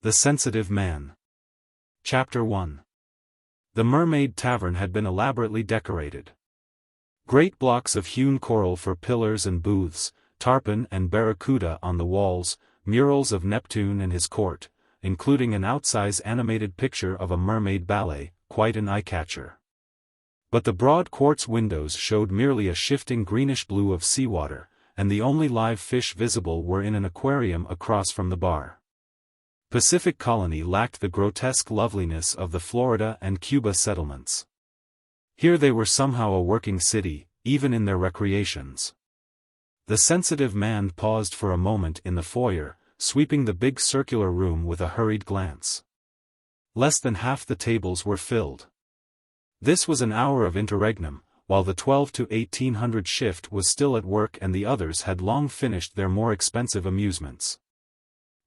The Sensitive Man. Chapter 1. The Mermaid Tavern had been elaborately decorated. Great blocks of hewn coral for pillars and booths, tarpon and barracuda on the walls, murals of Neptune and his court, including an outsize animated picture of a mermaid ballet, quite an eye-catcher. But the broad quartz windows showed merely a shifting greenish blue of seawater, and the only live fish visible were in an aquarium across from the bar. Pacific Colony lacked the grotesque loveliness of the Florida and Cuba settlements. Here they were somehow a working city, even in their recreations. The Sensitive Man paused for a moment in the foyer, sweeping the big circular room with a hurried glance. Less than half the tables were filled. This was an hour of interregnum, while the 12 to 1800 shift was still at work and the others had long finished their more expensive amusements.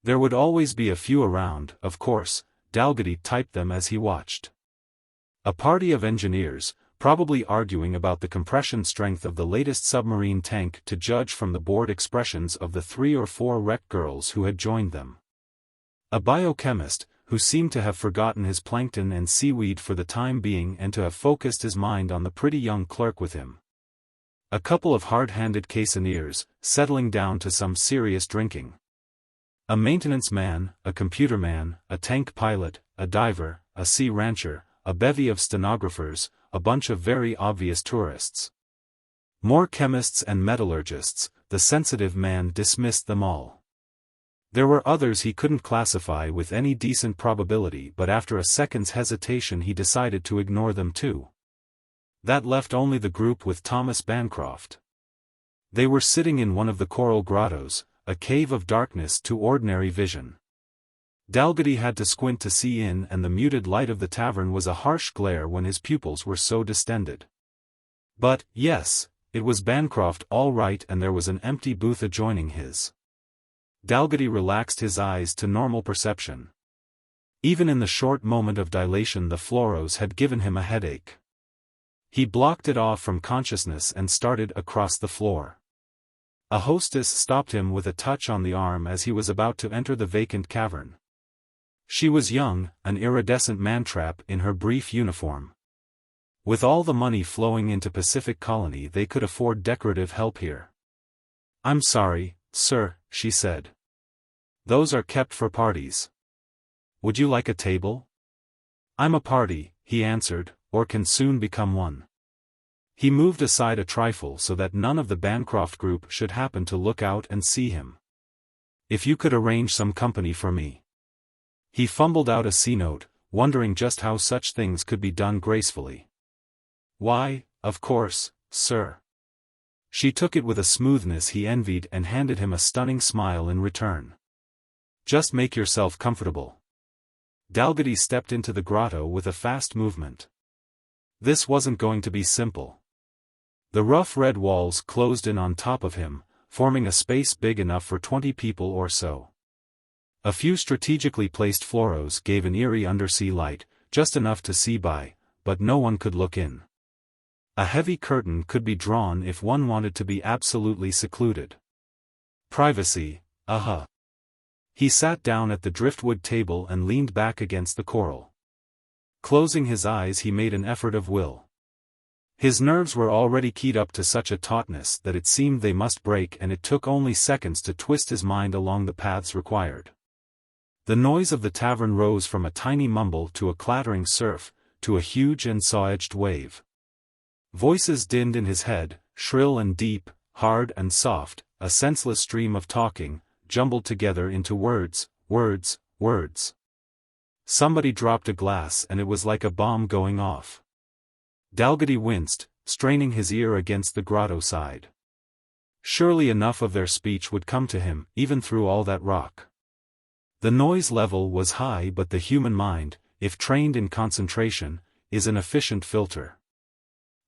There would always be a few around, of course. Dalgety typed them as he watched. A party of engineers, probably arguing about the compression strength of the latest submarine tank to judge from the bored expressions of the 3 or 4 wreck girls who had joined them. A biochemist, who seemed to have forgotten his plankton and seaweed for the time being and to have focused his mind on the pretty young clerk with him. A couple of hard-handed caissoniers, settling down to some serious drinking. A maintenance man, a computer man, a tank pilot, a diver, a sea rancher, a bevy of stenographers, a bunch of very obvious tourists. More chemists and metallurgists. The Sensitive Man dismissed them all. There were others he couldn't classify with any decent probability, but after a second's hesitation he decided to ignore them too. That left only the group with Thomas Bancroft. They were sitting in one of the coral grottos, a cave of darkness to ordinary vision. Dalgety had to squint to see in, and the muted light of the tavern was a harsh glare when his pupils were so distended. But, yes, it was Bancroft all right, and there was an empty booth adjoining his. Dalgety relaxed his eyes to normal perception. Even in the short moment of dilation the fluoros had given him a headache. He blocked it off from consciousness and started across the floor. A hostess stopped him with a touch on the arm as he was about to enter the vacant cavern. She was young, an iridescent mantrap in her brief uniform. With all the money flowing into Pacific Colony they could afford decorative help here. "I'm sorry, sir," she said. "Those are kept for parties. Would you like a table?" "I'm a party," he answered, "or can soon become one." He moved aside a trifle so that none of the Bancroft group should happen to look out and see him. "If you could arrange some company for me." He fumbled out a C-note, wondering just how such things could be done gracefully. "Why, of course, sir." She took it with a smoothness he envied and handed him a stunning smile in return. "Just make yourself comfortable." Dalgety stepped into the grotto with a fast movement. This wasn't going to be simple. The rough red walls closed in on top of him, forming a space big enough for 20 people or so. A few strategically placed fluoros gave an eerie undersea light, just enough to see by, but no one could look in. A heavy curtain could be drawn if one wanted to be absolutely secluded. Privacy, He sat down at the driftwood table and leaned back against the coral. Closing his eyes he made an effort of will. His nerves were already keyed up to such a tautness that it seemed they must break, and it took only seconds to twist his mind along the paths required. The noise of the tavern rose from a tiny mumble to a clattering surf, to a huge and saw-edged wave. Voices dinned in his head, shrill and deep, hard and soft, a senseless stream of talking, jumbled together into words, words, words. Somebody dropped a glass and it was like a bomb going off. Dalgety winced, straining his ear against the grotto side. Surely enough of their speech would come to him, even through all that rock. The noise level was high, but the human mind, if trained in concentration, is an efficient filter.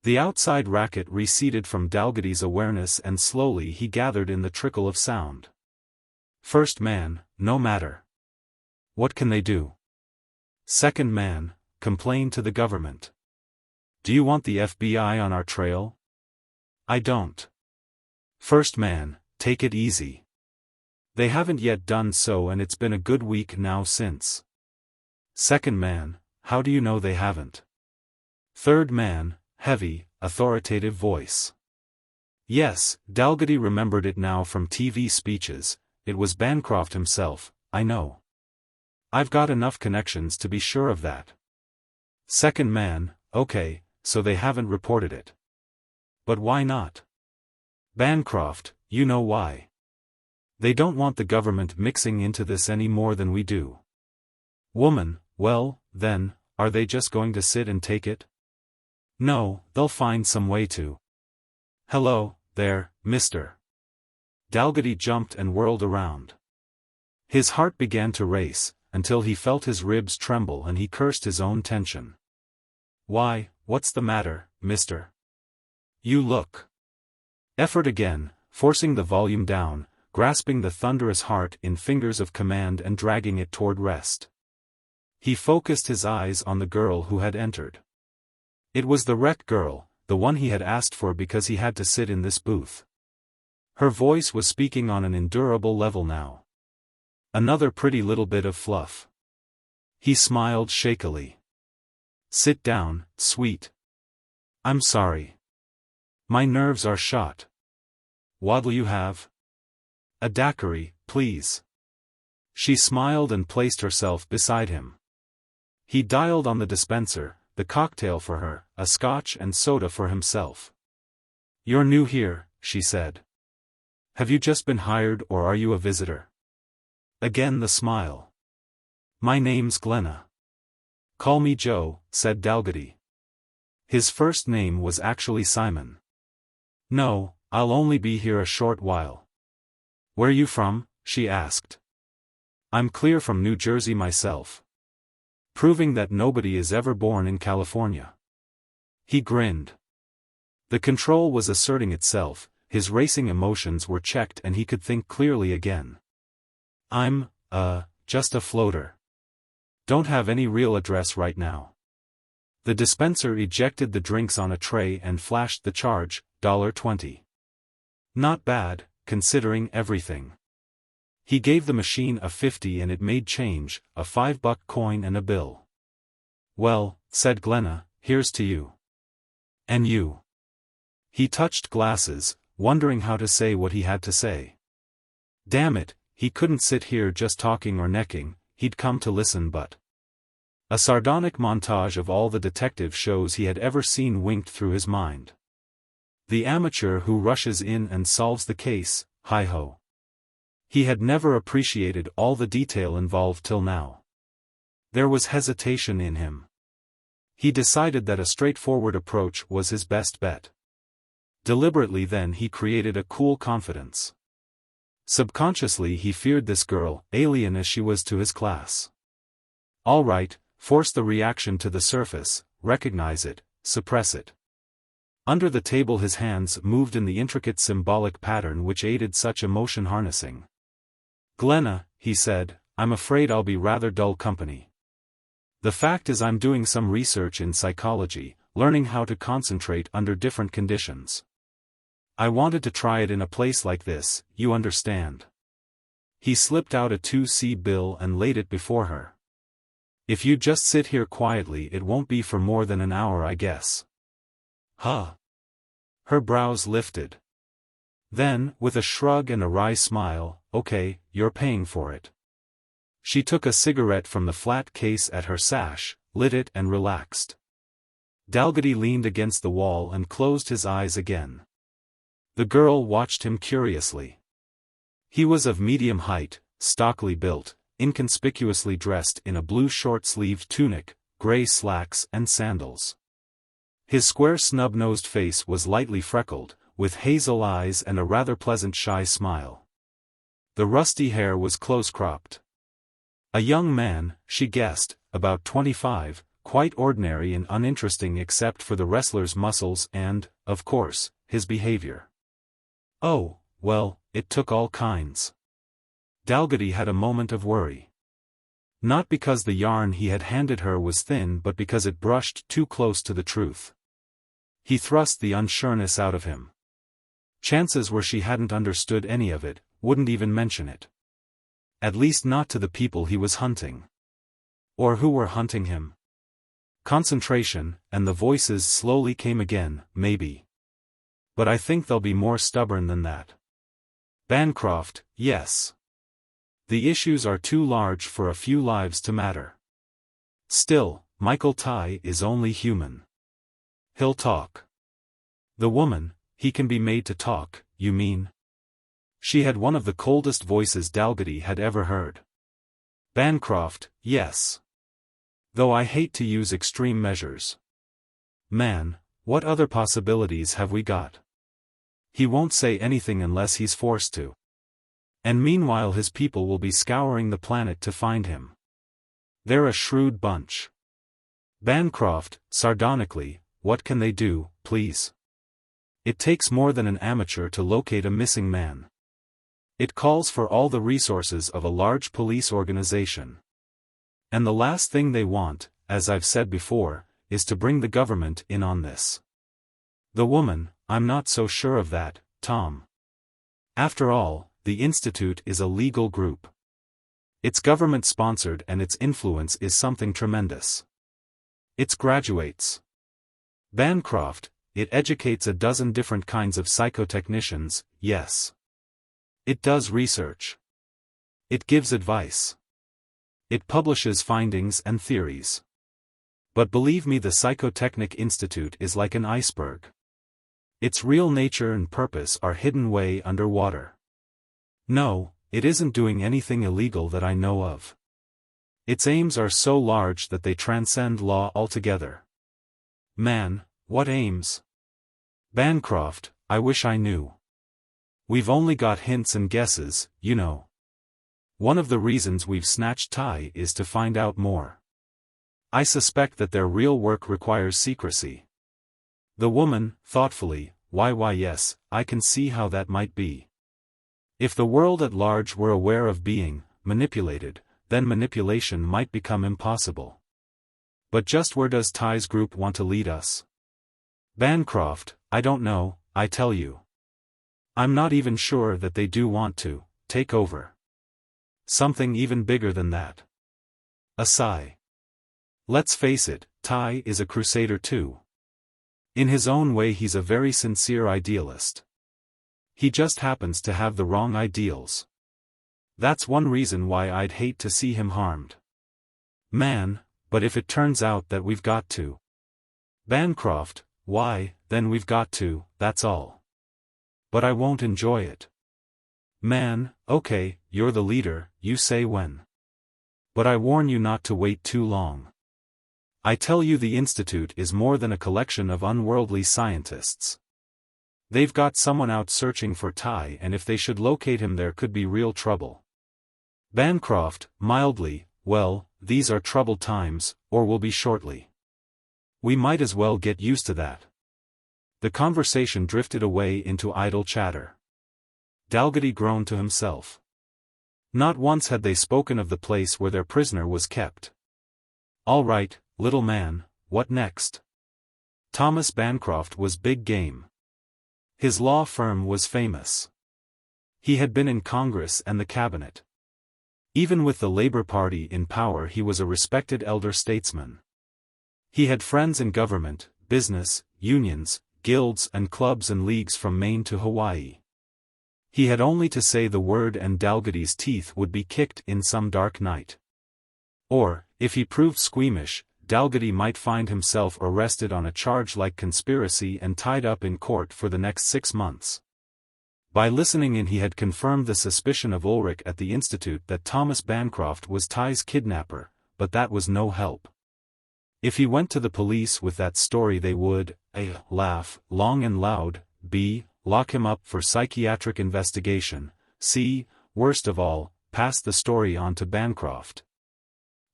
The outside racket receded from Dalgety's awareness and slowly he gathered in the trickle of sound. First man, no matter. What can they do? Second man, complain to the government. Do you want the FBI on our trail? I don't. First man, take it easy. They haven't yet done so, and it's been a good week now since. Second man, how do you know they haven't? Third man, heavy, authoritative voice. Yes, Dalgety remembered it now from TV speeches, it was Bancroft himself, I know. I've got enough connections to be sure of that. Second man, okay, so they haven't reported it. But why not? Bancroft, you know why. They don't want the government mixing into this any more than we do. Woman, well, then, are they just going to sit and take it? No, they'll find some way to. Hello, there, mister. Dalgety jumped and whirled around. His heart began to race, until he felt his ribs tremble and he cursed his own tension. Why, what's the matter, mister? You look. Effort again, forcing the volume down, grasping the thunderous heart in fingers of command and dragging it toward rest. He focused his eyes on the girl who had entered. It was the rec girl, the one he had asked for because he had to sit in this booth. Her voice was speaking on an endurable level now. Another pretty little bit of fluff. He smiled shakily. Sit down, sweet. I'm sorry. My nerves are shot. What'll you have? A daiquiri, please. She smiled and placed herself beside him. He dialed on the dispenser, the cocktail for her, a scotch and soda for himself. You're new here, she said. Have you just been hired or are you a visitor? Again the smile. My name's Glenna. Call me Joe, said Dalgety. His first name was actually Simon. No, I'll only be here a short while. Where you from? She asked. I'm clear from New Jersey myself. Proving that nobody is ever born in California. He grinned. The control was asserting itself, his racing emotions were checked and he could think clearly again. I'm, just a floater. Don't have any real address right now. The dispenser ejected the drinks on a tray and flashed the charge, $20. Not bad, considering everything. He gave the machine a 50 and it made change, a $5 coin and a bill. Well, said Glenna, here's to you. And you. He touched glasses, wondering how to say what he had to say. Damn it, he couldn't sit here just talking or necking, he'd come to listen but. A sardonic montage of all the detective shows he had ever seen winked through his mind. The amateur who rushes in and solves the case, hi-ho. He had never appreciated all the detail involved till now. There was hesitation in him. He decided that a straightforward approach was his best bet. Deliberately then he created a cool confidence. Subconsciously he feared this girl, alien as she was to his class. All right, force the reaction to the surface, recognize it, suppress it. Under the table his hands moved in the intricate symbolic pattern which aided such emotion harnessing. Glenna, he said, I'm afraid I'll be rather dull company. The fact is I'm doing some research in psychology, learning how to concentrate under different conditions. I wanted to try it in a place like this, you understand. He slipped out a 2C bill and laid it before her. If you just sit here quietly it won't be for more than an hour I guess. Huh? Her brows lifted. Then, with a shrug and a wry smile, okay, you're paying for it. She took a cigarette from the flat case at her sash, lit it and relaxed. Dalgety leaned against the wall and closed his eyes again. The girl watched him curiously. He was of medium height, stockily built, inconspicuously dressed in a blue short-sleeved tunic, gray slacks and sandals. His square snub-nosed face was lightly freckled, with hazel eyes and a rather pleasant shy smile. The rusty hair was close-cropped. A young man, she guessed, about 25, quite ordinary and uninteresting except for the wrestler's muscles and, of course, his behavior. Oh, well, it took all kinds. Dalgety had a moment of worry. Not because the yarn he had handed her was thin but because it brushed too close to the truth. He thrust the unsureness out of him. Chances were she hadn't understood any of it, wouldn't even mention it. At least not to the people he was hunting. Or who were hunting him. Concentration, and the voices slowly came again, maybe. But I think they'll be more stubborn than that. Bancroft, yes. The issues are too large for a few lives to matter. Still, Michael Tighe is only human. He'll talk. The woman, he can be made to talk, you mean? She had one of the coldest voices Dalgety had ever heard. Bancroft, yes. Though I hate to use extreme measures. Man, what other possibilities have we got? He won't say anything unless he's forced to. And meanwhile his people will be scouring the planet to find him. They're a shrewd bunch. Bancroft, sardonically, what can they do, please? It takes more than an amateur to locate a missing man. It calls for all the resources of a large police organization. And the last thing they want, as I've said before, is to bring the government in on this. The woman, I'm not so sure of that, Tom. After all, the Institute is a legal group. It's government-sponsored and its influence is something tremendous. It's graduates. Bancroft, it educates a dozen different kinds of psychotechnicians, yes. It does research. It gives advice. It publishes findings and theories. But believe me, the Psychotechnic Institute is like an iceberg. Its real nature and purpose are hidden way underwater. No, it isn't doing anything illegal that I know of. Its aims are so large that they transcend law altogether. Man, what aims? Bancroft, I wish I knew. We've only got hints and guesses, you know. One of the reasons we've snatched Tighe is to find out more. I suspect that their real work requires secrecy. The woman, thoughtfully, why yes, I can see how that might be. If the world at large were aware of being manipulated, then manipulation might become impossible. But just where does Tighe's group want to lead us? Bancroft, I don't know, I tell you. I'm not even sure that they do want to take over. Something even bigger than that. A sigh. Let's face it, Tighe is a crusader too. In his own way he's a very sincere idealist. He just happens to have the wrong ideals. That's one reason why I'd hate to see him harmed. Man, but if it turns out that we've got to. Bancroft, why, then we've got to, that's all. But I won't enjoy it. Man, okay, you're the leader, you say when. But I warn you not to wait too long. I tell you, the Institute is more than a collection of unworldly scientists. They've got someone out searching for Tighe, and if they should locate him there could be real trouble. Bancroft, mildly, well, these are troubled times, or will be shortly. We might as well get used to that. The conversation drifted away into idle chatter. Dalgety groaned to himself. Not once had they spoken of the place where their prisoner was kept. All right, little man, what next? Thomas Bancroft was big game. His law firm was famous. He had been in Congress and the cabinet. Even with the Labor Party in power, he was a respected elder statesman. He had friends in government, business, unions, guilds and clubs and leagues from Maine to Hawaii. He had only to say the word and Dalgety's teeth would be kicked in some dark night. Or, if he proved squeamish, Dalgety might find himself arrested on a charge like conspiracy and tied up in court for the next 6 months. By listening in, he had confirmed the suspicion of Ulrich at the Institute that Thomas Bancroft was Tighe's kidnapper, but that was no help. If he went to the police with that story, they would A. Laugh long and loud, B. Lock him up for psychiatric investigation, C. Worst of all, pass the story on to Bancroft,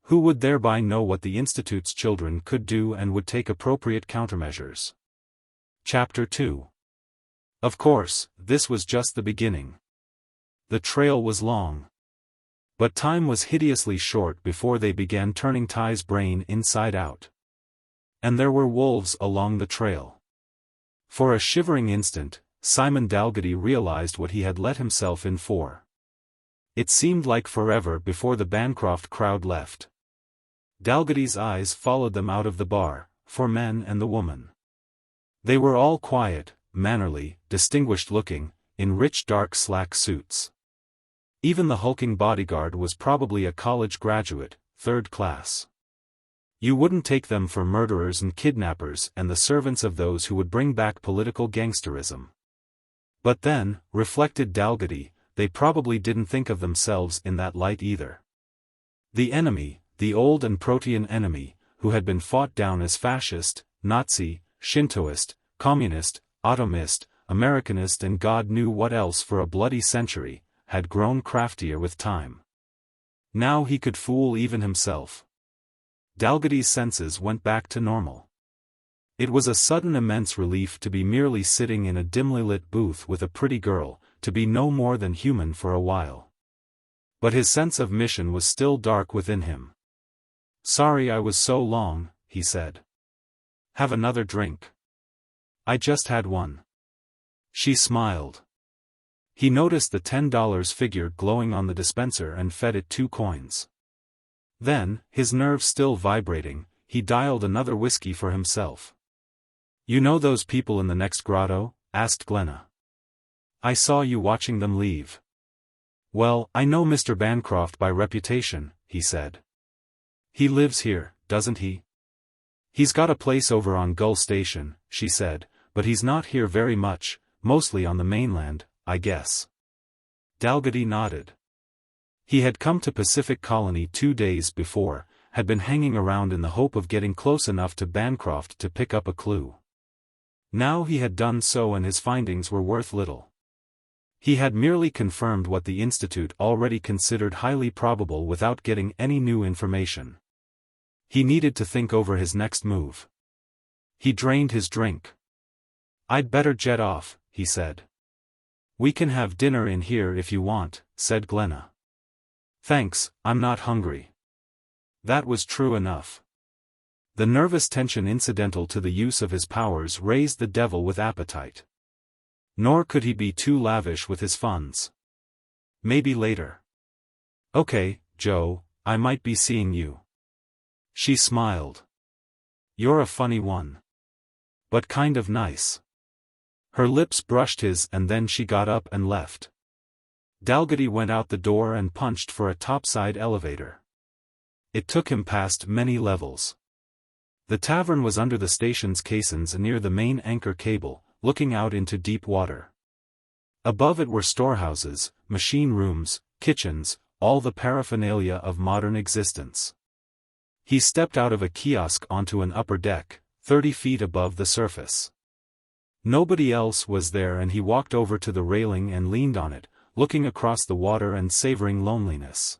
who would thereby know what the Institute's children could do and would take appropriate countermeasures. Chapter 2. Of course, this was just the beginning. The trail was long. But time was hideously short before they began turning Tighe's brain inside out. And there were wolves along the trail. For a shivering instant, Simon Dalgety realized what he had let himself in for. It seemed like forever before the Bancroft crowd left. Dalgety's eyes followed them out of the bar, for men and the woman. They were all quiet, mannerly, distinguished-looking, in rich dark slack suits. Even the hulking bodyguard was probably a college graduate, third class. You wouldn't take them for murderers and kidnappers and the servants of those who would bring back political gangsterism. But then, reflected Dalgety, they probably didn't think of themselves in that light either. The enemy, the old and protean enemy, who had been fought down as fascist, Nazi, Shintoist, communist, Ottomist, Americanist and God knew what else for a bloody century, had grown craftier with time. Now he could fool even himself. Dalgety's senses went back to normal. It was a sudden immense relief to be merely sitting in a dimly lit booth with a pretty girl, to be no more than human for a while. But his sense of mission was still dark within him. "Sorry I was so long," he said. "Have another drink?" "I just had one." She smiled. He noticed the $10 figure glowing on the dispenser and fed it 2 coins. Then, his nerves still vibrating, he dialed another whiskey for himself. "You know those people in the next grotto?" asked Glenna. "I saw you watching them leave." "Well, I know Mr. Bancroft by reputation," he said. "He lives here, doesn't he?" "He's got a place over on Gull Station," she said, "but he's not here very much, mostly on the mainland, I guess." Dalgety nodded. He had come to Pacific Colony 2 days before, had been hanging around in the hope of getting close enough to Bancroft to pick up a clue. Now he had done so and his findings were worth little. He had merely confirmed what the Institute already considered highly probable without getting any new information. He needed to think over his next move. He drained his drink. "I'd better jet off," he said. "We can have dinner in here if you want," said Glenna. "Thanks, I'm not hungry." That was true enough. The nervous tension incidental to the use of his powers raised the devil with appetite. Nor could he be too lavish with his funds. "Maybe later." "Okay, Joe, I might be seeing you." She smiled. "You're a funny one. But kind of nice." Her lips brushed his and then she got up and left. Dalgety went out the door and punched for a topside elevator. It took him past many levels. The tavern was under the station's caissons near the main anchor cable, looking out into deep water. Above it were storehouses, machine rooms, kitchens, all the paraphernalia of modern existence. He stepped out of a kiosk onto an upper deck, 30 feet above the surface. Nobody else was there and he walked over to the railing and leaned on it, looking across the water and savoring loneliness.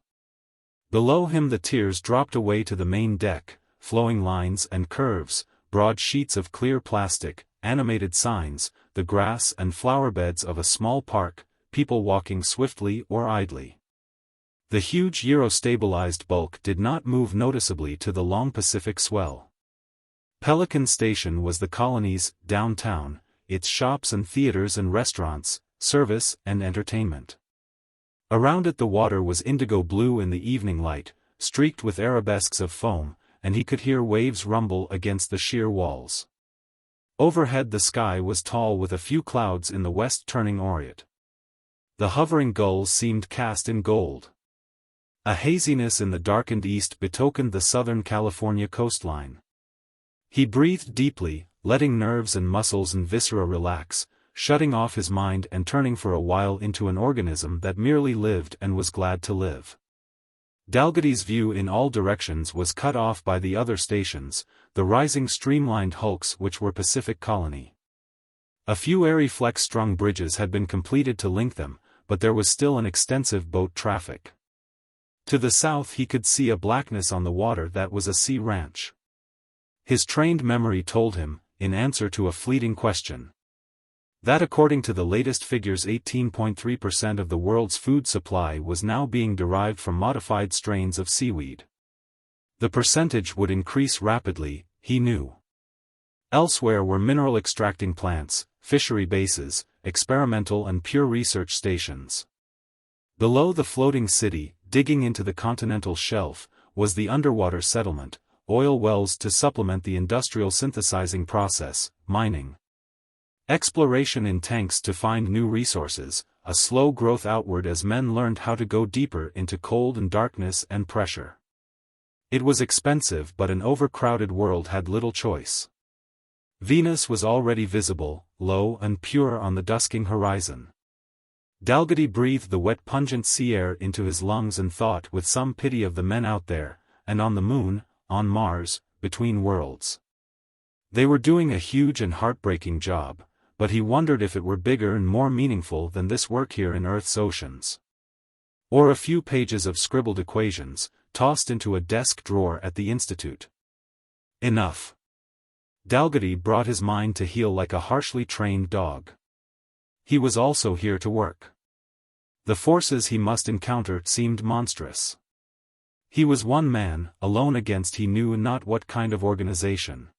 Below him the tiers dropped away to the main deck, flowing lines and curves, broad sheets of clear plastic, animated signs, the grass and flower beds of a small park, people walking swiftly or idly. The huge Euro-stabilized bulk did not move noticeably to the long Pacific swell. Pelican Station was the colony's downtown, its shops and theaters and restaurants, service and entertainment. Around it the water was indigo blue in the evening light, streaked with arabesques of foam, and he could hear waves rumble against the sheer walls. Overhead the sky was tall with a few clouds in the west turning aureate. The hovering gulls seemed cast in gold. A haziness in the darkened east betokened the Southern California coastline. He breathed deeply, letting nerves and muscles and viscera relax, shutting off his mind and turning for a while into an organism that merely lived and was glad to live. Dalgety's view in all directions was cut off by the other stations, the rising streamlined hulks which were Pacific Colony. A few airy flex-strung bridges had been completed to link them, but there was still an extensive boat traffic. To the south he could see a blackness on the water that was a sea ranch. His trained memory told him, in answer to a fleeting question, that according to the latest figures 18.3% of the world's food supply was now being derived from modified strains of seaweed. The percentage would increase rapidly, he knew. Elsewhere were mineral extracting plants, fishery bases, experimental and pure research stations. Below the floating city, digging into the continental shelf, was the underwater settlement, oil wells to supplement the industrial synthesizing process, mining. Exploration in tanks to find new resources, a slow growth outward as men learned how to go deeper into cold and darkness and pressure. It was expensive, but an overcrowded world had little choice. Venus was already visible, low and pure on the dusking horizon. Dalgety breathed the wet pungent sea air into his lungs and thought with some pity of the men out there, and on the moon, on Mars, between worlds. They were doing a huge and heartbreaking job, but he wondered if it were bigger and more meaningful than this work here in Earth's oceans. Or a few pages of scribbled equations, tossed into a desk drawer at the Institute. Enough. Dalgety brought his mind to heel like a harshly trained dog. He was also here to work. The forces he must encounter seemed monstrous. He was one man, alone against he knew not what kind of organization.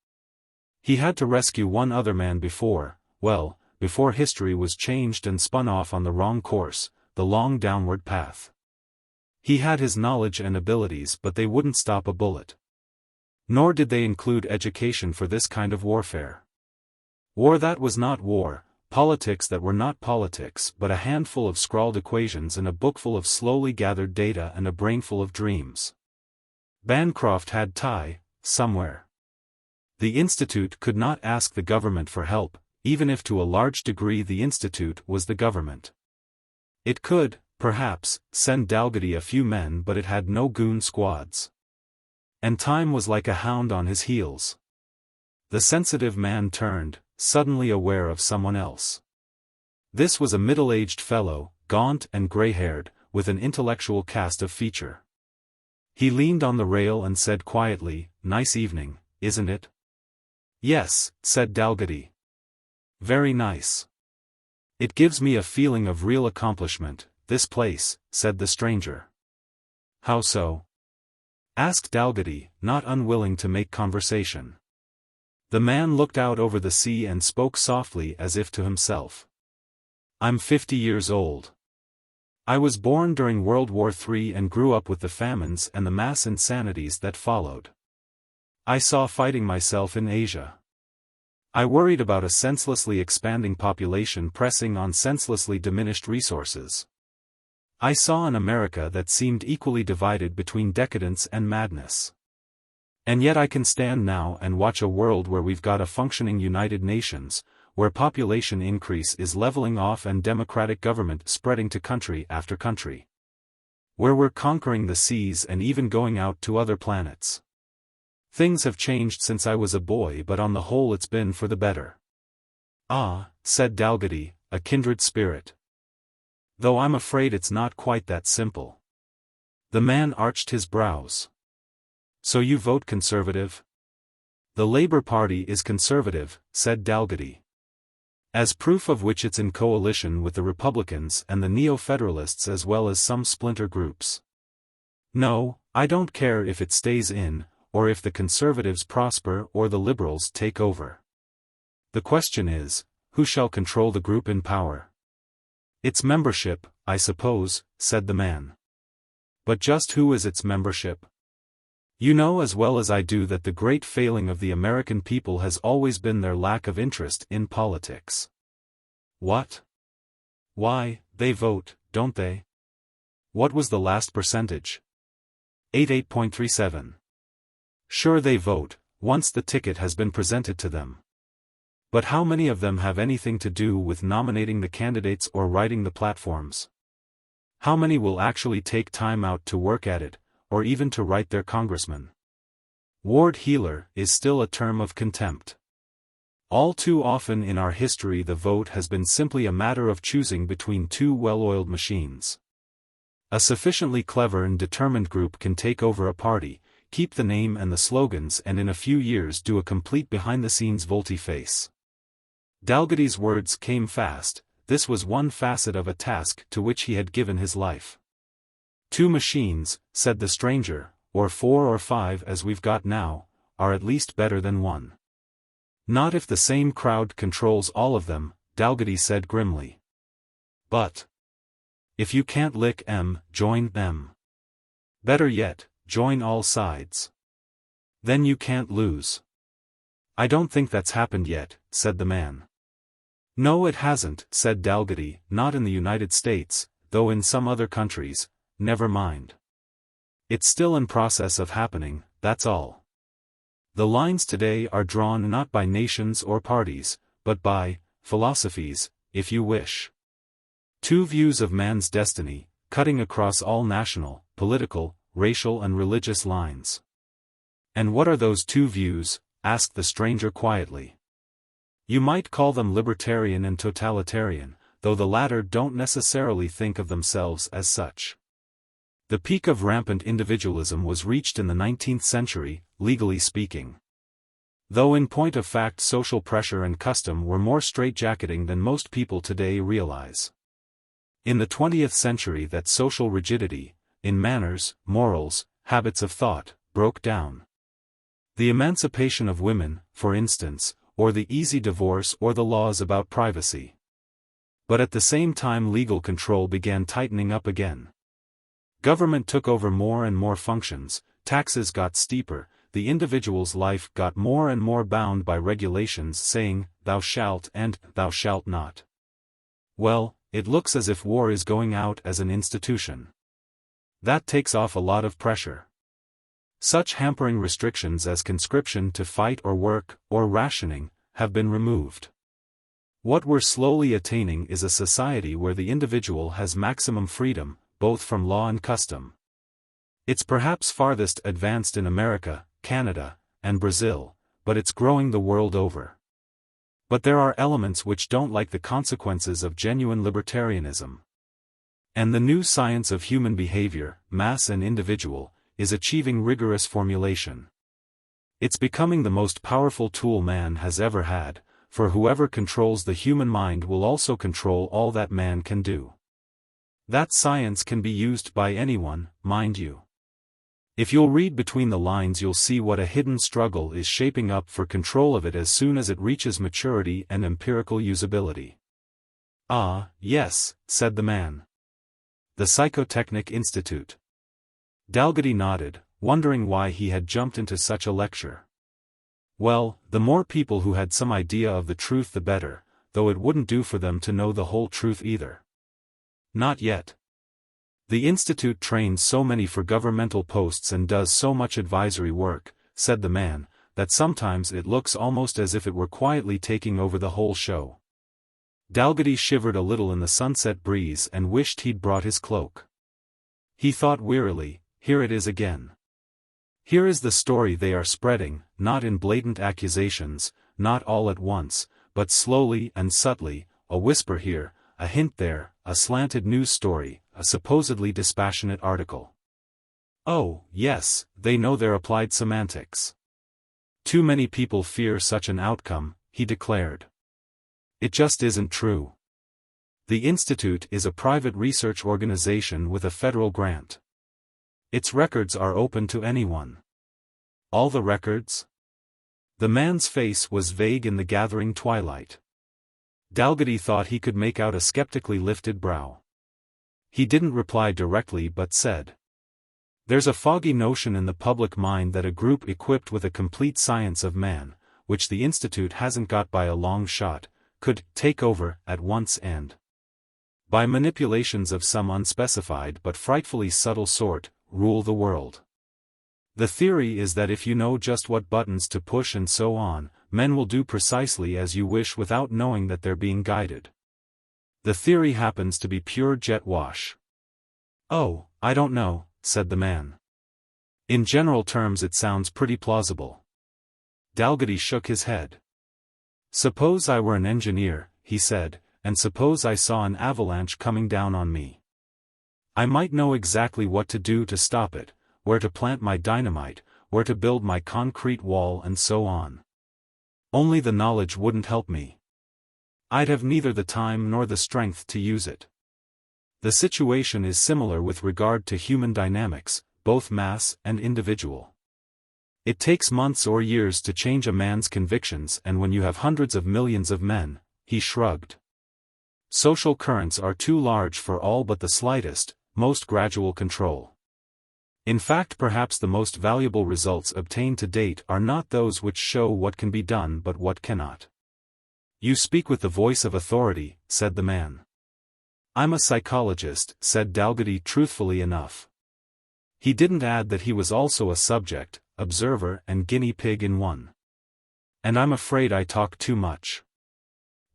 He had to rescue one other man before history was changed and spun off on the wrong course, the long downward path. He had his knowledge and abilities, but they wouldn't stop a bullet. Nor did they include education for this kind of warfare. War that was not war, politics that were not politics, but a handful of scrawled equations and a bookful of slowly gathered data and a brainful of dreams. Bancroft had tie, somewhere. The Institute could not ask the government for help, even if to a large degree the Institute was the government. It could, perhaps, send Dalgety a few men, but it had no goon squads. And time was like a hound on his heels. The sensitive man turned, suddenly aware of someone else. This was a middle-aged fellow, gaunt and gray-haired, with an intellectual cast of feature. He leaned on the rail and said quietly, "Nice evening, isn't it?" "Yes," said Dalgety. "Very nice. It gives me a feeling of real accomplishment, this place," said the stranger. "How so?" asked Dalgety, not unwilling to make conversation. The man looked out over the sea and spoke softly as if to himself. "I'm 50 years old. I was born during World War III and grew up with the famines and the mass insanities that followed. I saw fighting myself in Asia. I worried about a senselessly expanding population pressing on senselessly diminished resources. I saw an America that seemed equally divided between decadence and madness. And yet I can stand now and watch a world where we've got a functioning United Nations, where population increase is leveling off and democratic government spreading to country after country. Where we're conquering the seas and even going out to other planets. Things have changed since I was a boy, but on the whole it's been for the better." "Ah," said Dalgety, a kindred spirit. "Though I'm afraid it's not quite that simple." The man arched his brows. "So you vote Conservative?" "The Labour Party is Conservative," said Dalgety. "As proof of which it's in coalition with the Republicans and the Neo-Federalists as well as some splinter groups. No, I don't care if it stays in, or if the Conservatives prosper or the Liberals take over. The question is, who shall control the group in power?" "Its membership, I suppose," said the man. "But just who is its membership? You know as well as I do that the great failing of the American people has always been their lack of interest in politics." "What? Why, they vote, don't they? What was the last percentage?" 88.37. "Sure they vote, once the ticket has been presented to them. But how many of them have anything to do with nominating the candidates or writing the platforms? How many will actually take time out to work at it, or even to write their congressman? Ward healer is still a term of contempt. All too often in our history the vote has been simply a matter of choosing between two well-oiled machines. A sufficiently clever and determined group can take over a party, keep the name and the slogans, and in a few years do a complete behind-the-scenes volte-face." Dalgety's words came fast. This was one facet of a task to which he had given his life. "Two machines," said the stranger, "or 4 or 5 as we've got now, are at least better than one." "Not if the same crowd controls all of them," Dalgety said grimly. "But If you can't lick 'em, join them. Better yet, join all sides. Then you can't lose. I don't think that's happened yet, said the man. No, it hasn't, said Dalgety, not in the United States, though in some other countries, never mind. It's still in process of happening, that's all. The lines today are drawn not by nations or parties, but by philosophies, if you wish. Two views of man's destiny, cutting across all national, political, racial and religious lines. And what are those two views? Asked the stranger quietly. You might call them libertarian and totalitarian, though the latter don't necessarily think of themselves as such. The peak of rampant individualism was reached in the 19th century, legally speaking. Though in point of fact social pressure and custom were more straitjacketing than most people today realize. In the 20th century that social rigidity, in manners, morals, habits of thought, broke down. The emancipation of women, for instance, or the easy divorce or the laws about privacy. But at the same time legal control began tightening up again. Government took over more and more functions, taxes got steeper, the individual's life got more and more bound by regulations saying, thou shalt and thou shalt not. Well, it looks as if war is going out as an institution. That takes off a lot of pressure. Such hampering restrictions as conscription to fight or work, or rationing, have been removed. What we're slowly attaining is a society where the individual has maximum freedom, both from law and custom. It's perhaps farthest advanced in America, Canada, and Brazil, but it's growing the world over. But there are elements which don't like the consequences of genuine libertarianism. And the new science of human behavior, mass and individual, is achieving rigorous formulation. It's becoming the most powerful tool man has ever had, for whoever controls the human mind will also control all that man can do. That science can be used by anyone, mind you. If you'll read between the lines you'll see what a hidden struggle is shaping up for control of it as soon as it reaches maturity and empirical usability. Ah, yes, said the man. The Psychotechnic Institute. Dalgety nodded, wondering why he had jumped into such a lecture. Well, the more people who had some idea of the truth the better, though it wouldn't do for them to know the whole truth either. Not yet. The Institute trains so many for governmental posts and does so much advisory work, said the man, that sometimes it looks almost as if it were quietly taking over the whole show. Dalgety shivered a little in the sunset breeze and wished he'd brought his cloak. He thought wearily, here it is again. Here is the story they are spreading, not in blatant accusations, not all at once, but slowly and subtly, a whisper here, a hint there, a slanted news story, a supposedly dispassionate article. Oh, yes, they know their applied semantics. Too many people fear such an outcome, he declared. It just isn't true. The Institute is a private research organization with a federal grant. Its records are open to anyone. All the records? The man's face was vague in the gathering twilight. Dalgety thought he could make out a skeptically lifted brow. He didn't reply directly but said. There's a foggy notion in the public mind that a group equipped with a complete science of man, which the Institute hasn't got by a long shot, could take over at once and, by manipulations of some unspecified but frightfully subtle sort, rule the world. The theory is that if you know just what buttons to push and so on, men will do precisely as you wish without knowing that they're being guided. The theory happens to be pure jet wash. Oh, I don't know, said the man. In general terms it sounds pretty plausible. Dalgety shook his head. Suppose I were an engineer, he said, and suppose I saw an avalanche coming down on me. I might know exactly what to do to stop it, where to plant my dynamite, where to build my concrete wall and so on. Only the knowledge wouldn't help me. I'd have neither the time nor the strength to use it. The situation is similar with regard to human dynamics, both mass and individual. It takes months or years to change a man's convictions, and when you have hundreds of millions of men, he shrugged. Social currents are too large for all but the slightest, most gradual control. In fact, perhaps the most valuable results obtained to date are not those which show what can be done but what cannot. You speak with the voice of authority, said the man. I'm a psychologist, said Dalgety truthfully enough. He didn't add that he was also a subject, observer and guinea pig in one. And I'm afraid I talk too much.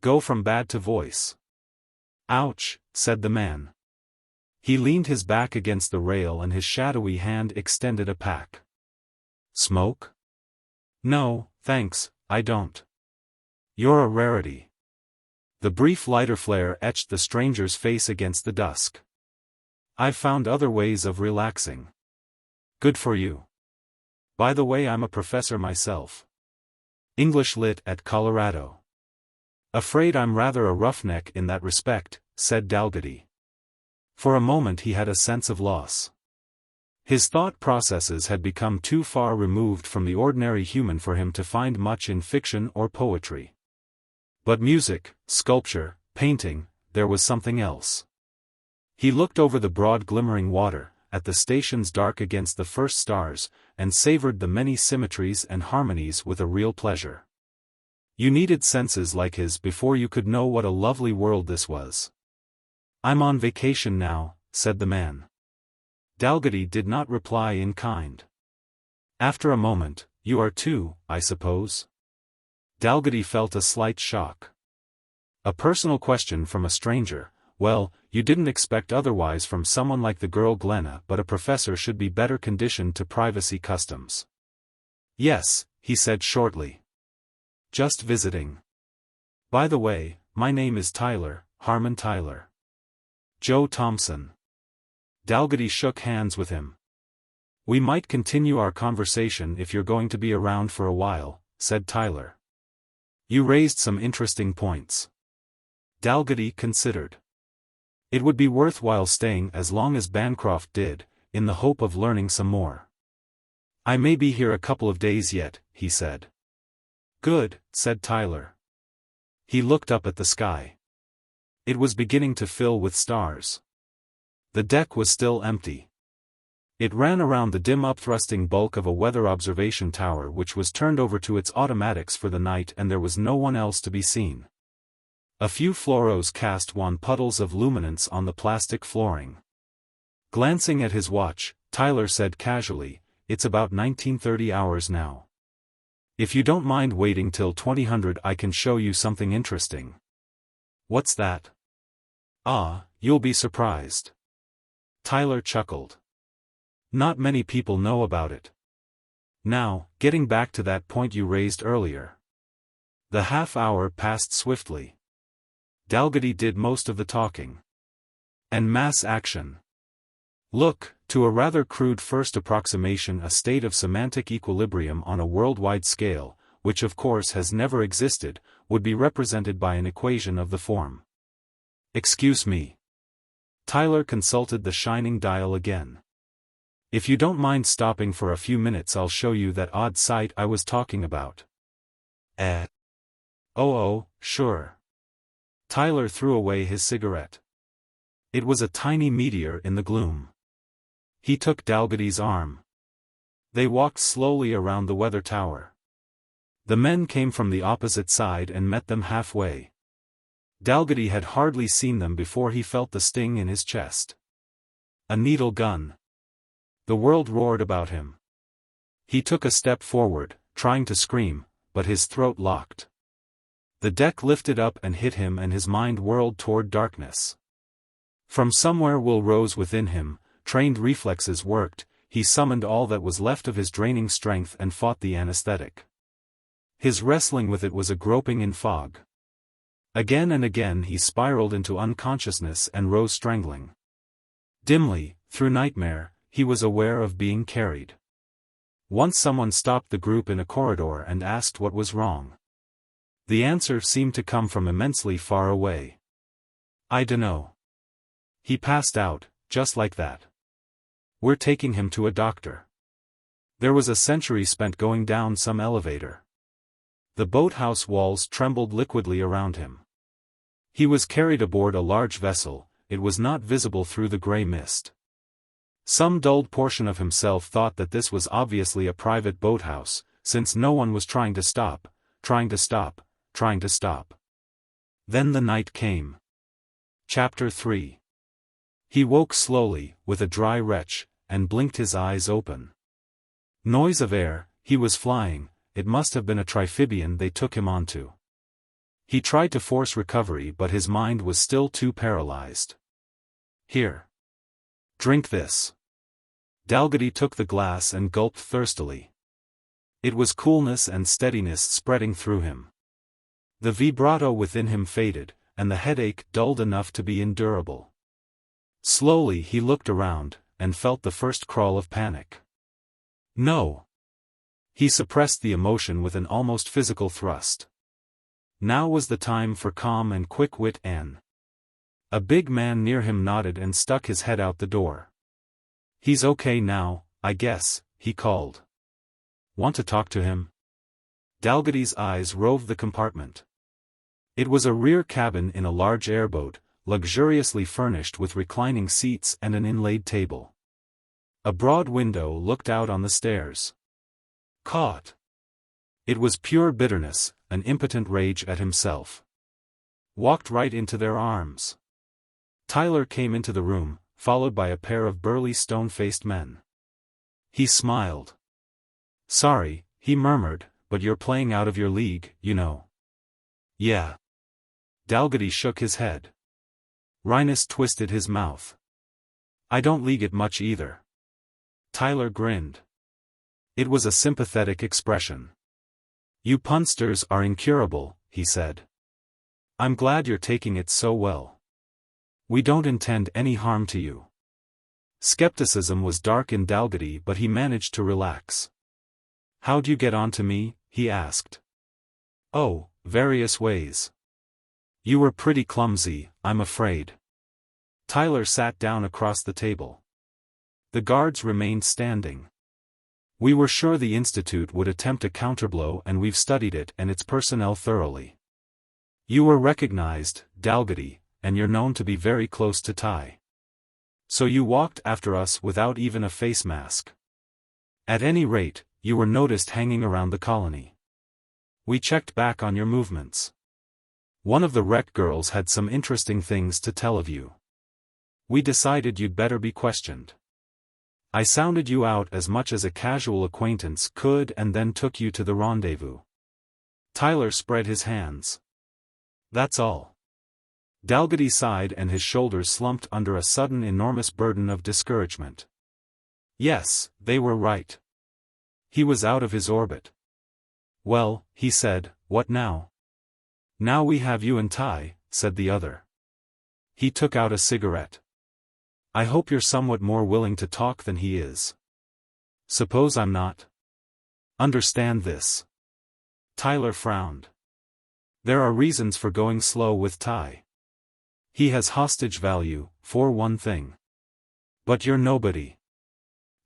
Go from bad to voice. Ouch, said the man. He leaned his back against the rail and his shadowy hand extended a pack. Smoke? No, thanks, I don't. You're a rarity. The brief lighter flare etched the stranger's face against the dusk. I've found other ways of relaxing. Good for you. By the way, I'm a professor myself. English Lit at Colorado. Afraid I'm rather a roughneck in that respect, said Dalgety. For a moment he had a sense of loss. His thought processes had become too far removed from the ordinary human for him to find much in fiction or poetry. But music, sculpture, painting, there was something else. He looked over the broad glimmering water, at the stations dark against the first stars, and savored the many symmetries and harmonies with a real pleasure. You needed senses like his before you could know what a lovely world this was. I'm on vacation now, said the man. Dalgety did not reply in kind. After a moment, you are too, I suppose? Dalgety felt a slight shock. A personal question from a stranger. Well, you didn't expect otherwise from someone like the girl Glenna, but a professor should be better conditioned to privacy customs. Yes, he said shortly. Just visiting. By the way, my name is Tyler, Harmon Tyler. Joe Thompson. Dalgety shook hands with him. We might continue our conversation if you're going to be around for a while, said Tyler. You raised some interesting points. Dalgety considered. It would be worthwhile staying as long as Bancroft did, in the hope of learning some more. I may be here a couple of days yet, he said. Good, said Tyler. He looked up at the sky. It was beginning to fill with stars. The deck was still empty. It ran around the dim upthrusting bulk of a weather observation tower which was turned over to its automatics for the night, and there was no one else to be seen. A few fluoros cast wan puddles of luminance on the plastic flooring. Glancing at his watch, Tyler said casually, It's about 1930 hours now. If you don't mind waiting till 2000 I can show you something interesting. What's that? Ah, you'll be surprised. Tyler chuckled. Not many people know about it. Now, getting back to that point you raised earlier. The half hour passed swiftly. Dalgety did most of the talking. And mass action. Look, to a rather crude first approximation, a state of semantic equilibrium on a worldwide scale, which of course has never existed, would be represented by an equation of the form. Excuse me. Tyler consulted the shining dial again. If you don't mind stopping for a few minutes, I'll show you that odd sight I was talking about. Oh, sure. Tyler threw away his cigarette. It was a tiny meteor in the gloom. He took Dalgety's arm. They walked slowly around the weather tower. The men came from the opposite side and met them halfway. Dalgety had hardly seen them before he felt the sting in his chest. A needle gun. The world roared about him. He took a step forward, trying to scream, but his throat locked. The deck lifted up and hit him, and his mind whirled toward darkness. From somewhere will rose within him, trained reflexes worked, he summoned all that was left of his draining strength and fought the anesthetic. His wrestling with it was a groping in fog. Again and again he spiraled into unconsciousness and rose strangling. Dimly, through nightmare, he was aware of being carried. Once someone stopped the group in a corridor and asked what was wrong. The answer seemed to come from immensely far away. I dunno. He passed out, just like that. We're taking him to a doctor. There was a century spent going down some elevator. The boathouse walls trembled liquidly around him. He was carried aboard a large vessel, it was not visible through the grey mist. Some dulled portion of himself thought that this was obviously a private boathouse, since no one was trying to stop. Then the night came. Chapter 3. He woke slowly, with a dry retch, and blinked his eyes open. Noise of air, he was flying, it must have been a triphibian they took him onto. He tried to force recovery but his mind was still too paralyzed. Here. Drink this. Dalgety took the glass and gulped thirstily. It was coolness and steadiness spreading through him. The vibrato within him faded, and the headache dulled enough to be endurable. Slowly he looked around, and felt the first crawl of panic. No. He suppressed the emotion with an almost physical thrust. Now was the time for calm and quick wit and... A big man near him nodded and stuck his head out the door. He's okay now, I guess, he called. Want to talk to him? Dalgety's eyes roved the compartment. It was a rear cabin in a large airboat, luxuriously furnished with reclining seats and an inlaid table. A broad window looked out on the stairs. Caught. It was pure bitterness, an impotent rage at himself. Walked right into their arms. Tyler came into the room, followed by a pair of burly stone-faced men. He smiled. Sorry, he murmured, but you're playing out of your league, you know. Yeah. Dalgety shook his head. Rhinus twisted his mouth. I don't league it much either. Tyler grinned. It was a sympathetic expression. You punsters are incurable, he said. I'm glad you're taking it so well. We don't intend any harm to you. Skepticism was dark in Dalgety but he managed to relax. How'd you get on to me? He asked. Oh, various ways. You were pretty clumsy, I'm afraid. Tyler sat down across the table. The guards remained standing. We were sure the Institute would attempt a counterblow and we've studied it and its personnel thoroughly. You were recognized, Dalgety, and you're known to be very close to Ty. So you walked after us without even a face mask. At any rate, you were noticed hanging around the colony. We checked back on your movements. One of the wreck girls had some interesting things to tell of you. We decided you'd better be questioned. I sounded you out as much as a casual acquaintance could and then took you to the rendezvous. Tyler spread his hands. That's all. Dalgety sighed and his shoulders slumped under a sudden enormous burden of discouragement. Yes, they were right. He was out of his orbit. Well, he said, what now? Now we have you and Ty, said the other. He took out a cigarette. I hope you're somewhat more willing to talk than he is. Suppose I'm not? Understand this. Tyler frowned. There are reasons for going slow with Ty. He has hostage value, for one thing. But you're nobody.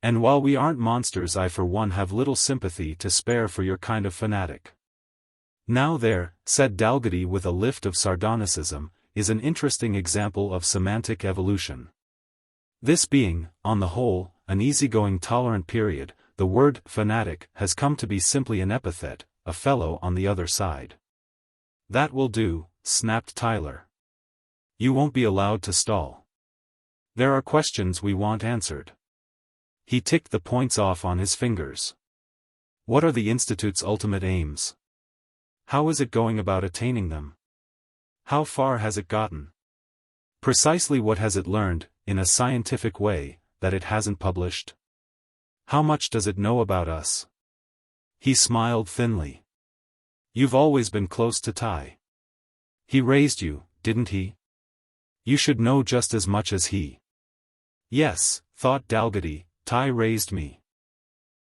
And while we aren't monsters, I for one have little sympathy to spare for your kind of fanatic. Now there, said Dalgety with a lift of sardonicism, is an interesting example of semantic evolution. This being, on the whole, an easygoing tolerant period, the word fanatic has come to be simply an epithet, a fellow on the other side. That will do, snapped Tyler. You won't be allowed to stall. There are questions we want answered. He ticked the points off on his fingers. What are the Institute's ultimate aims? How is it going about attaining them? How far has it gotten? Precisely what has it learned, in a scientific way, that it hasn't published? How much does it know about us? He smiled thinly. You've always been close to Ty. He raised you, didn't he? You should know just as much as he. Yes, thought Dalgety, Ty raised me.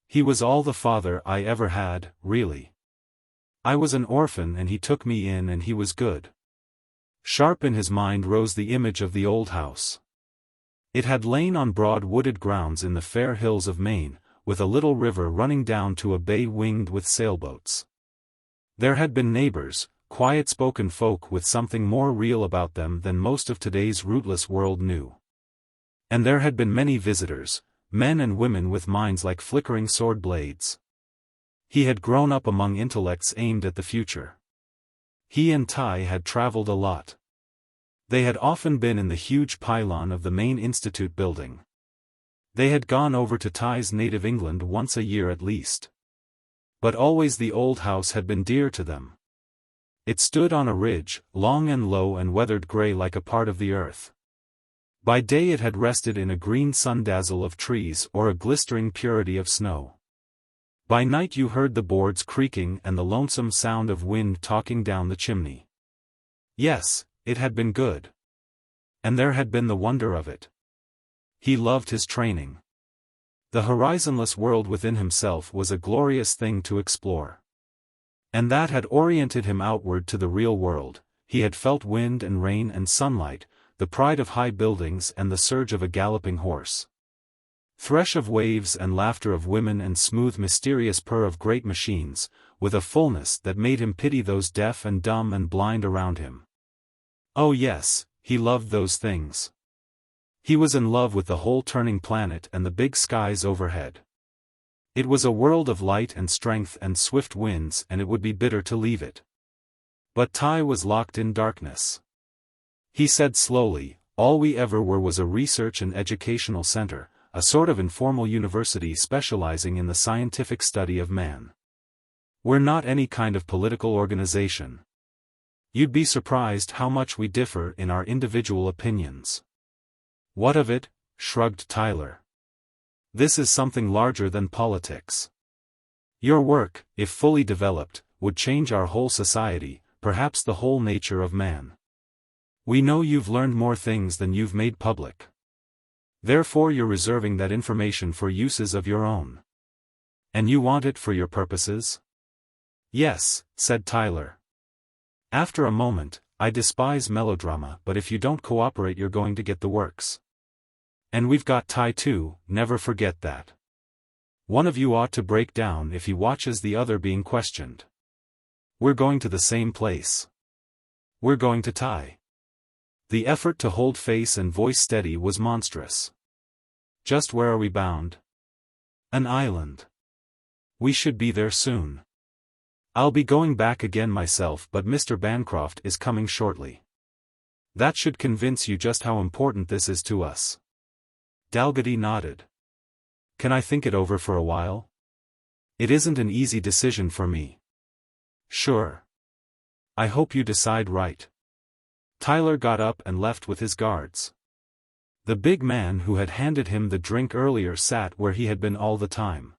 He was all the father I ever had, really. I was an orphan and he took me in and he was good. Sharp in his mind rose the image of the old house. It had lain on broad wooded grounds in the fair hills of Maine, with a little river running down to a bay winged with sailboats. There had been neighbors, quiet-spoken folk with something more real about them than most of today's rootless world knew. And there had been many visitors, men and women with minds like flickering sword blades. He had grown up among intellects aimed at the future. He and Tai had traveled a lot. They had often been in the huge pylon of the main institute building. They had gone over to Tai's native England once a year at least. But always the old house had been dear to them. It stood on a ridge, long and low and weathered grey like a part of the earth. By day it had rested in a green sun-dazzle of trees or a glistering purity of snow. By night you heard the boards creaking and the lonesome sound of wind talking down the chimney. Yes, it had been good. And there had been the wonder of it. He loved his training. The horizonless world within himself was a glorious thing to explore. And that had oriented him outward to the real world. He had felt wind and rain and sunlight, the pride of high buildings and the surge of a galloping horse. Thresh of waves and laughter of women and smooth mysterious purr of great machines, with a fullness that made him pity those deaf and dumb and blind around him. Oh yes, he loved those things. He was in love with the whole turning planet and the big skies overhead. It was a world of light and strength and swift winds, and it would be bitter to leave it. But Tai was locked in darkness. He said slowly, all we ever were was a research and educational center, a sort of informal university specializing in the scientific study of man. We're not any kind of political organization. You'd be surprised how much we differ in our individual opinions. What of it? Shrugged Tyler. This is something larger than politics. Your work, if fully developed, would change our whole society, perhaps the whole nature of man. We know you've learned more things than you've made public. Therefore you're reserving that information for uses of your own. And you want it for your purposes? Yes, said Tyler. After a moment, I despise melodrama, but if you don't cooperate you're going to get the works. And we've got Tai too, never forget that. One of you ought to break down if he watches the other being questioned. We're going to the same place. We're going to Tai. The effort to hold face and voice steady was monstrous. Just where are we bound? An island. We should be there soon. I'll be going back again myself, but Mr. Bancroft is coming shortly. That should convince you just how important this is to us. Dalgety nodded. Can I think it over for a while? It isn't an easy decision for me. Sure. I hope you decide right. Tyler got up and left with his guards. The big man who had handed him the drink earlier sat where he had been all the time.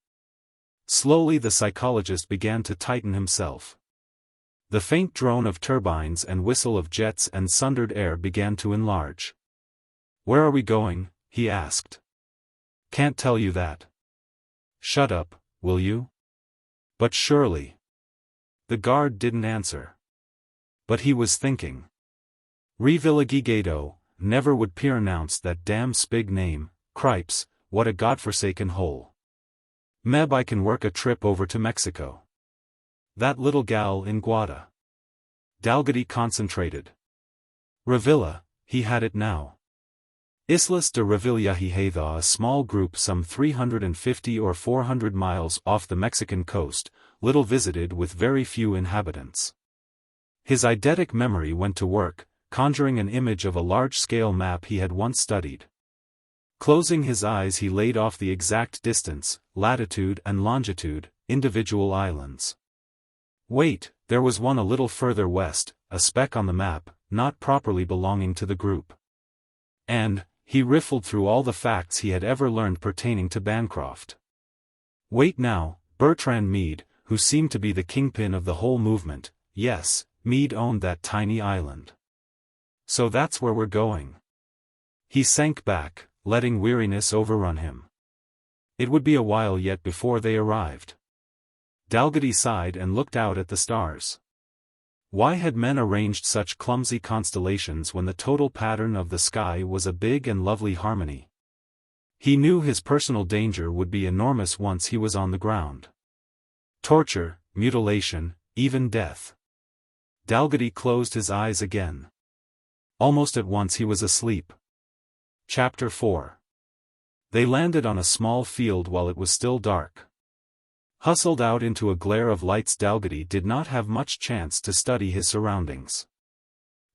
Slowly the psychologist began to tighten himself. The faint drone of turbines and whistle of jets and sundered air began to enlarge. Where are we going? He asked. Can't tell you that. Shut up, will you? But surely. The guard didn't answer. But he was thinking. Revilligigado, never would Pierre announce that damn spig name, cripes, what a godforsaken hole. Meb I can work a trip over to Mexico. That little gal in Guada. Dalgety concentrated. Revilla, he had it now. Islas de Revillagigedo, a small group some 350 or 400 miles off the Mexican coast, little visited with very few inhabitants. His eidetic memory went to work, conjuring an image of a large-scale map he had once studied. Closing his eyes he laid off the exact distance, latitude and longitude, individual islands. Wait, there was one a little further west, a speck on the map, not properly belonging to the group. And, he riffled through all the facts he had ever learned pertaining to Bancroft. Wait now, Bertrand Meade, who seemed to be the kingpin of the whole movement, yes, Meade owned that tiny island. So that's where we're going. He sank back, letting weariness overrun him. It would be a while yet before they arrived. Dalgety sighed and looked out at the stars. Why had men arranged such clumsy constellations when the total pattern of the sky was a big and lovely harmony? He knew his personal danger would be enormous once he was on the ground. Torture, mutilation, even death. Dalgety closed his eyes again. Almost at once he was asleep. Chapter 4. They landed on a small field while it was still dark. Hustled out into a glare of lights, Dalgety did not have much chance to study his surroundings.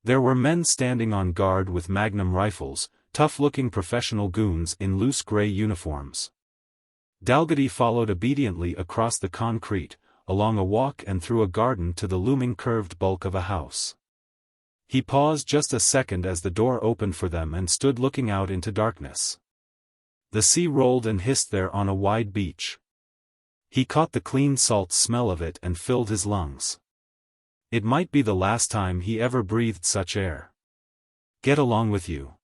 There were men standing on guard with magnum rifles, tough-looking professional goons in loose gray uniforms. Dalgety followed obediently across the concrete, along a walk and through a garden to the looming curved bulk of a house. He paused just a second as the door opened for them and stood looking out into darkness. The sea rolled and hissed there on a wide beach. He caught the clean salt smell of it and filled his lungs. It might be the last time he ever breathed such air. Get along with you.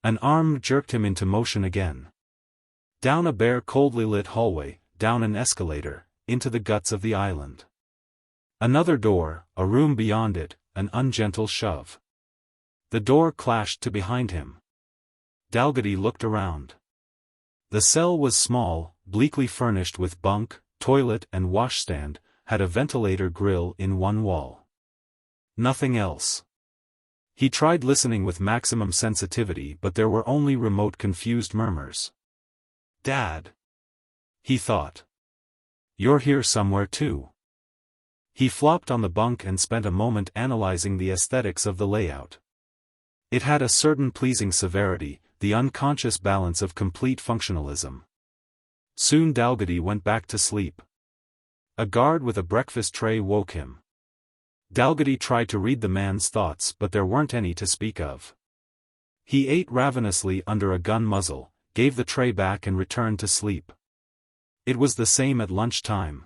An arm jerked him into motion again. Down a bare coldly lit hallway, down an escalator, into the guts of the island. Another door, a room beyond it, an ungentle shove. The door clashed to behind him. Dalgety looked around. The cell was small, bleakly furnished with bunk, toilet and washstand, had a ventilator grill in one wall. Nothing else. He tried listening with maximum sensitivity, but there were only remote confused murmurs. Dad. He thought. You're here somewhere too. He flopped on the bunk and spent a moment analyzing the aesthetics of the layout. It had a certain pleasing severity, the unconscious balance of complete functionalism. Soon Dalgety went back to sleep. A guard with a breakfast tray woke him. Dalgety tried to read the man's thoughts, but there weren't any to speak of. He ate ravenously under a gun muzzle, gave the tray back and returned to sleep. It was the same at lunchtime.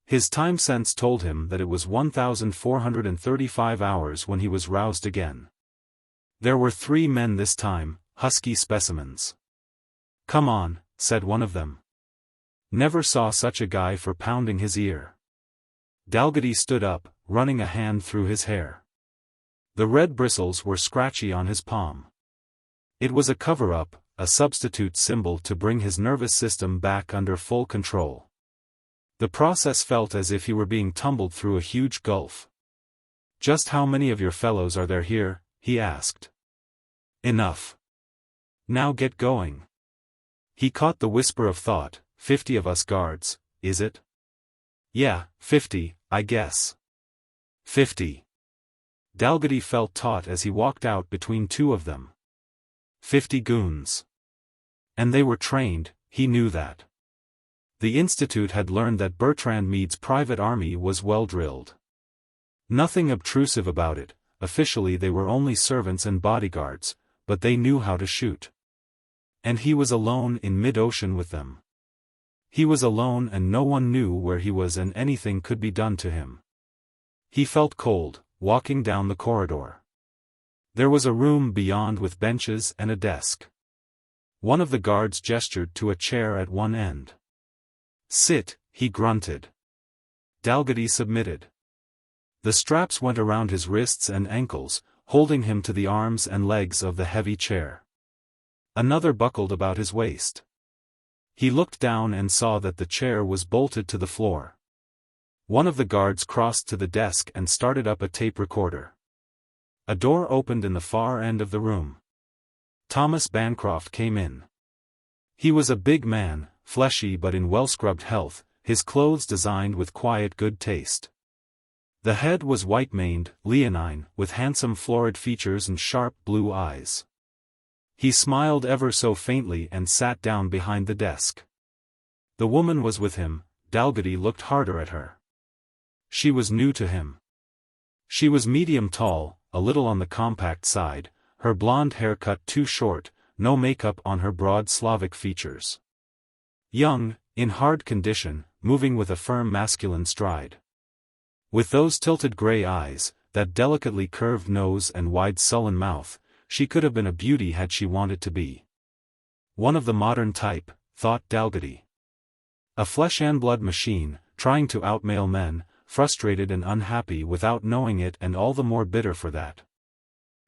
His time sense told him that it was 1,435 hours when he was roused again. There were 3 men this time, husky specimens. Come on, said one of them. Never saw such a guy for pounding his ear. Dalgety stood up, running a hand through his hair. The red bristles were scratchy on his palm. It was a cover-up, a substitute symbol to bring his nervous system back under full control. The process felt as if he were being tumbled through a huge gulf. Just how many of your fellows are there here? He asked. Enough. Now get going. He caught the whisper of thought, 50 of us guards, is it? Yeah, 50, I guess. 50. Dalgety felt taut as he walked out between 2 of them. 50 goons. And they were trained, he knew that. The Institute had learned that Bertrand Meade's private army was well drilled. Nothing obtrusive about it, officially they were only servants and bodyguards, but they knew how to shoot. And he was alone in mid-ocean with them. He was alone and no one knew where he was and anything could be done to him. He felt cold, walking down the corridor. There was a room beyond with benches and a desk. One of the guards gestured to a chair at one end. Sit, he grunted. Dalgety submitted. The straps went around his wrists and ankles, holding him to the arms and legs of the heavy chair. Another buckled about his waist. He looked down and saw that the chair was bolted to the floor. One of the guards crossed to the desk and started up a tape recorder. A door opened in the far end of the room. Thomas Bancroft came in. He was a big man, fleshy but in well-scrubbed health, his clothes designed with quiet good taste. The head was white-maned, leonine, with handsome florid features and sharp blue eyes. He smiled ever so faintly and sat down behind the desk. The woman was with him. Dalgety looked harder at her. She was new to him. She was medium tall, a little on the compact side, her blonde hair cut too short, no makeup on her broad Slavic features. Young, in hard condition, moving with a firm masculine stride. With those tilted gray eyes, that delicately curved nose and wide sullen mouth, she could have been a beauty had she wanted to be. One of the modern type, thought Dalgety. A flesh-and-blood machine, trying to outmale men, frustrated and unhappy without knowing it and all the more bitter for that.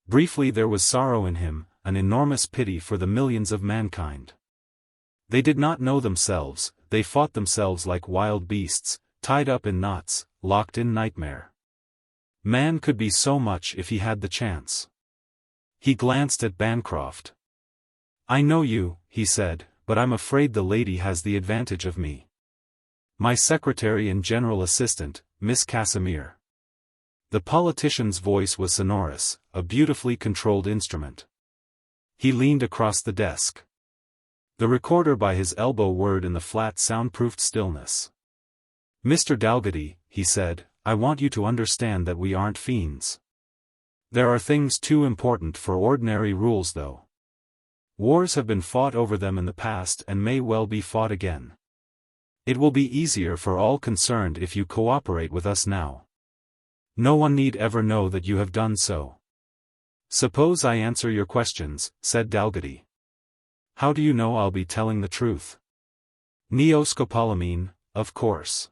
Briefly there was sorrow in him, an enormous pity for the millions of mankind. They did not know themselves, they fought themselves like wild beasts, tied up in knots, locked in nightmare. Man could be so much if he had the chance. He glanced at Bancroft. I know you, he said, but I'm afraid the lady has the advantage of me. My secretary and general assistant, Miss Casimir. The politician's voice was sonorous, a beautifully controlled instrument. He leaned across the desk. The recorder by his elbow whirred in the flat soundproofed stillness. Mr. Dalgety, he said, I want you to understand that we aren't fiends. There are things too important for ordinary rules though. Wars have been fought over them in the past and may well be fought again. It will be easier for all concerned if you cooperate with us now. No one need ever know that you have done so. Suppose I answer your questions, said Dalgety. How do you know I'll be telling the truth? Neoscopolamine, of course.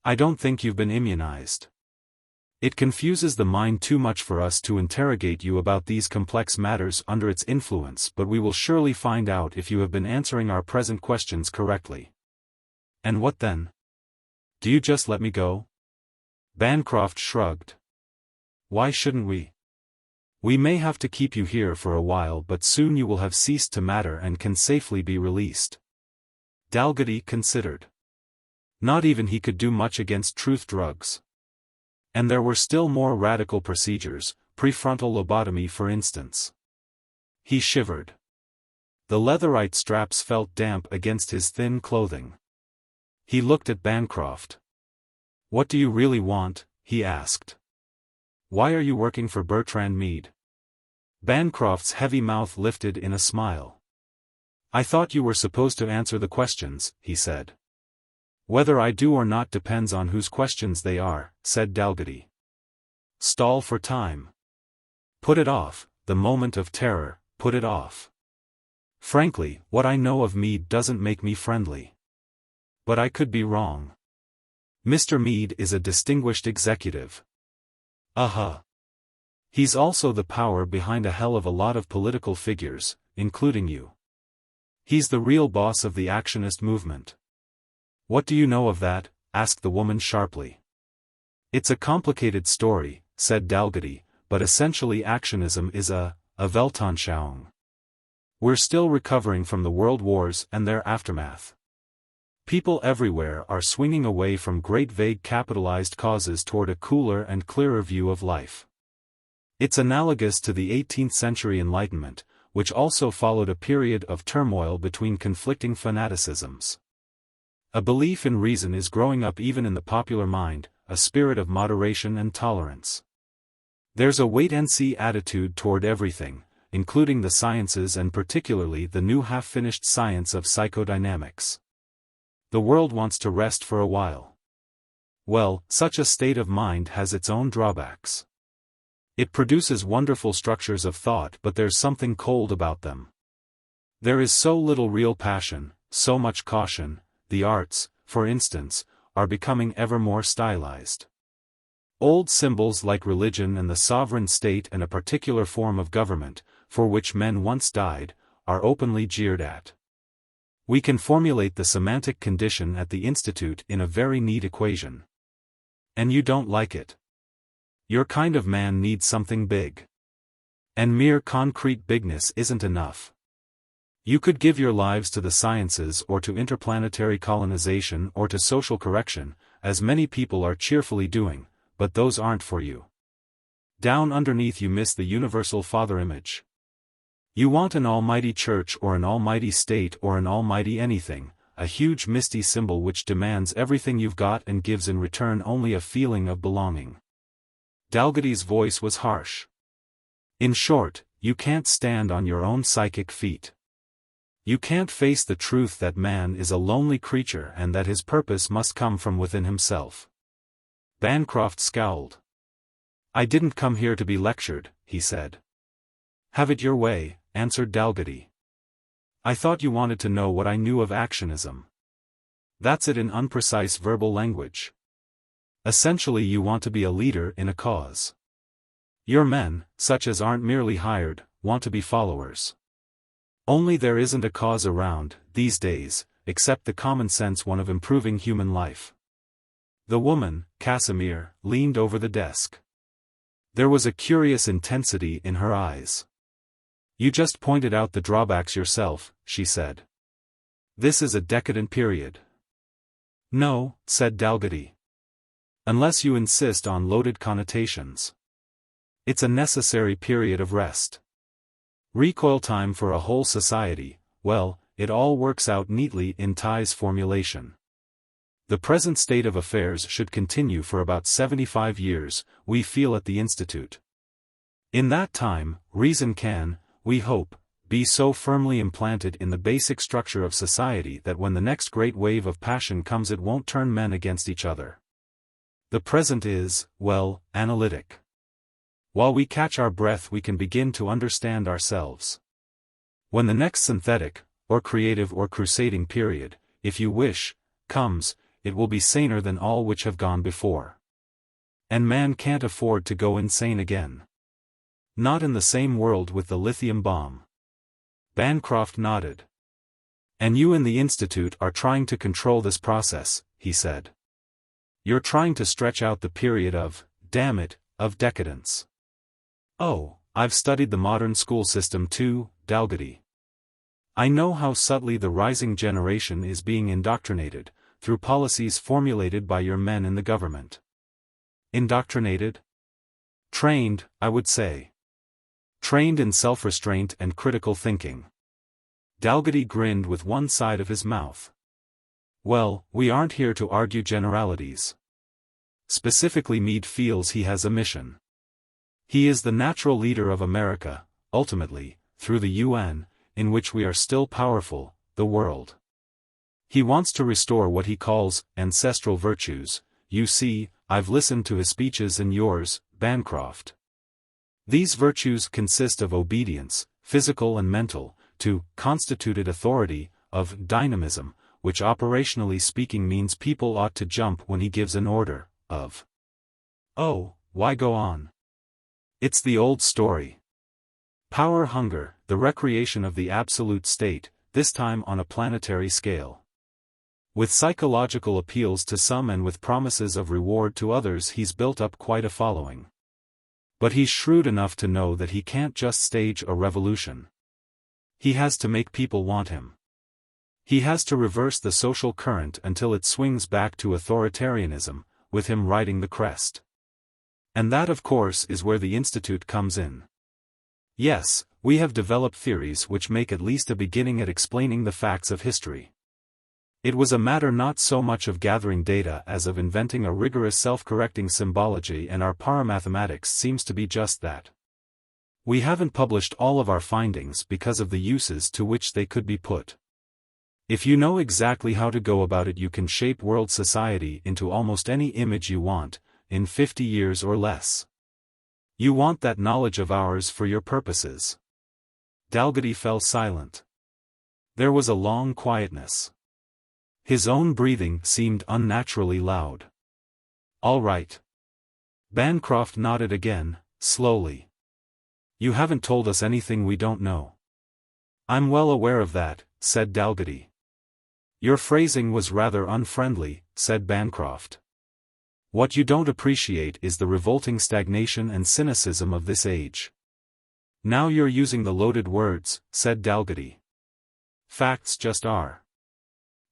I don't think you've been immunized. It confuses the mind too much for us to interrogate you about these complex matters under its influence, but we will surely find out if you have been answering our present questions correctly. And what then? Do you just let me go? Bancroft shrugged. Why shouldn't we? We may have to keep you here for a while, but soon you will have ceased to matter and can safely be released. Dalgety considered. Not even he could do much against truth drugs. And there were still more radical procedures, prefrontal lobotomy for instance. He shivered. The leatherite straps felt damp against his thin clothing. He looked at Bancroft. What do you really want? He asked. Why are you working for Bertrand Meade? Bancroft's heavy mouth lifted in a smile. I thought you were supposed to answer the questions, he said. Whether I do or not depends on whose questions they are, said Dalgety. Stall for time. Put it off, the moment of terror, put it off. Frankly, what I know of Meade doesn't make me friendly. But I could be wrong. Mr. Meade is a distinguished executive. He's also the power behind a hell of a lot of political figures, including you. He's the real boss of the actionist movement. What do you know of that? Asked the woman sharply. It's a complicated story, said Dalgety, but essentially actionism is a Weltanschauung. We're still recovering from the world wars and their aftermath. People everywhere are swinging away from great vague capitalized causes toward a cooler and clearer view of life. It's analogous to the 18th century Enlightenment, which also followed a period of turmoil between conflicting fanaticisms. A belief in reason is growing up even in the popular mind, a spirit of moderation and tolerance. There's a wait-and-see attitude toward everything, including the sciences and particularly the new half-finished science of psychodynamics. The world wants to rest for a while. Well, such a state of mind has its own drawbacks. It produces wonderful structures of thought, but there's something cold about them. There is so little real passion, so much caution. The arts, for instance, are becoming ever more stylized. Old symbols like religion and the sovereign state and a particular form of government, for which men once died, are openly jeered at. We can formulate the semantic condition at the Institute in a very neat equation. And you don't like it. Your kind of man needs something big. And mere concrete bigness isn't enough. You could give your lives to the sciences or to interplanetary colonization or to social correction, as many people are cheerfully doing, but those aren't for you. Down underneath you miss the universal father image. You want an almighty church or an almighty state or an almighty anything, a huge misty symbol which demands everything you've got and gives in return only a feeling of belonging. Dalgety's voice was harsh. In short, you can't stand on your own psychic feet. You can't face the truth that man is a lonely creature and that his purpose must come from within himself. Bancroft scowled. I didn't come here to be lectured, he said. Have it your way, answered Dalgety. I thought you wanted to know what I knew of actionism. That's it in unprecise verbal language. Essentially you want to be a leader in a cause. Your men, such as aren't merely hired, want to be followers. Only there isn't a cause around, these days, except the common sense one of improving human life. The woman, Casimir, leaned over the desk. There was a curious intensity in her eyes. You just pointed out the drawbacks yourself, she said. This is a decadent period. No, said Dalgety. Unless you insist on loaded connotations. It's a necessary period of rest. Recoil time for a whole society, well, it all works out neatly in Ty's formulation. The present state of affairs should continue for about 75 years, we feel at the Institute. In that time, reason can, we hope, be so firmly implanted in the basic structure of society that when the next great wave of passion comes it won't turn men against each other. The present is, well, analytic. While we catch our breath we can begin to understand ourselves. When the next synthetic, or creative or crusading period, if you wish, comes, it will be saner than all which have gone before. And man can't afford to go insane again. Not in the same world with the lithium bomb. Bancroft nodded. And you in the Institute are trying to control this process, he said. You're trying to stretch out the period of, damn it, of decadence. Oh, I've studied the modern school system too, Dalgety. I know how subtly the rising generation is being indoctrinated, through policies formulated by your men in the government. Indoctrinated? Trained, I would say. Trained in self-restraint and critical thinking. Dalgety grinned with one side of his mouth. Well, we aren't here to argue generalities. Specifically Meade feels he has a mission. He is the natural leader of America, ultimately, through the UN, in which we are still powerful, the world. He wants to restore what he calls ancestral virtues. You see, I've listened to his speeches and yours, Bancroft. These virtues consist of obedience, physical and mental, to constituted authority, of dynamism, which operationally speaking means people ought to jump when he gives an order, of. Oh, why go on? It's the old story. Power hunger, the recreation of the absolute state, this time on a planetary scale. With psychological appeals to some and with promises of reward to others he's built up quite a following. But he's shrewd enough to know that he can't just stage a revolution. He has to make people want him. He has to reverse the social current until it swings back to authoritarianism, with him riding the crest. And that of course is where the Institute comes in. Yes, we have developed theories which make at least a beginning at explaining the facts of history. It was a matter not so much of gathering data as of inventing a rigorous self-correcting symbology, and our paramathematics seems to be just that. We haven't published all of our findings because of the uses to which they could be put. If you know exactly how to go about it you can shape world society into almost any image you want, in 50 years or less. You want that knowledge of ours for your purposes. Dalgety fell silent. There was a long quietness. His own breathing seemed unnaturally loud. All right. Bancroft nodded again, slowly. You haven't told us anything we don't know. I'm well aware of that, said Dalgety. Your phrasing was rather unfriendly, said Bancroft. What you don't appreciate is the revolting stagnation and cynicism of this age. Now you're using the loaded words, said Dalgety. Facts just are.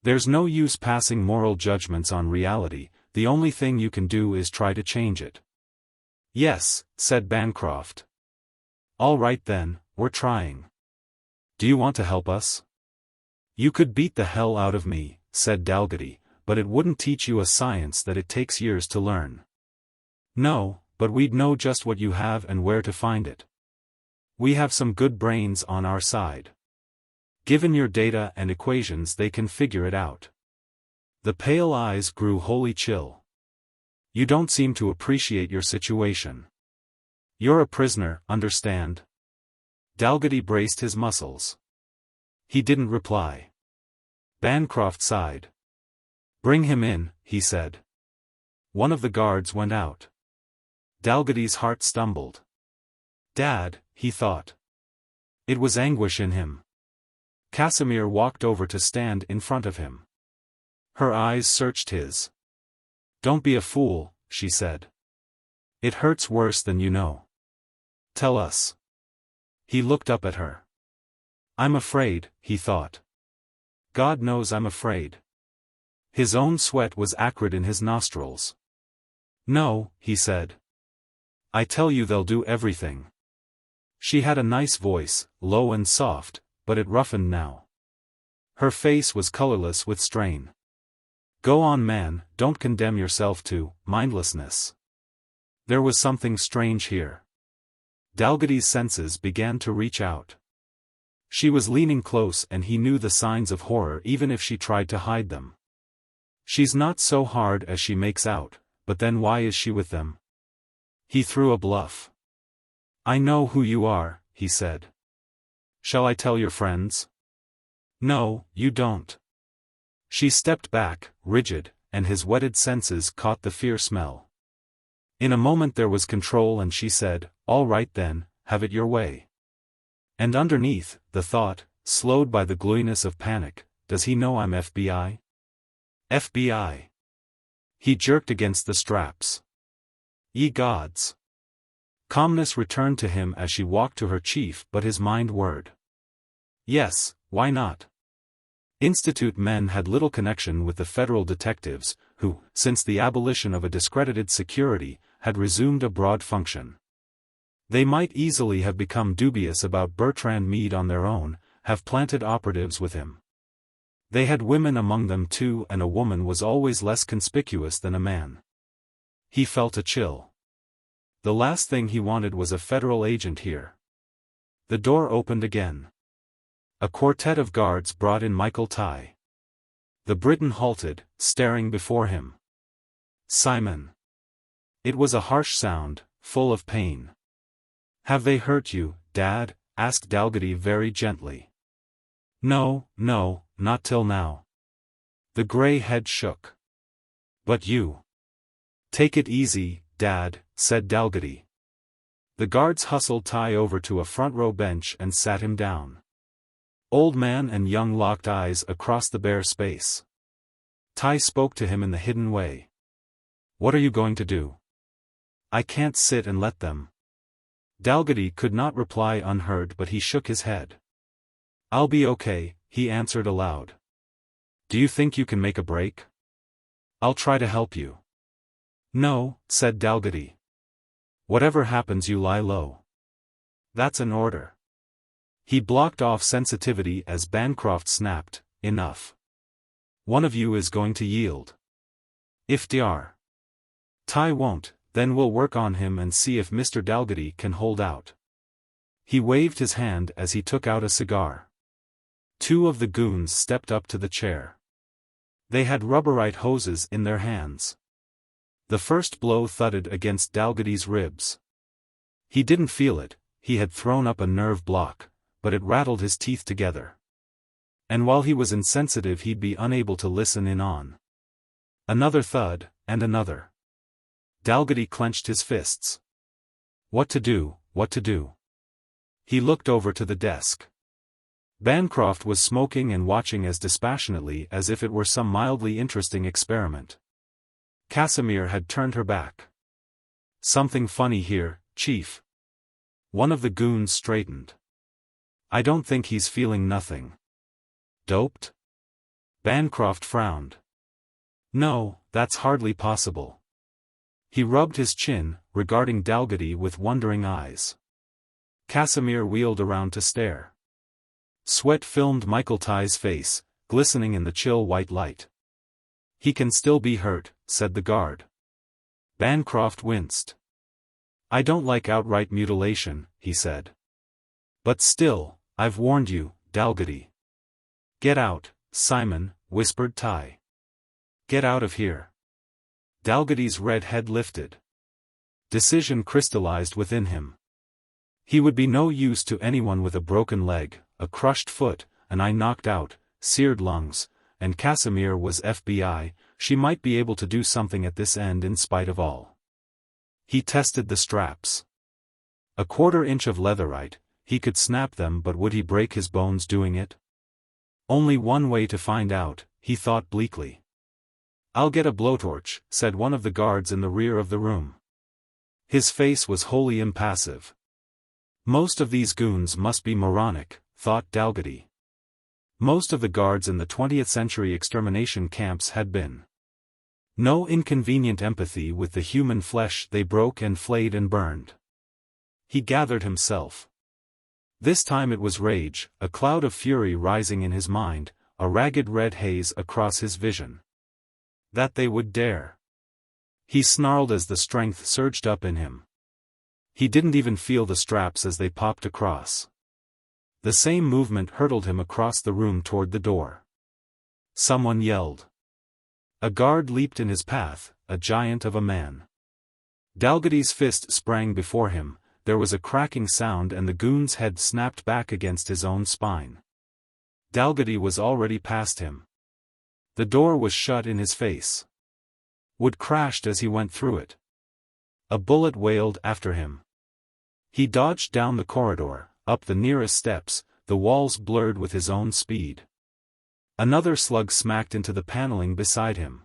There's no use passing moral judgments on reality, the only thing you can do is try to change it. Yes, said Bancroft. All right then, we're trying. Do you want to help us? You could beat the hell out of me, said Dalgety, but it wouldn't teach you a science that it takes years to learn. No, but we'd know just what you have and where to find it. We have some good brains on our side. Given your data and equations they can figure it out. The pale eyes grew wholly chill. You don't seem to appreciate your situation. You're a prisoner, understand? Dalgety braced his muscles. He didn't reply. Bancroft sighed. Bring him in, he said. One of the guards went out. Dalgety's heart stumbled. Dad, he thought. It was anguish in him. Casimir walked over to stand in front of him. Her eyes searched his. Don't be a fool, she said. It hurts worse than you know. Tell us. He looked up at her. I'm afraid, he thought. God knows I'm afraid. His own sweat was acrid in his nostrils. No, he said. I tell you they'll do everything. She had a nice voice, low and soft, but it roughened now. Her face was colorless with strain. Go on, man, don't condemn yourself to mindlessness. There was something strange here. Dalgety's senses began to reach out. She was leaning close and he knew the signs of horror even if she tried to hide them. She's not so hard as she makes out, but then why is she with them? He threw a bluff. I know who you are, he said. Shall I tell your friends? No, you don't. She stepped back, rigid, and his wetted senses caught the fear smell. In a moment there was control and she said, all right then, have it your way. And underneath, the thought, slowed by the gloominess of panic, does he know I'm FBI? FBI. He jerked against the straps. Ye gods. Calmness returned to him as she walked to her chief, but his mind whirred. Yes, why not? Institute men had little connection with the federal detectives, who, since the abolition of a discredited security, had resumed a broad function. They might easily have become dubious about Bertrand Meade on their own, have planted operatives with him. They had women among them too, and a woman was always less conspicuous than a man. He felt a chill. The last thing he wanted was a federal agent here. The door opened again. A quartet of guards brought in Michael Tighe. The Briton halted, staring before him. Simon. It was a harsh sound, full of pain. Have they hurt you, Dad? Asked Dalgety very gently. No, not till now. The grey head shook. But you. Take it easy, Dad, said Dalgety. The guards hustled Tighe over to a front row bench and sat him down. Old man and young locked eyes across the bare space. Tighe spoke to him in the hidden way. What are you going to do? I can't sit and let them. Dalgety could not reply unheard, but he shook his head. I'll be okay, he answered aloud. Do you think you can make a break? I'll try to help you. No, said Dalgety. Whatever happens you lie low. That's an order. He blocked off sensitivity as Bancroft snapped, enough. One of you is going to yield. If Dr. Tighe won't, then we'll work on him and see if Mr. Dalgety can hold out. He waved his hand as he took out a cigar. Two of the goons stepped up to the chair. They had rubberite hoses in their hands. The first blow thudded against Dalgety's ribs. He didn't feel it, he had thrown up a nerve block, but it rattled his teeth together. And while he was insensitive he'd be unable to listen in on. Another thud, and another. Dalgety clenched his fists. What to do, what to do? He looked over to the desk. Bancroft was smoking and watching as dispassionately as if it were some mildly interesting experiment. Casimir had turned her back. Something funny here, Chief. One of the goons straightened. I don't think he's feeling nothing. Doped? Bancroft frowned. No, that's hardly possible. He rubbed his chin, regarding Dalgety with wondering eyes. Casimir wheeled around to stare. Sweat filmed Michael Tighe's face, glistening in the chill white light. He can still be hurt, said the guard. Bancroft winced. I don't like outright mutilation, he said. But still, I've warned you, Dalgety. Get out, Simon, whispered Tighe. Get out of here. Dalgety's red head lifted. Decision crystallized within him. He would be no use to anyone with a broken leg, a crushed foot, an eye knocked out, seared lungs, and Casimir was FBI, she might be able to do something at this end in spite of all. He tested the straps. A quarter-inch of leatherite, he could snap them, but would he break his bones doing it? Only one way to find out, he thought bleakly. I'll get a blowtorch, said one of the guards in the rear of the room. His face was wholly impassive. Most of these goons must be moronic, thought Dalgety. Most of the guards in the 20th century extermination camps had been. No inconvenient empathy with the human flesh they broke and flayed and burned. He gathered himself. This time it was rage, a cloud of fury rising in his mind, a ragged red haze across his vision. That they would dare. He snarled as the strength surged up in him. He didn't even feel the straps as they popped across. The same movement hurtled him across the room toward the door. Someone yelled. A guard leaped in his path, a giant of a man. Dalgety's fist sprang before him, there was a cracking sound and the goon's head snapped back against his own spine. Dalgety was already past him. The door was shut in his face. Wood crashed as he went through it. A bullet wailed after him. He dodged down the corridor, up the nearest steps, the walls blurred with his own speed. Another slug smacked into the paneling beside him.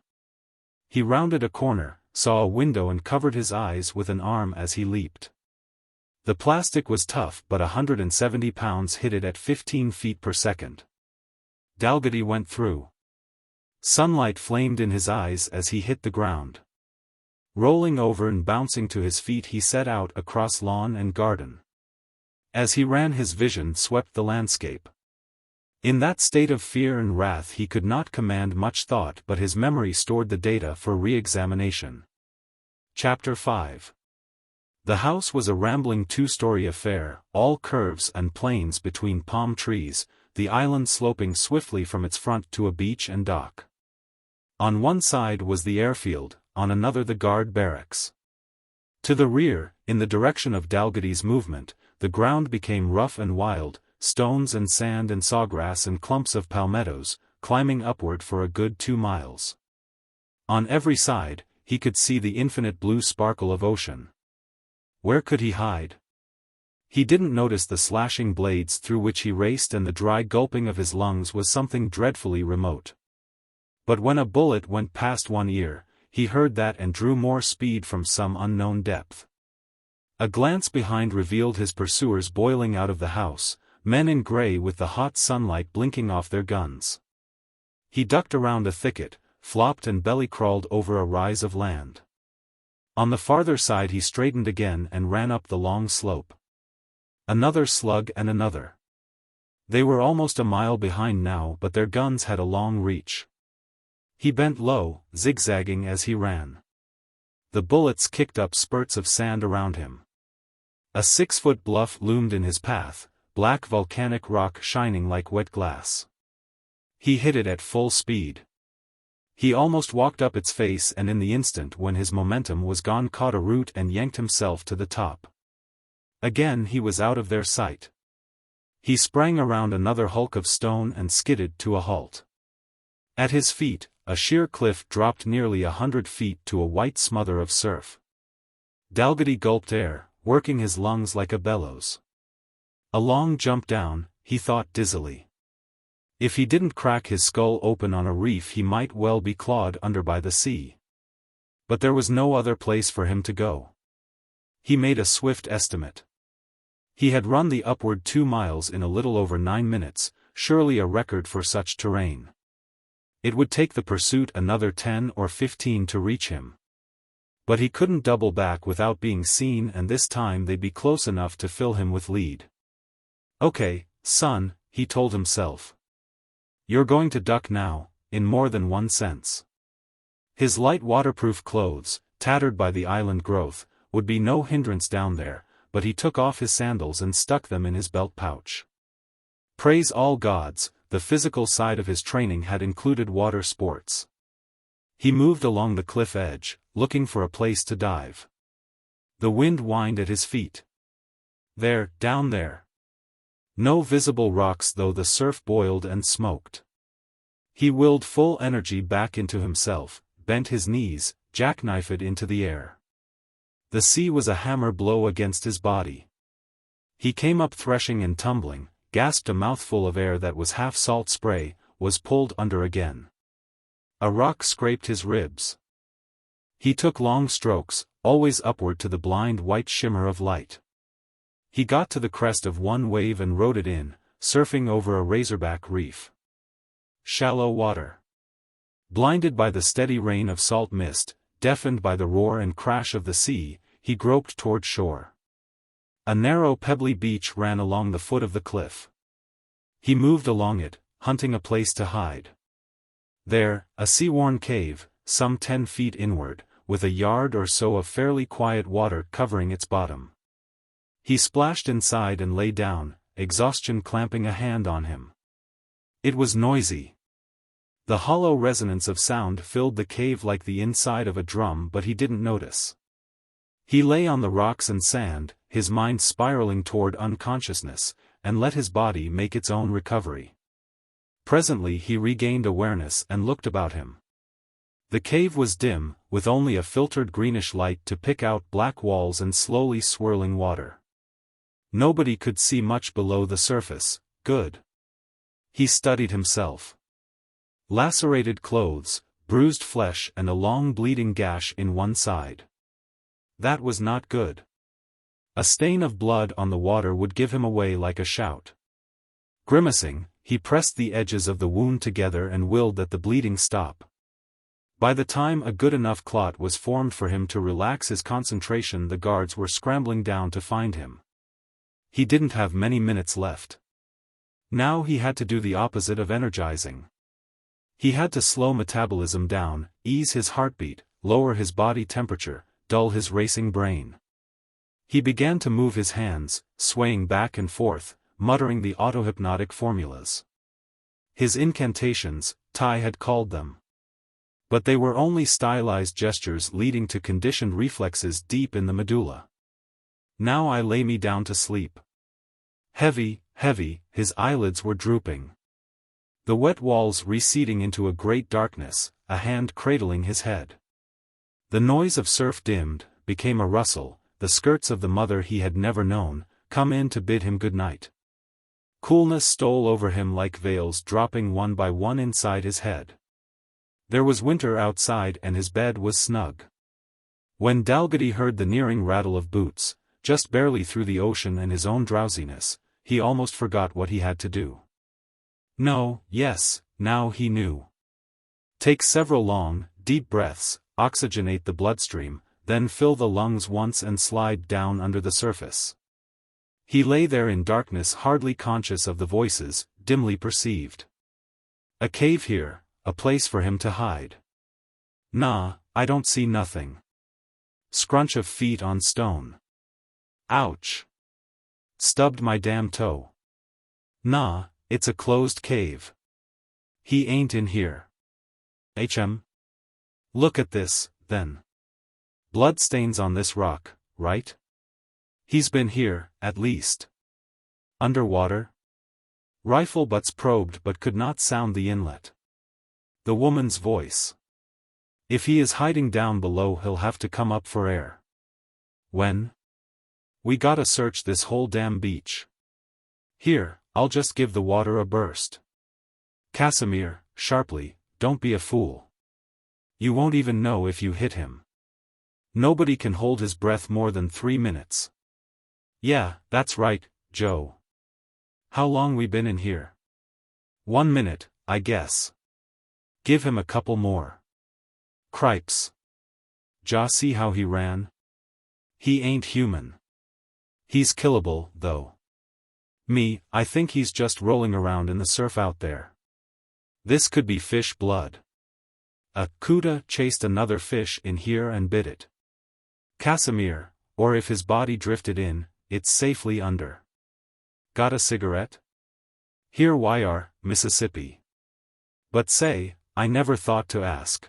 He rounded a corner, saw a window and covered his eyes with an arm as he leaped. The plastic was tough but 170 pounds hit it at 15 feet per second. Dalgety went through. Sunlight flamed in his eyes as he hit the ground. Rolling over and bouncing to his feet he set out across lawn and garden. As he ran his vision swept the landscape. In that state of fear and wrath he could not command much thought but his memory stored the data for re-examination. Chapter 5. The house was a rambling two-story affair, all curves and planes between palm trees, the island sloping swiftly from its front to a beach and dock. On one side was the airfield, on another the guard barracks. To the rear, in the direction of Dalgety's movement, the ground became rough and wild, stones and sand and sawgrass and clumps of palmettos, climbing upward for a good 2 miles. On every side, he could see the infinite blue sparkle of ocean. Where could he hide? He didn't notice the slashing blades through which he raced and the dry gulping of his lungs was something dreadfully remote. But when a bullet went past one ear, he heard that and drew more speed from some unknown depth. A glance behind revealed his pursuers boiling out of the house, men in gray with the hot sunlight blinking off their guns. He ducked around a thicket, flopped and belly-crawled over a rise of land. On the farther side he straightened again and ran up the long slope. Another slug and another. They were almost a mile behind now but their guns had a long reach. He bent low, zigzagging as he ran. The bullets kicked up spurts of sand around him. A 6-foot bluff loomed in his path, black volcanic rock shining like wet glass. He hit it at full speed. He almost walked up its face and in the instant when his momentum was gone caught a root and yanked himself to the top. Again he was out of their sight. He sprang around another hulk of stone and skidded to a halt. At his feet, a sheer cliff dropped nearly 100 feet to a white smother of surf. Dalgety gulped air, working his lungs like a bellows. A long jump down, he thought dizzily. If he didn't crack his skull open on a reef he might well be clawed under by the sea. But there was no other place for him to go. He made a swift estimate. He had run the upward 2 miles in a little over 9 minutes, surely a record for such terrain. It would take the pursuit another 10 or 15 to reach him. But he couldn't double back without being seen and this time they'd be close enough to fill him with lead. Okay, son, he told himself. You're going to duck now, in more than one sense. His light waterproof clothes, tattered by the island growth, would be no hindrance down there, but he took off his sandals and stuck them in his belt pouch. Praise all gods, the physical side of his training had included water sports. He moved along the cliff edge, looking for a place to dive. The wind whined at his feet. There, down there. No visible rocks though the surf boiled and smoked. He willed full energy back into himself, bent his knees, jackknifed into the air. The sea was a hammer blow against his body. He came up threshing and tumbling, gasped a mouthful of air that was half salt spray, was pulled under again. A rock scraped his ribs. He took long strokes, always upward to the blind white shimmer of light. He got to the crest of one wave and rode it in, surfing over a razorback reef. Shallow water. Blinded by the steady rain of salt mist, deafened by the roar and crash of the sea, he groped toward shore. A narrow pebbly beach ran along the foot of the cliff. He moved along it, hunting a place to hide. There, a sea-worn cave, some 10 feet inward, with a yard or so of fairly quiet water covering its bottom. He splashed inside and lay down, exhaustion clamping a hand on him. It was noisy. The hollow resonance of sound filled the cave like the inside of a drum, but he didn't notice. He lay on the rocks and sand, his mind spiraling toward unconsciousness, and let his body make its own recovery. Presently he regained awareness and looked about him. The cave was dim, with only a filtered greenish light to pick out black walls and slowly swirling water. Nobody could see much below the surface. Good. He studied himself. Lacerated clothes, bruised flesh and a long bleeding gash in one side. That was not good. A stain of blood on the water would give him away like a shout. Grimacing, he pressed the edges of the wound together and willed that the bleeding stop. By the time a good enough clot was formed for him to relax his concentration, the guards were scrambling down to find him. He didn't have many minutes left. Now he had to do the opposite of energizing. He had to slow metabolism down, ease his heartbeat, lower his body temperature, dull his racing brain. He began to move his hands, swaying back and forth, muttering the autohypnotic formulas. His incantations, Tai had called them. But they were only stylized gestures leading to conditioned reflexes deep in the medulla. Now I lay me down to sleep. Heavy, heavy, his eyelids were drooping. The wet walls receding into a great darkness, a hand cradling his head. The noise of surf dimmed, became a rustle, the skirts of the mother he had never known, come in to bid him good night. Coolness stole over him like veils dropping one by one inside his head. There was winter outside and his bed was snug. When Dalgety heard the nearing rattle of boots, just barely through the ocean and his own drowsiness, he almost forgot what he had to do. No, yes, now he knew. Take several long, deep breaths, oxygenate the bloodstream, then fill the lungs once and slide down under the surface. He lay there in darkness, hardly conscious of the voices, dimly perceived. A cave here, a place for him to hide. Nah, I don't see nothing. Scrunch of feet on stone. Ouch. Stubbed my damn toe. Nah, it's a closed cave. He ain't in here. Look at this, then. Bloodstains on this rock, right? He's been here, at least. Underwater? Rifle butts probed but could not sound the inlet. The woman's voice. If he is hiding down below, he'll have to come up for air. When? We gotta search this whole damn beach. Here, I'll just give the water a burst. Casimir, sharply, don't be a fool. You won't even know if you hit him. Nobody can hold his breath more than 3 minutes. Yeah, that's right, Joe. How long we been in here? 1 minute, I guess. Give him a couple more. Cripes. Ja, see how he ran? He ain't human. He's killable, though. Me, I think he's just rolling around in the surf out there. This could be fish blood. A kuda chased another fish in here and bit it. Casimir, or if his body drifted in, it's safely under. Got a cigarette? Here we are, Mississippi. But say, I never thought to ask.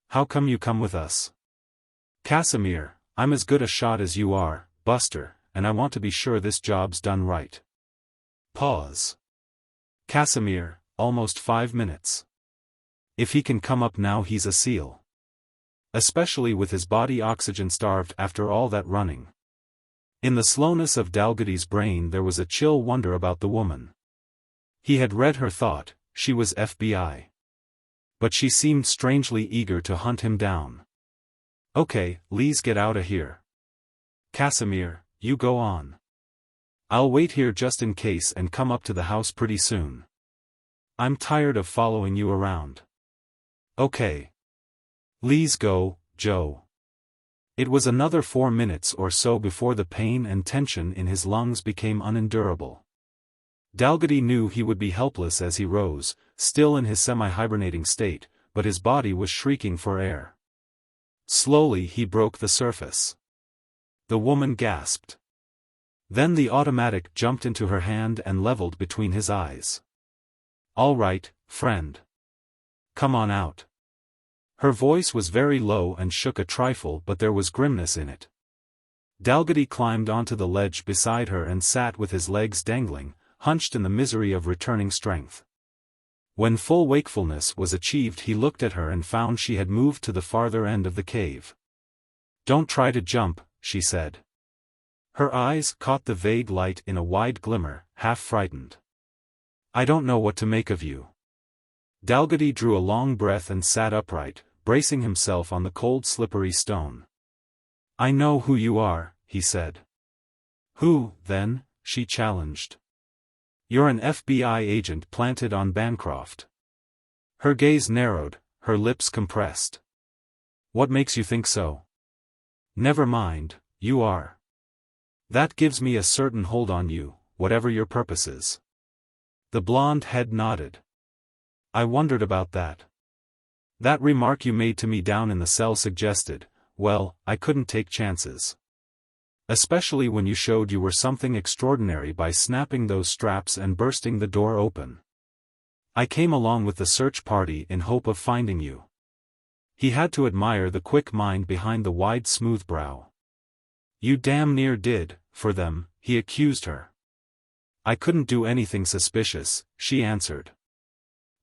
How come you come with us? Casimir, I'm as good a shot as you are, Buster, and I want to be sure this job's done right. Pause. Casimir, almost 5 minutes. If he can come up now, he's a seal. Especially with his body oxygen-starved after all that running. In the slowness of Dalgety's brain there was a chill wonder about the woman. He had read her thought, she was FBI. But she seemed strangely eager to hunt him down. Okay, Lees, get outta here. Casimir, you go on. I'll wait here just in case and come up to the house pretty soon. I'm tired of following you around. Okay. Lees, go, Joe. It was another 4 minutes or so before the pain and tension in his lungs became unendurable. Dalgety knew he would be helpless as he rose, still in his semi-hibernating state, but his body was shrieking for air. Slowly he broke the surface. The woman gasped. Then the automatic jumped into her hand and leveled between his eyes. All right, friend. Come on out. Her voice was very low and shook a trifle, but there was grimness in it. Dalgety climbed onto the ledge beside her and sat with his legs dangling, hunched in the misery of returning strength. When full wakefulness was achieved, he looked at her and found she had moved to the farther end of the cave. Don't try to jump, she said. Her eyes caught the vague light in a wide glimmer, half frightened. I don't know what to make of you. Dalgety drew a long breath and sat upright, bracing himself on the cold slippery stone. I know who you are, he said. Who, then? She challenged. You're an FBI agent planted on Bancroft. Her gaze narrowed, her lips compressed. What makes you think so? Never mind, you are. That gives me a certain hold on you, whatever your purposes. The blonde head nodded. I wondered about that. That remark you made to me down in the cell suggested, well, I couldn't take chances. Especially when you showed you were something extraordinary by snapping those straps and bursting the door open. I came along with the search party in hope of finding you. He had to admire the quick mind behind the wide smooth brow. You damn near did, for them, he accused her. I couldn't do anything suspicious, she answered.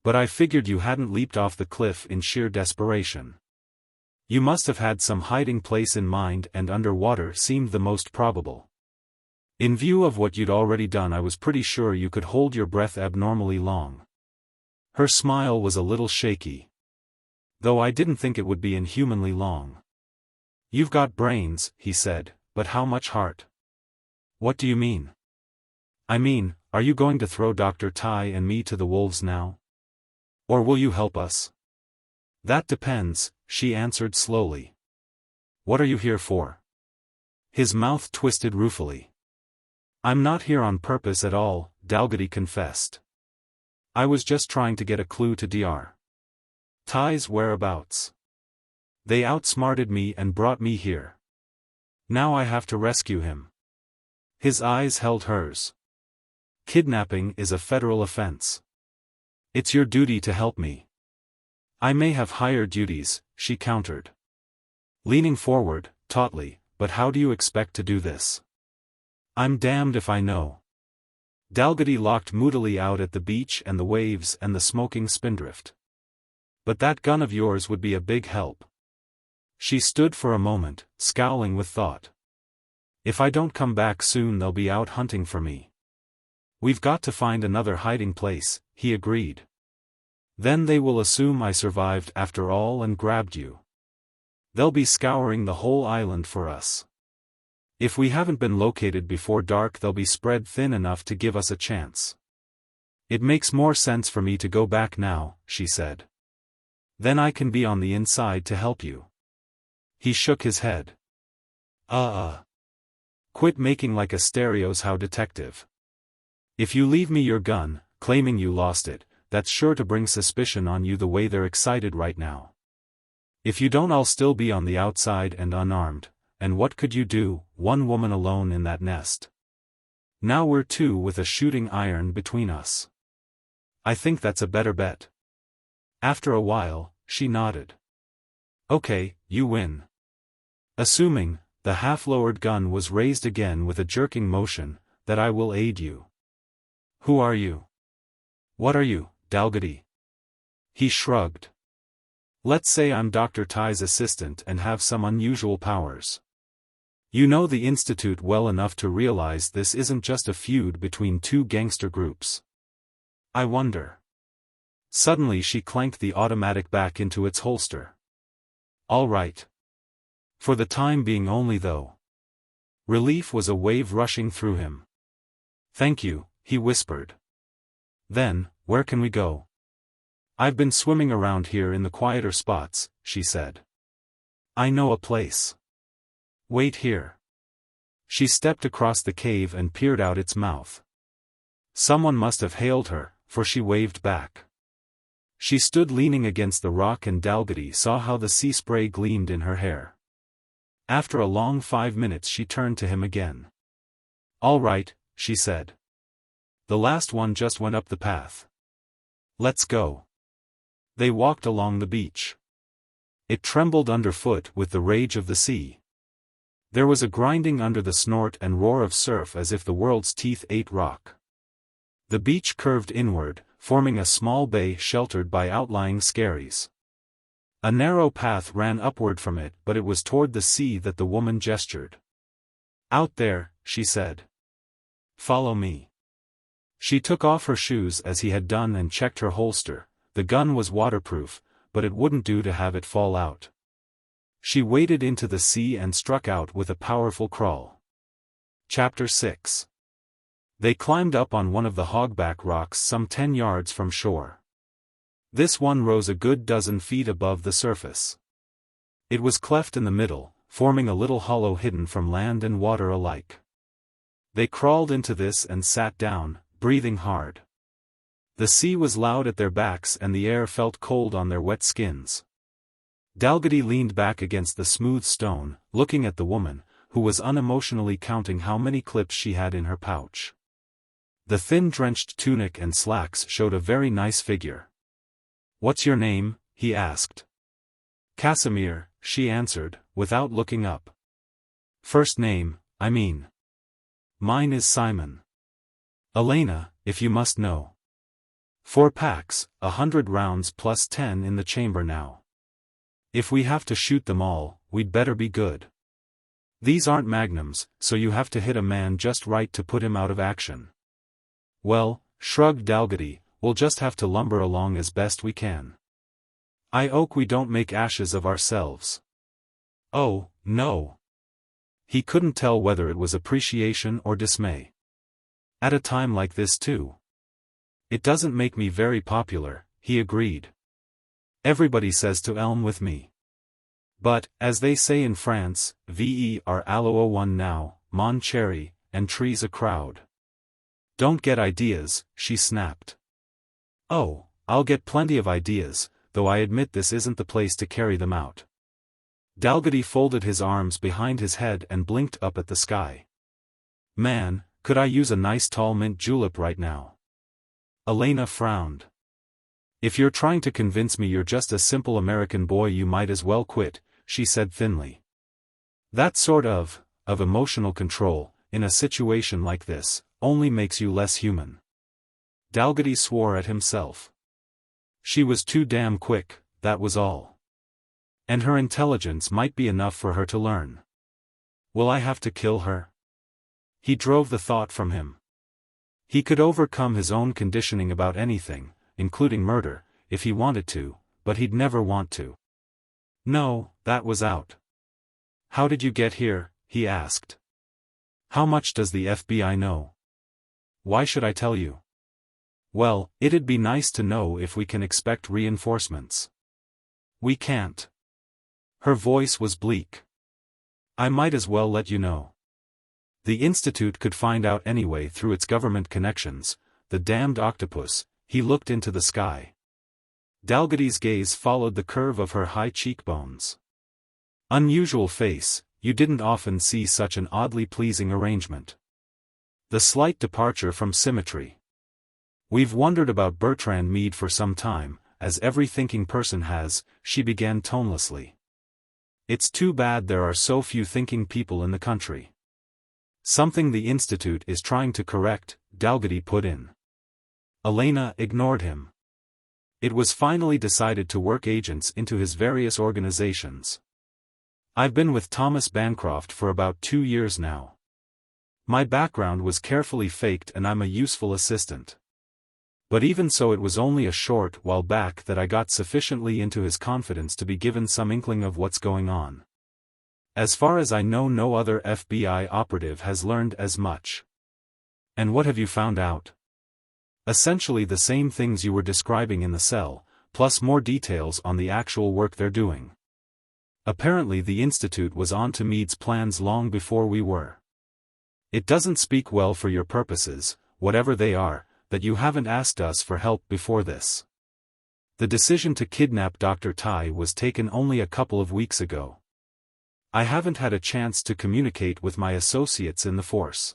But I figured you hadn't leaped off the cliff in sheer desperation. You must have had some hiding place in mind, and underwater seemed the most probable. In view of what you'd already done, I was pretty sure you could hold your breath abnormally long. Her smile was a little shaky. Though I didn't think it would be inhumanly long. You've got brains, he said, but how much heart? What do you mean? I mean, are you going to throw Dr. Ty and me to the wolves now? Or will you help us? That depends, she answered slowly. What are you here for? His mouth twisted ruefully. I'm not here on purpose at all, Dalgety confessed. I was just trying to get a clue to Dr. Ty's whereabouts. They outsmarted me and brought me here. Now I have to rescue him. His eyes held hers. Kidnapping is a federal offense. It's your duty to help me. I may have higher duties, she countered. Leaning forward, tautly, but how do you expect to do this? I'm damned if I know. Dalgety looked moodily out at the beach and the waves and the smoking spindrift. But that gun of yours would be a big help. She stood for a moment, scowling with thought. If I don't come back soon, they'll be out hunting for me. We've got to find another hiding place, he agreed. Then they will assume I survived after all and grabbed you. They'll be scouring the whole island for us. If we haven't been located before dark, they'll be spread thin enough to give us a chance. It makes more sense for me to go back now, she said. Then I can be on the inside to help you. He shook his head. Quit making like a stereos how detective. If you leave me your gun, claiming you lost it, that's sure to bring suspicion on you the way they're excited right now. If you don't, I'll still be on the outside and unarmed, and what could you do, one woman alone in that nest? Now we're two with a shooting iron between us. I think that's a better bet. After a while, she nodded. Okay, you win. Assuming, the half-lowered gun was raised again with a jerking motion, that I will aid you. Who are you? What are you, Dalgety? He shrugged. Let's say I'm Dr. Ty's assistant and have some unusual powers. You know the Institute well enough to realize this isn't just a feud between two gangster groups. I wonder. Suddenly she clanked the automatic back into its holster. All right. For the time being only though. Relief was a wave rushing through him. Thank you, he whispered. Then, where can we go? I've been swimming around here in the quieter spots, she said. I know a place. Wait here. She stepped across the cave and peered out its mouth. Someone must have hailed her, for she waved back. She stood leaning against the rock and Dalgety saw how the sea spray gleamed in her hair. After a long 5 minutes she turned to him again. All right, she said. The last one just went up the path. Let's go. They walked along the beach. It trembled underfoot with the rage of the sea. There was a grinding under the snort and roar of surf as if the world's teeth ate rock. The beach curved inward, forming a small bay sheltered by outlying skerries. A narrow path ran upward from it, but it was toward the sea that the woman gestured. Out there, she said. Follow me. She took off her shoes as he had done and checked her holster. The gun was waterproof, but it wouldn't do to have it fall out. She waded into the sea and struck out with a powerful crawl. Chapter 6. They climbed up on one of the hogback rocks some 10 yards from shore. This one rose a good dozen feet above the surface. It was cleft in the middle, forming a little hollow hidden from land and water alike. They crawled into this and sat down, breathing hard. The sea was loud at their backs and the air felt cold on their wet skins. Dalgety leaned back against the smooth stone, looking at the woman, who was unemotionally counting how many clips she had in her pouch. The thin drenched tunic and slacks showed a very nice figure. What's your name? He asked. Casimir, she answered, without looking up. First name, I mean. Mine is Simon. Elena, if you must know. 4 packs, 100 rounds plus 10 in the chamber now. If we have to shoot them all, we'd better be good. These aren't magnums, so you have to hit a man just right to put him out of action. Well, shrugged Dalgety, we'll just have to lumber along as best we can. I hope we don't make ashes of ourselves. Oh, no. He couldn't tell whether it was appreciation or dismay. At a time like this too. It doesn't make me very popular, he agreed. Everybody says to elm with me. But, as they say in France, ver aloe one now, mon cherry, and trees a crowd. Don't get ideas, she snapped. Oh, I'll get plenty of ideas, though I admit this isn't the place to carry them out. Dalgety folded his arms behind his head and blinked up at the sky. Man, could I use a nice tall mint julep right now? Elena frowned. If you're trying to convince me you're just a simple American boy, you might as well quit, she said thinly. That sort of emotional control, in a situation like this, only makes you less human. Dalgety swore at himself. She was too damn quick, that was all. And her intelligence might be enough for her to learn. Will I have to kill her? He drove the thought from him. He could overcome his own conditioning about anything, including murder, if he wanted to, but he'd never want to. No, that was out. How did you get here? He asked. How much does the FBI know? Why should I tell you? Well, it'd be nice to know if we can expect reinforcements. We can't. Her voice was bleak. I might as well let you know. The Institute could find out anyway through its government connections, the damned octopus. He looked into the sky. Dalgety's gaze followed the curve of her high cheekbones. Unusual face, you didn't often see such an oddly pleasing arrangement. The slight departure from symmetry. We've wondered about Bertrand Meade for some time, as every thinking person has, she began tonelessly. It's too bad there are so few thinking people in the country. Something the Institute is trying to correct, Dalgety put in. Elena ignored him. It was finally decided to work agents into his various organizations. I've been with Thomas Bancroft for about 2 years now. My background was carefully faked and I'm a useful assistant. But even so, it was only a short while back that I got sufficiently into his confidence to be given some inkling of what's going on. As far as I know, no other FBI operative has learned as much. And what have you found out? Essentially the same things you were describing in the cell, plus more details on the actual work they're doing. Apparently the Institute was on to Meade's plans long before we were. It doesn't speak well for your purposes, whatever they are, that you haven't asked us for help before this. The decision to kidnap Dr. Tai was taken only a couple of weeks ago. I haven't had a chance to communicate with my associates in the force.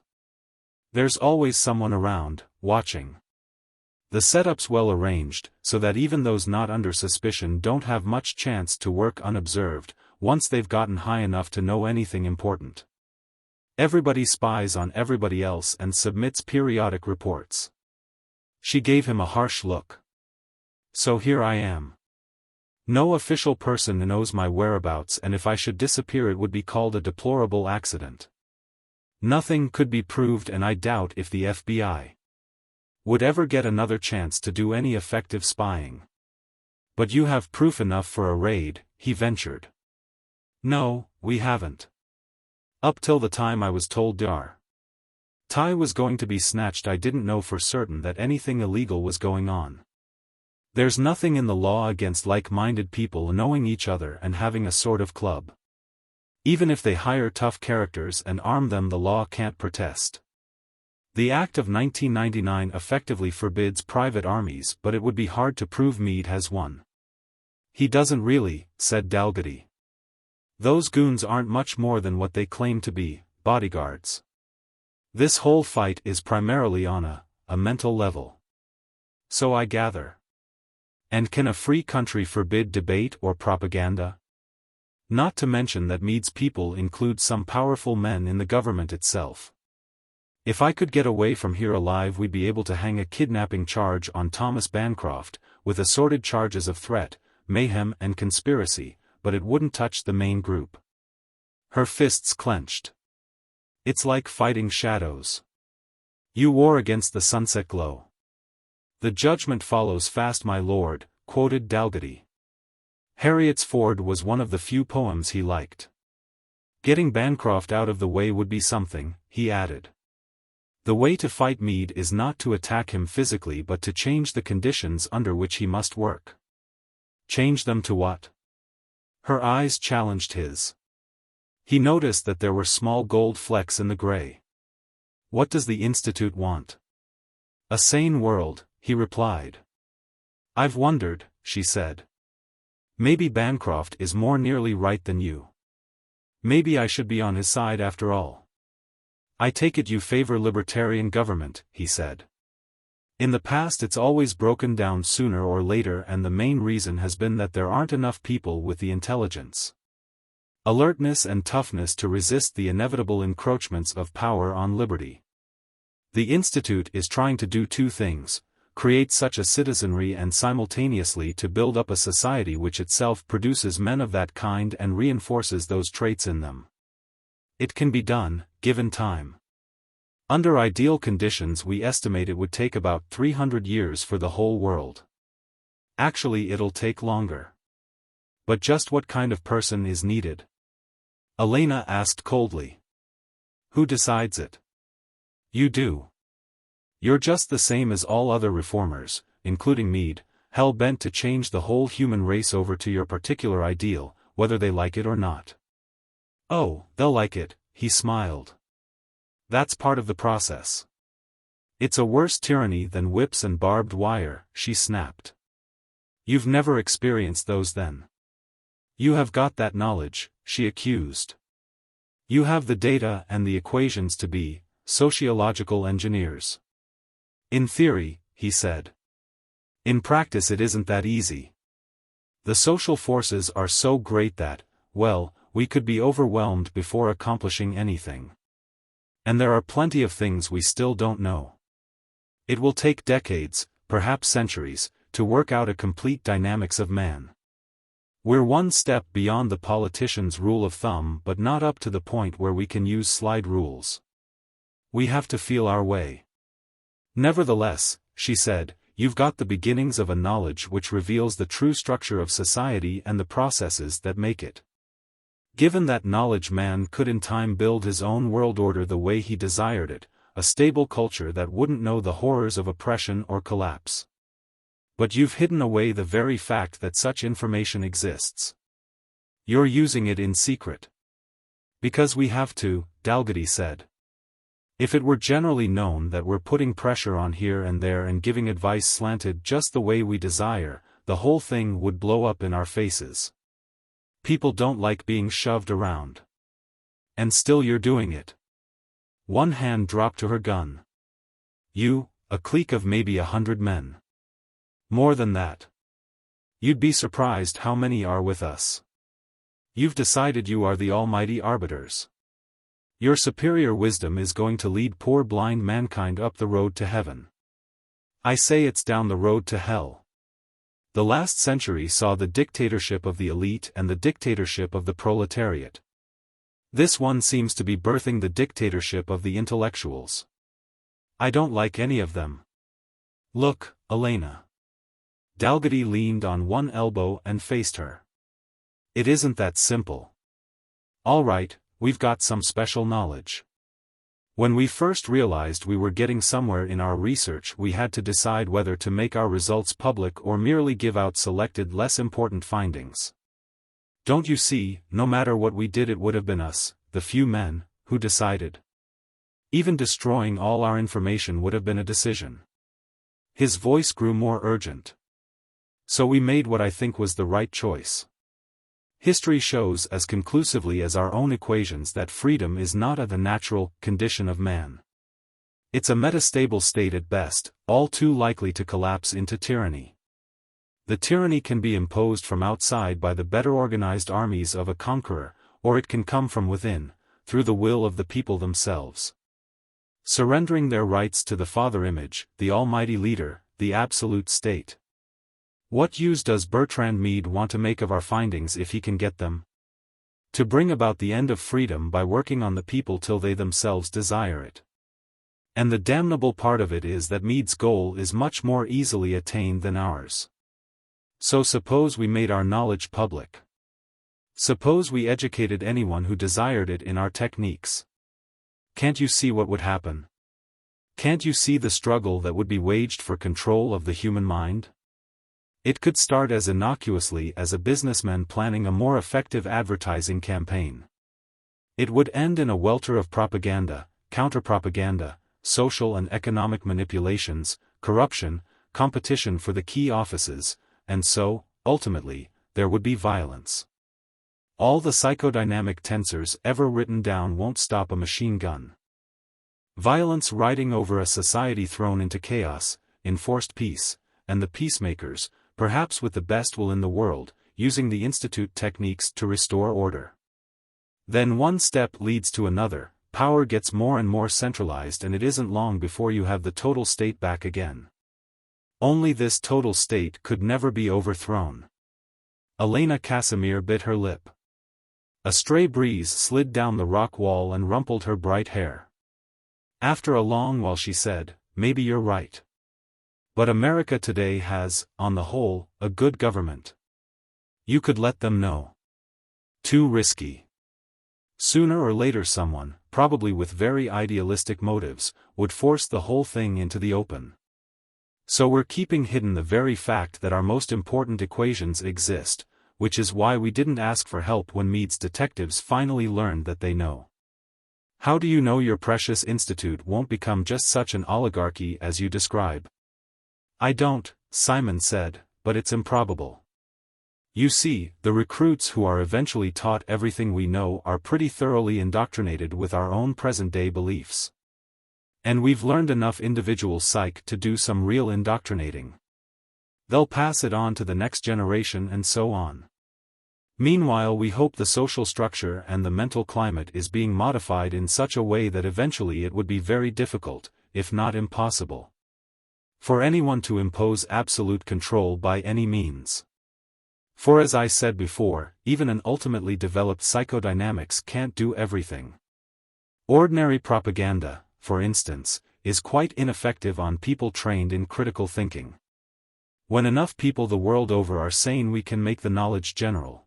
There's always someone around, watching. The setup's well arranged, so that even those not under suspicion don't have much chance to work unobserved, once they've gotten high enough to know anything important. Everybody spies on everybody else and submits periodic reports. She gave him a harsh look. So here I am. No official person knows my whereabouts, and if I should disappear it would be called a deplorable accident. Nothing could be proved, and I doubt if the FBI would ever get another chance to do any effective spying. But you have proof enough for a raid, he ventured. No, we haven't. Up till the time I was told Dr. Tai was going to be snatched, I didn't know for certain that anything illegal was going on. There's nothing in the law against like-minded people knowing each other and having a sort of club. Even if they hire tough characters and arm them, the law can't protest. The Act of 1999 effectively forbids private armies, but it would be hard to prove Meade has one. He doesn't really, said Dalgety. Those goons aren't much more than what they claim to be, bodyguards. This whole fight is primarily on a mental level. So I gather. And can a free country forbid debate or propaganda? Not to mention that Meade's people include some powerful men in the government itself. If I could get away from here alive, we'd be able to hang a kidnapping charge on Thomas Bancroft, with assorted charges of threat, mayhem and conspiracy, but it wouldn't touch the main group. Her fists clenched. It's like fighting shadows. You war against the sunset glow. The judgment follows fast, my lord, quoted Dalgety. Harriet's Ford was one of the few poems he liked. Getting Bancroft out of the way would be something, he added. The way to fight Meade is not to attack him physically but to change the conditions under which he must work. Change them to what? Her eyes challenged his. He noticed that there were small gold flecks in the gray. What does the Institute want? A sane world, he replied. I've wondered, she said. Maybe Bancroft is more nearly right than you. Maybe I should be on his side after all. I take it you favor libertarian government, he said. In the past it's always broken down sooner or later, and the main reason has been that there aren't enough people with the intelligence, alertness and toughness to resist the inevitable encroachments of power on liberty. The Institute is trying to do two things: create such a citizenry and simultaneously to build up a society which itself produces men of that kind and reinforces those traits in them. It can be done, given time. Under ideal conditions we estimate it would take about 300 years for the whole world. Actually it'll take longer. But just what kind of person is needed? Elena asked coldly. Who decides it? You do. You're just the same as all other reformers, including Meade, hell-bent to change the whole human race over to your particular ideal, whether they like it or not. Oh, they'll like it, he smiled. That's part of the process. It's a worse tyranny than whips and barbed wire, she snapped. You've never experienced those then. You have got that knowledge, she accused. You have the data and the equations to be sociological engineers. In theory, he said. In practice it isn't that easy. The social forces are so great that, well, we could be overwhelmed before accomplishing anything. And there are plenty of things we still don't know. It will take decades, perhaps centuries, to work out a complete dynamics of man. We're one step beyond the politician's rule of thumb, but not up to the point where we can use slide rules. We have to feel our way. Nevertheless, she said, you've got the beginnings of a knowledge which reveals the true structure of society and the processes that make it Given that knowledge, man could in time build his own world order the way he desired it, a stable culture that wouldn't know the horrors of oppression or collapse. But you've hidden away the very fact that such information exists. You're using it in secret. Because we have to, Dalgety said. If it were generally known that we're putting pressure on here and there and giving advice slanted just the way we desire, the whole thing would blow up in our faces. People don't like being shoved around. And still you're doing it. One hand dropped to her gun. You, a clique of maybe 100 men. More than that. You'd be surprised how many are with us. You've decided you are the almighty arbiters. Your superior wisdom is going to lead poor blind mankind up the road to heaven. I say it's down the road to hell. The last century saw the dictatorship of the elite and the dictatorship of the proletariat. This one seems to be birthing the dictatorship of the intellectuals. I don't like any of them. Look, Elena. Dalgety leaned on one elbow and faced her. It isn't that simple. All right, we've got some special knowledge. When we first realized we were getting somewhere in our research, we had to decide whether to make our results public or merely give out selected less important findings. Don't you see, no matter what we did, it would have been us, the few men, who decided. Even destroying all our information would have been a decision. His voice grew more urgent. So we made what I think was the right choice. History shows as conclusively as our own equations that freedom is not the natural condition of man. It's a metastable state at best, all too likely to collapse into tyranny. The tyranny can be imposed from outside by the better organized armies of a conqueror, or it can come from within, through the will of the people themselves. Surrendering their rights to the father image, the almighty leader, the absolute state. What use does Bertrand Meade want to make of our findings if he can get them? To bring about the end of freedom by working on the people till they themselves desire it. And the damnable part of it is that Meade's goal is much more easily attained than ours. So suppose we made our knowledge public. Suppose we educated anyone who desired it in our techniques. Can't you see what would happen? Can't you see the struggle that would be waged for control of the human mind? It could start as innocuously as a businessman planning a more effective advertising campaign. It would end in a welter of propaganda, counter-propaganda, social and economic manipulations, corruption, competition for the key offices, and so, ultimately, there would be violence. All the psychodynamic tensors ever written down won't stop a machine gun. Violence riding over a society thrown into chaos, enforced peace, and the peacemakers, perhaps with the best will in the world, using the Institute techniques to restore order. Then one step leads to another, power gets more and more centralized, and it isn't long before you have the total state back again. Only this total state could never be overthrown. Elena Casimir bit her lip. A stray breeze slid down the rock wall and rumpled her bright hair. After a long while she said, "Maybe you're right. But America today has, on the whole, a good government. You could let them know. Too risky. Sooner or later someone, probably with very idealistic motives, would force the whole thing into the open. So we're keeping hidden the very fact that our most important equations exist, which is why we didn't ask for help when Meade's detectives finally learned that they know. How do you know your precious institute won't become just such an oligarchy as you describe?" "I don't," Simon said, "but it's improbable. You see, the recruits who are eventually taught everything we know are pretty thoroughly indoctrinated with our own present-day beliefs. And we've learned enough individual psych to do some real indoctrinating. They'll pass it on to the next generation and so on. Meanwhile, we hope the social structure and the mental climate is being modified in such a way that eventually it would be very difficult, if not impossible, for anyone to impose absolute control by any means. For as I said before, even an ultimately developed psychodynamics can't do everything. Ordinary propaganda, for instance, is quite ineffective on people trained in critical thinking. When enough people the world over are saying we can make the knowledge general,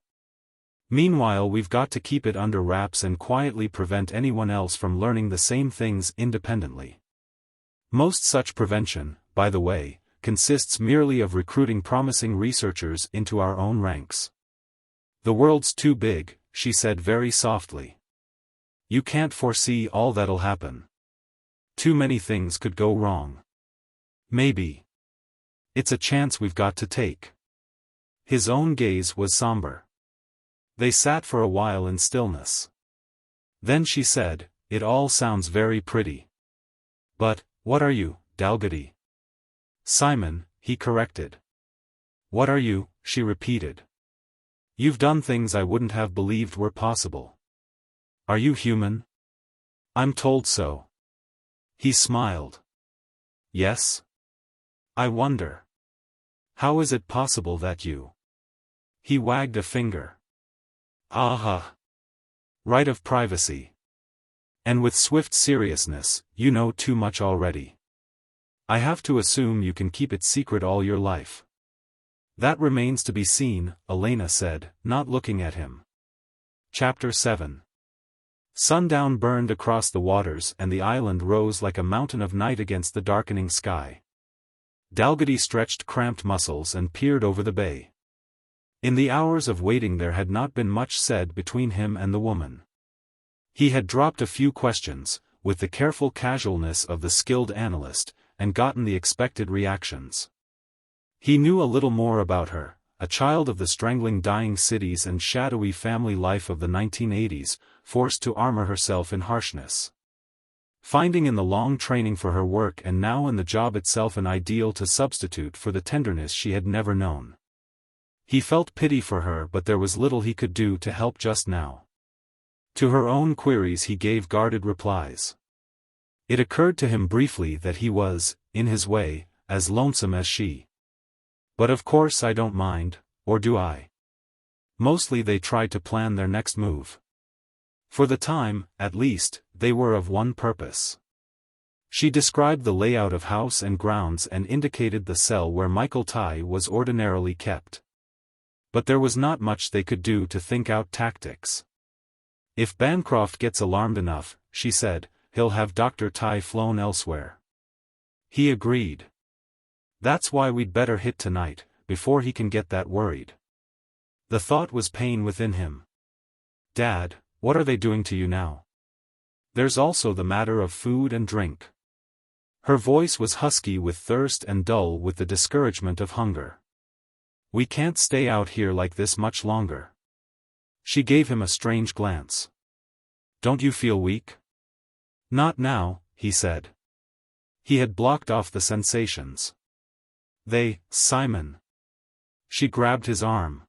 Meanwhile, we've got to keep it under wraps and quietly prevent anyone else from learning the same things independently. Most such prevention, by the way, consists merely of recruiting promising researchers into our own ranks. The world's too big, she said very softly. You can't foresee all that'll happen. Too many things could go wrong. Maybe. It's a chance we've got to take. His own gaze was somber. They sat for a while in stillness. Then she said, "It all sounds very pretty. But, what are you, Dalgety?" "Simon," he corrected. "What are you?" she repeated. "You've done things I wouldn't have believed were possible. Are you human?" "I'm told so." He smiled. "Yes? I wonder. How is it possible that you—" He wagged a finger. "Aha! Right of privacy. And with swift seriousness, you know too much already. I have to assume you can keep it secret all your life." "That remains to be seen," Elena said, not looking at him. Chapter 7. Sundown burned across the waters and the island rose like a mountain of night against the darkening sky. Dalgety stretched cramped muscles and peered over the bay. In the hours of waiting there had not been much said between him and the woman. He had dropped a few questions, with the careful casualness of the skilled analyst, and gotten the expected reactions. He knew a little more about her, a child of the strangling dying cities and shadowy family life of the 1980s, forced to armor herself in harshness. Finding in the long training for her work and now in the job itself an ideal to substitute for the tenderness she had never known. He felt pity for her, but there was little he could do to help just now. To her own queries he gave guarded replies. It occurred to him briefly that he was, in his way, as lonesome as she. "But of course I don't mind, or do I?" Mostly they tried to plan their next move. For the time, at least, they were of one purpose. She described the layout of house and grounds and indicated the cell where Michael Tighe was ordinarily kept. But there was not much they could do to think out tactics. "If Bancroft gets alarmed enough," she said, "he'll have Dr. Tighe flown elsewhere." He agreed. "That's why we'd better hit tonight, before he can get that worried." The thought was pain within him. "Dad, what are they doing to you now? There's also the matter of food and drink." Her voice was husky with thirst and dull with the discouragement of hunger. "We can't stay out here like this much longer." She gave him a strange glance. "Don't you feel weak?" "Not now," he said. He had blocked off the sensations. Simon." She grabbed his arm.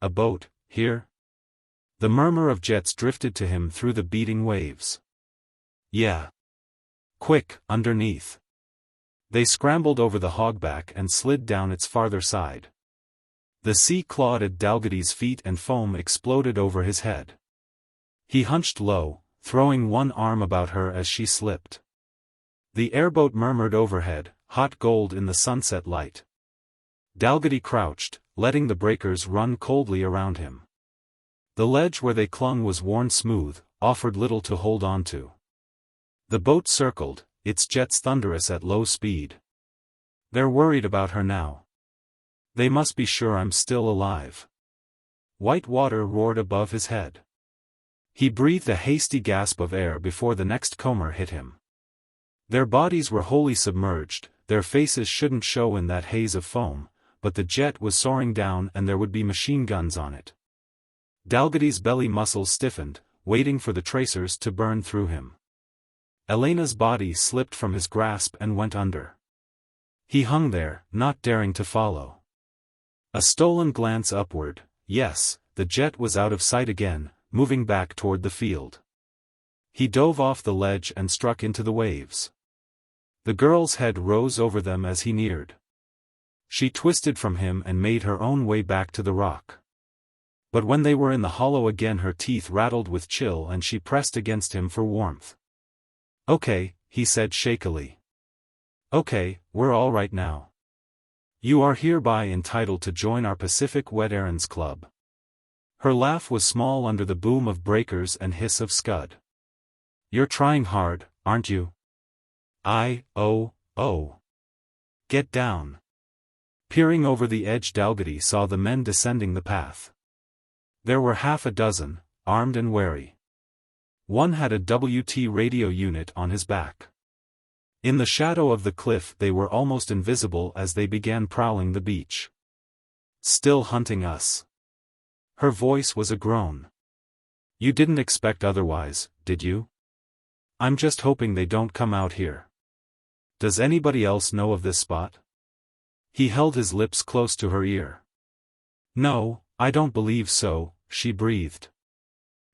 "A boat, here?" The murmur of jets drifted to him through the beating waves. "Yeah. Quick, underneath." They scrambled over the hogback and slid down its farther side. The sea clawed at Dalgety's feet and foam exploded over his head. He hunched low, throwing one arm about her as she slipped. The airboat murmured overhead, hot gold in the sunset light. Dalgety crouched, letting the breakers run coldly around him. The ledge where they clung was worn smooth, offered little to hold on to. The boat circled, its jets thunderous at low speed. "They're worried about her now. They must be sure I'm still alive." White water roared above his head. He breathed a hasty gasp of air before the next comber hit him. Their bodies were wholly submerged, their faces shouldn't show in that haze of foam, but the jet was soaring down and there would be machine guns on it. Dalgety's belly muscles stiffened, waiting for the tracers to burn through him. Elena's body slipped from his grasp and went under. He hung there, not daring to follow. A stolen glance upward, yes, the jet was out of sight again, moving back toward the field. He dove off the ledge and struck into the waves. The girl's head rose over them as he neared. She twisted from him and made her own way back to the rock. But when they were in the hollow again her teeth rattled with chill and she pressed against him for warmth. "Okay," he said shakily. "Okay, we're all right now. You are hereby entitled to join our Pacific Wet Errands Club." Her laugh was small under the boom of breakers and hiss of scud. "You're trying hard, aren't you?" Oh. Get down." Peering over the edge, Dalgety saw the men descending the path. There were half a dozen, armed and wary. One had a WT radio unit on his back. In the shadow of the cliff they were almost invisible as they began prowling the beach. "Still hunting us?" Her voice was a groan. "You didn't expect otherwise, did you? I'm just hoping they don't come out here. Does anybody else know of this spot?" He held his lips close to her ear. "No, I don't believe so," she breathed.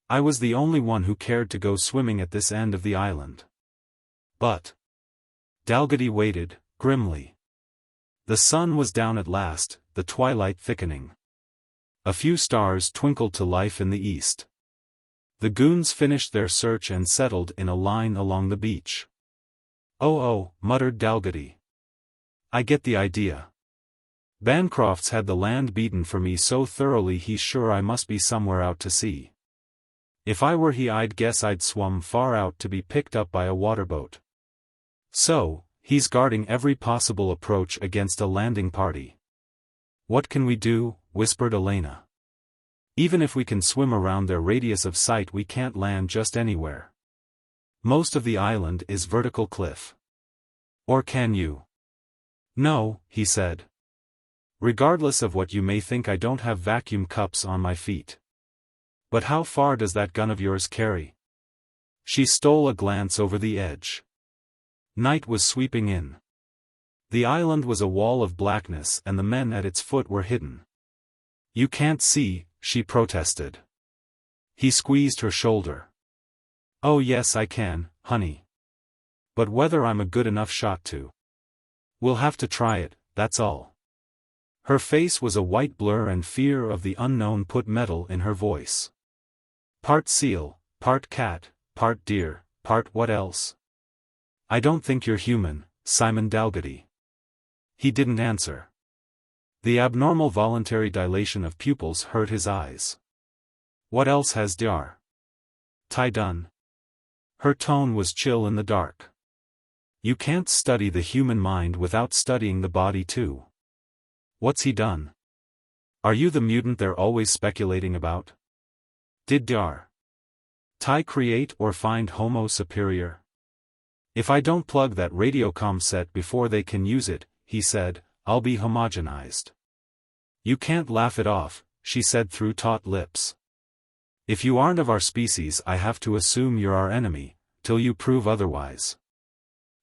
"I was the only one who cared to go swimming at this end of the island." "But..." Dalgety waited, grimly. The sun was down at last, the twilight thickening. A few stars twinkled to life in the east. The goons finished their search and settled in a line along the beach. Oh, muttered Dalgety. "I get the idea. Bancroft's had the land beaten for me so thoroughly he's sure I must be somewhere out to sea. If I were he I'd guess I'd swum far out to be picked up by a waterboat. So, he's guarding every possible approach against a landing party." "What can we do?" whispered Elena. "Even if we can swim around their radius of sight we can't land just anywhere. Most of the island is vertical cliff." "Or can you?" "No," he said. "Regardless of what you may think, I don't have vacuum cups on my feet. But how far does that gun of yours carry?" She stole a glance over the edge. Night was sweeping in. The island was a wall of blackness and the men at its foot were hidden. "You can't see," she protested. He squeezed her shoulder. "Oh yes I can, honey. But whether I'm a good enough shot to. We'll have to try it, that's all." Her face was a white blur and fear of the unknown put metal in her voice. "Part seal, part cat, part deer, part what else?" "I don't think you're human, Simon Dalgety." He didn't answer. The abnormal voluntary dilation of pupils hurt his eyes. "What else has Dr. Ty done?" Her tone was chill in the dark. "You can't study the human mind without studying the body too. What's he done? Are you the mutant they're always speculating about? Did Dr. Ty create or find Homo superior?" "If I don't plug that radiocom set before they can use it," he said, "I'll be homogenized." "You can't laugh it off," she said through taut lips. "If you aren't of our species I have to assume you're our enemy, till you prove otherwise."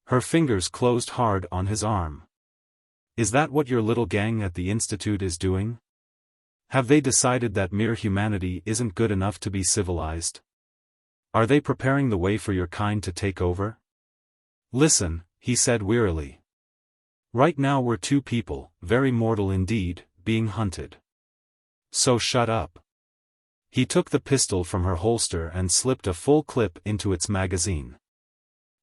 Her fingers closed hard on his arm. "Is that what your little gang at the Institute is doing? Have they decided that mere humanity isn't good enough to be civilized? Are they preparing the way for your kind to take over?" "Listen," he said wearily. "Right now we're two people, very mortal indeed, being hunted. So shut up." He took the pistol from her holster and slipped a full clip into its magazine.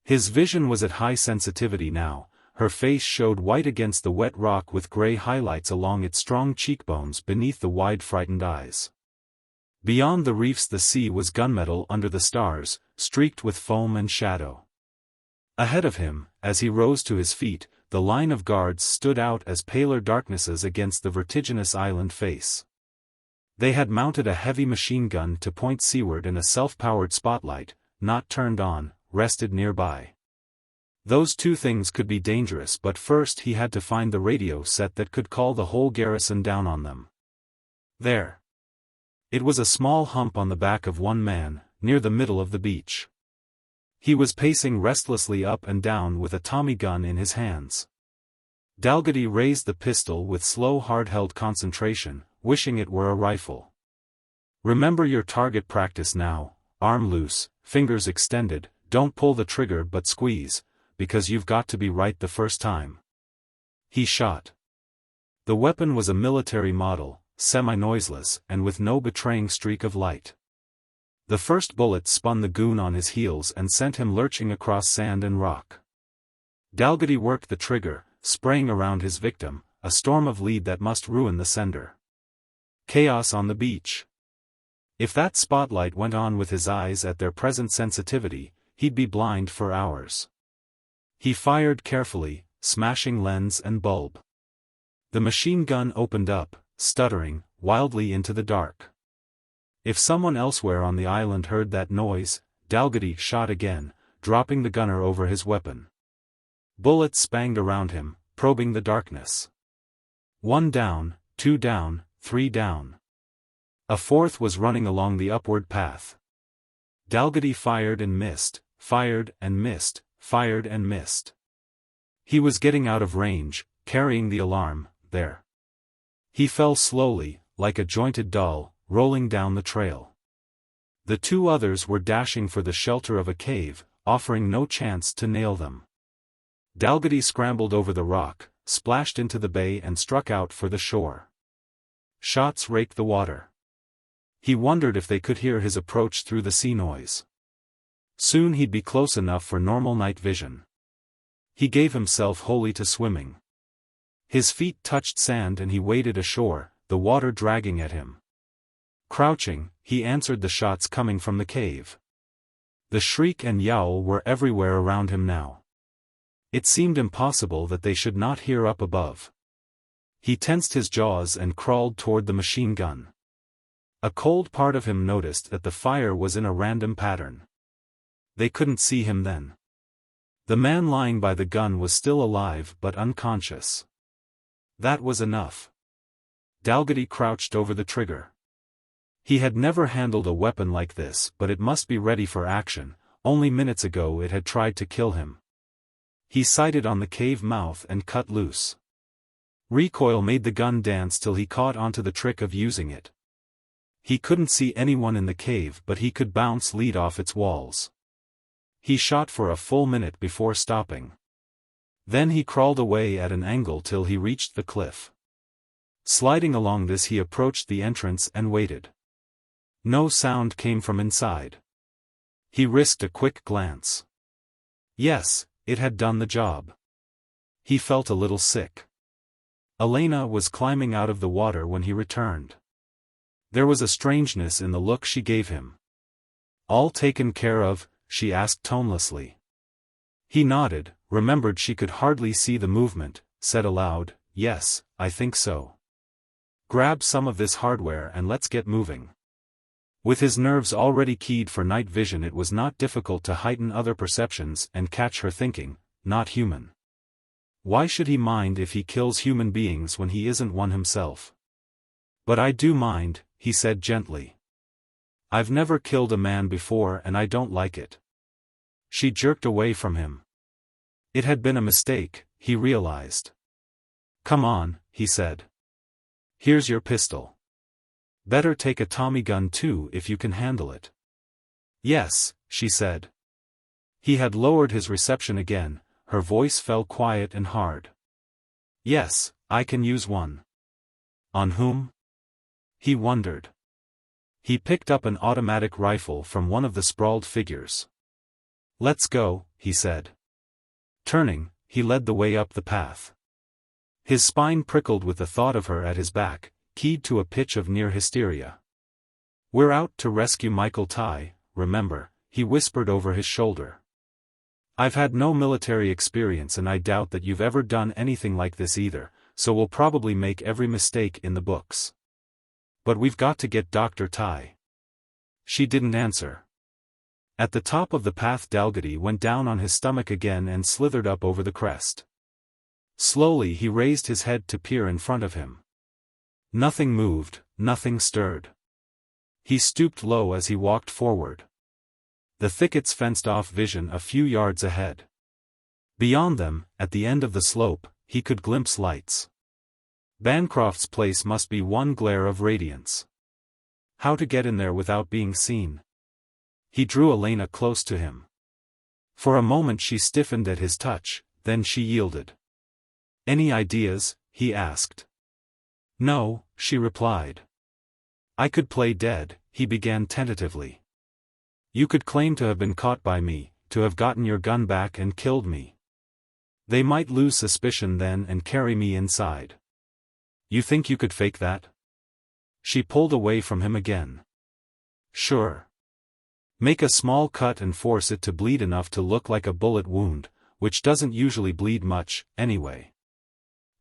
His vision was at high sensitivity now, her face showed white against the wet rock with gray highlights along its strong cheekbones beneath the wide frightened eyes. Beyond the reefs the sea was gunmetal under the stars, streaked with foam and shadow. Ahead of him, as he rose to his feet, the line of guards stood out as paler darknesses against the vertiginous island face. They had mounted a heavy machine gun to point seaward and a self-powered spotlight, not turned on, rested nearby. Those two things could be dangerous, but first he had to find the radio set that could call the whole garrison down on them. There. It was a small hump on the back of one man, near the middle of the beach. He was pacing restlessly up and down with a Tommy gun in his hands. Dalgety raised the pistol with slow hard-held concentration, wishing it were a rifle. "Remember your target practice now, arm loose, fingers extended, don't pull the trigger but squeeze, because you've got to be right the first time." He shot. The weapon was a military model, semi-noiseless and with no betraying streak of light. The first bullet spun the goon on his heels and sent him lurching across sand and rock. Dalgety worked the trigger, spraying around his victim, a storm of lead that must ruin the sender. Chaos on the beach. If that spotlight went on with his eyes at their present sensitivity, he'd be blind for hours. He fired carefully, smashing lens and bulb. The machine gun opened up, stuttering, wildly into the dark. If someone elsewhere on the island heard that noise, Dalgety shot again, dropping the gunner over his weapon. Bullets spanged around him, probing the darkness. 1 down, 2 down, 3 down. A fourth was running along the upward path. Dalgety fired and missed, fired and missed, fired and missed. He was getting out of range, carrying the alarm, there. He fell slowly, like a jointed doll, rolling down the trail. The 2 others were dashing for the shelter of a cave, offering no chance to nail them. Dalgety scrambled over the rock, splashed into the bay and struck out for the shore. Shots raked the water. He wondered if they could hear his approach through the sea noise. Soon he'd be close enough for normal night vision. He gave himself wholly to swimming. His feet touched sand and he waded ashore, the water dragging at him. Crouching, he answered the shots coming from the cave. The shriek and yowl were everywhere around him now. It seemed impossible that they should not hear up above. He tensed his jaws and crawled toward the machine gun. A cold part of him noticed that the fire was in a random pattern. They couldn't see him then. The man lying by the gun was still alive but unconscious. That was enough. Dalgety crouched over the trigger. He had never handled a weapon like this, but it must be ready for action. Only minutes ago it had tried to kill him. He sighted on the cave mouth and cut loose. Recoil made the gun dance till he caught onto the trick of using it. He couldn't see anyone in the cave but he could bounce lead off its walls. He shot for a full minute before stopping. Then he crawled away at an angle till he reached the cliff. Sliding along this he approached the entrance and waited. No sound came from inside. He risked a quick glance. Yes, it had done the job. He felt a little sick. Elena was climbing out of the water when he returned. There was a strangeness in the look she gave him. "All taken care of?" she asked tonelessly. He nodded, remembered she could hardly see the movement, said aloud, "Yes, I think so. Grab some of this hardware and let's get moving." With his nerves already keyed for night vision, it was not difficult to heighten other perceptions and catch her thinking, "Not human. Why should he mind if he kills human beings when he isn't one himself?" "But I do mind," he said gently. "I've never killed a man before and I don't like it." She jerked away from him. It had been a mistake, he realized. "Come on," he said. "Here's your pistol. Better take a Tommy gun too if you can handle it." "Yes," she said. He had lowered his reception again, her voice fell quiet and hard. "Yes, I can use one." "On whom?" He wondered. He picked up an automatic rifle from one of the sprawled figures. "Let's go," he said. Turning, he led the way up the path. His spine prickled with the thought of her at his back, keyed to a pitch of near hysteria. "We're out to rescue Michael Ty, remember," he whispered over his shoulder. "I've had no military experience and I doubt that you've ever done anything like this either, so we'll probably make every mistake in the books. But we've got to get Dr. Ty." She didn't answer. At the top of the path Dalgety went down on his stomach again and slithered up over the crest. Slowly he raised his head to peer in front of him. Nothing moved, nothing stirred. He stooped low as he walked forward. The thickets fenced off vision a few yards ahead. Beyond them, at the end of the slope, he could glimpse lights. Bancroft's place must be one glare of radiance. How to get in there without being seen? He drew Elena close to him. For a moment she stiffened at his touch, then she yielded. "Any ideas?" he asked. "No," she replied. "I could play dead," he began tentatively. "You could claim to have been caught by me, to have gotten your gun back and killed me. They might lose suspicion then and carry me inside. You think you could fake that?" She pulled away from him again. Sure. Make a small cut and force it to bleed enough to look like a bullet wound, which doesn't usually bleed much, anyway.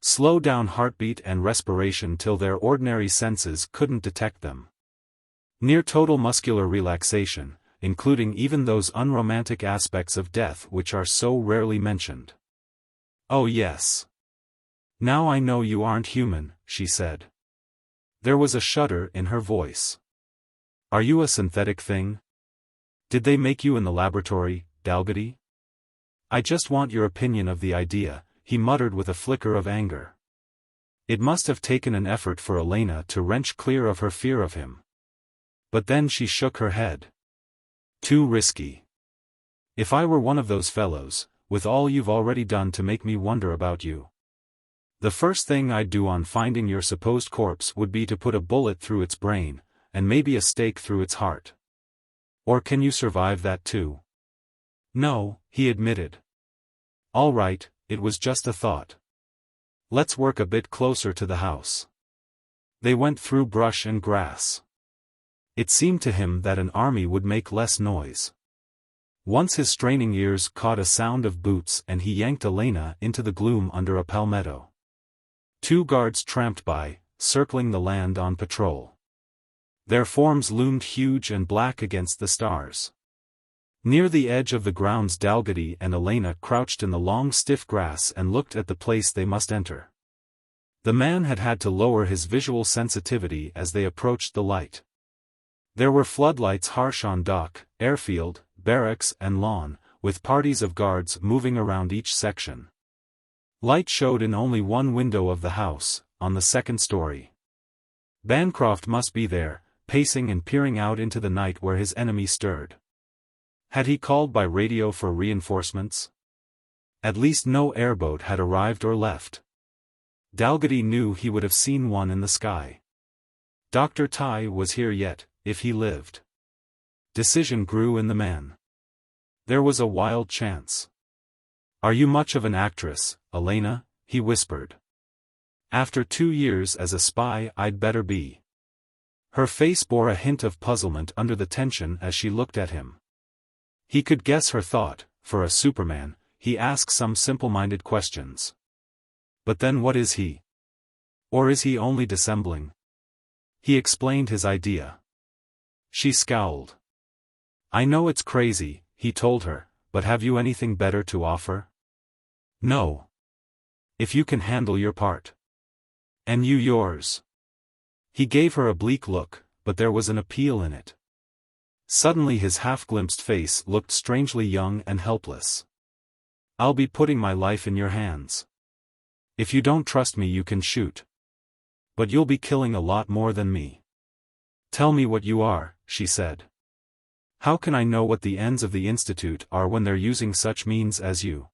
Slow down heartbeat and respiration till their ordinary senses couldn't detect them. Near total muscular relaxation, including even those unromantic aspects of death which are so rarely mentioned. Oh yes. Now I know you aren't human, she said. There was a shudder in her voice. Are you a synthetic thing? Did they make you in the laboratory, Dalgety? I just want your opinion of the idea, he muttered with a flicker of anger. It must have taken an effort for Elena to wrench clear of her fear of him. But then she shook her head. Too risky. If I were one of those fellows, with all you've already done to make me wonder about you, the first thing I'd do on finding your supposed corpse would be to put a bullet through its brain, and maybe a stake through its heart. Or can you survive that too? No, he admitted. All right, it was just a thought. Let's work a bit closer to the house. They went through brush and grass. It seemed to him that an army would make less noise. Once his straining ears caught a sound of boots and he yanked Elena into the gloom under a palmetto. 2 guards tramped by, circling the land on patrol. Their forms loomed huge and black against the stars. Near the edge of the grounds Dalgety and Elena crouched in the long stiff grass and looked at the place they must enter. The man had had to lower his visual sensitivity as they approached the light. There were floodlights harsh on dock, airfield, barracks and lawn, with parties of guards moving around each section. Light showed in only one window of the house, on the 2nd story. Bancroft must be there, pacing and peering out into the night where his enemy stirred. Had he called by radio for reinforcements? At least no airboat had arrived or left. Dalgety knew he would have seen one in the sky. Dr. Tai was here yet, if he lived. Decision grew in the man. There was a wild chance. Are you much of an actress, Elena? He whispered. After 2 years as a spy I'd better be. Her face bore a hint of puzzlement under the tension as she looked at him. He could guess her thought, for a Superman, he asked some simple-minded questions. But then what is he? Or is he only dissembling? He explained his idea. She scowled. I know it's crazy, he told her, but have you anything better to offer? No. If you can handle your part. And you yours. He gave her a bleak look, but there was an appeal in it. Suddenly his half-glimpsed face looked strangely young and helpless. I'll be putting my life in your hands. If you don't trust me you can shoot. But you'll be killing a lot more than me. Tell me what you are, she said. How can I know what the ends of the Institute are when they're using such means as you?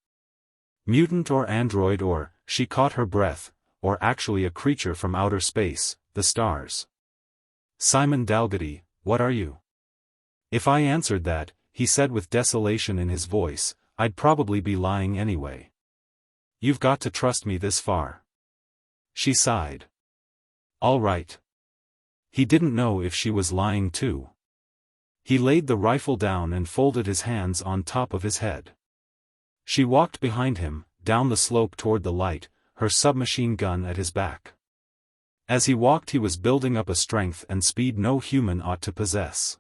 Mutant or android or, she caught her breath, or actually a creature from outer space, the stars. Simon Dalgety, what are you? If I answered that, he said with desolation in his voice, I'd probably be lying anyway. You've got to trust me this far. She sighed. All right. He didn't know if she was lying too. He laid the rifle down and folded his hands on top of his head. She walked behind him, down the slope toward the light, her submachine gun at his back. As he walked he was building up a strength and speed no human ought to possess.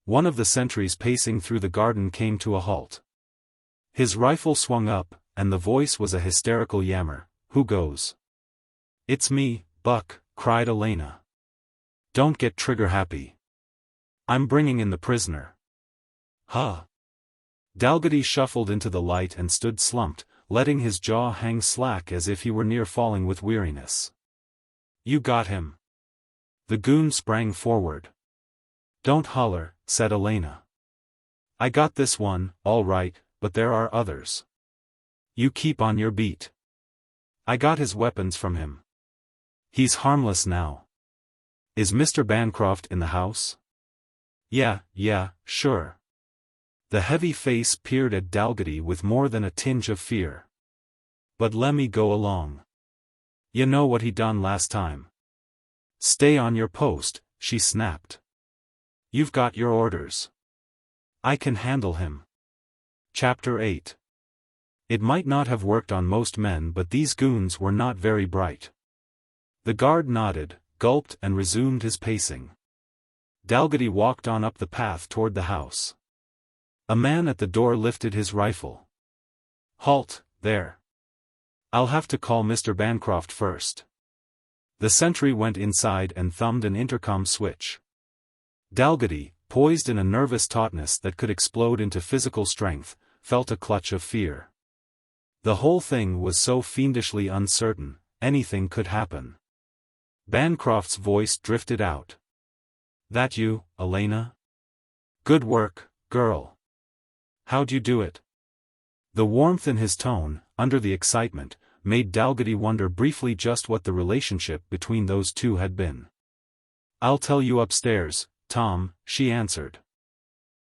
One of the sentries pacing through the garden came to a halt. His rifle swung up, and the voice was a hysterical yammer. Who goes? It's me, Buck, cried Elena. Don't get trigger-happy. I'm bringing in the prisoner. Huh? Dalgety shuffled into the light and stood slumped, letting his jaw hang slack as if he were near falling with weariness. You got him. The goon sprang forward. Don't holler, said Elena. I got this one, all right, but there are others. You keep on your beat. I got his weapons from him. He's harmless now. Is Mr. Bancroft in the house? Yeah, sure. The heavy face peered at Dalgety with more than a tinge of fear. But lemme go along. You know what he done last time. Stay on your post, she snapped. You've got your orders. I can handle him. Chapter 8. It might not have worked on most men, but these goons were not very bright. The guard nodded, gulped and resumed his pacing. Dalgety walked on up the path toward the house. A man at the door lifted his rifle. Halt, there. I'll have to call Mr. Bancroft first. The sentry went inside and thumbed an intercom switch. Dalgety, poised in a nervous tautness that could explode into physical strength, felt a clutch of fear. The whole thing was so fiendishly uncertain, anything could happen. Bancroft's voice drifted out. That you, Elena? Good work, girl. How'd you do it? The warmth in his tone, under the excitement, made Dalgety wonder briefly just what the relationship between those two had been. I'll tell you upstairs, Tom, she answered.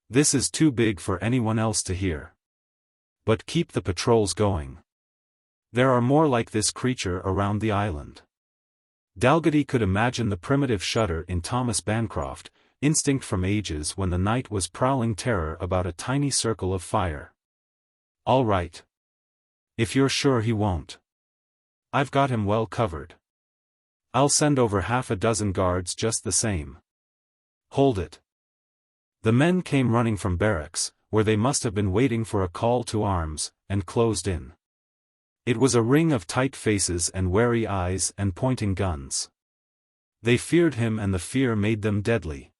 This is too big for anyone else to hear. But keep the patrols going. There are more like this creature around the island. Dalgety could imagine the primitive shudder in Thomas Bancroft, instinct from ages when the night was prowling terror about a tiny circle of fire. All right. If you're sure he won't. I've got him well covered. I'll send over half a dozen guards just the same. Hold it. The men came running from barracks, where they must have been waiting for a call to arms, and closed in. It was a ring of tight faces and wary eyes and pointing guns. They feared him, and the fear made them deadly.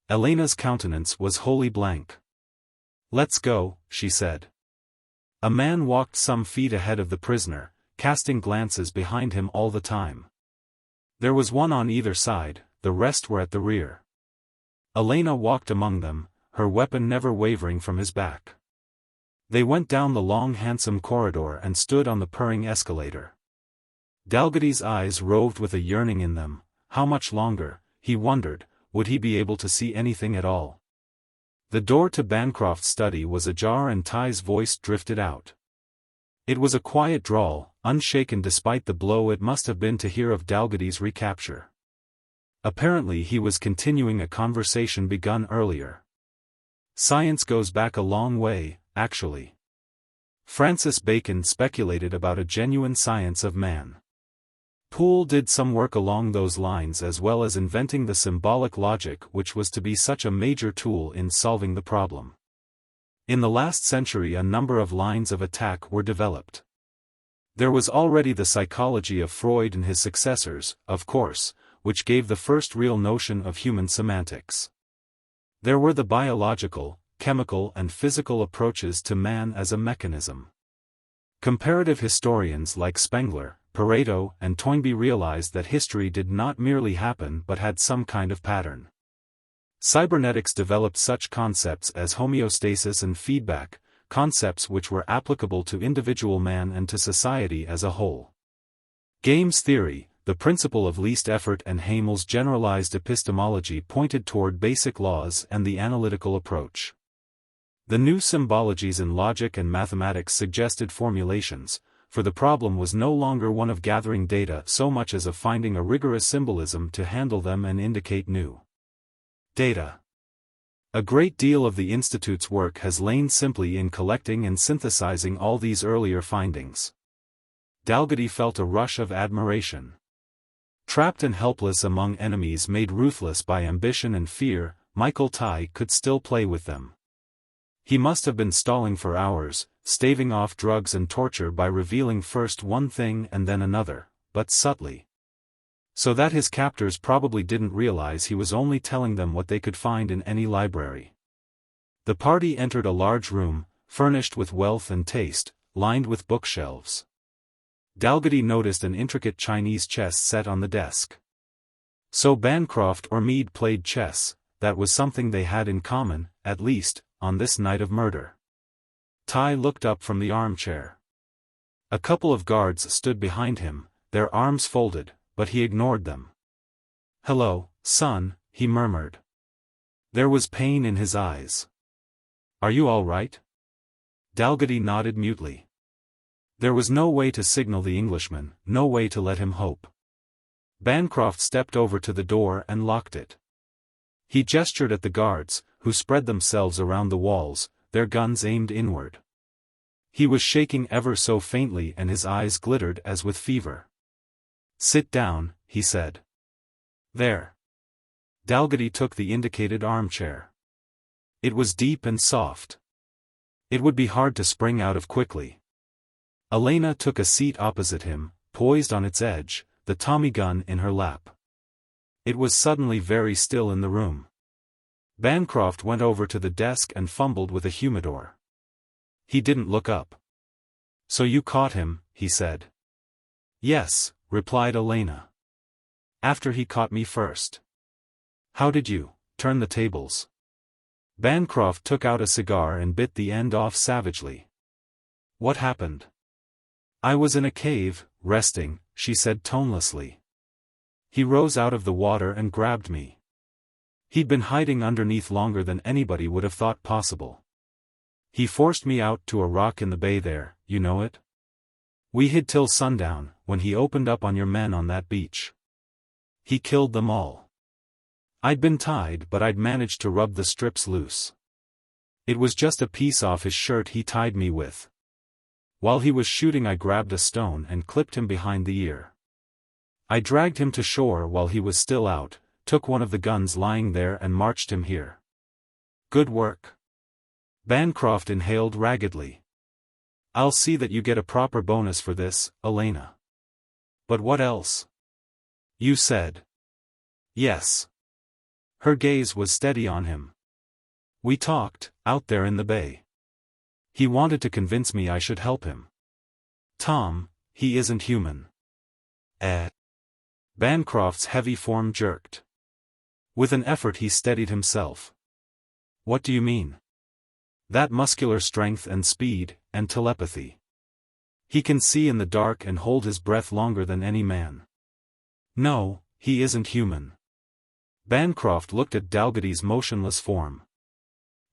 Elena's countenance was wholly blank. Let's go, she said. A man walked some feet ahead of the prisoner, casting glances behind him all the time. There was one on either side, the rest were at the rear. Elena walked among them, her weapon never wavering from his back. They went down the long handsome corridor and stood on the purring escalator. Dalgety's eyes roved with a yearning in them. How much longer, he wondered, would he be able to see anything at all? The door to Bancroft's study was ajar and Ty's voice drifted out. It was a quiet drawl, unshaken despite the blow it must have been to hear of Dalgety's recapture. Apparently he was continuing a conversation begun earlier. Science goes back a long way, actually. Francis Bacon speculated about a genuine science of man. Poul did some work along those lines, as well as inventing the symbolic logic which was to be such a major tool in solving the problem. In the last century a number of lines of attack were developed. There was already the psychology of Freud and his successors, of course, which gave the first real notion of human semantics. There were the biological, chemical and physical approaches to man as a mechanism. Comparative historians like Spengler, Pareto and Toynbee realized that history did not merely happen but had some kind of pattern. Cybernetics developed such concepts as homeostasis and feedback, concepts which were applicable to individual man and to society as a whole. Games theory, the principle of least effort, and Hamel's generalized epistemology pointed toward basic laws and the analytical approach. The new symbologies in logic and mathematics suggested formulations, for the problem was no longer one of gathering data so much as of finding a rigorous symbolism to handle them and indicate new data. A great deal of the Institute's work has lain simply in collecting and synthesizing all these earlier findings. Dalgety felt a rush of admiration. Trapped and helpless among enemies made ruthless by ambition and fear, Michael Ty could still play with them. He must have been stalling for hours, staving off drugs and torture by revealing first one thing and then another, but subtly. So that his captors probably didn't realize he was only telling them what they could find in any library. The party entered a large room, furnished with wealth and taste, lined with bookshelves. Dalgety noticed an intricate Chinese chess set on the desk. So Bancroft or Meade played chess, that was something they had in common, at least, on this night of murder. Ty looked up from the armchair. A couple of guards stood behind him, their arms folded, but he ignored them. "Hello, son," he murmured. There was pain in his eyes. "Are you all right?" Dalgety nodded mutely. There was no way to signal the Englishman, no way to let him hope. Bancroft stepped over to the door and locked it. He gestured at the guards, who spread themselves around the walls, their guns aimed inward. He was shaking ever so faintly and his eyes glittered as with fever. "Sit down," he said. "There." Dalgety took the indicated armchair. It was deep and soft. It would be hard to spring out of quickly. Elena took a seat opposite him, poised on its edge, the Tommy gun in her lap. It was suddenly very still in the room. Bancroft went over to the desk and fumbled with a humidor. He didn't look up. "So you caught him," he said. "Yes," replied Elena. "After he caught me first." "How did you turn the tables?" Bancroft took out a cigar and bit the end off savagely. "What happened?" "I was in a cave, resting," she said tonelessly. "He rose out of the water and grabbed me. He'd been hiding underneath longer than anybody would have thought possible. He forced me out to a rock in the bay there, you know it? We hid till sundown, when he opened up on your men on that beach. He killed them all. I'd been tied but I'd managed to rub the strips loose. It was just a piece off his shirt he tied me with. While he was shooting I grabbed a stone and clipped him behind the ear. I dragged him to shore while he was still out, took one of the guns lying there and marched him here. Good work." Bancroft inhaled raggedly. "I'll see that you get a proper bonus for this, Elena." "But what else?" "You said." "Yes." Her gaze was steady on him. "We talked, out there in the bay. He wanted to convince me I should help him. Tom, he isn't human." Bancroft's heavy form jerked. With an effort he steadied himself. "What do you mean?" "That muscular strength and speed, and telepathy. He can see in the dark and hold his breath longer than any man." "No, he isn't human." Bancroft looked at Dalgety's motionless form.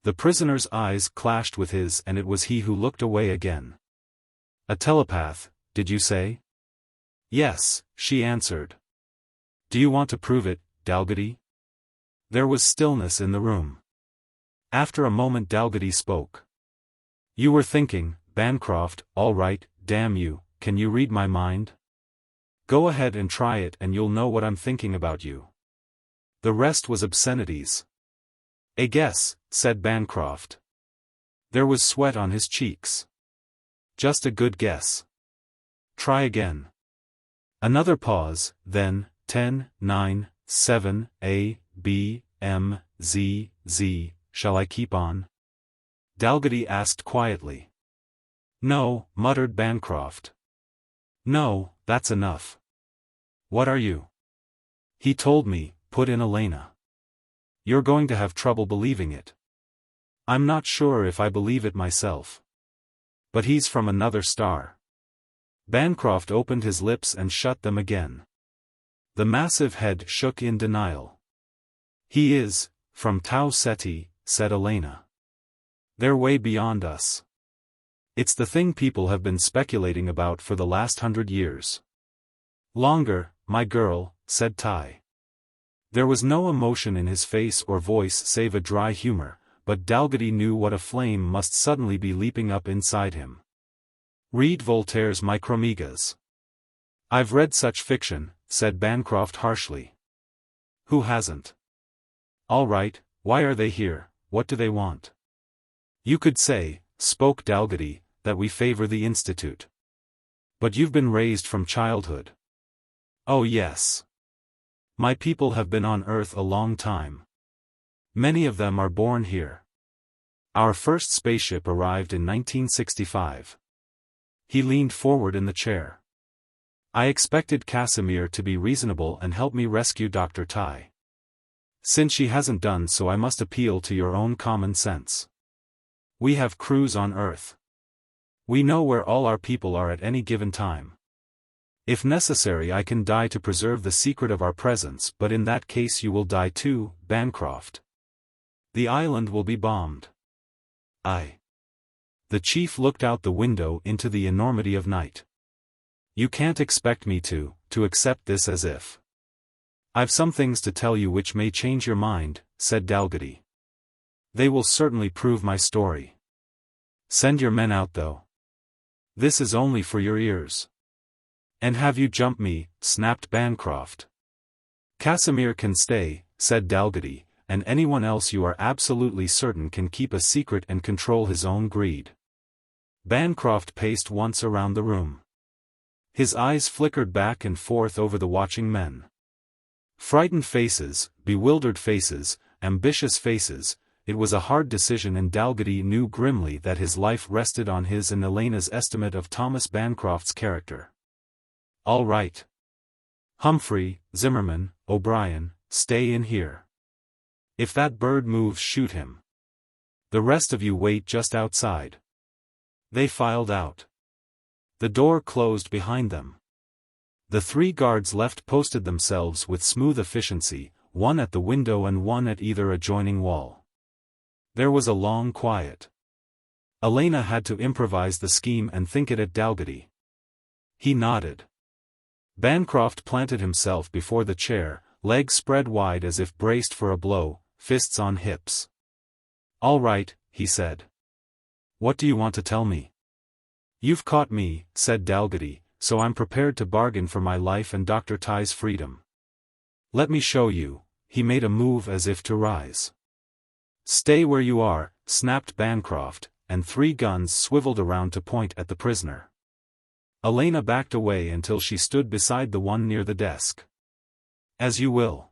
The prisoner's eyes clashed with his and it was he who looked away again. "A telepath, did you say?" "Yes," she answered. "Do you want to prove it, Dalgety?" There was stillness in the room. After a moment Dalgety spoke. "You were thinking, Bancroft, all right, damn you, can you read my mind? Go ahead and try it and you'll know what I'm thinking about you." The rest was obscenities. "A guess," said Bancroft. There was sweat on his cheeks. "Just a good guess." "Try again." Another pause, then, 10, 9, 7, A, B, M, Z, Z, shall I keep on? Dalgety asked quietly. "No," muttered Bancroft. "No, that's enough." "What are you?" "He told me," put in Elena. "You're going to have trouble believing it." "I'm not sure if I believe it myself. But he's from another star." Bancroft opened his lips and shut them again. The massive head shook in denial. "He is, from Tau Ceti," said Elena. "They're way beyond us. It's the thing people have been speculating about for the last 100 years. "Longer, my girl," said Ty. There was no emotion in his face or voice save a dry humor, but Dalgety knew what a flame must suddenly be leaping up inside him. "Read Voltaire's Micromegas." "I've read such fiction," said Bancroft harshly. "Who hasn't?" "All right, why are they here, what do they want?" "You could say," spoke Dalgety, "that we favor the Institute. But you've been raised from childhood." "Oh yes. My people have been on Earth a long time. Many of them are born here. Our first spaceship arrived in 1965. He leaned forward in the chair. "I expected Casimir to be reasonable and help me rescue Dr. Ty. Since she hasn't done so I must appeal to your own common sense. We have crews on Earth. We know where all our people are at any given time. If necessary I can die to preserve the secret of our presence, but in that case you will die too, Bancroft. The island will be bombed." The chief looked out the window into the enormity of night. "You can't expect me to accept this as if. I've some things to tell you which may change your mind," said Dalgety. They will certainly prove my story. Send your men out though. This is only for your ears. And have you jump me, snapped Bancroft. Casimir can stay, said Dalgety, and anyone else you are absolutely certain can keep a secret and control his own greed. Bancroft paced once around the room. His eyes flickered back and forth over the watching men. Frightened faces, bewildered faces, ambitious faces. It was a hard decision, and Dalgety knew grimly that his life rested on his and Elena's estimate of Thomas Bancroft's character. All right. Humphrey, Zimmerman, O'Brien, stay in here. If that bird moves, shoot him. The rest of you wait just outside. They filed out. The door closed behind them. The 3 guards left posted themselves with smooth efficiency, one at the window and one at either adjoining wall. There was a long quiet. Elena had to improvise the scheme and think it at Dalgety. He nodded. Bancroft planted himself before the chair, legs spread wide as if braced for a blow, fists on hips. All right, he said. What do you want to tell me? You've caught me, said Dalgety, so I'm prepared to bargain for my life and Dr. Ty's freedom. Let me show you. He made a move as if to rise. Stay where you are, snapped Bancroft, and 3 guns swiveled around to point at the prisoner. Elena backed away until she stood beside the one near the desk. As you will.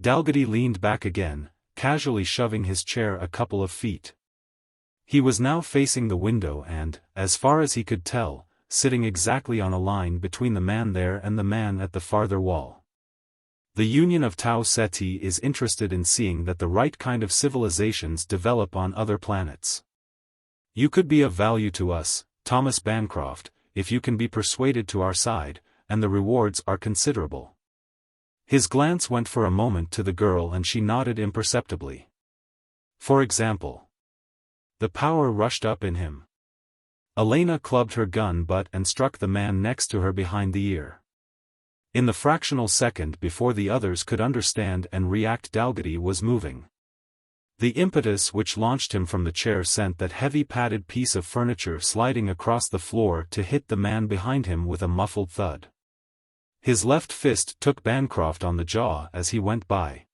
Dalgety leaned back again, casually shoving his chair a couple of feet. He was now facing the window and, as far as he could tell, sitting exactly on a line between the man there and the man at the farther wall. The Union of Tau Ceti is interested in seeing that the right kind of civilizations develop on other planets. You could be of value to us, Thomas Bancroft, if you can be persuaded to our side, and the rewards are considerable. His glance went for a moment to the girl and she nodded imperceptibly. For example. The power rushed up in him. Elena clubbed her gun butt and struck the man next to her behind the ear. In the fractional second before the others could understand and react, Dalgety was moving. The impetus which launched him from the chair sent that heavy padded piece of furniture sliding across the floor to hit the man behind him with a muffled thud. His left fist took Bancroft on the jaw as he went by.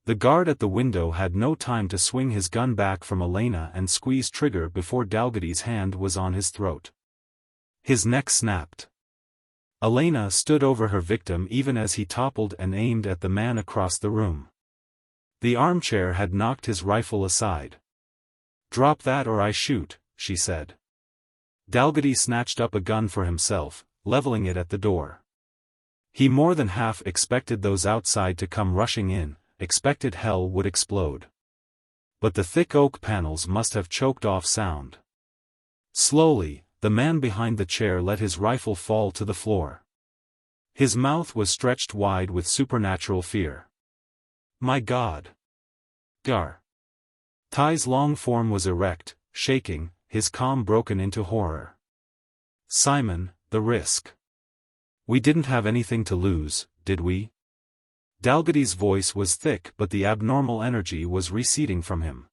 The guard at the window had no time to swing his gun back from Elena and squeeze trigger before Dalgety's hand was on his throat. His neck snapped. Elena stood over her victim even as he toppled and aimed at the man across the room. The armchair had knocked his rifle aside. Drop that or I shoot, she said. Dalgety snatched up a gun for himself, leveling it at the door. He more than half expected those outside to come rushing in, expected hell would explode. But the thick oak panels must have choked off sound. Slowly, the man behind the chair let his rifle fall to the floor. His mouth was stretched wide with supernatural fear. My God! Gar! Ty's long form was erect, shaking, his calm broken into horror. Simon, the risk. We didn't have anything to lose, did we? Dalgety's voice was thick but the abnormal energy was receding from him.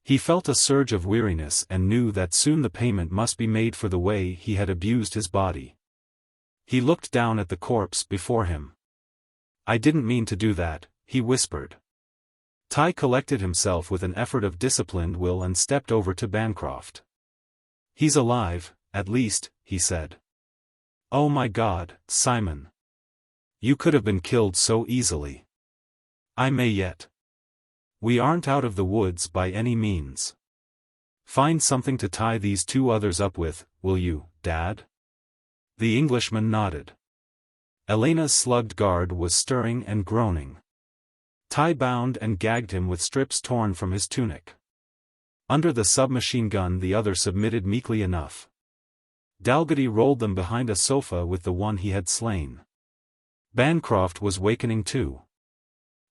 He felt a surge of weariness and knew that soon the payment must be made for the way he had abused his body. He looked down at the corpse before him. I didn't mean to do that, he whispered. Ty collected himself with an effort of disciplined will and stepped over to Bancroft. He's alive, at least, he said. Oh my God, Simon. You could have been killed so easily. I may yet. We aren't out of the woods by any means. Find something to tie these 2 others up with, will you, Dad? The Englishman nodded. Elena's slugged guard was stirring and groaning. Ty bound and gagged him with strips torn from his tunic. Under the submachine gun the other submitted meekly enough. Dalgety rolled them behind a sofa with the one he had slain. Bancroft was wakening too.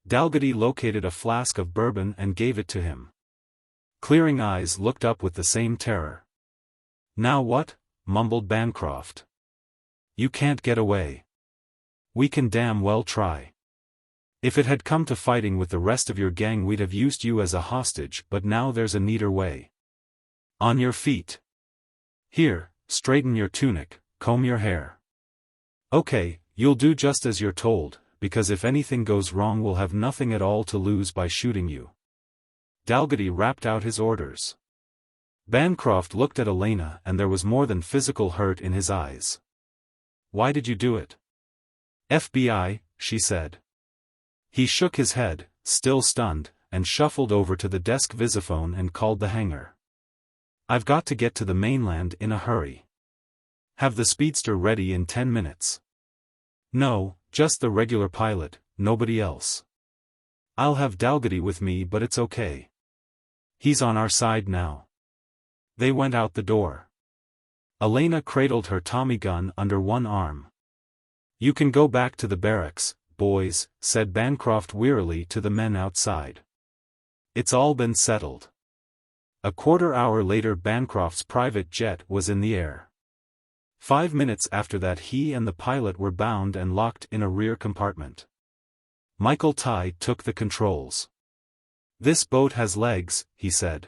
Dalgety located a flask of bourbon and gave it to him. Clearing eyes looked up with the same terror. Now what? Mumbled Bancroft. You can't get away. We can damn well try. If it had come to fighting with the rest of your gang, we'd have used you as a hostage, but now there's a neater way. On your feet. Here, straighten your tunic, comb your hair. Okay, you'll do just as you're told, because if anything goes wrong we'll have nothing at all to lose by shooting you. Dalgety rapped out his orders. Bancroft looked at Elena and there was more than physical hurt in his eyes. Why did you do it? FBI, she said. He shook his head, still stunned, and shuffled over to the desk visiphone and called the hangar. I've got to get to the mainland in a hurry. Have the speedster ready in 10 minutes. No, just the regular pilot, nobody else. I'll have Dalgety with me, but it's okay. He's on our side now. They went out the door. Elena cradled her Tommy gun under one arm. You can go back to the barracks, boys, said Bancroft wearily to the men outside. It's all been settled. A quarter-hour later Bancroft's private jet was in the air. 5 minutes after that he and the pilot were bound and locked in a rear compartment. Michael Tighe took the controls. This boat has legs, he said.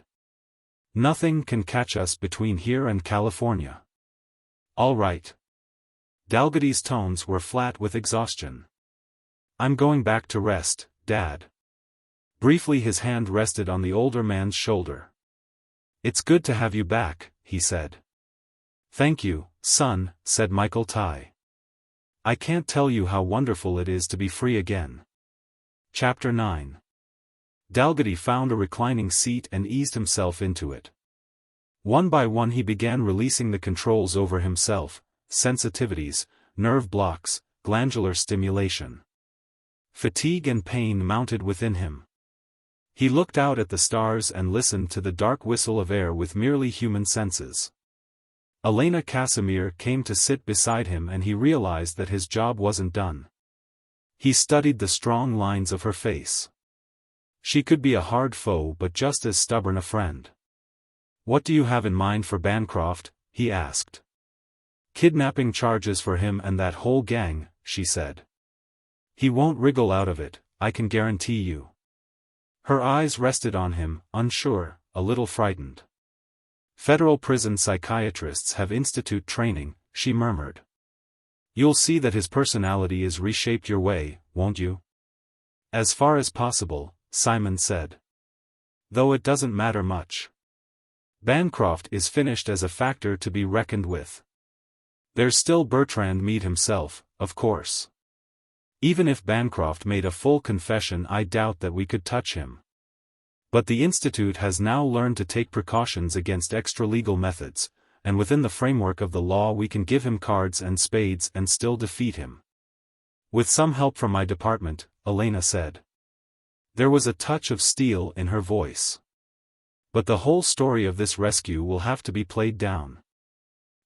Nothing can catch us between here and California. All right. Dalgety's tones were flat with exhaustion. I'm going back to rest, Dad. Briefly his hand rested on the older man's shoulder. It's good to have you back, he said. Thank you, son, said Michael Tighe. I can't tell you how wonderful it is to be free again. Chapter 9. Dalgety found a reclining seat and eased himself into it. One by one he began releasing the controls over himself, sensitivities, nerve blocks, glandular stimulation. Fatigue and pain mounted within him. He looked out at the stars and listened to the dark whistle of air with merely human senses. Elena Casimir came to sit beside him and he realized that his job wasn't done. He studied the strong lines of her face. She could be a hard foe but just as stubborn a friend. What do you have in mind for Bancroft? He asked. Kidnapping charges for him and that whole gang, she said. He won't wriggle out of it, I can guarantee you. Her eyes rested on him, unsure, a little frightened. Federal prison psychiatrists have institute training, she murmured. You'll see that his personality is reshaped your way, won't you? As far as possible, Simon said. Though it doesn't matter much. Bancroft is finished as a factor to be reckoned with. There's still Bertrand Meade himself, of course. Even if Bancroft made a full confession I doubt that we could touch him. But the Institute has now learned to take precautions against extra-legal methods, and within the framework of the law we can give him cards and spades and still defeat him. With some help from my department, Elena said. There was a touch of steel in her voice. But the whole story of this rescue will have to be played down.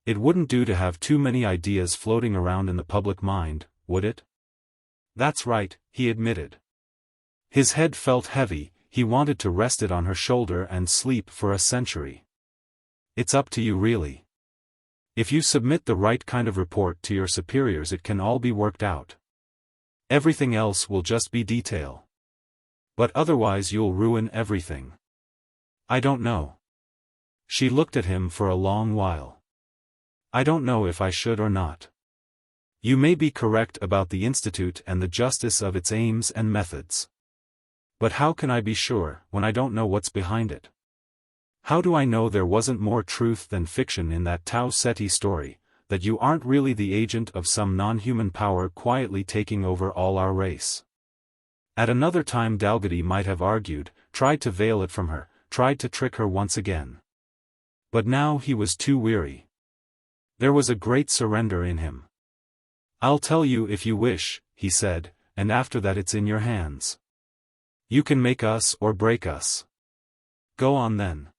It wouldn't do to have too many ideas floating around in the public mind, would it? That's right, he admitted. His head felt heavy, he wanted to rest it on her shoulder and sleep for a century. It's up to you really. If you submit the right kind of report to your superiors it can all be worked out. Everything else will just be detail. But otherwise you'll ruin everything. I don't know. She looked at him for a long while. I don't know if I should or not. You may be correct about the Institute and the justice of its aims and methods. But how can I be sure, when I don't know what's behind it? How do I know there wasn't more truth than fiction in that Tau Ceti story, that you aren't really the agent of some non-human power quietly taking over all our race? At another time Dalgety might have argued, tried to veil it from her, tried to trick her once again. But now he was too weary. There was a great surrender in him. I'll tell you if you wish, he said, and after that it's in your hands. You can make us or break us. Go on then.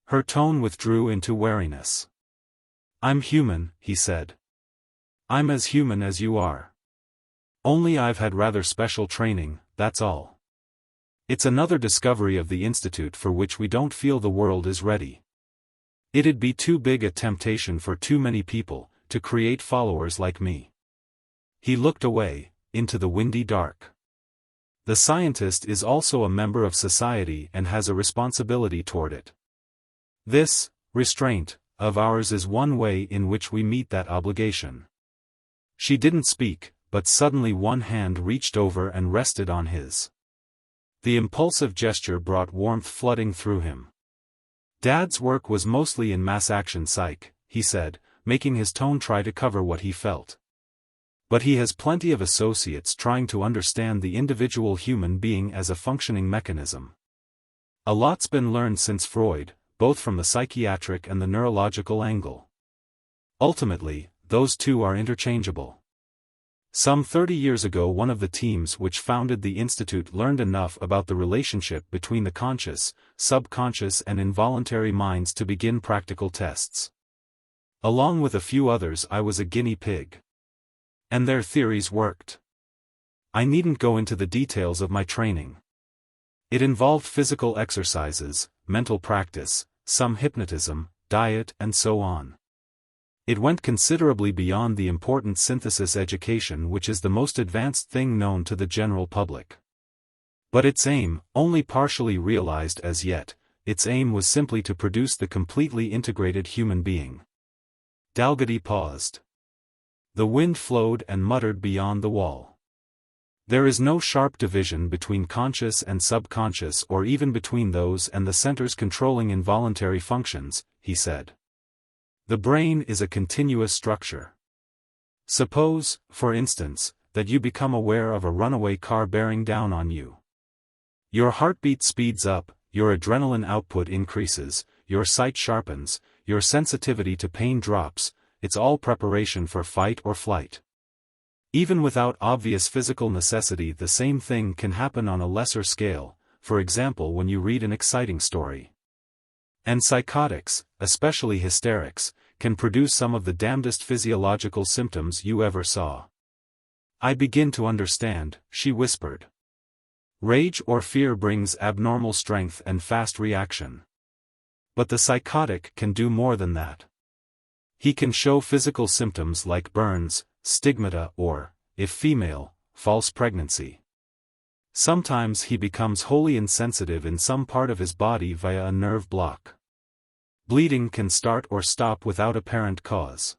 Her tone withdrew into wariness. I'm human, he said. I'm as human as you are. Only I've had rather special training, that's all. It's another discovery of the Institute for which we don't feel the world is ready. It'd be too big a temptation for too many people, to create followers like me. He looked away, into the windy dark. The scientist is also a member of society and has a responsibility toward it. This restraint of ours is one way in which we meet that obligation. She didn't speak, but suddenly one hand reached over and rested on his. The impulsive gesture brought warmth flooding through him. Dad's work was mostly in mass action psych, he said, making his tone try to cover what he felt. But he has plenty of associates trying to understand the individual human being as a functioning mechanism. A lot's been learned since Freud, both from the psychiatric and the neurological angle. Ultimately, those two are interchangeable. Some 30 years ago one of the teams which founded the institute learned enough about the relationship between the conscious, subconscious and involuntary minds to begin practical tests. Along with a few others I was a guinea pig. And their theories worked. I needn't go into the details of my training. It involved physical exercises, mental practice, some hypnotism, diet and so on. It went considerably beyond the important synthesis education which is the most advanced thing known to the general public. But its aim, only partially realized as yet, its aim was simply to produce the completely integrated human being. Dalgety paused. The wind flowed and muttered beyond the wall. There is no sharp division between conscious and subconscious or even between those and the centers controlling involuntary functions, he said. The brain is a continuous structure. Suppose, for instance, that you become aware of a runaway car bearing down on you. Your heartbeat speeds up, your adrenaline output increases, your sight sharpens, your sensitivity to pain drops, it's all preparation for fight or flight. Even without obvious physical necessity the same thing can happen on a lesser scale, for example when you read an exciting story. And psychotics, especially hysterics, can produce some of the damnedest physiological symptoms you ever saw. I begin to understand, she whispered. Rage or fear brings abnormal strength and fast reaction. But the psychotic can do more than that. He can show physical symptoms like burns, stigmata or, if female, false pregnancy. Sometimes he becomes wholly insensitive in some part of his body via a nerve block. Bleeding can start or stop without apparent cause.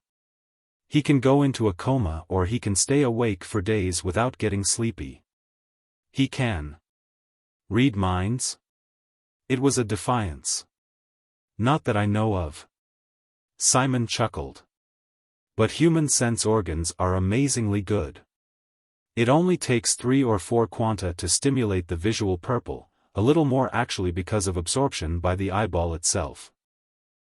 He can go into a coma or he can stay awake for days without getting sleepy. He can read minds? It was a defiance. Not that I know of. Simon chuckled. But human sense organs are amazingly good. It only takes 3 or 4 quanta to stimulate the visual purple, a little more actually because of absorption by the eyeball itself.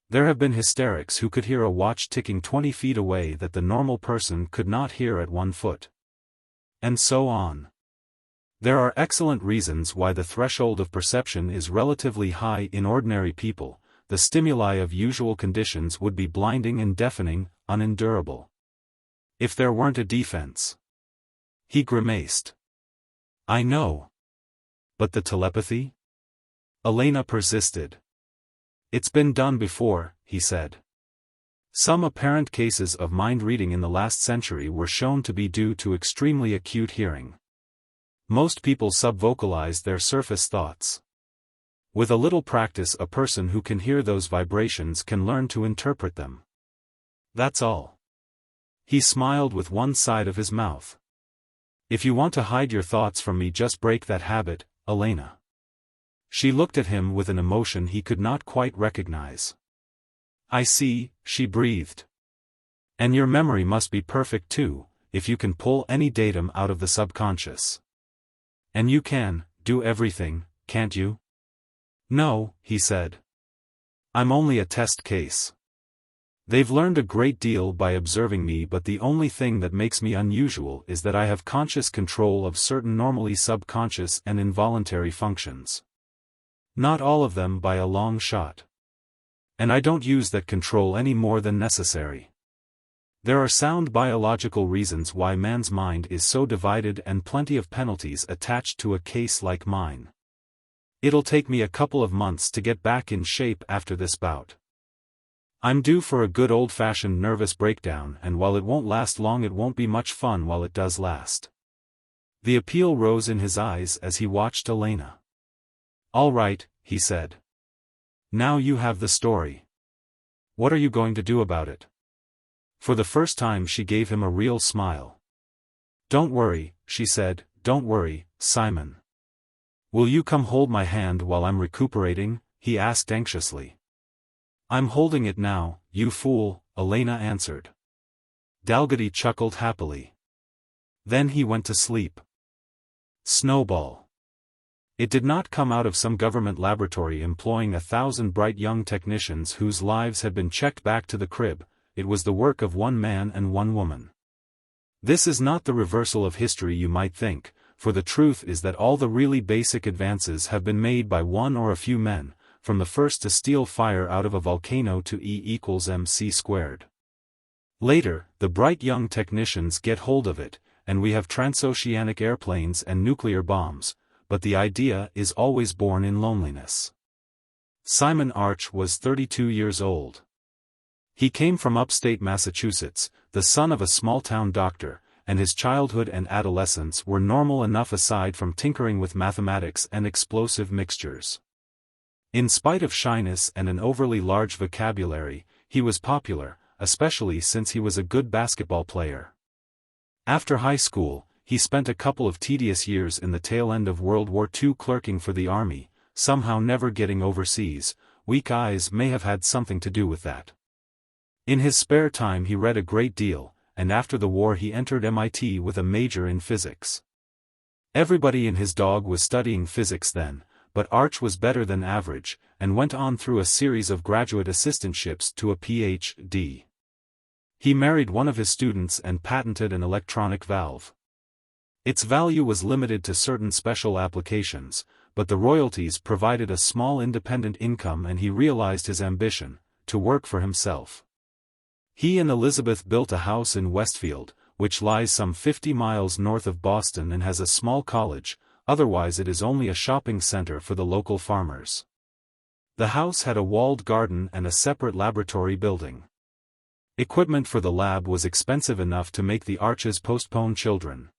There have been hysterics who could hear a watch ticking 20 feet away that the normal person could not hear at 1 foot. And so on. There are excellent reasons why the threshold of perception is relatively high in ordinary people. The stimuli of usual conditions would be blinding and deafening, unendurable. If there weren't a defense. He grimaced. I know. But the telepathy? Elena persisted. It's been done before, he said. Some apparent cases of mind reading in the last century were shown to be due to extremely acute hearing. Most people subvocalize their surface thoughts. With a little practice a person who can hear those vibrations can learn to interpret them. That's all. He smiled with one side of his mouth. If you want to hide your thoughts from me just break that habit, Elena. She looked at him with an emotion he could not quite recognize. I see, she breathed. And your memory must be perfect too, if you can pull any datum out of the subconscious. And you can do everything, can't you? No, he said. I'm only a test case. They've learned a great deal by observing me, but the only thing that makes me unusual is that I have conscious control of certain normally subconscious and involuntary functions. Not all of them by a long shot. And I don't use that control any more than necessary. There are sound biological reasons why man's mind is so divided and plenty of penalties attached to a case like mine. It'll take me a couple of months to get back in shape after this bout. I'm due for a good old-fashioned nervous breakdown, and while it won't last long it won't be much fun while it does last. The appeal rose in his eyes as he watched Elena. "All right," he said. "Now you have the story. What are you going to do about it?" For the first time she gave him a real smile. "Don't worry," she said, "don't worry, Simon." "Will you come hold my hand while I'm recuperating?" he asked anxiously. "I'm holding it now, you fool," Elena answered. Dalgety chuckled happily. Then he went to sleep. Snowball. It did not come out of some government laboratory employing 1,000 bright young technicians whose lives had been checked back to the crib. It was the work of one man and one woman. This is not the reversal of history you might think, for the truth is that all the really basic advances have been made by one or a few men, from the first to steal fire out of a volcano to E=mc². Later, the bright young technicians get hold of it, and we have transoceanic airplanes and nuclear bombs, but the idea is always born in loneliness. Simon Arch was 32 years old. He came from upstate Massachusetts, the son of a small-town doctor, and his childhood and adolescence were normal enough aside from tinkering with mathematics and explosive mixtures. In spite of shyness and an overly large vocabulary, he was popular, especially since he was a good basketball player. After high school, he spent a couple of tedious years in the tail end of World War II clerking for the army, somehow never getting overseas. Weak eyes may have had something to do with that. In his spare time he read a great deal, and after the war he entered MIT with a major in physics. Everybody and his dog was studying physics then, but Arch was better than average, and went on through a series of graduate assistantships to a Ph.D. He married one of his students and patented an electronic valve. Its value was limited to certain special applications, but the royalties provided a small independent income and he realized his ambition, to work for himself. He and Elizabeth built a house in Westfield, which lies some 50 miles north of Boston and has a small college, otherwise it is only a shopping center for the local farmers. The house had a walled garden and a separate laboratory building. Equipment for the lab was expensive enough to make the Arches postpone children.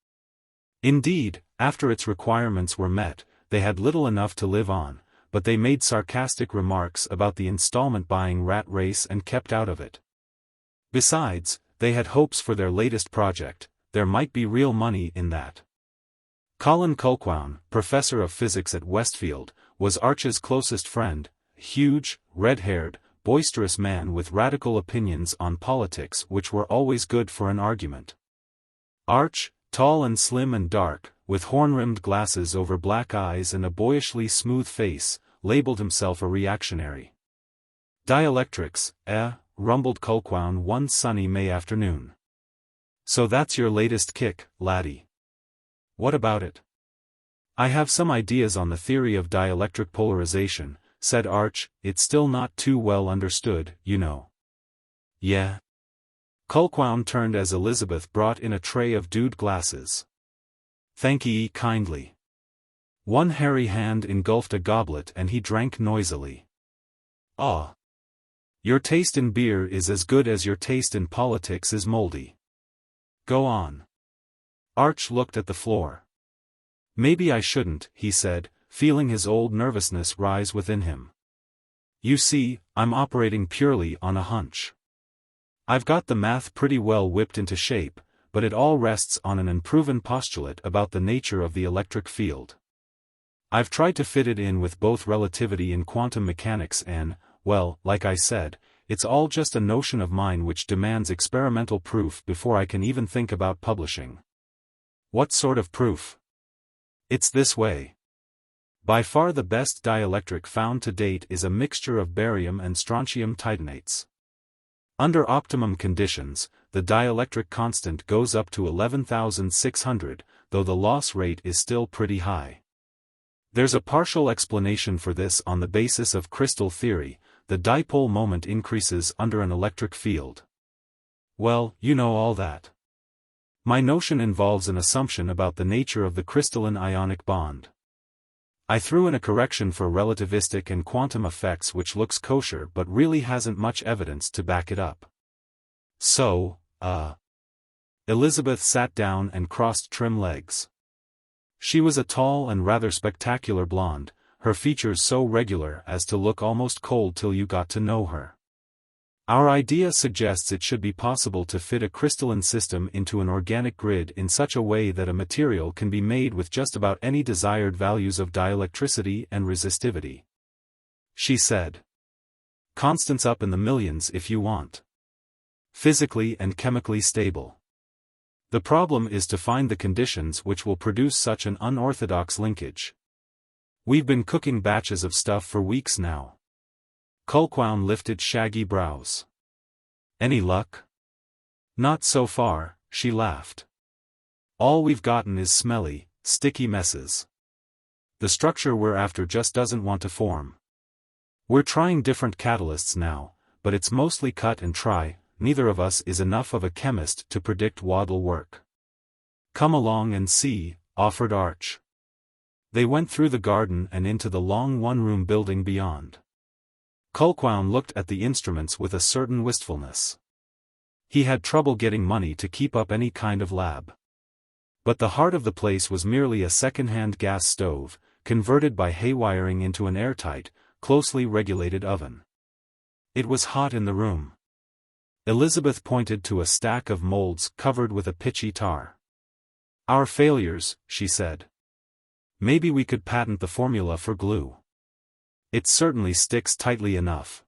Indeed, after its requirements were met, they had little enough to live on, but they made sarcastic remarks about the installment buying rat race and kept out of it. Besides, they had hopes for their latest project. There might be real money in that. Colin Culquown, professor of physics at Westfield, was Arch's closest friend, huge, red-haired, boisterous man with radical opinions on politics which were always good for an argument. Arch, tall and slim and dark, with horn-rimmed glasses over black eyes and a boyishly smooth face, labeled himself a reactionary. "Dielectrics, rumbled Culquown one sunny May afternoon. "So that's your latest kick, laddie. What about it?" "I have some ideas on the theory of dielectric polarization," said Arch. "It's still not too well understood, you know." "Yeah?" Culquown turned as Elizabeth brought in a tray of dewed glasses. "Thank ye kindly." One hairy hand engulfed a goblet and he drank noisily. "Ah. Your taste in beer is as good as your taste in politics is moldy. Go on." Arch looked at the floor. "Maybe I shouldn't," he said, feeling his old nervousness rise within him. "You see, I'm operating purely on a hunch. I've got the math pretty well whipped into shape, but it all rests on an unproven postulate about the nature of the electric field. I've tried to fit it in with both relativity and quantum mechanics and, well, like I said, it's all just a notion of mine which demands experimental proof before I can even think about publishing." "What sort of proof?" "It's this way. By far the best dielectric found to date is a mixture of barium and strontium titanates. Under optimum conditions, the dielectric constant goes up to 11,600, though the loss rate is still pretty high. There's a partial explanation for this on the basis of crystal theory. The dipole moment increases under an electric field. Well, you know all that. My notion involves an assumption about the nature of the crystalline ionic bond. I threw in a correction for relativistic and quantum effects which looks kosher but really hasn't much evidence to back it up. So, Elizabeth sat down and crossed trim legs. She was a tall and rather spectacular blonde, her features so regular as to look almost cold till you got to know her. Our idea suggests it should be possible to fit a crystalline system into an organic grid in such a way that a material can be made with just about any desired values of dielectricity and resistivity. She said. Constants up in the millions if you want. Physically and chemically stable. The problem is to find the conditions which will produce such an unorthodox linkage. We've been cooking batches of stuff for weeks now. Culquown lifted shaggy brows. Any luck? Not so far, she laughed. All we've gotten is smelly, sticky messes. The structure we're after just doesn't want to form. We're trying different catalysts now, but it's mostly cut and try. Neither of us is enough of a chemist to predict what'll work. Come along and see, offered Arch. They went through the garden and into the long one-room building beyond. Culquown looked at the instruments with a certain wistfulness. He had trouble getting money to keep up any kind of lab. But the heart of the place was merely a second-hand gas stove, converted by haywiring into an airtight, closely regulated oven. It was hot in the room. Elizabeth pointed to a stack of molds covered with a pitchy tar. Our failures, she said. Maybe we could patent the formula for glue. It certainly sticks tightly enough.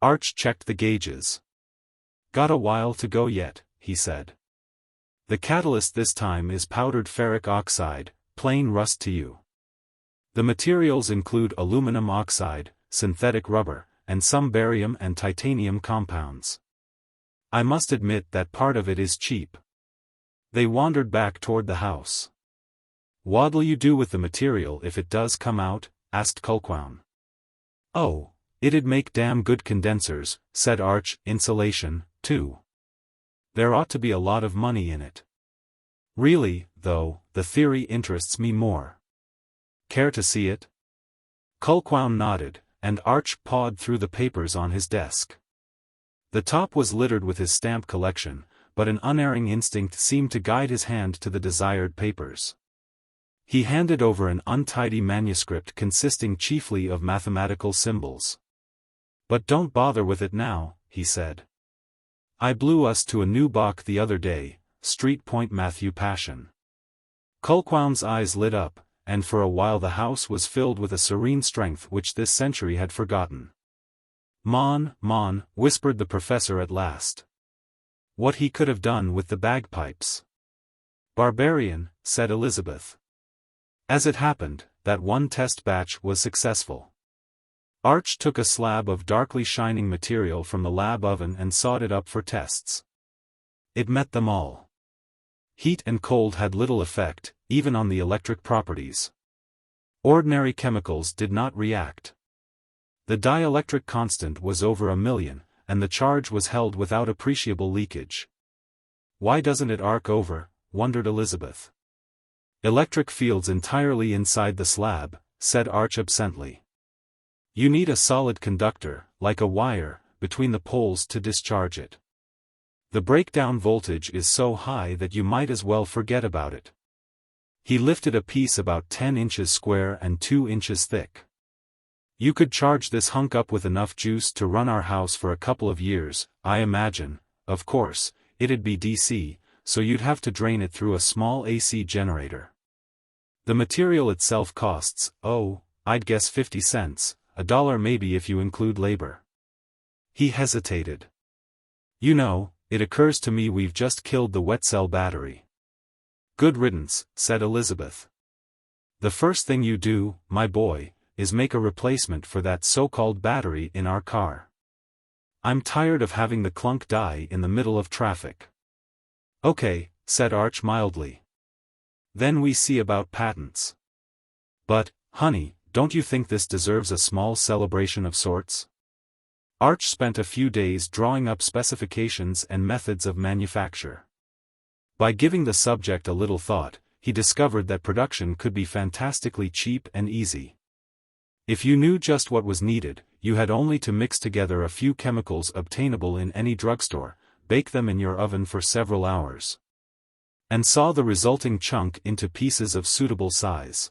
Arch checked the gauges. Got a while to go yet, he said. The catalyst this time is powdered ferric oxide, plain rust to you. The materials include aluminum oxide, synthetic rubber, and some barium and titanium compounds. I must admit that part of it is cheap. They wandered back toward the house. What'll you do with the material if it does come out? Asked Culquown. Oh, it'd make damn good condensers, said Arch. Insulation, too. There ought to be a lot of money in it. Really, though, the theory interests me more. Care to see it? Culquown nodded, and Arch pawed through the papers on his desk. The top was littered with his stamp collection, but an unerring instinct seemed to guide his hand to the desired papers. He handed over an untidy manuscript consisting chiefly of mathematical symbols. But don't bother with it now, he said. I blew us to a new Bach the other day, Street Point Matthew Passion. Culquown's eyes lit up, and for a while the house was filled with a serene strength which this century had forgotten. Mon, whispered the professor at last. What he could have done with the bagpipes. Barbarian, said Elizabeth. As it happened, that one test batch was successful. Arch took a slab of darkly shining material from the lab oven and sawed it up for tests. It met them all. Heat and cold had little effect, even on the electric properties. Ordinary chemicals did not react. The dielectric constant was over 1,000,000, and the charge was held without appreciable leakage. Why doesn't it arc over? Wondered Elizabeth. Electric fields entirely inside the slab, said Arch absently. You need a solid conductor, like a wire, between the poles to discharge it. The breakdown voltage is so high that you might as well forget about it. He lifted a piece about 10 inches square and 2 inches thick. You could charge this hunk up with enough juice to run our house for a couple of years, I imagine. Of course, it'd be DC, so you'd have to drain it through a small AC generator. The material itself costs, I'd guess 50 cents, $1 maybe if you include labor. He hesitated. You know, it occurs to me we've just killed the wet cell battery. Good riddance, said Elizabeth. The first thing you do, my boy, is make a replacement for that so-called battery in our car. I'm tired of having the clunk die in the middle of traffic. Okay, said Arch mildly. Then we see about patents. But, honey, don't you think this deserves a small celebration of sorts? Arch spent a few days drawing up specifications and methods of manufacture. By giving the subject a little thought, he discovered that production could be fantastically cheap and easy. If you knew just what was needed, you had only to mix together a few chemicals obtainable in any drugstore, bake them in your oven for several hours. and saw the resulting chunk into pieces of suitable size.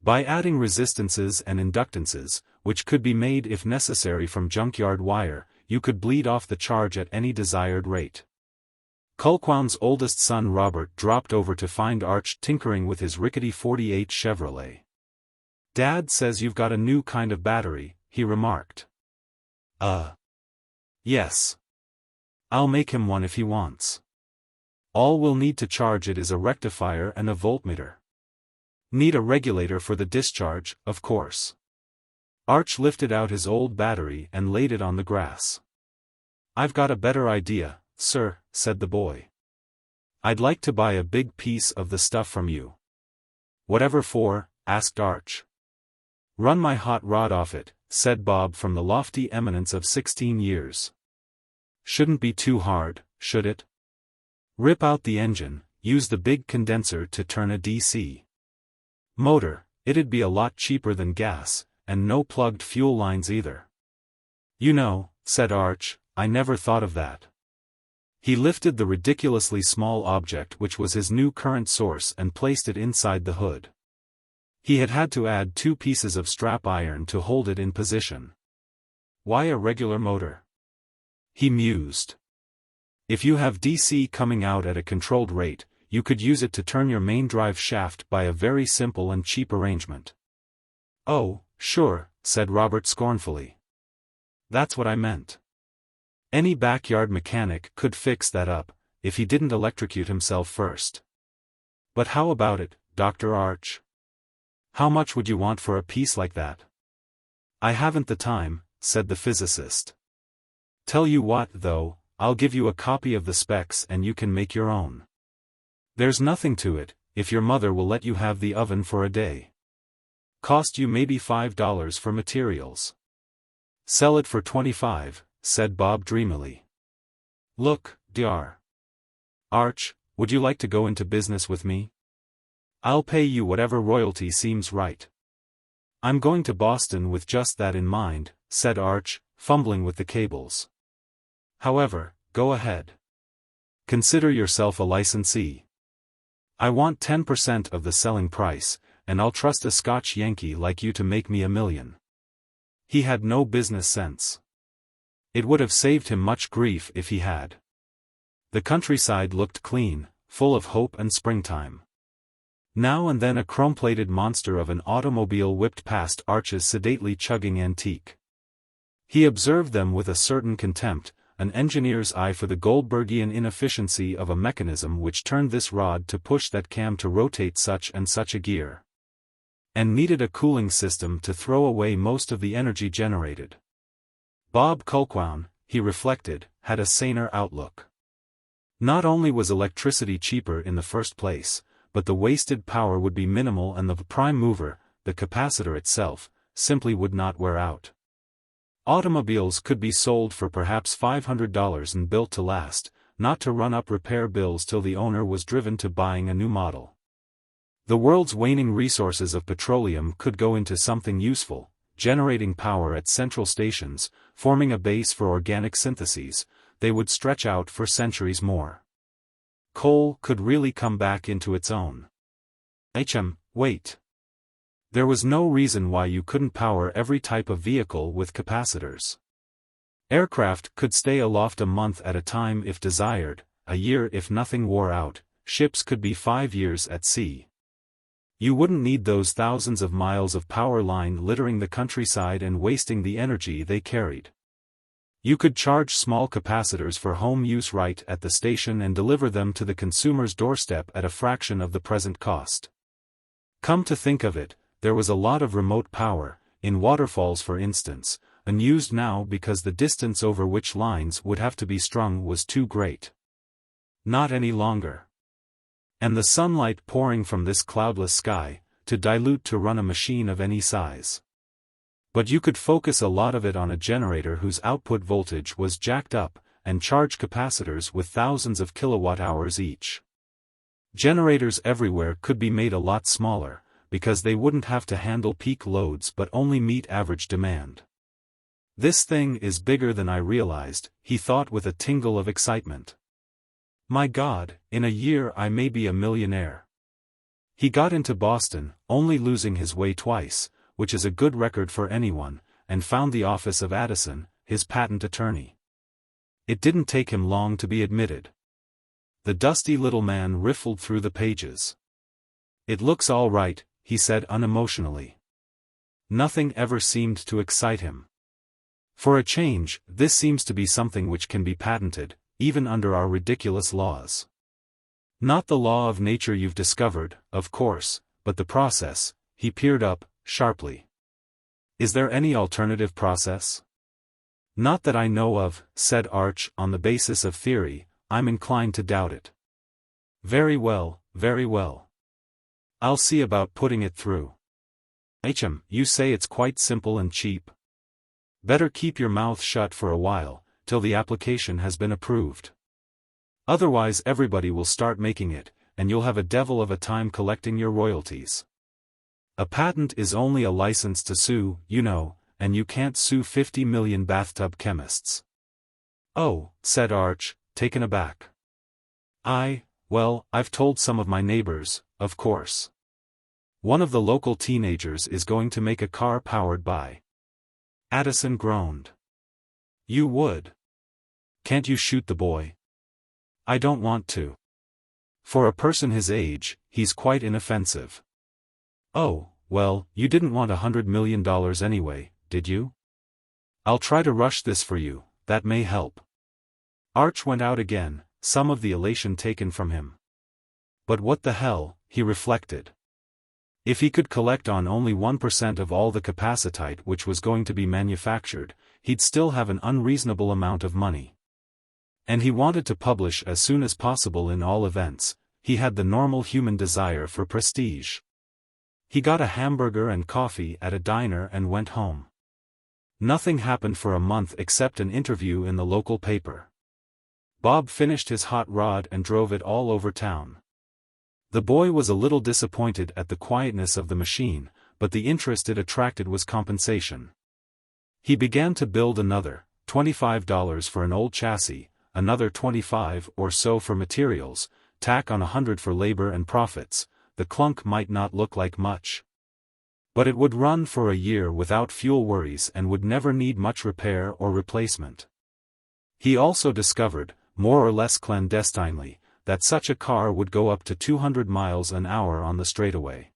By adding resistances and inductances, which could be made if necessary from junkyard wire, you could bleed off the charge at any desired rate. Culquown's oldest son Robert dropped over to find Arch tinkering with his rickety 48 Chevrolet. "Dad says you've got a new kind of battery," he remarked. Yes. I'll make him one if he wants. All we'll need to charge it is a rectifier and a voltmeter. Need a regulator for the discharge, of course." Arch lifted out his old battery and laid it on the grass. "I've got a better idea, sir," said the boy. "I'd like to buy a big piece of the stuff from you." "Whatever for?" asked Arch. "Run my hot rod off it," said Bob from the lofty eminence of 16 years. "Shouldn't be too hard, should it?" "Rip out the engine, use the big condenser to turn a DC motor, it'd be a lot cheaper than gas, and no plugged fuel lines either." "You know," said Arch, "I never thought of that." He lifted the ridiculously small object which was his new current source and placed it inside the hood. He had had to add 2 pieces of strap iron to hold it in position. "Why a regular motor?" he mused. "If you have DC coming out at a controlled rate, you could use it to turn your main drive shaft by a very simple and cheap arrangement." "Oh, sure," said Robert scornfully. "That's what I meant. Any backyard mechanic could fix that up, if he didn't electrocute himself first." "But how about it, Dr. Arch? How much would you want for a piece like that?" "I haven't the time," said the physicist. "Tell you what, though, I'll give you a copy of the specs and you can make your own. There's nothing to it, if your mother will let you have the oven for a day. Cost you maybe $5 for materials. Sell it for $25, said Bob dreamily. "Look, Dr. Arch, would you like to go into business with me? I'll pay you whatever royalty seems right." "I'm going to Boston with just that in mind," said Arch, fumbling with the cables. "However, go ahead. Consider yourself a licensee. I want 10% of the selling price, and I'll trust a Scotch Yankee like you to make me $1 million. He had no business sense. It would have saved him much grief if he had. The countryside looked clean, full of hope and springtime. Now and then a chrome-plated monster of an automobile whipped past Arch's sedately chugging antique. He observed them with a certain contempt, an engineer's eye for the Goldbergian inefficiency of a mechanism which turned this rod to push that cam to rotate such and such a gear, and needed a cooling system to throw away most of the energy generated. Bob Culquown, he reflected, had a saner outlook. Not only was electricity cheaper in the first place, but the wasted power would be minimal and the prime mover, the capacitor itself, simply would not wear out. Automobiles could be sold for perhaps $500 and built to last, not to run up repair bills till the owner was driven to buying a new model. The world's waning resources of petroleum could go into something useful, generating power at central stations, forming a base for organic syntheses. They would stretch out for centuries more. Coal could really come back into its own. Wait. There was no reason why you couldn't power every type of vehicle with capacitors. Aircraft could stay aloft a month at a time if desired, a year if nothing wore out, ships could be 5 years at sea. You wouldn't need those thousands of miles of power line littering the countryside and wasting the energy they carried. You could charge small capacitors for home use right at the station and deliver them to the consumer's doorstep at a fraction of the present cost. Come to think of it, there was a lot of remote power, in waterfalls for instance, unused now because the distance over which lines would have to be strung was too great. Not any longer. And the sunlight pouring from this cloudless sky, to dilute to run a machine of any size. But you could focus a lot of it on a generator whose output voltage was jacked up, and charge capacitors with thousands of kilowatt-hours each. Generators everywhere could be made a lot smaller, because they wouldn't have to handle peak loads but only meet average demand. This thing is bigger than I realized, he thought with a tingle of excitement. My God, in a year I may be a millionaire. He got into Boston, only losing his way twice, which is a good record for anyone, and found the office of Addison, his patent attorney. It didn't take him long to be admitted. The dusty little man riffled through the pages. "It looks all right," he said unemotionally. Nothing ever seemed to excite him. "For a change, this seems to be something which can be patented, even under our ridiculous laws. Not the law of nature you've discovered, of course, but the process." He peered up, sharply. "Is there any alternative process?" "Not that I know of," said Arch. "On the basis of theory, I'm inclined to doubt it." Very well, very well. I'll see about putting it through." You say it's quite simple and cheap? Better keep your mouth shut for a while, till the application has been approved. Otherwise everybody will start making it, and you'll have a devil of a time collecting your royalties. A patent is only a license to sue, you know, and you can't sue 50 million bathtub chemists." "Oh," said Arch, taken aback. Well, I've told some of my neighbors, of course. One of the local teenagers is going to make a car powered by—" Addison groaned. "You would? Can't you shoot the boy?" "I don't want to. For a person his age, he's quite inoffensive." "Oh, well, you didn't want $100 million anyway, did you? I'll try to rush this for you, that may help." Arch went out again, some of the elation taken from him. But what the hell, he reflected. If he could collect on only 1% of all the capacitite which was going to be manufactured, he'd still have an unreasonable amount of money. And he wanted to publish as soon as possible in all events. He had the normal human desire for prestige. He got a hamburger and coffee at a diner and went home. Nothing happened for a month except an interview in the local paper. Bob finished his hot rod and drove it all over town. The boy was a little disappointed at the quietness of the machine, but the interest it attracted was compensation. He began to build another, $25 for an old chassis, another 25 or so for materials, tack on 100 for labor and profits. The clunk might not look like much, but it would run for a year without fuel worries and would never need much repair or replacement. He also discovered, more or less clandestinely, that such a car would go up to 200 miles an hour on the straightaway.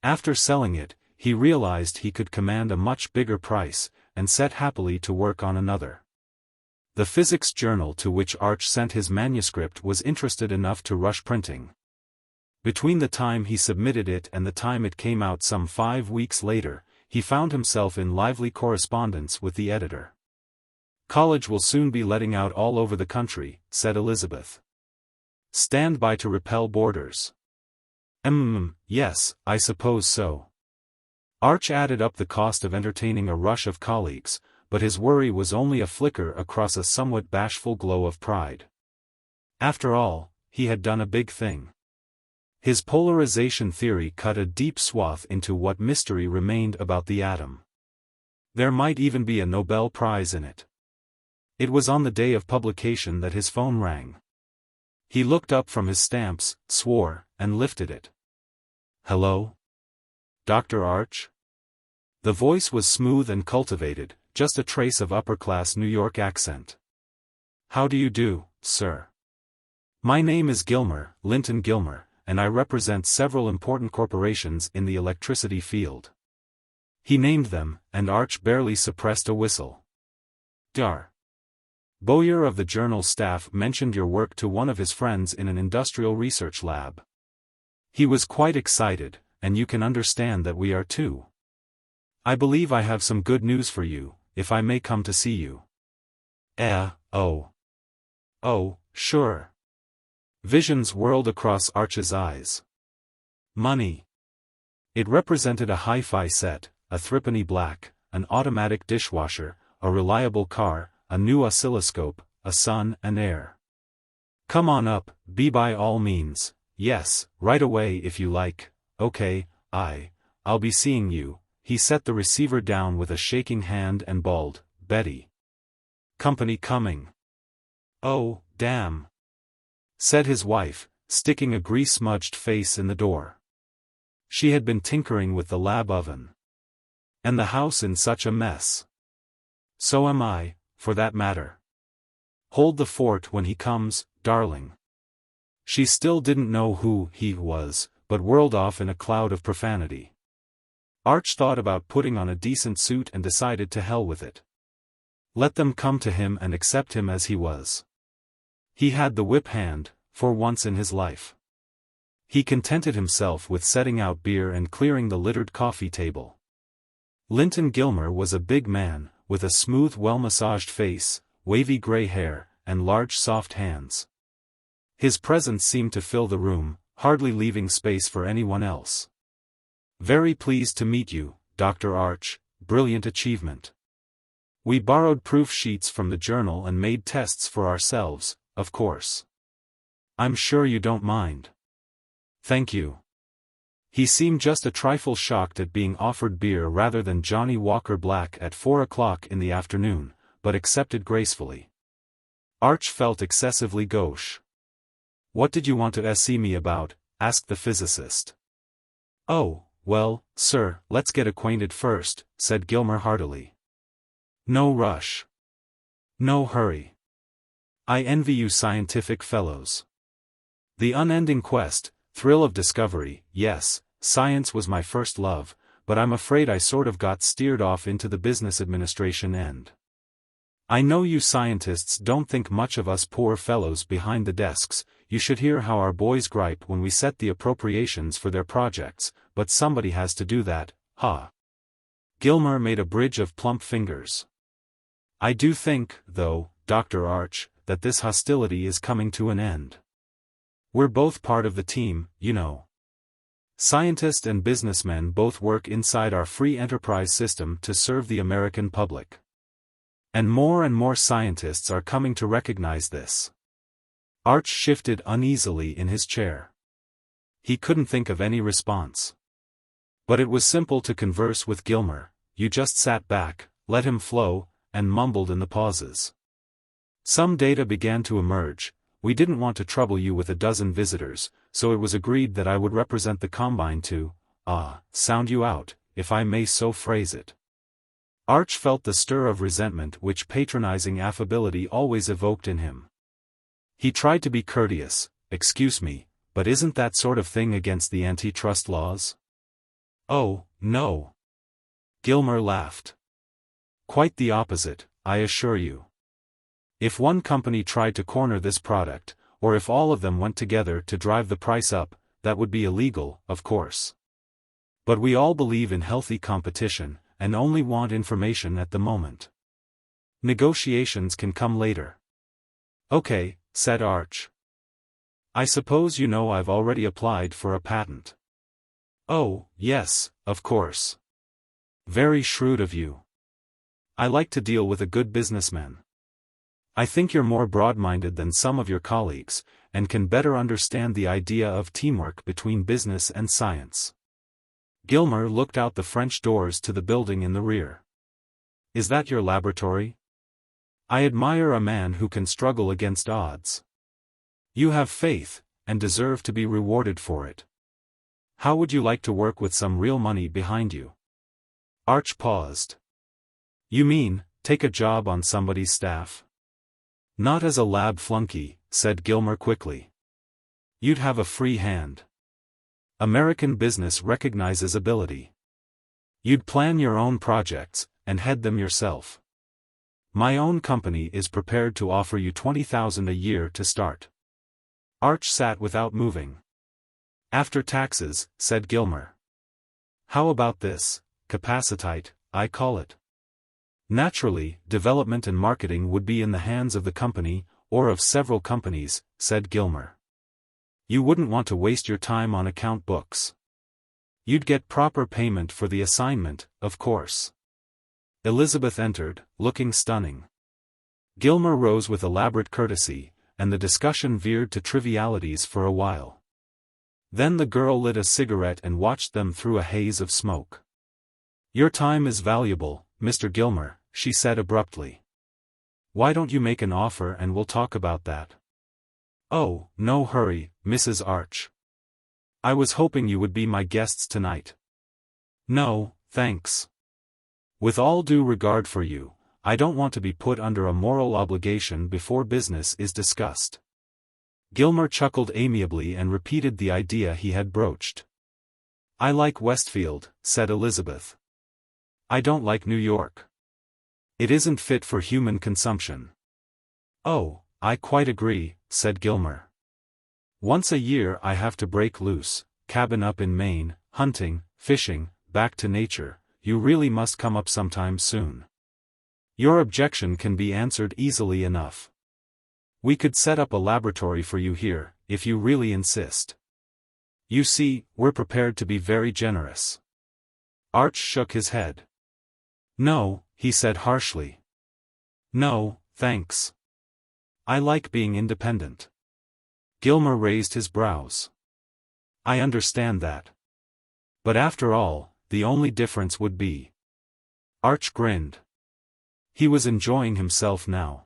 After selling it, he realized he could command a much bigger price, and set happily to work on another. The physics journal to which Arch sent his manuscript was interested enough to rush printing. Between the time he submitted it and the time it came out some 5 weeks later, he found himself in lively correspondence with the editor. "College will soon be letting out all over the country," said Elizabeth. "Stand by to repel boarders." Yes, I suppose so." Arch added up the cost of entertaining a rush of colleagues, but his worry was only a flicker across a somewhat bashful glow of pride. After all, he had done a big thing. His polarization theory cut a deep swath into what mystery remained about the atom. There might even be a Nobel Prize in it. It was on the day of publication that his phone rang. He looked up from his stamps, swore, and lifted it. "Hello? Dr. Arch?" The voice was smooth and cultivated, just a trace of upper-class New York accent. "How do you do, sir? My name is Gilmer, Linton Gilmer, and I represent several important corporations in the electricity field." He named them, and Arch barely suppressed a whistle. "Dar. Bowyer of the journal staff mentioned your work to one of his friends in an industrial research lab. He was quite excited, and you can understand that we are too. I believe I have some good news for you, if I may come to see you." Oh, sure." Visions whirled across Arch's eyes. Money. It represented a hi-fi set, a threepenny black, an automatic dishwasher, a reliable car, a new oscilloscope, a son and heir. "Come on up, be by all means. Yes, right away if you like. Okay, I'll be seeing you." He set the receiver down with a shaking hand and bawled, "Betty. Company coming." "Oh, damn." said his wife, sticking a grease-smudged face in the door. She had been tinkering with the lab oven. And the house in such a mess. So am I, for that matter. Hold the fort when he comes, darling. She still didn't know who he was, but whirled off in a cloud of profanity. Arch thought about putting on a decent suit and decided to hell with it. Let them come to him and accept him as he was. He had the whip hand, for once in his life. He contented himself with setting out beer and clearing the littered coffee table. Linton Gilmer was a big man, with a smooth well-massaged face, wavy gray hair, and large soft hands. His presence seemed to fill the room, hardly leaving space for anyone else. Very pleased to meet you, Dr. Arch, brilliant achievement. We borrowed proof sheets from the journal and made tests for ourselves, of course. I'm sure you don't mind. Thank you. He seemed just a trifle shocked at being offered beer rather than Johnny Walker Black at 4 o'clock in the afternoon, but accepted gracefully. Arch felt excessively gauche. What did you want to see me about? Asked the physicist. Oh, well, sir, let's get acquainted first, said Gilmer heartily. No rush. No hurry. I envy you scientific fellows. The unending quest, thrill of discovery, yes, science was my first love, but I'm afraid I sort of got steered off into the business administration end. I know you scientists don't think much of us poor fellows behind the desks. You should hear how our boys gripe when we set the appropriations for their projects, but somebody has to do that, huh? Gilmer made a bridge of plump fingers. I do think, though, Dr. Arch, that this hostility is coming to an end. We're both part of the team, you know. Scientists and businessmen both work inside our free enterprise system to serve the American public. And more scientists are coming to recognize this. Arch shifted uneasily in his chair. He couldn't think of any response. But it was simple to converse with Gilmer. You just sat back, let him flow, and mumbled in the pauses. Some data began to emerge. We didn't want to trouble you with a dozen visitors, so it was agreed that I would represent the Combine to, sound you out, if I may so phrase it. Arch felt the stir of resentment which patronizing affability always evoked in him. He tried to be courteous. Excuse me, but isn't that sort of thing against the antitrust laws? Oh, no. Gilmer laughed. Quite the opposite, I assure you. If one company tried to corner this product, or if all of them went together to drive the price up, that would be illegal, of course. But we all believe in healthy competition, and only want information at the moment. Negotiations can come later. Okay, said Arch. I suppose you know I've already applied for a patent. Oh, yes, of course. Very shrewd of you. I like to deal with a good businessman. I think you're more broad-minded than some of your colleagues, and can better understand the idea of teamwork between business and science. Gilmer looked out the French doors to the building in the rear. Is that your laboratory? I admire a man who can struggle against odds. You have faith, and deserve to be rewarded for it. How would you like to work with some real money behind you? Arch paused. You mean, take a job on somebody's staff? Not as a lab flunky, said Gilmer quickly. You'd have a free hand. American business recognizes ability. You'd plan your own projects, and head them yourself. My own company is prepared to offer you $20,000 a year to start. Arch sat without moving. After taxes, said Gilmer. How about this, capacitite, I call it. Naturally, development and marketing would be in the hands of the company, or of several companies, said Gilmer. You wouldn't want to waste your time on account books. You'd get proper payment for the assignment, of course. Elizabeth entered, looking stunning. Gilmer rose with elaborate courtesy, and the discussion veered to trivialities for a while. Then the girl lit a cigarette and watched them through a haze of smoke. Your time is valuable, Mr. Gilmer, she said abruptly. Why don't you make an offer and we'll talk about that? Oh, no hurry, Mrs. Arch. I was hoping you would be my guests tonight. No, thanks. With all due regard for you, I don't want to be put under a moral obligation before business is discussed. Gilmer chuckled amiably and repeated the idea he had broached. I like Westfield, said Elizabeth. I don't like New York. It isn't fit for human consumption. Oh, I quite agree, said Gilmer. Once a year I have to break loose, cabin up in Maine, hunting, fishing, back to nature. You really must come up sometime soon. Your objection can be answered easily enough. We could set up a laboratory for you here, if you really insist. You see, we're prepared to be very generous. Arch shook his head. No, he said harshly. No, thanks. I like being independent. Gilmer raised his brows. I understand that. But after all, the only difference would be. Arch grinned. He was enjoying himself now.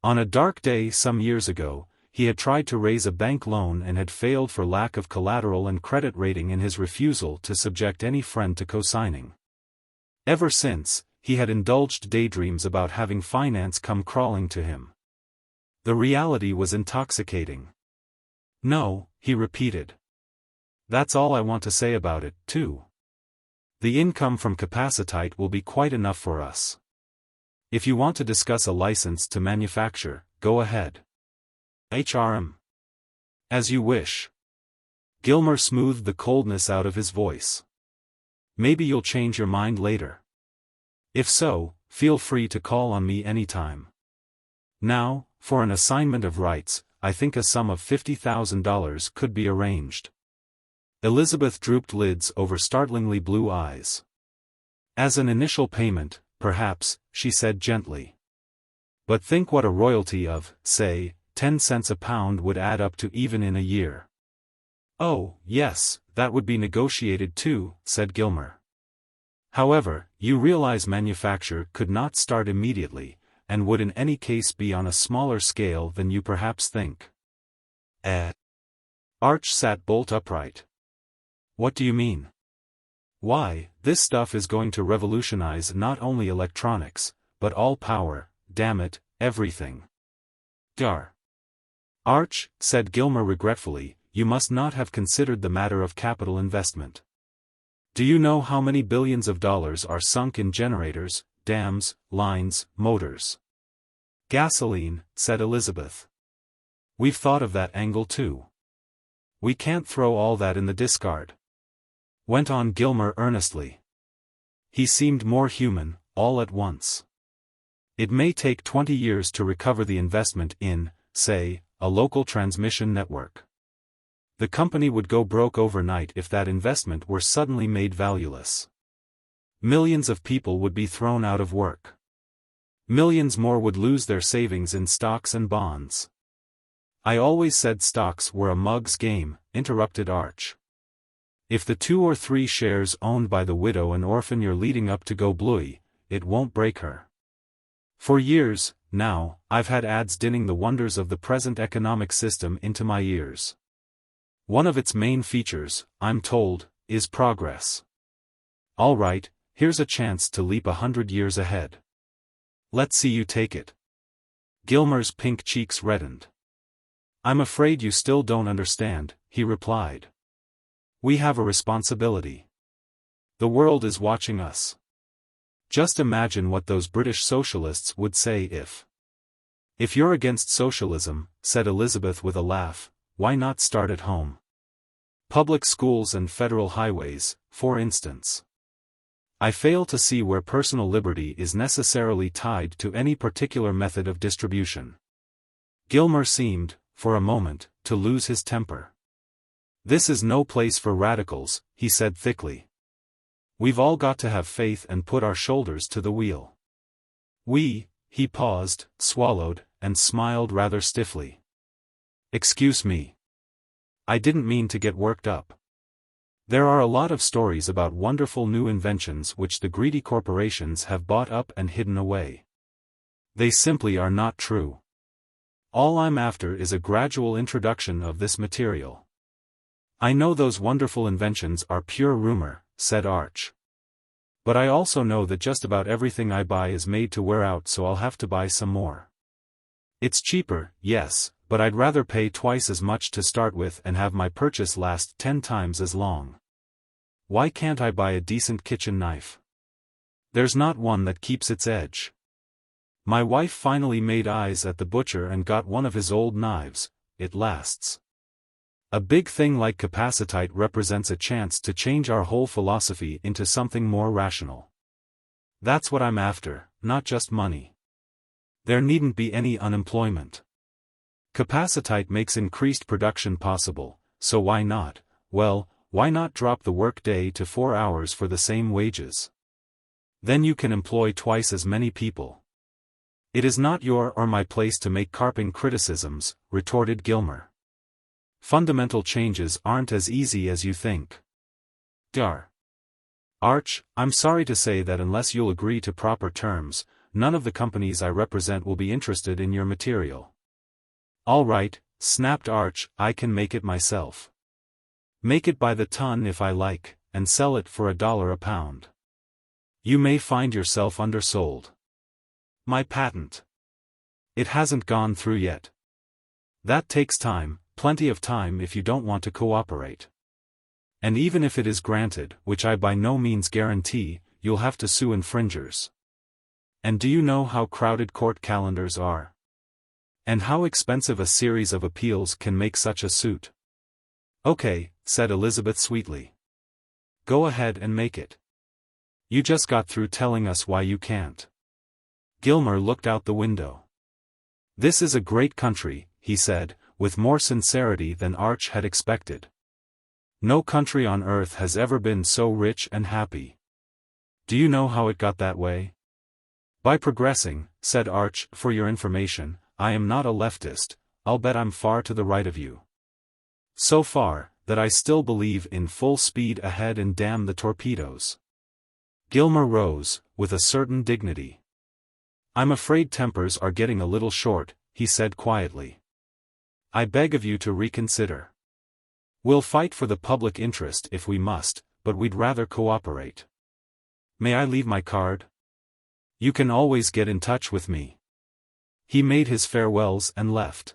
On a dark day some years ago, he had tried to raise a bank loan and had failed for lack of collateral and credit rating in his refusal to subject any friend to co-signing. Ever since, he had indulged daydreams about having finance come crawling to him. The reality was intoxicating. No, he repeated. That's all I want to say about it, too. The income from Capacitite will be quite enough for us. If you want to discuss a license to manufacture, go ahead. HRM. As you wish. Gilmer smoothed the coldness out of his voice. Maybe you'll change your mind later. If so, feel free to call on me anytime. Now, for an assignment of rights, I think a sum of $50,000 could be arranged. Elizabeth drooped lids over startlingly blue eyes. As an initial payment, perhaps, she said gently. But think what a royalty of, say, 10 cents a pound would add up to even in a year. Oh, yes, that would be negotiated too, said Gilmer. However, you realize manufacture could not start immediately, and would in any case be on a smaller scale than you perhaps think. Arch sat bolt upright. What do you mean? Why, this stuff is going to revolutionize not only electronics, but all power, damn it, everything. Gar. Arch, said Gilmer regretfully, you must not have considered the matter of capital investment. Do you know how many billions of dollars are sunk in generators, dams, lines, motors? Gasoline, said Elizabeth. We've thought of that angle too. We can't throw all that in the discard. Went on Gilmer earnestly. He seemed more human, all at once. It may take 20 years to recover the investment in, say, a local transmission network. The company would go broke overnight if that investment were suddenly made valueless. Millions of people would be thrown out of work. Millions more would lose their savings in stocks and bonds. I always said stocks were a mug's game, interrupted Arch. If the 2 or 3 shares owned by the widow and orphan you're leading up to go bluey, it won't break her. For years, now, I've had ads dinning the wonders of the present economic system into my ears. One of its main features, I'm told, is progress. All right, here's a chance to leap 100 years ahead. Let's see you take it. Gilmer's pink cheeks reddened. I'm afraid you still don't understand, he replied. We have a responsibility. The world is watching us. Just imagine what those British socialists would say if. If you're against socialism, said Elizabeth with a laugh, why not start at home? Public schools and federal highways, for instance. I fail to see where personal liberty is necessarily tied to any particular method of distribution. Gilmer seemed, for a moment, to lose his temper. This is no place for radicals, he said thickly. We've all got to have faith and put our shoulders to the wheel. He paused, swallowed, and smiled rather stiffly. Excuse me. I didn't mean to get worked up. There are a lot of stories about wonderful new inventions which the greedy corporations have bought up and hidden away. They simply are not true. All I'm after is a gradual introduction of this material. I know those wonderful inventions are pure rumor, said Arch. But I also know that just about everything I buy is made to wear out, so I'll have to buy some more. It's cheaper, yes, but I'd rather pay twice as much to start with and have my purchase last 10 times as long. Why can't I buy a decent kitchen knife? There's not one that keeps its edge. My wife finally made eyes at the butcher and got one of his old knives. It lasts. A big thing like capacitite represents a chance to change our whole philosophy into something more rational. That's what I'm after, not just money. There needn't be any unemployment. Capacitite makes increased production possible, so why not? Well, why not drop the workday to 4 hours for the same wages? Then you can employ twice as many people. It is not your or my place to make carping criticisms, retorted Gilmer. Fundamental changes aren't as easy as you think. Dar. Arch, I'm sorry to say that unless you'll agree to proper terms, none of the companies I represent will be interested in your material. All right, snapped Arch, I can make it myself. Make it by the ton if I like, and sell it for $1 a pound. You may find yourself undersold. My patent. It hasn't gone through yet. That takes time, plenty of time if you don't want to cooperate. And even if it is granted, which I by no means guarantee, you'll have to sue infringers. And do you know how crowded court calendars are? And how expensive a series of appeals can make such a suit? Okay, said Elizabeth sweetly. Go ahead and make it. You just got through telling us why you can't. Gilmer looked out the window. This is a great country, he said, with more sincerity than Arch had expected. No country on earth has ever been so rich and happy. Do you know how it got that way? By progressing, said Arch. For your information, I am not a leftist, I'll bet I'm far to the right of you. So far, that I still believe in full speed ahead and damn the torpedoes. Gilmer rose, with a certain dignity. I'm afraid tempers are getting a little short, he said quietly. I beg of you to reconsider. We'll fight for the public interest if we must, but we'd rather cooperate. May I leave my card? You can always get in touch with me. He made his farewells and left.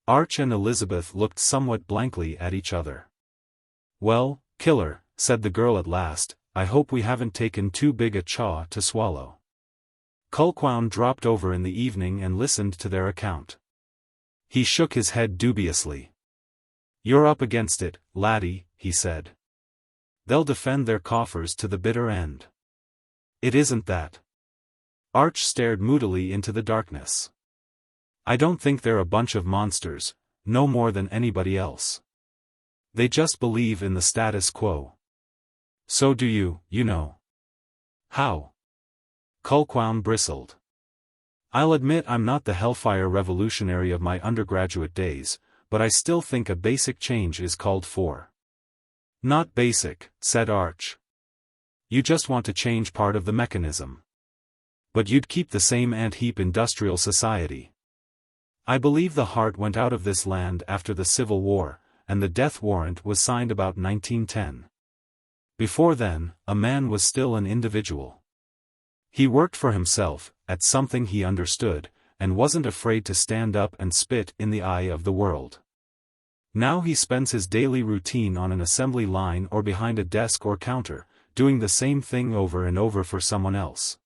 Arch and Elizabeth looked somewhat blankly at each other. Well, killer, said the girl at last, I hope we haven't taken too big a chaw to swallow. Colquhoun dropped over in the evening and listened to their account. He shook his head dubiously. You're up against it, laddie, he said. They'll defend their coffers to the bitter end. It isn't that. Arch stared moodily into the darkness. I don't think they're a bunch of monsters, no more than anybody else. They just believe in the status quo. So do you, you know. How? Colquhoun bristled. I'll admit I'm not the hellfire revolutionary of my undergraduate days, but I still think a basic change is called for. Not basic, said Arch. You just want to change part of the mechanism. But you'd keep the same ant-heap industrial society. I believe the heart went out of this land after the Civil War, and the death warrant was signed about 1910. Before then, a man was still an individual. He worked for himself, at something he understood, and wasn't afraid to stand up and spit in the eye of the world. Now he spends his daily routine on an assembly line or behind a desk or counter, doing the same thing over and over for someone else.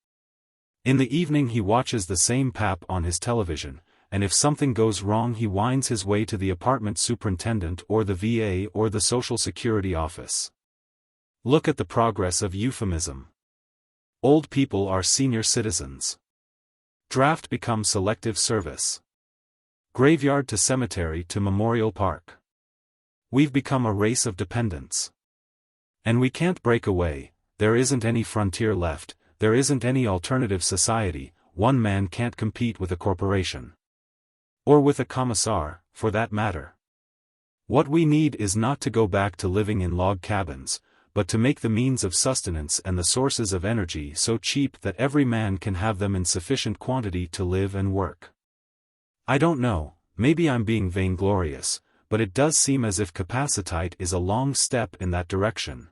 In the evening he watches the same pap on his television, and if something goes wrong he winds his way to the apartment superintendent or the VA or the Social Security office. Look at the progress of euphemism. Old people are senior citizens. Draft becomes selective service. Graveyard to cemetery to memorial park. We've become a race of dependents. And we can't break away, there isn't any frontier left, there isn't any alternative society, one man can't compete with a corporation. Or with a commissar, for that matter. What we need is not to go back to living in log cabins, but to make the means of sustenance and the sources of energy so cheap that every man can have them in sufficient quantity to live and work. I don't know, maybe I'm being vainglorious, but it does seem as if capacitite is a long step in that direction.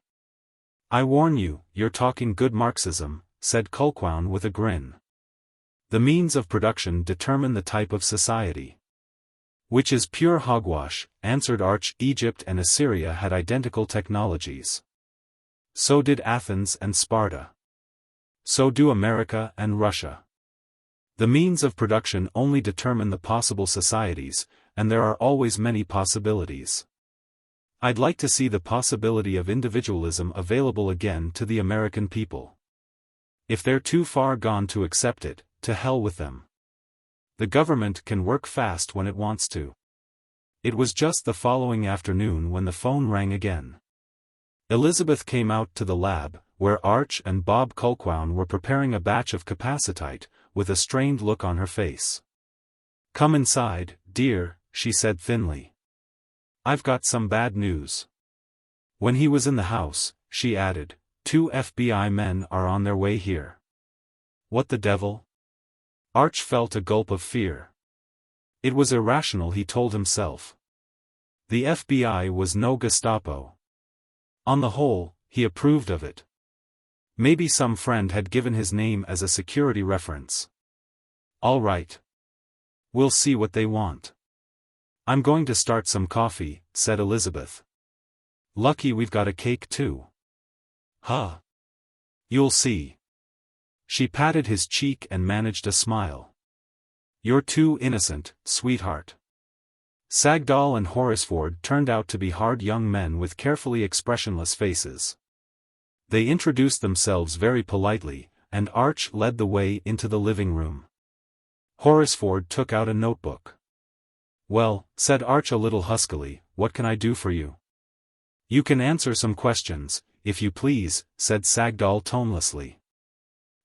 I warn you, you're talking good Marxism, said Culquown with a grin. The means of production determine the type of society. Which is pure hogwash, answered Arch. Egypt and Assyria had identical technologies. So did Athens and Sparta. So do America and Russia. The means of production only determine the possible societies, and there are always many possibilities. I'd like to see the possibility of individualism available again to the American people. If they're too far gone to accept it, to hell with them. The government can work fast when it wants to. It was just the following afternoon when the phone rang again. Elizabeth came out to the lab, where Arch and Bob Culquown were preparing a batch of capacitite, with a strained look on her face. Come inside, dear, she said thinly. I've got some bad news. When he was in the house, she added, 2 FBI men are on their way here. What the devil? Arch felt a gulp of fear. It was irrational, he told himself. The FBI was no Gestapo. On the whole, he approved of it. Maybe some friend had given his name as a security reference. All right. We'll see what they want. I'm going to start some coffee, said Elizabeth. Lucky we've got a cake too. Huh. You'll see. She patted his cheek and managed a smile. You're too innocent, sweetheart. Sagdahl and Horisford turned out to be hard young men with carefully expressionless faces. They introduced themselves very politely, and Arch led the way into the living room. Horisford took out a notebook. Well, said Arch a little huskily, what can I do for you? You can answer some questions, if you please, said Sagdahl tonelessly.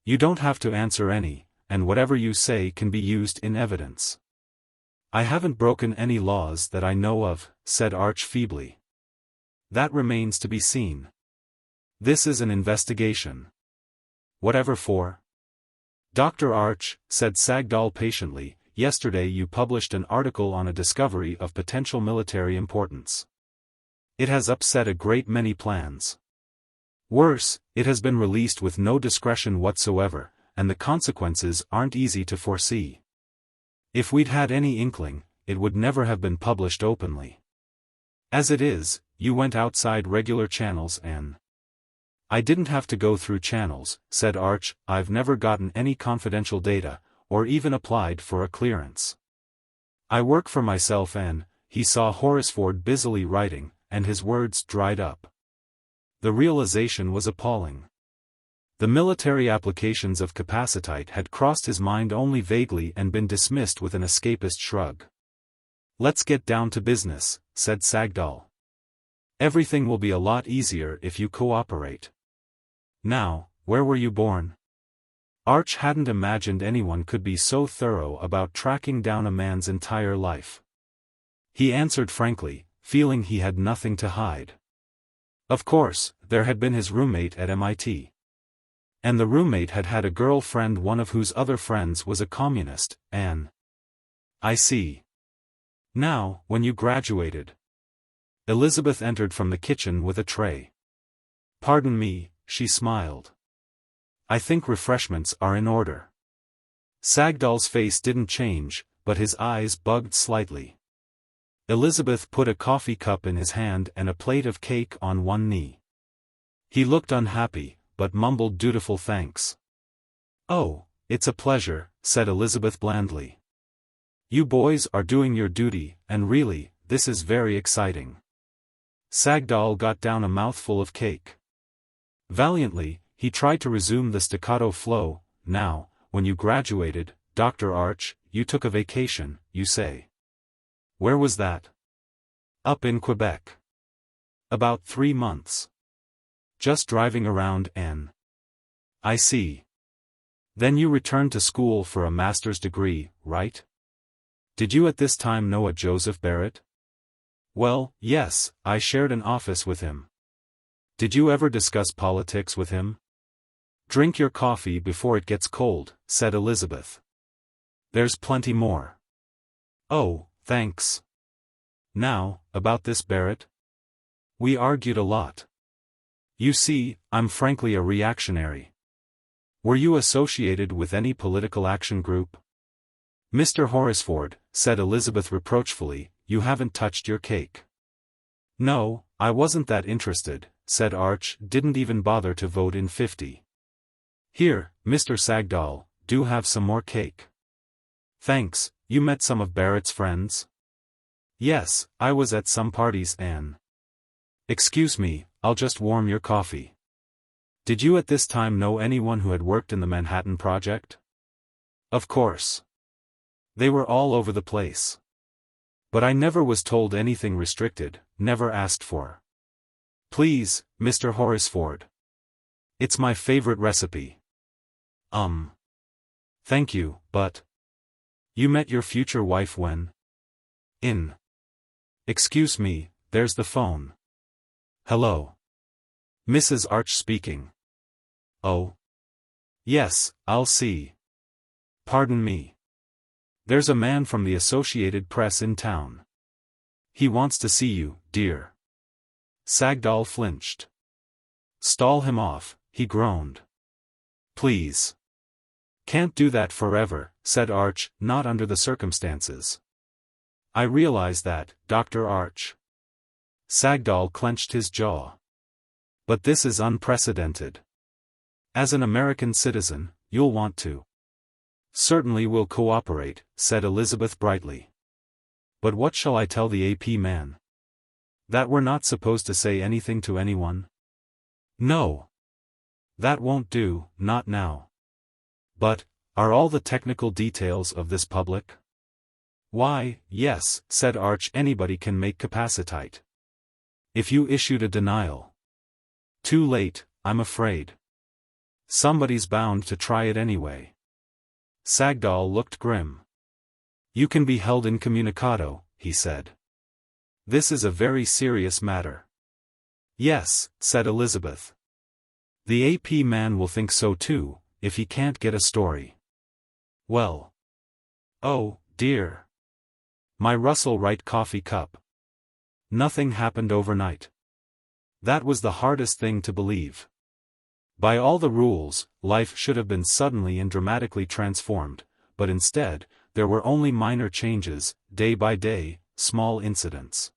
You don't have to answer any, and whatever you say can be used in evidence. I haven't broken any laws that I know of, said Arch feebly. That remains to be seen. This is an investigation. Whatever for? Dr. Arch, said Sagdahl patiently, yesterday you published an article on a discovery of potential military importance. It has upset a great many plans. Worse, it has been released with no discretion whatsoever, and the consequences aren't easy to foresee. If we'd had any inkling, it would never have been published openly. As it is, you went outside regular channels and... I didn't have to go through channels, said Arch. I've never gotten any confidential data, or even applied for a clearance. I work for myself and, he saw Horisford busily writing, and his words dried up. The realization was appalling. The military applications of capacitite had crossed his mind only vaguely and been dismissed with an escapist shrug. Let's get down to business, said Sagdahl. Everything will be a lot easier if you cooperate. Now, where were you born? Arch hadn't imagined anyone could be so thorough about tracking down a man's entire life. He answered frankly, feeling he had nothing to hide. Of course, there had been his roommate at MIT. And the roommate had had a girlfriend, one of whose other friends was a communist, Anne. I see. Now, when you graduated. Elizabeth entered from the kitchen with a tray. Pardon me, she smiled. I think refreshments are in order. Sagdahl's face didn't change, but his eyes bugged slightly. Elizabeth put a coffee cup in his hand and a plate of cake on one knee. He looked unhappy, but mumbled dutiful thanks. Oh, it's a pleasure, said Elizabeth blandly. You boys are doing your duty, and really, this is very exciting. Sagdahl got down a mouthful of cake. Valiantly, he tried to resume the staccato flow. Now, when you graduated, Dr. Arch, you took a vacation, you say. Where was that? Up in Quebec. About 3 months. Just driving around N. I see. Then you returned to school for a master's degree, right? Did you at this time know a Joseph Barrett? Well, yes, I shared an office with him. Did you ever discuss politics with him? Drink your coffee before it gets cold, said Elizabeth. There's plenty more. Oh, thanks. Now, about this Barrett? We argued a lot. You see, I'm frankly a reactionary. Were you associated with any political action group? Mr. Horisford, said Elizabeth reproachfully, you haven't touched your cake. No, I wasn't that interested, said Arch, didn't even bother to vote in 50. Here, Mr. Sagdahl, do have some more cake. Thanks, you met some of Barrett's friends? Yes, I was at some parties, Anne. Excuse me, I'll just warm your coffee. Did you at this time know anyone who had worked in the Manhattan Project? Of course. They were all over the place. But I never was told anything restricted, never asked for. Please, Mr. Horisford. It's my favorite recipe. Thank you, but... You met your future wife when? Excuse me, there's the phone. Hello. Mrs. Arch speaking. Oh. Yes, I'll see. Pardon me. There's a man from the Associated Press in town. He wants to see you, dear. Sagdahl flinched. Stall him off, he groaned. Please. Can't do that forever, said Arch, not under the circumstances. I realize that, Dr. Arch. Sagdahl clenched his jaw. But this is unprecedented. As an American citizen, you'll want to. Certainly we'll cooperate, said Elizabeth brightly. But what shall I tell the AP man? That we're not supposed to say anything to anyone? No. That won't do, not now. But, are all the technical details of this public? Why, yes, said Arch, anybody can make capacitite. If you issued a denial. Too late, I'm afraid. Somebody's bound to try it anyway. Sagdahl looked grim. You can be held incommunicado, he said. This is a very serious matter. Yes, said Elizabeth. The AP man will think so too, if he can't get a story. Well. Oh, dear. My Russell Wright coffee cup. Nothing happened overnight. That was the hardest thing to believe. By all the rules, life should have been suddenly and dramatically transformed, but instead, there were only minor changes, day by day, small incidents.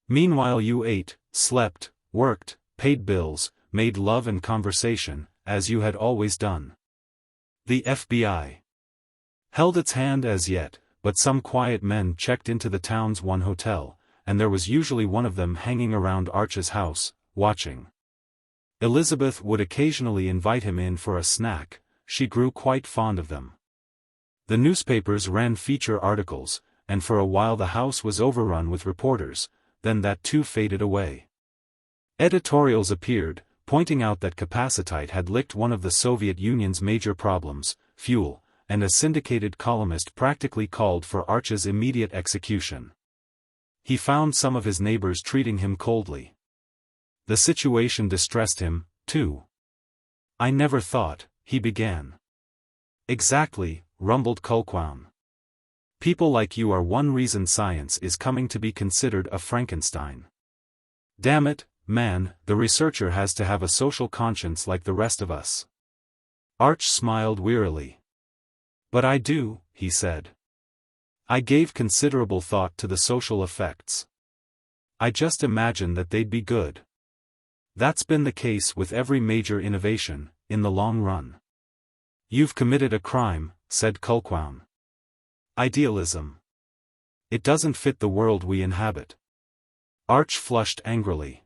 Meanwhile you ate, slept, worked, paid bills, made love and conversation, as you had always done. The FBI held its hand as yet, but some quiet men checked into the town's one hotel, and there was usually one of them hanging around Arch's house, watching. Elizabeth would occasionally invite him in for a snack, she grew quite fond of them. The newspapers ran feature articles, and for a while the house was overrun with reporters, then that too faded away. Editorials appeared, pointing out that capacitite had licked one of the Soviet Union's major problems, fuel, and a syndicated columnist practically called for Arch's immediate execution. He found some of his neighbors treating him coldly. The situation distressed him, too. I never thought, he began. Exactly, rumbled Kulquown. People like you are one reason science is coming to be considered a Frankenstein. Damn it, man, the researcher has to have a social conscience like the rest of us. Arch smiled wearily. But I do, he said. I gave considerable thought to the social effects. I just imagined that they'd be good. That's been the case with every major innovation, in the long run. You've committed a crime, said Kulquown. Idealism. It doesn't fit the world we inhabit. Arch flushed angrily.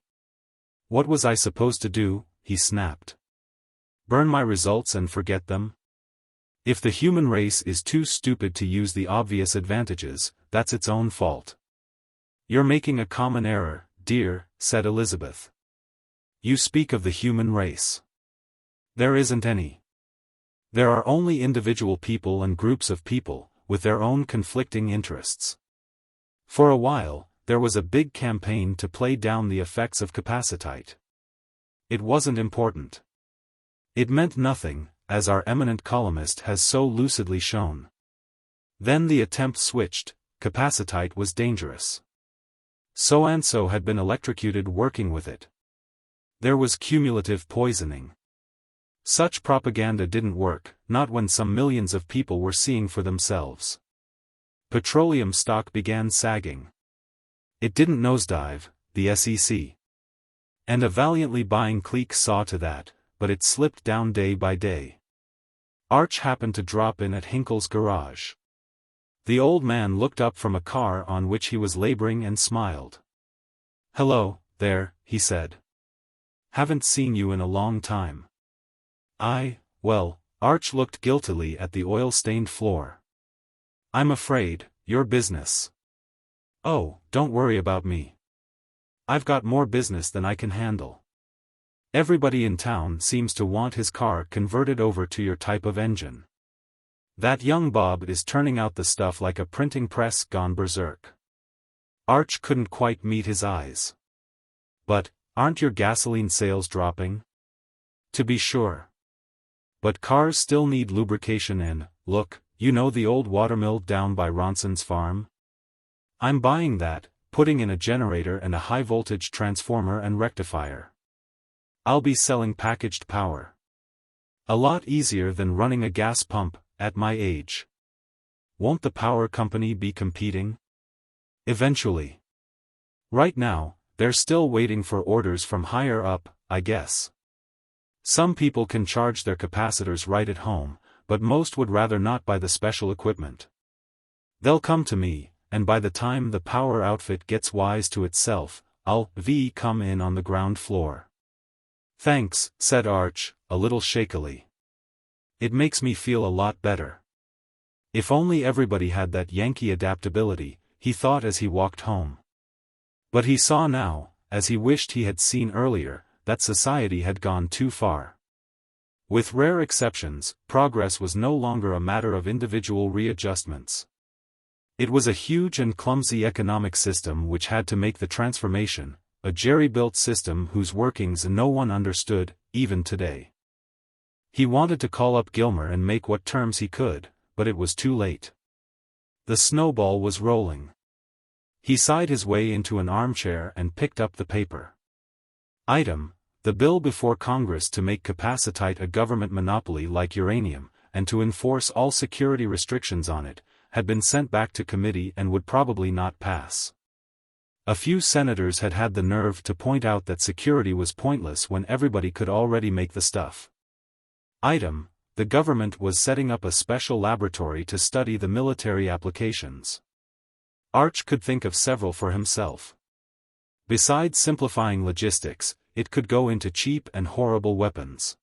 What was I supposed to do, he snapped. Burn my results and forget them? If the human race is too stupid to use the obvious advantages, that's its own fault. You're making a common error, dear, said Elizabeth. You speak of the human race. There isn't any. There are only individual people and groups of people, with their own conflicting interests. For a while, there was a big campaign to play down the effects of capacitite. It wasn't important. It meant nothing, as our eminent columnist has so lucidly shown. Then the attempt switched, capacitite was dangerous. So-and-so had been electrocuted working with it. There was cumulative poisoning. Such propaganda didn't work, not when some millions of people were seeing for themselves. Petroleum stock began sagging. It didn't nosedive, the SEC and a valiantly buying clique saw to that, but it slipped down day by day. Arch happened to drop in at Hinkle's garage. The old man looked up from a car on which he was laboring and smiled. "Hello, there," he said. "Haven't seen you in a long time." Well," Arch looked guiltily at the oil-stained floor. "I'm afraid, your business." "Oh, don't worry about me. I've got more business than I can handle. Everybody in town seems to want his car converted over to your type of engine. That young Bob is turning out the stuff like a printing press gone berserk." Arch couldn't quite meet his eyes. "But, aren't your gasoline sales dropping?" "To be sure. But cars still need lubrication and, look, you know the old watermill down by Ronson's farm? I'm buying that, putting in a generator and a high-voltage transformer and rectifier. I'll be selling packaged power. A lot easier than running a gas pump, at my age. Won't the power company be competing? Eventually. Right now, they're still waiting for orders from higher up, I guess. Some people can charge their capacitors right at home, but most would rather not buy the special equipment. They'll come to me, and by the time the power outfit gets wise to itself, I'll come in on the ground floor." "Thanks," said Arch, a little shakily. "It makes me feel a lot better. If only everybody had that Yankee adaptability," he thought as he walked home. But he saw now, as he wished he had seen earlier, that society had gone too far. With rare exceptions, progress was no longer a matter of individual readjustments. It was a huge and clumsy economic system which had to make the transformation, a jerry-built system whose workings no one understood, even today. He wanted to call up Gilmer and make what terms he could, but it was too late. The snowball was rolling. He sighed his way into an armchair and picked up the paper. Item: the bill before Congress to make capacitite a government monopoly like uranium, and to enforce all security restrictions on it, had been sent back to committee and would probably not pass. A few senators had had the nerve to point out that security was pointless when everybody could already make the stuff. Item: the government was setting up a special laboratory to study the military applications. Arch could think of several for himself. Besides simplifying logistics, it could go into cheap and horrible weapons.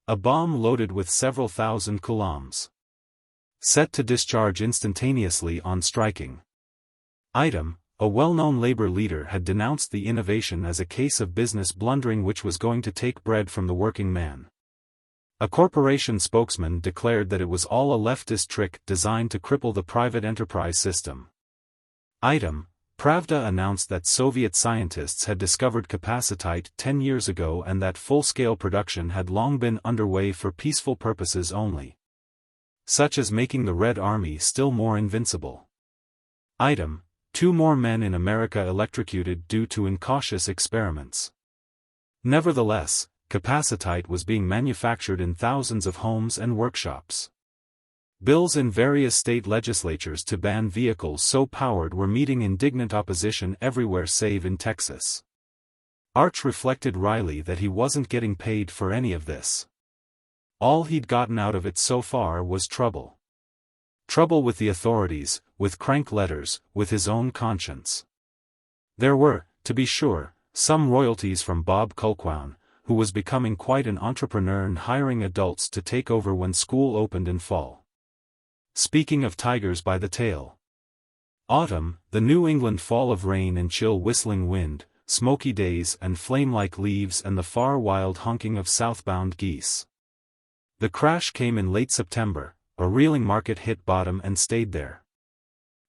A bomb loaded with several thousand coulombs, set to discharge instantaneously on striking. Item: a well-known labor leader had denounced the innovation as a case of business blundering which was going to take bread from the working man. A corporation spokesman declared that it was all a leftist trick designed to cripple the private enterprise system. Item: Pravda announced that Soviet scientists had discovered capacitite 10 years ago and that full-scale production had long been underway for peaceful purposes only, such as making the Red Army still more invincible. Item: 2 more men in America electrocuted due to incautious experiments. Nevertheless, capacitite was being manufactured in thousands of homes and workshops. Bills in various state legislatures to ban vehicles so powered were meeting indignant opposition everywhere save in Texas. Arch reflected wryly that he wasn't getting paid for any of this. All he'd gotten out of it so far was trouble. Trouble with the authorities, with crank letters, with his own conscience. There were, to be sure, some royalties from Bob Culquown, who was becoming quite an entrepreneur and hiring adults to take over when school opened in fall. Speaking of tigers by the tail. Autumn, the New England fall of rain and chill whistling wind, smoky days and flame-like leaves and the far wild honking of southbound geese. The crash came in late September. A reeling market hit bottom and stayed there.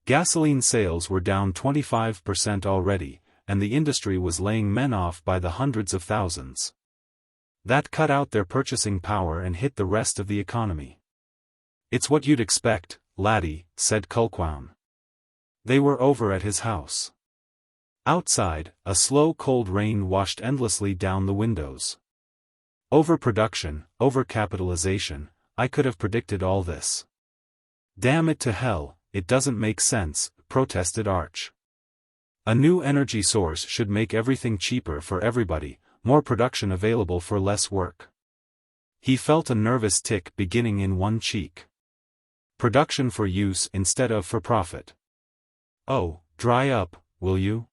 Gasoline sales were down 25% already, and the industry was laying men off by the hundreds of thousands. That cut out their purchasing power and hit the rest of the economy. "It's what you'd expect, laddie," said Culquown. They were over at his house. Outside, a slow cold rain washed endlessly down the windows. Overproduction, overcapitalization, I could have predicted all this. Damn it to hell, it doesn't make sense, protested Arch. A new energy source should make everything cheaper for everybody, more production available for less work. He felt a nervous tick beginning in one cheek. Production for use instead of for profit. Oh, dry up, will you?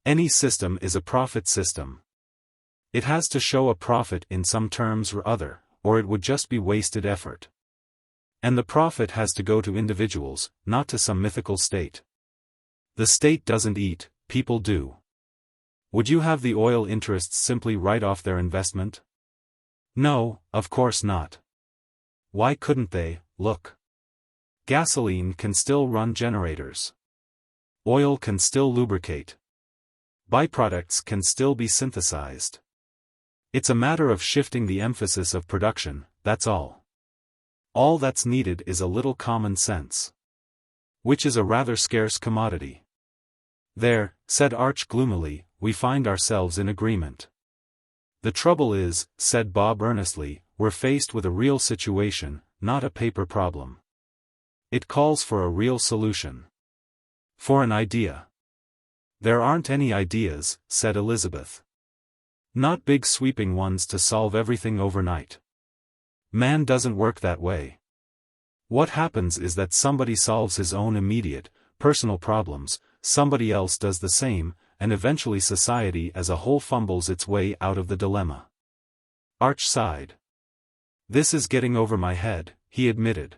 Any system is a profit system. It has to show a profit in some terms or other, or it would just be wasted effort. And the profit has to go to individuals, not to some mythical state. The state doesn't eat, people do. Would you have the oil interests simply write off their investment? No, of course not. Why couldn't they? Look. Gasoline can still run generators. Oil can still lubricate. Byproducts can still be synthesized. It's a matter of shifting the emphasis of production, that's all. All that's needed is a little common sense. Which is a rather scarce commodity. There, said Arch gloomily, we find ourselves in agreement. The trouble is, said Bob earnestly, we're faced with a real situation, not a paper problem. It calls for a real solution. For an idea. There aren't any ideas, said Elizabeth. Not big sweeping ones to solve everything overnight. Man doesn't work that way. What happens is that somebody solves his own immediate, personal problems, somebody else does the same, and eventually society as a whole fumbles its way out of the dilemma. Arch sighed. This is getting over my head, he admitted.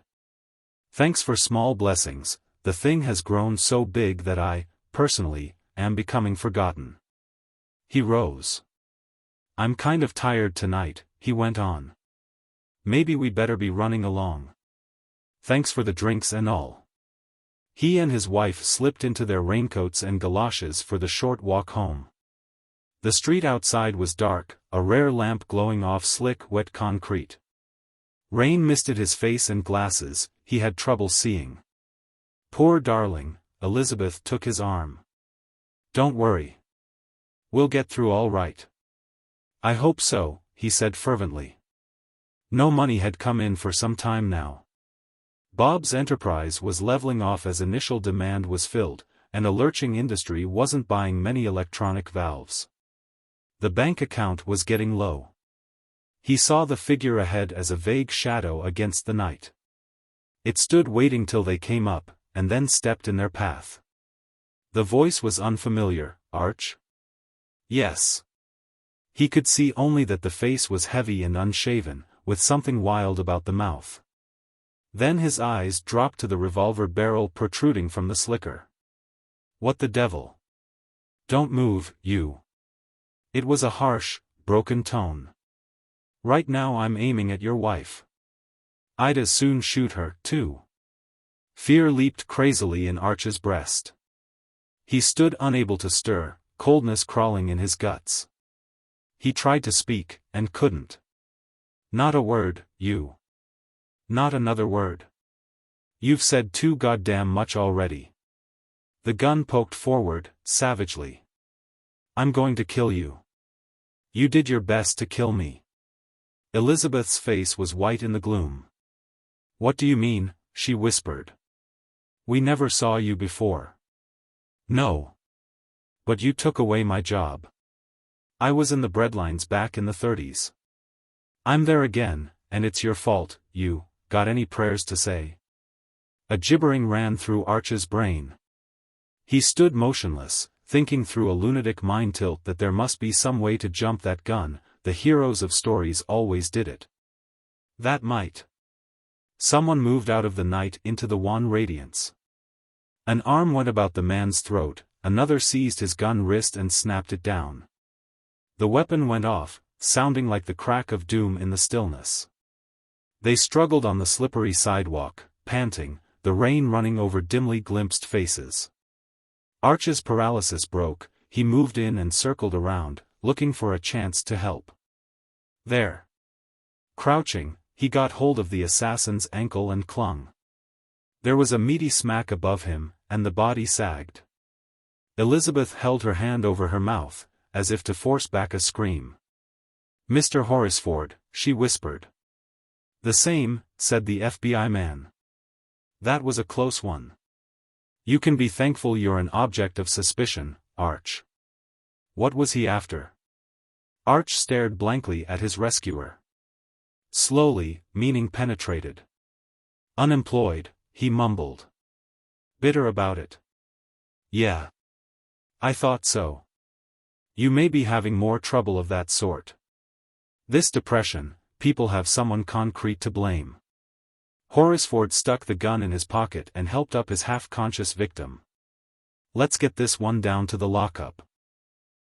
Thanks for small blessings, the thing has grown so big that I, personally, am becoming forgotten. He rose. I'm kind of tired tonight, he went on. Maybe we better be running along. Thanks for the drinks and all. He and his wife slipped into their raincoats and galoshes for the short walk home. The street outside was dark, a rare lamp glowing off slick, wet concrete. Rain misted his face and glasses, he had trouble seeing. Poor darling, Elizabeth took his arm. Don't worry. We'll get through all right. I hope so, he said fervently. No money had come in for some time now. Bob's enterprise was leveling off as initial demand was filled, and a lurching industry wasn't buying many electronic valves. The bank account was getting low. He saw the figure ahead as a vague shadow against the night. It stood waiting till they came up, and then stepped in their path. The voice was unfamiliar. Arch? Yes. He could see only that the face was heavy and unshaven, with something wild about the mouth. Then his eyes dropped to the revolver barrel protruding from the slicker. What the devil? Don't move, you. It was a harsh, broken tone. Right now I'm aiming at your wife. I'd as soon shoot her, too. Fear leaped crazily in Arch's breast. He stood unable to stir, coldness crawling in his guts. He tried to speak, and couldn't. Not a word, you. Not another word. You've said too goddamn much already. The gun poked forward, savagely. I'm going to kill you. You did your best to kill me. Elizabeth's face was white in the gloom. What do you mean? She whispered. We never saw you before. No. But you took away my job. I was in the breadlines back in the 30s. I'm there again, and it's your fault. You got any prayers to say? A gibbering ran through Arch's brain. He stood motionless, thinking through a lunatic mind tilt that there must be some way to jump that gun. The heroes of stories always did it. That might. Someone moved out of the night into the wan radiance. An arm went about the man's throat, another seized his gun wrist and snapped it down. The weapon went off, sounding like the crack of doom in the stillness. They struggled on the slippery sidewalk, panting, the rain running over dimly glimpsed faces. Arch's paralysis broke, he moved in and circled around, looking for a chance to help. There. Crouching, he got hold of the assassin's ankle and clung. There was a meaty smack above him, and the body sagged. Elizabeth held her hand over her mouth, as if to force back a scream. "Mr. Horsford," she whispered. "The same," said the FBI man. "That was a close one. You can be thankful you're an object of suspicion, Arch." What was he after? Arch stared blankly at his rescuer. Slowly, meaning penetrated. "Unemployed," he mumbled. "Bitter about it." "Yeah. I thought so. You may be having more trouble of that sort. This depression, people have someone concrete to blame." Horsford stuck the gun in his pocket and helped up his half-conscious victim. "Let's get this one down to the lockup.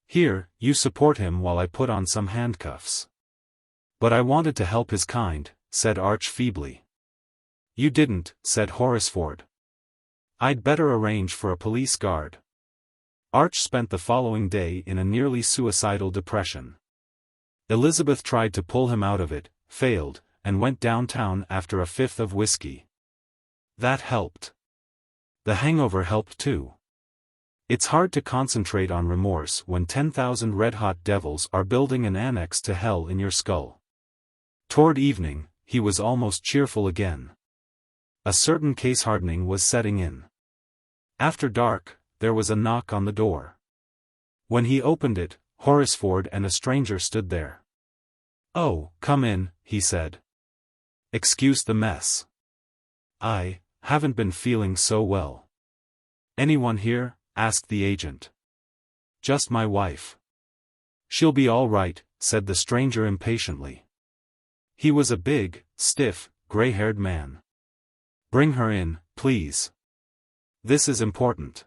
Here, you support him while I put on some handcuffs." "But I wanted to help his kind," said Arch feebly. "You didn't," said Horsford. "I'd better arrange for a police guard." Arch spent the following day in a nearly suicidal depression. Elizabeth tried to pull him out of it, failed, and went downtown after a fifth of whiskey. That helped. The hangover helped too. It's hard to concentrate on remorse when 10,000 red-hot devils are building an annex to hell in your skull. Toward evening, he was almost cheerful again. A certain case hardening was setting in. After dark, there was a knock on the door. When he opened it, Horsford and a stranger stood there. "Oh, come in," he said. "Excuse the mess. I haven't been feeling so well." "Anyone here?" asked the agent. "Just my wife." "She'll be all right," said the stranger impatiently. He was a big, stiff, gray-haired man. "Bring her in, please. This is important."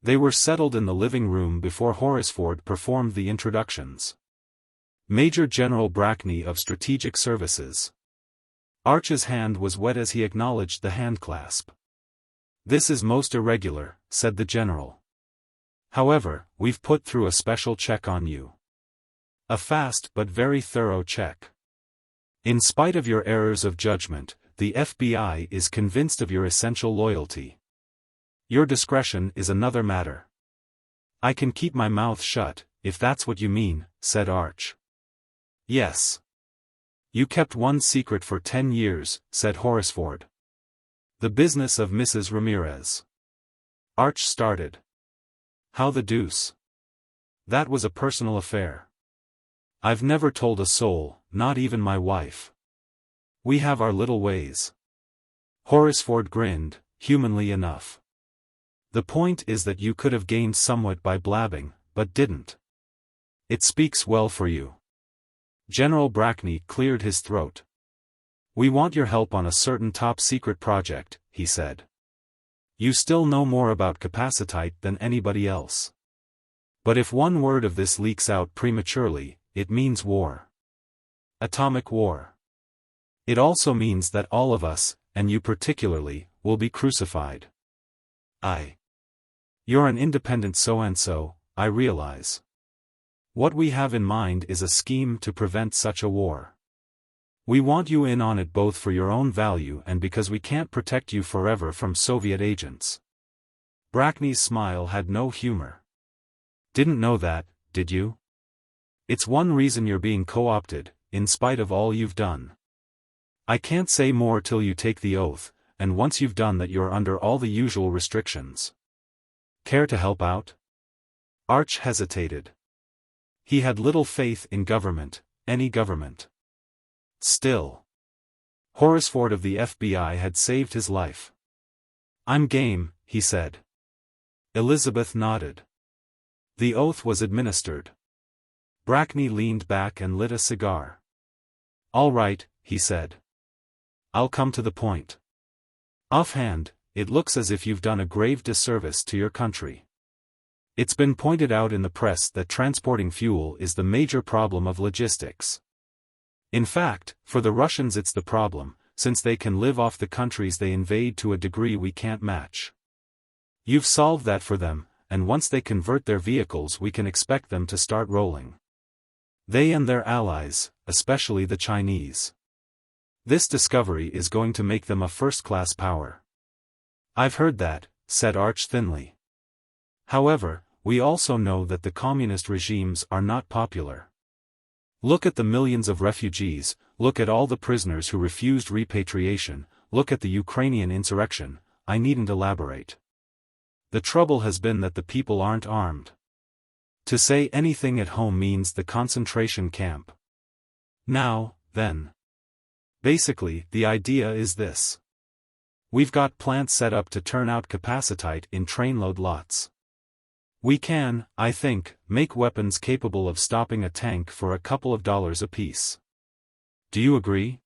They were settled in the living room before Horsford performed the introductions. "Major General Brackney of Strategic Services." Arch's hand was wet as he acknowledged the handclasp. "This is most irregular," said the general. "However, we've put through a special check on you. A fast but very thorough check. In spite of your errors of judgment, the FBI is convinced of your essential loyalty. Your discretion is another matter." "I can keep my mouth shut, if that's what you mean," said Arch. "Yes. You kept one secret for 10 years, said Horsford. "The business of Mrs. Ramirez." Arch started. "How the deuce? That was a personal affair. I've never told a soul, not even my wife. We have our little ways." Horsford grinned, humanly enough. "The point is that you could have gained somewhat by blabbing, but didn't. It speaks well for you." General Brackney cleared his throat. "We want your help on a certain top-secret project," he said. "You still know more about capacitite than anybody else. But if one word of this leaks out prematurely, it means war. Atomic war. It also means that all of us, and you particularly, will be crucified." You're an independent so-and-so, I realize. What we have in mind is a scheme to prevent such a war. We want you in on it both for your own value and because we can't protect you forever from Soviet agents." Brackney's smile had no humor. "Didn't know that, did you? It's one reason you're being co-opted, in spite of all you've done. I can't say more till you take the oath, and once you've done that you're under all the usual restrictions. Care to help out?" Arch hesitated. He had little faith in government, any government. Still, Horsford of the FBI had saved his life. "I'm game," he said. Elizabeth nodded. The oath was administered. Brackney leaned back and lit a cigar. "All right," he said. "I'll come to the point. Offhand, it looks as if you've done a grave disservice to your country. It's been pointed out in the press that transporting fuel is the major problem of logistics. In fact, for the Russians it's the problem, since they can live off the countries they invade to a degree we can't match. You've solved that for them, and once they convert their vehicles we can expect them to start rolling. They and their allies, especially the Chinese. This discovery is going to make them a first-class power. I've heard that, said Arch thinly. However, we also know that the communist regimes are not popular. Look at the millions of refugees, look at all the prisoners who refused repatriation, look at the Ukrainian insurrection. I needn't elaborate. The trouble has been that the people aren't armed. To say anything at home means the concentration camp. Now, then. Basically, the idea is this. We've got plants set up to turn out capacitite in trainload lots. We can, I think, make weapons capable of stopping a tank for a couple of dollars apiece. Do you agree?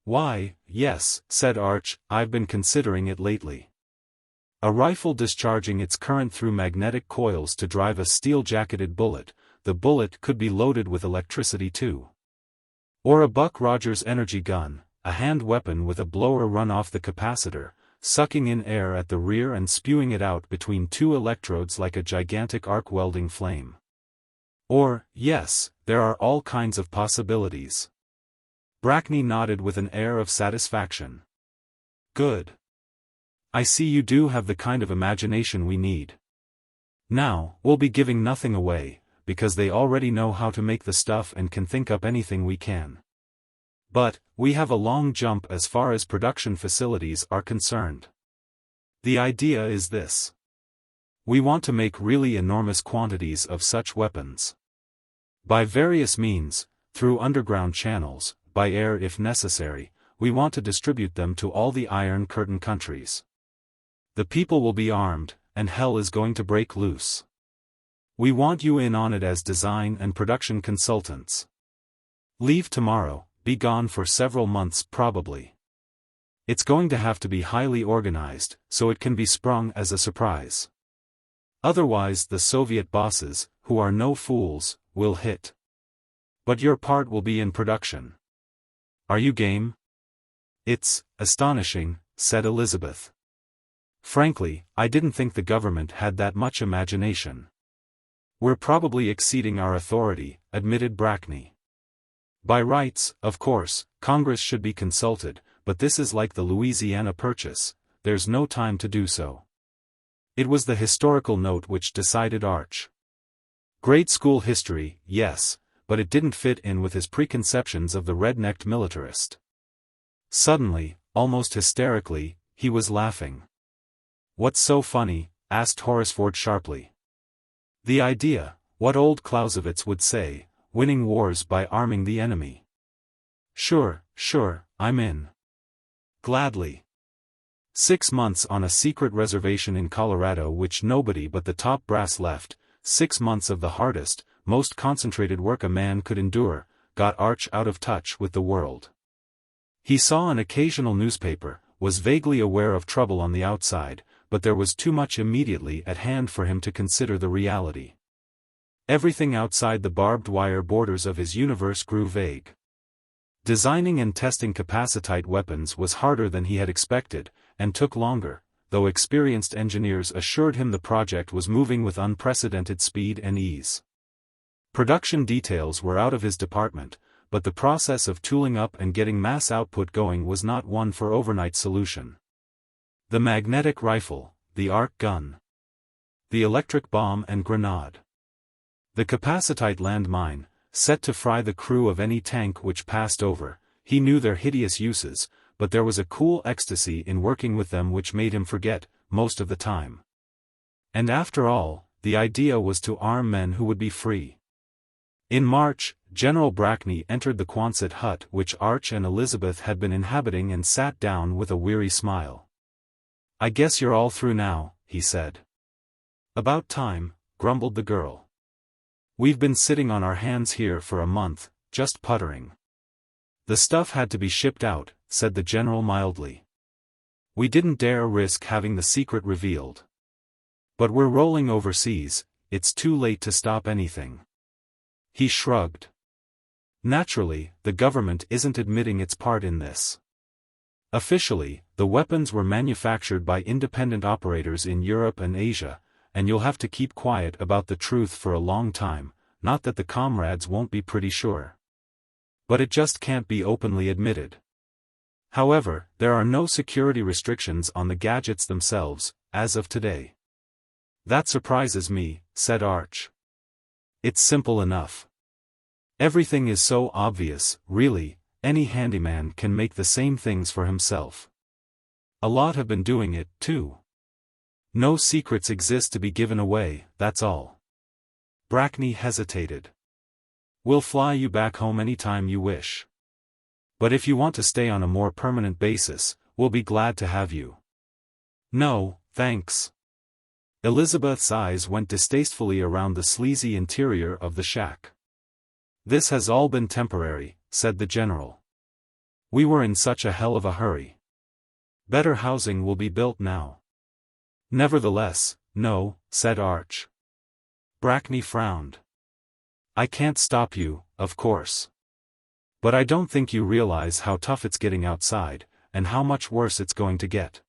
Why, yes, said Arch, I've been considering it lately. A rifle discharging its current through magnetic coils to drive a steel-jacketed bullet, the bullet could be loaded with electricity too. Or a Buck Rogers energy gun, a hand weapon with a blower run off the capacitor, sucking in air at the rear and spewing it out between two electrodes like a gigantic arc welding flame. Or, yes, there are all kinds of possibilities. Brackney nodded with an air of satisfaction. Good. I see you do have the kind of imagination we need. Now, we'll be giving nothing away, because they already know how to make the stuff and can think up anything we can. But, we have a long jump as far as production facilities are concerned. The idea is this. We want to make really enormous quantities of such weapons. By various means, through underground channels, by air if necessary, we want to distribute them to all the Iron Curtain countries. The people will be armed, and hell is going to break loose. We want you in on it as design and production consultants. Leave tomorrow, be gone for several months probably. It's going to have to be highly organized, so it can be sprung as a surprise. Otherwise the Soviet bosses, who are no fools, will hit. But your part will be in production. Are you game? It's astonishing, said Elizabeth. Frankly, I didn't think the government had that much imagination. We're probably exceeding our authority, admitted Brackney. By rights, of course, Congress should be consulted, but this is like the Louisiana Purchase, there's no time to do so. It was the historical note which decided Arch. Grade school history, yes, but it didn't fit in with his preconceptions of the red-necked militarist. Suddenly, almost hysterically, he was laughing. What's so funny? Asked Horsford sharply. The idea, what old Clausewitz would say, winning wars by arming the enemy. Sure, I'm in. Gladly. 6 months on a secret reservation in Colorado which nobody but the top brass left, 6 months of the hardest, most concentrated work a man could endure, got Arch out of touch with the world. He saw an occasional newspaper, was vaguely aware of trouble on the outside, but there was too much immediately at hand for him to consider the reality. Everything outside the barbed wire borders of his universe grew vague. Designing and testing capacitite weapons was harder than he had expected, and took longer, though experienced engineers assured him the project was moving with unprecedented speed and ease. Production details were out of his department, but the process of tooling up and getting mass output going was not one for overnight solution. The magnetic rifle, the arc gun, the electric bomb and grenade. The capacitite landmine, set to fry the crew of any tank which passed over. He knew their hideous uses, but there was a cool ecstasy in working with them which made him forget, most of the time. And after all, the idea was to arm men who would be free. In March, General Brackney entered the Quonset hut which Arch and Elizabeth had been inhabiting and sat down with a weary smile. "I guess you're all through now," he said. "About time," grumbled the girl. "We've been sitting on our hands here for a month, just puttering." "The stuff had to be shipped out," said the general mildly. "We didn't dare risk having the secret revealed. But we're rolling overseas, it's too late to stop anything." He shrugged. Naturally, the government isn't admitting its part in this. Officially, the weapons were manufactured by independent operators in Europe and Asia, and you'll have to keep quiet about the truth for a long time, not that the comrades won't be pretty sure. But it just can't be openly admitted. However, there are no security restrictions on the gadgets themselves, as of today. That surprises me, said Arch. It's simple enough. Everything is so obvious, really, any handyman can make the same things for himself. A lot have been doing it, too. No secrets exist to be given away, that's all. Brackney hesitated. We'll fly you back home anytime you wish. But if you want to stay on a more permanent basis, we'll be glad to have you. No, thanks. Elizabeth's eyes went distastefully around the sleazy interior of the shack. This has all been temporary, said the general. We were in such a hell of a hurry. Better housing will be built now. Nevertheless, no, said Arch. Brackney frowned. I can't stop you, of course. But I don't think you realize how tough it's getting outside, and how much worse it's going to get.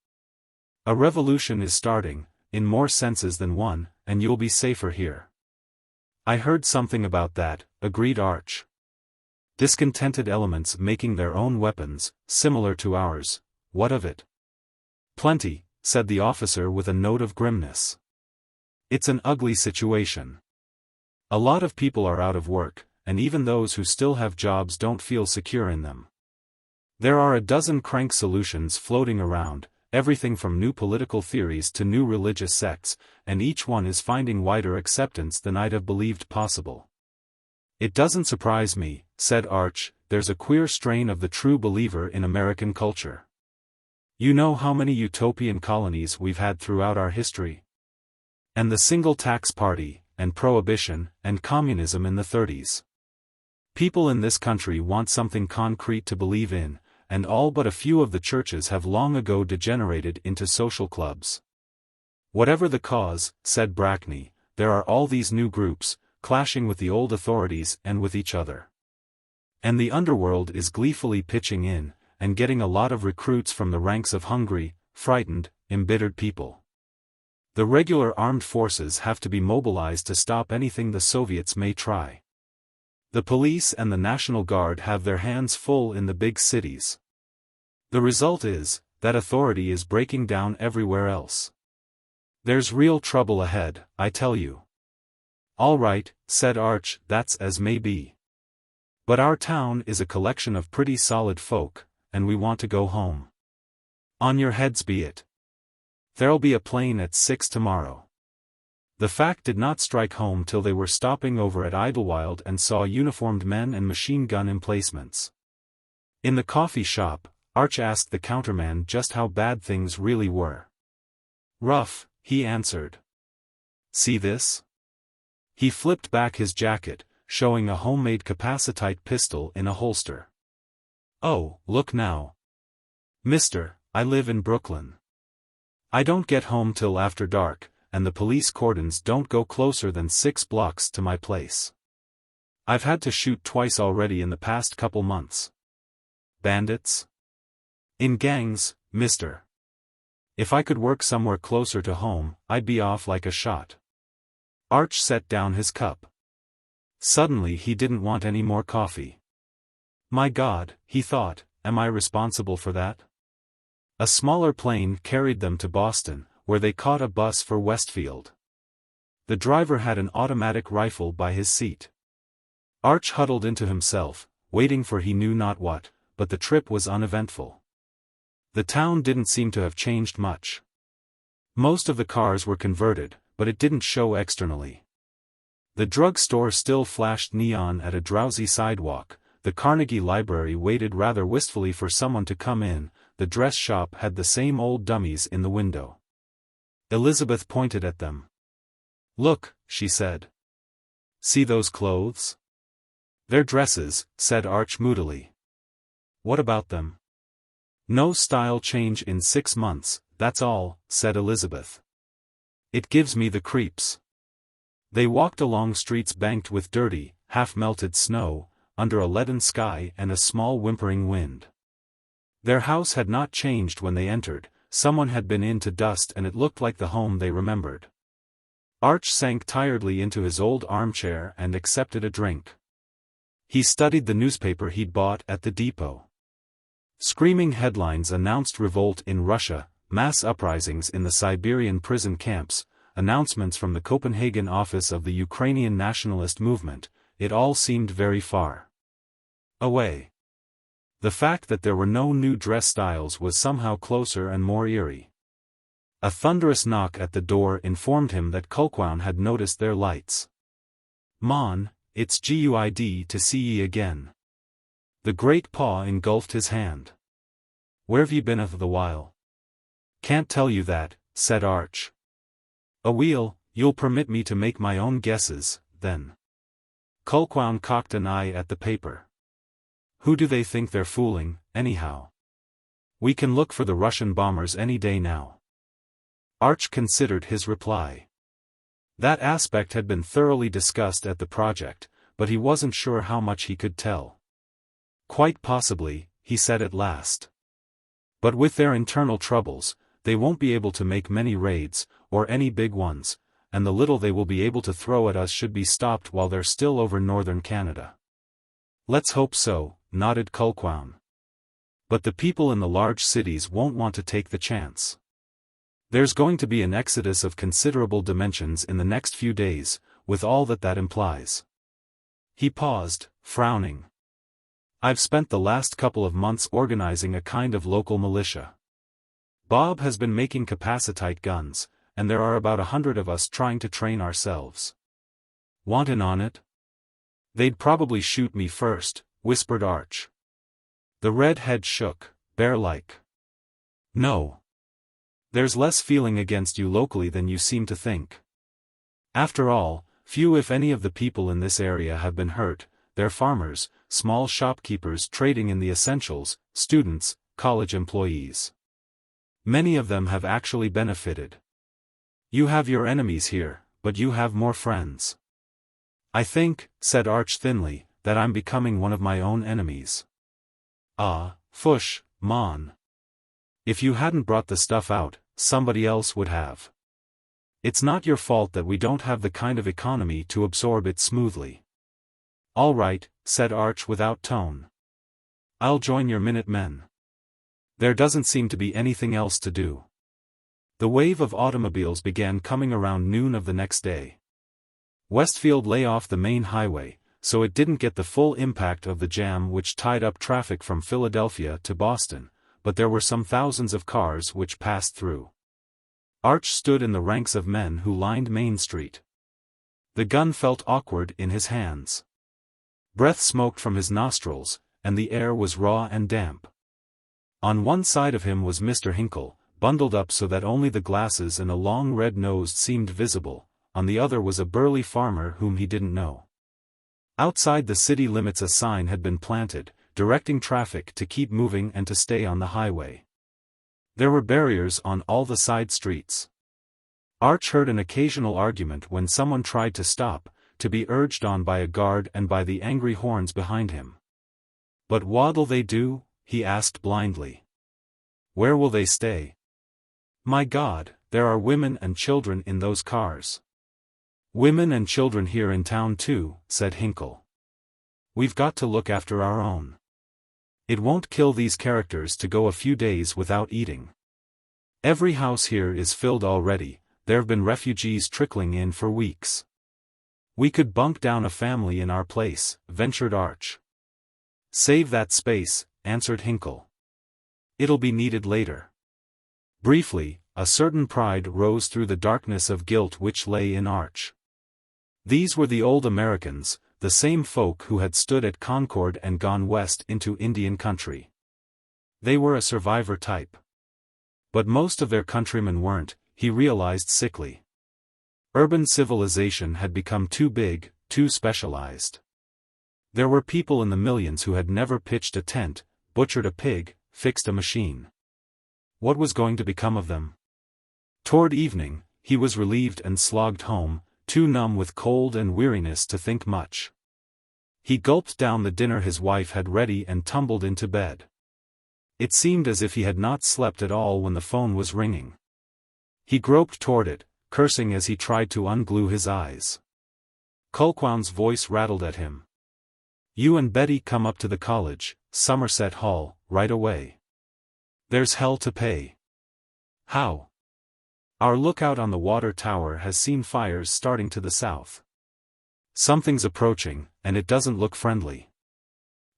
A revolution is starting, in more senses than one, and you'll be safer here. I heard something about that, agreed Arch. Discontented elements making their own weapons, similar to ours, what of it? Plenty, said the officer with a note of grimness. It's an ugly situation. A lot of people are out of work, and even those who still have jobs don't feel secure in them. There are a dozen crank solutions floating around, everything from new political theories to new religious sects, and each one is finding wider acceptance than I'd have believed possible. It doesn't surprise me, said Arch, there's a queer strain of the true believer in American culture. You know how many utopian colonies we've had throughout our history? And the single tax party, and prohibition, and communism in the 30s. People in this country want something concrete to believe in, and all but a few of the churches have long ago degenerated into social clubs. Whatever the cause, said Brackney, there are all these new groups, clashing with the old authorities and with each other. And the underworld is gleefully pitching in, and getting a lot of recruits from the ranks of hungry, frightened, embittered people. The regular armed forces have to be mobilized to stop anything the Soviets may try. The police and the National Guard have their hands full in the big cities. The result is, that authority is breaking down everywhere else. There's real trouble ahead, I tell you. All right, said Arch, that's as may be. But our town is a collection of pretty solid folk, and we want to go home. On your heads be it. There'll be a plane at 6 tomorrow. The fact did not strike home till they were stopping over at Idlewild and saw uniformed men and machine gun emplacements. In the coffee shop, Arch asked the counterman just how bad things really were. Rough, he answered. See this? He flipped back his jacket, showing a homemade capacitite pistol in a holster. Oh, look now. Mister, I live in Brooklyn. I don't get home till after dark, and the police cordons don't go closer than 6 blocks to my place. I've had to shoot twice already in the past couple months. Bandits? In gangs, mister. If I could work somewhere closer to home, I'd be off like a shot. Arch set down his cup. Suddenly he didn't want any more coffee. My God, he thought, am I responsible for that? A smaller plane carried them to Boston, where they caught a bus for Westfield. The driver had an automatic rifle by his seat. Arch huddled into himself, waiting for he knew not what, but the trip was uneventful. The town didn't seem to have changed much. Most of the cars were converted, but it didn't show externally. The drugstore still flashed neon at a drowsy sidewalk, the Carnegie Library waited rather wistfully for someone to come in, the dress shop had the same old dummies in the window. Elizabeth pointed at them. Look, she said. See those clothes? They're dresses, said Arch moodily. What about them? No style change in 6 months, that's all, said Elizabeth. It gives me the creeps. They walked along streets banked with dirty, half-melted snow, under a leaden sky and a small whimpering wind. Their house had not changed when they entered, someone had been in to dust and it looked like the home they remembered. Arch sank tiredly into his old armchair and accepted a drink. He studied the newspaper he'd bought at the depot. Screaming headlines announced revolt in Russia, mass uprisings in the Siberian prison camps, announcements from the Copenhagen office of the Ukrainian nationalist movement, it all seemed very far away. The fact that there were no new dress styles was somehow closer and more eerie. A thunderous knock at the door informed him that Kulquown had noticed their lights. "Mon, it's good to see ye again." The great paw engulfed his hand. "Where've ye been a' the while?" "Can't tell you that," said Arch. "Aweel, you'll permit me to make my own guesses, then." Kulquown cocked an eye at the paper. "Who do they think they're fooling, anyhow? We can look for the Russian bombers any day now." Arch considered his reply. That aspect had been thoroughly discussed at the project, but he wasn't sure how much he could tell. "Quite possibly," he said at last. "But with their internal troubles, they won't be able to make many raids, or any big ones, and the little they will be able to throw at us should be stopped while they're still over northern Canada." "Let's hope so," nodded Kulquown. "But the people in the large cities won't want to take the chance. There's going to be an exodus of considerable dimensions in the next few days, with all that implies." He paused, frowning. "I've spent the last couple of months organizing a kind of local militia. Bob has been making capacitite guns, and there are about 100 of us trying to train ourselves. Want in on it?" "They'd probably shoot me first," whispered Arch. The red head shook, bear-like. "No. There's less feeling against you locally than you seem to think. After all, few if any of the people in this area have been hurt. They're farmers, small shopkeepers trading in the essentials, students, college employees. Many of them have actually benefited. You have your enemies here, but you have more friends." "I think," said Arch thinly, "that I'm becoming one of my own enemies." "Ah, fush, mon. If you hadn't brought the stuff out, somebody else would have. It's not your fault that we don't have the kind of economy to absorb it smoothly." "All right," said Arch without tone. "I'll join your Minutemen. There doesn't seem to be anything else to do." The wave of automobiles began coming around noon of the next day. Westfield lay off the main highway, so it didn't get the full impact of the jam which tied up traffic from Philadelphia to Boston, but there were some thousands of cars which passed through. Arch stood in the ranks of men who lined Main Street. The gun felt awkward in his hands. Breath smoked from his nostrils, and the air was raw and damp. On one side of him was Mr. Hinkle, bundled up so that only the glasses and a long red nose seemed visible. On the other was a burly farmer whom he didn't know. Outside the city limits a sign had been planted, directing traffic to keep moving and to stay on the highway. There were barriers on all the side streets. Arch heard an occasional argument when someone tried to stop, to be urged on by a guard and by the angry horns behind him. "But what'll they do?" he asked blindly. "Where will they stay? My God, there are women and children in those cars." "Women and children here in town too," said Hinkle. "We've got to look after our own. It won't kill these characters to go a few days without eating. Every house here is filled already, there've been refugees trickling in for weeks. We could bunk down a family in our place," ventured Arch. "Save that space," answered Hinkle. "It'll be needed later." Briefly, a certain pride rose through the darkness of guilt which lay in Arch. These were the old Americans, the same folk who had stood at Concord and gone west into Indian country. They were a survivor type. But most of their countrymen weren't, he realized sickly. Urban civilization had become too big, too specialized. There were people in the millions who had never pitched a tent, butchered a pig, fixed a machine. What was going to become of them? Toward evening, he was relieved and slogged home, too numb with cold and weariness to think much. He gulped down the dinner his wife had ready and tumbled into bed. It seemed as if he had not slept at all when the phone was ringing. He groped toward it, cursing as he tried to unglue his eyes. Kulquown's voice rattled at him. "You and Betty come up to the college, Somerset Hall, right away. There's hell to pay." How? Our lookout on the water tower has seen fires starting to the south. Something's approaching, and it doesn't look friendly.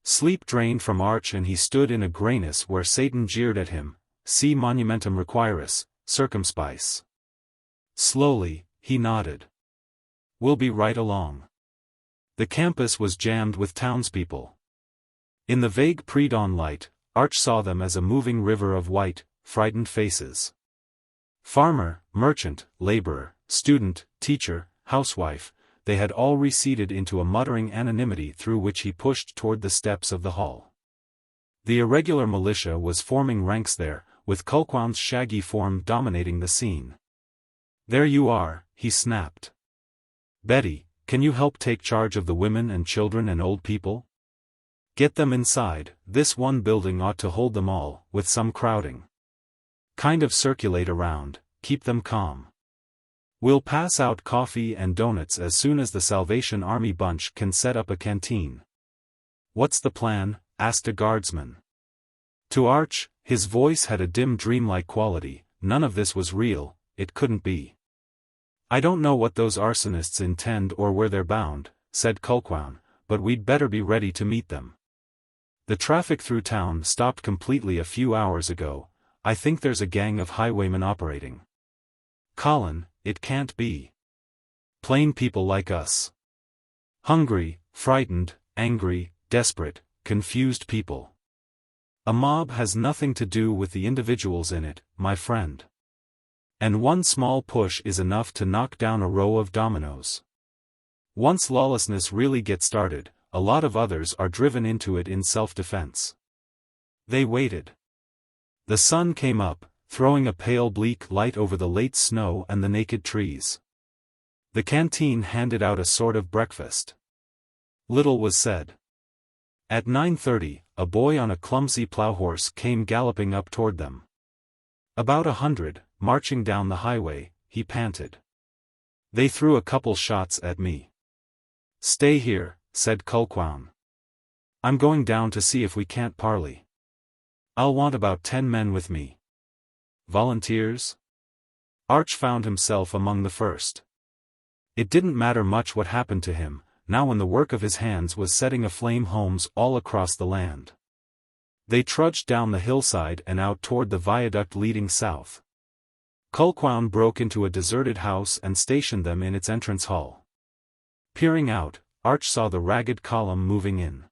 Sleep drained from Arch and he stood in a grayness where Satan jeered at him, si monumentum requiris, circumspice. Slowly, he nodded. We'll be right along. The campus was jammed with townspeople. In the vague pre-dawn light, Arch saw them as a moving river of white, frightened faces. Farmer, merchant, laborer, student, teacher, housewife, they had all receded into a muttering anonymity through which he pushed toward the steps of the hall. The irregular militia was forming ranks there, with Culquown's shaggy form dominating the scene. "There you are," he snapped. "Betty, can you help take charge of the women and children and old people? Get them inside, this one building ought to hold them all, with some crowding. Kind of circulate around, keep them calm. We'll pass out coffee and donuts as soon as the Salvation Army bunch can set up a canteen." "What's the plan?" asked a guardsman. To Arch, his voice had a dim dreamlike quality. None of this was real, it couldn't be. "I don't know what those arsonists intend or where they're bound," said Culquown, "but we'd better be ready to meet them. The traffic through town stopped completely a few hours ago. I think there's a gang of highwaymen operating." "Colin, it can't be. Plain people like us. Hungry, frightened, angry, desperate, confused people. A mob has nothing to do with the individuals in it, my friend. And one small push is enough to knock down a row of dominoes. Once lawlessness really gets started, a lot of others are driven into it in self-defense." They waited. The sun came up, throwing a pale bleak light over the late snow and the naked trees. The canteen handed out a sort of breakfast. Little was said. At 9:30, a boy on a clumsy plowhorse came galloping up toward them. "About 100, marching down the highway," he panted. "They threw a couple shots at me." "Stay here," said Culquown. "I'm going down to see if we can't parley. I'll want about 10 men with me. Volunteers?" Arch found himself among the first. It didn't matter much what happened to him, now when the work of his hands was setting aflame homes all across the land. They trudged down the hillside and out toward the viaduct leading south. Culquown broke into a deserted house and stationed them in its entrance hall. Peering out, Arch saw the ragged column moving in.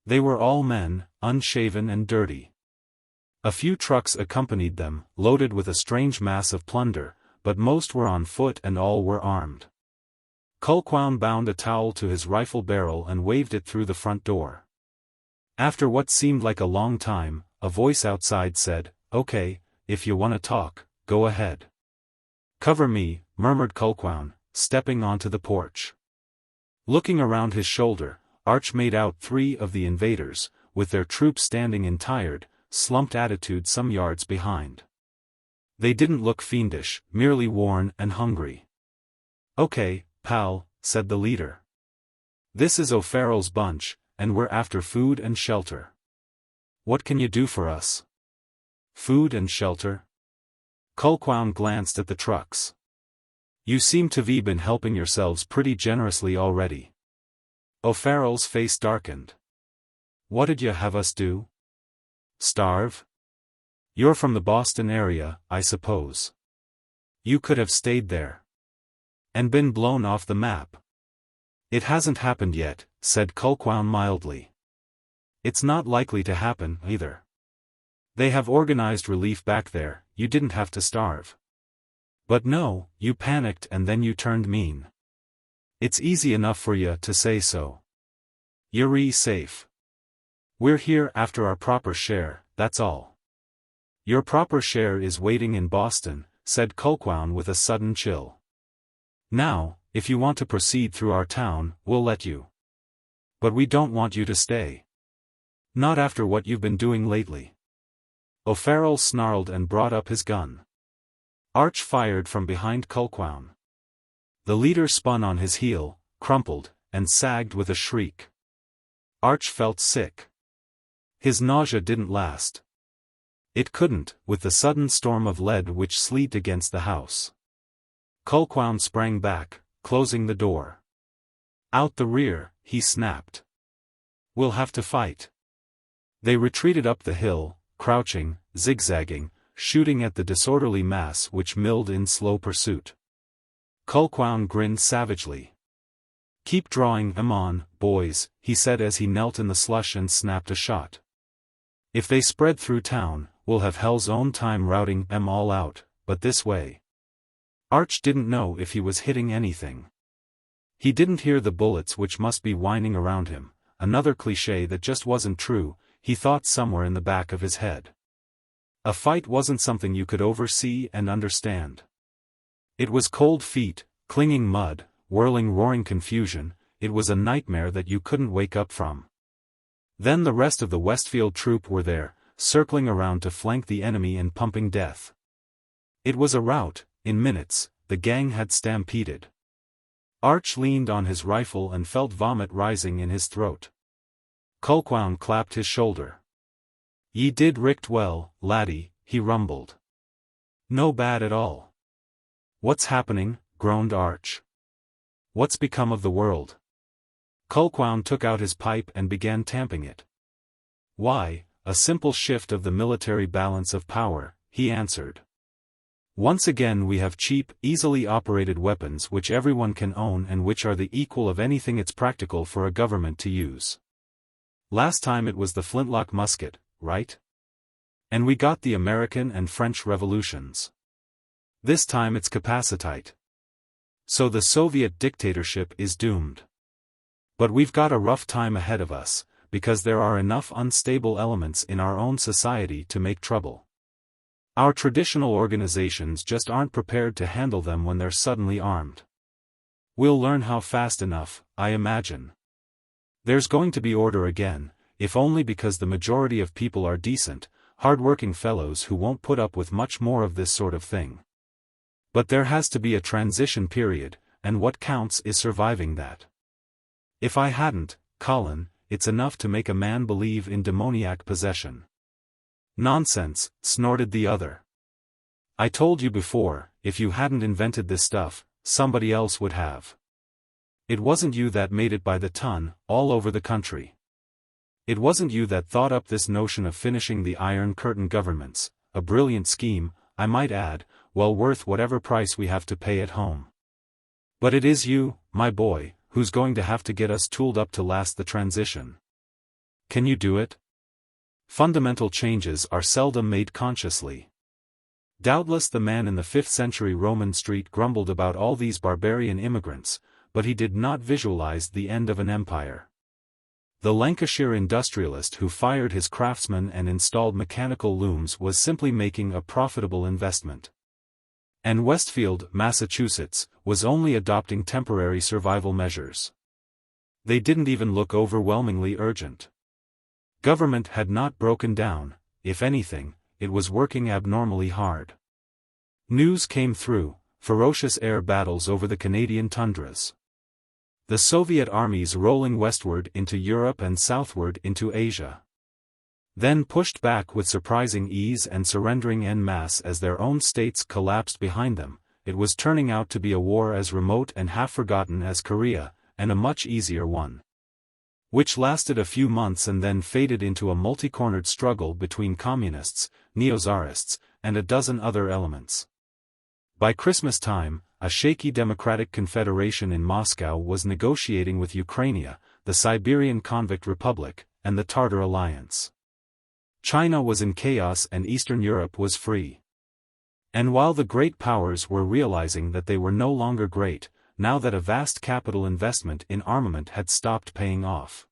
They were all men, unshaven and dirty. A few trucks accompanied them, loaded with a strange mass of plunder, but most were on foot and all were armed. Culquown bound a towel to his rifle barrel and waved it through the front door. After what seemed like a long time, a voice outside said, "Okay, if you want to talk, go ahead." "Cover me," murmured Culquown, stepping onto the porch. Looking around his shoulder, Arch made out 3 of the invaders, with their troops standing in tired, slumped attitude some yards behind. They didn't look fiendish, merely worn and hungry. "Okay, pal," said the leader. "This is O'Farrell's bunch, and we're after food and shelter. What can you do for us?" "Food and shelter?" Culquown glanced at the trucks. "You seem to have been helping yourselves pretty generously already." O'Farrell's face darkened. "What did you have us do? Starve? You're from the Boston area, I suppose. You could have stayed there. And been blown off the map." "It hasn't happened yet," said Culquown mildly. "It's not likely to happen, either. They have organized relief back there, you didn't have to starve. But no, you panicked and then you turned mean. It's easy enough for you to say so. You're safe. We're here after our proper share, that's all." "Your proper share is waiting in Boston," said Culquown with a sudden chill. "Now, if you want to proceed through our town, we'll let you. But we don't want you to stay. Not after what you've been doing lately." O'Farrell snarled and brought up his gun. Arch fired from behind Culquown. The leader spun on his heel, crumpled, and sagged with a shriek. Arch felt sick. His nausea didn't last. It couldn't, with the sudden storm of lead which sleet against the house. Culquown sprang back, closing the door. Out the rear, he snapped. We'll have to fight. They retreated up the hill, crouching, zigzagging, shooting at the disorderly mass which milled in slow pursuit. Culquown grinned savagely. Keep drawing them on, boys, he said as he knelt in the slush and snapped a shot. If they spread through town, we'll have hell's own time routing them all out, but this way. Arch didn't know if he was hitting anything. He didn't hear the bullets which must be whining around him, another cliché that just wasn't true, he thought somewhere in the back of his head. A fight wasn't something you could oversee and understand. It was cold feet, clinging mud, whirling roaring confusion, it was a nightmare that you couldn't wake up from. Then the rest of the Westfield troop were there, circling around to flank the enemy and pumping death. It was a rout, in minutes, the gang had stampeded. Arch leaned on his rifle and felt vomit rising in his throat. Culquown clapped his shoulder. Ye did richt well, laddie, he rumbled. No bad at all. What's happening? Groaned Arch. What's become of the world? Culquown took out his pipe and began tamping it. Why, a simple shift of the military balance of power, he answered. Once again we have cheap, easily operated weapons which everyone can own and which are the equal of anything it's practical for a government to use. Last time it was the flintlock musket, right? And we got the American and French revolutions. This time it's capacitite. So the Soviet dictatorship is doomed. But we've got a rough time ahead of us, because there are enough unstable elements in our own society to make trouble. Our traditional organizations just aren't prepared to handle them when they're suddenly armed. We'll learn how fast enough, I imagine. There's going to be order again, if only because the majority of people are decent, hard-working fellows who won't put up with much more of this sort of thing. But there has to be a transition period, and what counts is surviving that. If I hadn't, Colin, it's enough to make a man believe in demoniac possession. Nonsense, snorted the other. I told you before, if you hadn't invented this stuff, somebody else would have. It wasn't you that made it by the ton, all over the country. It wasn't you that thought up this notion of finishing the Iron Curtain governments, a brilliant scheme, I might add, well worth whatever price we have to pay at home. But it is you, my boy, who's going to have to get us tooled up to last the transition. Can you do it? Fundamental changes are seldom made consciously. Doubtless the man in the 5th century Roman street grumbled about all these barbarian immigrants, but he did not visualize the end of an empire. The Lancashire industrialist who fired his craftsmen and installed mechanical looms was simply making a profitable investment. And Westfield, Massachusetts, was only adopting temporary survival measures. They didn't even look overwhelmingly urgent. Government had not broken down, if anything, it was working abnormally hard. News came through, ferocious air battles over the Canadian tundras. The Soviet armies rolling westward into Europe and southward into Asia. Then pushed back with surprising ease and surrendering en masse as their own states collapsed behind them. It was turning out to be a war as remote and half-forgotten as Korea, and a much easier one. Which lasted a few months and then faded into a multi-cornered struggle between communists, neo-czarists, and a dozen other elements. By Christmas time, a shaky democratic confederation in Moscow was negotiating with Ukraine, the Siberian Convict Republic, and the Tartar Alliance. China was in chaos and Eastern Europe was free. And while the great powers were realizing that they were no longer great, now that a vast capital investment in armament had stopped paying off.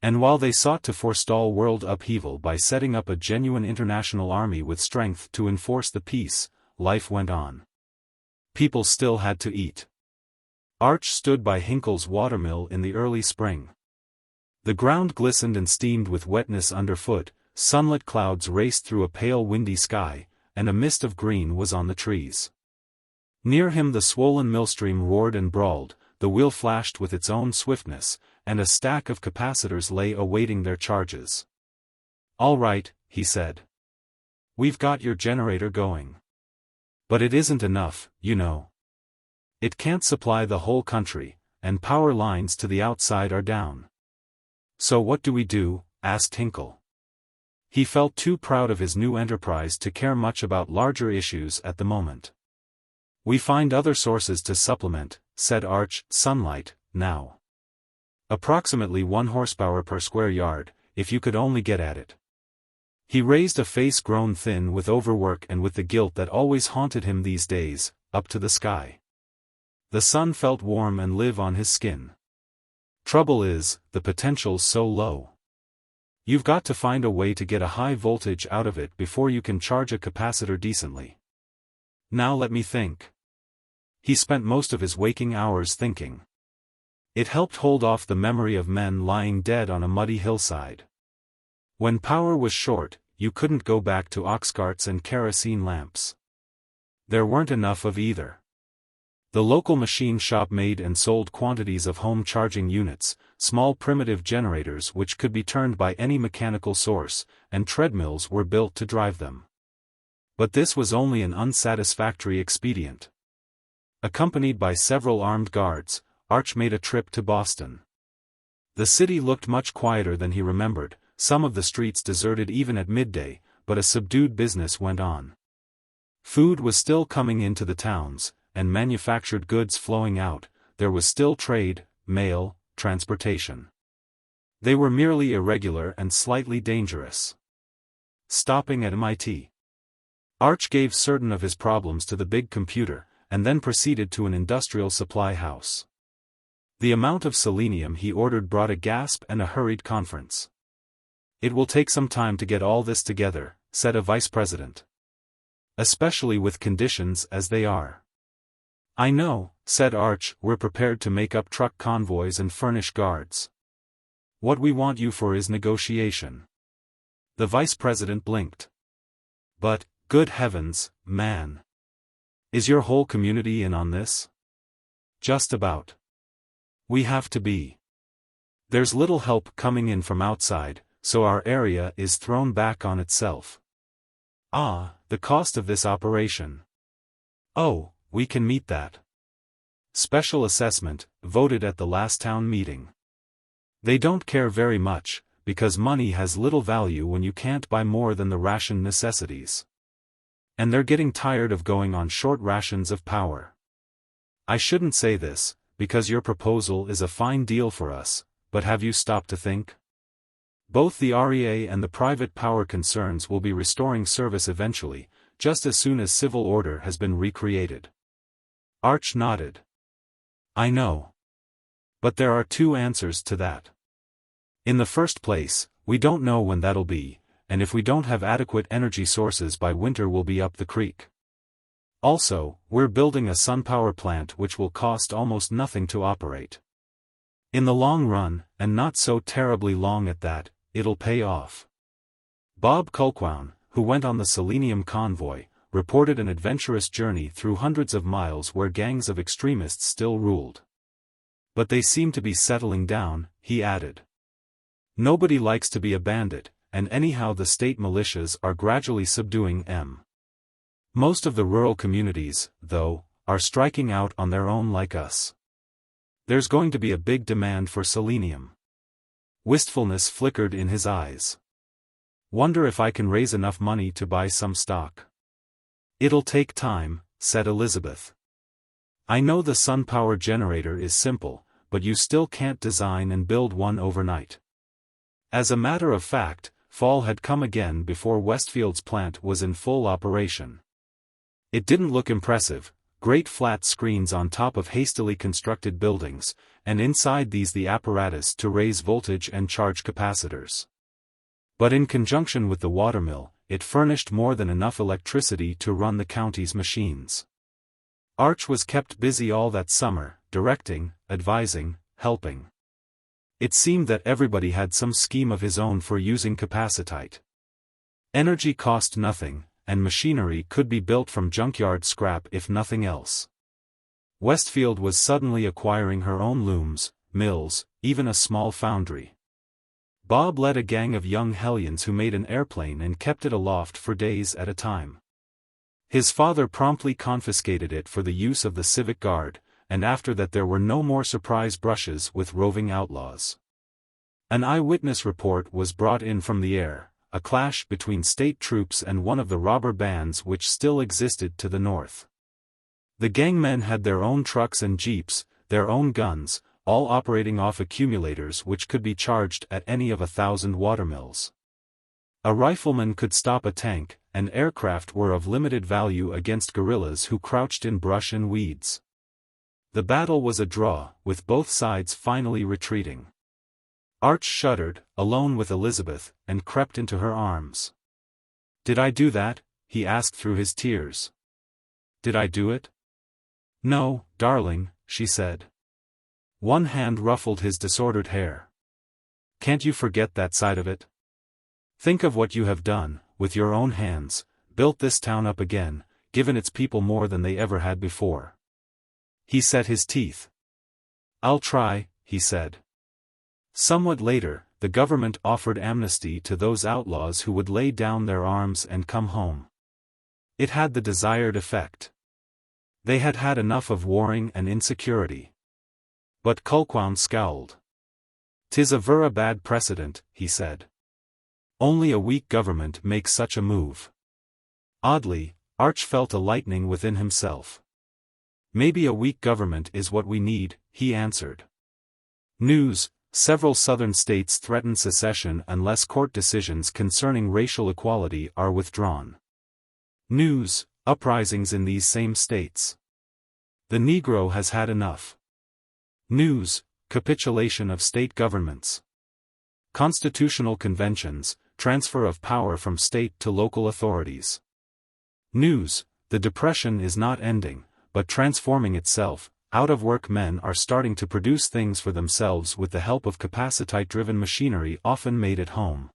And while they sought to forestall world upheaval by setting up a genuine international army with strength to enforce the peace, life went on. People still had to eat. Arch stood by Hinkle's watermill in the early spring. The ground glistened and steamed with wetness underfoot, sunlit clouds raced through a pale windy sky, and a mist of green was on the trees. Near him the swollen millstream roared and brawled, the wheel flashed with its own swiftness, and a stack of capacitors lay awaiting their charges. "All right," he said. We've got your generator going. But it isn't enough, you know. It can't supply the whole country, and power lines to the outside are down. So what do we do? Asked Hinkle. He felt too proud of his new enterprise to care much about larger issues at the moment. We find other sources to supplement, said Arch. Sunlight, now. Approximately 1 horsepower per square yard, if you could only get at it. He raised a face grown thin with overwork and with the guilt that always haunted him these days, up to the sky. The sun felt warm and live on his skin. Trouble is, the potential's so low. You've got to find a way to get a high voltage out of it before you can charge a capacitor decently. Now let me think. He spent most of his waking hours thinking. It helped hold off the memory of men lying dead on a muddy hillside. When power was short, you couldn't go back to ox carts and kerosene lamps. There weren't enough of either. The local machine shop made and sold quantities of home charging units, small primitive generators which could be turned by any mechanical source, and treadmills were built to drive them. But this was only an unsatisfactory expedient. Accompanied by several armed guards, Arch made a trip to Boston. The city looked much quieter than he remembered, some of the streets deserted even at midday, but a subdued business went on. Food was still coming into the towns, and manufactured goods flowing out. There was still trade, mail, transportation. They were merely irregular and slightly dangerous. Stopping at MIT. Arch gave certain of his problems to the big computer, and then proceeded to an industrial supply house. The amount of selenium he ordered brought a gasp and a hurried conference. It will take some time to get all this together, said a vice president. Especially with conditions as they are. I know, said Arch, we're prepared to make up truck convoys and furnish guards. What we want you for is negotiation. The vice president blinked. But, good heavens, man. Is your whole community in on this? Just about. We have to be. There's little help coming in from outside, so our area is thrown back on itself. Ah, the cost of this operation. Oh, we can meet that. Special assessment, voted at the last town meeting. They don't care very much, because money has little value when you can't buy more than the ration necessities. And they're getting tired of going on short rations of power. I shouldn't say this, because your proposal is a fine deal for us, but have you stopped to think? Both the REA and the private power concerns will be restoring service eventually, just as soon as civil order has been recreated. Arch nodded. I know. But there are two answers to that. In the first place, we don't know when that'll be, and if we don't have adequate energy sources by winter we'll be up the creek. Also, we're building a sun power plant which will cost almost nothing to operate. In the long run, and not so terribly long at that, it'll pay off. Bob Culquown, who went on the selenium convoy, reported an adventurous journey through hundreds of miles where gangs of extremists still ruled. But they seem to be settling down, he added. Nobody likes to be a bandit, and anyhow the state militias are gradually subduing them. Most of the rural communities, though, are striking out on their own like us. There's going to be a big demand for selenium. Wistfulness flickered in his eyes. Wonder if I can raise enough money to buy some stock. It'll take time, said Elizabeth. I know the sun power generator is simple, but you still can't design and build one overnight. As a matter of fact, fall had come again before Westfield's plant was in full operation. It didn't look impressive, great flat screens on top of hastily constructed buildings, and inside these the apparatus to raise voltage and charge capacitors. But in conjunction with the watermill, it furnished more than enough electricity to run the county's machines. Arch was kept busy all that summer, directing, advising, helping. It seemed that everybody had some scheme of his own for using capacitite. Energy cost nothing, and machinery could be built from junkyard scrap if nothing else. Westfield was suddenly acquiring her own looms, mills, even a small foundry. Bob led a gang of young hellions who made an airplane and kept it aloft for days at a time. His father promptly confiscated it for the use of the civic guard, and after that there were no more surprise brushes with roving outlaws. An eyewitness report was brought in from the air, a clash between state troops and one of the robber bands which still existed to the north. The gangmen had their own trucks and jeeps, their own guns, all operating off accumulators which could be charged at any of 1,000 watermills. A rifleman could stop a tank, and aircraft were of limited value against guerrillas who crouched in brush and weeds. The battle was a draw, with both sides finally retreating. Arch shuddered, alone with Elizabeth, and crept into her arms. "Did I do that?" he asked through his tears. "Did I do it?" "No, darling," she said. One hand ruffled his disordered hair. "Can't you forget that side of it? Think of what you have done, with your own hands, built this town up again, given its people more than they ever had before." He set his teeth. "I'll try," he said. Somewhat later, the government offered amnesty to those outlaws who would lay down their arms and come home. It had the desired effect. They had had enough of warring and insecurity. But Culquhoun scowled. "'Tis a verra bad precedent," he said. "Only a weak government makes such a move." Oddly, Arch felt a lightening within himself. "Maybe a weak government is what we need," he answered. News: several southern states threaten secession unless court decisions concerning racial equality are withdrawn. News: uprisings in these same states. The Negro has had enough. News: capitulation of state governments. Constitutional conventions, transfer of power from state to local authorities. News: the Depression is not ending, but transforming itself. Out-of-work men are starting to produce things for themselves with the help of capacitite-driven machinery often made at home.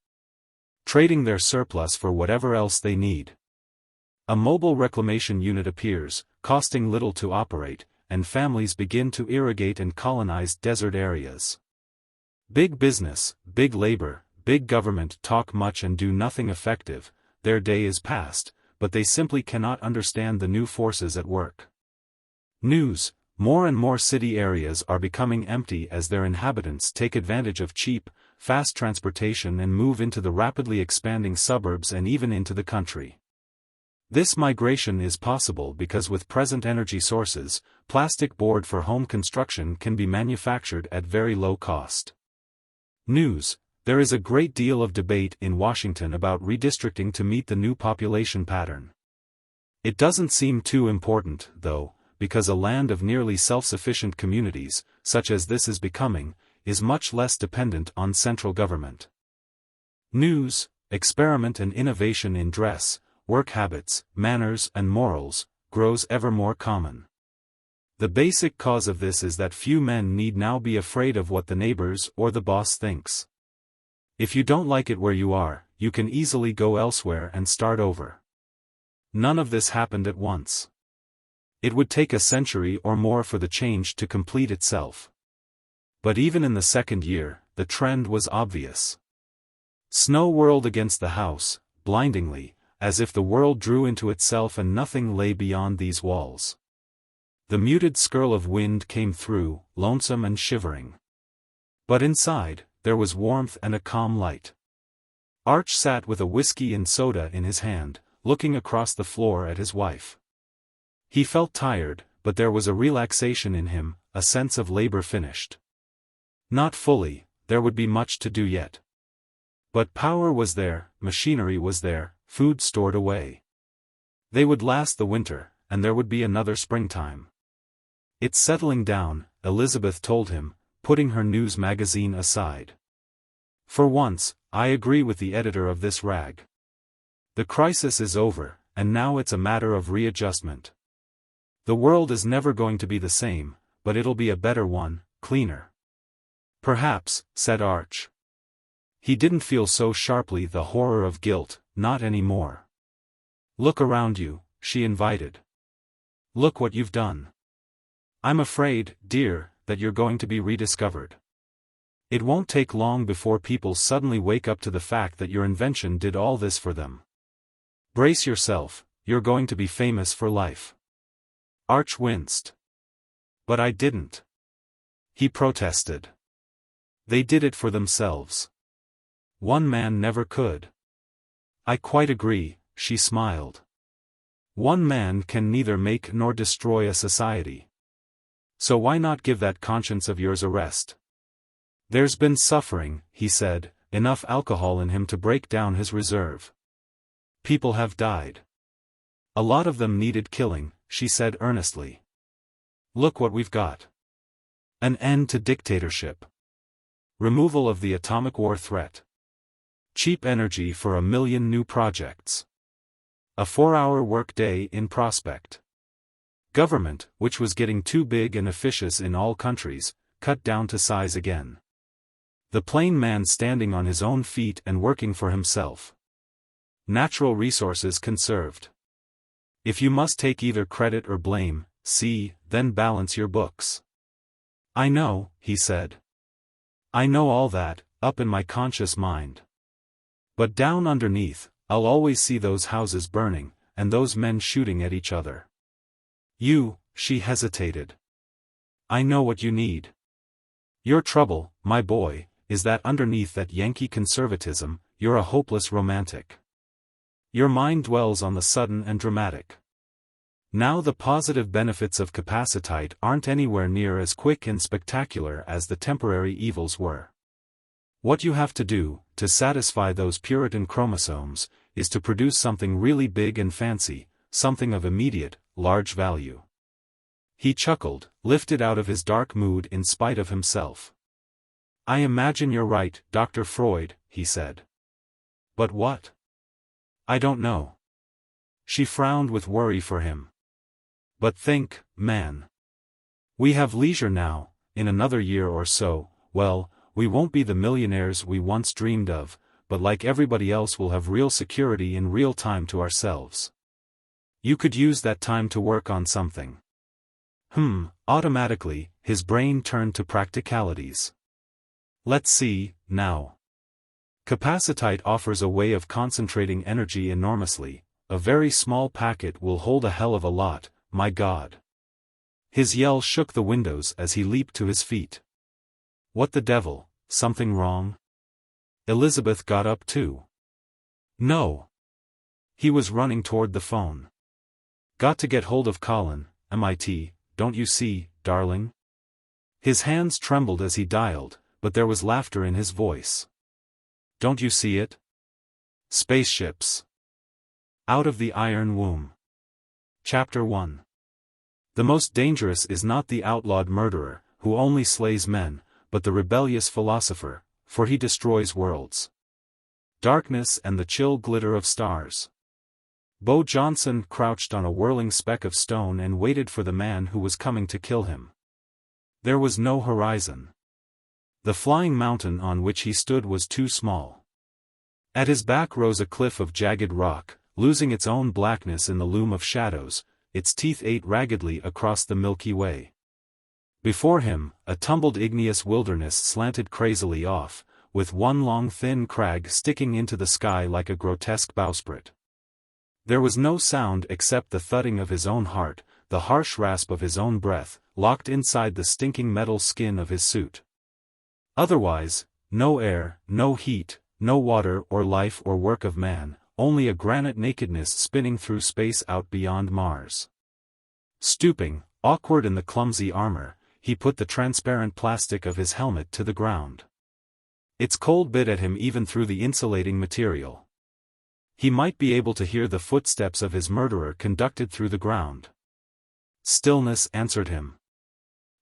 Trading their surplus for whatever else they need. A mobile reclamation unit appears, costing little to operate, and families begin to irrigate and colonize desert areas. Big business, big labor, big government talk much and do nothing effective. Their day is past, but they simply cannot understand the new forces at work. News: more and more city areas are becoming empty as their inhabitants take advantage of cheap, fast transportation and move into the rapidly expanding suburbs and even into the country. This migration is possible because with present energy sources, plastic board for home construction can be manufactured at very low cost. News: there is a great deal of debate in Washington about redistricting to meet the new population pattern. It doesn't seem too important, though, because a land of nearly self-sufficient communities, such as this is becoming, is much less dependent on central government. News: experiment and innovation in dress, work habits, manners and morals, grows ever more common. The basic cause of this is that few men need now be afraid of what the neighbors or the boss thinks. If you don't like it where you are, you can easily go elsewhere and start over. None of this happened at once. It would take a century or more for the change to complete itself. But even in the second year, the trend was obvious. Snow whirled against the house, blindingly, as if the world drew into itself and nothing lay beyond these walls. The muted skirl of wind came through, lonesome and shivering. But inside, there was warmth and a calm light. Arch sat with a whiskey and soda in his hand, looking across the floor at his wife. He felt tired, but there was a relaxation in him, a sense of labor finished. Not fully, there would be much to do yet. But power was there, machinery was there, food stored away. They would last the winter, and there would be another springtime. "It's settling down," Elizabeth told him, putting her news magazine aside. "For once, I agree with the editor of this rag. The crisis is over, and now it's a matter of readjustment. The world is never going to be the same, but it'll be a better one, cleaner." "Perhaps," said Arch. He didn't feel so sharply the horror of guilt, not anymore. "Look around you," she invited. "Look what you've done. I'm afraid, dear, that you're going to be rediscovered." It won't take long before people suddenly wake up to the fact that your invention did all this for them. Brace yourself, you're going to be famous for life. Arch winced. But I didn't. He protested. They did it for themselves. One man never could. I quite agree, she smiled. One man can neither make nor destroy a society. So why not give that conscience of yours a rest? There's been suffering, he said, enough alcohol in him to break down his reserve. People have died. A lot of them needed killing, she said earnestly. Look what we've got. An end to dictatorship. Removal of the atomic war threat. Cheap energy for 1 million new projects. A 4-hour workday in prospect. Government, which was getting too big and officious in all countries, cut down to size again. The plain man standing on his own feet and working for himself. Natural resources conserved. If you must take either credit or blame, then balance your books. I know, he said. I know all that, up in my conscious mind. But down underneath, I'll always see those houses burning, and those men shooting at each other. She hesitated. I know what you need. Your trouble, my boy, is that underneath that Yankee conservatism, you're a hopeless romantic. Your mind dwells on the sudden and dramatic. Now the positive benefits of capacitite aren't anywhere near as quick and spectacular as the temporary evils were. What you have to do, to satisfy those Puritan chromosomes, is to produce something really big and fancy, something of immediate, large value. He chuckled, lifted out of his dark mood in spite of himself. I imagine you're right, Dr. Freud, he said. But what? I don't know. She frowned with worry for him. But think, man. We have leisure now, in another year or so, well, we won't be the millionaires we once dreamed of, but like everybody else we'll have real security in real time to ourselves. You could use that time to work on something. Automatically, his brain turned to practicalities. Let's see, now. Capacitite offers a way of concentrating energy enormously. A very small packet will hold a hell of a lot, my God. His yell shook the windows as he leaped to his feet. What the devil, something wrong? Elizabeth got up too. No. He was running toward the phone. Got to get hold of Colin, MIT, don't you see, darling? His hands trembled as he dialed, but there was laughter in his voice. Don't you see it? Spaceships. Out of the Iron Womb. Chapter 1. The most dangerous is not the outlawed murderer, who only slays men, but the rebellious philosopher, for he destroys worlds. Darkness and the chill glitter of stars. Bo Johnson crouched on a whirling speck of stone and waited for the man who was coming to kill him. There was no horizon. The flying mountain on which he stood was too small. At his back rose a cliff of jagged rock, losing its own blackness in the loom of shadows, its teeth ate raggedly across the Milky Way. Before him, a tumbled igneous wilderness slanted crazily off, with one long thin crag sticking into the sky like a grotesque bowsprit. There was no sound except the thudding of his own heart, the harsh rasp of his own breath, locked inside the stinking metal skin of his suit. Otherwise, no air, no heat, no water or life or work of man, only a granite nakedness spinning through space out beyond Mars. Stooping, awkward in the clumsy armor, he put the transparent plastic of his helmet to the ground. Its cold bit at him even through the insulating material. He might be able to hear the footsteps of his murderer conducted through the ground. Stillness answered him.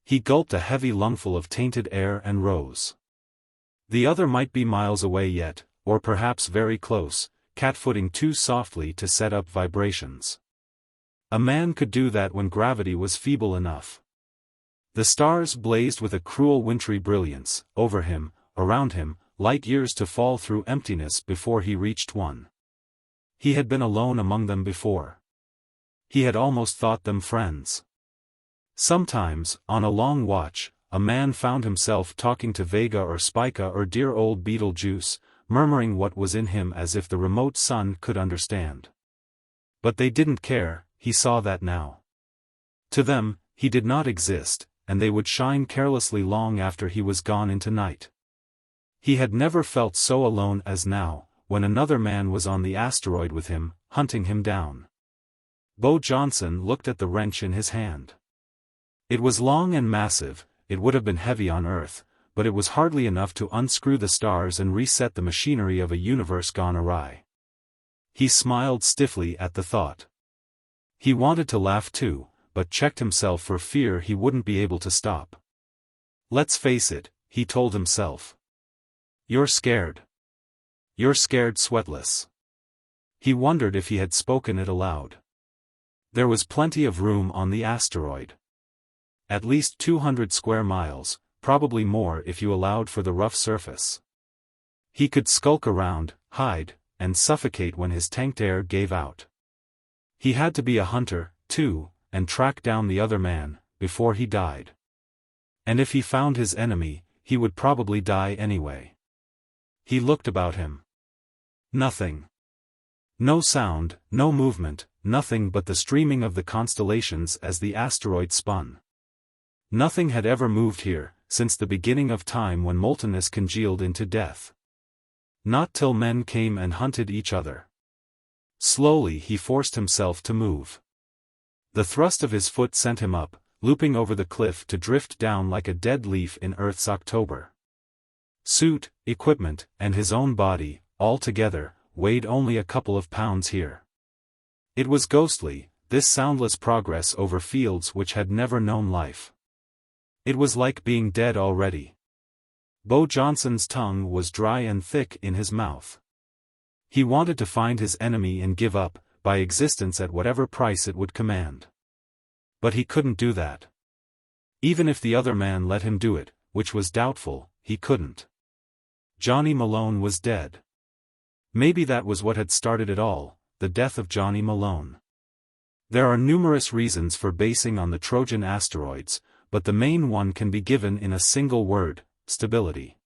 He gulped a heavy lungful of tainted air and rose. The other might be miles away yet, or perhaps very close, catfooting too softly to set up vibrations. A man could do that when gravity was feeble enough. The stars blazed with a cruel wintry brilliance, over him, around him, light years to fall through emptiness before he reached one. He had been alone among them before. He had almost thought them friends. Sometimes, on a long watch, a man found himself talking to Vega or Spica or dear old Beetlejuice, murmuring what was in him as if the remote sun could understand. But they didn't care, he saw that now. To them, he did not exist, and they would shine carelessly long after he was gone into night. He had never felt so alone as now, when another man was on the asteroid with him, hunting him down. Bo Johnson looked at the wrench in his hand. It was long and massive, it would have been heavy on Earth, but it was hardly enough to unscrew the stars and reset the machinery of a universe gone awry. He smiled stiffly at the thought. He wanted to laugh too, but checked himself for fear he wouldn't be able to stop. Let's face it, he told himself. You're scared. You're scared sweatless. He wondered if he had spoken it aloud. There was plenty of room on the asteroid. At least 200 square miles, probably more if you allowed for the rough surface. He could skulk around, hide, and suffocate when his tanked air gave out. He had to be a hunter, too, and track down the other man, before he died. And if he found his enemy, he would probably die anyway. He looked about him. Nothing. No sound, no movement, nothing but the streaming of the constellations as the asteroid spun. Nothing had ever moved here, since the beginning of time when moltenness congealed into death. Not till men came and hunted each other. Slowly he forced himself to move. The thrust of his foot sent him up, looping over the cliff to drift down like a dead leaf in Earth's October. Suit, equipment, and his own body, all together, weighed only a couple of pounds here. It was ghostly, this soundless progress over fields which had never known life. It was like being dead already. Bo Johnson's tongue was dry and thick in his mouth. He wanted to find his enemy and give up, by existence at whatever price it would command. But he couldn't do that. Even if the other man let him do it, which was doubtful, he couldn't. Johnny Malone was dead. Maybe that was what had started it all, the death of Johnny Malone. There are numerous reasons for basing on the Trojan asteroids, but the main one can be given in a single word: stability.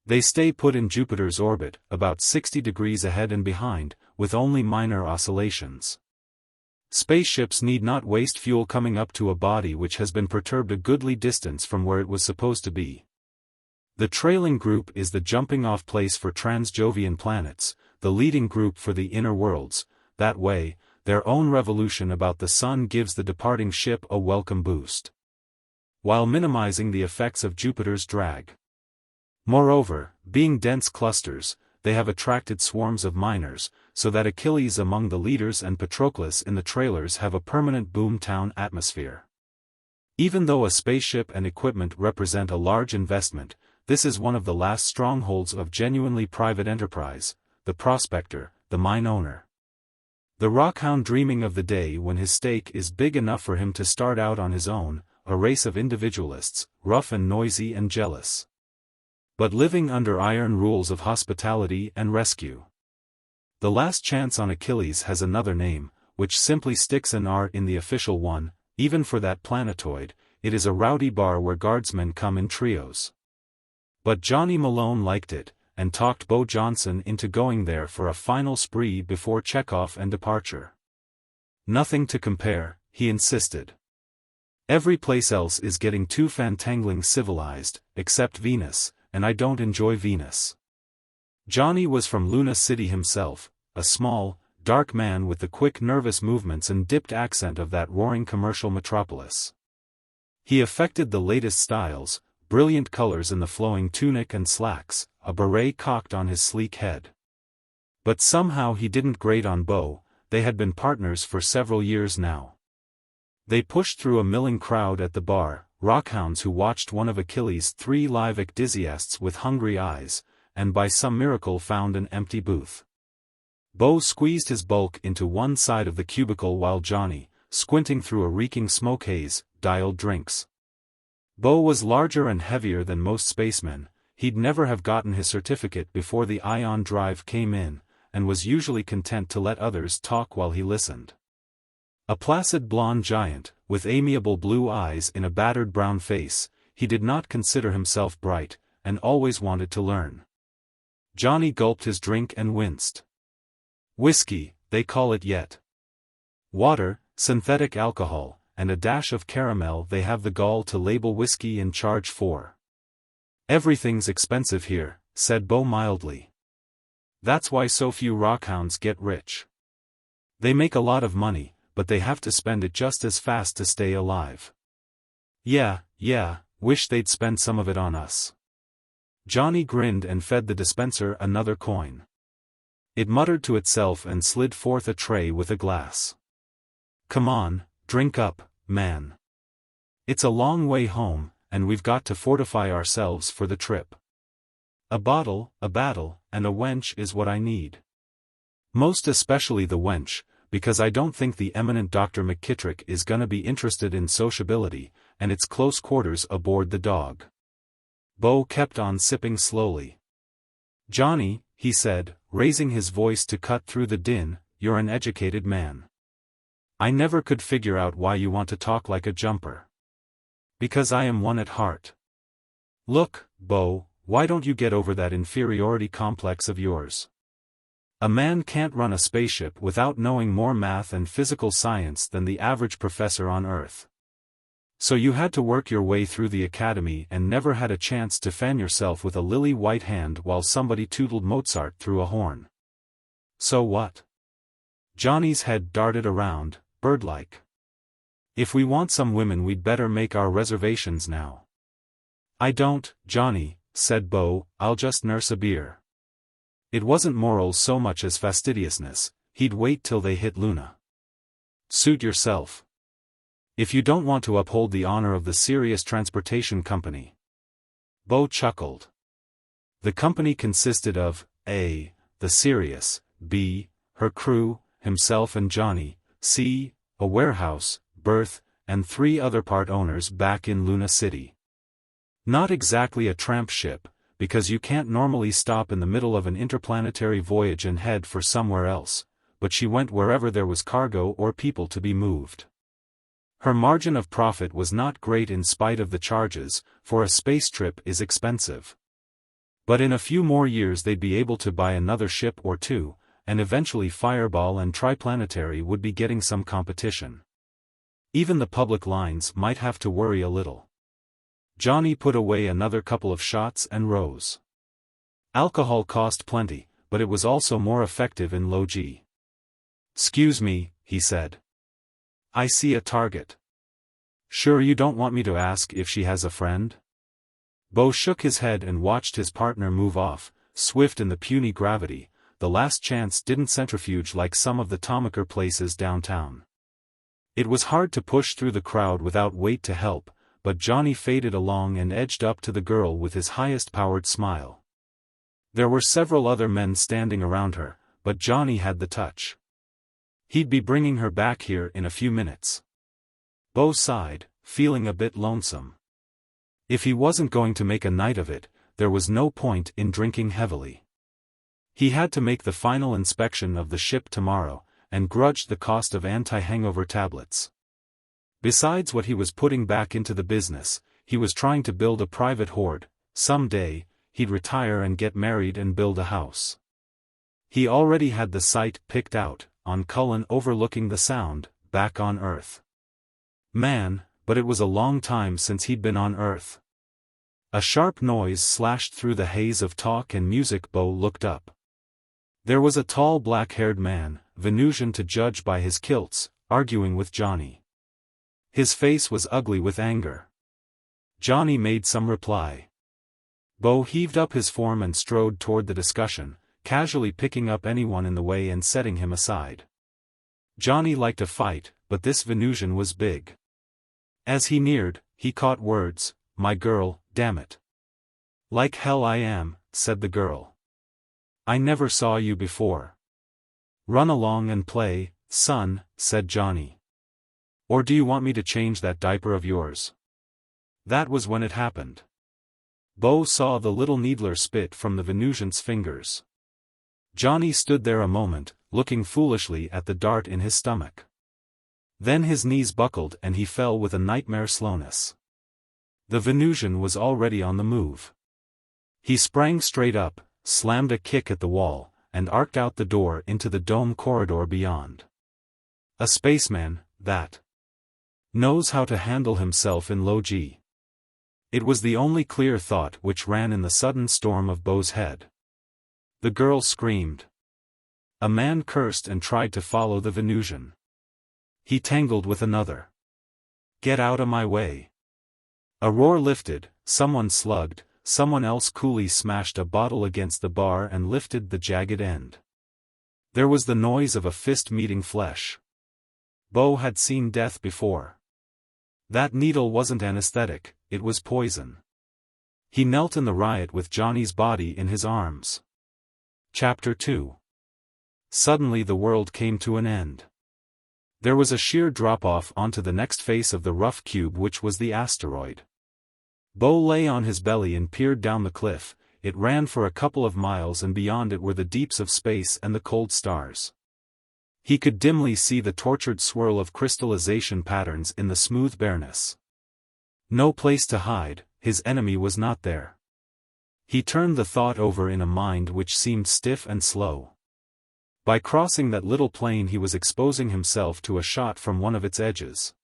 They stay put in Jupiter's orbit, about 60 degrees ahead and behind, with only minor oscillations. Spaceships need not waste fuel coming up to a body which has been perturbed a goodly distance from where it was supposed to be. The trailing group is the jumping-off place for trans-Jovian planets, the leading group for the inner worlds. That way, their own revolution about the sun gives the departing ship a welcome boost, while minimizing the effects of Jupiter's drag. Moreover, being dense clusters, they have attracted swarms of miners, so that Achilles among the leaders and Patroclus in the trailers have a permanent boomtown atmosphere. Even though a spaceship and equipment represent a large investment, this is one of the last strongholds of genuinely private enterprise: the prospector, the mine owner. The rockhound dreaming of the day when his stake is big enough for him to start out on his own, a race of individualists, rough and noisy and jealous, but living under iron rules of hospitality and rescue. The last chance on Achilles has another name, which simply sticks an R in the official one. Even for that planetoid, it is a rowdy bar where guardsmen come in trios. But Johnny Malone liked it, and talked Bo Johnson into going there for a final spree before checkoff and departure. Nothing to compare, he insisted. Every place else is getting too fantangling civilized, except Venus, and I don't enjoy Venus. Johnny was from Luna City himself, a small, dark man with the quick nervous movements and dipped accent of that roaring commercial metropolis. He affected the latest styles, brilliant colors in the flowing tunic and slacks, a beret cocked on his sleek head. But somehow he didn't grate on Bo. They had been partners for several years now. They pushed through a milling crowd at the bar, rockhounds who watched one of Achilles' 3 live ecdysiasts with hungry eyes, and by some miracle found an empty booth. Bo squeezed his bulk into one side of the cubicle while Johnny, squinting through a reeking smoke haze, dialed drinks. Bo was larger and heavier than most spacemen. He'd never have gotten his certificate before the ion drive came in, and was usually content to let others talk while he listened. A placid blond giant, with amiable blue eyes in a battered brown face, he did not consider himself bright, and always wanted to learn. Johnny gulped his drink and winced. Whiskey, they call it yet. Water, synthetic alcohol, and a dash of caramel they have the gall to label whiskey and charge for. Everything's expensive here, said Beau mildly. That's why so few rockhounds get rich. They make a lot of money, but they have to spend it just as fast to stay alive. Yeah, wish they'd spend some of it on us. Johnny grinned and fed the dispenser another coin. It muttered to itself and slid forth a tray with a glass. Come on, drink up, man. It's a long way home, and we've got to fortify ourselves for the trip. A bottle, a battle, and a wench is what I need. Most especially the wench, because I don't think the eminent Dr. McKittrick is gonna be interested in sociability, and it's close quarters aboard the dog. Beau kept on sipping slowly. Johnny, he said, raising his voice to cut through the din, you're an educated man. I never could figure out why you want to talk like a jumper. Because I am one at heart. Look, Beau, why don't you get over that inferiority complex of yours? A man can't run a spaceship without knowing more math and physical science than the average professor on Earth. So you had to work your way through the academy and never had a chance to fan yourself with a lily-white hand while somebody tootled Mozart through a horn. So what? Johnny's head darted around, bird-like. If we want some women we'd better make our reservations now. I don't, Johnny, said Beau, I'll just nurse a beer. It wasn't morals so much as fastidiousness, he'd wait till they hit Luna. Suit yourself. If you don't want to uphold the honor of the Sirius Transportation Company. Beau chuckled. The company consisted of, A, the Sirius, B, her crew, himself and Johnny, C, a warehouse, berth, and 3 other part owners back in Luna City. Not exactly a tramp ship, because you can't normally stop in the middle of an interplanetary voyage and head for somewhere else, but she went wherever there was cargo or people to be moved. Her margin of profit was not great in spite of the charges, for a space trip is expensive. But in a few more years they'd be able to buy another ship or 2, and eventually Fireball and Triplanetary would be getting some competition. Even the public lines might have to worry a little. Johnny put away another couple of shots and rose. Alcohol cost plenty, but it was also more effective in low G. "'Excuse me," he said. "I see a target. Sure you don't want me to ask if she has a friend?" Beau shook his head and watched his partner move off, swift in the puny gravity. The Last Chance didn't centrifuge like some of the Tomaker places downtown. It was hard to push through the crowd without weight to help, but Johnny faded along and edged up to the girl with his highest-powered smile. There were several other men standing around her, but Johnny had the touch. He'd be bringing her back here in a few minutes. Beau sighed, feeling a bit lonesome. If he wasn't going to make a night of it, there was no point in drinking heavily. He had to make the final inspection of the ship tomorrow, and grudged the cost of anti-hangover tablets. Besides what he was putting back into the business, he was trying to build a private hoard. Someday, he'd retire and get married and build a house. He already had the site picked out, on Cullen overlooking the Sound, back on Earth. Man, but it was a long time since he'd been on Earth. A sharp noise slashed through the haze of talk and music. Beau looked up. There was a tall black-haired man, Venusian to judge by his kilts, arguing with Johnny. His face was ugly with anger. Johnny made some reply. Beau heaved up his form and strode toward the discussion, casually picking up anyone in the way and setting him aside. Johnny liked a fight, but this Venusian was big. As he neared, he caught words, "My girl, damn it." "Like hell I am," said the girl. "I never saw you before." "Run along and play, son," said Johnny. "Or do you want me to change that diaper of yours?" That was when it happened. Beau saw the little needler spit from the Venusian's fingers. Johnny stood there a moment, looking foolishly at the dart in his stomach. Then his knees buckled and he fell with a nightmare slowness. The Venusian was already on the move. He sprang straight up, slammed a kick at the wall, and arced out the door into the dome corridor beyond. A spaceman, that knows how to handle himself in low G. It was the only clear thought which ran in the sudden storm of Beau's head. The girl screamed. A man cursed and tried to follow the Venusian. He tangled with another. "Get out of my way." A roar lifted, someone slugged, someone else coolly smashed a bottle against the bar and lifted the jagged end. There was the noise of a fist meeting flesh. Beau had seen death before. That needle wasn't anesthetic, it was poison. He knelt in the riot with Johnny's body in his arms. Chapter 2. Suddenly the world came to an end. There was a sheer drop-off onto the next face of the rough cube which was the asteroid. Beau lay on his belly and peered down the cliff. It ran for a couple of miles and beyond it were the deeps of space and the cold stars. He could dimly see the tortured swirl of crystallization patterns in the smooth bareness. No place to hide, his enemy was not there. He turned the thought over in a mind which seemed stiff and slow. By crossing that little plane he was exposing himself to a shot from one of its edges.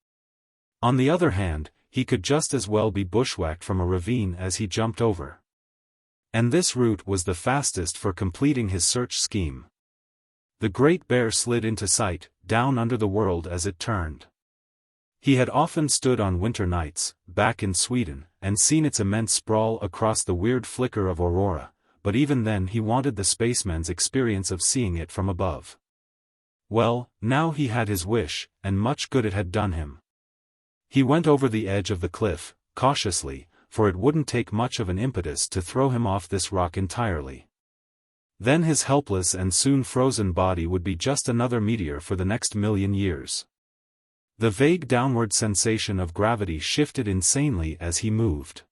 On the other hand, he could just as well be bushwhacked from a ravine as he jumped over. And this route was the fastest for completing his search scheme. The Great Bear slid into sight, down under the world as it turned. He had often stood on winter nights, back in Sweden, and seen its immense sprawl across the weird flicker of aurora, but even then he wanted the spaceman's experience of seeing it from above. Well, now he had his wish, and much good it had done him. He went over the edge of the cliff, cautiously, for it wouldn't take much of an impetus to throw him off this rock entirely. Then his helpless and soon frozen body would be just another meteor for the next million years. The vague downward sensation of gravity shifted insanely as he moved.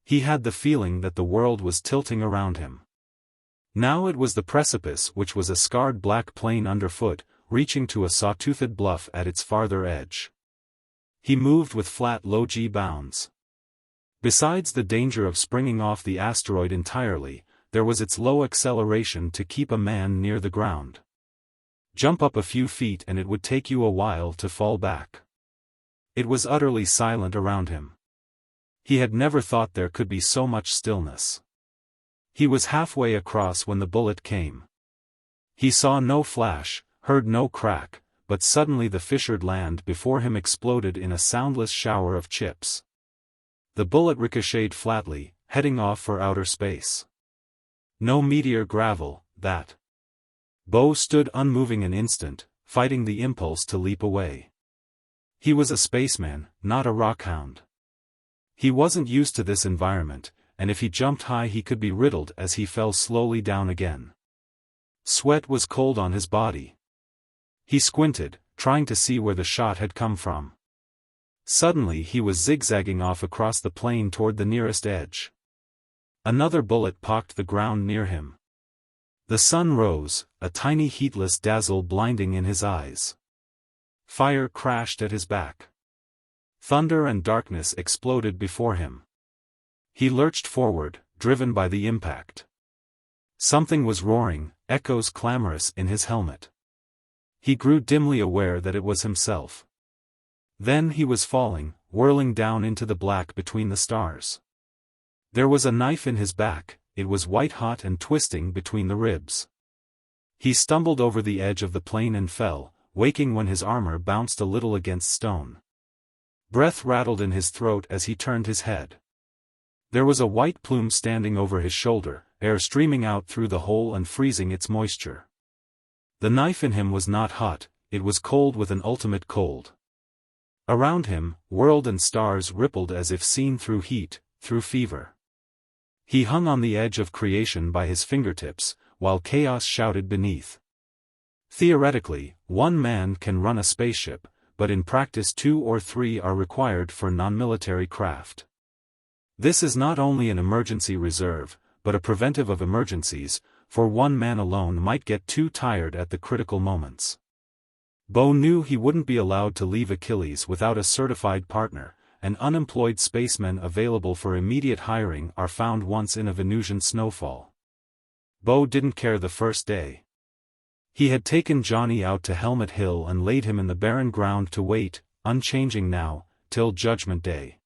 He had the feeling that the world was tilting around him. Now it was the precipice which was a scarred black plain underfoot, reaching to a saw-toothed bluff at its farther edge. He moved with flat low-G bounds. Besides the danger of springing off the asteroid entirely, there was its low acceleration to keep a man near the ground. Jump up a few feet and it would take you a while to fall back. It was utterly silent around him. He had never thought there could be so much stillness. He was halfway across when the bullet came. He saw no flash, heard no crack, but suddenly the fissured land before him exploded in a soundless shower of chips. The bullet ricocheted flatly, heading off for outer space. No meteor gravel, that. Beau stood unmoving an instant, fighting the impulse to leap away. He was a spaceman, not a rockhound. He wasn't used to this environment, and if he jumped high he could be riddled as he fell slowly down again. Sweat was cold on his body. He squinted, trying to see where the shot had come from. Suddenly he was zigzagging off across the plain toward the nearest edge. Another bullet pocked the ground near him. The sun rose, a tiny heatless dazzle blinding in his eyes. Fire crashed at his back. Thunder and darkness exploded before him. He lurched forward, driven by the impact. Something was roaring, echoes clamorous in his helmet. He grew dimly aware that it was himself. Then he was falling, whirling down into the black between the stars. There was a knife in his back, it was white-hot and twisting between the ribs. He stumbled over the edge of the plane and fell, waking when his armor bounced a little against stone. Breath rattled in his throat as he turned his head. There was a white plume standing over his shoulder, air streaming out through the hole and freezing its moisture. The knife in him was not hot, it was cold with an ultimate cold. Around him, world and stars rippled as if seen through heat, through fever. He hung on the edge of creation by his fingertips, while chaos shouted beneath. Theoretically, one man can run a spaceship, but in practice 2 or 3 are required for non-military craft. This is not only an emergency reserve, but a preventive of emergencies, for one man alone might get too tired at the critical moments. Beau knew he wouldn't be allowed to leave Achilles without a certified partner, and unemployed spacemen available for immediate hiring are found once in a Venusian snowfall. Bo didn't care the first day. He had taken Johnny out to Helmet Hill and laid him in the barren ground to wait, unchanging now, till Judgment Day.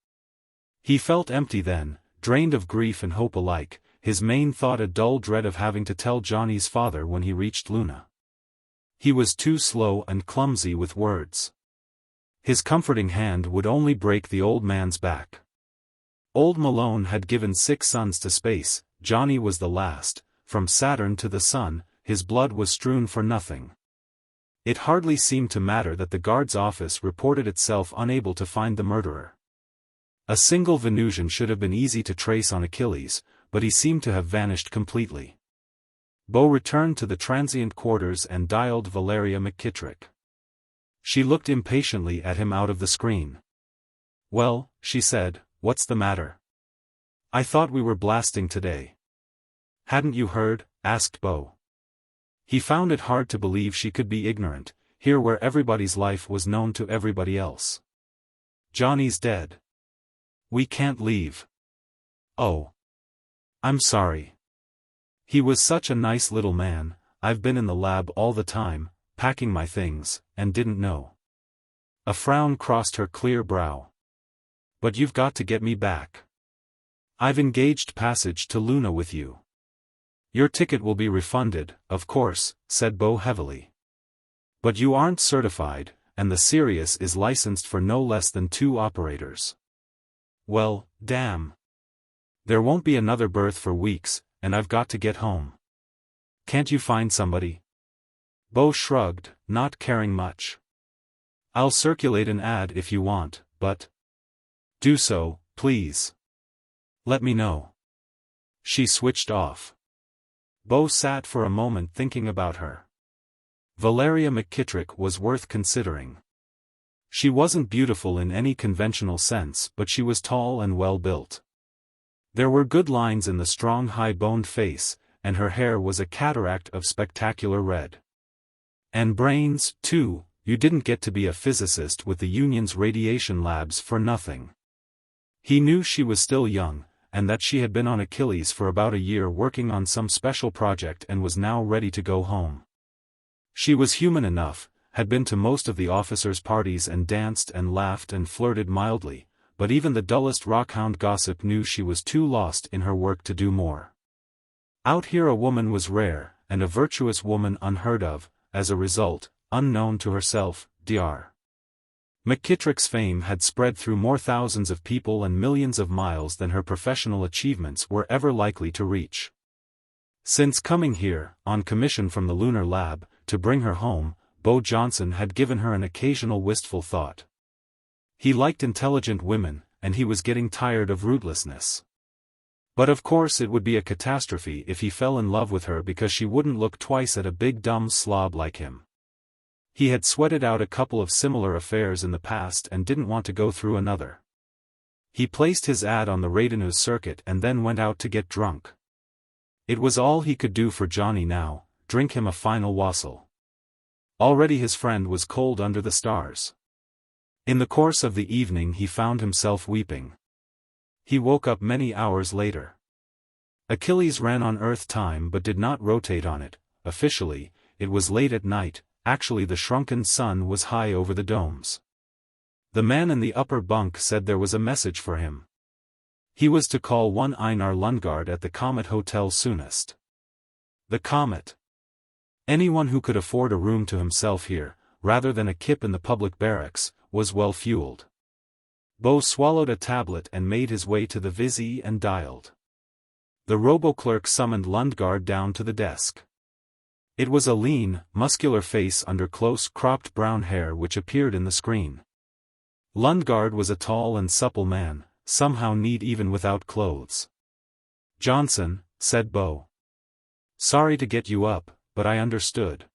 He felt empty then, drained of grief and hope alike, his main thought a dull dread of having to tell Johnny's father when he reached Luna. He was too slow and clumsy with words. His comforting hand would only break the old man's back. Old Malone had given 6 sons to space, Johnny was the last, from Saturn to the Sun, his blood was strewn for nothing. It hardly seemed to matter that the guard's office reported itself unable to find the murderer. A single Venusian should have been easy to trace on Achilles, but he seemed to have vanished completely. Bo returned to the transient quarters and dialed Valeria McKittrick. She looked impatiently at him out of the screen. "Well," she said, "what's the matter? I thought we were blasting today." "Hadn't you heard?" asked Bo. He found it hard to believe she could be ignorant, here where everybody's life was known to everybody else. "Johnny's dead. We can't leave." "Oh. I'm sorry. He was such a nice little man. I've been in the lab all the time, packing my things, and didn't know." A frown crossed her clear brow. "But you've got to get me back. I've engaged passage to Luna with you." "Your ticket will be refunded, of course," said Bo heavily. "But you aren't certified, and the Sirius is licensed for no less than 2 operators." "Well, damn. There won't be another berth for weeks, and I've got to get home. Can't you find somebody?" Bo shrugged, not caring much. "I'll circulate an ad if you want, but—" "Do so, please. Let me know." She switched off. Bo sat for a moment thinking about her. Valeria McKittrick was worth considering. She wasn't beautiful in any conventional sense, but she was tall and well-built. There were good lines in the strong high-boned face, and her hair was a cataract of spectacular red. And brains, too. You didn't get to be a physicist with the Union's radiation labs for nothing. He knew she was still young, and that she had been on Achilles for about a year working on some special project and was now ready to go home. She was human enough, had been to most of the officers' parties and danced and laughed and flirted mildly, but even the dullest rockhound gossip knew she was too lost in her work to do more. Out here a woman was rare, and a virtuous woman unheard of, as a result, unknown to herself, Dr. McKittrick's fame had spread through more thousands of people and millions of miles than her professional achievements were ever likely to reach. Since coming here, on commission from the Lunar Lab, to bring her home, Bo Johnson had given her an occasional wistful thought. He liked intelligent women, and he was getting tired of rootlessness. But of course it would be a catastrophe if he fell in love with her because she wouldn't look twice at a big dumb slob like him. He had sweated out a couple of similar affairs in the past and didn't want to go through another. He placed his ad on the radio circuit and then went out to get drunk. It was all he could do for Johnny now, drink him a final wassail. Already his friend was cold under the stars. In the course of the evening he found himself weeping. He woke up many hours later. Achilles ran on Earth time but did not rotate on it. Officially, it was late at night, actually the shrunken sun was high over the domes. The man in the upper bunk said there was a message for him. He was to call one Einar Lundgaard at the Comet Hotel soonest. The Comet. Anyone who could afford a room to himself here, rather than a kip in the public barracks, was well fueled. Bo swallowed a tablet and made his way to the Visi and dialed. The robo-clerk summoned Lundgaard down to the desk. It was a lean, muscular face under close cropped brown hair which appeared in the screen. Lundgaard was a tall and supple man, somehow neat even without clothes. "Johnson," said Bo. "Sorry to get you up, but I understood."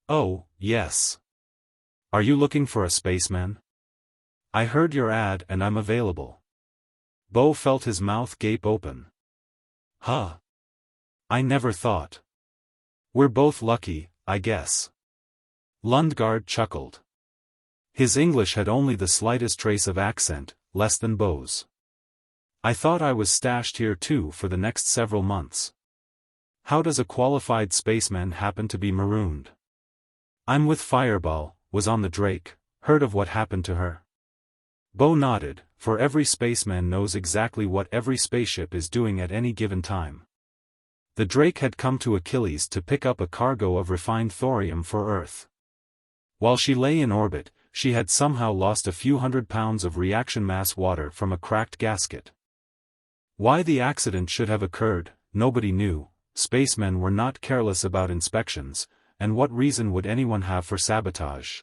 "Oh, yes. Are you looking for a spaceman? I heard your ad and I'm available." Bo felt his mouth gape open. "Huh. I never thought. We're both lucky, I guess." Lundgaard chuckled. His English had only the slightest trace of accent, less than Beau's. I thought I was stashed here too for the next several months. How does a qualified spaceman happen to be marooned? I'm with Fireball, was on the Drake, heard of what happened to her? Beau nodded, for every spaceman knows exactly what every spaceship is doing at any given time. The Drake had come to Achilles to pick up a cargo of refined thorium for Earth. While she lay in orbit, she had somehow lost a few hundred pounds of reaction mass water from a cracked gasket. Why the accident should have occurred, nobody knew. Spacemen were not careless about inspections, and what reason would anyone have for sabotage?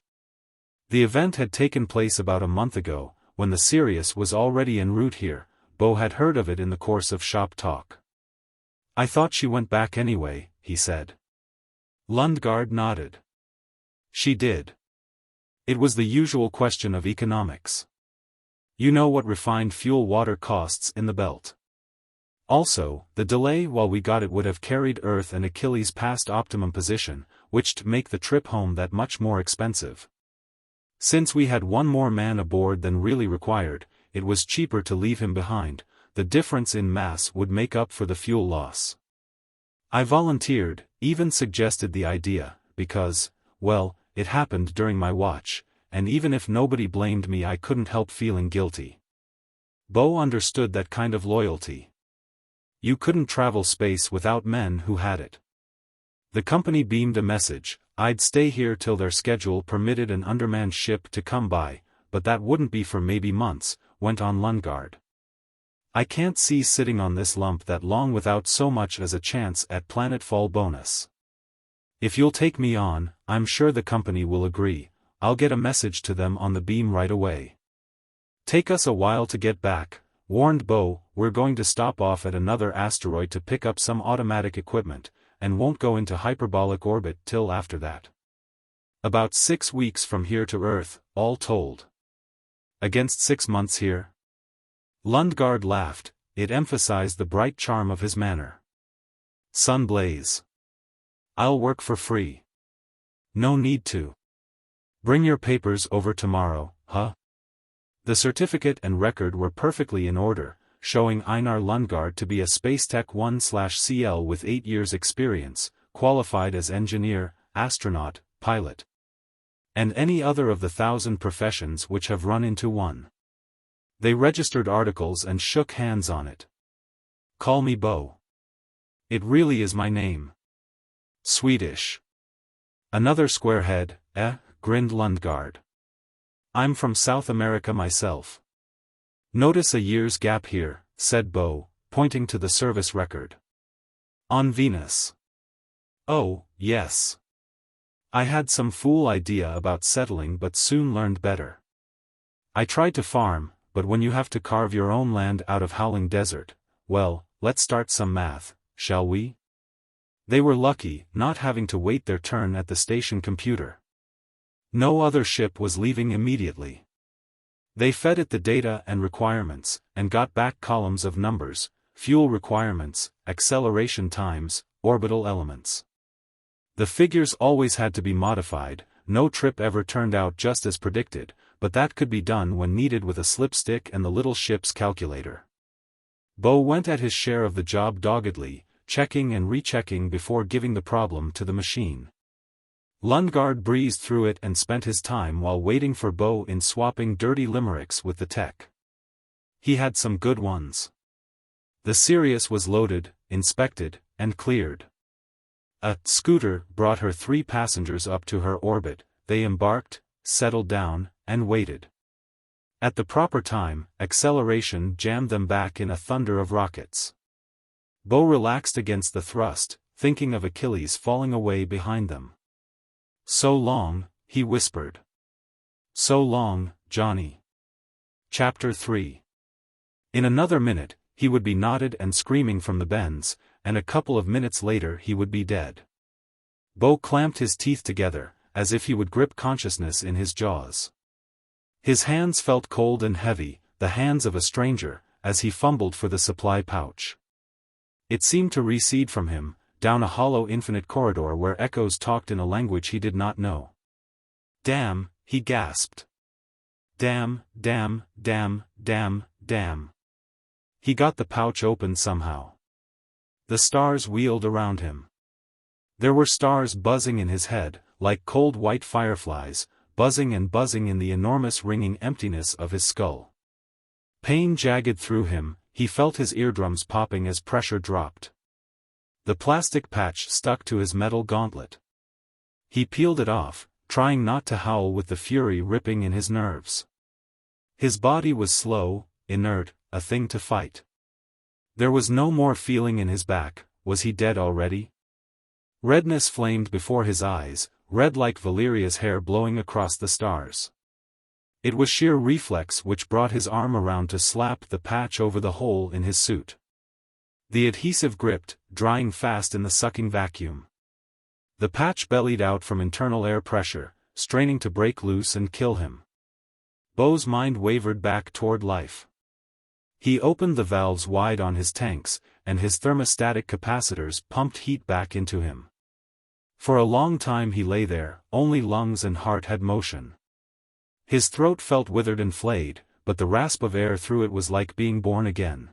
The event had taken place about a month ago, when the Sirius was already en route here. Beau had heard of it in the course of shop talk. I thought she went back anyway, he said. Lundgaard nodded. She did. It was the usual question of economics. You know what refined fuel water costs in the belt. Also, the delay while we got it would have carried Earth and Achilles past optimum position, which to make the trip home that much more expensive. Since we had one more man aboard than really required, it was cheaper to leave him behind. The difference in mass would make up for the fuel loss. I volunteered, even suggested the idea, because, well, it happened during my watch, and even if nobody blamed me I couldn't help feeling guilty. Beau understood that kind of loyalty. You couldn't travel space without men who had it. The company beamed a message: I'd stay here till their schedule permitted an undermanned ship to come by, but that wouldn't be for maybe months, went on Lundgaard. I can't see sitting on this lump that long without so much as a chance at planetfall bonus. If you'll take me on, I'm sure the company will agree. I'll get a message to them on the beam right away. Take us a while to get back, warned Beau. We're going to stop off at another asteroid to pick up some automatic equipment, and won't go into hyperbolic orbit till after that. About 6 weeks from here to Earth, all told. Against 6 months here? Lundgaard laughed. It emphasized the bright charm of his manner. Sun blaze. I'll work for free. No need to. Bring your papers over tomorrow, huh? The certificate and record were perfectly in order, showing Einar Lundgaard to be a Spacetech 1/CL with 8 years experience, qualified as engineer, astronaut, pilot, and any other of the 1,000 professions which have run into one. They registered articles and shook hands on it. Call me Beau. It really is my name. Swedish. Another squarehead, grinned Lundgaard. I'm from South America myself. Notice a year's gap here, said Beau, pointing to the service record. On Venus. Oh, yes. I had some fool idea about settling but soon learned better. I tried to farm, but when you have to carve your own land out of howling desert, well, let's start some math, shall we? They were lucky, not having to wait their turn at the station computer. No other ship was leaving immediately. They fed it the data and requirements, and got back columns of numbers: fuel requirements, acceleration times, orbital elements. The figures always had to be modified. No trip ever turned out just as predicted, but that could be done when needed with a slipstick and the little ship's calculator. Beau went at his share of the job doggedly, checking and rechecking before giving the problem to the machine. Lundgaard breezed through it and spent his time while waiting for Beau in swapping dirty limericks with the tech. He had some good ones. The Sirius was loaded, inspected, and cleared. A scooter brought her 3 passengers up to her orbit. They embarked, settled down, and waited. At the proper time, acceleration jammed them back in a thunder of rockets. Beau relaxed against the thrust, thinking of Achilles falling away behind them. So long, he whispered. So long, Johnny. Chapter 3. In another minute, he would be knotted and screaming from the bends, and a couple of minutes later he would be dead. Beau clamped his teeth together, as if he would grip consciousness in his jaws. His hands felt cold and heavy, the hands of a stranger, as he fumbled for the supply pouch. It seemed to recede from him, down a hollow infinite corridor where echoes talked in a language he did not know. Damn, he gasped. Damn, damn, damn, damn. He got the pouch open somehow. The stars wheeled around him. There were stars buzzing in his head, like cold white fireflies, buzzing and buzzing in the enormous ringing emptiness of his skull. Pain jagged through him, he felt his eardrums popping as pressure dropped. The plastic patch stuck to his metal gauntlet. He peeled it off, trying not to howl with the fury ripping in his nerves. His body was slow, inert, a thing to fight. There was no more feeling in his back. Was he dead already? Redness flamed before his eyes, red like Valeria's hair blowing across the stars. It was sheer reflex which brought his arm around to slap the patch over the hole in his suit. The adhesive gripped, drying fast in the sucking vacuum. The patch bellied out from internal air pressure, straining to break loose and kill him. Beau's mind wavered back toward life. He opened the valves wide on his tanks, and his thermostatic capacitors pumped heat back into him. For a long time he lay there, only lungs and heart had motion. His throat felt withered and flayed, but the rasp of air through it was like being born again.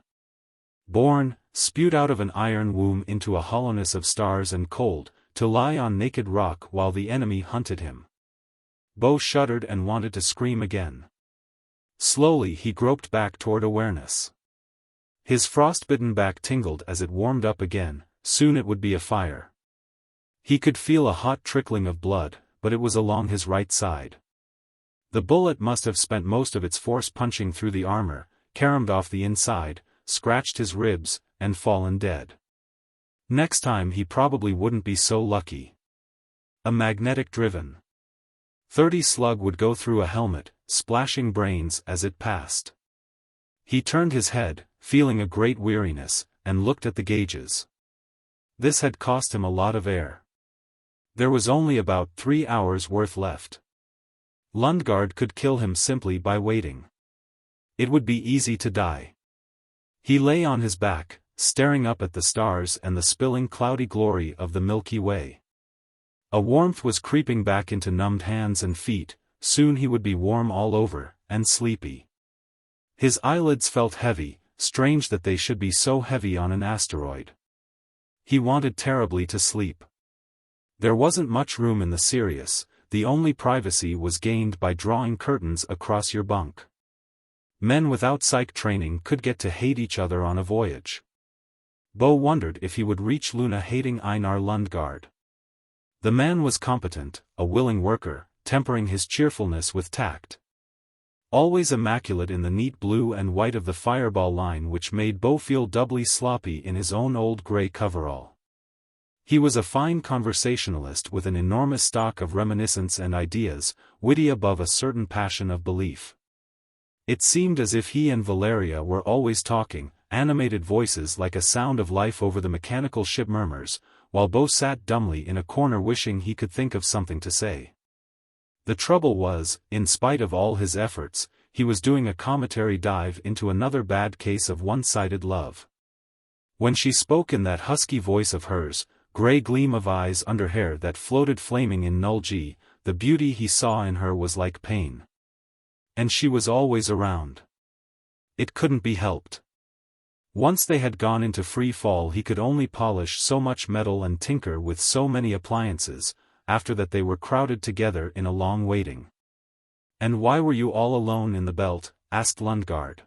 Born, spewed out of an iron womb into a hollowness of stars and cold, to lie on naked rock while the enemy hunted him. Beau shuddered and wanted to scream again. Slowly he groped back toward awareness. His frostbitten back tingled as it warmed up again, soon it would be afire. He could feel a hot trickling of blood, but it was along his right side. The bullet must have spent most of its force punching through the armor, caromed off the inside, scratched his ribs, and fallen dead. Next time he probably wouldn't be so lucky. A magnetic-driven .30 slug would go through a helmet, splashing brains as it passed. He turned his head, feeling a great weariness, and looked at the gauges. This had cost him a lot of air. There was only about 3 hours worth left. Lundgaard could kill him simply by waiting. It would be easy to die. He lay on his back, staring up at the stars and the spilling cloudy glory of the Milky Way. A warmth was creeping back into numbed hands and feet, soon he would be warm all over, and sleepy. His eyelids felt heavy, strange that they should be so heavy on an asteroid. He wanted terribly to sleep. There wasn't much room in the Sirius, the only privacy was gained by drawing curtains across your bunk. Men without psych training could get to hate each other on a voyage. Beau wondered if he would reach Luna hating Einar Lundgaard. The man was competent, a willing worker, tempering his cheerfulness with tact. Always immaculate in the neat blue and white of the fireball line which made Beau feel doubly sloppy in his own old grey coverall. He was a fine conversationalist with an enormous stock of reminiscence and ideas, witty above a certain passion of belief. It seemed as if he and Valeria were always talking, animated voices like a sound of life over the mechanical ship murmurs, while Beau sat dumbly in a corner wishing he could think of something to say. The trouble was, in spite of all his efforts, he was doing a cometary dive into another bad case of one-sided love. When she spoke in that husky voice of hers, grey gleam of eyes under hair that floated flaming in null-G, the beauty he saw in her was like pain. And she was always around. It couldn't be helped. Once they had gone into free fall he could only polish so much metal and tinker with so many appliances, after that they were crowded together in a long waiting. "And why were you all alone in the belt?" asked Lundgaard.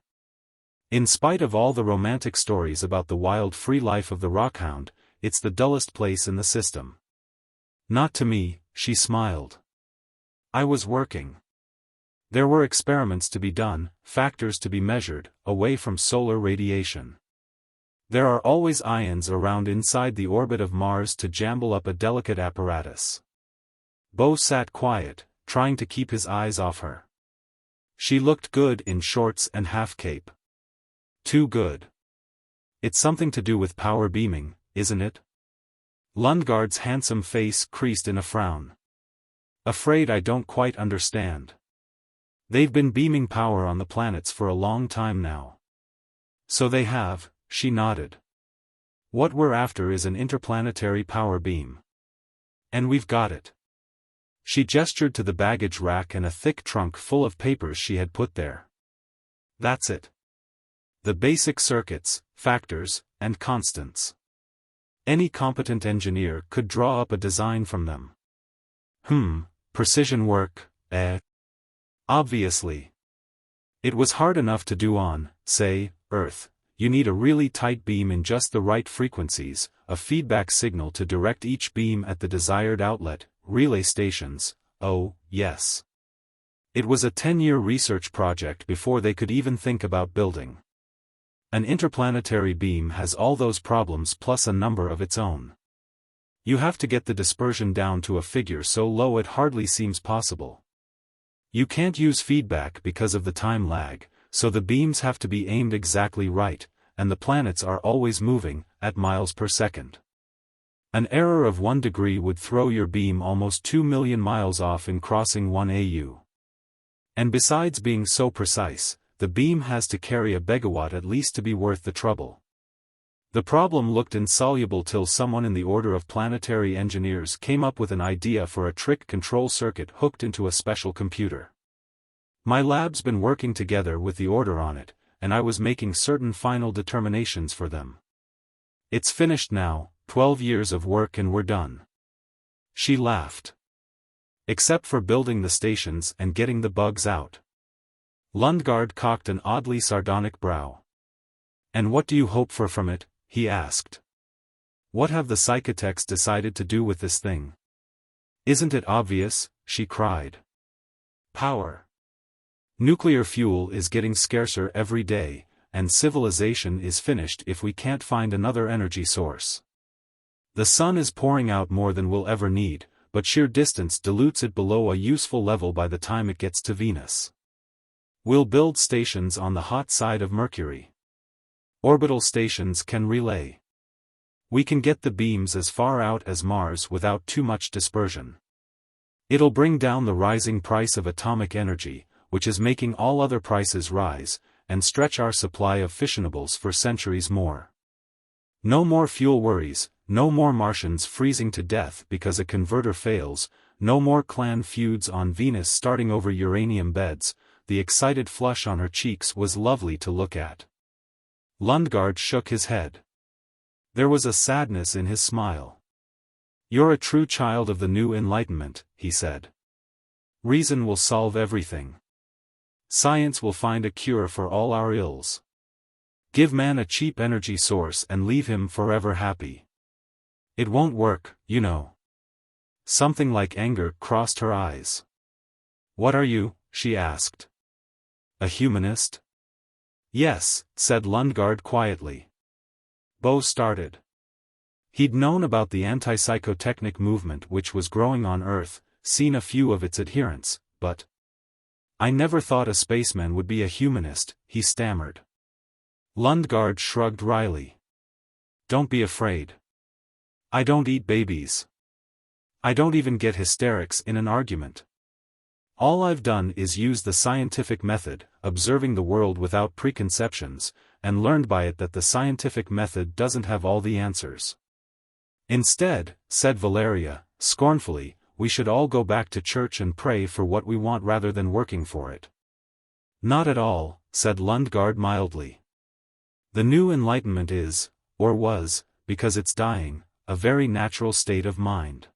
"In spite of all the romantic stories about the wild free life of the rockhound, it's the dullest place in the system." "Not to me," she smiled. "I was working. There were experiments to be done, factors to be measured, away from solar radiation. There are always ions around inside the orbit of Mars to jumble up a delicate apparatus." Beau sat quiet, trying to keep his eyes off her. She looked good in shorts and half-cape. Too good. "It's something to do with power beaming, isn't it?" Lundgaard's handsome face creased in a frown. "Afraid I don't quite understand." "They've been beaming power on the planets for a long time now." "So they have," she nodded. "What we're after is an interplanetary power beam. And we've got it." She gestured to the baggage rack and a thick trunk full of papers she had put there. That's it. The basic circuits, factors, and constants. Any competent engineer could draw up a design from them. Precision work, eh? Obviously. It was hard enough to do on, say, Earth. You need a really tight beam in just the right frequencies, a feedback signal to direct each beam at the desired outlet, relay stations, oh, yes. It was a 10-year research project before they could even think about building. An interplanetary beam has all those problems plus a number of its own. You have to get the dispersion down to a figure so low it hardly seems possible. You can't use feedback because of the time lag, so the beams have to be aimed exactly right, and the planets are always moving, at miles per second. An error of 1 degree would throw your beam almost 2 million miles off in crossing 1 AU. And besides being so precise, the beam has to carry a megawatt at least to be worth the trouble. The problem looked insoluble till someone in the order of planetary engineers came up with an idea for a trick control circuit hooked into a special computer. My lab's been working together with the order on it, and I was making certain final determinations for them. It's finished now, 12 years of work and we're done. She laughed. Except for building the stations and getting the bugs out. Lundgaard cocked an oddly sardonic brow. And what do you hope for from it? He asked. What have the psychotechs decided to do with this thing? Isn't it obvious? She cried. Power. Nuclear fuel is getting scarcer every day, and civilization is finished if we can't find another energy source. The sun is pouring out more than we'll ever need, but sheer distance dilutes it below a useful level by the time it gets to Venus. We'll build stations on the hot side of Mercury. Orbital stations can relay. We can get the beams as far out as Mars without too much dispersion. It'll bring down the rising price of atomic energy, which is making all other prices rise, and stretch our supply of fissionables for centuries more. No more fuel worries, no more Martians freezing to death because a converter fails, no more clan feuds on Venus starting over uranium beds. The excited flush on her cheeks was lovely to look at. Lundgaard shook his head. There was a sadness in his smile. You're a true child of the new enlightenment, he said. Reason will solve everything. Science will find a cure for all our ills. Give man a cheap energy source and leave him forever happy. It won't work, you know. Something like anger crossed her eyes. What are you? She asked. A humanist? Yes, said Lundgaard quietly. Bo started. He'd known about the anti-psychotechnic movement which was growing on Earth, seen a few of its adherents, but I never thought a spaceman would be a humanist, he stammered. Lundgaard shrugged wryly. Don't be afraid. I don't eat babies. I don't even get hysterics in an argument. All I've done is use the scientific method, observing the world without preconceptions, and learned by it that the scientific method doesn't have all the answers. Instead, said Valeria, scornfully, we should all go back to church and pray for what we want rather than working for it. Not at all, said Lundgaard mildly. The new enlightenment is, or was, because it's dying, a very natural state of mind.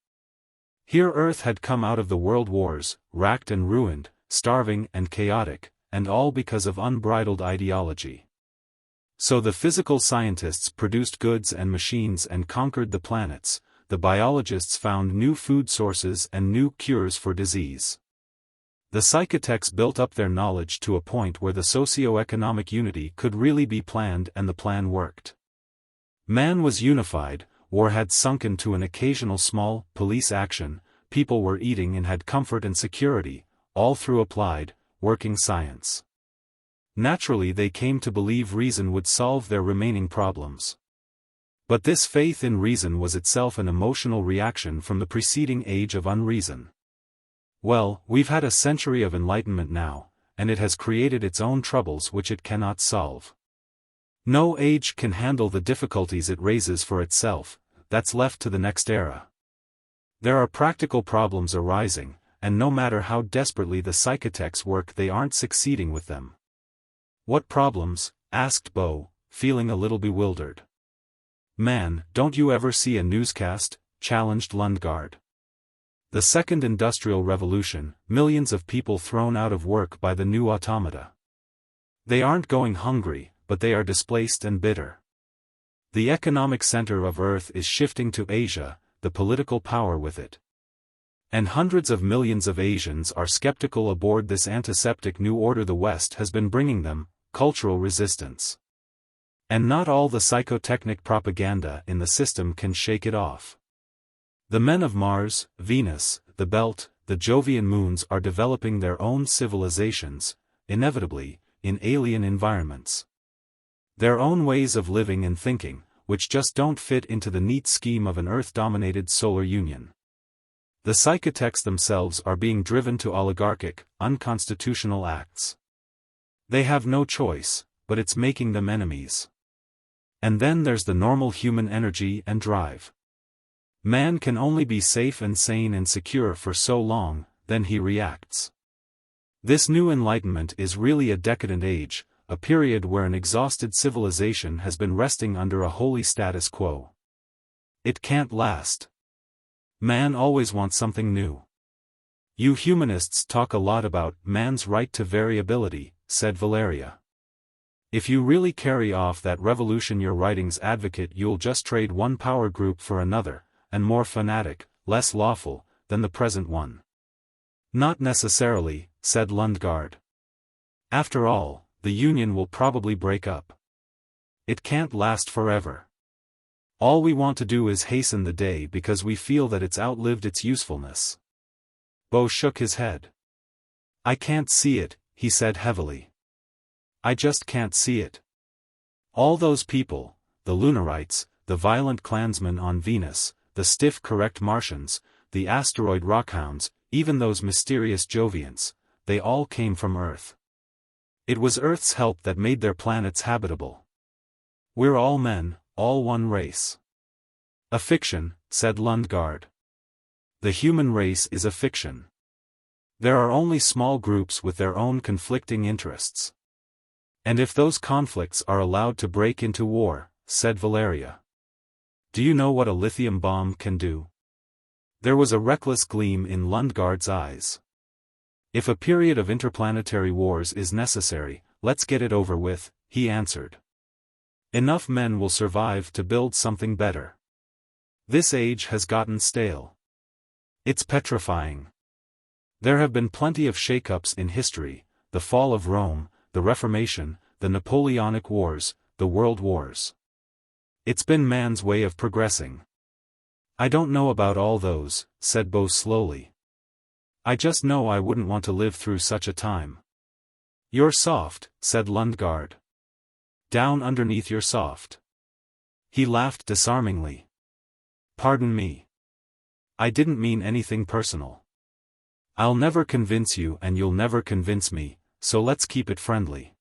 Here Earth had come out of the world wars, racked and ruined, starving and chaotic, and all because of unbridled ideology. So the physical scientists produced goods and machines and conquered the planets, the biologists found new food sources and new cures for disease. The psychotechs built up their knowledge to a point where the socio-economic unity could really be planned and the plan worked. Man was unified, war had sunken to an occasional small, police action, people were eating and had comfort and security, all through applied, working science. Naturally they came to believe reason would solve their remaining problems. But this faith in reason was itself an emotional reaction from the preceding age of unreason. Well, we've had a century of enlightenment now, and it has created its own troubles which it cannot solve. No age can handle the difficulties it raises for itself, that's left to the next era. There are practical problems arising, and no matter how desperately the psychotechs work they aren't succeeding with them. What problems? Asked Bo, feeling a little bewildered. Man, don't you ever see a newscast? Challenged Lundgaard. The Second Industrial Revolution, millions of people thrown out of work by the new automata. They aren't going hungry, but they are displaced and bitter. The economic center of Earth is shifting to Asia, the political power with it. And hundreds of millions of Asians are skeptical aboard this antiseptic new order the West has been bringing them, cultural resistance. And not all the psychotechnic propaganda in the system can shake it off. The men of Mars, Venus, the Belt, the Jovian moons are developing their own civilizations, inevitably, in alien environments. Their own ways of living and thinking, which just don't fit into the neat scheme of an Earth-dominated solar union. The psychotechs themselves are being driven to oligarchic, unconstitutional acts. They have no choice, but it's making them enemies. And then there's the normal human energy and drive. Man can only be safe and sane and secure for so long, then he reacts. This new enlightenment is really a decadent age, a period where an exhausted civilization has been resting under a holy status quo. It can't last. Man always wants something new. You humanists talk a lot about man's right to variability, said Valeria. If you really carry off that revolution your writings advocate, you'll just trade one power group for another, and more fanatic, less lawful, than the present one. Not necessarily, said Lundgaard. After all, the Union will probably break up. It can't last forever. All we want to do is hasten the day because we feel that it's outlived its usefulness. Bo shook his head. I can't see it, he said heavily. I just can't see it. All those people, the Lunarites, the violent clansmen on Venus, the stiff correct Martians, the asteroid rockhounds, even those mysterious Jovians, they all came from Earth. It was Earth's help that made their planets habitable. We're all men, all one race. A fiction, said Lundgaard. The human race is a fiction. There are only small groups with their own conflicting interests. And if those conflicts are allowed to break into war, said Valeria. Do you know what a lithium bomb can do? There was a reckless gleam in Lundgaard's eyes. If a period of interplanetary wars is necessary, let's get it over with, he answered. Enough men will survive to build something better. This age has gotten stale. It's petrifying. There have been plenty of shakeups in history, the fall of Rome, the Reformation, the Napoleonic Wars, the World Wars. It's been man's way of progressing. I don't know about all those, said Bo slowly. I just know I wouldn't want to live through such a time. You're soft, said Lundgaard. Down underneath you're soft. He laughed disarmingly. Pardon me. I didn't mean anything personal. I'll never convince you and you'll never convince me, so let's keep it friendly.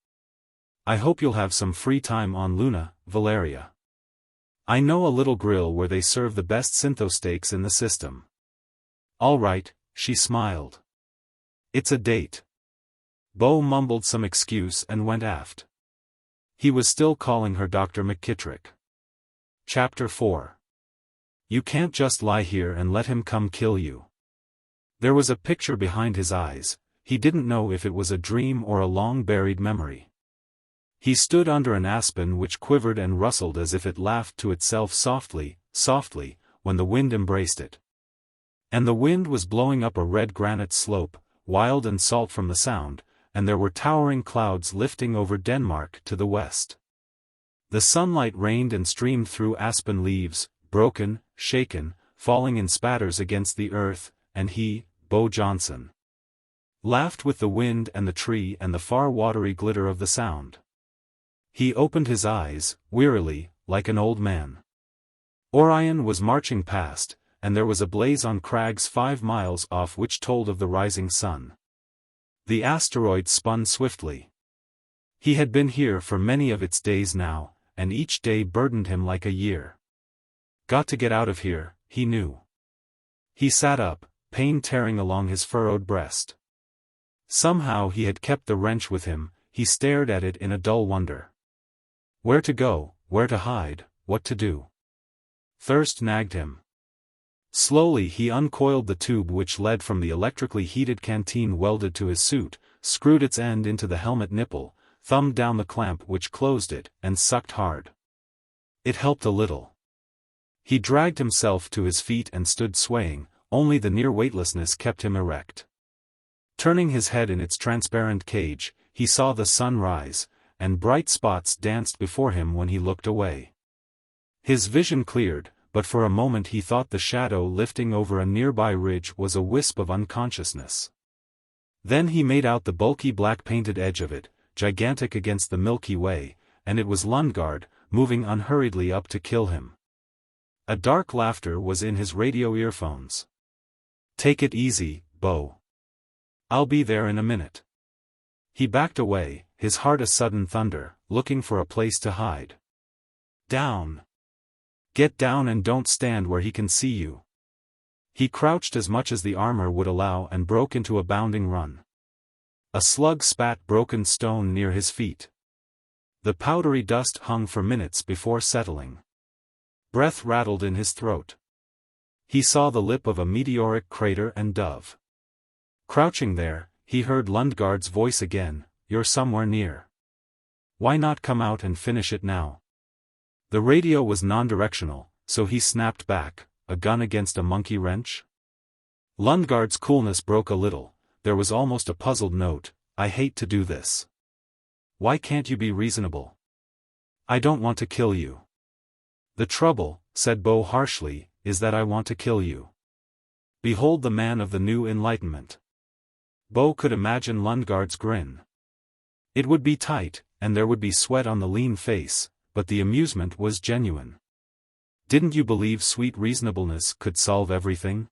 I hope you'll have some free time on Luna, Valeria. I know a little grill where they serve the best synthosteaks in the system. All right, she smiled. It's a date. Bo mumbled some excuse and went aft. He was still calling her Dr. McKittrick. Chapter 4. You can't just lie here and let him come kill you. There was a picture behind his eyes. He didn't know if it was a dream or a long-buried memory. He stood under an aspen which quivered and rustled as if it laughed to itself softly, softly, when the wind embraced it. And the wind was blowing up a red granite slope, wild and salt from the sound, and there were towering clouds lifting over Denmark to the west. The sunlight rained and streamed through aspen leaves, broken, shaken, falling in spatters against the earth, and he, Bo Johnson, laughed with the wind and the tree and the far watery glitter of the sound. He opened his eyes, wearily, like an old man. Orion was marching past, and there was a blaze on crags 5 miles off which told of the rising sun. The asteroid spun swiftly. He had been here for many of its days now, and each day burdened him like a year. Got to get out of here, he knew. He sat up, pain tearing along his furrowed breast. Somehow he had kept the wrench with him. he stared at it in a dull wonder. Where to go, where to hide, what to do? Thirst nagged him. Slowly he uncoiled the tube which led from the electrically heated canteen welded to his suit, screwed its end into the helmet nipple, thumbed down the clamp which closed it, and sucked hard. It helped a little. He dragged himself to his feet and stood swaying, only the near weightlessness kept him erect. Turning his head in its transparent cage, he saw the sun rise, and bright spots danced before him when he looked away. His vision cleared, but for a moment he thought the shadow lifting over a nearby ridge was a wisp of unconsciousness. Then he made out the bulky black-painted edge of it, gigantic against the Milky Way, and it was Lundgaard, moving unhurriedly up to kill him. A dark laughter was in his radio earphones. "Take it easy, Bo. I'll be there in a minute." He backed away, his heart a sudden thunder, looking for a place to hide. "Down! Get down and don't stand where he can see you." He crouched as much as the armor would allow and broke into a bounding run. A slug spat broken stone near his feet. The powdery dust hung for minutes before settling. Breath rattled in his throat. He saw the lip of a meteoric crater and dove. Crouching there, he heard Lundgaard's voice again, "You're somewhere near. Why not come out and finish it now?" The radio was non-directional, so he snapped back, "A gun against a monkey wrench?" Lundgaard's coolness broke a little, there was almost a puzzled note, "I hate to do this. Why can't you be reasonable? I don't want to kill you." "The trouble," said Bo harshly, "is that I want to kill you. Behold the man of the new enlightenment." Bo could imagine Lundgaard's grin. It would be tight, and there would be sweat on the lean face, but the amusement was genuine. "Didn't you believe sweet reasonableness could solve everything?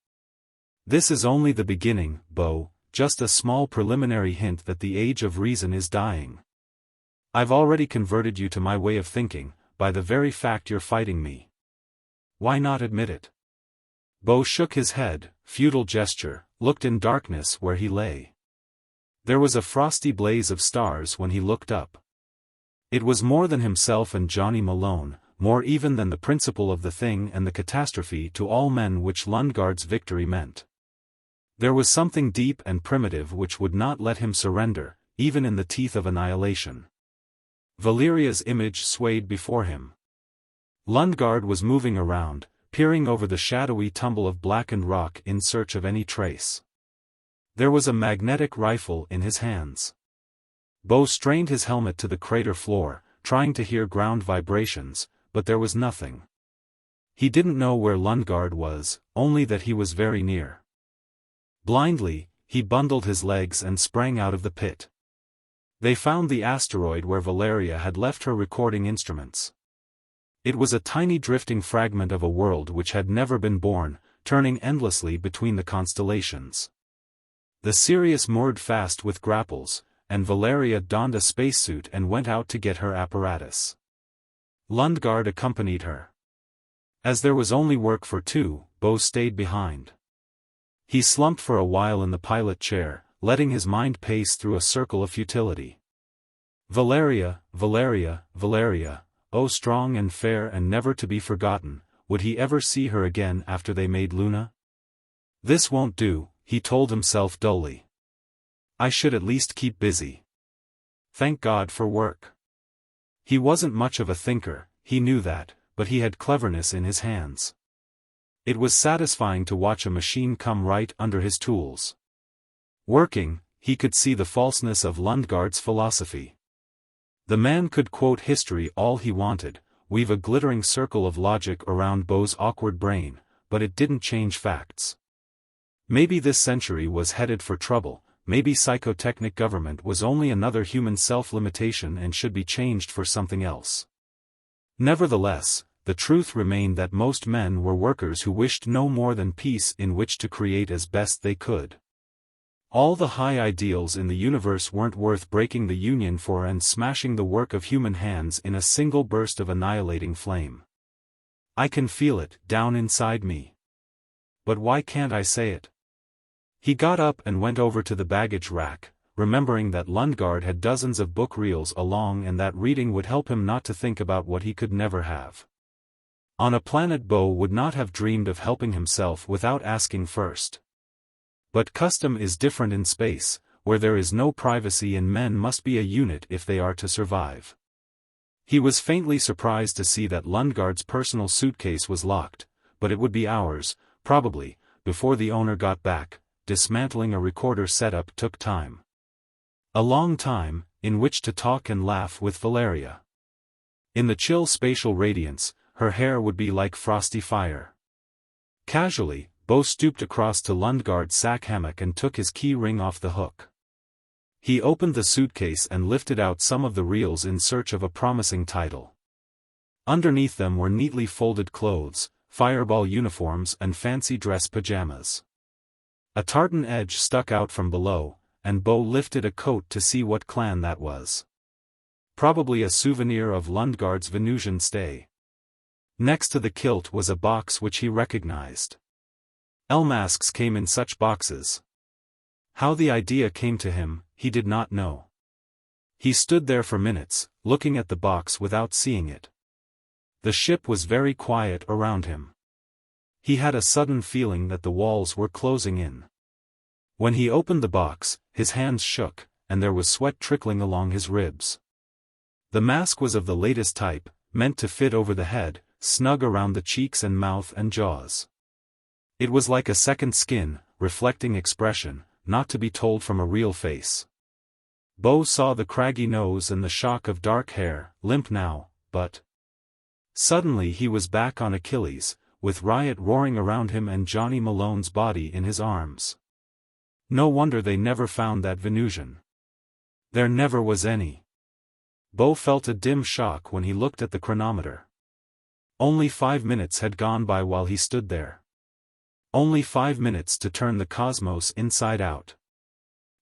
This is only the beginning, Bo, just a small preliminary hint that the age of reason is dying. I've already converted you to my way of thinking, by the very fact you're fighting me. Why not admit it?" Bo shook his head, futile gesture, looked in darkness where he lay. There was a frosty blaze of stars when he looked up. It was more than himself and Johnny Malone, more even than the principle of the thing and the catastrophe to all men which Lundgaard's victory meant. There was something deep and primitive which would not let him surrender, even in the teeth of annihilation. Valeria's image swayed before him. Lundgaard was moving around, peering over the shadowy tumble of blackened rock in search of any trace. There was a magnetic rifle in his hands. Bo strained his helmet to the crater floor, trying to hear ground vibrations, but there was nothing. He didn't know where Lundgaard was, only that he was very near. Blindly, he bundled his legs and sprang out of the pit. They found the asteroid where Valeria had left her recording instruments. It was a tiny drifting fragment of a world which had never been born, turning endlessly between the constellations. The Sirius moored fast with grapples, and Valeria donned a spacesuit and went out to get her apparatus. Lundgaard accompanied her. As there was only work for two, Bo stayed behind. He slumped for a while in the pilot chair, letting his mind pace through a circle of futility. Valeria, Valeria, Valeria, oh strong and fair and never to be forgotten, would he ever see her again after they made Luna? This won't do, he told himself dully. I should at least keep busy. Thank God for work. He wasn't much of a thinker, he knew that, but he had cleverness in his hands. It was satisfying to watch a machine come right under his tools. Working, he could see the falseness of Lundgaard's philosophy. The man could quote history all he wanted, weave a glittering circle of logic around Bo's awkward brain, but it didn't change facts. Maybe this century was headed for trouble, maybe psychotechnic government was only another human self-limitation and should be changed for something else. Nevertheless, the truth remained that most men were workers who wished no more than peace in which to create as best they could. All the high ideals in the universe weren't worth breaking the union for and smashing the work of human hands in a single burst of annihilating flame. I can feel it, down inside me. But why can't I say it? He got up and went over to the baggage rack, remembering that Lundgaard had dozens of book reels along and that reading would help him not to think about what he could never have. On a planet Bo would not have dreamed of helping himself without asking first. But custom is different in space, where there is no privacy and men must be a unit if they are to survive. He was faintly surprised to see that Lundgaard's personal suitcase was locked, but it would be hours, probably, before the owner got back. Dismantling a recorder setup took time. A long time, in which to talk and laugh with Valeria. In the chill spatial radiance, her hair would be like frosty fire. Casually, Bo stooped across to Lundgaard's sack hammock and took his key ring off the hook. He opened the suitcase and lifted out some of the reels in search of a promising title. Underneath them were neatly folded clothes, fireball uniforms and fancy dress pajamas. A tartan edge stuck out from below, and Bo lifted a coat to see what clan that was. Probably a souvenir of Lundgaard's Venusian stay. Next to the kilt was a box which he recognized. Masks came in such boxes. How the idea came to him, he did not know. He stood there for minutes, looking at the box without seeing it. The ship was very quiet around him. He had a sudden feeling that the walls were closing in. When he opened the box, his hands shook, and there was sweat trickling along his ribs. The mask was of the latest type, meant to fit over the head, snug around the cheeks and mouth and jaws. It was like a second skin, reflecting expression, not to be told from a real face. Bo saw the craggy nose and the shock of dark hair, limp now, but... Suddenly he was back on Achilles, with Riot roaring around him and Johnny Malone's body in his arms. No wonder they never found that Venusian. There never was any. Bo felt a dim shock when he looked at the chronometer. Only 5 minutes had gone by while he stood there. Only 5 minutes to turn the cosmos inside out.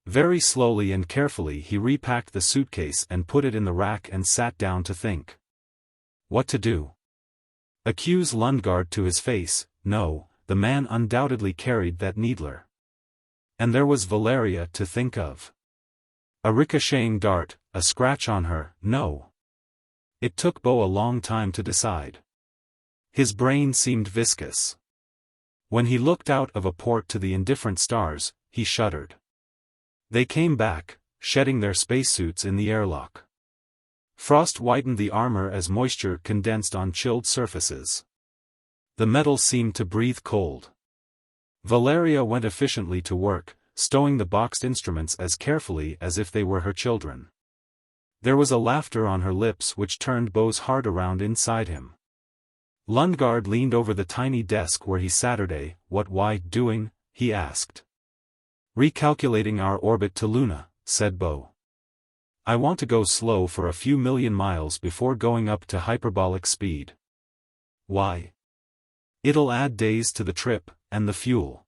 Very slowly and carefully he repacked the suitcase and put it in the rack and sat down to think. What to do? Accuse Lundgaard to his face? No, the man undoubtedly carried that needler. And there was Valeria to think of. A ricocheting dart, a scratch on her? No. It took Bo a long time to decide. His brain seemed viscous. When he looked out of a port to the indifferent stars, he shuddered. They came back, shedding their spacesuits in the airlock. Frost whitened the armor as moisture condensed on chilled surfaces. The metal seemed to breathe cold. Valeria went efficiently to work, stowing the boxed instruments as carefully as if they were her children. There was a laughter on her lips which turned Bo's heart around inside him. Lundgaard leaned over the tiny desk where he Saturday, "What why doing?" he asked. "Recalculating our orbit to Luna," said Bo. "I want to go slow for a few million miles before going up to hyperbolic speed." "Why?" "It'll add days to the trip, and the fuel."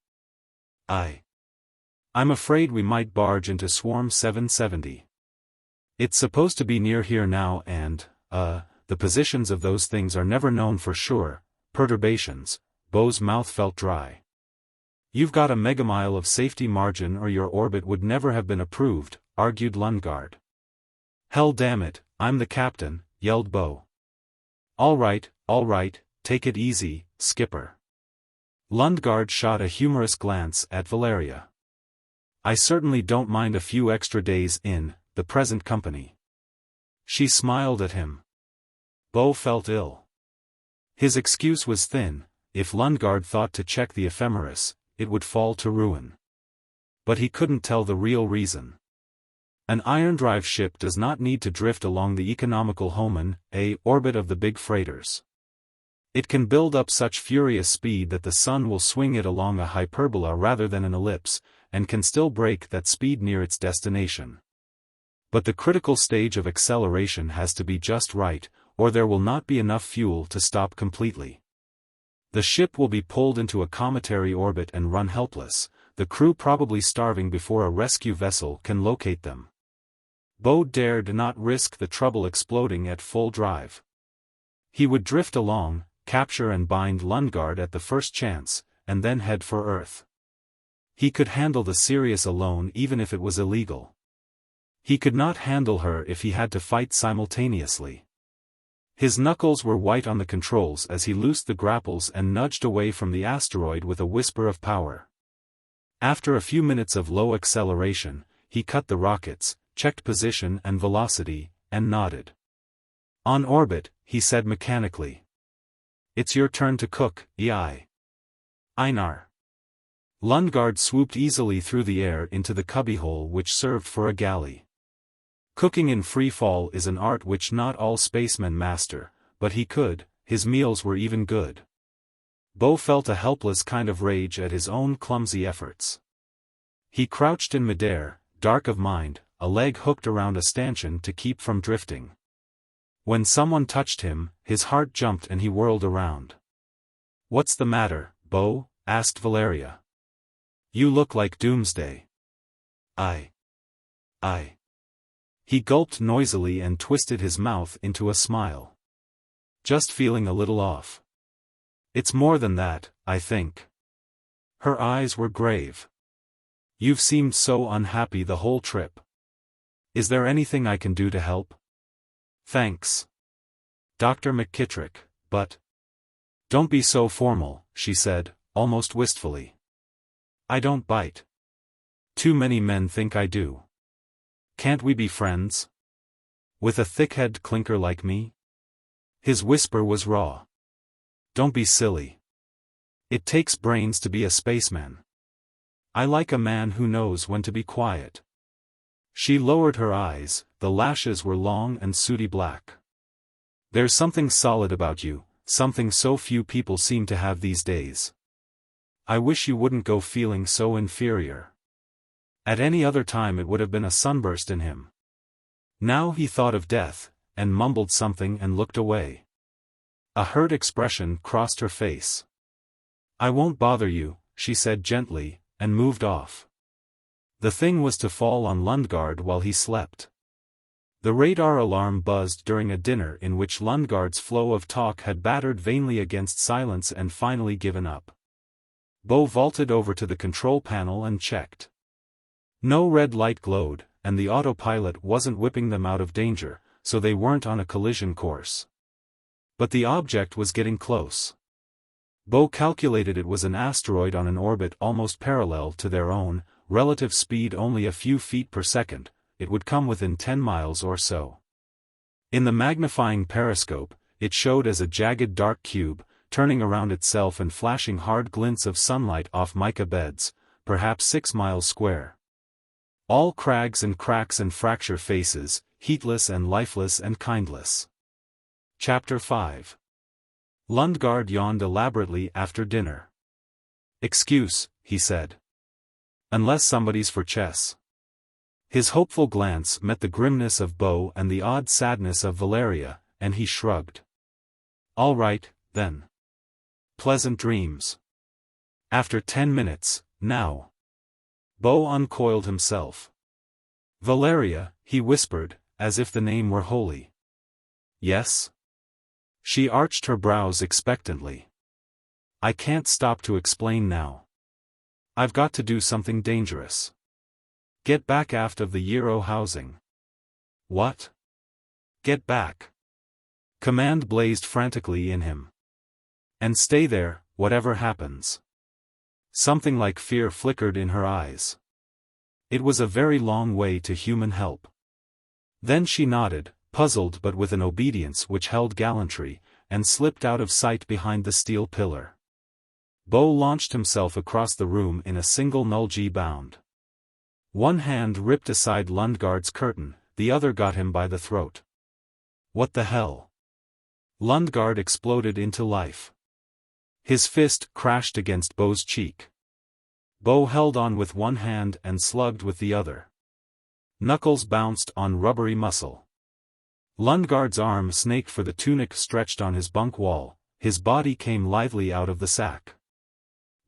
I'm afraid we might barge into Swarm 770. It's supposed to be near here now and, the positions of those things are never known for sure." Perturbations. Bo's mouth felt dry. "You've got a megamile of safety margin or your orbit would never have been approved," argued Lundgaard. "Hell damn it, I'm the captain," yelled Bo. All right, take it easy, skipper." Lundgaard shot a humorous glance at Valeria. "I certainly don't mind a few extra days in the present company." She smiled at him. Bo felt ill. His excuse was thin. If Lundgaard thought to check the ephemeris, it would fall to ruin. But he couldn't tell the real reason. An iron-drive ship does not need to drift along the economical Hohmann, orbit of the big freighters. It can build up such furious speed that the sun will swing it along a hyperbola rather than an ellipse, and can still break that speed near its destination. But the critical stage of acceleration has to be just right, or there will not be enough fuel to stop completely. The ship will be pulled into a cometary orbit and run helpless, the crew probably starving before a rescue vessel can locate them. Bo dared not risk the trouble exploding at full drive. He would drift along, capture and bind Lundgaard at the first chance, and then head for Earth. He could handle the Sirius alone even if it was illegal. He could not handle her if he had to fight simultaneously. His knuckles were white on the controls as he loosed the grapples and nudged away from the asteroid with a whisper of power. After a few minutes of low acceleration, he cut the rockets, checked position and velocity, and nodded. On orbit, he said mechanically. It's your turn to cook, ei. Einar. Lundgaard swooped easily through the air into the cubbyhole which served for a galley. Cooking in free fall is an art which not all spacemen master, but he could. His meals were even good. Bo felt a helpless kind of rage at his own clumsy efforts. He crouched in midair, dark of mind, a leg hooked around a stanchion to keep from drifting. When someone touched him, his heart jumped and he whirled around. "What's the matter, Bo?" asked Valeria. "You look like Doomsday." I. He gulped noisily and twisted his mouth into a smile. "Just feeling a little off. It's more than that, I think." Her eyes were grave. "You've seemed so unhappy the whole trip. Is there anything I can do to help?" "Thanks, Dr. McKittrick, but—" "Don't be so formal," she said, almost wistfully. "I don't bite. Too many men think I do. Can't we be friends? With a thick-head clinker like me?" His whisper was raw. "Don't be silly. It takes brains to be a spaceman. I like a man who knows when to be quiet." She lowered her eyes, the lashes were long and sooty black. "There's something solid about you, something so few people seem to have these days. I wish you wouldn't go feeling so inferior." At any other time it would have been a sunburst in him. Now he thought of death, and mumbled something and looked away. A hurt expression crossed her face. "I won't bother you," she said gently, and moved off. The thing was to fall on Lundgaard while he slept. The radar alarm buzzed during a dinner in which Lundgaard's flow of talk had battered vainly against silence and finally given up. Bo vaulted over to the control panel and checked. No red light glowed, and the autopilot wasn't whipping them out of danger, so they weren't on a collision course. But the object was getting close. Bo calculated it was an asteroid on an orbit almost parallel to their own, relative speed only a few feet per second. It would come within 10 miles or so. In the magnifying periscope, it showed as a jagged dark cube, turning around itself and flashing hard glints of sunlight off mica beds, perhaps 6 miles square. All crags and cracks and fracture faces, heatless and lifeless and kindless. Chapter 5. Lundgaard yawned elaborately after dinner. "Excuse," he said. "Unless somebody's for chess." His hopeful glance met the grimness of Bo and the odd sadness of Valeria, and he shrugged. "All right, then. Pleasant dreams." After 10 minutes, now. Bo uncoiled himself. "Valeria," he whispered, as if the name were holy. "Yes?" She arched her brows expectantly. "I can't stop to explain now. I've got to do something dangerous. Get back aft of the Euro housing." "What?" "Get back." Command blazed frantically in him. "And stay there, whatever happens." Something like fear flickered in her eyes. It was a very long way to human help. Then she nodded, puzzled but with an obedience which held gallantry, and slipped out of sight behind the steel pillar. Bo launched himself across the room in a single null-G bound. One hand ripped aside Lundgaard's curtain, the other got him by the throat. "What the hell?" Lundgaard exploded into life. His fist crashed against Bo's cheek. Bo held on with one hand and slugged with the other. Knuckles bounced on rubbery muscle. Lundgaard's arm snaked for the tunic stretched on his bunk wall, his body came lively out of the sack.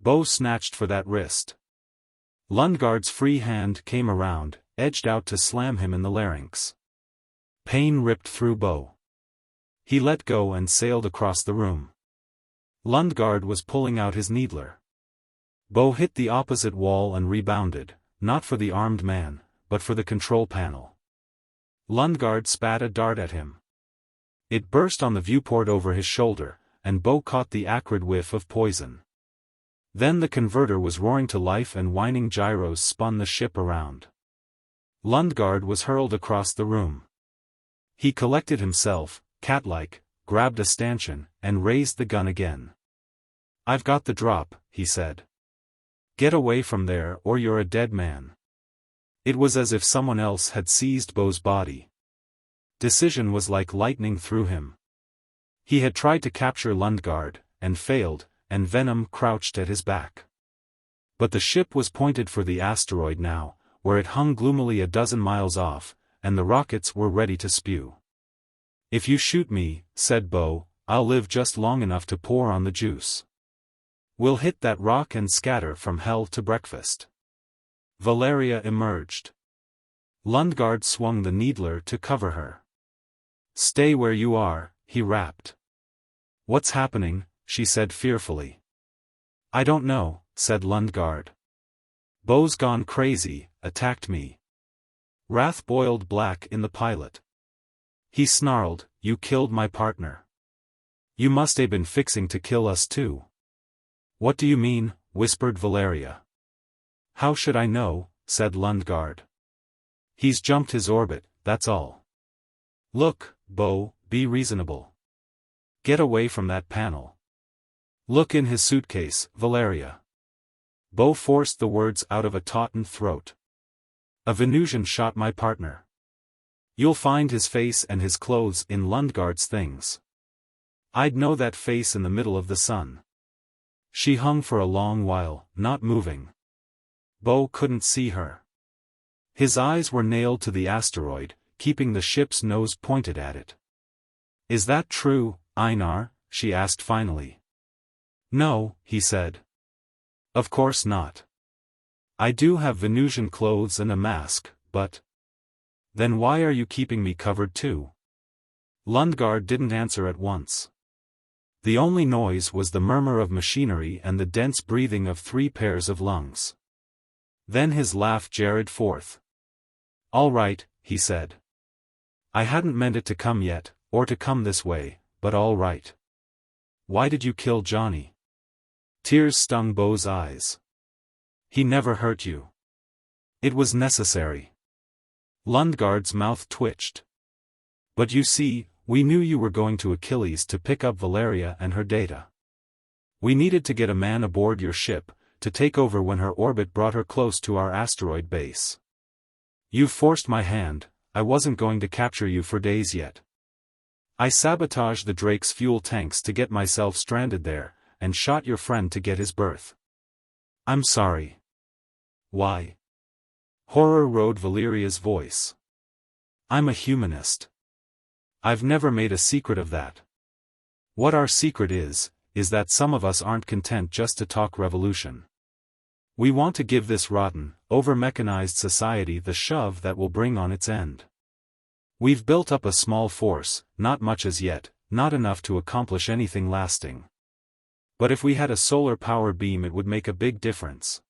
Bo snatched for that wrist. Lundgaard's free hand came around, edged out to slam him in the larynx. Pain ripped through Bo. He let go and sailed across the room. Lundgaard was pulling out his needler. Bo hit the opposite wall and rebounded, not for the armed man, but for the control panel. Lundgaard spat a dart at him. It burst on the viewport over his shoulder, and Bo caught the acrid whiff of poison. Then the converter was roaring to life and whining gyros spun the ship around. Lundgaard was hurled across the room. He collected himself, cat-like, grabbed a stanchion, and raised the gun again. "I've got the drop," he said. "Get away from there or you're a dead man." It was as if someone else had seized Bo's body. Decision was like lightning through him. He had tried to capture Lundgaard, and failed, and venom crouched at his back. But the ship was pointed for the asteroid now, where it hung gloomily a dozen miles off, and the rockets were ready to spew. "If you shoot me," said Bo, "I'll live just long enough to pour on the juice. We'll hit that rock and scatter from hell to breakfast." Valeria emerged. Lundgaard swung the needler to cover her. "Stay where you are," he rapped. "What's happening?" she said fearfully. "I don't know," said Lundgaard. "Bo's gone crazy, attacked me." Wrath boiled black in the pilot. He snarled, "You killed my partner. You must have been fixing to kill us too." "What do you mean?" whispered Valeria. "How should I know?" said Lundgaard. "He's jumped his orbit, that's all." "Look, Bo, be reasonable. Get away from that panel. Look in his suitcase, Valeria." Bo forced the words out of a tautened throat. "A Venusian shot my partner. You'll find his face and his clothes in Lundgaard's things. I'd know that face in the middle of the sun." She hung for a long while, not moving. Bo couldn't see her. His eyes were nailed to the asteroid, keeping the ship's nose pointed at it. "Is that true, Einar?" she asked finally. "No," he said. "Of course not. I do have Venusian clothes and a mask, but—" "Then why are you keeping me covered too?" Lundgaard didn't answer at once. The only noise was the murmur of machinery and the dense breathing of 3 pairs of lungs. Then his laugh jarred forth. "All right," he said. "I hadn't meant it to come yet, or to come this way, but all right. Why did you kill Johnny?" Tears stung Bo's eyes. "He never hurt you." "It was necessary." Lundgaard's mouth twitched. "But you see, we knew you were going to Achilles to pick up Valeria and her data. We needed to get a man aboard your ship, to take over when her orbit brought her close to our asteroid base. You forced my hand. I wasn't going to capture you for days yet. I sabotaged the Drake's fuel tanks to get myself stranded there, and shot your friend to get his berth. I'm sorry." "Why?" Horror rode Valeria's voice. "I'm a humanist. I've never made a secret of that. What our secret is that some of us aren't content just to talk revolution. We want to give this rotten, over-mechanized society the shove that will bring on its end. We've built up a small force, not much as yet, not enough to accomplish anything lasting. But if we had a solar power beam it would make a big difference.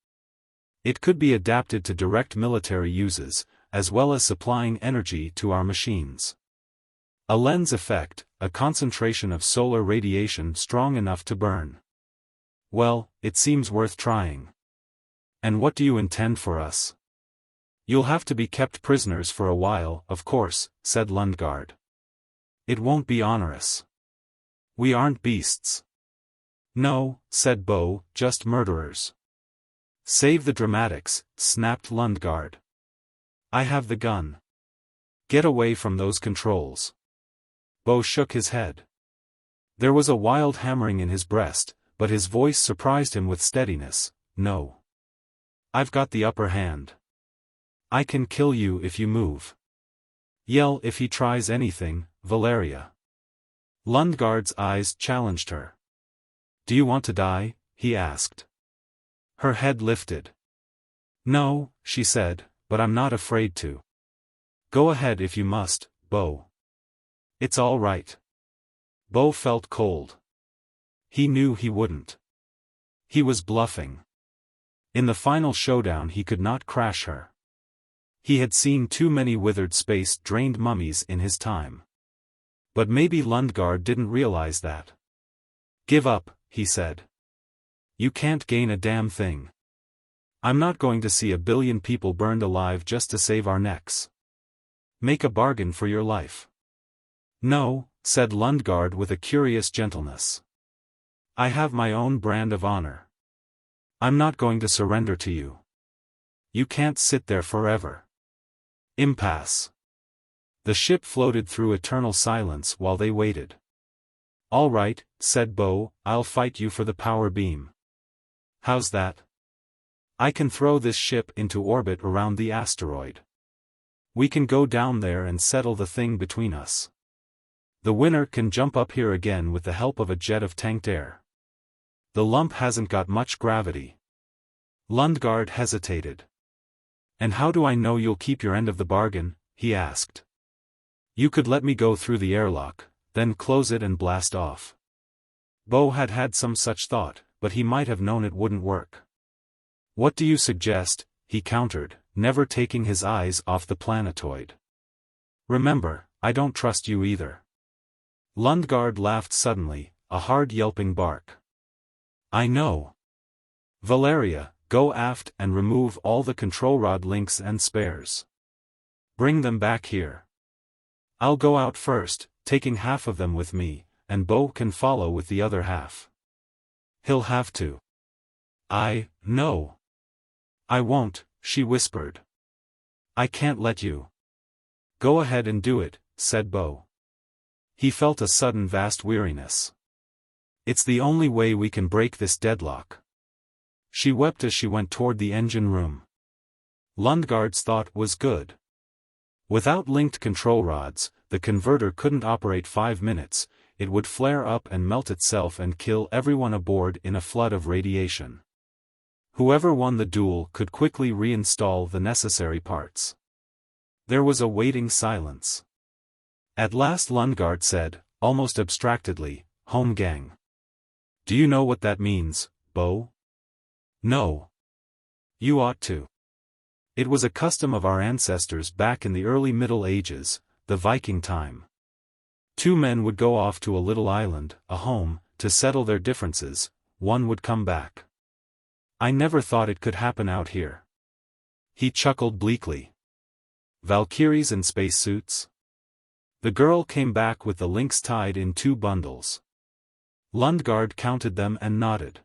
It could be adapted to direct military uses, as well as supplying energy to our machines. A lens effect, a concentration of solar radiation strong enough to burn. Well, it seems worth trying." "And what do you intend for us?" "You'll have to be kept prisoners for a while, of course," said Lundgaard. "It won't be onerous. We aren't beasts." "No," said Bo, "just murderers." "Save the dramatics," snapped Lundgaard. "I have the gun. Get away from those controls." Bo shook his head. There was a wild hammering in his breast, but his voice surprised him with steadiness. "No. I've got the upper hand. I can kill you if you move. Yell if he tries anything, Valeria." Lundgaard's eyes challenged her. "Do you want to die?" he asked. Her head lifted. "No," she said, "but I'm not afraid to." "Go ahead if you must, Bo." "It's all right." Bo felt cold. He knew he wouldn't. He was bluffing. In the final showdown he could not crash her. He had seen too many withered space-drained mummies in his time. But maybe Lundgaard didn't realize that. "Give up," he said. "You can't gain a damn thing. I'm not going to see 1 billion people burned alive just to save our necks. Make a bargain for your life." "No," said Lundgaard with a curious gentleness. "I have my own brand of honor. I'm not going to surrender to you. You can't sit there forever." Impasse. The ship floated through eternal silence while they waited. "All right," said Bo, "I'll fight you for the power beam. How's that? I can throw this ship into orbit around the asteroid. We can go down there and settle the thing between us. The winner can jump up here again with the help of a jet of tanked air. The lump hasn't got much gravity." Lundgaard hesitated. "And how do I know you'll keep your end of the bargain?" he asked. "You could let me go through the airlock, then close it and blast off." Bo had had some such thought, but he might have known it wouldn't work. "What do you suggest?" he countered, never taking his eyes off the planetoid. "Remember, I don't trust you either." Lundgaard laughed suddenly, a hard yelping bark. "I know. Valeria, go aft and remove all the control rod links and spares. Bring them back here. I'll go out first, taking half of them with me, and Bo can follow with the other half." "He'll have to." No. "I won't," she whispered. "I can't let you." "Go ahead and do it," said Bo. He felt a sudden vast weariness. "It's the only way we can break this deadlock." She wept as she went toward the engine room. Lundgaard's thought was good. Without linked control rods, the converter couldn't operate 5 minutes, it would flare up and melt itself and kill everyone aboard in a flood of radiation. Whoever won the duel could quickly reinstall the necessary parts. There was a waiting silence. At last Lundgaard said, almost abstractedly, "Home gang. Do you know what that means, Bo?" "No. You ought to. It was a custom of our ancestors back in the early Middle Ages, the Viking time. 2 men would go off to a little island, a home, to settle their differences, one would come back. I never thought it could happen out here." He chuckled bleakly. "Valkyries in spacesuits?" The girl came back with the links tied in 2 bundles. Lundgaard counted them and nodded.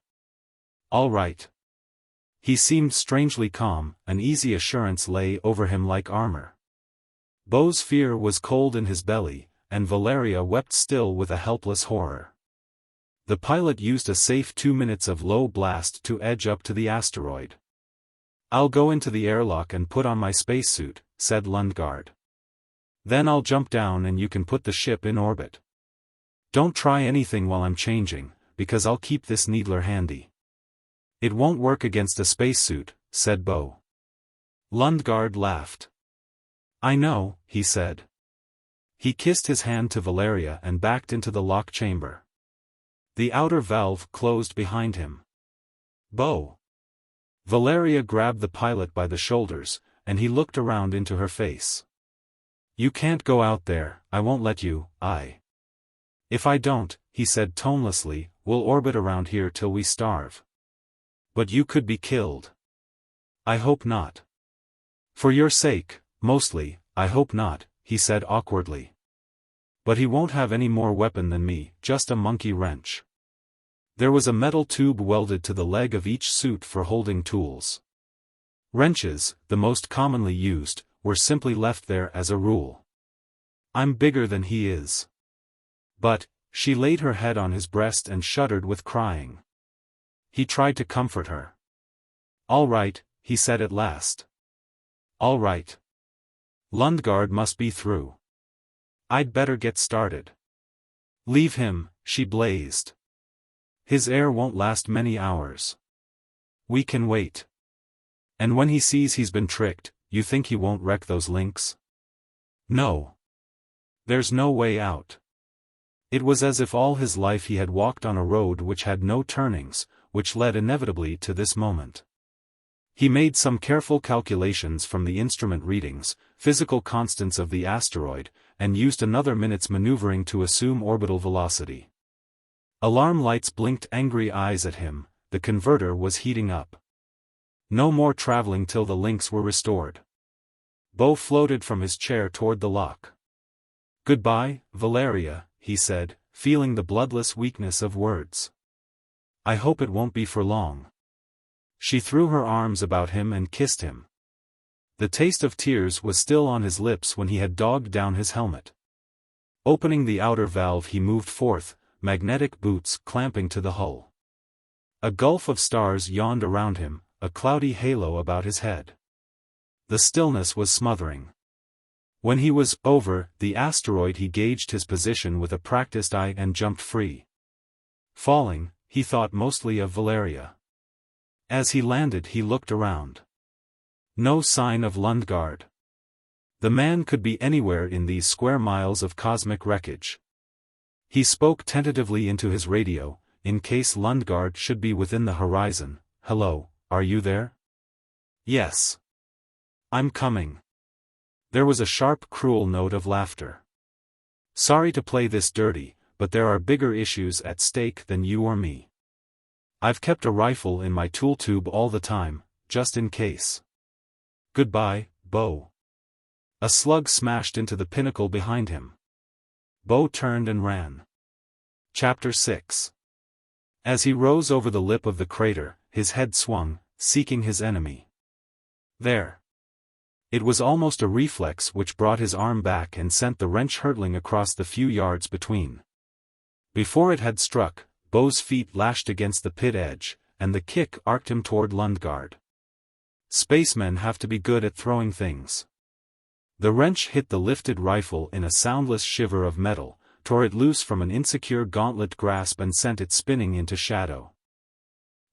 "All right." He seemed strangely calm, an easy assurance lay over him like armor. Bo's fear was cold in his belly, and Valeria wept still with a helpless horror. The pilot used a safe 2 minutes of low blast to edge up to the asteroid. "I'll go into the airlock and put on my spacesuit," said Lundgaard. "Then I'll jump down and you can put the ship in orbit. Don't try anything while I'm changing, because I'll keep this needler handy." "It won't work against a spacesuit," said Bo. Lundgaard laughed. "I know," he said. He kissed his hand to Valeria and backed into the lock chamber. The outer valve closed behind him. "Bo." Valeria grabbed the pilot by the shoulders, and he looked around into her face. "You can't go out there, I won't let you, If I don't," he said tonelessly, "we'll orbit around here till we starve." "But you could be killed." "I hope not. For your sake, mostly, I hope not," he said awkwardly. "But he won't have any more weapon than me, just a monkey wrench." There was a metal tube welded to the leg of each suit for holding tools. Wrenches, the most commonly used, were simply left there as a rule. "I'm bigger than he is." "But," she laid her head on his breast and shuddered with crying. He tried to comfort her. "All right," he said at last. "All right. Lundgaard must be through. I'd better get started." "Leave him," she blazed. "His air won't last many hours. We can wait. And when he sees he's been tricked, you think he won't wreck those links?" "No. There's no way out." It was as if all his life he had walked on a road which had no turnings, which led inevitably to this moment. He made some careful calculations from the instrument readings, physical constants of the asteroid, and used another minute's maneuvering to assume orbital velocity. Alarm lights blinked angry eyes at him. The converter was heating up. No more traveling till the links were restored. Bo floated from his chair toward the lock. "Goodbye, Valeria," he said, feeling the bloodless weakness of words. "I hope it won't be for long." She threw her arms about him and kissed him. The taste of tears was still on his lips when he had dogged down his helmet. Opening the outer valve, he moved forth, magnetic boots clamping to the hull. A gulf of stars yawned around him, a cloudy halo about his head. The stillness was smothering. When he was over the asteroid, he gauged his position with a practiced eye and jumped free. Falling, he thought mostly of Valeria. As he landed, he looked around. No sign of Lundgaard. The man could be anywhere in these square miles of cosmic wreckage. He spoke tentatively into his radio, in case Lundgaard should be within the horizon. "Hello, are you there?" "Yes. I'm coming." There was a sharp, cruel note of laughter. "Sorry to play this dirty, but there are bigger issues at stake than you or me. I've kept a rifle in my tool tube all the time, just in case. Goodbye, Bo." A slug smashed into the pinnacle behind him. Bo turned and ran. Chapter 6. As he rose over the lip of the crater, his head swung, seeking his enemy. There. It was almost a reflex which brought his arm back and sent the wrench hurtling across the few yards between. Before it had struck, Bo's feet lashed against the pit edge, and the kick arced him toward Lundgaard. Spacemen have to be good at throwing things. The wrench hit the lifted rifle in a soundless shiver of metal, tore it loose from an insecure gauntlet grasp and sent it spinning into shadow.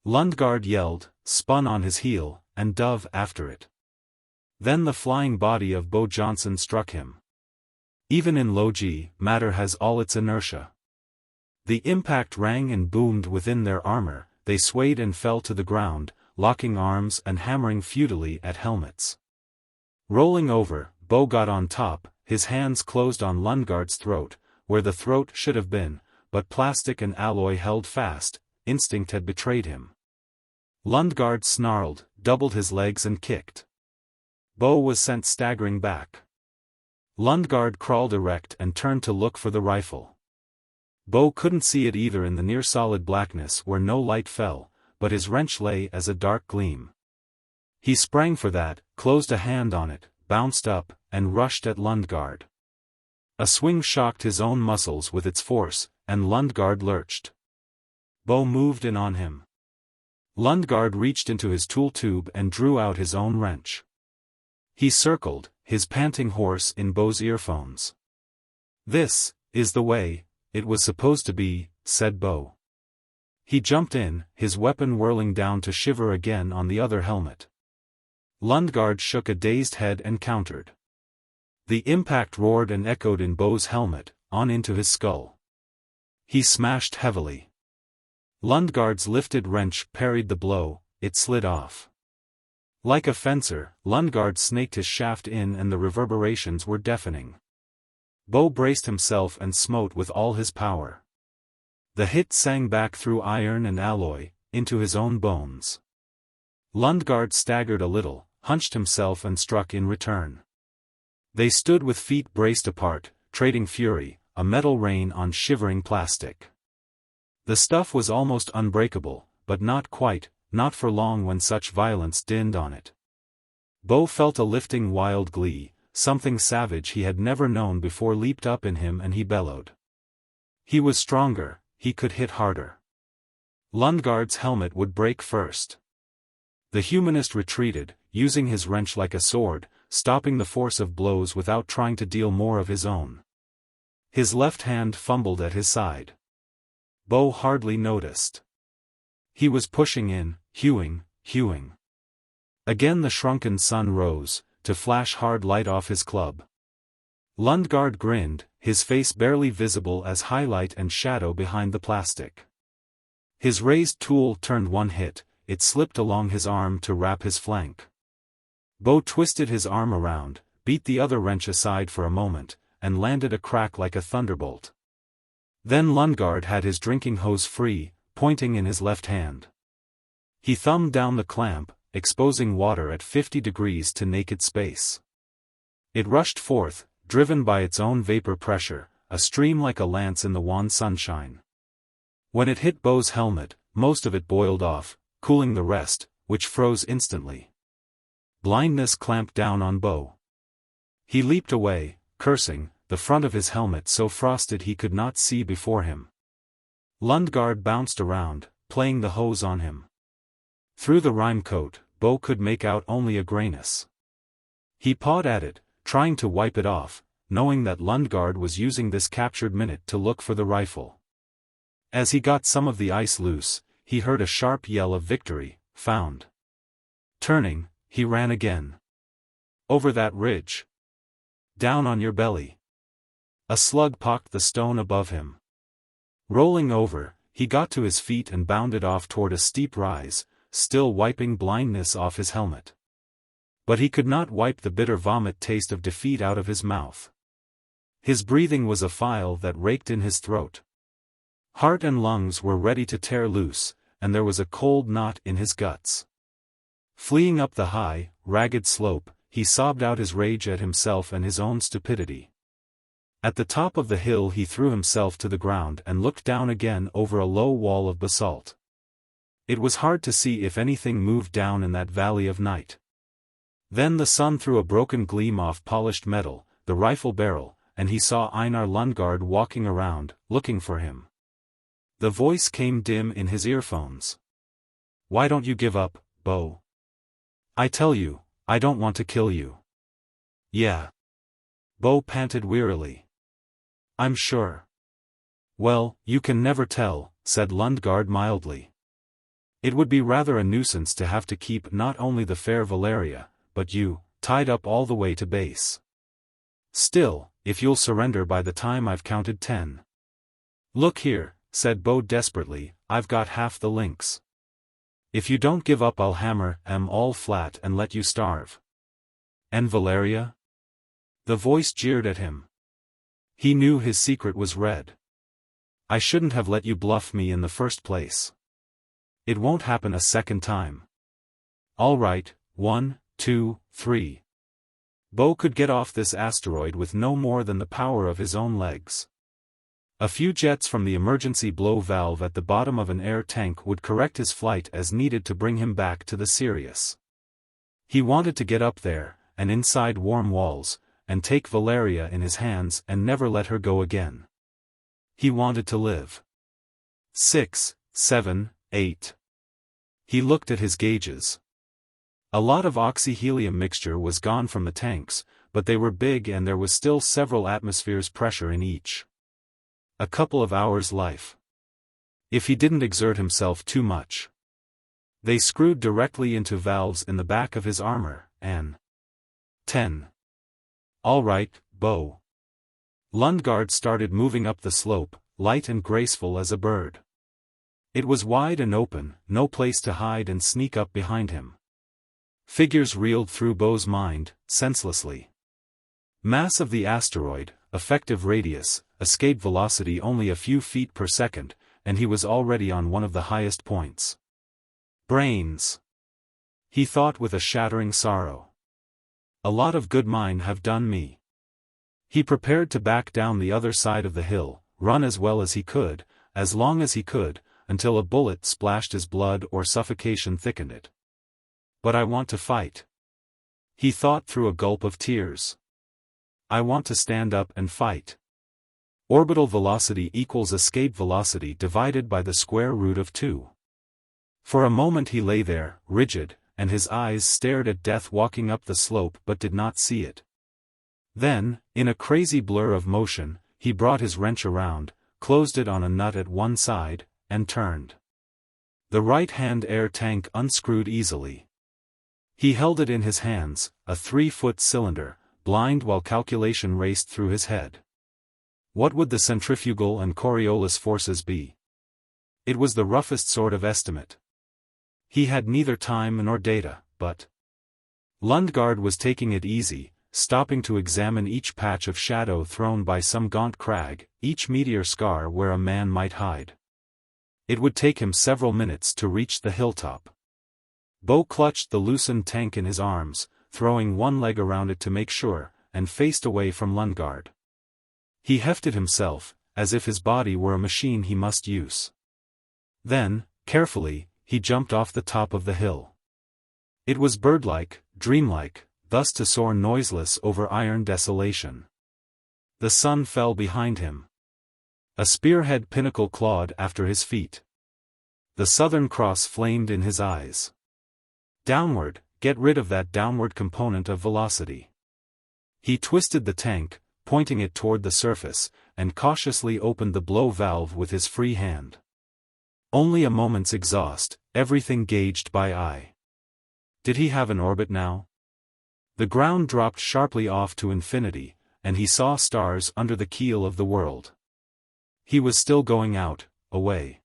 Lundgaard yelled, spun on his heel, and dove after it. Then the flying body of Bo Johnson struck him. Even in low G, matter has all its inertia. The impact rang and boomed within their armor, they swayed and fell to the ground, locking arms and hammering futilely at helmets. Rolling over, Bo got on top, his hands closed on Lundgaard's throat, where the throat should have been, but plastic and alloy held fast. Instinct had betrayed him. Lundgaard snarled, doubled his legs and kicked. Bo was sent staggering back. Lundgaard crawled erect and turned to look for the rifle. Bo couldn't see it either in the near-solid blackness where no light fell, but his wrench lay as a dark gleam. He sprang for that, closed a hand on it, bounced up, and rushed at Lundgaard. A swing shocked his own muscles with its force, and Lundgaard lurched. Bo moved in on him. Lundgaard reached into his tool tube and drew out his own wrench. He circled, his panting horse in Bo's earphones. "This is the way it was supposed to be," said Bo. He jumped in, his weapon whirling down to shiver again on the other helmet. Lundgaard shook a dazed head and countered. The impact roared and echoed in Bo's helmet, on into his skull. He smashed heavily. Lundgaard's lifted wrench parried the blow, it slid off. Like a fencer, Lundgaard snaked his shaft in and the reverberations were deafening. Bo braced himself and smote with all his power. The hit sang back through iron and alloy, into his own bones. Lundgaard staggered a little, hunched himself and struck in return. They stood with feet braced apart, trading fury, a metal rain on shivering plastic. The stuff was almost unbreakable, but not quite, not for long when such violence dinned on it. Bo felt a lifting wild glee, something savage he had never known before leaped up in him and he bellowed. He was stronger, he could hit harder. Lundgaard's helmet would break first. The humanist retreated, using his wrench like a sword, stopping the force of blows without trying to deal more of his own. His left hand fumbled at his side. Bo hardly noticed. He was pushing in, hewing. Again the shrunken sun rose, to flash hard light off his club. Lundgaard grinned, his face barely visible as highlight and shadow behind the plastic. His raised tool turned one hit, it slipped along his arm to wrap his flank. Bo twisted his arm around, beat the other wrench aside for a moment, and landed a crack like a thunderbolt. Then Lundgaard had his drinking hose free, pointing in his left hand. He thumbed down the clamp, exposing water at 50 degrees to naked space. It rushed forth, driven by its own vapor pressure, a stream like a lance in the wan sunshine. When it hit Bo's helmet, most of it boiled off, cooling the rest, which froze instantly. Blindness clamped down on Bo. He leaped away, cursing, the front of his helmet so frosted he could not see before him. Lundgaard bounced around, playing the hose on him. Through the rime coat, Bo could make out only a grayness. He pawed at it, trying to wipe it off, knowing that Lundgaard was using this captured minute to look for the rifle. As he got some of the ice loose, he heard a sharp yell of victory, found. Turning, he ran again. Over that ridge. Down on your belly. A slug pocked the stone above him. Rolling over, he got to his feet and bounded off toward a steep rise, still wiping blindness off his helmet. But he could not wipe the bitter vomit taste of defeat out of his mouth. His breathing was a file that raked in his throat. Heart and lungs were ready to tear loose, and there was a cold knot in his guts. Fleeing up the high, ragged slope, he sobbed out his rage at himself and his own stupidity. At the top of the hill he threw himself to the ground and looked down again over a low wall of basalt. It was hard to see if anything moved down in that valley of night. Then the sun threw a broken gleam off polished metal, the rifle barrel, and he saw Einar Lundgaard walking around, looking for him. The voice came dim in his earphones. "Why don't you give up, Bo? I tell you, I don't want to kill you." "Yeah." Bo panted wearily. "I'm sure." "Well, you can never tell," said Lundgaard mildly. "It would be rather a nuisance to have to keep not only the fair Valeria, but you, tied up all the way to base. Still, if you'll surrender by the time I've counted 10. "Look here," said Bo desperately, "I've got half the links. If you don't give up I'll hammer 'em all flat and let you starve." "And Valeria?" The voice jeered at him. He knew his secret was red. "I shouldn't have let you bluff me in the first place. It won't happen a second time." "All right, 1, 2, 3. Bo could get off this asteroid with no more than the power of his own legs. A few jets from the emergency blow valve at the bottom of an air tank would correct his flight as needed to bring him back to the Sirius. He wanted to get up there, and inside warm walls, and take Valeria in his hands and never let her go again. He wanted to live. 6, 7, 8. He looked at his gauges. A lot of oxy-helium mixture was gone from the tanks, but they were big and there was still several atmospheres pressure in each. A couple of hours life. If he didn't exert himself too much. They screwed directly into valves in the back of his armor, and 10. "All right, Bo." Lundgaard started moving up the slope, light and graceful as a bird. It was wide and open, no place to hide and sneak up behind him. Figures reeled through Bo's mind, senselessly. Mass of the asteroid, effective radius, escape velocity only a few feet per second, and he was already on one of the highest points. Brains. He thought with a shattering sorrow. A lot of good mine have done me. He prepared to back down the other side of the hill, run as well as he could, as long as he could, until a bullet splashed his blood or suffocation thickened it. "But I want to fight." He thought through a gulp of tears. "I want to stand up and fight. Orbital velocity equals escape velocity divided by the square root of 2. For a moment he lay there, rigid, and his eyes stared at death walking up the slope but did not see it. Then, in a crazy blur of motion, he brought his wrench around, closed it on a nut at one side, and turned. The right-hand air tank unscrewed easily. He held it in his hands, a 3-foot cylinder, blind while calculation raced through his head. What would the centrifugal and Coriolis forces be? It was the roughest sort of estimate. He had neither time nor data, but Lundgaard was taking it easy, stopping to examine each patch of shadow thrown by some gaunt crag, each meteor scar where a man might hide. It would take him several minutes to reach the hilltop. Bo clutched the loosened tank in his arms, throwing one leg around it to make sure, and faced away from Lundgaard. He hefted himself, as if his body were a machine he must use. Then, carefully, he jumped off the top of the hill. It was birdlike, dreamlike, thus to soar noiseless over iron desolation. The sun fell behind him. A spearhead pinnacle clawed after his feet. The Southern Cross flamed in his eyes. Downward, get rid of that downward component of velocity. He twisted the tank, pointing it toward the surface, and cautiously opened the blow valve with his free hand. Only a moment's exhaust, everything gauged by eye. Did he have an orbit now? The ground dropped sharply off to infinity, and he saw stars under the keel of the world. He was still going out, away.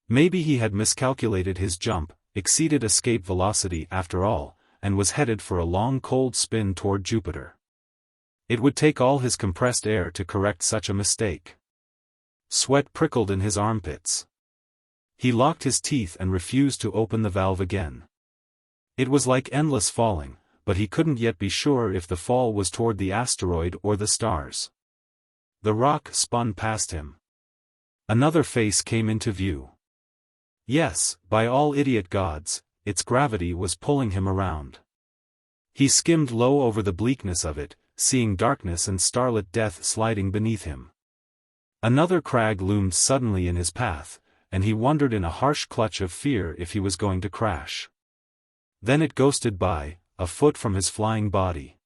Maybe he had miscalculated his jump, exceeded escape velocity after all, and was headed for a long cold spin toward Jupiter. It would take all his compressed air to correct such a mistake. Sweat prickled in his armpits. He locked his teeth and refused to open the valve again. It was like endless falling, but he couldn't yet be sure if the fall was toward the asteroid or the stars. The rock spun past him. Another face came into view. Yes, by all idiot gods, its gravity was pulling him around. He skimmed low over the bleakness of it, seeing darkness and starlit death sliding beneath him. Another crag loomed suddenly in his path, and he wondered in a harsh clutch of fear if he was going to crash. Then it ghosted by, a foot from his flying body.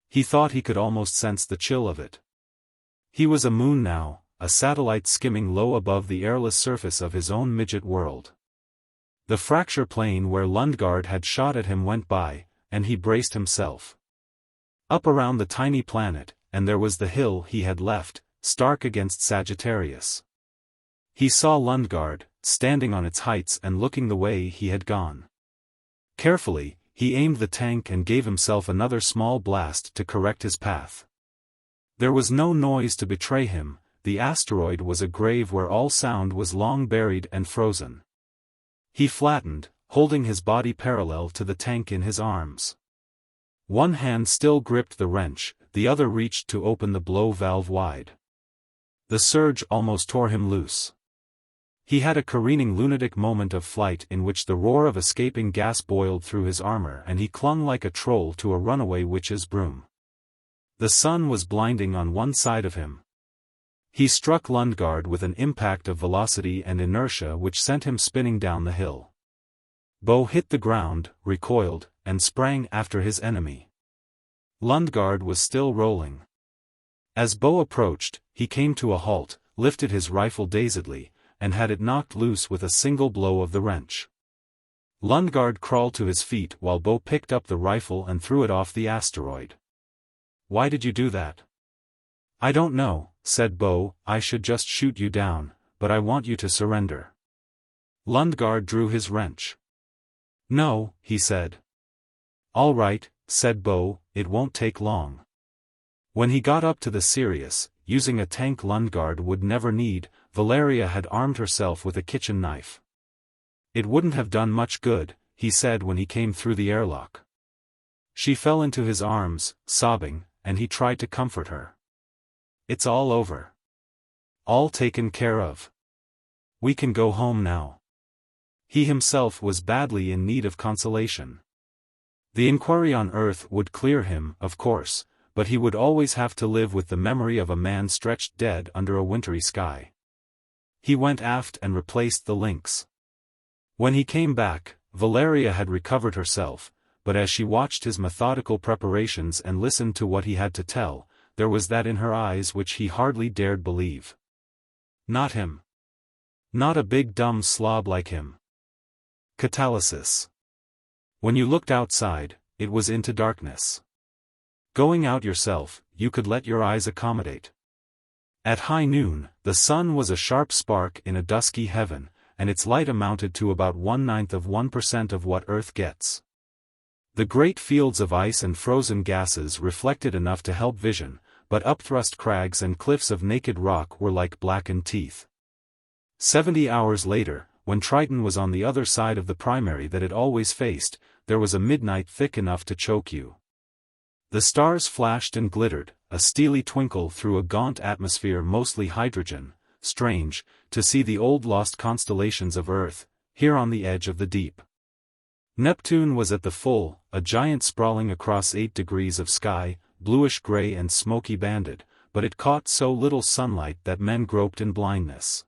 He thought he could almost sense the chill of it. He was a moon now, a satellite skimming low above the airless surface of his own midget world. The fracture plane where Lundgaard had shot at him went by, and he braced himself. Up around the tiny planet, and there was the hill he had left, stark against Sagittarius. He saw Lundgaard, standing on its heights and looking the way he had gone. Carefully, he aimed the tank and gave himself another small blast to correct his path. There was no noise to betray him, the asteroid was a grave where all sound was long buried and frozen. He flattened, holding his body parallel to the tank in his arms. One hand still gripped the wrench, the other reached to open the blow valve wide. The surge almost tore him loose. He had a careening lunatic moment of flight in which the roar of escaping gas boiled through his armor and he clung like a troll to a runaway witch's broom. The sun was blinding on one side of him. He struck Lundgaard with an impact of velocity and inertia which sent him spinning down the hill. Bo hit the ground, recoiled, and sprang after his enemy. Lundgaard was still rolling. As Bo approached, he came to a halt, lifted his rifle dazedly, and had it knocked loose with a single blow of the wrench. Lundgaard crawled to his feet while Bo picked up the rifle and threw it off the asteroid. "Why did you do that?" "I don't know," said Bo, "I should just shoot you down, but I want you to surrender." Lundgaard drew his wrench. "No," he said. "All right," said Bo, "it won't take long." When he got up to the Sirius, using a tank Lundgaard would never need, Valeria had armed herself with a kitchen knife. "It wouldn't have done much good," he said when he came through the airlock. She fell into his arms, sobbing, and he tried to comfort her. "It's all over. All taken care of. We can go home now." He himself was badly in need of consolation. The inquiry on Earth would clear him, of course, but he would always have to live with the memory of a man stretched dead under a wintry sky. He went aft and replaced the links. When he came back, Valeria had recovered herself, but as she watched his methodical preparations and listened to what he had to tell, there was that in her eyes which he hardly dared believe. Not him. Not a big dumb slob like him. Catalysis. When you looked outside, it was into darkness. Going out yourself, you could let your eyes accommodate. At high noon, the sun was a sharp spark in a dusky heaven, and its light amounted to about 1/9% of what Earth gets. The great fields of ice and frozen gases reflected enough to help vision, but upthrust crags and cliffs of naked rock were like blackened teeth. 70 hours later, when Triton was on the other side of the primary that it always faced, there was a midnight thick enough to choke you. The stars flashed and glittered, a steely twinkle through a gaunt atmosphere mostly hydrogen. Strange, to see the old lost constellations of Earth, here on the edge of the deep. Neptune was at the full, a giant sprawling across 8 degrees of sky, bluish-gray and smoky-banded, but it caught so little sunlight that men groped in blindness.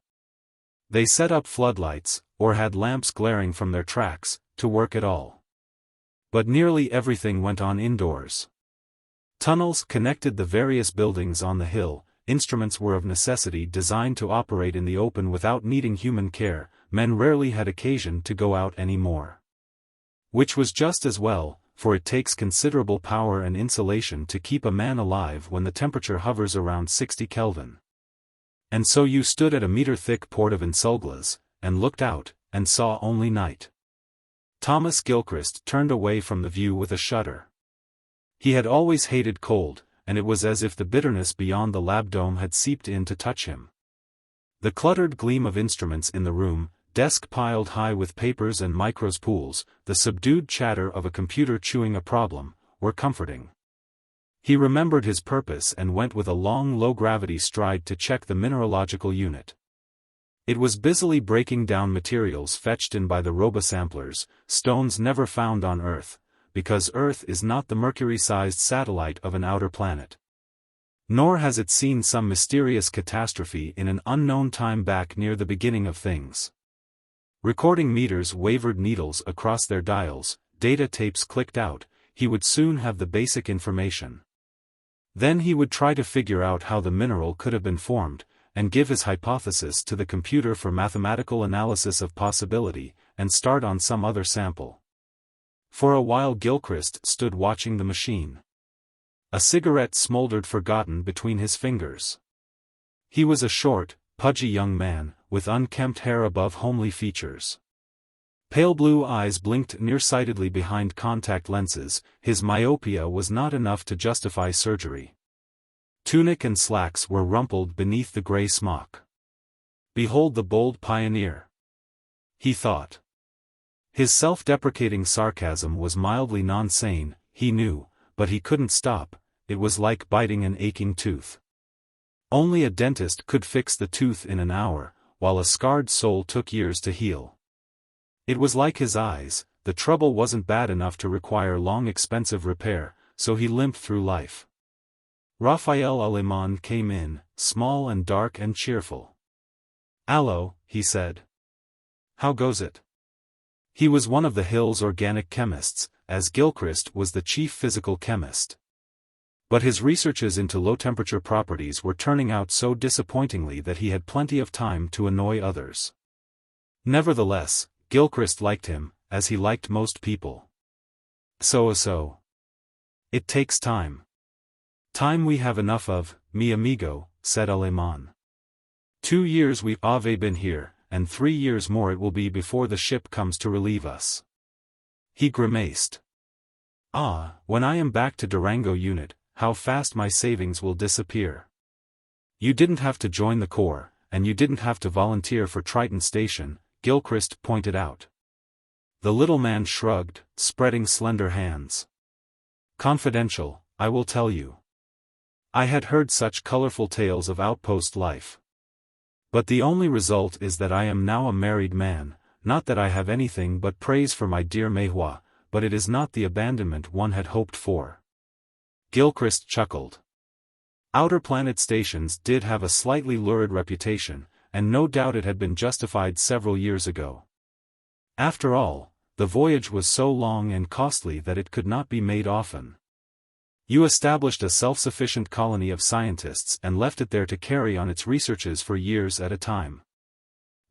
They set up floodlights, or had lamps glaring from their tracks, to work at all. But nearly everything went on indoors. Tunnels connected the various buildings on the hill, instruments were of necessity designed to operate in the open without needing human care, men rarely had occasion to go out anymore. Which was just as well, for it takes considerable power and insulation to keep a man alive when the temperature hovers around 60 Kelvin. And so you stood at a meter-thick port of Insulglas, and looked out, and saw only night. Thomas Gilchrist turned away from the view with a shudder. He had always hated cold, and it was as if the bitterness beyond the lab dome had seeped in to touch him. The cluttered gleam of instruments in the room, desk piled high with papers and micros pools, the subdued chatter of a computer chewing a problem, were comforting. He remembered his purpose and went with a long low-gravity stride to check the mineralogical unit. It was busily breaking down materials fetched in by the robosamplers, stones never found on Earth, because Earth is not the Mercury-sized satellite of an outer planet. Nor has it seen some mysterious catastrophe in an unknown time back near the beginning of things. Recording meters wavered needles across their dials, data tapes clicked out, he would soon have the basic information. Then he would try to figure out how the mineral could have been formed, and give his hypothesis to the computer for mathematical analysis of possibility, and start on some other sample. For a while Gilchrist stood watching the machine. A cigarette smoldered forgotten between his fingers. He was a short, pudgy young man, with unkempt hair above homely features. Pale blue eyes blinked nearsightedly behind contact lenses, his myopia was not enough to justify surgery. Tunic and slacks were rumpled beneath the gray smock. Behold the bold pioneer, he thought. His self-deprecating sarcasm was mildly non-sane, he knew, but he couldn't stop, it was like biting an aching tooth. Only a dentist could fix the tooth in an hour, while a scarred soul took years to heal. It was like his eyes, the trouble wasn't bad enough to require long expensive repair, so he limped through life. Raphael Alemán came in, small and dark and cheerful. "Allo," he said. "How goes it?" He was one of the Hill's organic chemists, as Gilchrist was the chief physical chemist. But his researches into low-temperature properties were turning out so disappointingly that he had plenty of time to annoy others. Nevertheless, Gilchrist liked him, as he liked most people. So. It takes time. Time we have enough of, mi amigo, said Alemán. 2 years we've been here, and 3 years more it will be before the ship comes to relieve us. He grimaced. When I am back to Durango unit, how fast my savings will disappear. You didn't have to join the Corps, and you didn't have to volunteer for Triton Station, Gilchrist pointed out. The little man shrugged, spreading slender hands. Confidential, I will tell you. I had heard such colorful tales of outpost life. But the only result is that I am now a married man, not that I have anything but praise for my dear Mehua, but it is not the abandonment one had hoped for. Gilchrist chuckled. Outer planet stations did have a slightly lurid reputation, and no doubt it had been justified several years ago. After all, the voyage was so long and costly that it could not be made often. You established a self-sufficient colony of scientists and left it there to carry on its researches for years at a time.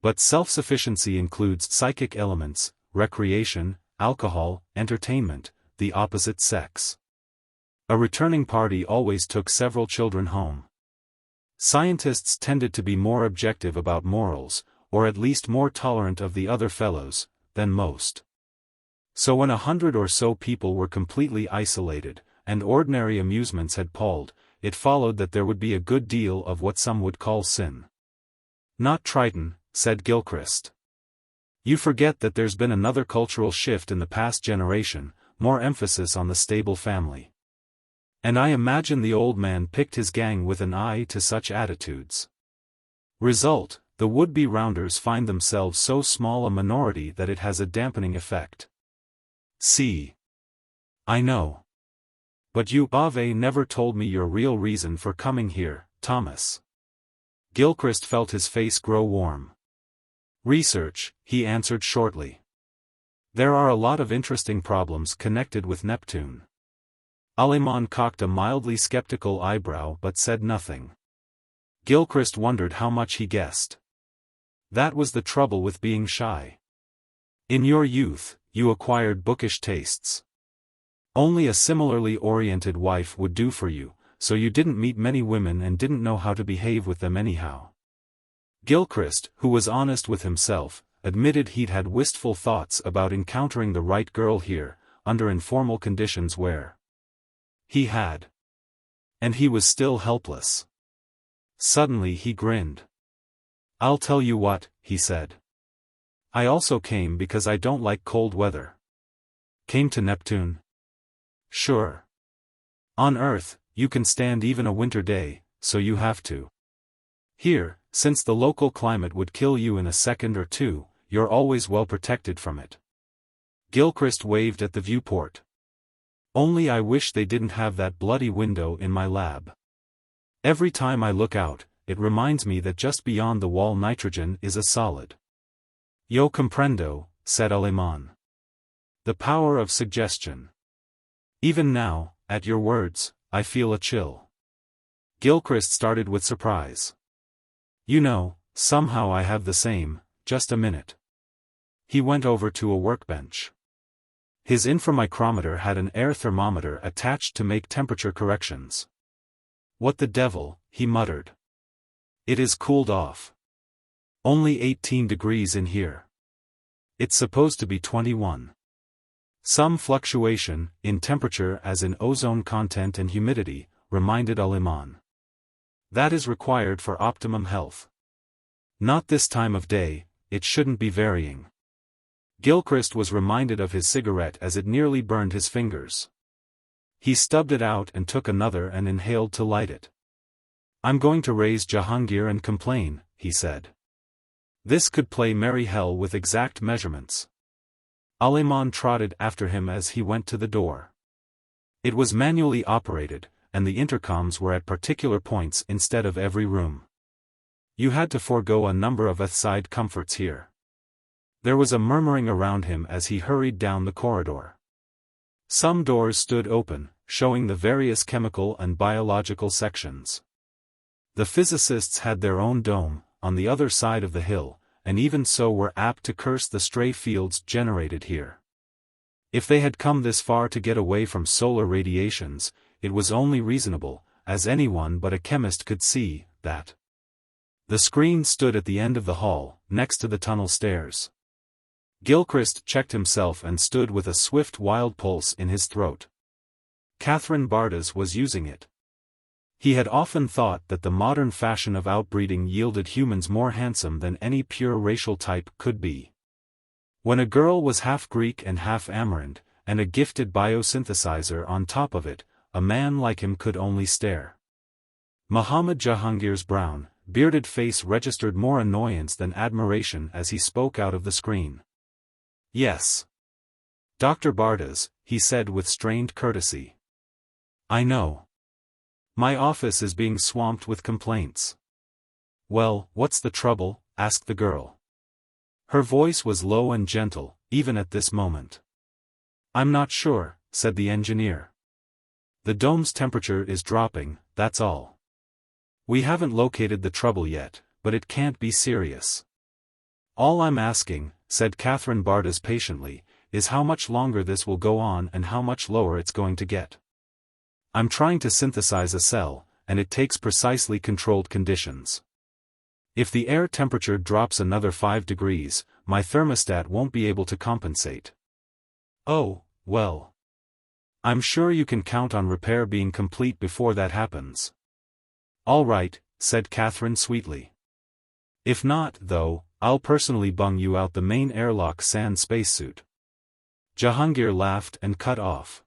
But self-sufficiency includes psychic elements, recreation, alcohol, entertainment, the opposite sex. A returning party always took several children home. Scientists tended to be more objective about morals, or at least more tolerant of the other fellows, than most. So when 100 or so people were completely isolated, and ordinary amusements had palled, it followed that there would be a good deal of what some would call sin. "Not Triton," said Gilchrist. "You forget that there's been another cultural shift in the past generation, more emphasis on the stable family. And I imagine the old man picked his gang with an eye to such attitudes. Result, the would-be rounders find themselves so small a minority that it has a dampening effect. See? I know. But you Ave never told me your real reason for coming here, Thomas." Gilchrist felt his face grow warm. "Research," he answered shortly. "There are a lot of interesting problems connected with Neptune." Alemon cocked a mildly skeptical eyebrow but said nothing. Gilchrist wondered how much he guessed. That was the trouble with being shy. In your youth, you acquired bookish tastes. Only a similarly oriented wife would do for you, so you didn't meet many women and didn't know how to behave with them anyhow. Gilchrist, who was honest with himself, admitted he'd had wistful thoughts about encountering the right girl here, under informal conditions where he had. And he was still helpless. Suddenly he grinned. "I'll tell you what," he said. "I also came because I don't like cold weather." "Came to Neptune?" "Sure. On Earth, you can stand even a winter day, so you have to. Here, since the local climate would kill you in a second or two, you're always well protected from it." Gilchrist waved at the viewport. "Only I wish they didn't have that bloody window in my lab. Every time I look out, it reminds me that just beyond the wall nitrogen is a solid." "Yo comprendo," said Alemon. "The power of suggestion. Even now, at your words, I feel a chill." Gilchrist started with surprise. "You know, somehow I have the same, just a minute." He went over to a workbench. His inframicrometer had an air thermometer attached to make temperature corrections. "What the devil," he muttered. "It is cooled off. Only 18 degrees in here. It's supposed to be 21. Some fluctuation, in temperature as in ozone content and humidity," reminded Alemon. "That is required for optimum health. Not this time of day, it shouldn't be varying." Gilchrist was reminded of his cigarette as it nearly burned his fingers. He stubbed it out and took another and inhaled to light it. "I'm going to raise Jahangir and complain," he said. "This could play merry hell with exact measurements." Alemon trotted after him as he went to the door. It was manually operated, and the intercoms were at particular points instead of every room. You had to forego a number of outside comforts here. There was a murmuring around him as he hurried down the corridor. Some doors stood open, showing the various chemical and biological sections. The physicists had their own dome, on the other side of the hill, and even so were apt to curse the stray fields generated here. If they had come this far to get away from solar radiations, it was only reasonable, as anyone but a chemist could see, that the screen stood at the end of the hall, next to the tunnel stairs. Gilchrist checked himself and stood with a swift wild pulse in his throat. Catherine Bardas was using it. He had often thought that the modern fashion of outbreeding yielded humans more handsome than any pure racial type could be. When a girl was half Greek and half Amarant, and a gifted biosynthesizer on top of it, a man like him could only stare. Muhammad Jahangir's brown, bearded face registered more annoyance than admiration as he spoke out of the screen. "Yes. Dr. Bardas," he said with strained courtesy. "I know. My office is being swamped with complaints." "Well, what's the trouble?" asked the girl. Her voice was low and gentle, even at this moment. "I'm not sure," said the engineer. "The dome's temperature is dropping, that's all. We haven't located the trouble yet, but it can't be serious." "All I'm asking," said Catherine Bardas patiently, "is how much longer this will go on and how much lower it's going to get. I'm trying to synthesize a cell, and it takes precisely controlled conditions. If the air temperature drops another 5 degrees, my thermostat won't be able to compensate. Oh, well. I'm sure you can count on repair being complete before that happens. All right, said Catherine sweetly. If not, though, I'll personally bung you out the main airlock sand spacesuit. Jahangir laughed and cut off.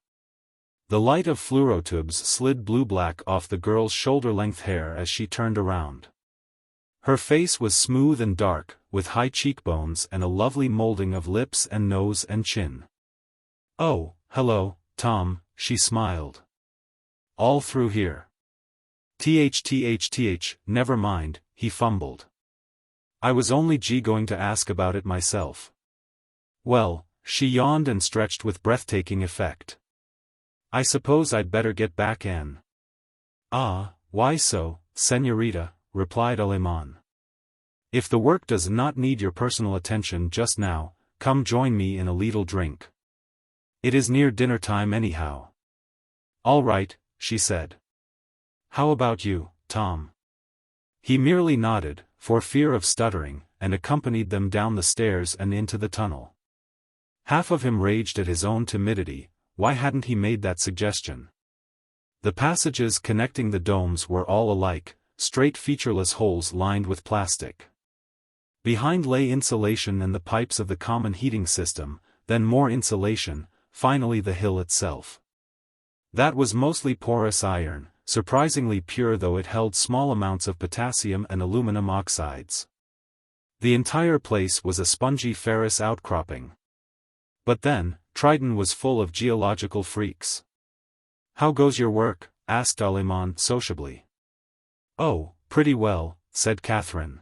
The light of fluorotubes slid blue-black off the girl's shoulder-length hair as she turned around. Her face was smooth and dark, with high cheekbones and a lovely molding of lips and nose and chin. Oh, hello, Tom, she smiled. All through here. Never mind, he fumbled. I was only going to ask about it myself. Well, she yawned and stretched with breathtaking effect. I suppose I'd better get back in. Ah, why so, señorita, replied Aleman. If the work does not need your personal attention just now, come join me in a little drink. It is near dinner time anyhow. All right, she said. How about you, Tom? He merely nodded, for fear of stuttering, and accompanied them down the stairs and into the tunnel. Half of him raged at his own timidity. Why hadn't he made that suggestion? The passages connecting the domes were all alike, straight featureless holes lined with plastic. Behind lay insulation and the pipes of the common heating system, then more insulation, finally the hill itself. That was mostly porous iron, surprisingly pure though it held small amounts of potassium and aluminum oxides. The entire place was a spongy ferrous outcropping. But then, Triton was full of geological freaks. How goes your work? Asked Aleman sociably. Oh, pretty well, said Catherine.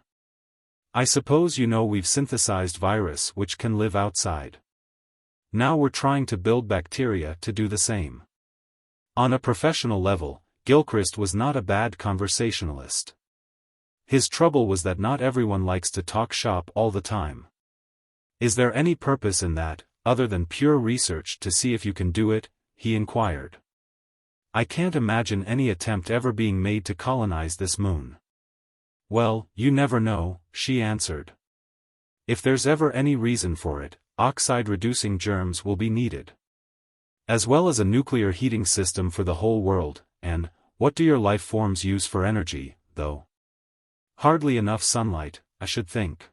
I suppose you know we've synthesized virus which can live outside. Now we're trying to build bacteria to do the same. On a professional level, Gilchrist was not a bad conversationalist. His trouble was that not everyone likes to talk shop all the time. Is there any purpose in that, other than pure research to see if you can do it? He inquired. I can't imagine any attempt ever being made to colonize this moon. Well, you never know, she answered. If there's ever any reason for it, oxide-reducing germs will be needed. As well as a nuclear heating system for the whole world, and, what do your life forms use for energy, though? Hardly enough sunlight, I should think.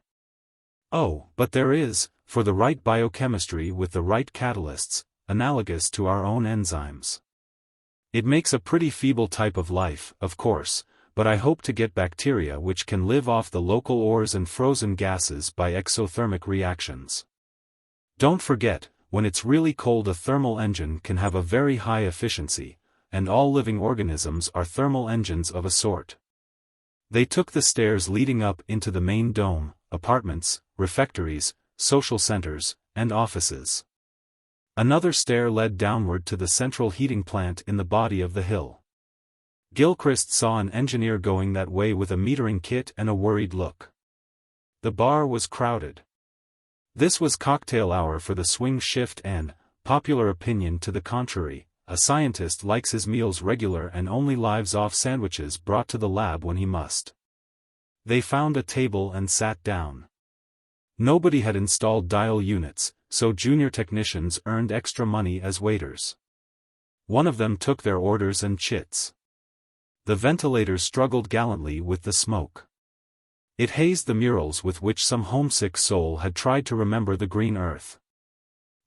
Oh, but there is, for the right biochemistry with the right catalysts, analogous to our own enzymes. It makes a pretty feeble type of life, of course, but I hope to get bacteria which can live off the local ores and frozen gases by exothermic reactions. Don't forget, when it's really cold a thermal engine can have a very high efficiency, and all living organisms are thermal engines of a sort. They took the stairs leading up into the main dome, apartments, refectories, social centers, and offices. Another stair led downward to the central heating plant in the body of the hill. Gilchrist saw an engineer going that way with a metering kit and a worried look. The bar was crowded. This was cocktail hour for the swing shift and, popular opinion to the contrary, a scientist likes his meals regular and only lives off sandwiches brought to the lab when he must. They found a table and sat down. Nobody had installed dial units, so junior technicians earned extra money as waiters. One of them took their orders and chits. The ventilators struggled gallantly with the smoke. It hazed the murals with which some homesick soul had tried to remember the green earth.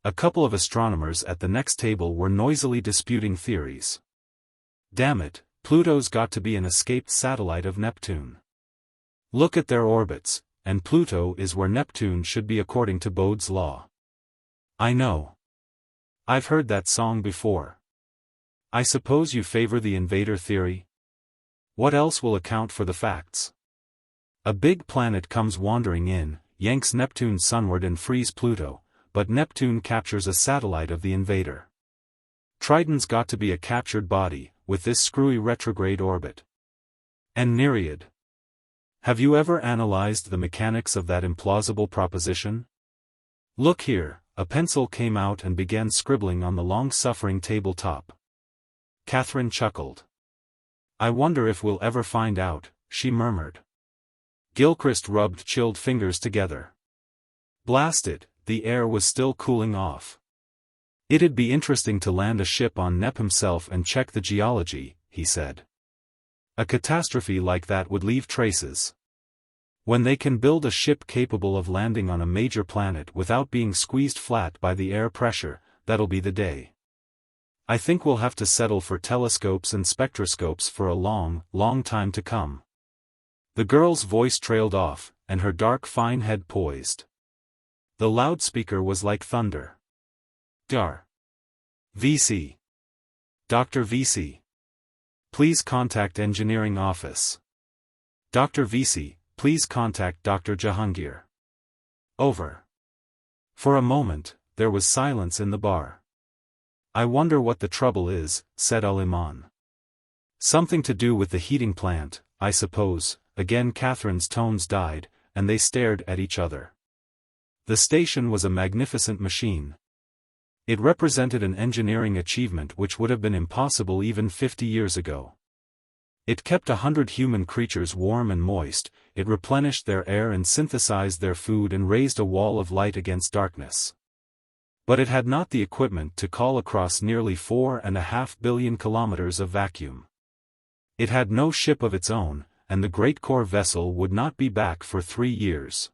A couple of astronomers at the next table were noisily disputing theories. Damn it, Pluto's got to be an escaped satellite of Neptune. Look at their orbits, and Pluto is where Neptune should be according to Bode's law. I know. I've heard that song before. I suppose you favor the invader theory? What else will account for the facts? A big planet comes wandering in, yanks Neptune sunward and frees Pluto, but Neptune captures a satellite of the invader. Triton's got to be a captured body, with this screwy retrograde orbit. And Nereid. Have you ever analyzed the mechanics of that implausible proposition? Look here, a pencil came out and began scribbling on the long-suffering tabletop. Catherine chuckled. I wonder if we'll ever find out, she murmured. Gilchrist rubbed chilled fingers together. Blast it, the air was still cooling off. It'd be interesting to land a ship on Nep himself and check the geology, he said. A catastrophe like that would leave traces. When they can build a ship capable of landing on a major planet without being squeezed flat by the air pressure, that'll be the day. I think we'll have to settle for telescopes and spectroscopes for a long, long time to come. The girl's voice trailed off, and her dark fine head poised. The loudspeaker was like thunder. Dr. VC. Dr. VC. Please contact Engineering Office. Dr. VC, please contact Dr. Jahangir. Over. For a moment, there was silence in the bar. I wonder what the trouble is, said Al-Iman. Something to do with the heating plant, I suppose. Again Catherine's tones died, and they stared at each other. The station was a magnificent machine. It represented an engineering achievement which would have been impossible even 50 years ago. It kept 100 human creatures warm and moist, it replenished their air and synthesized their food and raised a wall of light against darkness. But it had not the equipment to call across nearly 4.5 billion kilometers of vacuum. It had no ship of its own, and the great core vessel would not be back for 3 years.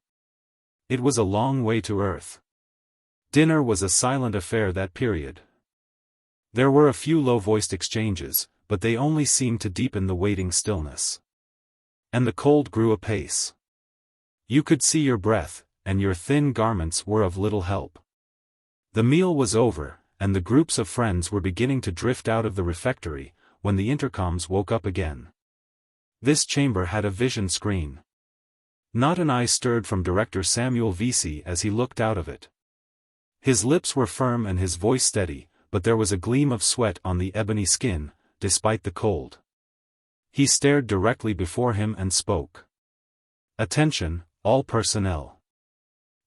It was a long way to Earth. Dinner was a silent affair that period. There were a few low-voiced exchanges, but they only seemed to deepen the waiting stillness. And the cold grew apace. You could see your breath, and your thin garments were of little help. The meal was over, and the groups of friends were beginning to drift out of the refectory, when the intercoms woke up again. This chamber had a vision screen. Not an eye stirred from Director Samuel Vesey as he looked out of it. His lips were firm and his voice steady, but there was a gleam of sweat on the ebony skin, despite the cold. He stared directly before him and spoke. Attention, all personnel.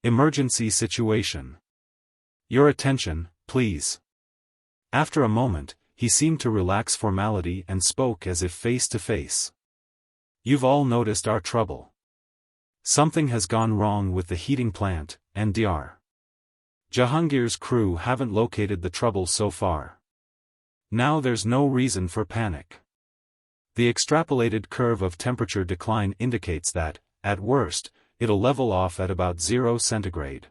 Emergency situation. Your attention, please. After a moment, he seemed to relax formality and spoke as if face to face. You've all noticed our trouble. Something has gone wrong with the heating plant, and Dr. Jahangir's crew haven't located the trouble so far. Now there's no reason for panic. The extrapolated curve of temperature decline indicates that, at worst, it'll level off at about 0 centigrade.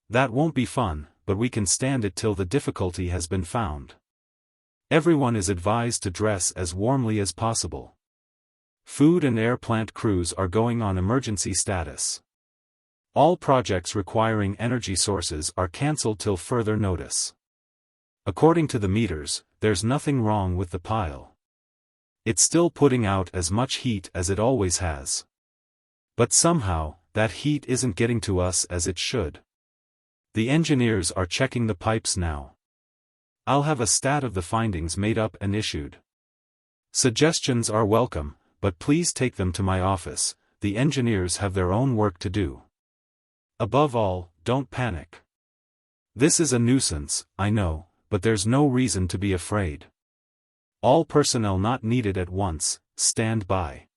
That won't be fun, but we can stand it till the difficulty has been found. Everyone is advised to dress as warmly as possible. Food and air plant crews are going on emergency status. All projects requiring energy sources are cancelled till further notice. According to the meters, there's nothing wrong with the pile. It's still putting out as much heat as it always has. But somehow, that heat isn't getting to us as it should. The engineers are checking the pipes now. I'll have a stat of the findings made up and issued. Suggestions are welcome, but please take them to my office. The engineers have their own work to do. Above all, don't panic. This is a nuisance, I know, but there's no reason to be afraid. All personnel not needed at once, stand by.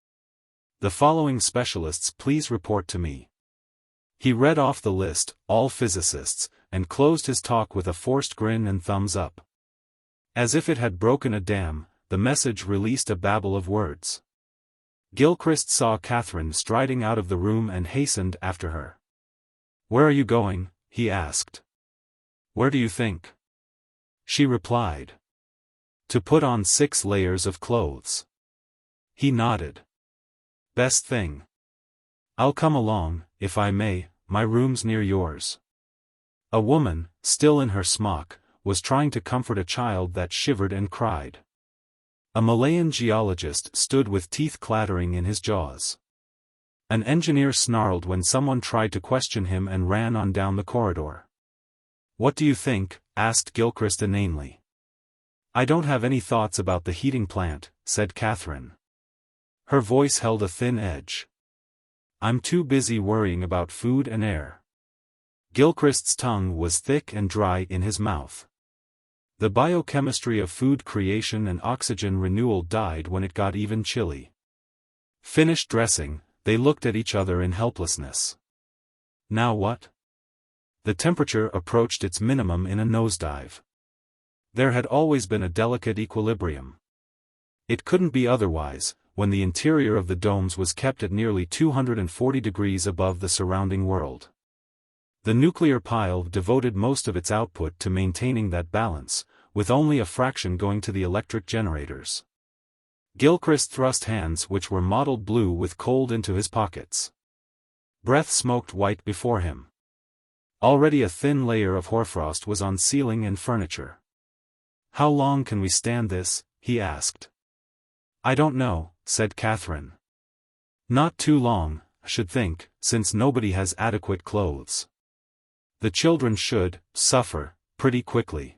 The following specialists please report to me. He read off the list, all physicists, and closed his talk with a forced grin and thumbs up. As if it had broken a dam, the message released a babble of words. Gilchrist saw Catherine striding out of the room and hastened after her. Where are you going? He asked. Where do you think? She replied. To put on 6 layers of clothes. He nodded. Best thing. I'll come along, if I may, my room's near yours. A woman, still in her smock, was trying to comfort a child that shivered and cried. A Malayan geologist stood with teeth clattering in his jaws. An engineer snarled when someone tried to question him and ran on down the corridor. What do you think? Asked Gilchrist inanely. I don't have any thoughts about the heating plant, said Catherine. Her voice held a thin edge. I'm too busy worrying about food and air. Gilchrist's tongue was thick and dry in his mouth. The biochemistry of food creation and oxygen renewal died when it got even chilly. Finished dressing, they looked at each other in helplessness. Now what? The temperature approached its minimum in a nosedive. There had always been a delicate equilibrium. It couldn't be otherwise, when the interior of the domes was kept at nearly 240 degrees above the surrounding world. The nuclear pile devoted most of its output to maintaining that balance, with only a fraction going to the electric generators. Gilchrist thrust hands which were mottled blue with cold into his pockets. Breath smoked white before him. Already a thin layer of hoarfrost was on ceiling and furniture. "How long can we stand this?" he asked. "I don't know," said Catherine. "Not too long, I should think, since nobody has adequate clothes. The children should suffer pretty quickly.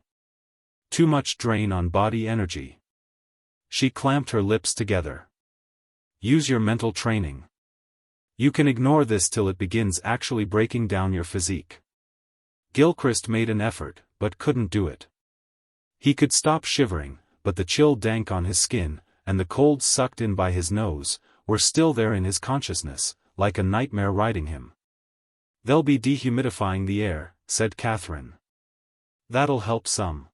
Too much drain on body energy." She clamped her lips together. "Use your mental training. You can ignore this till it begins actually breaking down your physique." Gilchrist made an effort, but couldn't do it. He could stop shivering, but the chill dank on his skin, and the cold sucked in by his nose, were still there in his consciousness, like a nightmare riding him. "They'll be dehumidifying the air," said Catherine. "That'll help some."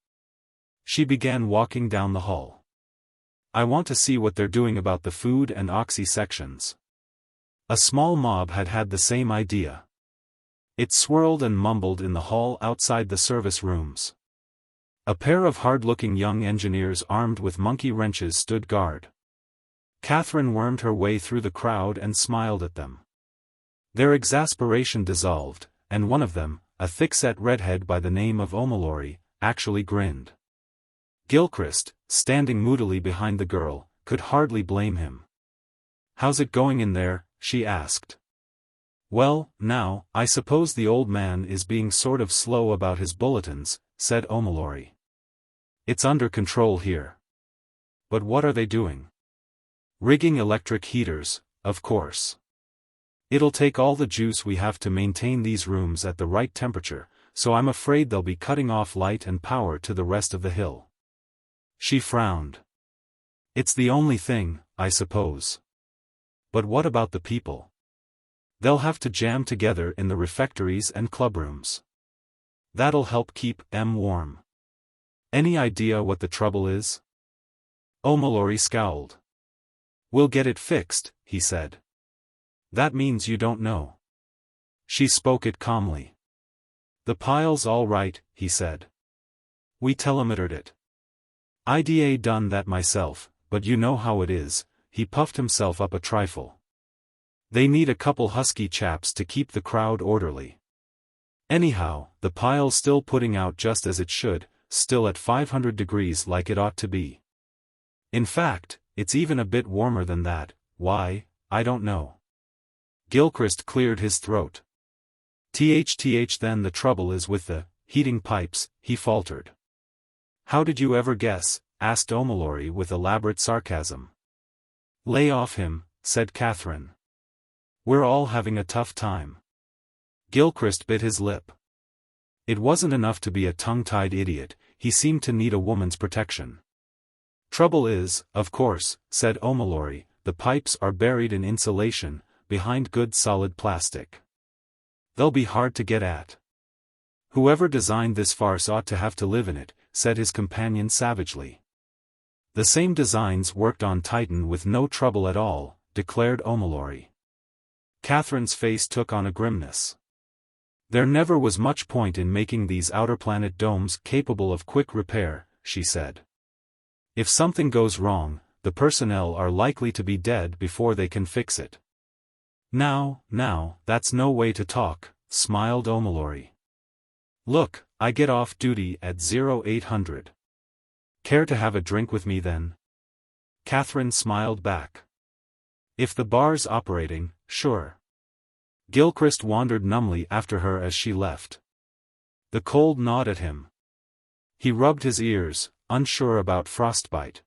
She began walking down the hall. "I want to see what they're doing about the food and oxy sections." A small mob had had the same idea. It swirled and mumbled in the hall outside the service rooms. A pair of hard-looking young engineers armed with monkey wrenches stood guard. Catherine wormed her way through the crowd and smiled at them. Their exasperation dissolved, and one of them, a thick-set redhead by the name of O'Mallory, actually grinned. Gilchrist, standing moodily behind the girl, could hardly blame him. "How's it going in there?" she asked. "Well, now, I suppose the old man is being sort of slow about his bulletins," said O'Mallory. "It's under control here." "But what are they doing?" "Rigging electric heaters, of course. It'll take all the juice we have to maintain these rooms at the right temperature, so I'm afraid they'll be cutting off light and power to the rest of the hill." She frowned. "It's the only thing, I suppose. But what about the people? They'll have to jam together in the refectories and clubrooms. That'll help keep them warm. Any idea what the trouble is?" O'Mallory scowled. "We'll get it fixed," he said. "That means you don't know." She spoke it calmly. "The pile's all right," he said. "We telemetered it. I'd done that myself, but you know how it is." He puffed himself up a trifle. "They need a couple husky chaps to keep the crowd orderly. Anyhow, the pile's still putting out just as it should, still at 500 degrees like it ought to be. In fact, it's even a bit warmer than that. Why, I don't know." Gilchrist cleared his throat. "Th then the trouble is with the heating pipes," he faltered. "How did you ever guess?" asked O'Mallory with elaborate sarcasm. "Lay off him," said Catherine. "We're all having a tough time." Gilchrist bit his lip. It wasn't enough to be a tongue-tied idiot, he seemed to need a woman's protection. "Trouble is, of course," said O'Mallory, "the pipes are buried in insulation, behind good solid plastic. They'll be hard to get at." "Whoever designed this farce ought to have to live in it," said his companion savagely. "The same designs worked on Titan with no trouble at all," declared O'Mallory. Catherine's face took on a grimness. "There never was much point in making these outer planet domes capable of quick repair," she said. "If something goes wrong, the personnel are likely to be dead before they can fix it." Now, that's no way to talk," smiled O'Mallory. "Look, I get off duty at 0800. Care to have a drink with me then?" Catherine smiled back. "If the bar's operating, sure." Gilchrist wandered numbly after her as she left. The cold gnawed at him. He rubbed his ears, unsure about frostbite.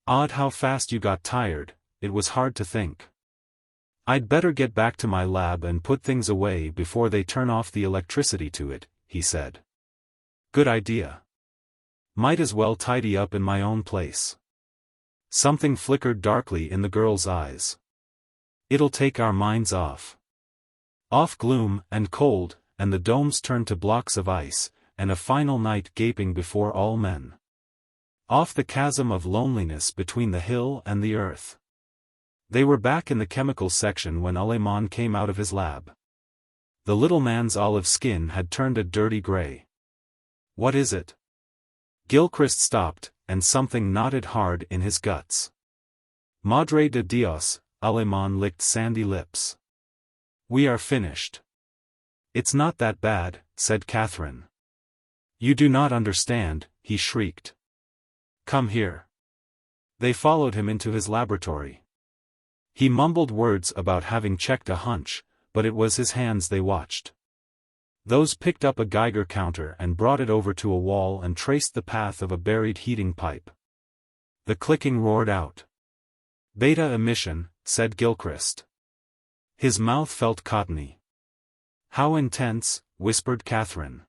"Odd how fast you got tired," it was hard to think. "I'd better get back to my lab and put things away before they turn off the electricity to it," he said. "Good idea. Might as well tidy up in my own place." Something flickered darkly in the girl's eyes. It'll take our minds off. Off gloom and cold, and the domes turned to blocks of ice, and a final night gaping before all men. Off the chasm of loneliness between the hill and the earth. They were back in the chemical section when Alemon came out of his lab. The little man's olive skin had turned a dirty gray. What is it? Gilchrist stopped, and something knotted hard in his guts. Madre de Dios, Alemon licked sandy lips. We are finished. It's not that bad, said Catherine. You do not understand, he shrieked. Come here. They followed him into his laboratory. He mumbled words about having checked a hunch, but it was his hands they watched. Those picked up a Geiger counter and brought it over to a wall and traced the path of a buried heating pipe. The clicking roared out. Beta emission, said Gilchrist. His mouth felt cottony. How intense, whispered Catherine.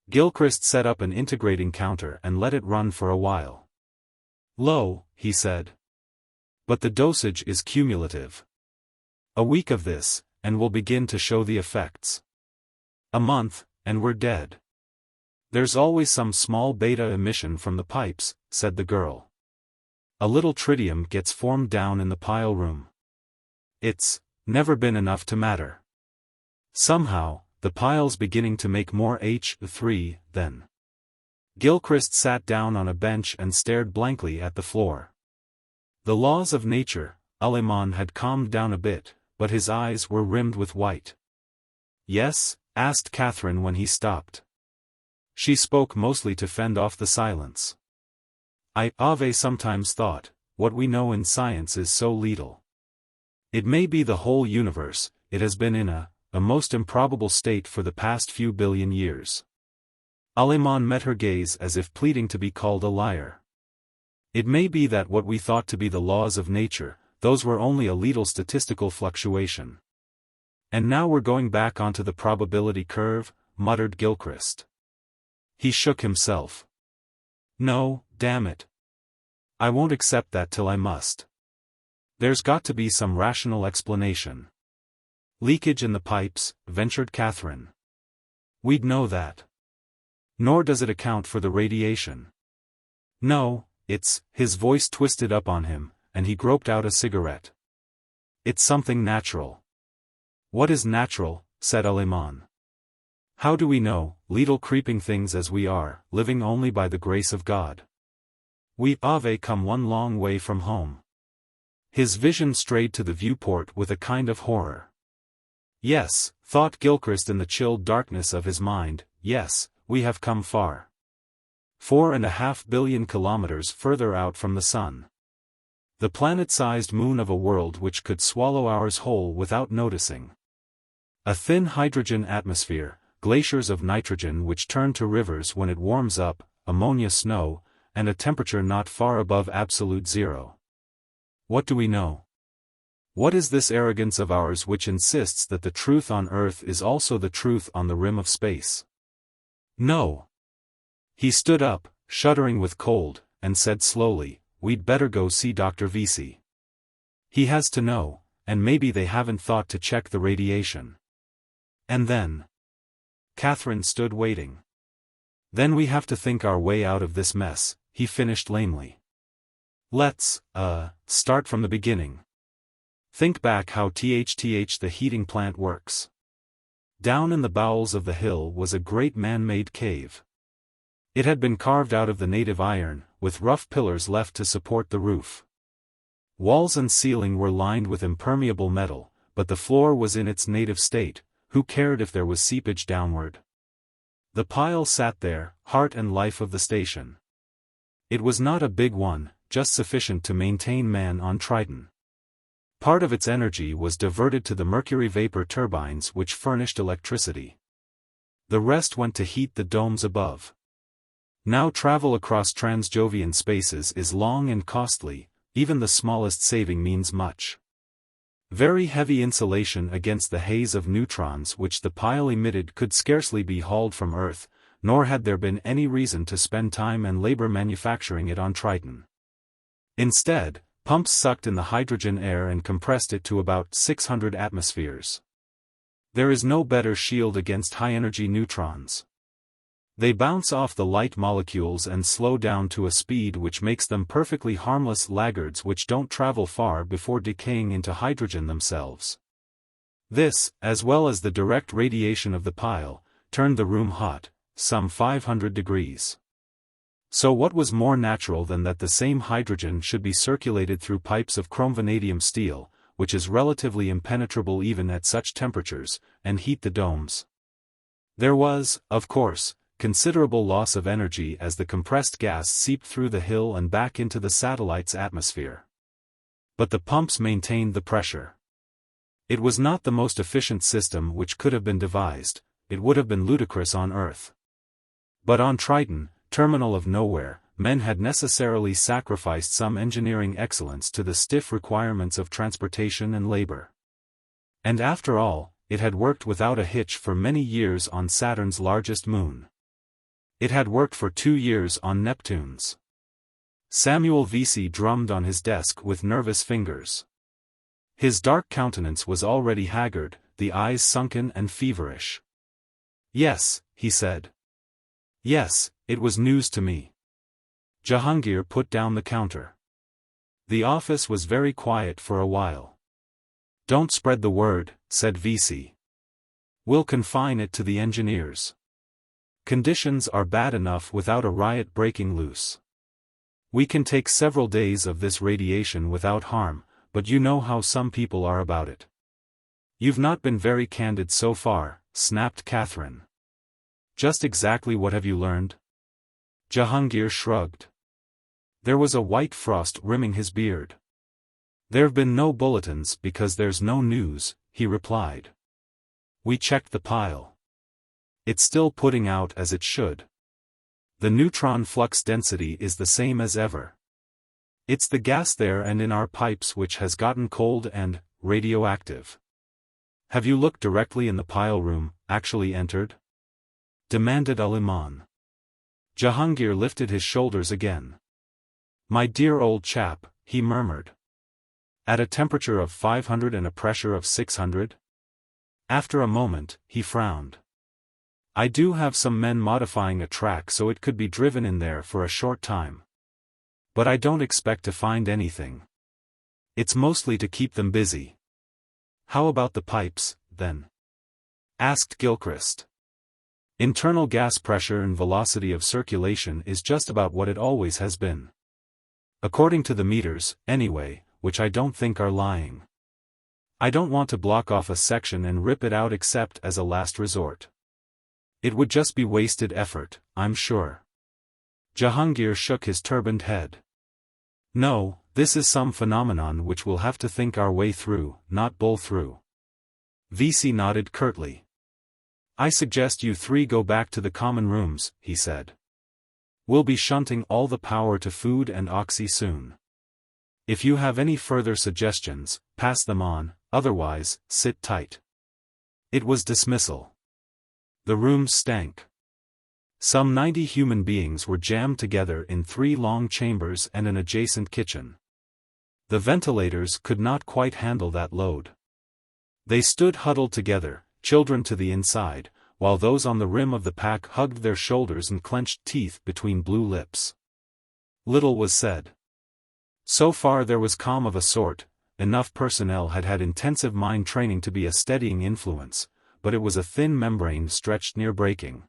Gilchrist set up an integrating counter and let it run for a while. Low, he said. But the dosage is cumulative. A week of this, and we'll begin to show the effects. A month, and we're dead. There's always some small beta emission from the pipes, said the girl. A little tritium gets formed down in the pile room. It's never been enough to matter. Somehow, the pile's beginning to make more H3 then. Gilchrist sat down on a bench and stared blankly at the floor. The laws of nature, Alemon had calmed down a bit, but his eyes were rimmed with white. Yes? Asked Catherine when he stopped. She spoke mostly to fend off the silence. I've sometimes thought, what we know in science is so little. It may be the whole universe, it has been in a most improbable state for the past few billion years. Alemon met her gaze as if pleading to be called a liar. It may be that what we thought to be the laws of nature, those were only a little statistical fluctuation. And now we're going back onto the probability curve, muttered Gilchrist. He shook himself. No, damn it. I won't accept that till I must. There's got to be some rational explanation. Leakage in the pipes, ventured Catherine. We'd know that. Nor does it account for the radiation. No, his voice twisted up on him, and he groped out a cigarette. It's something natural. What is natural, said Alemon. How do we know, little creeping things as we are, living only by the grace of God? We've come one long way from home. His vision strayed to the viewport with a kind of horror. Yes, thought Gilchrist in the chilled darkness of his mind, yes, we have come far. 4.5 billion kilometers further out from the sun. The planet-sized moon of a world which could swallow ours whole without noticing. A thin hydrogen atmosphere, glaciers of nitrogen which turn to rivers when it warms up, ammonia snow, and a temperature not far above absolute zero. What do we know? What is this arrogance of ours which insists that the truth on Earth is also the truth on the rim of space? No. He stood up, shuddering with cold, and said slowly, we'd better go see Dr. Vesey. He has to know, and maybe they haven't thought to check the radiation. And then? Catherine stood waiting. Then we have to think our way out of this mess, he finished lamely. Let's, start from the beginning. Think back how the heating plant works. Down in the bowels of the hill was a great man-made cave. It had been carved out of the native iron, with rough pillars left to support the roof. Walls and ceiling were lined with impermeable metal, but the floor was in its native state. Who cared if there was seepage downward? The pile sat there, heart and life of the station. It was not a big one, just sufficient to maintain man on Triton. Part of its energy was diverted to the mercury vapor turbines which furnished electricity. The rest went to heat the domes above. Now travel across Transjovian spaces is long and costly, even the smallest saving means much. Very heavy insulation against the haze of neutrons which the pile emitted could scarcely be hauled from Earth, nor had there been any reason to spend time and labor manufacturing it on Triton. Instead, Pumps sucked in the hydrogen air and compressed it to about 600 atmospheres. There is no better shield against high-energy neutrons. They bounce off the light molecules and slow down to a speed which makes them perfectly harmless laggards which don't travel far before decaying into hydrogen themselves. This, as well as the direct radiation of the pile, turned the room hot, some 500 degrees. So what was more natural than that the same hydrogen should be circulated through pipes of chrome vanadium steel, which is relatively impenetrable even at such temperatures, and heat the domes? There was, of course, considerable loss of energy as the compressed gas seeped through the hill and back into the satellite's atmosphere. But the pumps maintained the pressure. It was not the most efficient system which could have been devised, it would have been ludicrous on Earth. But on Triton, terminal of nowhere, men had necessarily sacrificed some engineering excellence to the stiff requirements of transportation and labor. And after all, it had worked without a hitch for many years on Saturn's largest moon. It had worked for 2 years on Neptune's. Samuel Vesey drummed on his desk with nervous fingers. His dark countenance was already haggard, the eyes sunken and feverish. "Yes," he said. "Yes, it was news to me." Jahangir put down the counter. The office was very quiet for a while. "Don't spread the word," said Vesey. "We'll confine it to the engineers. Conditions are bad enough without a riot breaking loose. We can take several days of this radiation without harm, but you know how some people are about it." "You've not been very candid so far," snapped Catherine. "Just exactly what have you learned?" Jahangir shrugged. There was a white frost rimming his beard. "There've been no bulletins because there's no news," he replied. "We checked the pile. It's still putting out as it should. The neutron flux density is the same as ever. It's the gas there and in our pipes which has gotten cold and radioactive." "Have you looked directly in the pile room, actually entered?" demanded Aliman. Jahangir lifted his shoulders again. "My dear old chap," he murmured. "At a temperature of 500 and a pressure of 600? After a moment, he frowned. "I do have some men modifying a track so it could be driven in there for a short time. But I don't expect to find anything. It's mostly to keep them busy." "How about the pipes, then?" asked Gilchrist. "Internal gas pressure and velocity of circulation is just about what it always has been. According to the meters, anyway, which I don't think are lying. I don't want to block off a section and rip it out except as a last resort. It would just be wasted effort, I'm sure." Jahangir shook his turbaned head. "No, this is some phenomenon which we'll have to think our way through, not bull through." Vesey nodded curtly. "I suggest you 3 go back to the common rooms," he said. "We'll be shunting all the power to food and oxy soon. If you have any further suggestions, pass them on, otherwise, sit tight." It was dismissal. The rooms stank. Some 90 human beings were jammed together in 3 long chambers and an adjacent kitchen. The ventilators could not quite handle that load. They stood huddled together, children to the inside, while those on the rim of the pack hugged their shoulders and clenched teeth between blue lips. Little was said. So far there was calm of a sort, enough personnel had had intensive mind training to be a steadying influence, but it was a thin membrane stretched near breaking.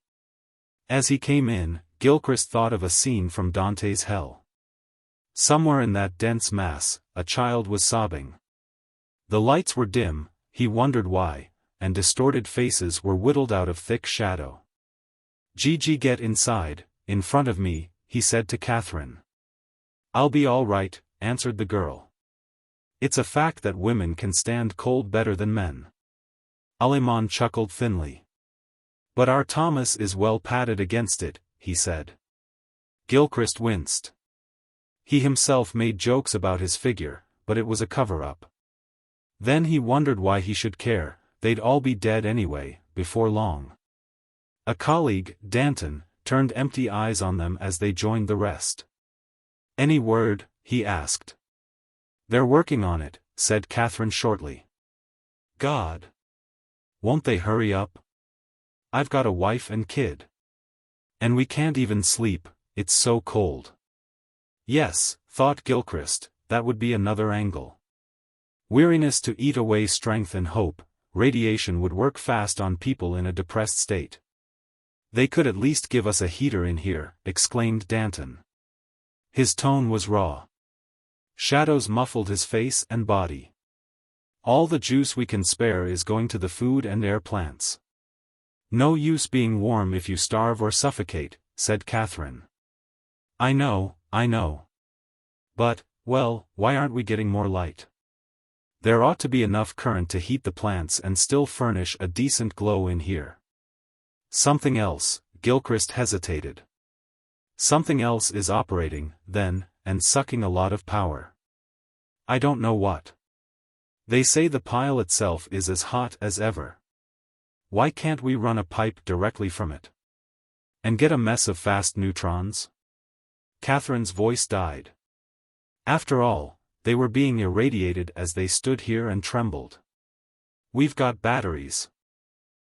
As he came in, Gilchrist thought of a scene from Dante's Hell. Somewhere in that dense mass, a child was sobbing. The lights were dim, he wondered why, and distorted faces were whittled out of thick shadow. "Gigi, get inside, in front of me," he said to Catherine. "I'll be all right," answered the girl. "It's a fact that women can stand cold better than men." Aliman chuckled thinly. "But our Thomas is well padded against it," he said. Gilchrist winced. He himself made jokes about his figure, but it was a cover-up. Then he wondered why he should care, they'd all be dead anyway, before long. A colleague, Danton, turned empty eyes on them as they joined the rest. "Any word?" he asked. They're working on it, said Catherine shortly. God! Won't they hurry up? I've got a wife and kid. And we can't even sleep, it's so cold. Yes, thought Gilchrist, that would be another angle. Weariness to eat away strength and hope, radiation would work fast on people in a depressed state. They could at least give us a heater in here, exclaimed Danton. His tone was raw. Shadows muffled his face and body. All the juice we can spare is going to the food and air plants. No use being warm if you starve or suffocate, said Catherine. I know. But, well, why aren't we getting more light? There ought to be enough current to heat the plants and still furnish a decent glow in here. Something else, Gilchrist hesitated. Something else is operating, then, and sucking a lot of power. I don't know what. They say the pile itself is as hot as ever. Why can't we run a pipe directly from it? And get a mess of fast neutrons? Catherine's voice died. After all, they were being irradiated as they stood here and trembled. We've got batteries.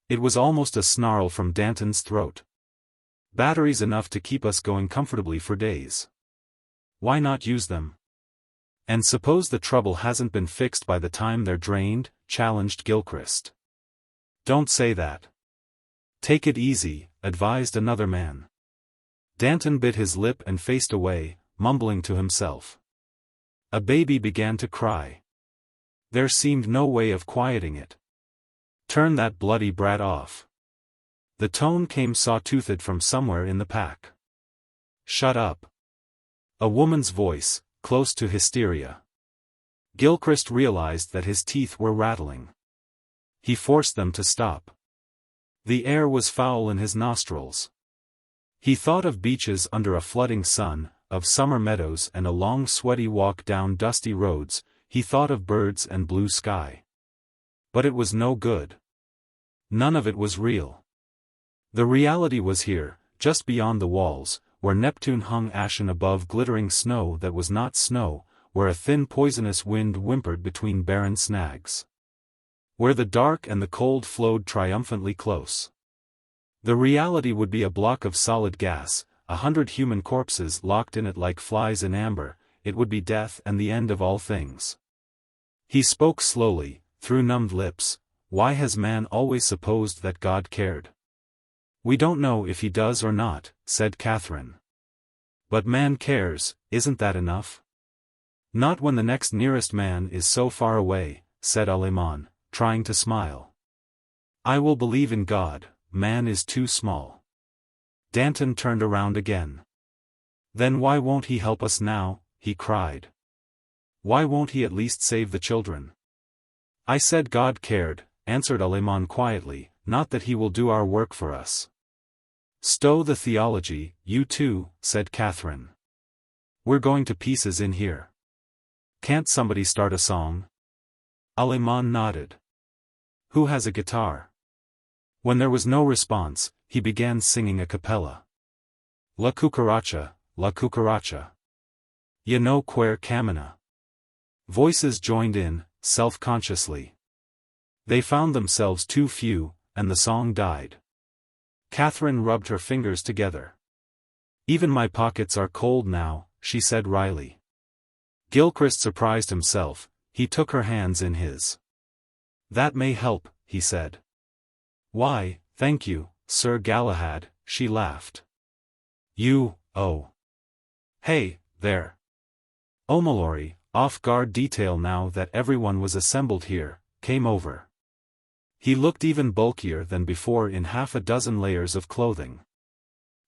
It was almost a snarl from Danton's throat. Batteries enough to keep us going comfortably for days. Why not use them? And suppose the trouble hasn't been fixed by the time they're drained, challenged Gilchrist. Don't say that. Take it easy, advised another man. Danton bit his lip and faced away, mumbling to himself. A baby began to cry. There seemed no way of quieting it. Turn that bloody brat off. The tone came saw-toothed from somewhere in the pack. Shut up. A woman's voice, close to hysteria. Gilchrist realized that his teeth were rattling. He forced them to stop. The air was foul in his nostrils. He thought of beaches under a flooding sun, of summer meadows and a long sweaty walk down dusty roads. He thought of birds and blue sky. But it was no good. None of it was real. The reality was here, just beyond the walls, where Neptune hung ashen above glittering snow that was not snow, where a thin poisonous wind whimpered between barren snags. Where the dark and the cold flowed triumphantly close. The reality would be a block of solid gas, 100 human corpses locked in it like flies in amber. It would be death and the end of all things. He spoke slowly, through numbed lips. Why has man always supposed that God cared? We don't know if he does or not, said Catherine. But man cares, isn't that enough? Not when the next nearest man is so far away, said Aleman, trying to smile. I will believe in God, man is too small. Danton turned around again. Then why won't he help us now, he cried. Why won't he at least save the children? I said God cared, answered Aleman quietly, not that he will do our work for us. Stow the theology, you too, said Catherine. We're going to pieces in here. Can't somebody start a song? Aleman nodded. Who has a guitar? When there was no response, he began singing a cappella. La cucaracha, la cucaracha. You know quer camina. Voices joined in, self-consciously. They found themselves too few, and the song died. Catherine rubbed her fingers together. Even my pockets are cold now, she said wryly. Gilchrist surprised himself. He took her hands in his. That may help, he said. Why, thank you, Sir Galahad, she laughed. You, oh. Hey, there. O'Mallory, off-guard detail now that everyone was assembled here, came over. He looked even bulkier than before in half a dozen layers of clothing.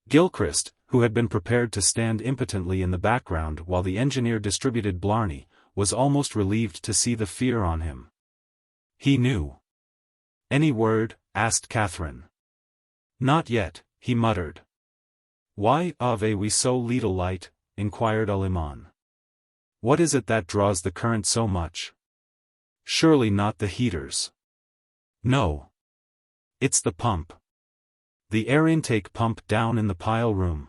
Gilchrist, who had been prepared to stand impotently in the background while the engineer distributed Blarney, was almost relieved to see the fear on him. He knew. Any word? Asked Catherine. Not yet, he muttered. Why have we so little light? Inquired Aleman. What is it that draws the current so much? Surely not the heaters. No. It's the pump. The air intake pump down in the pile room.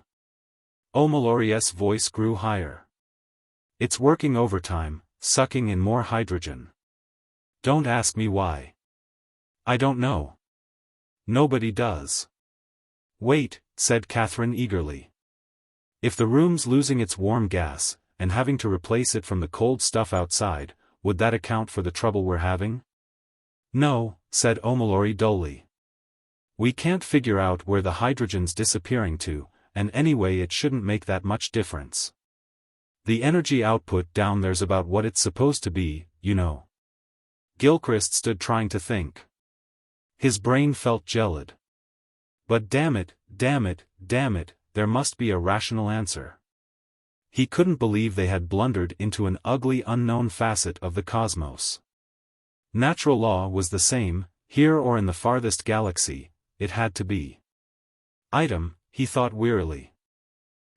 O'Mallory's voice grew higher. It's working overtime, sucking in more hydrogen. Don't ask me why. I don't know. Nobody does. Wait, said Catherine eagerly. If the room's losing its warm gas, and having to replace it from the cold stuff outside, would that account for the trouble we're having? No, said Omolori dully. We can't figure out where the hydrogen's disappearing to, and anyway it shouldn't make that much difference. The energy output down there's about what it's supposed to be, you know. Gilchrist stood trying to think. His brain felt gelid. But damn it, there must be a rational answer. He couldn't believe they had blundered into an ugly unknown facet of the cosmos. Natural law was the same, here or in the farthest galaxy, it had to be. Item, he thought wearily.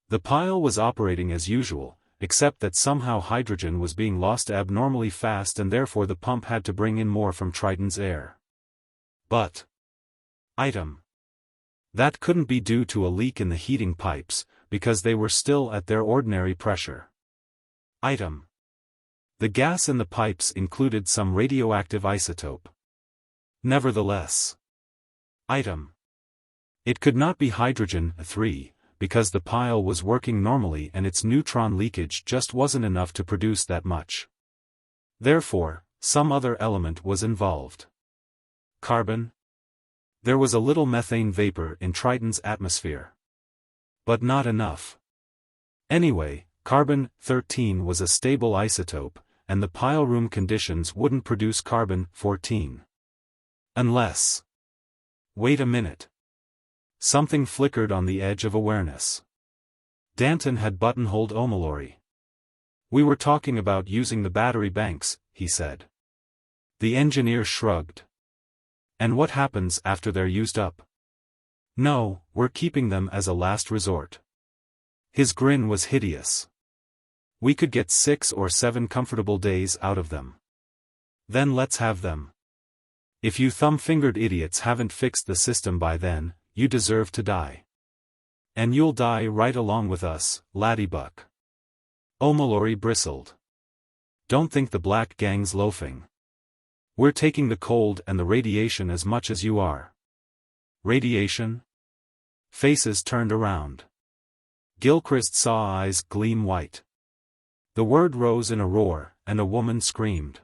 The pile was operating as usual, except that somehow hydrogen was being lost abnormally fast and therefore the pump had to bring in more from Triton's air. But item. That couldn't be due to a leak in the heating pipes, because they were still at their ordinary pressure. Item. The gas in the pipes included some radioactive isotope. Nevertheless. Item. It could not be hydrogen 3, because the pile was working normally and its neutron leakage just wasn't enough to produce that much. Therefore, some other element was involved. Carbon? There was a little methane vapor in Triton's atmosphere. But not enough. Anyway, carbon-13 was a stable isotope, and the pile room conditions wouldn't produce carbon-14. Unless. Wait a minute. Something flickered on the edge of awareness. Danton had buttonholed Omolori. We were talking about using the battery banks, he said. The engineer shrugged. And what happens after they're used up? No, we're keeping them as a last resort. His grin was hideous. We could get 6 or 7 comfortable days out of them. Then let's have them. If you thumb-fingered idiots haven't fixed the system by then, you deserve to die. And you'll die right along with us, laddybuck. Omolori bristled. Don't think the black gang's loafing. We're taking the cold and the radiation as much as you are. Radiation? Faces turned around. Gilchrist saw eyes gleam white. The word rose in a roar, and a woman screamed.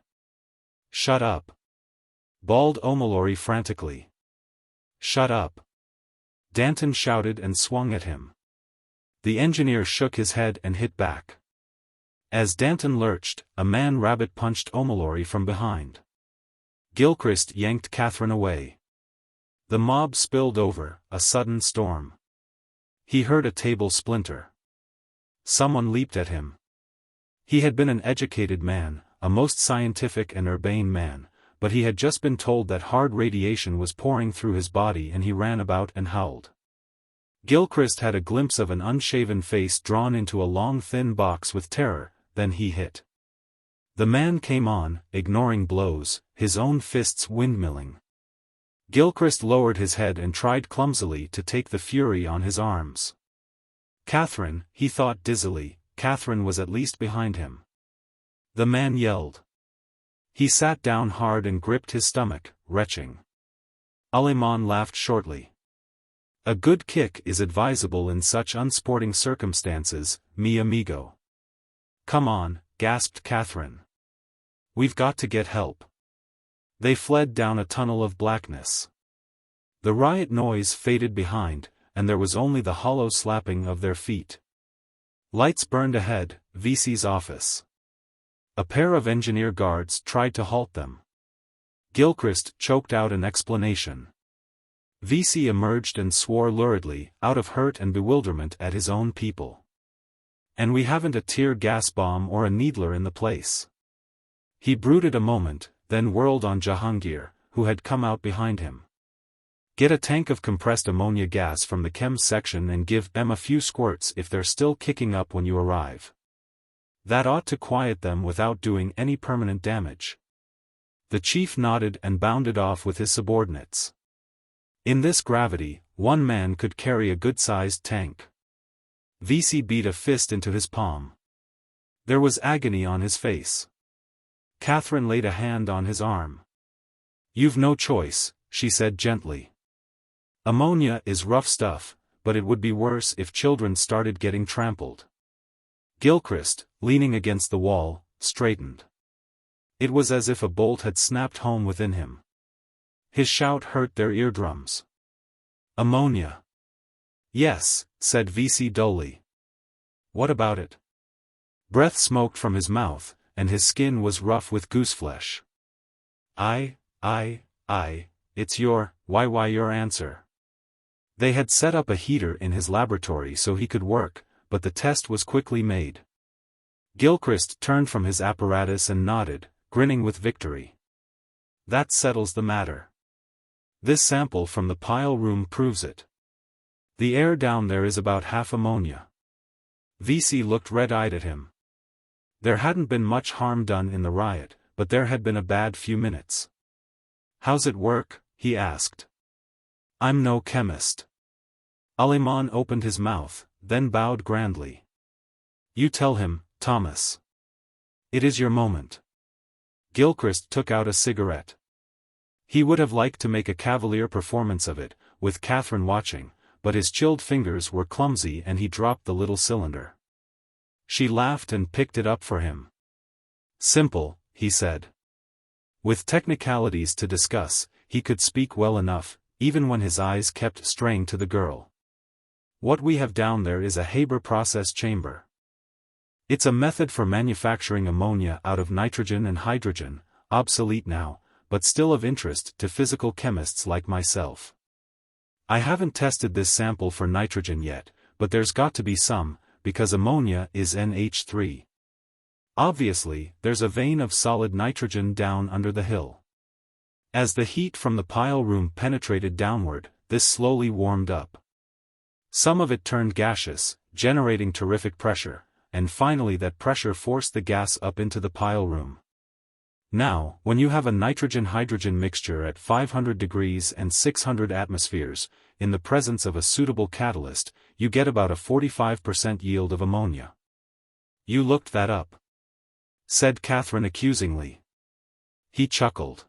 Shut up. Bawled Omolori frantically. Shut up. Danton shouted and swung at him. The engineer shook his head and hit back. As Danton lurched, a man rabbit punched Omolori from behind. Gilchrist yanked Catherine away. The mob spilled over, a sudden storm. He heard a table splinter. Someone leaped at him. He had been an educated man, a most scientific and urbane man, but he had just been told that hard radiation was pouring through his body and he ran about and howled. Gilchrist had a glimpse of an unshaven face drawn into a long thin box with terror, then he hit. The man came on, ignoring blows, his own fists windmilling. Gilchrist lowered his head and tried clumsily to take the fury on his arms. Catherine, he thought dizzily, Catherine was at least behind him. The man yelled. He sat down hard and gripped his stomach, retching. Aleman laughed shortly. A good kick is advisable in such unsporting circumstances, mi amigo. Come on, gasped Catherine. We've got to get help. They fled down a tunnel of blackness. The riot noise faded behind, and there was only the hollow slapping of their feet. Lights burned ahead, VC's office. A pair of engineer guards tried to halt them. Gilchrist choked out an explanation. VC emerged and swore luridly, out of hurt and bewilderment at his own people. And we haven't a tear gas bomb or a needler in the place. He brooded a moment, then whirled on Jahangir, who had come out behind him. Get a tank of compressed ammonia gas from the chem section and give them a few squirts if they're still kicking up when you arrive. That ought to quiet them without doing any permanent damage. The chief nodded and bounded off with his subordinates. In this gravity, one man could carry a good-sized tank. VC beat a fist into his palm. There was agony on his face. Catherine laid a hand on his arm. "You've no choice," she said gently. "Ammonia is rough stuff, but it would be worse if children started getting trampled." Gilchrist, leaning against the wall, straightened. It was as if a bolt had snapped home within him. His shout hurt their eardrums. "Ammonia." "Yes," said VC dully. "What about it?" Breath smoked from his mouth, and his skin was rough with gooseflesh. It's your answer." They had set up a heater in his laboratory so he could work, but the test was quickly made. Gilchrist turned from his apparatus and nodded, grinning with victory. "That settles the matter. This sample from the pile room proves it. The air down there is about half ammonia." VC looked red-eyed at him. There hadn't been much harm done in the riot, but there had been a bad few minutes. "How's it work?" he asked. "I'm no chemist." Aleman opened his mouth, then bowed grandly. "You tell him, Thomas. It is your moment." Gilchrist took out a cigarette. He would have liked to make a cavalier performance of it, with Catherine watching, but his chilled fingers were clumsy and he dropped the little cylinder. She laughed and picked it up for him. "Simple," he said. With technicalities to discuss, he could speak well enough, even when his eyes kept straying to the girl. "What we have down there is a Haber process chamber. It's a method for manufacturing ammonia out of nitrogen and hydrogen, obsolete now, but still of interest to physical chemists like myself. I haven't tested this sample for nitrogen yet, but there's got to be some, because ammonia is NH3. Obviously, there's a vein of solid nitrogen down under the hill. As the heat from the pile room penetrated downward, this slowly warmed up. Some of it turned gaseous, generating terrific pressure, and finally that pressure forced the gas up into the pile room. Now, when you have a nitrogen-hydrogen mixture at 500 degrees and 600 atmospheres, in the presence of a suitable catalyst, you get about a 45% yield of ammonia." "You looked that up?" said Catherine accusingly. He chuckled.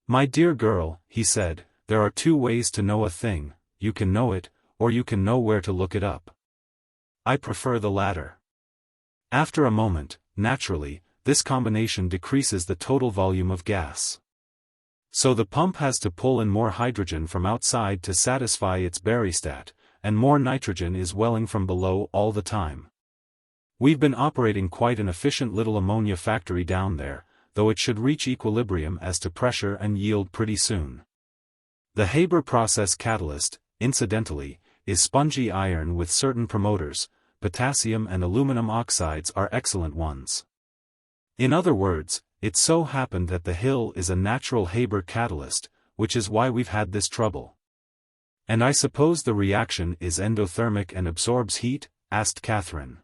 "My dear girl," he said, "there are two ways to know a thing: you can know it, or you can know where to look it up. I prefer the latter." After a moment, naturally, this combination decreases the total volume of gas. So the pump has to pull in more hydrogen from outside to satisfy its barystat, and more nitrogen is welling from below all the time. We've been operating quite an efficient little ammonia factory down there, though it should reach equilibrium as to pressure and yield pretty soon. The Haber process catalyst, incidentally, is spongy iron with certain promoters. Potassium and aluminum oxides are excellent ones. In other words, it so happened that the hill is a natural Haber catalyst, which is why we've had this trouble. "And I suppose the reaction is endothermic and absorbs heat?" asked Catherine.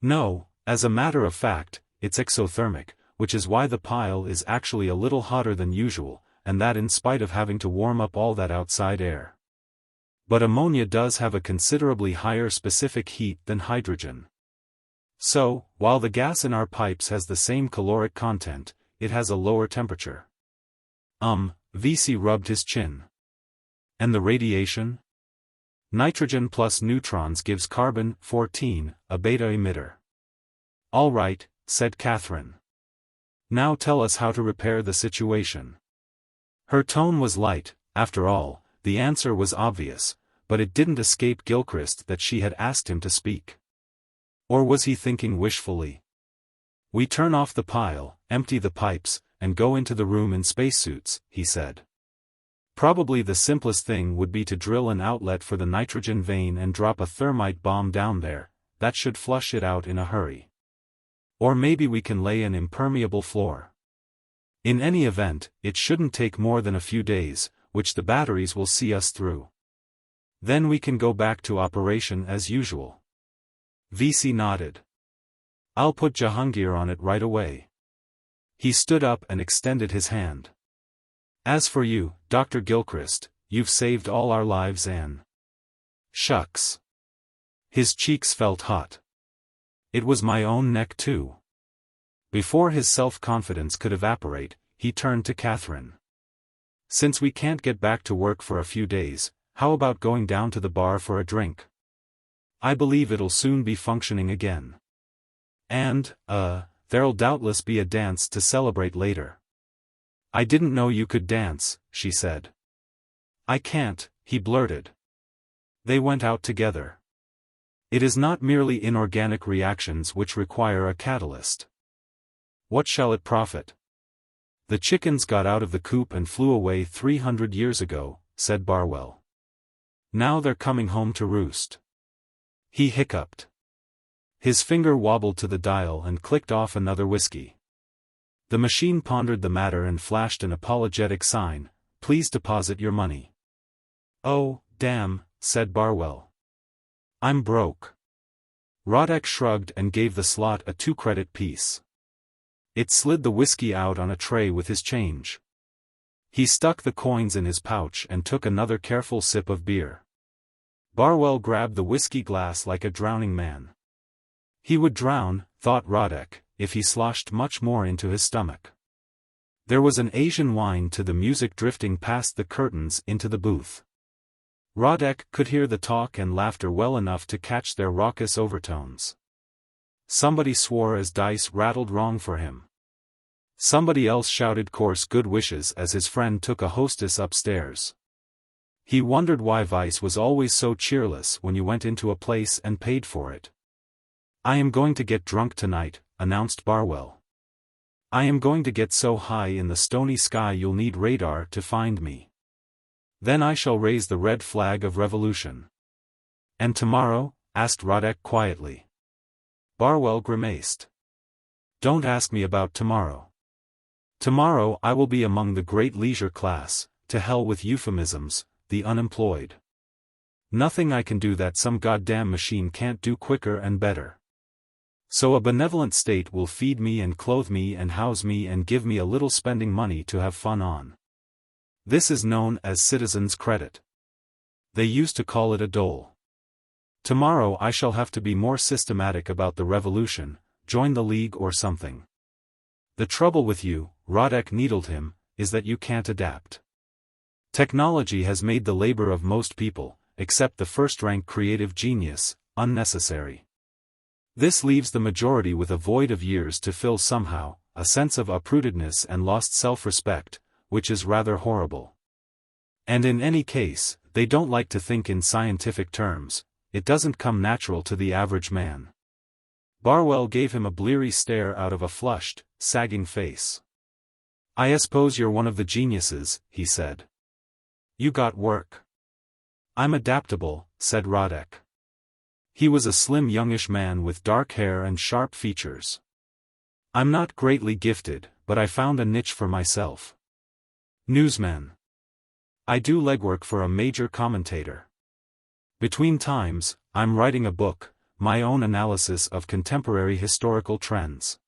"No, as a matter of fact, it's exothermic, which is why the pile is actually a little hotter than usual, and that in spite of having to warm up all that outside air. But ammonia does have a considerably higher specific heat than hydrogen. So, while the gas in our pipes has the same caloric content, it has a lower temperature." VC rubbed his chin. "And the radiation?" "Nitrogen plus neutrons gives carbon-14, a beta emitter." "All right," said Catherine. "Now tell us how to repair the situation." Her tone was light. After all, the answer was obvious, but it didn't escape Gilchrist that she had asked him to speak. Or was he thinking wishfully? "We turn off the pile, empty the pipes, and go into the room in spacesuits," he said. "Probably the simplest thing would be to drill an outlet for the nitrogen vein and drop a thermite bomb down there. That should flush it out in a hurry. Or maybe we can lay an impermeable floor. In any event, it shouldn't take more than a few days, which the batteries will see us through. Then we can go back to operation as usual." VC nodded. "I'll put Jahangir on it right away." He stood up and extended his hand. "As for you, Dr. Gilchrist, you've saved all our lives and—" "Shucks." His cheeks felt hot. "It was my own neck too." Before his self-confidence could evaporate, he turned to Catherine. "Since we can't get back to work for a few days, how about going down to the bar for a drink? I believe it'll soon be functioning again. And, there'll doubtless be a dance to celebrate later." "I didn't know you could dance," she said. "I can't," he blurted. They went out together. It is not merely inorganic reactions which require a catalyst. What shall it profit? "The chickens got out of the coop and flew away 300 years ago," said Barwell. "Now they're coming home to roost." He hiccuped. His finger wobbled to the dial and clicked off another whiskey. The machine pondered the matter and flashed an apologetic sign, "Please deposit your money." "Oh, damn," said Barwell. "I'm broke." Rodek shrugged and gave the slot a 2-credit piece. It slid the whiskey out on a tray with his change. He stuck the coins in his pouch and took another careful sip of beer. Barwell grabbed the whiskey glass like a drowning man. He would drown, thought Rodek, if he sloshed much more into his stomach. There was an Asian whine to the music drifting past the curtains into the booth. Rodek could hear the talk and laughter well enough to catch their raucous overtones. Somebody swore as dice rattled wrong for him. Somebody else shouted coarse good wishes as his friend took a hostess upstairs. He wondered why Vice was always so cheerless when you went into a place and paid for it. "I am going to get drunk tonight," announced Barwell. "I am going to get so high in the stony sky you'll need radar to find me. Then I shall raise the red flag of revolution." "And tomorrow?" asked Rodek quietly. Barwell grimaced. "Don't ask me about tomorrow. Tomorrow I will be among the great leisure class, to hell with euphemisms, the unemployed. Nothing I can do that some goddamn machine can't do quicker and better. So a benevolent state will feed me and clothe me and house me and give me a little spending money to have fun on. This is known as citizens' credit. They used to call it a dole. Tomorrow I shall have to be more systematic about the revolution, join the League or something. The trouble with you," Rodek needled him, "is that you can't adapt. Technology has made the labor of most people, except the first-rank creative genius, unnecessary. This leaves the majority with a void of years to fill somehow, a sense of uprootedness and lost self-respect, which is rather horrible. And in any case, they don't like to think in scientific terms, it doesn't come natural to the average man." Barwell gave him a bleary stare out of a flushed, sagging face. "I suppose you're one of the geniuses," he said. "You got work." "I'm adaptable," said Rodek. He was a slim youngish man with dark hair and sharp features. "I'm not greatly gifted, but I found a niche for myself. Newsman. I do legwork for a major commentator. Between times, I'm writing a book, my own analysis of contemporary historical trends.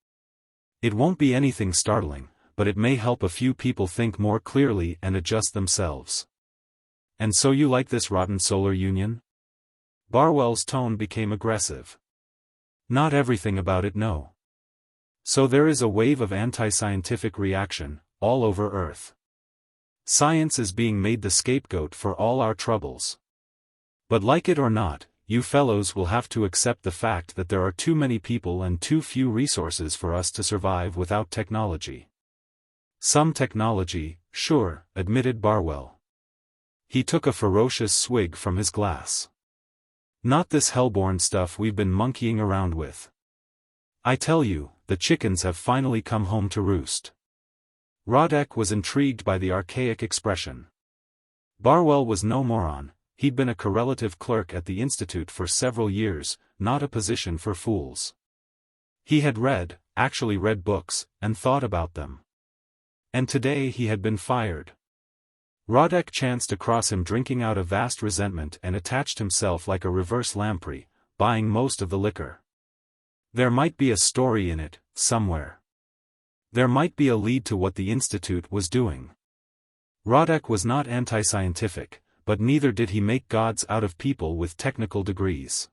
It won't be anything startling, but it may help a few people think more clearly and adjust themselves." "And so you like this rotten solar union?" Barwell's tone became aggressive. "Not everything about it, no. So there is a wave of anti-scientific reaction, all over Earth. Science is being made the scapegoat for all our troubles. But like it or not, you fellows will have to accept the fact that there are too many people and too few resources for us to survive without technology." "Some technology, sure," admitted Barwell. He took a ferocious swig from his glass. "Not this hellborn stuff we've been monkeying around with. I tell you, the chickens have finally come home to roost." Rodek was intrigued by the archaic expression. Barwell was no moron, he'd been a correlative clerk at the Institute for several years, not a position for fools. He had actually read books, and thought about them. And today he had been fired. Rodek chanced across him drinking out of vast resentment and attached himself like a reverse lamprey, buying most of the liquor. There might be a story in it, somewhere. There might be a lead to what the Institute was doing. Rodek was not anti-scientific, but neither did he make gods out of people with technical degrees.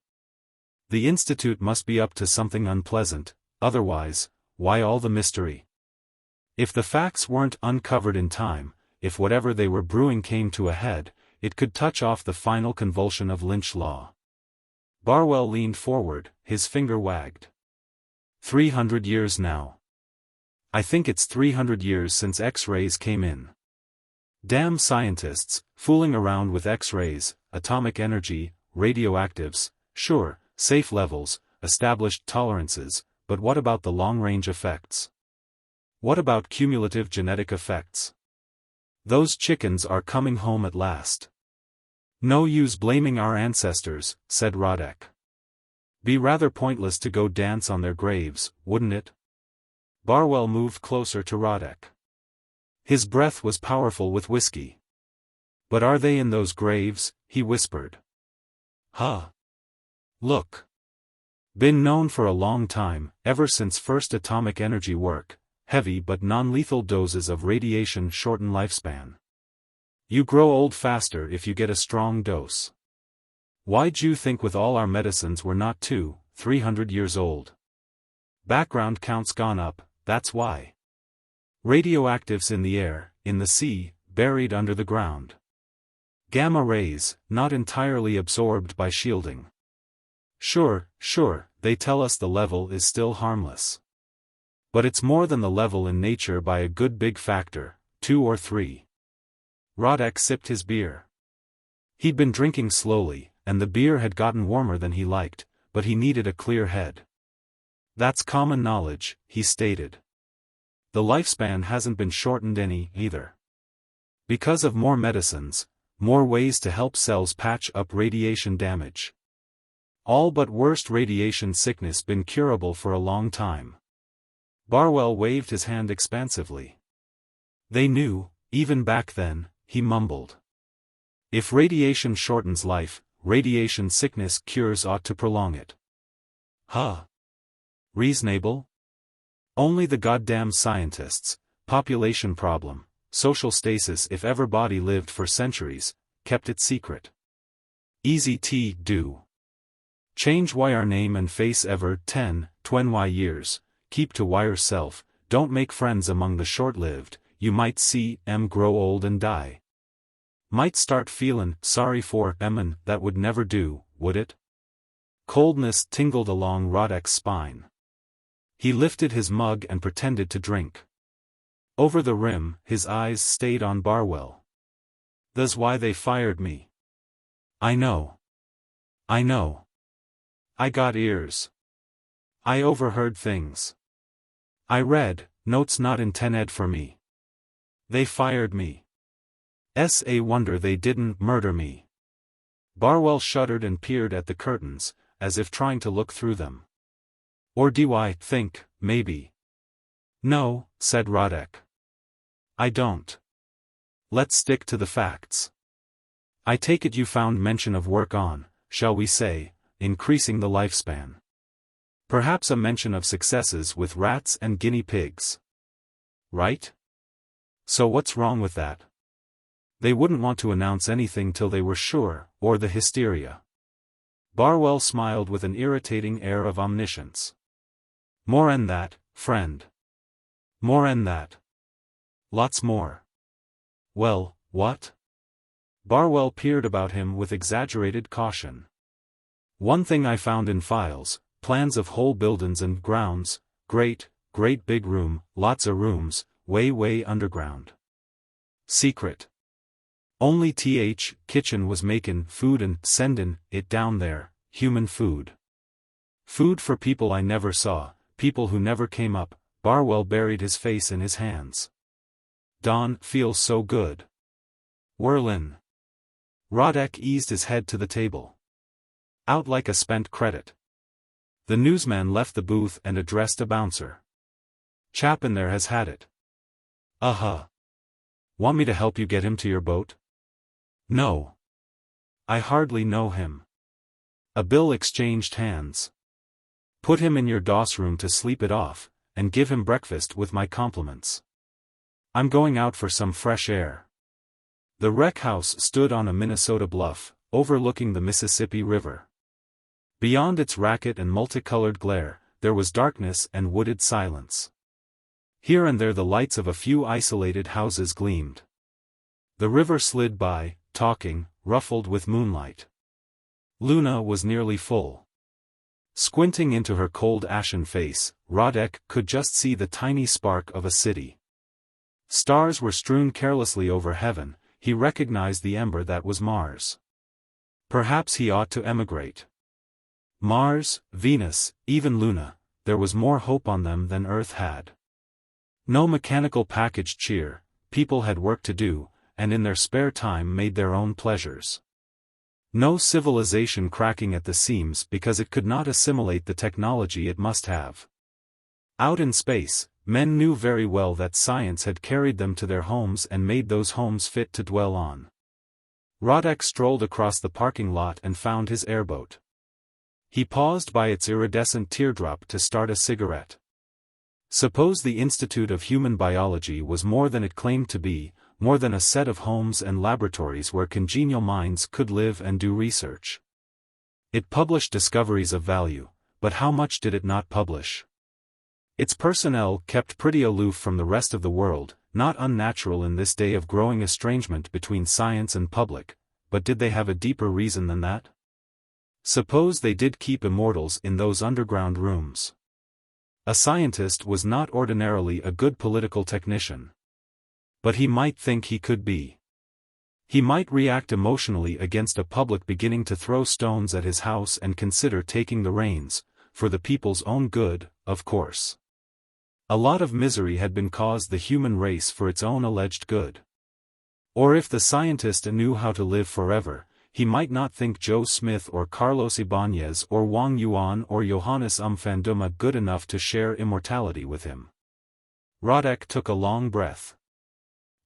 The Institute must be up to something unpleasant, otherwise, why all the mystery? If the facts weren't uncovered in time, if whatever they were brewing came to a head, it could touch off the final convulsion of lynch law. Barwell leaned forward, his finger wagged. 300 years now. I think it's 300 years since X-rays came in. Damn scientists, fooling around with X-rays, atomic energy, radioactives, sure, safe levels, established tolerances, but what about the long-range effects? What about cumulative genetic effects? Those chickens are coming home at last. No use blaming our ancestors, said Rodek. Be rather pointless to go dance on their graves, wouldn't it? Barwell moved closer to Rodek. His breath was powerful with whiskey. But are they in those graves? He whispered. Huh. Look. Been known for a long time, ever since first atomic energy work, heavy but non-lethal doses of radiation shorten lifespan. You grow old faster if you get a strong dose. Why'd you think with all our medicines we're not 300 years old? Background count's gone up, that's why. Radioactives in the air, in the sea, buried under the ground. Gamma rays, not entirely absorbed by shielding. Sure, they tell us the level is still harmless. But it's more than the level in nature by a good big factor, 2 or 3. Rodek sipped his beer. He'd been drinking slowly, and the beer had gotten warmer than he liked, but he needed a clear head. That's common knowledge, he stated. The lifespan hasn't been shortened any, either. Because of more medicines, more ways to help cells patch up radiation damage. All but worst radiation sickness been curable for a long time. Barwell waved his hand expansively. They knew, even back then, he mumbled. If radiation shortens life, radiation sickness cures ought to prolong it. Huh? Reasonable? Only the goddamn scientists, population problem, social stasis if ever body lived for centuries, kept it secret. Easy do. Change why our name and face ever 20 years, keep to wire self, don't make friends among the short-lived, you might see grow old and die. Might start feelin' sorry for and that would never do, would it? Coldness tingled along Rodek's spine. He lifted his mug and pretended to drink. Over the rim, his eyes stayed on Barwell. That's why they fired me. I know. I got ears. I overheard things. I read, notes not intended for me. They fired me. A wonder they didn't murder me. Barwell shuddered and peered at the curtains, as if trying to look through them. Or do I think, maybe? No, said Rodek. I don't. Let's stick to the facts. I take it you found mention of work on, shall we say, increasing the lifespan. Perhaps a mention of successes with rats and guinea pigs. Right? So what's wrong with that? They wouldn't want to announce anything till they were sure, or the hysteria. Barwell smiled with an irritating air of omniscience. More'n that, friend. More'n that. Lots more. Well, what? Barwell peered about him with exaggerated caution. One thing I found in files, plans of whole buildings and grounds, great big room, lots of rooms, way underground. Secret. Only kitchen was makin' food and sendin' it down there, human food. Food for people I never saw, people who never came up. Barwell buried his face in his hands. Dawn feels so good. Whirlin'. Rodek eased his head to the table. Out like a spent credit. The newsman left the booth and addressed a bouncer. Chap in there has had it. Want me to help you get him to your boat? No. I hardly know him. A bill exchanged hands. Put him in your DOS room to sleep it off, and give him breakfast with my compliments. I'm going out for some fresh air. The wreck house stood on a Minnesota bluff, overlooking the Mississippi River. Beyond its racket and multicolored glare, there was darkness and wooded silence. Here and there the lights of a few isolated houses gleamed. The river slid by, talking, ruffled with moonlight. Luna was nearly full. Squinting into her cold ashen face, Radek could just see the tiny spark of a city. Stars were strewn carelessly over heaven. He recognized the ember that was Mars. Perhaps he ought to emigrate. Mars, Venus, even Luna, there was more hope on them than Earth had. No mechanical packaged cheer, people had work to do, and in their spare time made their own pleasures. No civilization cracking at the seams because it could not assimilate the technology it must have. Out in space, men knew very well that science had carried them to their homes and made those homes fit to dwell on. Radek strolled across the parking lot and found his airboat. He paused by its iridescent teardrop to start a cigarette. Suppose the Institute of Human Biology was more than it claimed to be, more than a set of homes and laboratories where congenial minds could live and do research. It published discoveries of value, but how much did it not publish? Its personnel kept pretty aloof from the rest of the world, not unnatural in this day of growing estrangement between science and public, but did they have a deeper reason than that? Suppose they did keep immortals in those underground rooms. A scientist was not ordinarily a good political technician. But he might think he could be. He might react emotionally against a public beginning to throw stones at his house and consider taking the reins, for the people's own good, of course. A lot of misery had been caused the human race for its own alleged good. Or if the scientist knew how to live forever, he might not think Joe Smith or Carlos Ibáñez or Wang Yuan or Johannes Umfanduma good enough to share immortality with him. Radek took a long breath.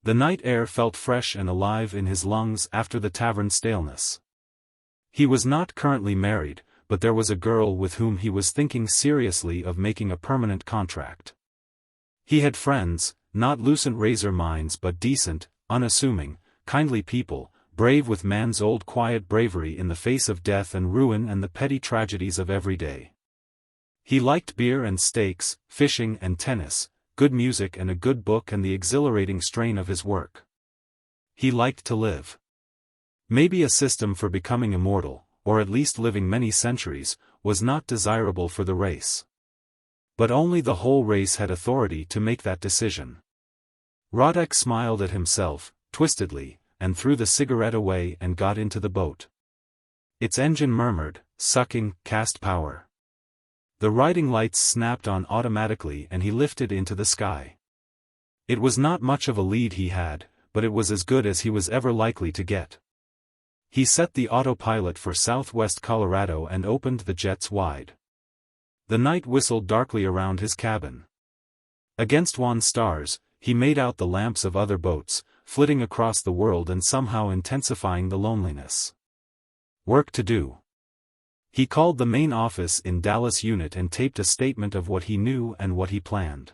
The night air felt fresh and alive in his lungs after the tavern staleness. He was not currently married, but there was a girl with whom he was thinking seriously of making a permanent contract. He had friends, not lucent razor minds but decent, unassuming, kindly people, brave with man's old quiet bravery in the face of death and ruin and the petty tragedies of every day. He liked beer and steaks, fishing and tennis, good music and a good book and the exhilarating strain of his work. He liked to live. Maybe a system for becoming immortal, or at least living many centuries, was not desirable for the race. But only the whole race had authority to make that decision. Radek smiled at himself, twistedly, and threw the cigarette away and got into the boat. Its engine murmured, sucking cast power. The riding lights snapped on automatically and he lifted into the sky. It was not much of a lead he had, but it was as good as he was ever likely to get. He set the autopilot for southwest Colorado and opened the jets wide. The night whistled darkly around his cabin. Against wan stars, he made out the lamps of other boats, flitting across the world and somehow intensifying the loneliness. Work to do. He called the main office in Dallas unit and taped a statement of what he knew and what he planned.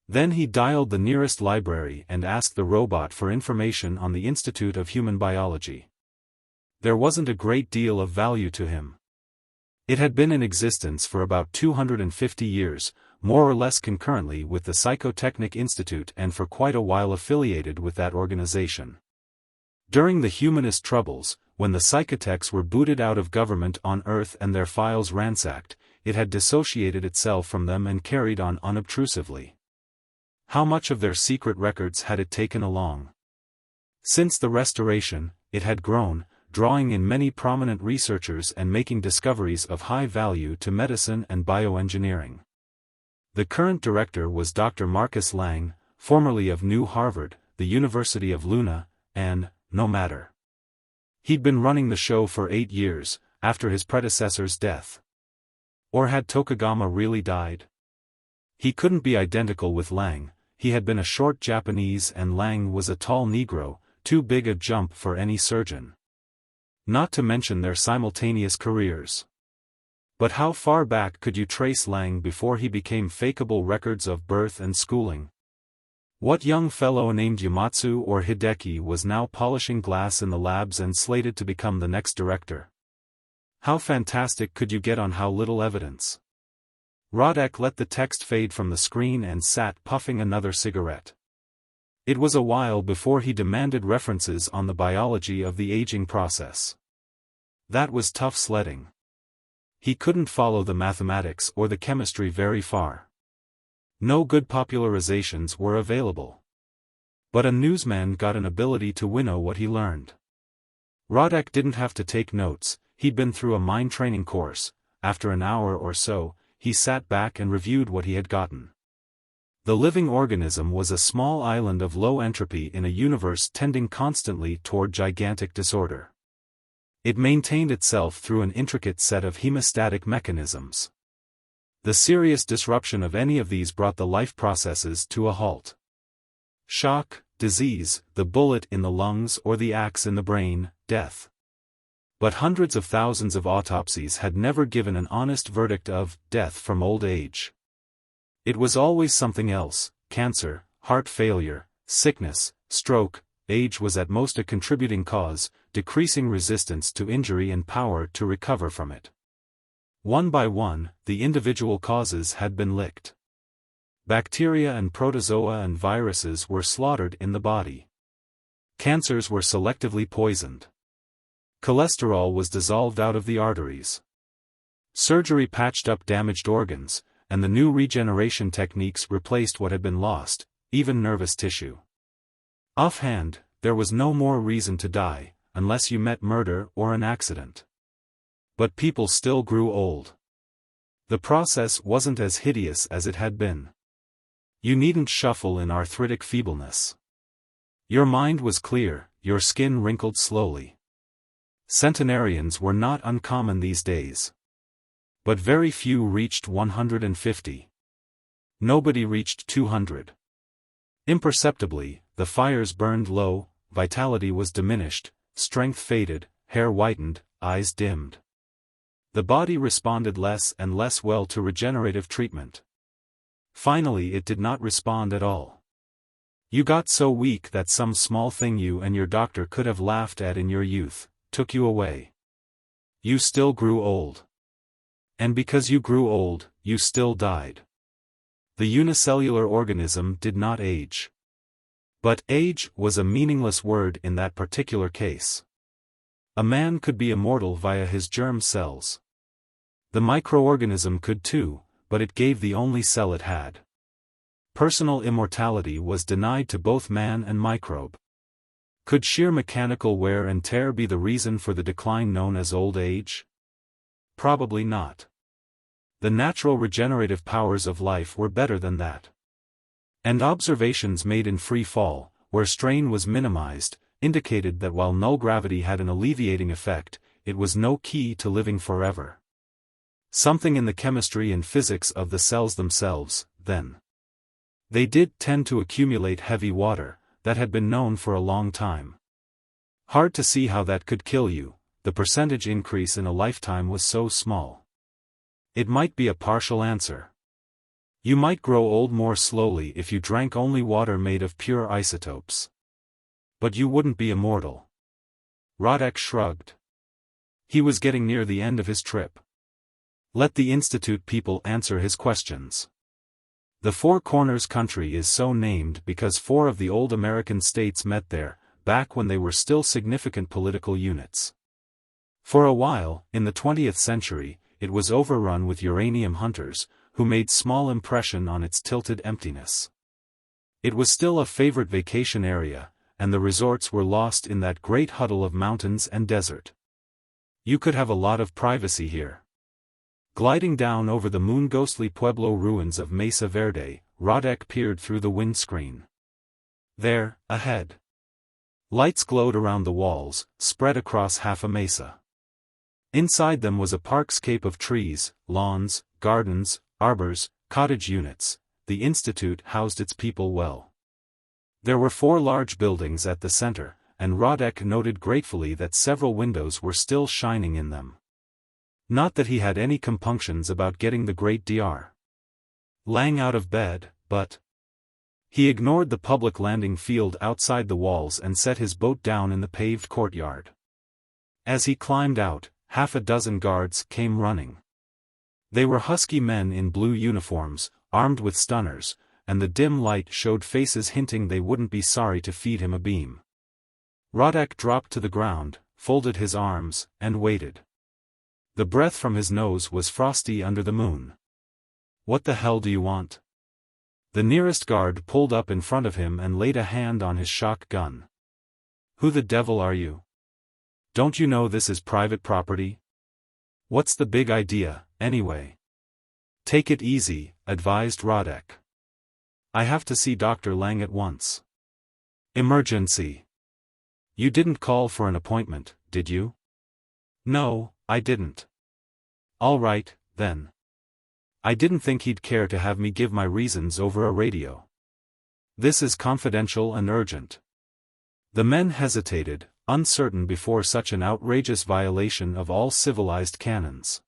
Then he dialed the nearest library and asked the robot for information on the Institute of Human Biology. There wasn't a great deal of value to him. It had been in existence for about 250 years, more or less concurrently with the Psychotechnic Institute and for quite a while affiliated with that organization. During the humanist troubles, when the psychotechs were booted out of government on Earth and their files ransacked, it had dissociated itself from them and carried on unobtrusively. How much of their secret records had it taken along? Since the Restoration, it had grown, drawing in many prominent researchers and making discoveries of high value to medicine and bioengineering. The current director was Dr. Marcus Lang, formerly of New Harvard, the University of Luna, and, no matter. He'd been running the show for 8 years, after his predecessor's death. Or had Tokugama really died? He couldn't be identical with Lang, he had been a short Japanese and Lang was a tall Negro, too big a jump for any surgeon. Not to mention their simultaneous careers. But how far back could you trace Lang before he became fakeable records of birth and schooling? What young fellow named Yamatsu or Hideki was now polishing glass in the labs and slated to become the next director? How fantastic could you get on how little evidence? Rodek let the text fade from the screen and sat puffing another cigarette. It was a while before he demanded references on the biology of the aging process. That was tough sledding. He couldn't follow the mathematics or the chemistry very far. No good popularizations were available. But a newsman got an ability to winnow what he learned. Rodek didn't have to take notes, he'd been through a mind training course. After an hour or so, he sat back and reviewed what he had gotten. The living organism was a small island of low entropy in a universe tending constantly toward gigantic disorder. It maintained itself through an intricate set of hemostatic mechanisms. The serious disruption of any of these brought the life processes to a halt. Shock, disease, the bullet in the lungs or the axe in the brain, death. But hundreds of thousands of autopsies had never given an honest verdict of death from old age. It was always something else: cancer, heart failure, sickness, stroke. Age was at most a contributing cause, decreasing resistance to injury and power to recover from it. One by one, the individual causes had been licked. Bacteria and protozoa and viruses were slaughtered in the body. Cancers were selectively poisoned. Cholesterol was dissolved out of the arteries. Surgery patched up damaged organs, and the new regeneration techniques replaced what had been lost, even nervous tissue. Offhand, there was no more reason to die, unless you met murder or an accident. But people still grew old. The process wasn't as hideous as it had been. You needn't shuffle in arthritic feebleness. Your mind was clear, your skin wrinkled slowly. Centenarians were not uncommon these days. But very few reached 150. Nobody reached 200. Imperceptibly, the fires burned low, vitality was diminished, strength faded, hair whitened, eyes dimmed. The body responded less and less well to regenerative treatment. Finally, it did not respond at all. You got so weak that some small thing you and your doctor could have laughed at in your youth took you away. You still grew old. And because you grew old, you still died. The unicellular organism did not age. But age was a meaningless word in that particular case. A man could be immortal via his germ cells. The microorganism could too, but it gave the only cell it had. Personal immortality was denied to both man and microbe. Could sheer mechanical wear and tear be the reason for the decline known as old age? Probably not. The natural regenerative powers of life were better than that. And observations made in free fall, where strain was minimized, indicated that while null gravity had an alleviating effect, it was no key to living forever. Something in the chemistry and physics of the cells themselves, then. They did tend to accumulate heavy water, that had been known for a long time. Hard to see how that could kill you, the percentage increase in a lifetime was so small. It might be a partial answer. You might grow old more slowly if you drank only water made of pure isotopes. But you wouldn't be immortal. Rodek shrugged. He was getting near the end of his trip. Let the Institute people answer his questions. The Four Corners country is so named because 4 of the old American states met there, back when they were still significant political units. For a while, in the 20th century, it was overrun with uranium hunters, who made small impression on its tilted emptiness. It was still a favorite vacation area, and the resorts were lost in that great huddle of mountains and desert. You could have a lot of privacy here. Gliding down over the moon-ghostly Pueblo ruins of Mesa Verde, Rodek peered through the windscreen. There, ahead. Lights glowed around the walls, spread across half a mesa. Inside them was a parkscape of trees, lawns, gardens, arbors, cottage units. The Institute housed its people well. There were 4 large buildings at the center, and Rodek noted gratefully that several windows were still shining in them. Not that he had any compunctions about getting the great Dr. Lang out of bed, but he ignored the public landing field outside the walls and set his boat down in the paved courtyard. As he climbed out, half a dozen guards came running. They were husky men in blue uniforms, armed with stunners, and the dim light showed faces hinting they wouldn't be sorry to feed him a beam. Roderick dropped to the ground, folded his arms, and waited. The breath from his nose was frosty under the moon. "What the hell do you want?" The nearest guard pulled up in front of him and laid a hand on his shock gun. "Who the devil are you? Don't you know this is private property? What's the big idea, anyway?" "Take it easy," advised Roderick. "I have to see Dr. Lang at once." "Emergency." "You didn't call for an appointment, did you?" "No, I didn't." "All right, then. I didn't think he'd care to have me give my reasons over a radio. This is confidential and urgent." The men hesitated, uncertain before such an outrageous violation of all civilized canons.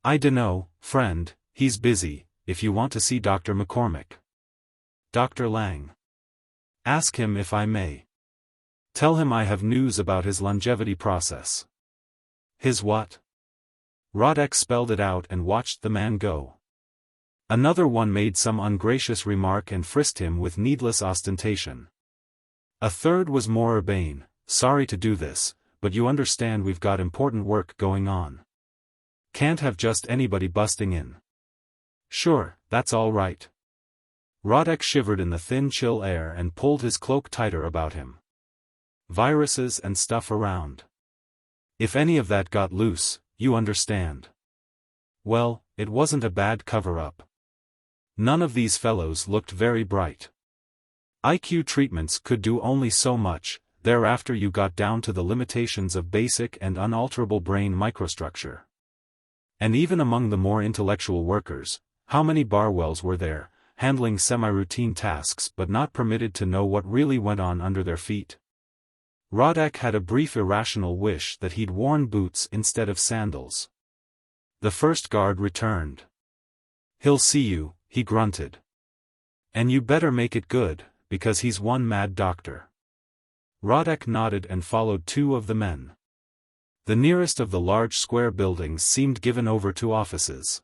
"I dunno, friend, he's busy, if you want to see Dr. McCormick." "Dr. Lang?" "Ask him if I may. Tell him I have news about his longevity process." "His what?" Roderick spelled it out and watched the man go. Another one made some ungracious remark and frisked him with needless ostentation. A third was more urbane. "Sorry to do this, but you understand we've got important work going on. Can't have just anybody busting in." "Sure, that's all right." Roderick shivered in the thin chill air and pulled his cloak tighter about him. "Viruses and stuff around. If any of that got loose, you understand." Well, it wasn't a bad cover-up. None of these fellows looked very bright. IQ treatments could do only so much. Thereafter you got down to the limitations of basic and unalterable brain microstructure. And even among the more intellectual workers, how many Barwells were there, handling semi-routine tasks but not permitted to know what really went on under their feet? Roderick had a brief irrational wish that he'd worn boots instead of sandals. The first guard returned. "He'll see you," he grunted. "And you better make it good, because he's one mad doctor." Roderick nodded and followed two of the men. The nearest of the large square buildings seemed given over to offices.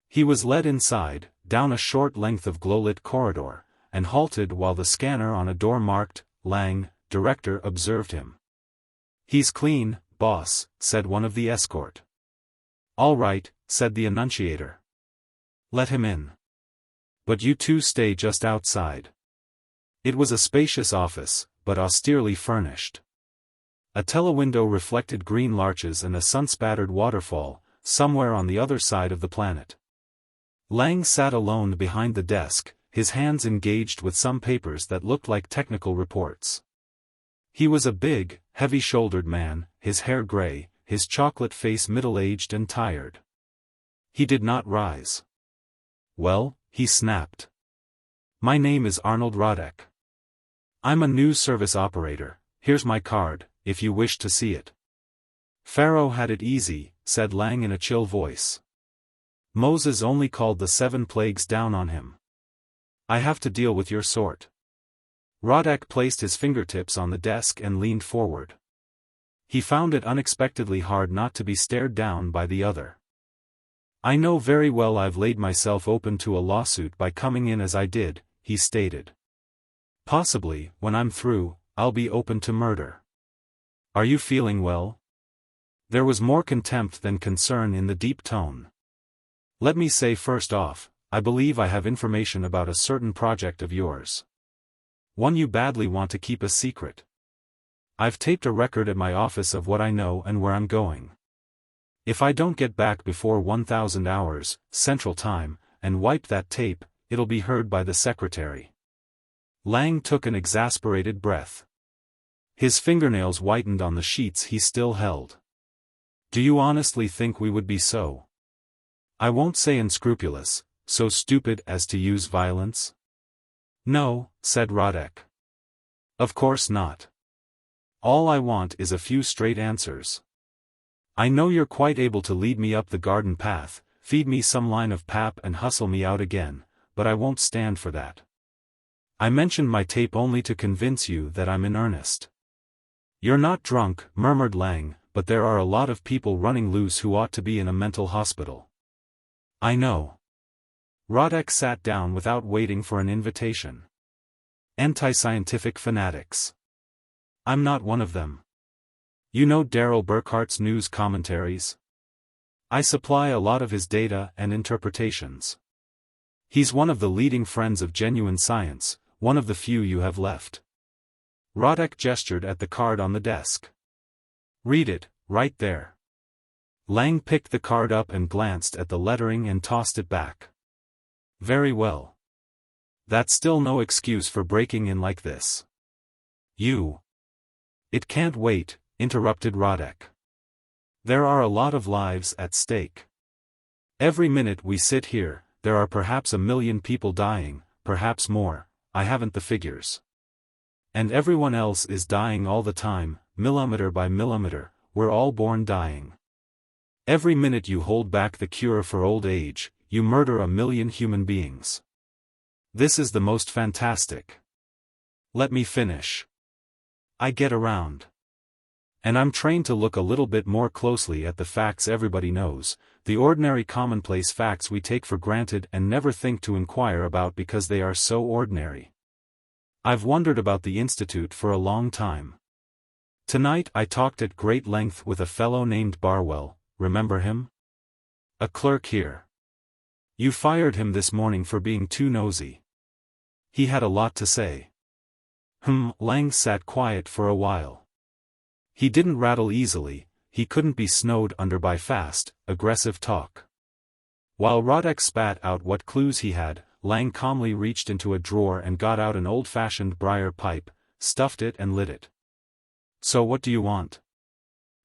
He was led inside, down a short length of glow-lit corridor, and halted while the scanner on a door marked, "Lang, Director," observed him. "He's clean, boss," said one of the escort. "All right," said the annunciator. "Let him in. But you two stay just outside." It was a spacious office, but austerely furnished. A telewindow reflected green larches and a sun-spattered waterfall, somewhere on the other side of the planet. Lang sat alone behind the desk, his hands engaged with some papers that looked like technical reports. He was a big, heavy-shouldered man, his hair gray, his chocolate face middle-aged and tired. He did not rise. "Well," he snapped. "My name is Arnold Roderick. I'm a news service operator. Here's my card, if you wish to see it." "Pharaoh had it easy," said Lang in a chill voice. "Moses only called the 7 plagues down on him. I have to deal with your sort." Roderick placed his fingertips on the desk and leaned forward. He found it unexpectedly hard not to be stared down by the other. "I know very well I've laid myself open to a lawsuit by coming in as I did," he stated. "Possibly, when I'm through, I'll be open to murder. Are you feeling well?" There was more contempt than concern in the deep tone. "Let me say first off, I believe I have information about a certain project of yours. One you badly want to keep a secret. I've taped a record at my office of what I know and where I'm going. If I don't get back before 1000 hours, Central Time, and wipe that tape, it'll be heard by the secretary." Lang took an exasperated breath. His fingernails whitened on the sheets he still held. "Do you honestly think we would be so, I won't say unscrupulous, so stupid as to use violence?" "No," said Roderick. "Of course not. All I want is a few straight answers. I know you're quite able to lead me up the garden path, feed me some line of pap and hustle me out again, but I won't stand for that. I mentioned my tape only to convince you that I'm in earnest." "You're not drunk," murmured Lang, "but there are a lot of people running loose who ought to be in a mental hospital. I know. Rodek sat down without waiting for an invitation. Anti-scientific fanatics. I'm not one of them. You know Daryl Burkhart's news commentaries? I supply a lot of his data and interpretations. He's one of the leading friends of genuine science, one of the few you have left. Rodek gestured at the card on the desk. Read it, right there. Lang picked the card up and glanced at the lettering and tossed it back. Very well. That's still no excuse for breaking in like this. You. It can't wait, interrupted Rodek. There are a lot of lives at stake. Every minute we sit here, there are perhaps 1 million people dying, perhaps more, I haven't the figures. And everyone else is dying all the time, millimeter by millimeter, we're all born dying. Every minute you hold back the cure for old age, you murder 1 million human beings. This is the most fantastic. Let me finish. I get around. And I'm trained to look a little bit more closely at the facts everybody knows, the ordinary commonplace facts we take for granted and never think to inquire about because they are so ordinary. I've wondered about the Institute for a long time. Tonight I talked at great length with a fellow named Barwell, remember him? A clerk here. You fired him this morning for being too nosy. He had a lot to say. Lang sat quiet for a while. He didn't rattle easily, he couldn't be snowed under by fast, aggressive talk. While Rodek spat out what clues he had, Lang calmly reached into a drawer and got out an old-fashioned briar pipe, stuffed it and lit it. So what do you want?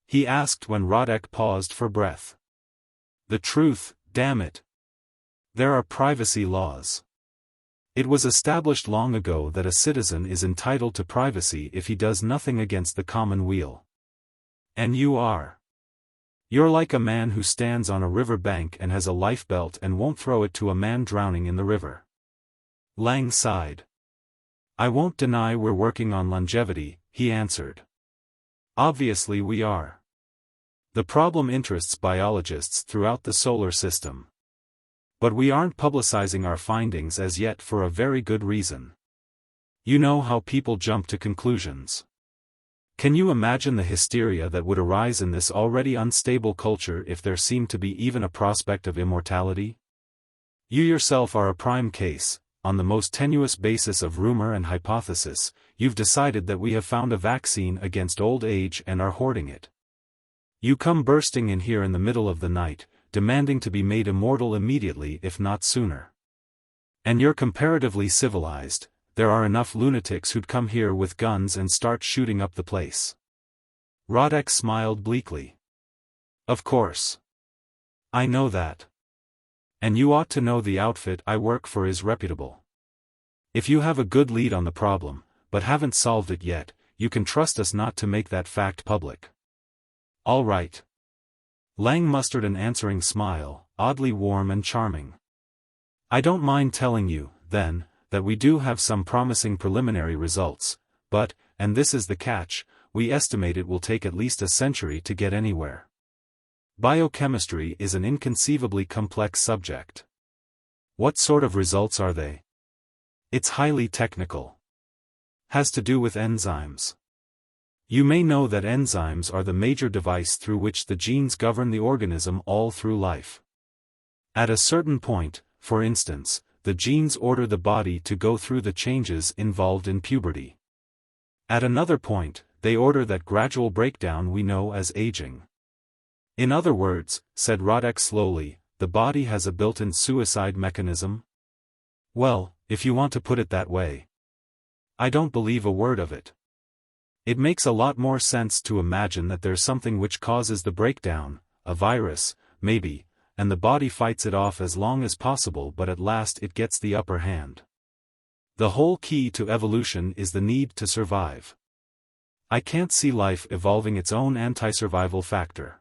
He asked when Rodek paused for breath. The truth, damn it. There are privacy laws. It was established long ago that a citizen is entitled to privacy if he does nothing against the common weal. And you are. You're like a man who stands on a river bank and has a life belt and won't throw it to a man drowning in the river. Lang sighed. I won't deny we're working on longevity, he answered. Obviously we are. The problem interests biologists throughout the solar system. But we aren't publicizing our findings as yet for a very good reason. You know how people jump to conclusions. Can you imagine the hysteria that would arise in this already unstable culture if there seemed to be even a prospect of immortality? You yourself are a prime case, on the most tenuous basis of rumor and hypothesis, you've decided that we have found a vaccine against old age and are hoarding it. You come bursting in here in the middle of the night, demanding to be made immortal immediately if not sooner. And you're comparatively civilized, there are enough lunatics who'd come here with guns and start shooting up the place. Rodek smiled bleakly. Of course. I know that. And you ought to know the outfit I work for is reputable. If you have a good lead on the problem, but haven't solved it yet, you can trust us not to make that fact public. All right. Lang mustered an answering smile, oddly warm and charming. I don't mind telling you, then, that we do have some promising preliminary results, but, and this is the catch, we estimate it will take at least a century to get anywhere. Biochemistry is an inconceivably complex subject. What sort of results are they? It's highly technical. Has to do with enzymes. You may know that enzymes are the major device through which the genes govern the organism all through life. At a certain point, for instance, the genes order the body to go through the changes involved in puberty. At another point, they order that gradual breakdown we know as aging. In other words, said Rodek slowly, the body has a built-in suicide mechanism? Well, if you want to put it that way. I don't believe a word of it. It makes a lot more sense to imagine that there's something which causes the breakdown, a virus, maybe, and the body fights it off as long as possible but at last it gets the upper hand. The whole key to evolution is the need to survive. I can't see life evolving its own anti-survival factor.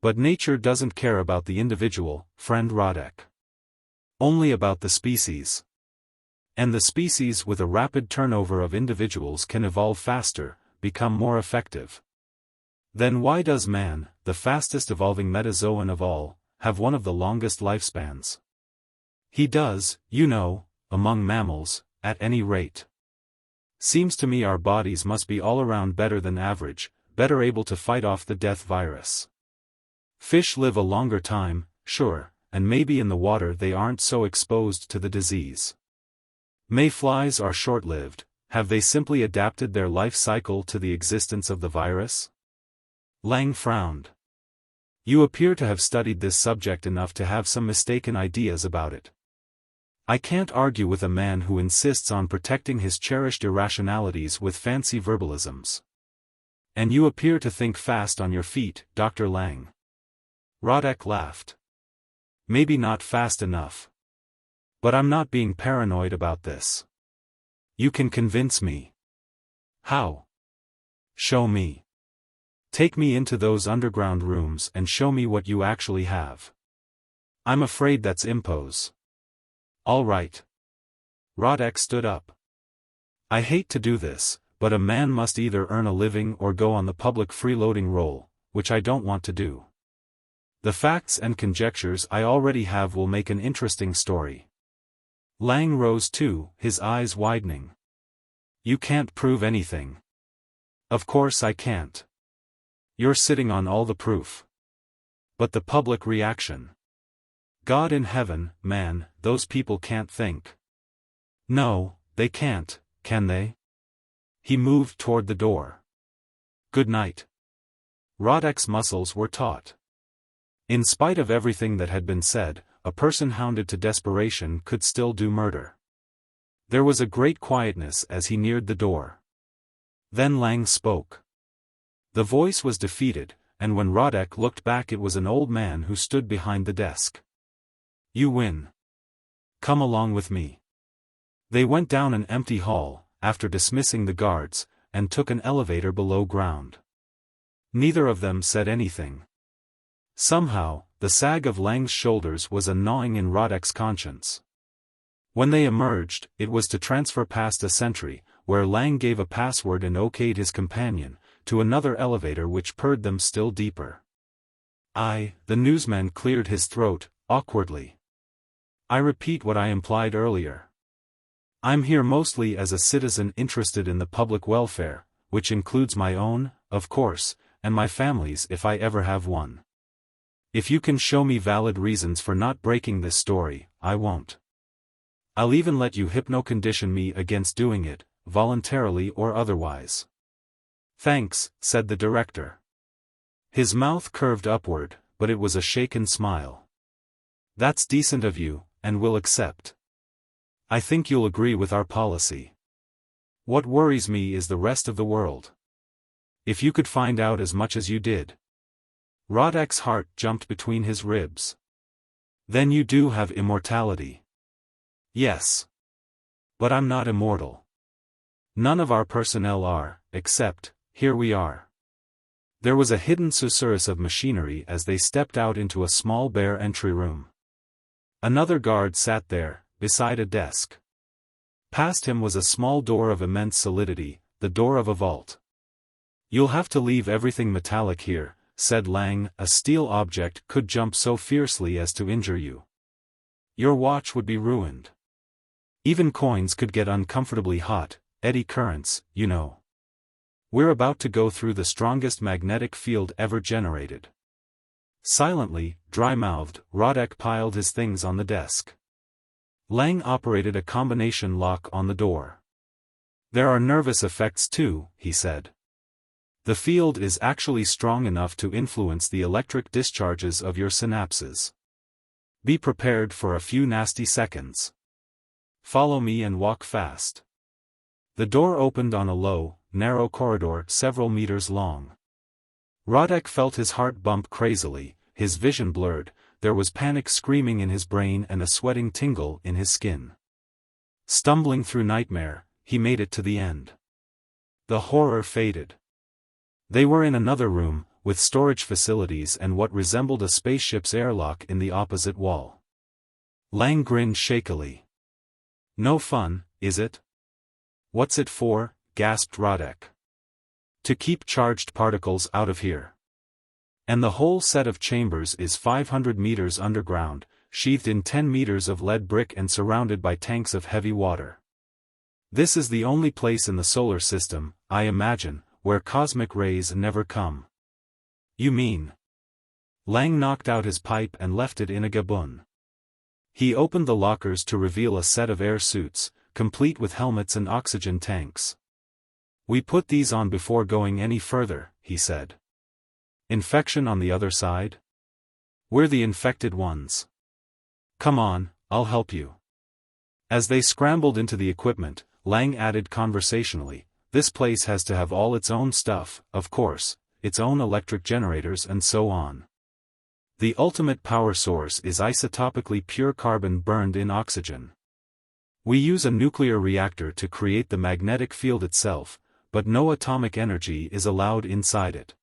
But nature doesn't care about the individual, friend Rodek. Only about the species. And the species with a rapid turnover of individuals can evolve faster, become more effective. Then why does man, the fastest evolving metazoan of all, have one of the longest lifespans. He does, you know, among mammals, at any rate. Seems to me our bodies must be all around better than average, better able to fight off the death virus. Fish live a longer time, sure, and maybe in the water they aren't so exposed to the disease. Mayflies are short-lived. Have they simply adapted their life cycle to the existence of the virus? Lang frowned. You appear to have studied this subject enough to have some mistaken ideas about it. I can't argue with a man who insists on protecting his cherished irrationalities with fancy verbalisms. And you appear to think fast on your feet, Dr. Lang. Rodek laughed. Maybe not fast enough. But I'm not being paranoid about this. You can convince me. How? Show me. Take me into those underground rooms and show me what you actually have. I'm afraid that's impose. All right. Rodek stood up. I hate to do this, but a man must either earn a living or go on the public freeloading role, which I don't want to do. The facts and conjectures I already have will make an interesting story. Lang rose too, his eyes widening. You can't prove anything. Of course I can't. You're sitting on all the proof. But the public reaction. God in heaven, man, those people can't think. No, they can't, can they? He moved toward the door. Good night. Rodek's muscles were taut. In spite of everything that had been said, a person hounded to desperation could still do murder. There was a great quietness as he neared the door. Then Lang spoke. The voice was defeated, and when Rodek looked back it was an old man who stood behind the desk. You win. Come along with me. They went down an empty hall, after dismissing the guards, and took an elevator below ground. Neither of them said anything. Somehow, the sag of Lang's shoulders was a gnawing in Rodek's conscience. When they emerged, it was to transfer past a sentry, where Lang gave a password and okayed his companion, to another elevator which purred them still deeper. The newsman cleared his throat, awkwardly. I repeat what I implied earlier. I'm here mostly as a citizen interested in the public welfare, which includes my own, of course, and my family's if I ever have one. If you can show me valid reasons for not breaking this story, I won't. I'll even let you hypno-condition me against doing it, voluntarily or otherwise. Thanks, said the director. His mouth curved upward, but it was a shaken smile. That's decent of you, and we'll accept. I think you'll agree with our policy. What worries me is the rest of the world. If you could find out as much as you did. Rodek's heart jumped between his ribs. Then you do have immortality. Yes. But I'm not immortal. None of our personnel are, except, here we are. There was a hidden susurrus of machinery as they stepped out into a small bare entry room. Another guard sat there, beside a desk. Past him was a small door of immense solidity, the door of a vault. You'll have to leave everything metallic here, said Lang, a steel object could jump so fiercely as to injure you. Your watch would be ruined. Even coins could get uncomfortably hot, eddy currents, you know. We're about to go through the strongest magnetic field ever generated. Silently, dry-mouthed, Rodek piled his things on the desk. Lang operated a combination lock on the door. There are nervous effects too, he said. The field is actually strong enough to influence the electric discharges of your synapses. Be prepared for a few nasty seconds. Follow me and walk fast. The door opened on a low, narrow corridor several meters long. Rodek felt his heart bump crazily, his vision blurred, there was panic screaming in his brain and a sweating tingle in his skin. Stumbling through nightmare, he made it to the end. The horror faded. They were in another room, with storage facilities and what resembled a spaceship's airlock in the opposite wall. Lang grinned shakily. No fun, is it? What's it for? Gasped Rodek. To keep charged particles out of here. And the whole set of chambers is 500 meters underground, sheathed in 10 meters of lead brick and surrounded by tanks of heavy water. This is the only place in the solar system, I imagine, where cosmic rays never come. You mean? Lang knocked out his pipe and left it in a gaboon. He opened the lockers to reveal a set of air suits, complete with helmets and oxygen tanks. We put these on before going any further, he said. Infection on the other side? We're the infected ones. Come on, I'll help you. As they scrambled into the equipment, Lang added conversationally, this place has to have all its own stuff, of course, its own electric generators and so on. The ultimate power source is isotopically pure carbon burned in oxygen. We use a nuclear reactor to create the magnetic field itself, but no atomic energy is allowed inside it.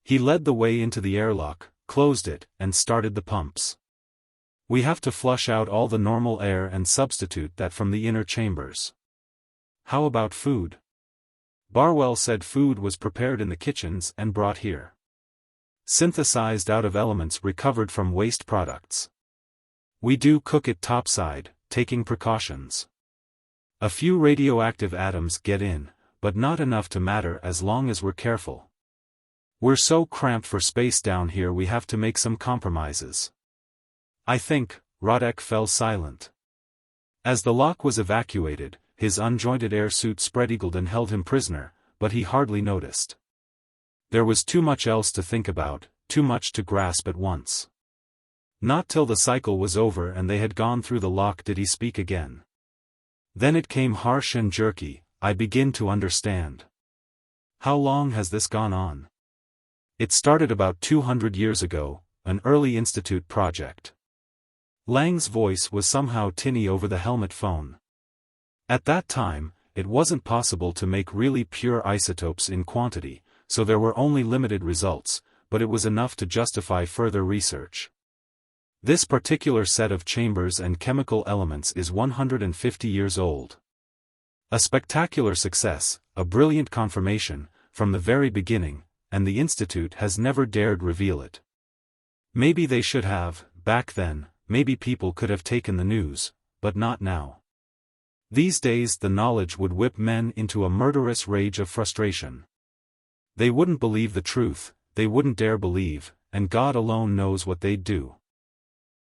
He led the way into the airlock, closed it, and started the pumps. We have to flush out all the normal air and substitute that from the inner chambers. How about food? Barwell said food was prepared in the kitchens and brought here. Synthesized out of elements recovered from waste products. We do cook it topside, taking precautions. A few radioactive atoms get in, but not enough to matter as long as we're careful. We're so cramped for space down here we have to make some compromises. I think, Rodek fell silent. As the lock was evacuated, his unjointed air suit spread-eagled and held him prisoner, but he hardly noticed. There was too much else to think about, too much to grasp at once. Not till the cycle was over and they had gone through the lock did he speak again. Then it came harsh and jerky, I begin to understand. How long has this gone on? It started about 200 years ago, an early institute project. Lang's voice was somehow tinny over the helmet phone. At that time, it wasn't possible to make really pure isotopes in quantity, so there were only limited results, but it was enough to justify further research. This particular set of chambers and chemical elements is 150 years old. A spectacular success, a brilliant confirmation, from the very beginning, and the Institute has never dared reveal it. Maybe they should have, back then, maybe people could have taken the news, but not now. These days the knowledge would whip men into a murderous rage of frustration. They wouldn't believe the truth, they wouldn't dare believe, and God alone knows what they'd do.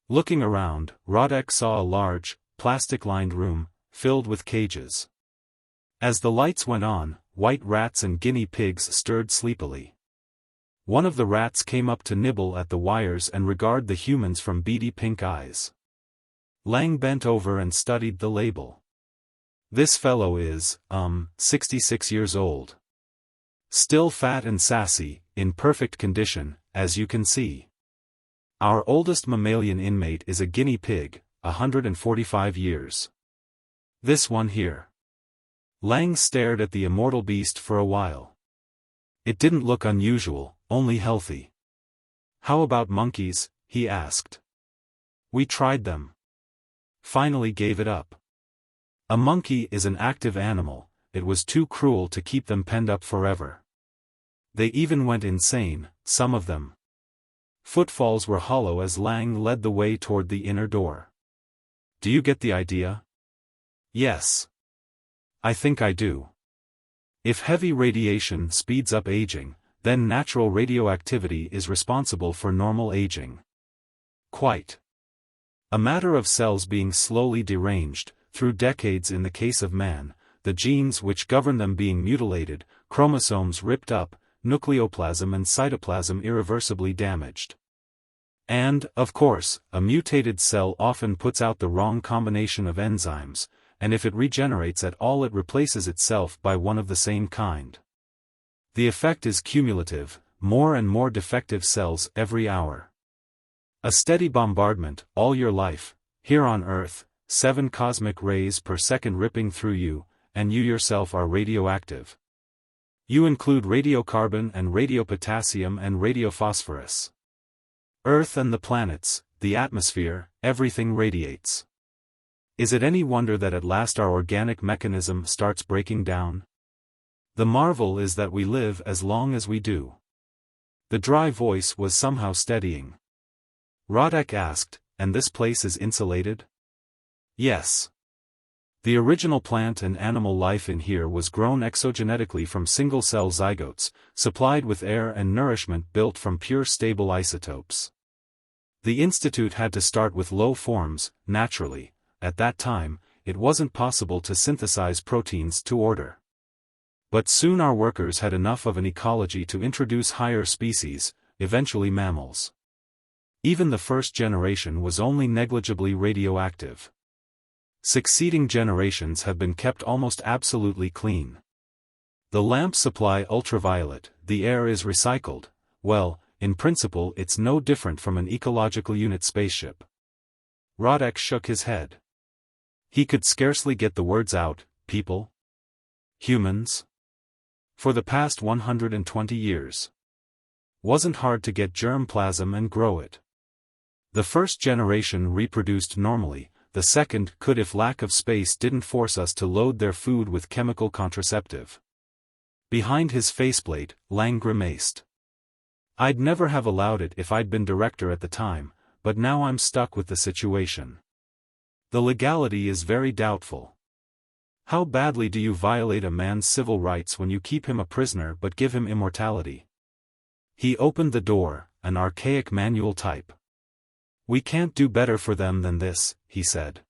Looking around, Rodek saw a large, plastic-lined room, filled with cages. As the lights went on, white rats and guinea pigs stirred sleepily. One of the rats came up to nibble at the wires and regard the humans from beady pink eyes. Lang bent over and studied the label. This fellow is, 66 years old. Still fat and sassy, in perfect condition, as you can see. Our oldest mammalian inmate is a guinea pig, 145 years. This one here. Lang stared at the immortal beast for a while. It didn't look unusual, only healthy. How about monkeys? He asked. We tried them. Finally gave it up. A monkey is an active animal, it was too cruel to keep them penned up forever. They even went insane, some of them. Footfalls were hollow as Lang led the way toward the inner door. Do you get the idea? Yes. I think I do. If heavy radiation speeds up aging, then natural radioactivity is responsible for normal aging. Quite. A matter of cells being slowly deranged, through decades in the case of man, the genes which govern them being mutilated, chromosomes ripped up, nucleoplasm and cytoplasm irreversibly damaged. And, of course, a mutated cell often puts out the wrong combination of enzymes, and if it regenerates at all it replaces itself by one of the same kind. The effect is cumulative, more and more defective cells every hour. A steady bombardment, all your life, here on Earth, 7 cosmic rays per second ripping through you, and you yourself are radioactive. You include radiocarbon and radiopotassium and radiophosphorus. Earth and the planets, the atmosphere, everything radiates. Is it any wonder that at last our organic mechanism starts breaking down? The marvel is that we live as long as we do. The dry voice was somehow steadying. Rodek asked, "And this place is insulated?" "Yes. The original plant and animal life in here was grown exogenetically from single-cell zygotes, supplied with air and nourishment built from pure stable isotopes. The Institute had to start with low forms, naturally. At that time, it wasn't possible to synthesize proteins to order. But soon our workers had enough of an ecology to introduce higher species, eventually mammals. Even the first generation was only negligibly radioactive. Succeeding generations have been kept almost absolutely clean. The lamps supply ultraviolet, the air is recycled. Well, in principle it's no different from an ecological unit spaceship." Rodek shook his head. He could scarcely get the words out. People? Humans? For the past 120 years. Wasn't hard to get germplasm and grow it. The first generation reproduced normally. The second could if lack of space didn't force us to load their food with chemical contraceptive. Behind his faceplate, Lang grimaced. "I'd never have allowed it if I'd been director at the time, but now I'm stuck with the situation. The legality is very doubtful. How badly do you violate a man's civil rights when you keep him a prisoner but give him immortality?" He opened the door, an archaic manual type. "We can't do better for them than this," he said.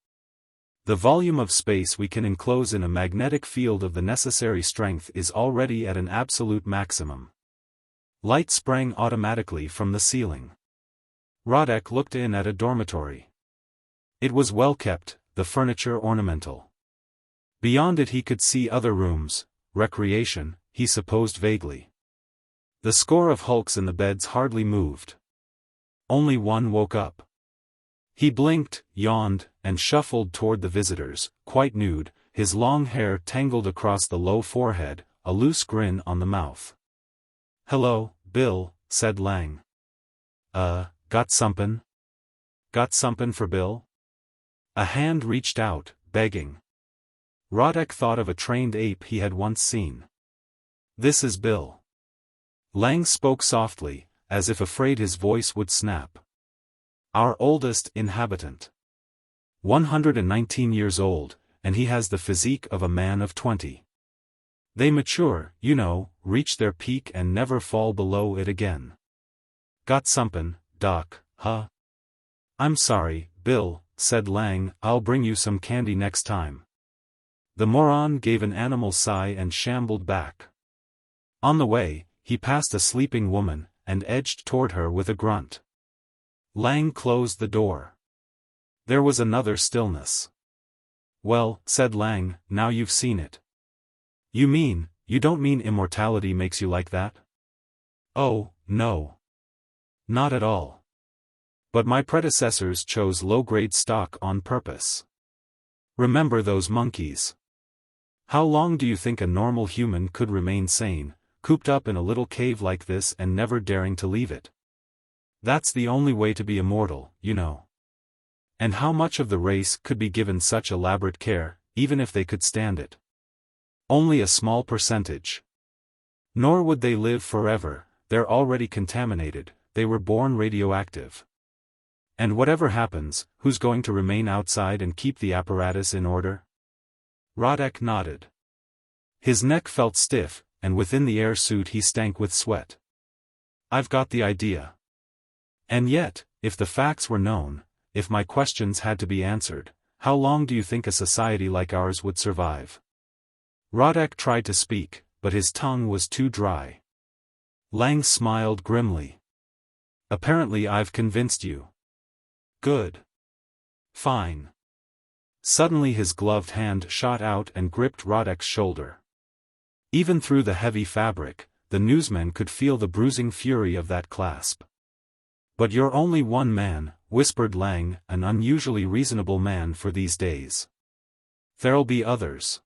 "The volume of space we can enclose in a magnetic field of the necessary strength is already at an absolute maximum." Light sprang automatically from the ceiling. Rodek looked in at a dormitory. It was well kept, the furniture ornamental. Beyond it he could see other rooms, recreation, he supposed vaguely. The score of hulks in the beds hardly moved. Only one woke up. He blinked, yawned, and shuffled toward the visitors, quite nude, his long hair tangled across the low forehead, a loose grin on the mouth. "Hello, Bill," said Lang. Got somethin'? Got somethin' for Bill?" A hand reached out, begging. Rodek thought of a trained ape he had once seen. "This is Bill." Lang spoke softly, as if afraid his voice would snap. "Our oldest inhabitant. 119 years old, and he has the physique of a man of 20. They mature, you know, reach their peak and never fall below it again. Got somethin', Doc, huh?" "I'm sorry, Bill," said Lang, "I'll bring you some candy next time." The moron gave an animal sigh and shambled back. On the way, he passed a sleeping woman, and edged toward her with a grunt. Lang closed the door. There was another stillness. "Well," said Lang, "now you've seen it." You don't mean immortality makes you like that?" "Oh, no. Not at all. But my predecessors chose low-grade stock on purpose. Remember those monkeys? How long do you think a normal human could remain sane, cooped up in a little cave like this and never daring to leave it? That's the only way to be immortal, you know. And how much of the race could be given such elaborate care, even if they could stand it? Only a small percentage. Nor would they live forever, they're already contaminated, they were born radioactive. And whatever happens, who's going to remain outside and keep the apparatus in order?" Rodek nodded. His neck felt stiff, and within the air suit he stank with sweat. "I've got the idea. And yet, if the facts were known, if my questions had to be answered, how long do you think a society like ours would survive?" Rodek tried to speak, but his tongue was too dry. Lang smiled grimly. "Apparently I've convinced you. Good. Fine." Suddenly his gloved hand shot out and gripped Rodek's shoulder. Even through the heavy fabric, the newsmen could feel the bruising fury of that clasp. "But you're only one man," whispered Lang, an unusually reasonable man for these days. "There'll be others.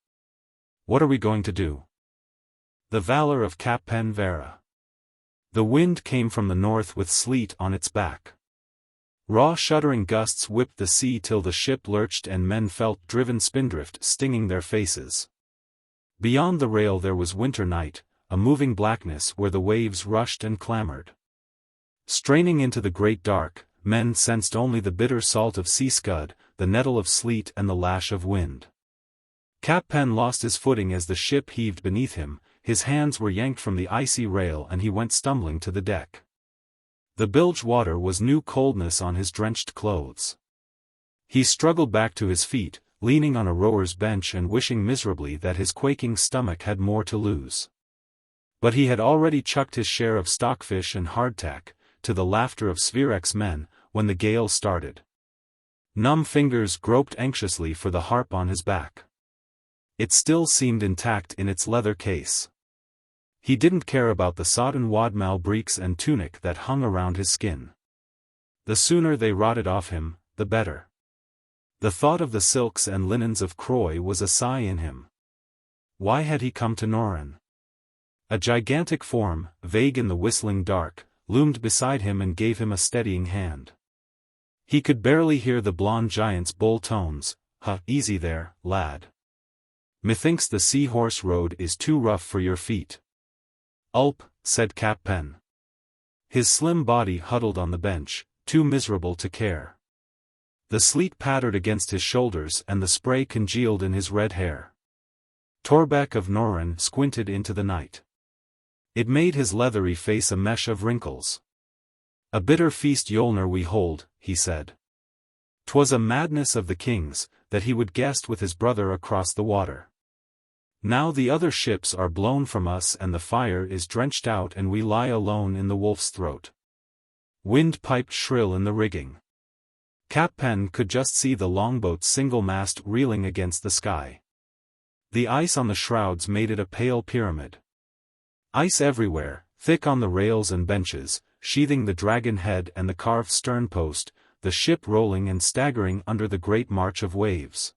What are we going to do?" The Valor of Cappen Varra. The wind came from the north with sleet on its back. Raw shuddering gusts whipped the sea till the ship lurched and men felt driven spindrift stinging their faces. Beyond the rail there was winter night, a moving blackness where the waves rushed and clamored. Straining into the great dark, men sensed only the bitter salt of sea scud, the nettle of sleet and the lash of wind. Cappen lost his footing as the ship heaved beneath him, his hands were yanked from the icy rail and he went stumbling to the deck. The bilge water was new coldness on his drenched clothes. He struggled back to his feet, leaning on a rower's bench and wishing miserably that his quaking stomach had more to lose. But he had already chucked his share of stockfish and hardtack, to the laughter of Svirek's men, when the gale started. Numb fingers groped anxiously for the harp on his back. It still seemed intact in its leather case. He didn't care about the sodden wadmal breeks and tunic that hung around his skin. The sooner they rotted off him, the better. The thought of the silks and linens of Croy was a sigh in him. Why had he come to Norren? A gigantic form, vague in the whistling dark, loomed beside him and gave him a steadying hand. He could barely hear the blonde giant's bull tones, "Huh, easy there, lad. Methinks the seahorse road is too rough for your feet." "Ulp," said Cappen. His slim body huddled on the bench, too miserable to care. The sleet pattered against his shoulders and the spray congealed in his red hair. Torbeck of Norren squinted into the night. It made his leathery face a mesh of wrinkles. "A bitter feast Yolner we hold," he said. "'Twas a madness of the king's, that he would guest with his brother across the water. Now the other ships are blown from us and the fire is drenched out and we lie alone in the wolf's throat." Wind piped shrill in the rigging. Cappen could just see the longboat's single mast reeling against the sky. The ice on the shrouds made it a pale pyramid. Ice everywhere, thick on the rails and benches, sheathing the dragon head and the carved sternpost, the ship rolling and staggering under the great march of waves.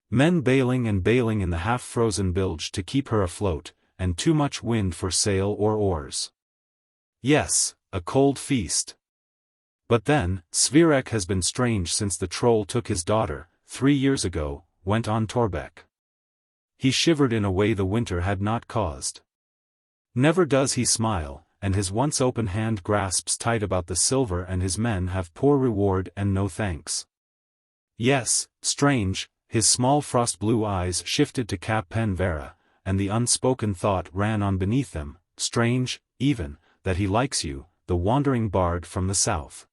Men bailing and bailing in the half-frozen bilge to keep her afloat, and too much wind for sail or oars. Yes, a cold feast. But then, Svirek has been strange since the troll took his daughter, 3 years ago, went on Torbeck. He shivered in a way the winter had not caused. Never does he smile, and his once open hand grasps tight about the silver and his men have poor reward and no thanks. Yes, strange, his small frost-blue eyes shifted to Cappen Varra, and the unspoken thought ran on beneath them, strange, even, that he likes you, the wandering bard from the south.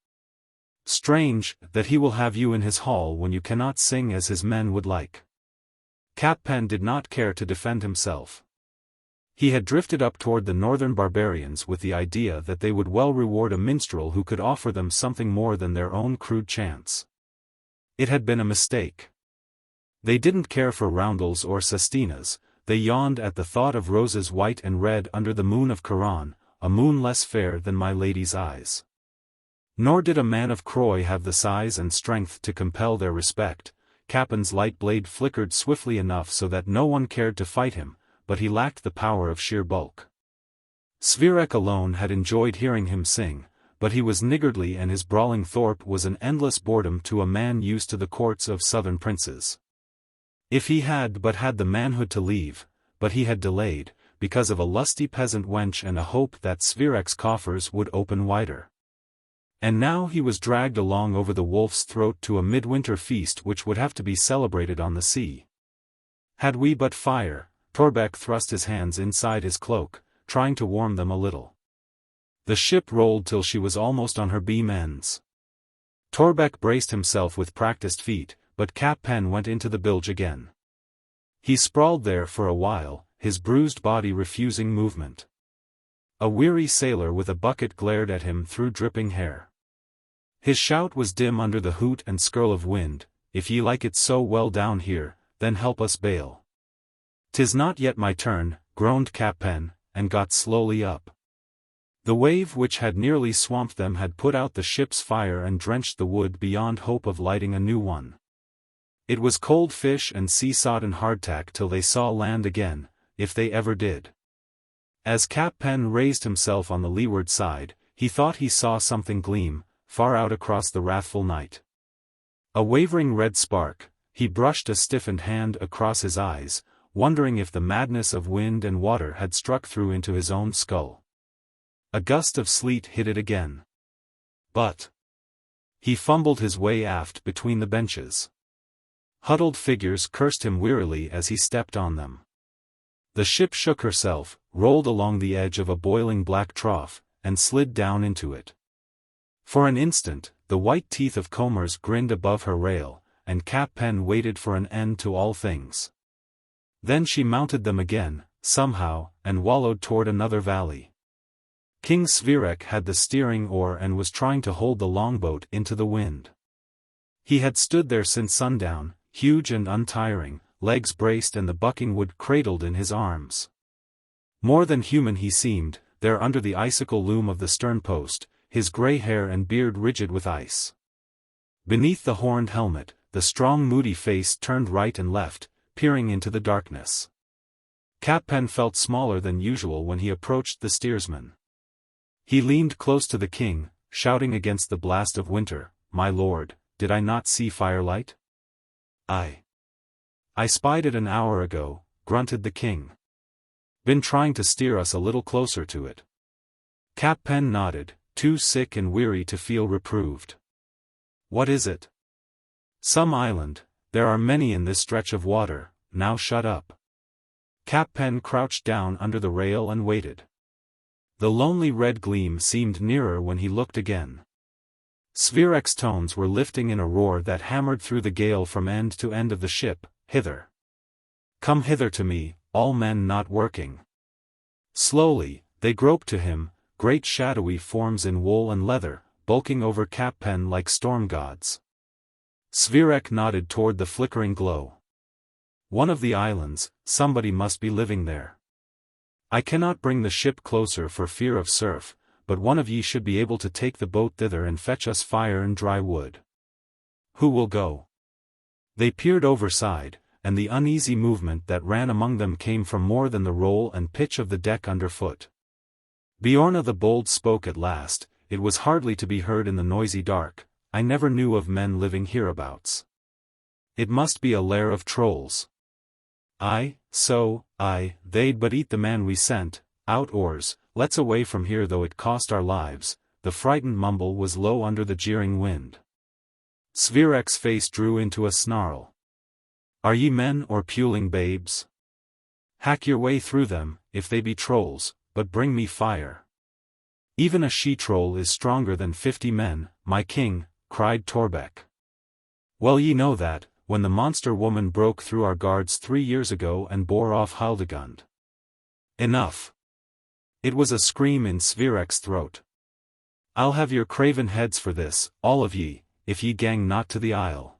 Strange, that he will have you in his hall when you cannot sing as his men would like. Cappen did not care to defend himself. He had drifted up toward the northern barbarians with the idea that they would well reward a minstrel who could offer them something more than their own crude chants. It had been a mistake. They didn't care for roundels or sestinas, they yawned at the thought of roses white and red under the moon of Charon, a moon less fair than my lady's eyes. Nor did a man of Croy have the size and strength to compel their respect. Cappen's light blade flickered swiftly enough so that no one cared to fight him, but he lacked the power of sheer bulk. Svirek alone had enjoyed hearing him sing, but he was niggardly and his brawling thorp was an endless boredom to a man used to the courts of southern princes. If he had but had the manhood to leave, but he had delayed, because of a lusty peasant wench and a hope that Svirek's coffers would open wider. And now he was dragged along over the wolf's throat to a midwinter feast which would have to be celebrated on the sea. Had we but fire, Torbeck thrust his hands inside his cloak, trying to warm them a little. The ship rolled till she was almost on her beam ends. Torbeck braced himself with practiced feet, but Cappen went into the bilge again. He sprawled there for a while, his bruised body refusing movement. A weary sailor with a bucket glared at him through dripping hair. His shout was dim under the hoot and skirl of wind, "If ye like it so well down here, then help us bail." "'Tis not yet my turn," groaned Cappen, and got slowly up. The wave which had nearly swamped them had put out the ship's fire and drenched the wood beyond hope of lighting a new one. It was cold fish and sea-sodden hardtack till they saw land again, if they ever did. As Cappen raised himself on the leeward side, he thought he saw something gleam, far out across the wrathful night. A wavering red spark, he brushed a stiffened hand across his eyes, wondering if the madness of wind and water had struck through into his own skull. A gust of sleet hit it again. But he fumbled his way aft between the benches. Huddled figures cursed him wearily as he stepped on them. The ship shook herself, rolled along the edge of a boiling black trough, and slid down into it. For an instant, the white teeth of combers grinned above her rail, and Cappen waited for an end to all things. Then she mounted them again, somehow, and wallowed toward another valley. King Svirek had the steering oar and was trying to hold the longboat into the wind. He had stood there since sundown, huge and untiring, legs braced and the bucking wood cradled in his arms. More than human he seemed, there under the icicle loom of the sternpost, his grey hair and beard rigid with ice. Beneath the horned helmet, the strong moody face turned right and left, peering into the darkness. Cappen felt smaller than usual when he approached the steersman. He leaned close to the king, shouting against the blast of winter, "My lord, did I not see firelight?" I spied it an hour ago," grunted the king. "Been trying to steer us a little closer to it." Cappen nodded, too sick and weary to feel reproved. "What is it?" "Some island, there are many in this stretch of water, now shut up." Cappen crouched down under the rail and waited. The lonely red gleam seemed nearer when he looked again. Svirek's tones were lifting in a roar that hammered through the gale from end to end of the ship. "Hither. Come hither to me, all men not working." Slowly, they groped to him, great shadowy forms in wool and leather, bulking over Cappen like storm gods. Svirek nodded toward the flickering glow. "One of the islands, somebody must be living there. I cannot bring the ship closer for fear of surf, but one of ye should be able to take the boat thither and fetch us fire and dry wood. Who will go?" They peered overside, and the uneasy movement that ran among them came from more than the roll and pitch of the deck underfoot. Bjorna the Bold spoke at last. It was hardly to be heard in the noisy dark. "I never knew of men living hereabouts. It must be a lair of trolls." They'd but eat the man we sent. Out oars, let's away from here though it cost our lives." The frightened mumble was low under the jeering wind. Svirek's face drew into a snarl. "Are ye men or puling babes? Hack your way through them, if they be trolls, but bring me fire." "Even a she-troll is stronger than 50 men, my king," cried Torbeck. "Well ye know that, when the monster woman broke through our guards 3 years ago and bore off Hildegund." "Enough." It was a scream in Svirek's throat. "I'll have your craven heads for this, all of ye, if ye gang not to the isle."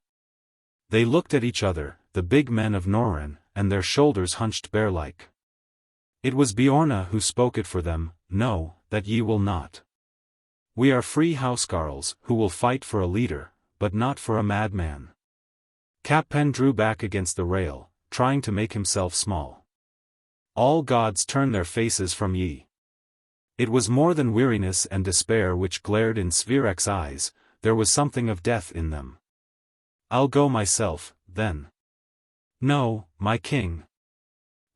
They looked at each other, the big men of Norren, and their shoulders hunched bear-like. It was Bjorna who spoke it for them. "No, that ye will not. We are free housecarls, who will fight for a leader, but not for a madman." Cappen drew back against the rail, trying to make himself small. "All gods turn their faces from ye." It was more than weariness and despair which glared in Svirek's eyes, there was something of death in them. "I'll go myself, then." "No, my king.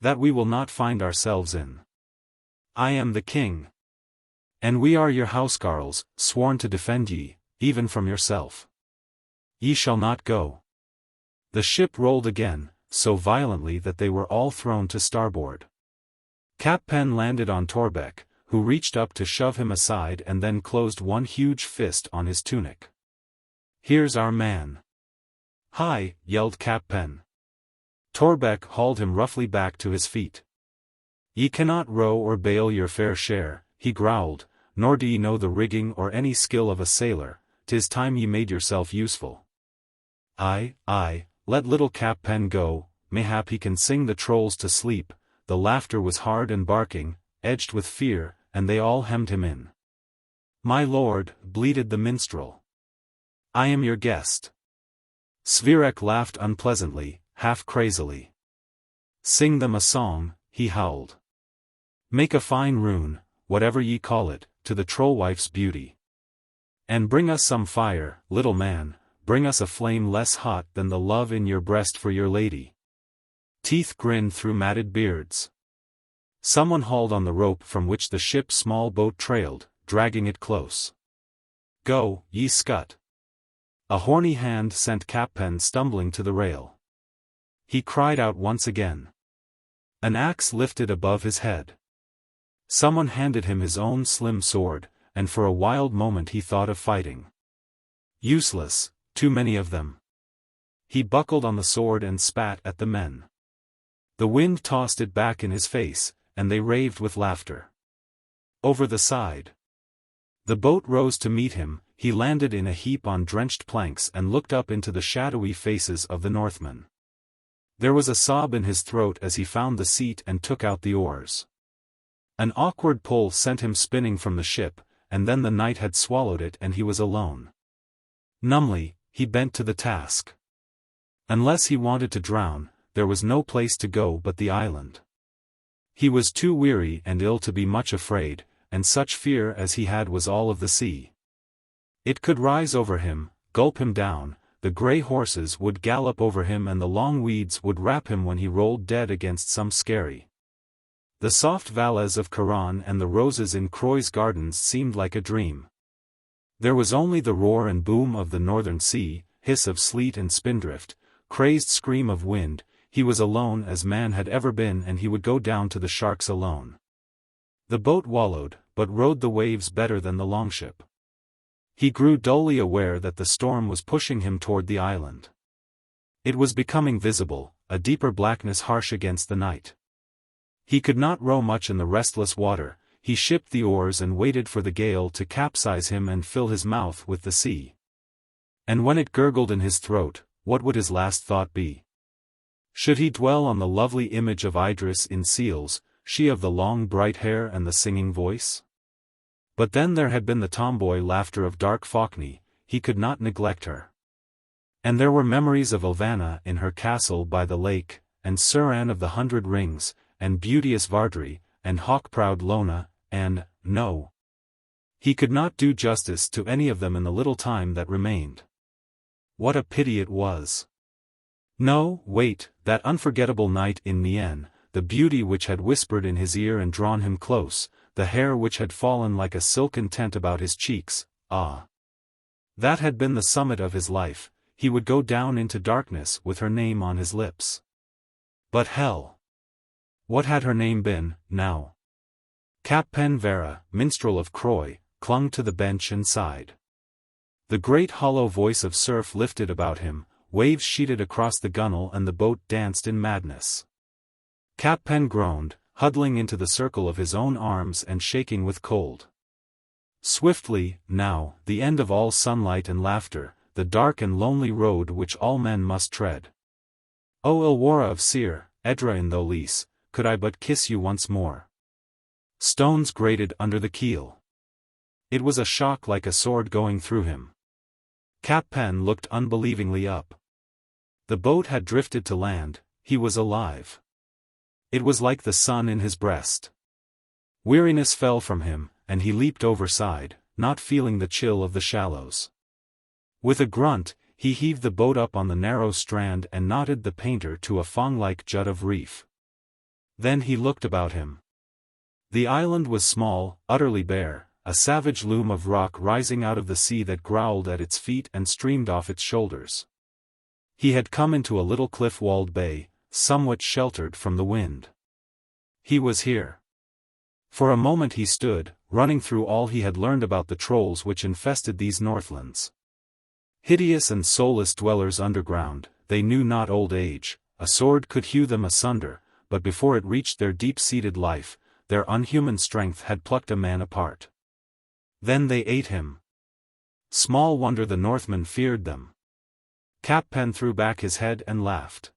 That we will not find ourselves in. I am the king. And we are your housecarls, sworn to defend ye, even from yourself. Ye shall not go." The ship rolled again, so violently that they were all thrown to starboard. Cappen landed on Torbeck, who reached up to shove him aside and then closed one huge fist on his tunic. "Here's our man." "Hi!" yelled Cappen. Torbeck hauled him roughly back to his feet. "Ye cannot row or bale your fair share," he growled, "nor do ye know the rigging or any skill of a sailor. 'Tis time ye made yourself useful." Let little Cappen go, mayhap he can sing the trolls to sleep." The laughter was hard and barking, edged with fear, and they all hemmed him in. "My lord," bleated the minstrel. "I am your guest." Svirek laughed unpleasantly, half crazily. "Sing them a song," he howled. "Make a fine rune, whatever ye call it, to the trollwife's beauty. And bring us some fire, little man, bring us a flame less hot than the love in your breast for your lady." Teeth grinned through matted beards. Someone hauled on the rope from which the ship's small boat trailed, dragging it close. Go, ye scut. A horny hand sent Cappen stumbling to the rail. He cried out once again. An axe lifted above his head. Someone handed him his own slim sword, and for a wild moment he thought of fighting. Useless, too many of them. He buckled on the sword and spat at the men. The wind tossed it back in his face, and they raved with laughter. Over the side. The boat rose to meet him. He landed in a heap on drenched planks and looked up into the shadowy faces of the Northmen. There was a sob in his throat as he found the seat and took out the oars. An awkward pull sent him spinning from the ship, and then the night had swallowed it and he was alone. Numbly, he bent to the task. Unless he wanted to drown, there was no place to go but the island. He was too weary and ill to be much afraid, and such fear as he had was all of the sea. It could rise over him, gulp him down, the grey horses would gallop over him and the long weeds would wrap him when he rolled dead against some skerry. The soft valleys of Caran and the roses in Croy's gardens seemed like a dream. There was only the roar and boom of the northern sea, hiss of sleet and spindrift, crazed scream of wind. He was alone as man had ever been and he would go down to the sharks alone. The boat wallowed, but rode the waves better than the longship. He grew dully aware that the storm was pushing him toward the island. It was becoming visible, a deeper blackness harsh against the night. He could not row much in the restless water. He shipped the oars and waited for the gale to capsize him and fill his mouth with the sea. And when it gurgled in his throat, what would his last thought be? Should he dwell on the lovely image of Idris in Seals, she of the long bright hair and the singing voice? But then there had been the tomboy laughter of dark Fawkney, he could not neglect her. And there were memories of Ilvanna in her castle by the lake, and Suran of the 100 Rings, and beauteous Vardry, and hawk-proud Lona, and, no. He could not do justice to any of them in the little time that remained. What a pity it was. No, wait, that unforgettable night in Mien, the beauty which had whispered in his ear and drawn him close, the hair which had fallen like a silken tent about his cheeks, ah! That had been the summit of his life. He would go down into darkness with her name on his lips. But hell! What had her name been, now? Cappen Varra, minstrel of Croy, clung to the bench and sighed. The great hollow voice of surf lifted about him, waves sheeted across the gunwale and the boat danced in madness. Cappen groaned, huddling into the circle of his own arms and shaking with cold. Swiftly, now, the end of all sunlight and laughter, the dark and lonely road which all men must tread. O Ilwarra of Seir, Edra in Tholis, could I but kiss you once more. Stones grated under the keel. It was a shock like a sword going through him. Cappen looked unbelievingly up. The boat had drifted to land, he was alive. It was like the sun in his breast. Weariness fell from him, and he leaped overside, not feeling the chill of the shallows. With a grunt, he heaved the boat up on the narrow strand and knotted the painter to a thong-like jut of reef. Then he looked about him. The island was small, utterly bare, a savage loom of rock rising out of the sea that growled at its feet and streamed off its shoulders. He had come into a little cliff-walled bay, somewhat sheltered from the wind. He was here. For a moment he stood, running through all he had learned about the trolls which infested these northlands. Hideous and soulless dwellers underground, they knew not old age, a sword could hew them asunder, but before it reached their deep-seated life, their unhuman strength had plucked a man apart. Then they ate him. Small wonder the Northmen feared them. Cappen threw back his head and laughed.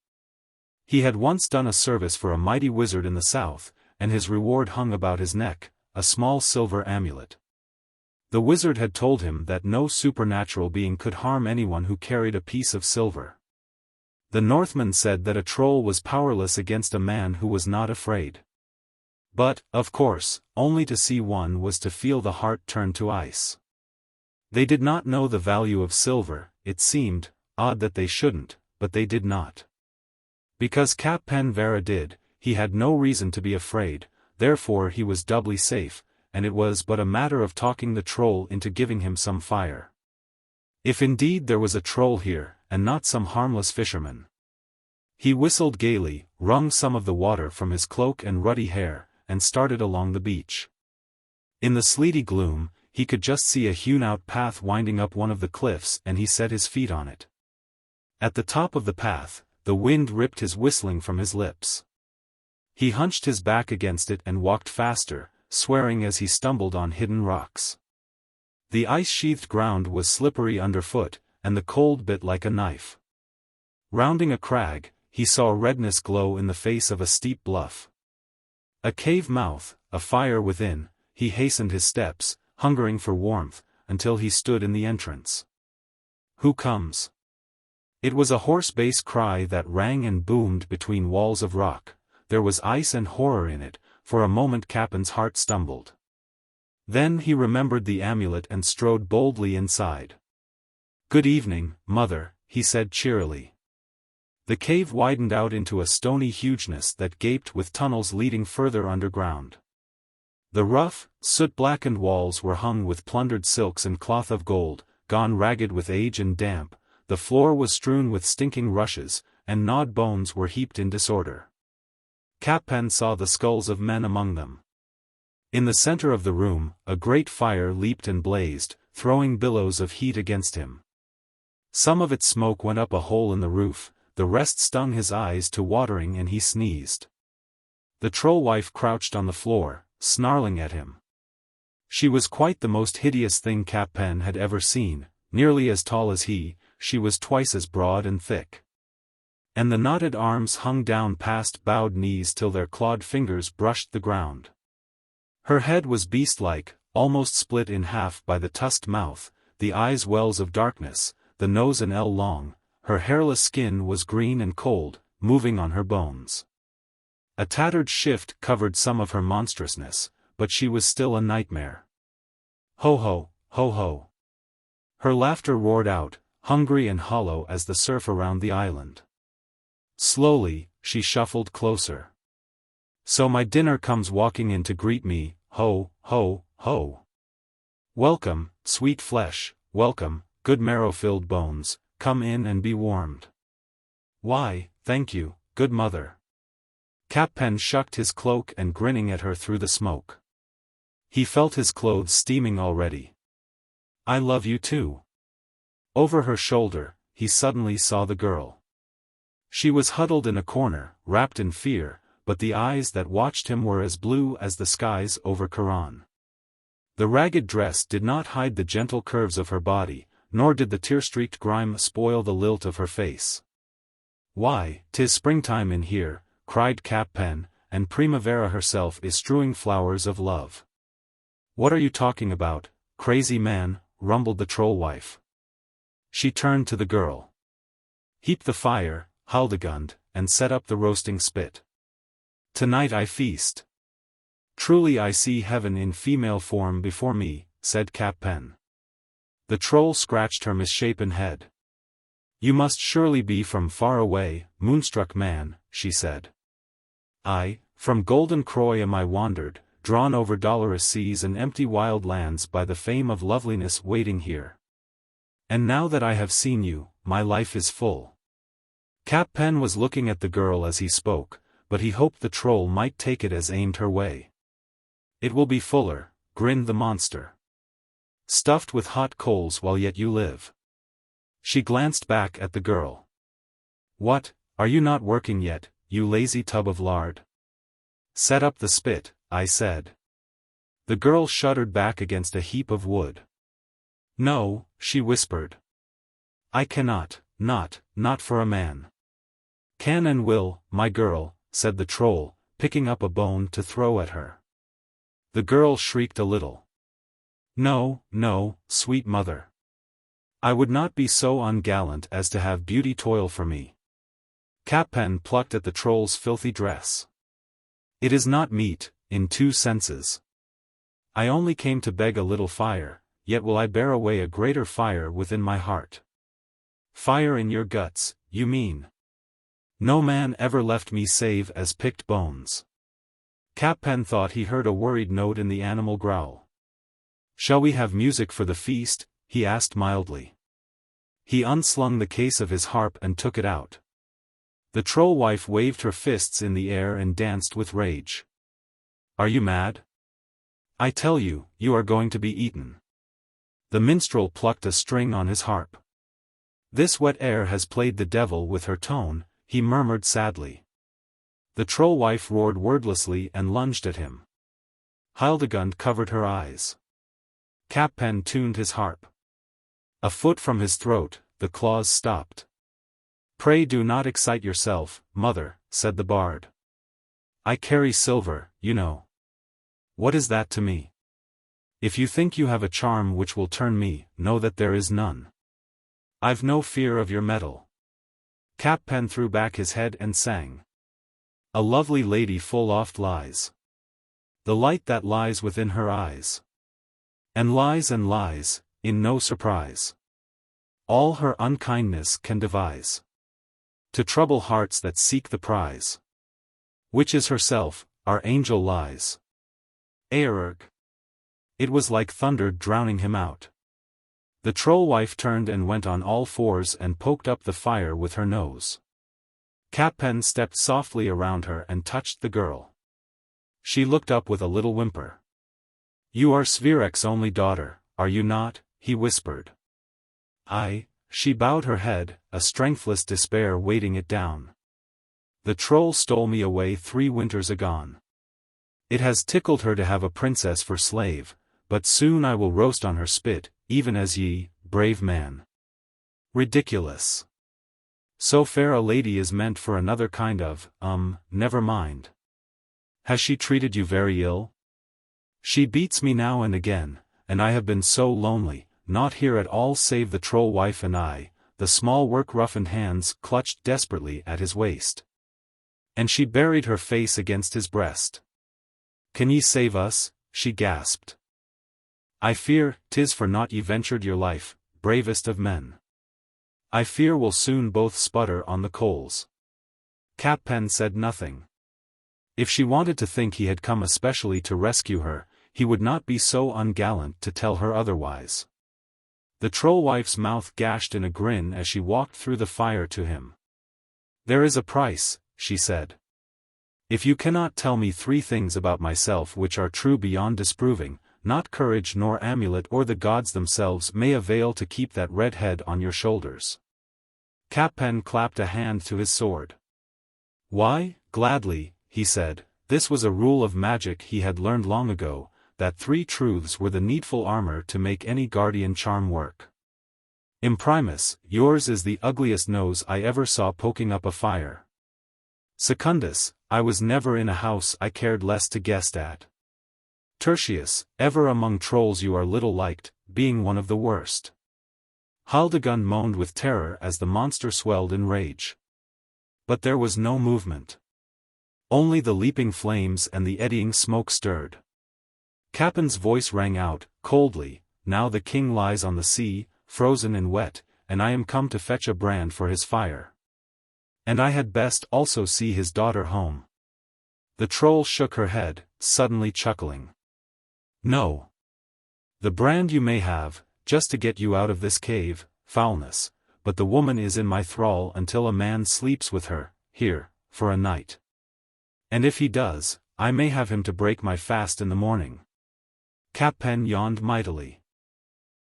He had once done a service for a mighty wizard in the south, and his reward hung about his neck, a small silver amulet. The wizard had told him that no supernatural being could harm anyone who carried a piece of silver. The Northmen said that a troll was powerless against a man who was not afraid. But, of course, only to see one was to feel the heart turn to ice. They did not know the value of silver. It seemed odd that they shouldn't, but they did not. Because Cappen Varra did, he had no reason to be afraid, therefore he was doubly safe, and it was but a matter of talking the troll into giving him some fire. If indeed there was a troll here, and not some harmless fisherman. He whistled gaily, wrung some of the water from his cloak and ruddy hair, and started along the beach. In the sleety gloom, he could just see a hewn-out path winding up one of the cliffs, and he set his feet on it. At the top of the path, the wind ripped his whistling from his lips. He hunched his back against it and walked faster, swearing as he stumbled on hidden rocks. The ice-sheathed ground was slippery underfoot, and the cold bit like a knife. Rounding a crag, he saw redness glow in the face of a steep bluff. A cave mouth, a fire within. He hastened his steps, hungering for warmth, until he stood in the entrance. "Who comes?" It was a hoarse bass cry that rang and boomed between walls of rock. There was ice and horror in it. For a moment Cappen's heart stumbled. Then he remembered the amulet and strode boldly inside. "Good evening, mother," he said cheerily. The cave widened out into a stony hugeness that gaped with tunnels leading further underground. The rough, soot-blackened walls were hung with plundered silks and cloth of gold, gone ragged with age and damp. The floor was strewn with stinking rushes, and gnawed bones were heaped in disorder. Cappen saw the skulls of men among them. In the center of the room, a great fire leaped and blazed, throwing billows of heat against him. Some of its smoke went up a hole in the roof, the rest stung his eyes to watering and he sneezed. The trollwife crouched on the floor, snarling at him. She was quite the most hideous thing Cappen had ever seen, nearly as tall as he. She was twice as broad and thick. And the knotted arms hung down past bowed knees till their clawed fingers brushed the ground. Her head was beast-like, almost split in half by the tusked mouth, the eyes wells of darkness, the nose an ell long. Her hairless skin was green and cold, moving on her bones. A tattered shift covered some of her monstrousness, but she was still a nightmare. Ho ho, ho ho. Her laughter roared out, hungry and hollow as the surf around the island. Slowly, she shuffled closer. "So my dinner comes walking in to greet me, ho, ho, ho. Welcome, sweet flesh, welcome, good marrow-filled bones, come in and be warmed." "Why, thank you, good mother." Cappen shucked his cloak and grinning at her through the smoke. He felt his clothes steaming already. "I love you too." Over her shoulder, he suddenly saw the girl. She was huddled in a corner, wrapped in fear, but the eyes that watched him were as blue as the skies over Caran. The ragged dress did not hide the gentle curves of her body, nor did the tear-streaked grime spoil the lilt of her face. "Why, 'tis springtime in here," cried Cappen, "and Primavera herself is strewing flowers of love." "What are you talking about, crazy man?" rumbled the trollwife. She turned to the girl. "Heap the fire, Haldegund, and set up the roasting spit. Tonight I feast." "Truly I see heaven in female form before me," said Cappen. The troll scratched her misshapen head. "You must surely be from far away, moonstruck man," she said. "Aye, from golden Croy am I wandered, drawn over dolorous seas and empty wild lands by the fame of loveliness waiting here. And now that I have seen you, my life is full." Cappen was looking at the girl as he spoke, but he hoped the troll might take it as aimed her way. "It will be fuller," grinned the monster. "Stuffed with hot coals while yet you live." She glanced back at the girl. "What, are you not working yet, you lazy tub of lard?" "Set up the spit," I said. The girl shuddered back against a heap of wood. "No," she whispered. "I cannot, not for a man." "Can and will, my girl," said the troll, picking up a bone to throw at her. The girl shrieked a little. "No, no, sweet mother. I would not be so ungallant as to have beauty toil for me." Cappen plucked at the troll's filthy dress. "It is not meet, in two senses. I only came to beg a little fire, yet will I bear away a greater fire within my heart." "Fire in your guts, you mean?" "No man ever left me save as picked bones." Cappen thought he heard a worried note in the animal growl. "Shall we have music for the feast?" he asked mildly. He unslung the case of his harp and took it out. The troll wife waved her fists in the air and danced with rage. "Are you mad? I tell you, you are going to be eaten." The minstrel plucked a string on his harp. "This wet air has played the devil with her tone," he murmured sadly. The troll wife roared wordlessly and lunged at him. Hildegund covered her eyes. Cappen tuned his harp. A foot from his throat, the claws stopped. "Pray do not excite yourself, mother," said the bard. "I carry silver, you know. What is that to me? If you think you have a charm which will turn me, know that there is none. I've no fear of your metal." Cappen threw back his head and sang. "A lovely lady full oft lies. The light that lies within her eyes. And lies, in no surprise. All her unkindness can devise. To trouble hearts that seek the prize. Which is herself, our angel lies. Eirg." It was like thunder drowning him out. The troll wife turned and went on all fours and poked up the fire with her nose. Cappen stepped softly around her and touched the girl. She looked up with a little whimper. "You are Svirek's only daughter, are you not?" he whispered. "Aye," she bowed her head, a strengthless despair weighting it down. "The troll stole me away 3 winters agone. It has tickled her to have a princess for slave, but soon I will roast on her spit, even as ye, brave man." Ridiculous. So fair a lady is meant for another kind of, never mind. "Has she treated you very ill?" "She beats me now and again, and I have been so lonely, not here at all save the troll wife and I." The small work-roughened hands clutched desperately at his waist. And she buried her face against his breast. "Can ye save us?" she gasped. "I fear, 'tis for naught ye ventured your life, bravest of men. I fear we'll soon both sputter on the coals." Cappen said nothing. If she wanted to think he had come especially to rescue her, he would not be so ungallant to tell her otherwise. The troll-wife's mouth gashed in a grin as she walked through the fire to him. "There is a price," she said. "If you cannot tell me 3 things about myself which are true beyond disproving, not courage nor amulet or the gods themselves may avail to keep that red head on your shoulders." Cappen clapped a hand to his sword. "Why, gladly," he said. This was a rule of magic he had learned long ago, that 3 truths were the needful armor to make any guardian charm work. Imprimus, yours is the ugliest nose I ever saw poking up a fire. Secundus, I was never in a house I cared less to guest at. Tertius, ever among trolls you are little liked, being one of the worst. Hildegund moaned with terror as the monster swelled in rage. But there was no movement. Only the leaping flames and the eddying smoke stirred. Cappen's voice rang out, coldly, "Now the king lies on the sea, frozen and wet, and I am come to fetch a brand for his fire. And I had best also see his daughter home." The troll shook her head, suddenly chuckling. "No. The brand you may have, just to get you out of this cave, foulness, but the woman is in my thrall until a man sleeps with her, here, for a night. And if he does, I may have him to break my fast in the morning." Cappen yawned mightily.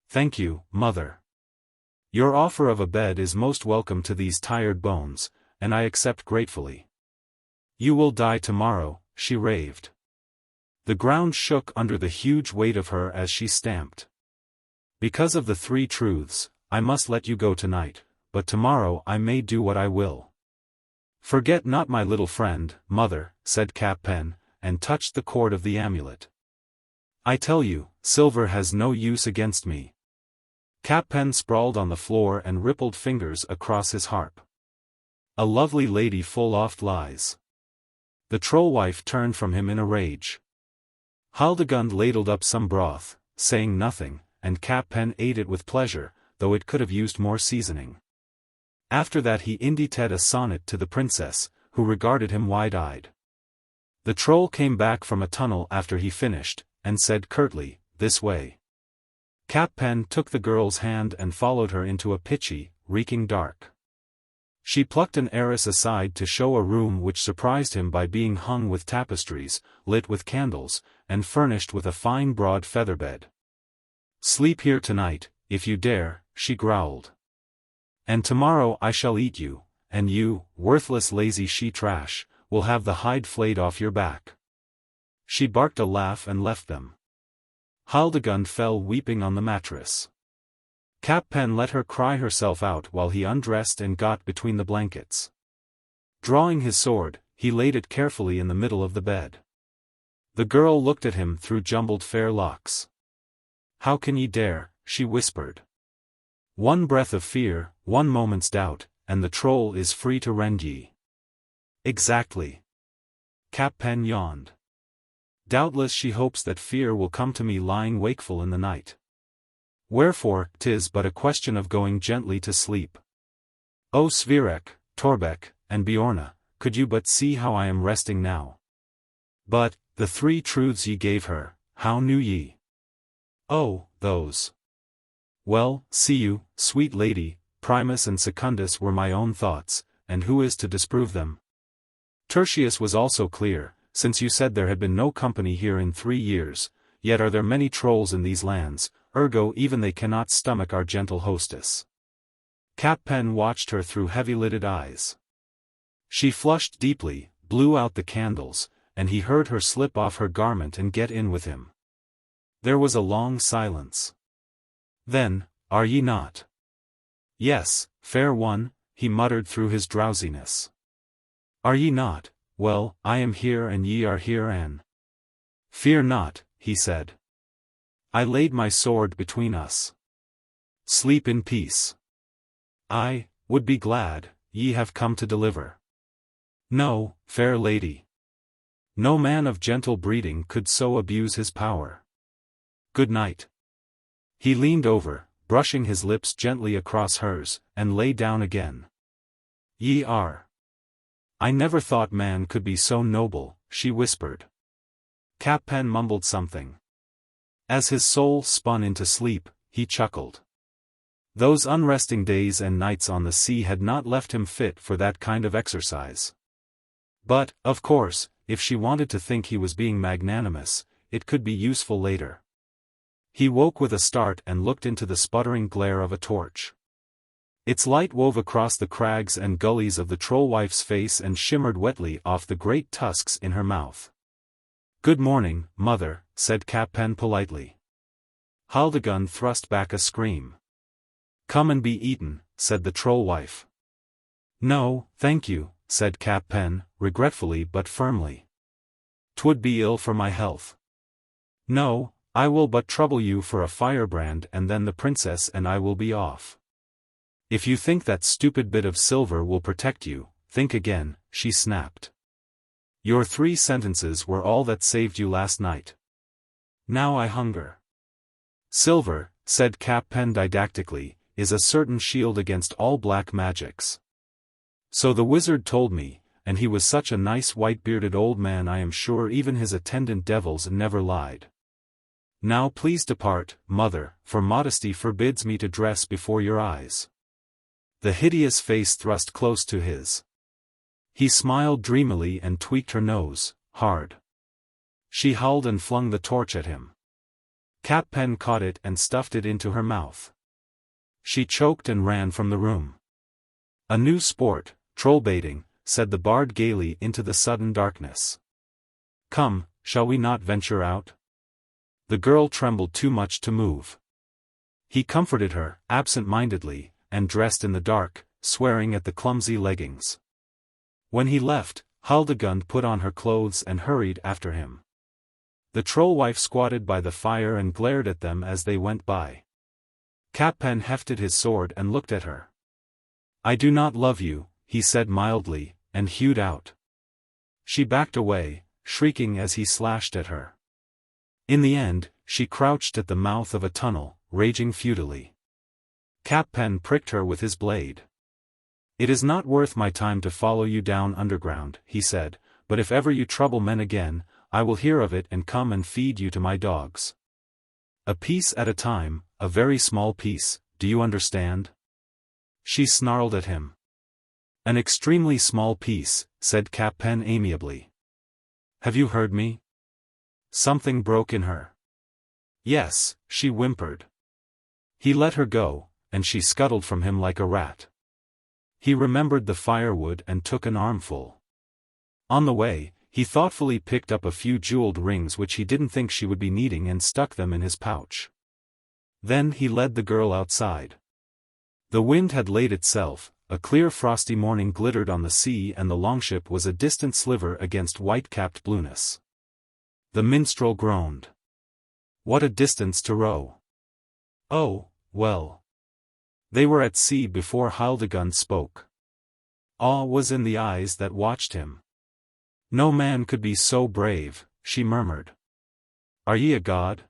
"Thank you, mother. Your offer of a bed is most welcome to these tired bones, and I accept gratefully." "You will die tomorrow," she raved. The ground shook under the huge weight of her as she stamped. "Because of the 3 truths, I must let you go tonight, but tomorrow I may do what I will." "Forget not my little friend, mother," said Cappen, and touched the cord of the amulet. "I tell you, silver has no use against me." Cappen sprawled on the floor and rippled fingers across his harp. "A lovely lady full oft lies." The troll-wife turned from him in a rage. Hildegund ladled up some broth, saying nothing, and Cappen ate it with pleasure, though it could have used more seasoning. After that he indited a sonnet to the princess, who regarded him wide-eyed. The troll came back from a tunnel after he finished, and said curtly, "This way." Cappen took the girl's hand and followed her into a pitchy, reeking dark. She plucked an arras aside to show a room which surprised him by being hung with tapestries, lit with candles, and furnished with a fine broad feather-bed. "Sleep here tonight, if you dare," she growled. "And tomorrow I shall eat you, and you, worthless lazy she-trash, will have the hide flayed off your back." She barked a laugh and left them. Hildegund fell weeping on the mattress. Cappen let her cry herself out while he undressed and got between the blankets. Drawing his sword, he laid it carefully in the middle of the bed. The girl looked at him through jumbled fair locks. "How can ye dare?" she whispered. "One breath of fear, one moment's doubt, and the troll is free to rend ye." "Exactly." Cappen yawned. "Doubtless she hopes that fear will come to me lying wakeful in the night. Wherefore, 'tis but a question of going gently to sleep. O Svirek, Torbeck, and Bjorna, could you but see how I am resting now. But, the 3 truths ye gave her, how knew ye? Oh, those. Well, see you, sweet lady, Primus and Secundus were my own thoughts, and who is to disprove them? Tertius was also clear, since you said there had been no company here in 3 years, yet are there many trolls in these lands, ergo even they cannot stomach our gentle hostess." Cappen watched her through heavy-lidded eyes. She flushed deeply, blew out the candles, and he heard her slip off her garment and get in with him. There was a long silence. Then, "Are ye not?" "Yes, fair one," he muttered through his drowsiness. "Are ye not? Well, I am here and ye are here and—" "Fear not," he said. "I laid my sword between us. Sleep in peace. I would be glad, ye have come to deliver. No, fair lady. No man of gentle breeding could so abuse his power. Good night." He leaned over, brushing his lips gently across hers, and lay down again. "Ye are. I never thought man could be so noble," she whispered. Cappen mumbled something. As his soul spun into sleep, he chuckled. Those unresting days and nights on the sea had not left him fit for that kind of exercise. But, of course, if she wanted to think he was being magnanimous, it could be useful later. He woke with a start and looked into the sputtering glare of a torch. Its light wove across the crags and gullies of the trollwife's face and shimmered wetly off the great tusks in her mouth. "Good morning, mother," said Cappen politely. Hildegund thrust back a scream. "Come and be eaten," said the trollwife. "No, thank you," said Cappen, regretfully but firmly. "'Twould be ill for my health. No, I will but trouble you for a firebrand and then the princess and I will be off. If you think that stupid bit of silver will protect you, think again," she snapped. "Your 3 sentences were all that saved you last night. Now I hunger." "Silver," said Cappen didactically, "is a certain shield against all black magics. So the wizard told me, and he was such a nice white-bearded old man I am sure even his attendant devils never lied. Now please depart, mother, for modesty forbids me to dress before your eyes." The hideous face thrust close to his. He smiled dreamily and tweaked her nose, hard. She howled and flung the torch at him. Cappen caught it and stuffed it into her mouth. She choked and ran from the room. "A new sport, troll-baiting," said the bard gaily into the sudden darkness. "Come, shall we not venture out?" The girl trembled too much to move. He comforted her, absent-mindedly, and dressed in the dark, swearing at the clumsy leggings. When he left, Hildegund put on her clothes and hurried after him. The trollwife squatted by the fire and glared at them as they went by. Cappen hefted his sword and looked at her. "I do not love you," he said mildly, and hewed out. She backed away, shrieking as he slashed at her. In the end, she crouched at the mouth of a tunnel, raging futilely. Cappen pricked her with his blade. "It is not worth my time to follow you down underground," he said, but if ever you trouble men again, I will hear of it and come and feed you to my dogs. A piece at a time, a very small piece, do you understand? She snarled at him. An extremely small piece, said Cappen amiably. Have you heard me? Something broke in her. Yes, she whimpered. He let her go, and she scuttled from him like a rat. He remembered the firewood and took an armful. On the way, he thoughtfully picked up a few jeweled rings which he didn't think she would be needing and stuck them in his pouch. Then he led the girl outside. The wind had laid itself, a clear frosty morning glittered on the sea and the longship was a distant sliver against white-capped blueness. The minstrel groaned. What a distance to row. Oh, well. They were at sea before Hildegund spoke. Awe was in the eyes that watched him. No man could be so brave, she murmured. Are ye a god?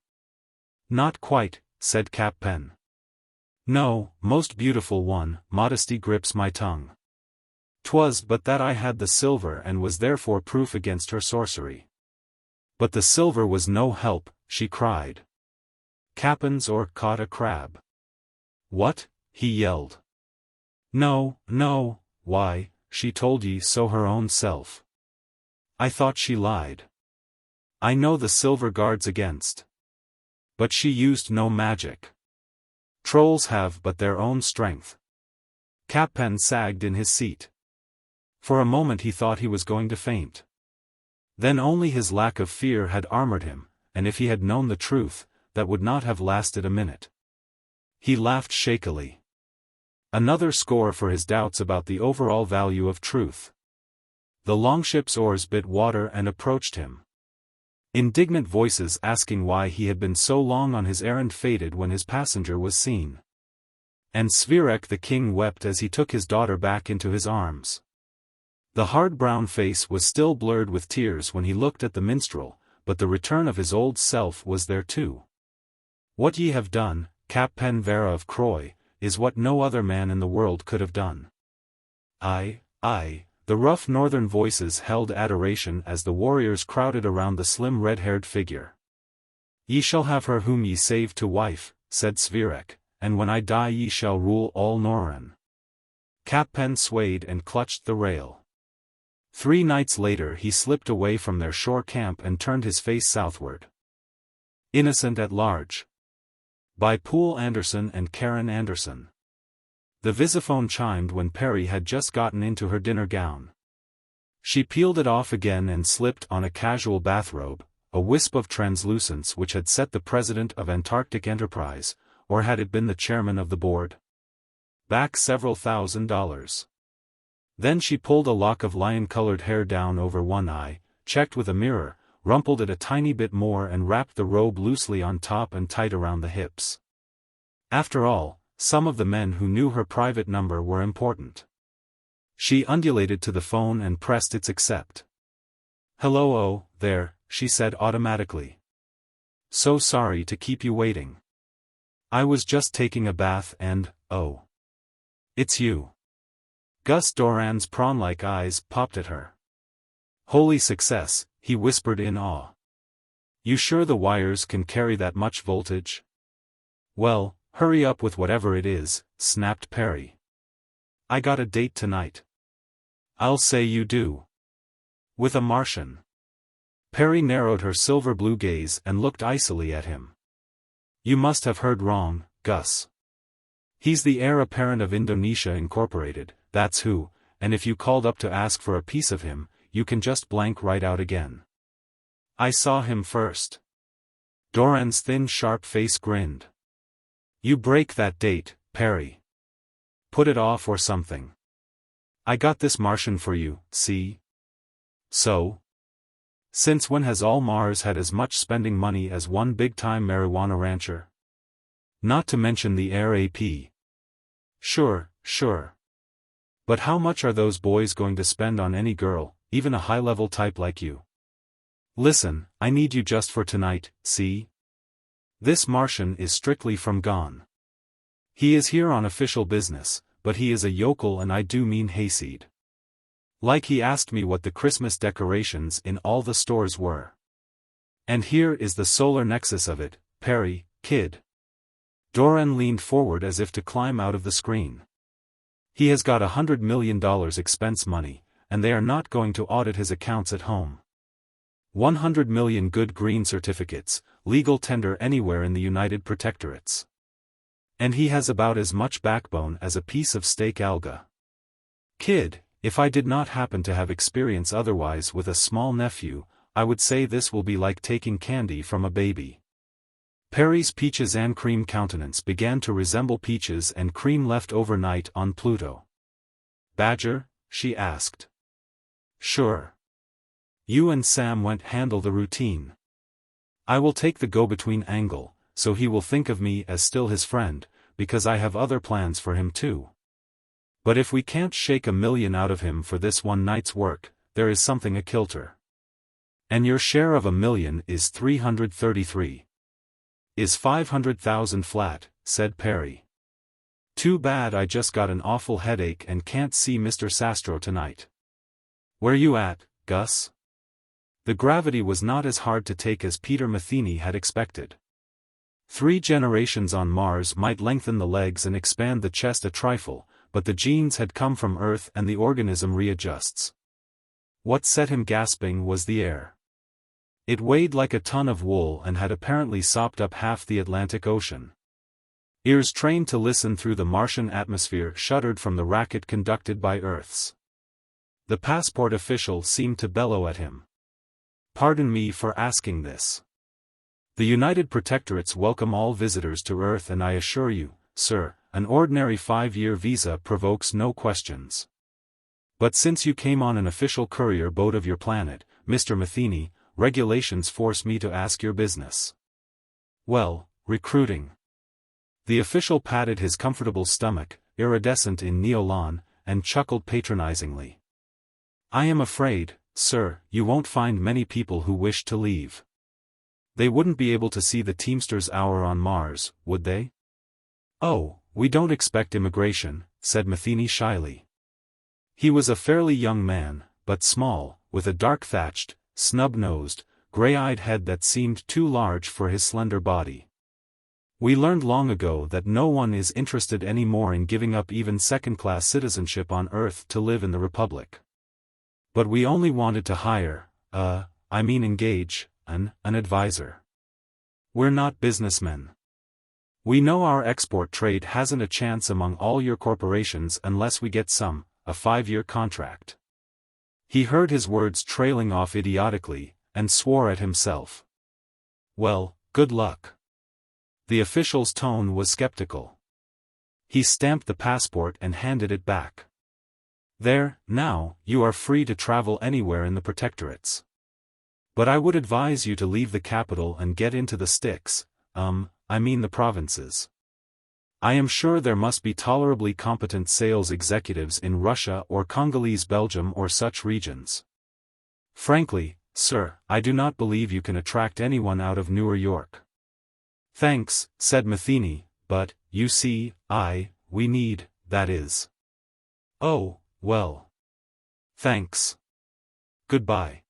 Not quite, said Cappen. No, most beautiful one, modesty grips my tongue. 'Twas but that I had the silver and was therefore proof against her sorcery. But the silver was no help, she cried. Cappen's or caught a crab. What? He yelled. No, no, why, she told ye so her own self. I thought she lied. I know the silver guards against. But she used no magic. Trolls have but their own strength. Cappen sagged in his seat. For a moment he thought he was going to faint. Then only his lack of fear had armored him, and if he had known the truth, that would not have lasted a minute. He laughed shakily. Another score for his doubts about the overall value of truth. The longship's oars bit water and approached him. Indignant voices asking why he had been so long on his errand faded when his passenger was seen. And Svirek the king wept as he took his daughter back into his arms. The hard brown face was still blurred with tears when he looked at the minstrel, but the return of his old self was there too. What ye have done, Cappen Varra of Croy, is what no other man in the world could have done. Aye, the rough northern voices held adoration as the warriors crowded around the slim red-haired figure. Ye shall have her whom ye saved to wife, said Svirek, and when I die ye shall rule all Norren. Cappen swayed and clutched the rail. 3 nights later he slipped away from their shore camp and turned his face southward. Innocent at Large. By Poul Anderson and Karen Anderson. The visiphone chimed when Perry had just gotten into her dinner gown. She peeled it off again and slipped on a casual bathrobe, a wisp of translucence which had set the president of Antarctic Enterprise, or had it been the chairman of the board, back several $1,000s. Then she pulled a lock of lion-colored hair down over one eye, checked with a mirror, rumpled it a tiny bit more and wrapped the robe loosely on top and tight around the hips. After all, some of the men who knew her private number were important. She undulated to the phone and pressed its accept. Hello, oh, there, she said automatically. So sorry to keep you waiting. I was just taking a bath and, oh. It's you. Gus Doran's prawn-like eyes popped at her. Holy success, he whispered in awe. You sure the wires can carry that much voltage? Well, hurry up with whatever it is, snapped Perry. I got a date tonight. I'll say you do. With a Martian. Perry narrowed her silver-blue gaze and looked icily at him. You must have heard wrong, Gus. He's the heir apparent of Indonesia Incorporated, that's who, and if you called up to ask for a piece of him, you can just blank right out again. I saw him first. Doran's thin sharp face grinned. You break that date, Perry. Put it off or something. I got this Martian for you, see? So? Since when has all Mars had as much spending money as one big-time marijuana rancher? Not to mention the Air AP. Sure. But how much are those boys going to spend on any girl, even a high-level type like you? Listen, I need you just for tonight, see? This Martian is strictly from gone. He is here on official business, but he is a yokel and I do mean hayseed. Like he asked me what the Christmas decorations in all the stores were. And here is the solar nexus of it, Perry, kid. Doran leaned forward as if to climb out of the screen. He has got $100 million expense money, and they are not going to audit his accounts at home. 100 million good green certificates, legal tender anywhere in the United Protectorates. And he has about as much backbone as a piece of steak alga. Kid, if I did not happen to have experience otherwise with a small nephew, I would say this will be like taking candy from a baby. Perry's peaches and cream countenance began to resemble peaches and cream left overnight on Pluto. Badger? She asked. Sure. You and Sam went handle the routine. I will take the go-between angle, so he will think of me as still his friend, because I have other plans for him too. But if we can't shake $1 million out of him for this one night's work, there is something akilter. And your share of $1 million is 333. Is 500,000 flat, said Perry. Too bad I just got an awful headache and can't see Mr. Sastro tonight. Where you at, Gus? The gravity was not as hard to take as Peter Matheny had expected. 3 generations on Mars might lengthen the legs and expand the chest a trifle, but the genes had come from Earth and the organism readjusts. What set him gasping was the air. It weighed like a ton of wool and had apparently sopped up half the Atlantic Ocean. Ears trained to listen through the Martian atmosphere shuddered from the racket conducted by Earth's. The passport official seemed to bellow at him. Pardon me for asking this. The United Protectorates welcome all visitors to Earth, and I assure you, sir, an ordinary 5-year visa provokes no questions. But since you came on an official courier boat of your planet, Mr. Matheny, regulations force me to ask your business. Well, recruiting. The official patted his comfortable stomach, iridescent in neolon, and chuckled patronizingly. I am afraid, sir, you won't find many people who wish to leave. They wouldn't be able to see the Teamsters' Hour on Mars, would they? Oh, we don't expect immigration, said Matheny shyly. He was a fairly young man, but small, with a dark-thatched, snub-nosed, gray-eyed head that seemed too large for his slender body. We learned long ago that no one is interested any more in giving up even second-class citizenship on Earth to live in the Republic. But we only wanted to hire, engage, an advisor. We're not businessmen. We know our export trade hasn't a chance among all your corporations unless we get a 5-year contract. He heard his words trailing off idiotically, and swore at himself. Well, good luck. The official's tone was skeptical. He stamped the passport and handed it back. There, now, you are free to travel anywhere in the Protectorates. But I would advise you to leave the capital and get into the sticks, the provinces. I am sure there must be tolerably competent sales executives in Russia or Congolese Belgium or such regions. Frankly, sir, I do not believe you can attract anyone out of New York. Thanks, said Matheny, but, you see, we need, that is. Oh, well. Thanks. Goodbye.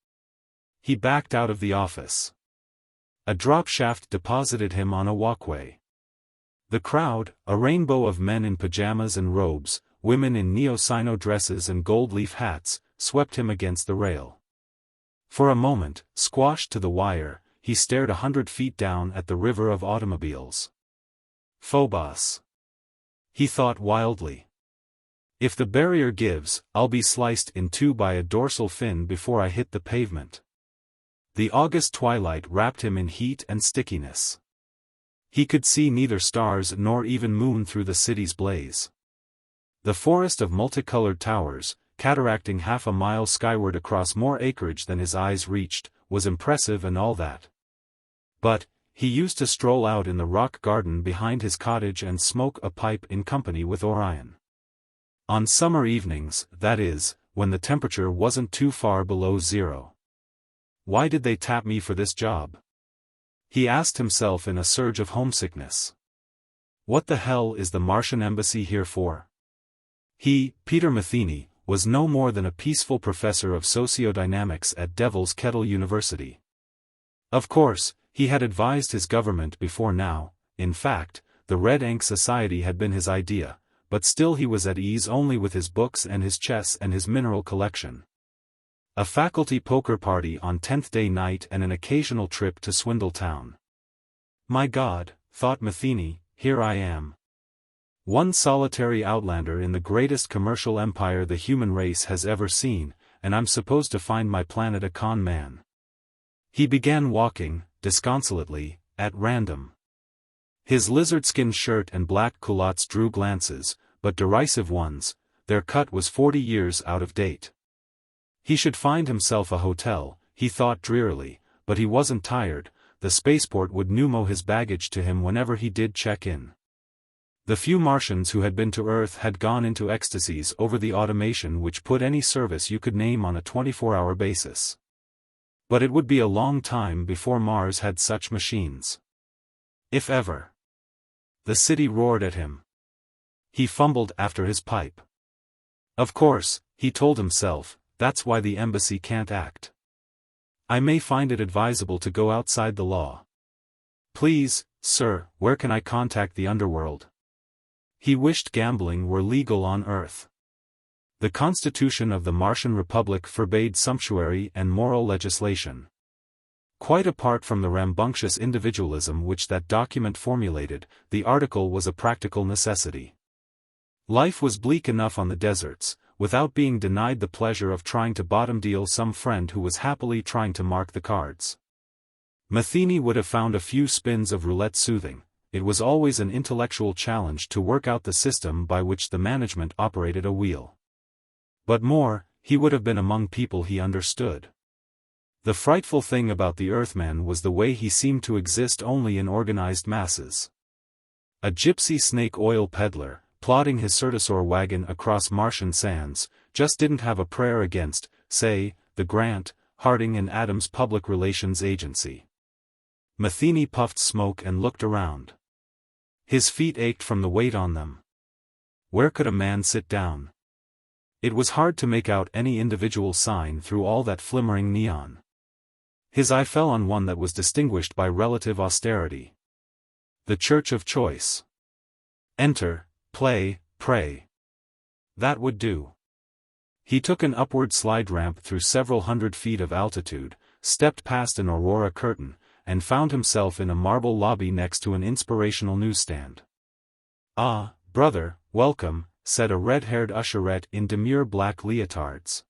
He backed out of the office. A drop shaft deposited him on a walkway. The crowd, a rainbow of men in pajamas and robes, women in neo-sino dresses and gold-leaf hats, swept him against the rail. For a moment, squashed to the wire, he stared 100 feet down at the river of automobiles. Phobos. He thought wildly. If the barrier gives, I'll be sliced in two by a dorsal fin before I hit the pavement. The August twilight wrapped him in heat and stickiness. He could see neither stars nor even moon through the city's blaze. The forest of multicolored towers, cataracting half a mile skyward across more acreage than his eyes reached, was impressive and all that. But, he used to stroll out in the rock garden behind his cottage and smoke a pipe in company with Orion. On summer evenings, that is, when the temperature wasn't too far below zero. Why did they tap me for this job? He asked himself in a surge of homesickness. What the hell is the Martian embassy here for? He, Peter Matheny, was no more than a peaceful professor of sociodynamics at Devil's Kettle University. Of course, he had advised his government before now. In fact, the Red Ink Society had been his idea, but still he was at ease only with his books and his chess and his mineral collection. A faculty poker party on 10th day night and an occasional trip to Swindletown. My God, thought Matheny, here I am. One solitary outlander in the greatest commercial empire the human race has ever seen, and I'm supposed to find my planet a con man. He began walking, disconsolately, at random. His lizard-skin shirt and black culottes drew glances, but derisive ones. Their cut was 40 years out of date. He should find himself a hotel, he thought drearily, but he wasn't tired. The spaceport would pneumo his baggage to him whenever he did check in. The few Martians who had been to Earth had gone into ecstasies over the automation which put any service you could name on a 24-hour basis. But it would be a long time before Mars had such machines. If ever. The city roared at him. He fumbled after his pipe. Of course, he told himself, that's why the embassy can't act. I may find it advisable to go outside the law. Please, sir, where can I contact the underworld? He wished gambling were legal on Earth. The Constitution of the Martian Republic forbade sumptuary and moral legislation. Quite apart from the rambunctious individualism which that document formulated, the article was a practical necessity. Life was bleak enough on the deserts, without being denied the pleasure of trying to bottom deal some friend who was happily trying to mark the cards. Matheny would have found a few spins of roulette soothing. It was always an intellectual challenge to work out the system by which the management operated a wheel. But more, he would have been among people he understood. The frightful thing about the Earthman was the way he seemed to exist only in organized masses. A gypsy snake oil peddler, plodding his Certosaur wagon across Martian sands, just didn't have a prayer against, say, the Grant, Harding and Adams Public Relations Agency. Matheny puffed smoke and looked around. His feet ached from the weight on them. Where could a man sit down? It was hard to make out any individual sign through all that flimmering neon. His eye fell on one that was distinguished by relative austerity. The Church of Choice. Enter, play, pray. That would do. He took an upward slide ramp through several hundred feet of altitude, stepped past an aurora curtain, and found himself in a marble lobby next to an inspirational newsstand. Ah, brother, welcome, said a red-haired usherette in demure black leotards.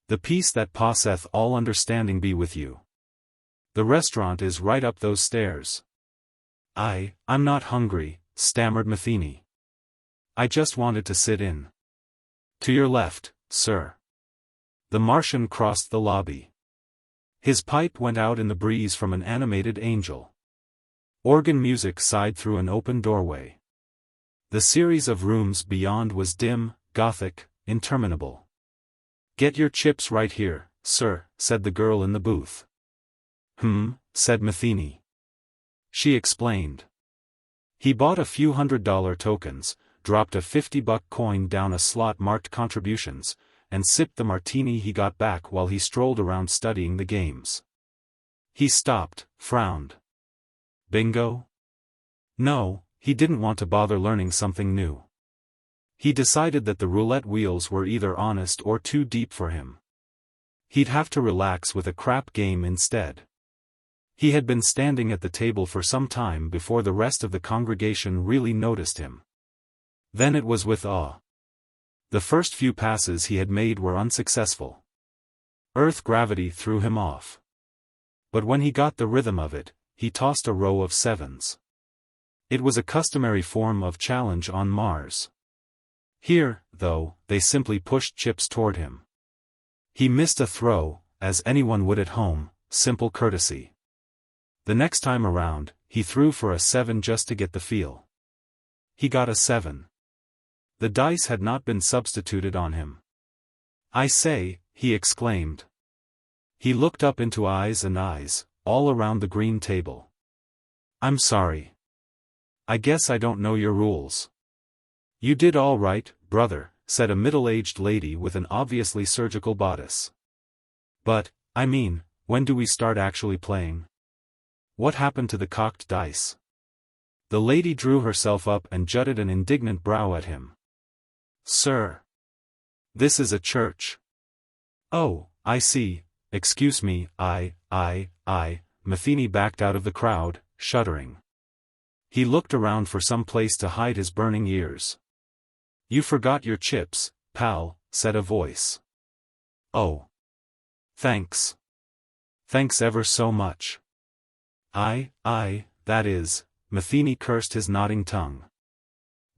The peace that passeth all understanding be with you. The restaurant is right up those stairs. I'm not hungry, stammered Matheny. I just wanted to sit in. To your left, sir. The Martian crossed the lobby. His pipe went out in the breeze from an animated angel. Organ music sighed through an open doorway. The series of rooms beyond was dim, gothic, interminable. Get your chips right here, sir, said the girl in the booth. Said Matheny. She explained. He bought a few $100 tokens, dropped a $50 coin down a slot marked contributions, and sipped the martini he got back while he strolled around studying the games. He stopped, frowned. Bingo? No, he didn't want to bother learning something new. He decided that the roulette wheels were either honest or too deep for him. He'd have to relax with a crap game instead. He had been standing at the table for some time before the rest of the congregation really noticed him. Then it was with awe. The first few passes he had made were unsuccessful. Earth gravity threw him off. But when he got the rhythm of it, he tossed a row of sevens. It was a customary form of challenge on Mars. Here, though, they simply pushed chips toward him. He missed a throw, as anyone would at home, simple courtesy. The next time around, he threw for a 7 just to get the feel. He got a 7. The dice had not been substituted on him. I say, he exclaimed. He looked up into eyes and eyes, all around the green table. I'm sorry. I guess I don't know your rules. You did all right, brother, said a middle-aged lady with an obviously surgical bodice. But, I mean, when do we start actually playing? What happened to the cocked dice? The lady drew herself up and jutted an indignant brow at him. Sir! This is a church. Oh, I see, excuse me, Matheny backed out of the crowd, shuddering. He looked around for some place to hide his burning ears. You forgot your chips, pal, said a voice. Oh. Thanks. Thanks ever so much. That is, Matheny cursed his nodding tongue.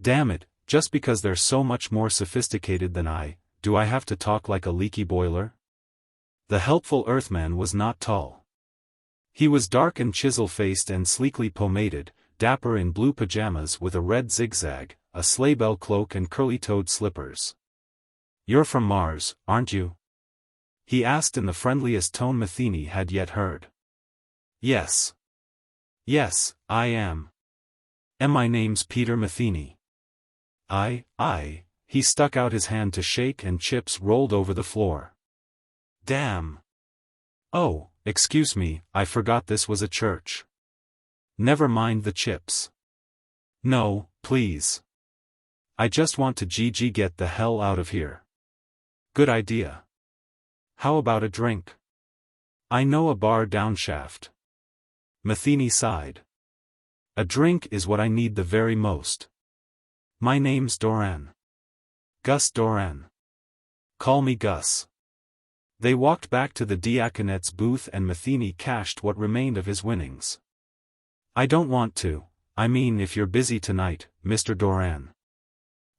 Damn it, just because they're so much more sophisticated than do I have to talk like a leaky boiler? The helpful Earthman was not tall. He was dark and chisel-faced and sleekly pomaded, dapper in blue pajamas with a red zigzag, a sleigh-bell cloak and curly-toed slippers. You're from Mars, aren't you? He asked in the friendliest tone Matheny had yet heard. Yes. Yes, I am. And my name's Peter Matheny. He stuck out his hand to shake and chips rolled over the floor. Damn. Oh, excuse me, I forgot this was a church. Never mind the chips. No, please. I just want to get the hell out of here. Good idea. How about a drink? I know a bar downshaft. Matheny sighed. A drink is what I need the very most. My name's Doran. Gus Doran. Call me Gus. They walked back to the diaconette's booth and Matheny cashed what remained of his winnings. I don't want to, I mean if you're busy tonight, Mr. Doran.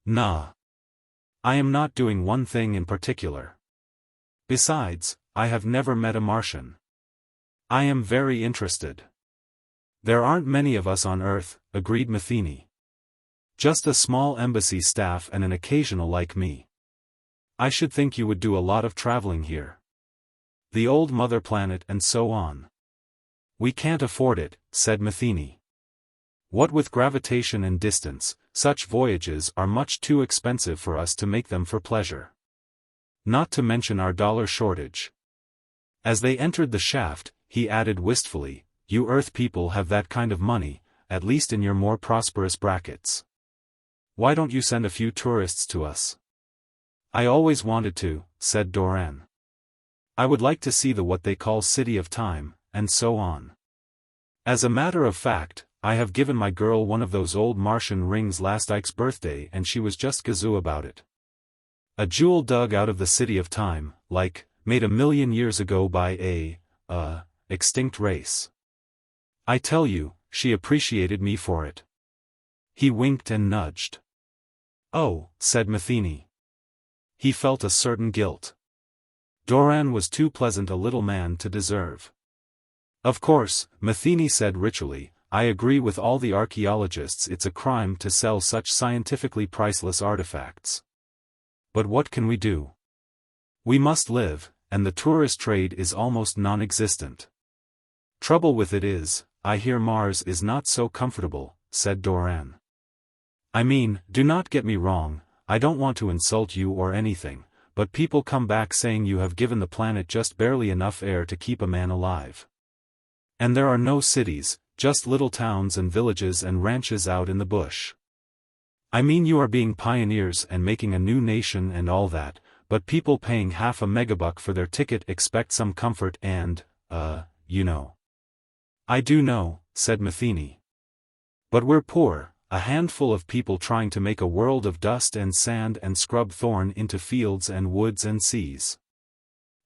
Nah. I am not doing one thing in particular. Besides, I have never met a Martian. I am very interested. There aren't many of us on Earth, agreed Matheny. Just a small embassy staff and an occasional like me. I should think you would do a lot of traveling here. The old mother planet and so on. We can't afford it, said Matheny. What with gravitation and distance, such voyages are much too expensive for us to make them for pleasure. Not to mention our dollar shortage. As they entered the shaft, he added wistfully, you Earth people have that kind of money, at least in your more prosperous brackets. Why don't you send a few tourists to us? I always wanted to, said Doran. I would like to see the what they call City of Time, and so on. As a matter of fact, I have given my girl one of those old Martian rings last Ike's birthday and she was just gazoo about it. A jewel dug out of the City of Time, like, made 1,000,000 years ago by extinct race. I tell you, she appreciated me for it. He winked and nudged. Oh, said Matheny. He felt a certain guilt. Doran was too pleasant a little man to deserve. Of course, Matheny said ritually, I agree with all the archaeologists it's a crime to sell such scientifically priceless artifacts. But what can we do? We must live, and the tourist trade is almost non-existent. Trouble with it is, I hear Mars is not so comfortable, said Doran. I mean, do not get me wrong, I don't want to insult you or anything, but people come back saying you have given the planet just barely enough air to keep a man alive. And there are no cities, just little towns and villages and ranches out in the bush. I mean you are being pioneers and making a new nation and all that, but people paying half a megabuck for their ticket expect some comfort and, you know. I do know, said Matheny. But we're poor, a handful of people trying to make a world of dust and sand and scrub thorn into fields and woods and seas.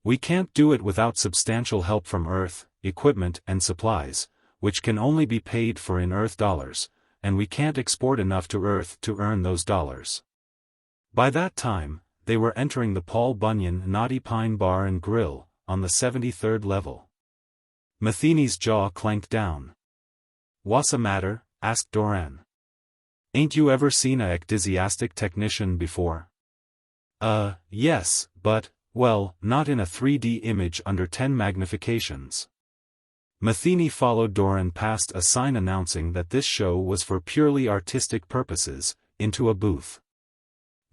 We can't do it without substantial help from Earth, equipment and supplies, which can only be paid for in Earth dollars, and we can't export enough to Earth to earn those dollars. By that time, they were entering the Paul Bunyan Knotty Pine Bar and Grill, on the 73rd level. Matheny's jaw clanked down. What's a matter? Asked Doran. Ain't you ever seen a ecdysiastic technician before? Yes, but, well, not in a 3D image under 10 magnifications. Matheny followed Doran past a sign announcing that this show was for purely artistic purposes, into a booth.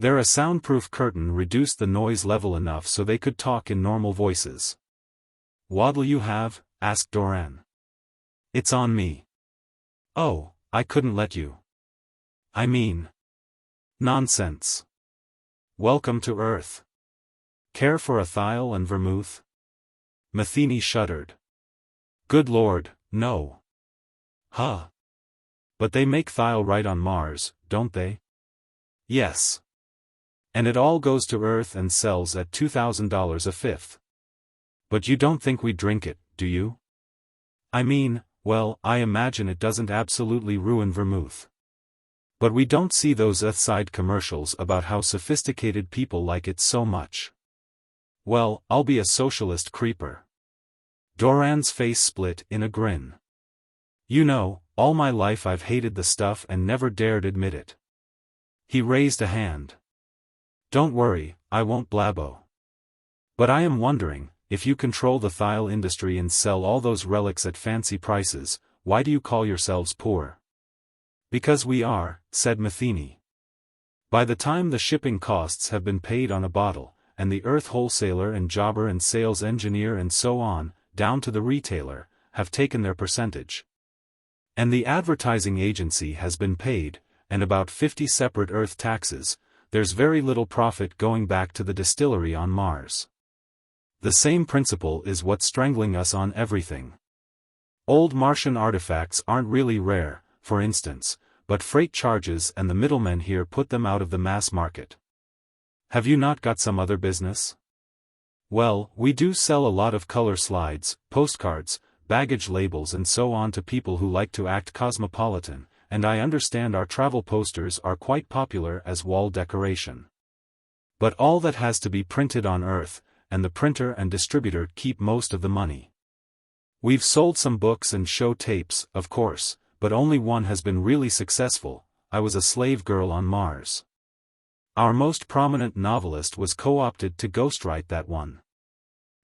There a soundproof curtain reduced the noise level enough so they could talk in normal voices. "What'll you have?" asked Doran. "It's on me." "Oh, I couldn't let you. I mean... nonsense. Welcome to Earth. Care for a thial and vermouth?" Matheny shuddered. "Good Lord, no. Huh. But they make thial right on Mars, don't they?" "Yes. And it all goes to Earth and sells at $2,000 a fifth. But you don't think we drink it, do you? I mean, well, I imagine it doesn't absolutely ruin vermouth. But we don't see those Earthside commercials about how sophisticated people like it so much. Well, I'll be a socialist creeper." Doran's face split in a grin. "You know, all my life I've hated the stuff and never dared admit it." He raised a hand. "Don't worry, I won't blabbo. But I am wondering, if you control the thial industry and sell all those relics at fancy prices, why do you call yourselves poor?" "Because we are," said Matheny. "By the time the shipping costs have been paid on a bottle, and the Earth wholesaler and jobber and sales engineer and so on, down to the retailer, have taken their percentage. And the advertising agency has been paid, and about 50 separate Earth taxes, there's very little profit going back to the distillery on Mars. The same principle is what's strangling us on everything. Old Martian artifacts aren't really rare, for instance, but freight charges and the middlemen here put them out of the mass market. Have you not got some other business?" "Well, we do sell a lot of color slides, postcards, baggage labels and so on to people who like to act cosmopolitan, and I understand our travel posters are quite popular as wall decoration. But all that has to be printed on Earth, and the printer and distributor keep most of the money. We've sold some books and show tapes, of course, but only one has been really successful. I Was a Slave Girl on Mars. Our most prominent novelist was co-opted to ghostwrite that one.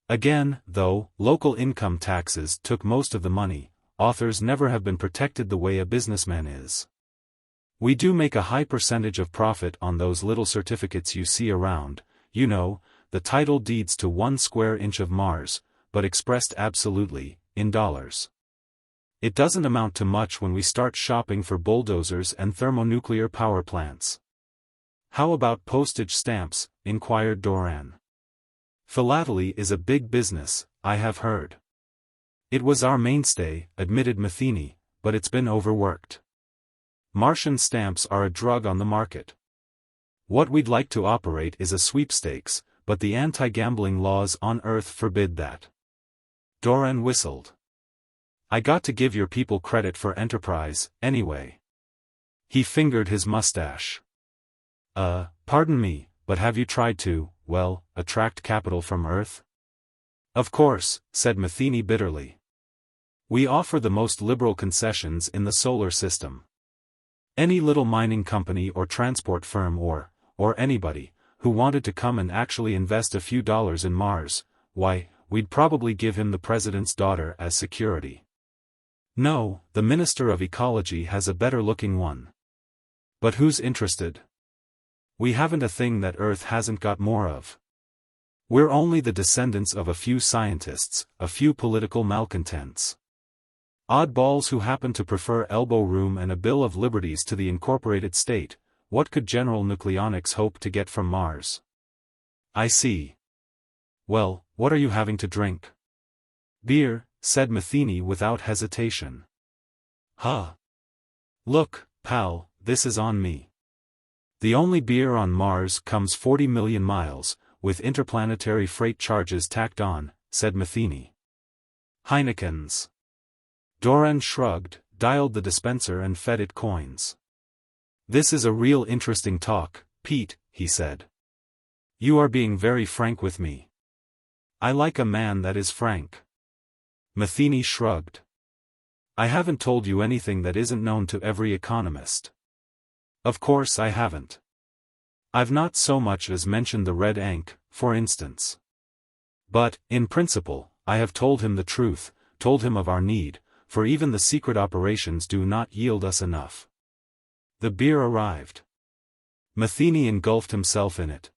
Again, though, local income taxes took most of the money. Authors never have been protected the way a businessman is. We do make a high percentage of profit on those little certificates you see around, you know, the title deeds to 1 square inch of Mars, but expressed absolutely, in dollars. It doesn't amount to much when we start shopping for bulldozers and thermonuclear power plants." "How about postage stamps?" inquired Doran. "Philately is a big business, I have heard." "It was our mainstay," admitted Matheny, "but it's been overworked. Martian stamps are a drug on the market. What we'd like to operate is a sweepstakes, but the anti-gambling laws on Earth forbid that." Doran whistled. "I got to give your people credit for enterprise, anyway." He fingered his mustache. Pardon me, but have you tried to, well, attract capital from Earth?" "Of course," said Matheny bitterly. "We offer the most liberal concessions in the solar system. Any little mining company or transport firm or anybody, who wanted to come and actually invest a few dollars in Mars, why, we'd probably give him the president's daughter as security. No, the Minister of Ecology has a better-looking one. But who's interested? We haven't a thing that Earth hasn't got more of. We're only the descendants of a few scientists, a few political malcontents. Oddballs who happen to prefer elbow room and a Bill of Liberties to the incorporated state. What could General Nucleonics hope to get from Mars?" "I see. Well, what are you having to drink?" "Beer," said Matheny without hesitation. "Huh. Look, pal, this is on me. The only beer on Mars comes 40 million miles, with interplanetary freight charges tacked on," said Matheny. "Heineken's." Doran shrugged, dialed the dispenser and fed it coins. "This is a real interesting talk, Pete," he said. "You are being very frank with me. I like a man that is frank." Matheny shrugged. "I haven't told you anything that isn't known to every economist." "Of course I haven't. I've not so much as mentioned the red ink, for instance. But, in principle, I have told him the truth, told him of our need, for even the secret operations do not yield us enough." The beer arrived. Matheny engulfed himself in it.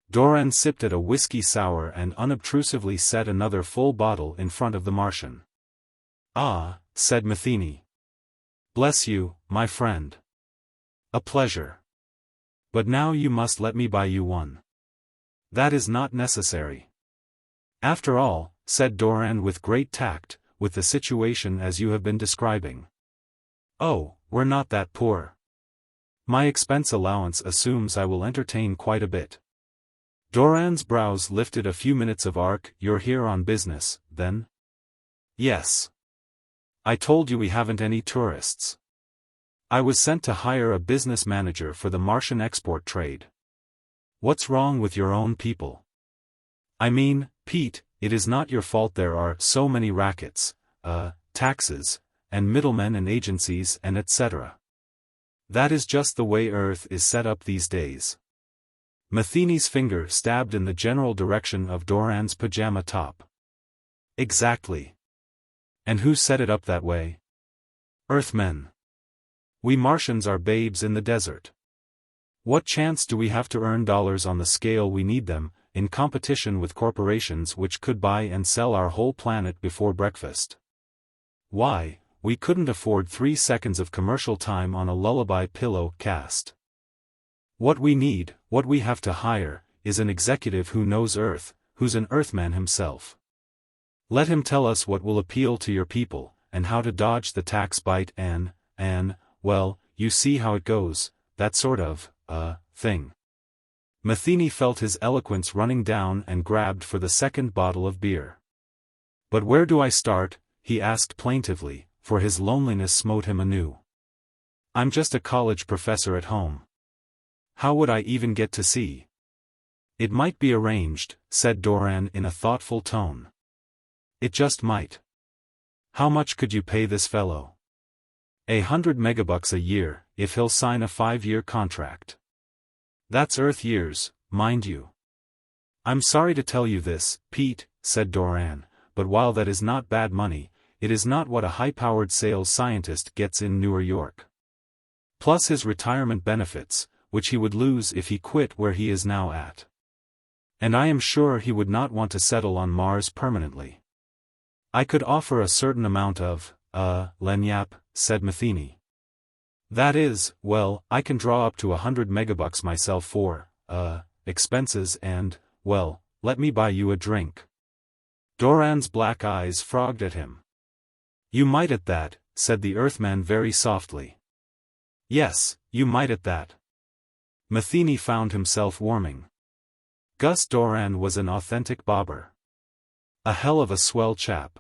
Doran sipped at a whiskey sour and unobtrusively set another full bottle in front of the Martian. "Ah," said Matheny. "Bless you, my friend. A pleasure. But now you must let me buy you one." "That is not necessary." "After all," said Doran with great tact, "with the situation as you have been describing." "Oh, we're not that poor. My expense allowance assumes I will entertain quite a bit." Doran's brows lifted a few minutes of arc. "You're here on business, then?" "Yes. I told you we haven't any tourists. I was sent to hire a business manager for the Martian export trade." "What's wrong with your own people?" "I mean, Pete, it is not your fault there are so many rackets, taxes, and middlemen and agencies and etc. That is just the way Earth is set up these days." Matheny's finger stabbed in the general direction of Doran's pajama top. "Exactly. And who set it up that way? Earthmen. We Martians are babes in the desert. What chance do we have to earn dollars on the scale we need them, in competition with corporations which could buy and sell our whole planet before breakfast? Why, we couldn't afford 3 seconds of commercial time on a lullaby pillow cast. What we need, what we have to hire, is an executive who knows Earth, who's an Earthman himself. Let him tell us what will appeal to your people, and how to dodge the tax bite and, well, you see how it goes, that sort of, thing." Matheny felt his eloquence running down and grabbed for the second bottle of beer. "But where do I start?" he asked plaintively, for his loneliness smote him anew. "I'm just a college professor at home. How would I even get to see?" "It might be arranged," said Doran in a thoughtful tone. "It just might. How much could you pay this fellow?" "100 megabucks a year, if he'll sign a 5-year contract. That's Earth years, mind you." "I'm sorry to tell you this, Pete," said Doran, "but while that is not bad money, it is not what a high-powered sales scientist gets in New York. Plus his retirement benefits, which he would lose if he quit where he is now at. And I am sure he would not want to settle on Mars permanently." "I could offer a certain amount of, lagniappe," said Matheny. "That is, well, I can draw up to 100 megabucks myself for, expenses and, well, let me buy you a drink." Doran's black eyes frogged at him. "You might at that," said the Earthman very softly. "Yes, you might at that." Matheny found himself warming. Gus Doran was an authentic bobber. A hell of a swell chap.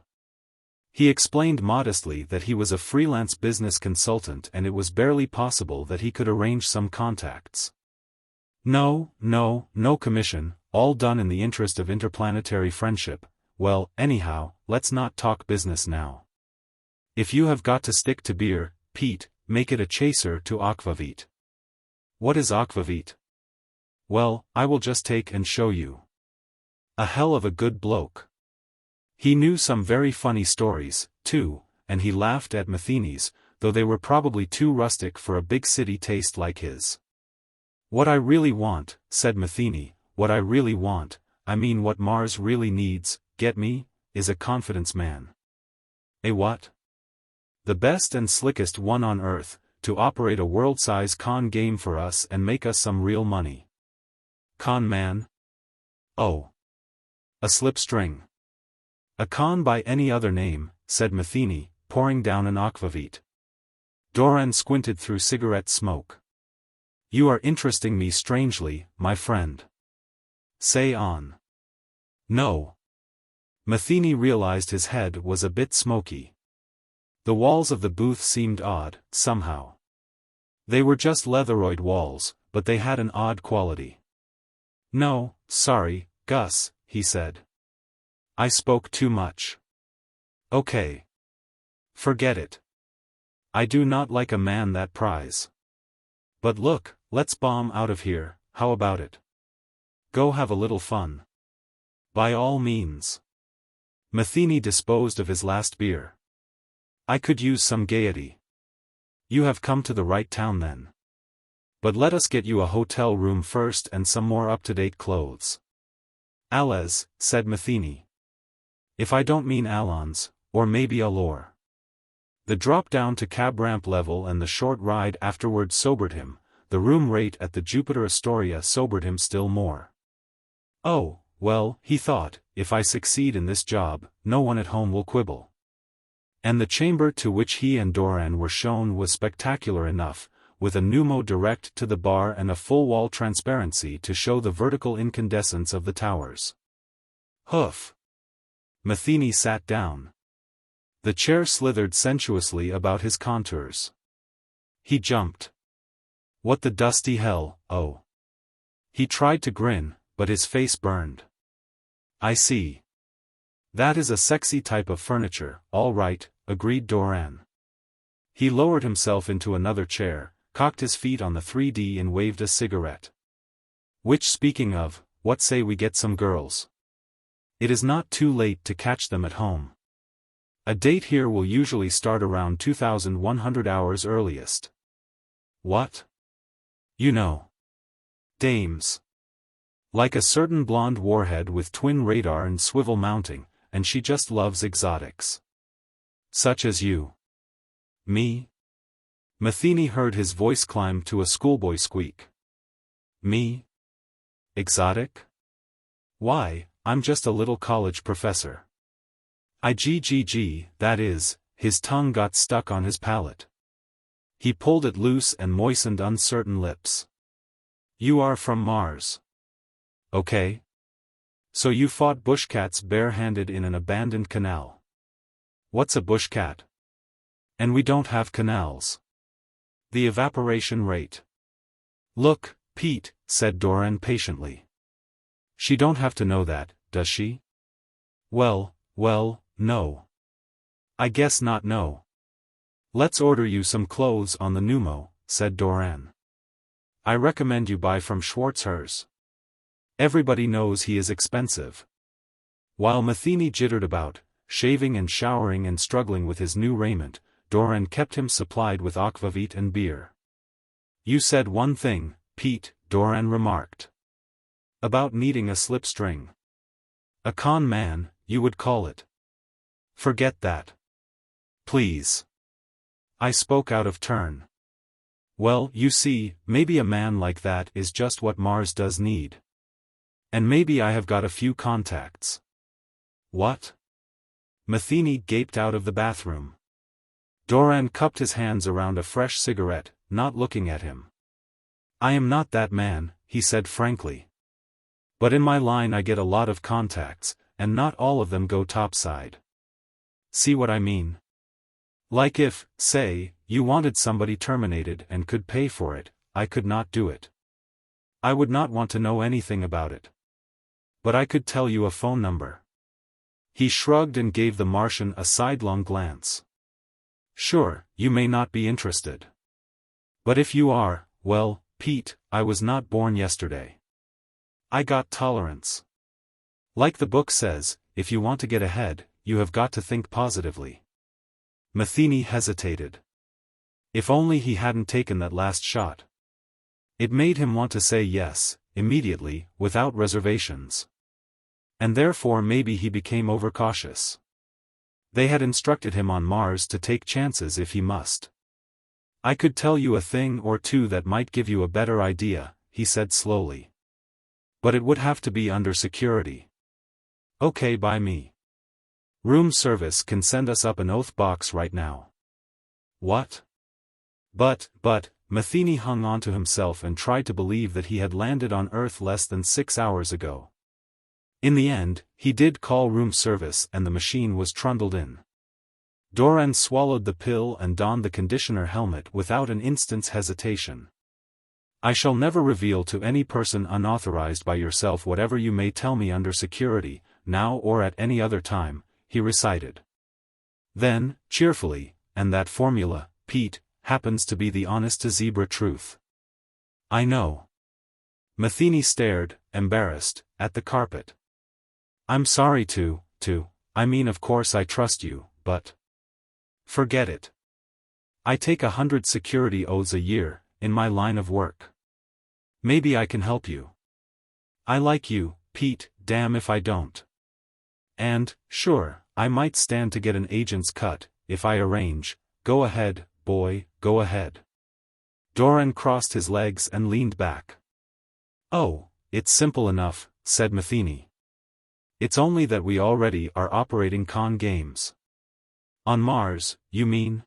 He explained modestly that he was a freelance business consultant and it was barely possible that he could arrange some contacts. No commission, all done in the interest of interplanetary friendship. "Well, anyhow, let's not talk business now. If you have got to stick to beer, Pete, make it a chaser to aquavit." "What is aquavit?" "Well, I will just take and show you. A hell of a good bloke." He knew some very funny stories, too, and he laughed at Matheny's, though they were probably too rustic for a big city taste like his. "What I really want," said Matheny, "what I really want, I mean what Mars really needs, get me, is a confidence man." "A what?" "The best and slickest one on Earth, to operate a world-size con game for us and make us some real money." "Con man?" "Oh. A slipstring." "A con by any other name," said Matheny, pouring down an aquavit. Doran squinted through cigarette smoke. "You are interesting me strangely, my friend. Say on." "No." Matheny realized his head was a bit smoky. The walls of the booth seemed odd, somehow. They were just leatheroid walls, but they had an odd quality. "No, sorry, Gus," he said. "I spoke too much." "Okay. Forget it. I do not like a man that pries. But look, let's bomb out of here, how about it? Go have a little fun." "By all means." Matheny disposed of his last beer. "I could use some gaiety." "You have come to the right town then. But let us get you a hotel room first and some more up-to-date clothes. Allez, said Matheny. If I don't mean Allons, or maybe Allure. The drop down to cab ramp level and the short ride afterward sobered him, the room rate at the Jupiter Astoria sobered him still more. Oh, well, he thought, if I succeed in this job, no one at home will quibble. And the chamber to which he and Doran were shown was spectacular enough, with a pneumo direct to the bar and a full-wall transparency to show the vertical incandescence of the towers. Hoof! Matheny sat down. The chair slithered sensuously about his contours. He jumped. What the dusty hell, oh. He tried to grin, but his face burned. I see. That is a sexy type of furniture, all right, agreed Doran. He lowered himself into another chair, cocked his feet on the 3D and waved a cigarette. Which, speaking of, what say we get some girls? It is not too late to catch them at home. A date here will usually start around 2100 hours earliest. What? You know. Dames. Like a certain blonde warhead with twin radar and swivel mounting, and she just loves exotics. Such as you. Me? Matheny heard his voice climb to a schoolboy squeak. Me? Exotic? Why, I'm just a little college professor. That is, his tongue got stuck on his palate. He pulled it loose and moistened uncertain lips. You are from Mars. Okay. So you fought bushcats barehanded in an abandoned canal. What's a bushcat? And we don't have canals. The evaporation rate. Look, Pete, said Doran patiently. She don't have to know that, does she? Well, no. I guess not, no. Let's order you some clothes on the pneumo, said Doran. I recommend you buy from Schwarzher's. Everybody knows he is expensive. While Matheny jittered about, shaving and showering and struggling with his new raiment, Doran kept him supplied with aquavit and beer. You said one thing, Pete, Doran remarked. About needing a slipstring. A con man, you would call it. Forget that. Please. I spoke out of turn. Well, you see, maybe a man like that is just what Mars does need. And maybe I have got a few contacts. What? Matheny gaped out of the bathroom. Doran cupped his hands around a fresh cigarette, not looking at him. I am not that man, he said frankly. But in my line I get a lot of contacts, and not all of them go topside. See what I mean? Like if, say, you wanted somebody terminated and could pay for it, I could not do it. I would not want to know anything about it. But I could tell you a phone number. He shrugged and gave the Martian a sidelong glance. Sure, you may not be interested. But if you are, well, Pete, I was not born yesterday. I got tolerance. Like the book says, if you want to get ahead, you have got to think positively. Matheny hesitated. If only he hadn't taken that last shot. It made him want to say yes, immediately, without reservations. And therefore maybe he became overcautious. They had instructed him on Mars to take chances if he must. I could tell you a thing or two that might give you a better idea, he said slowly. But it would have to be under security. Okay, by me. Room service can send us up an oath box right now. What? But, Matheny hung on to himself and tried to believe that he had landed on Earth less than 6 hours ago. In the end, he did call room service and the machine was trundled in. Doran swallowed the pill and donned the conditioner helmet without an instant's hesitation. I shall never reveal to any person unauthorized by yourself whatever you may tell me under security, now or at any other time, he recited. Then, cheerfully, and that formula, Pete, happens to be the honest-to-zebra truth. I know. Matheny stared, embarrassed, at the carpet. I'm sorry I mean of course I trust you, but... Forget it. I take 100 security oaths a year, in my line of work. Maybe I can help you. I like you, Pete, damn if I don't. And, sure, I might stand to get an agent's cut, if I arrange. Go ahead, boy, go ahead. Doran crossed his legs and leaned back. Oh, it's simple enough, said Matheny. It's only that we already are operating con games. On Mars, you mean?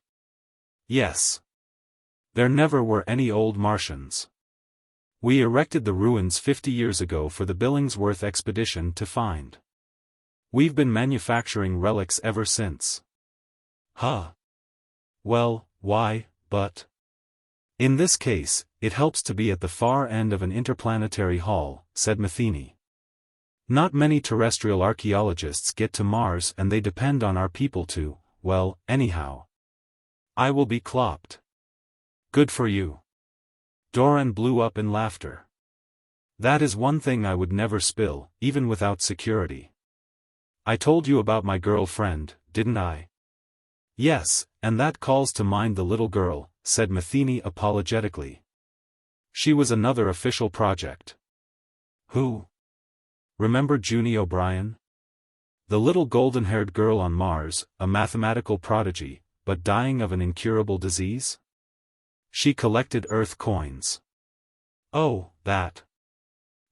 Yes. There never were any old Martians. We erected the ruins 50 years ago for the Billingsworth expedition to find. We've been manufacturing relics ever since. Huh. Well, why, but... In this case, it helps to be at the far end of an interplanetary haul, said Matheny. Not many terrestrial archaeologists get to Mars and they depend on our people to, well, anyhow. I will be clopped. Good for you. Doran blew up in laughter. That is one thing I would never spill, even without security. I told you about my girlfriend, didn't I? Yes, and that calls to mind the little girl, said Matheny apologetically. She was another official project. Who? Remember Junie O'Brien? The little golden-haired girl on Mars, a mathematical prodigy, but dying of an incurable disease? She collected Earth coins. Oh, that.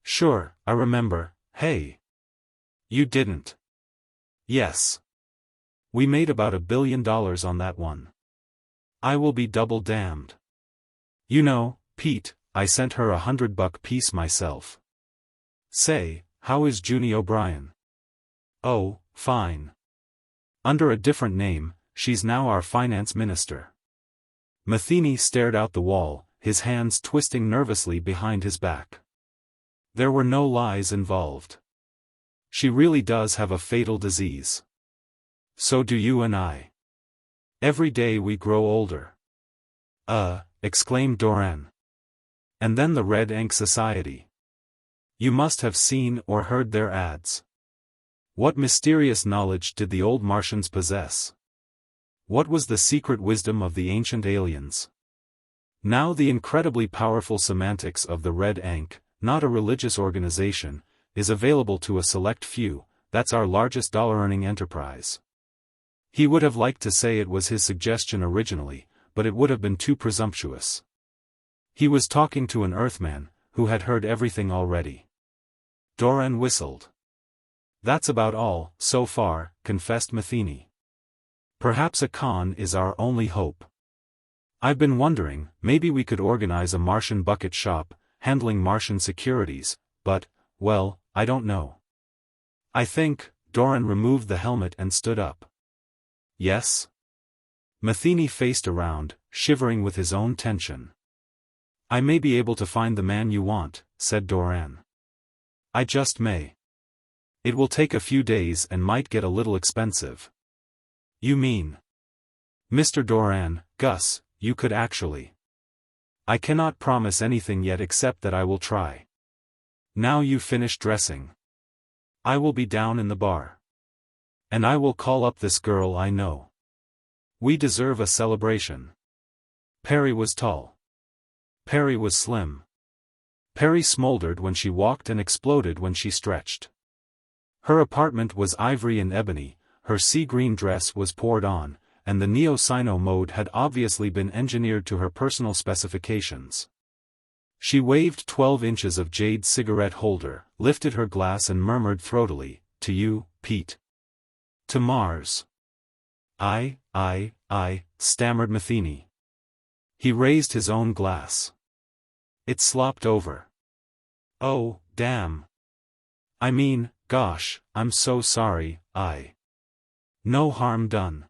Sure, I remember. Hey. You didn't. Yes. We made about $1 billion on that one. I will be double damned. You know, Pete, I sent her $100 piece myself. Say, how is Junie O'Brien? Oh, fine. Under a different name, she's now our finance minister. Matheny stared out the wall, his hands twisting nervously behind his back. There were no lies involved. She really does have a fatal disease. So do you and I. Every day we grow older. Exclaimed Doran. And then the Red Ink Society. You must have seen or heard their ads. What mysterious knowledge did the old Martians possess? What was the secret wisdom of the ancient aliens? Now the incredibly powerful semantics of the Red Ink, not a religious organization, is available to a select few. That's our largest dollar-earning enterprise. He would have liked to say it was his suggestion originally, but it would have been too presumptuous. He was talking to an Earthman, who had heard everything already. Doran whistled. That's about all, so far, confessed Matheny. Perhaps a con is our only hope. I've been wondering, maybe we could organize a Martian bucket shop, handling Martian securities, but, well, I don't know. I think, Doran removed the helmet and stood up. Yes? Matheny faced around, shivering with his own tension. I may be able to find the man you want, said Doran. I just may. It will take a few days and might get a little expensive. You mean? Mr. Doran, Gus, you could actually. I cannot promise anything yet except that I will try. Now you finish dressing. I will be down in the bar. And I will call up this girl I know. We deserve a celebration. Perry was tall. Perry was slim. Perry smoldered when she walked and exploded when she stretched. Her apartment was ivory and ebony, her sea-green dress was poured on, and the Neo-Sino mode had obviously been engineered to her personal specifications. She waved 12 inches of jade cigarette holder, lifted her glass and murmured throatily, "To you, Pete." "To Mars." I, stammered Matheny. He raised his own glass. It slopped over. Oh, damn. I mean, gosh, I'm so sorry, No harm done.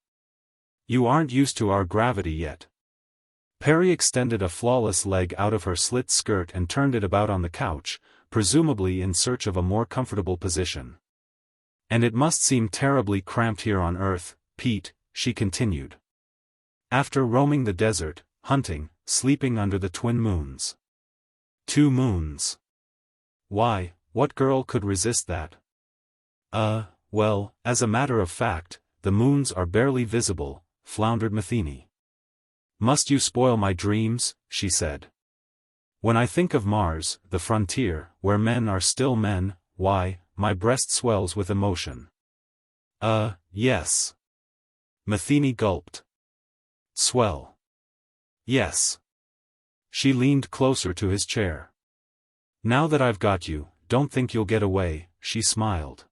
You aren't used to our gravity yet. Perry extended a flawless leg out of her slit skirt and turned it about on the couch, presumably in search of a more comfortable position. And it must seem terribly cramped here on Earth, Pete, she continued. After roaming the desert, hunting, sleeping under the twin moons. 2 moons. Why, what girl could resist that? Well, as a matter of fact, the moons are barely visible, floundered Matheny. Must you spoil my dreams, she said. When I think of Mars, the frontier, where men are still men, why, my breast swells with emotion. Yes. Matheny gulped. Swell. Yes. She leaned closer to his chair. Now that I've got you, don't think you'll get away, she smiled.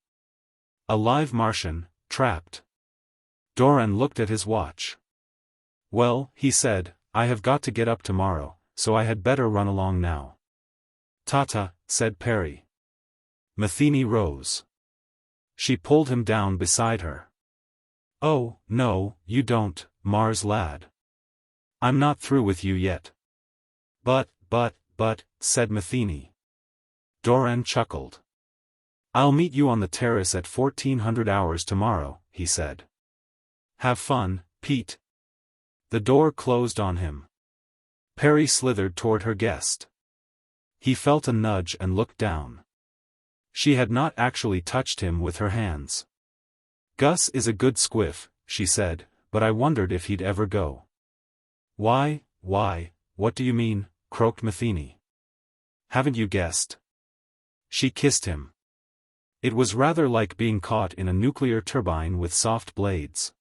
A live Martian, trapped. Doran looked at his watch. Well, he said, I have got to get up tomorrow, so I had better run along now. Ta-ta, said Perry. Matheny rose. She pulled him down beside her. Oh, no, you don't, Mars lad. I'm not through with you yet. But, said Matheny. Doran chuckled. I'll meet you on the terrace at 1400 hours tomorrow, he said. Have fun, Pete. The door closed on him. Perry slithered toward her guest. He felt a nudge and looked down. She had not actually touched him with her hands. Gus is a good squiff, she said, but I wondered if he'd ever go. Why, what do you mean, croaked Matheny. Haven't you guessed? She kissed him. It was rather like being caught in a nuclear turbine with soft blades.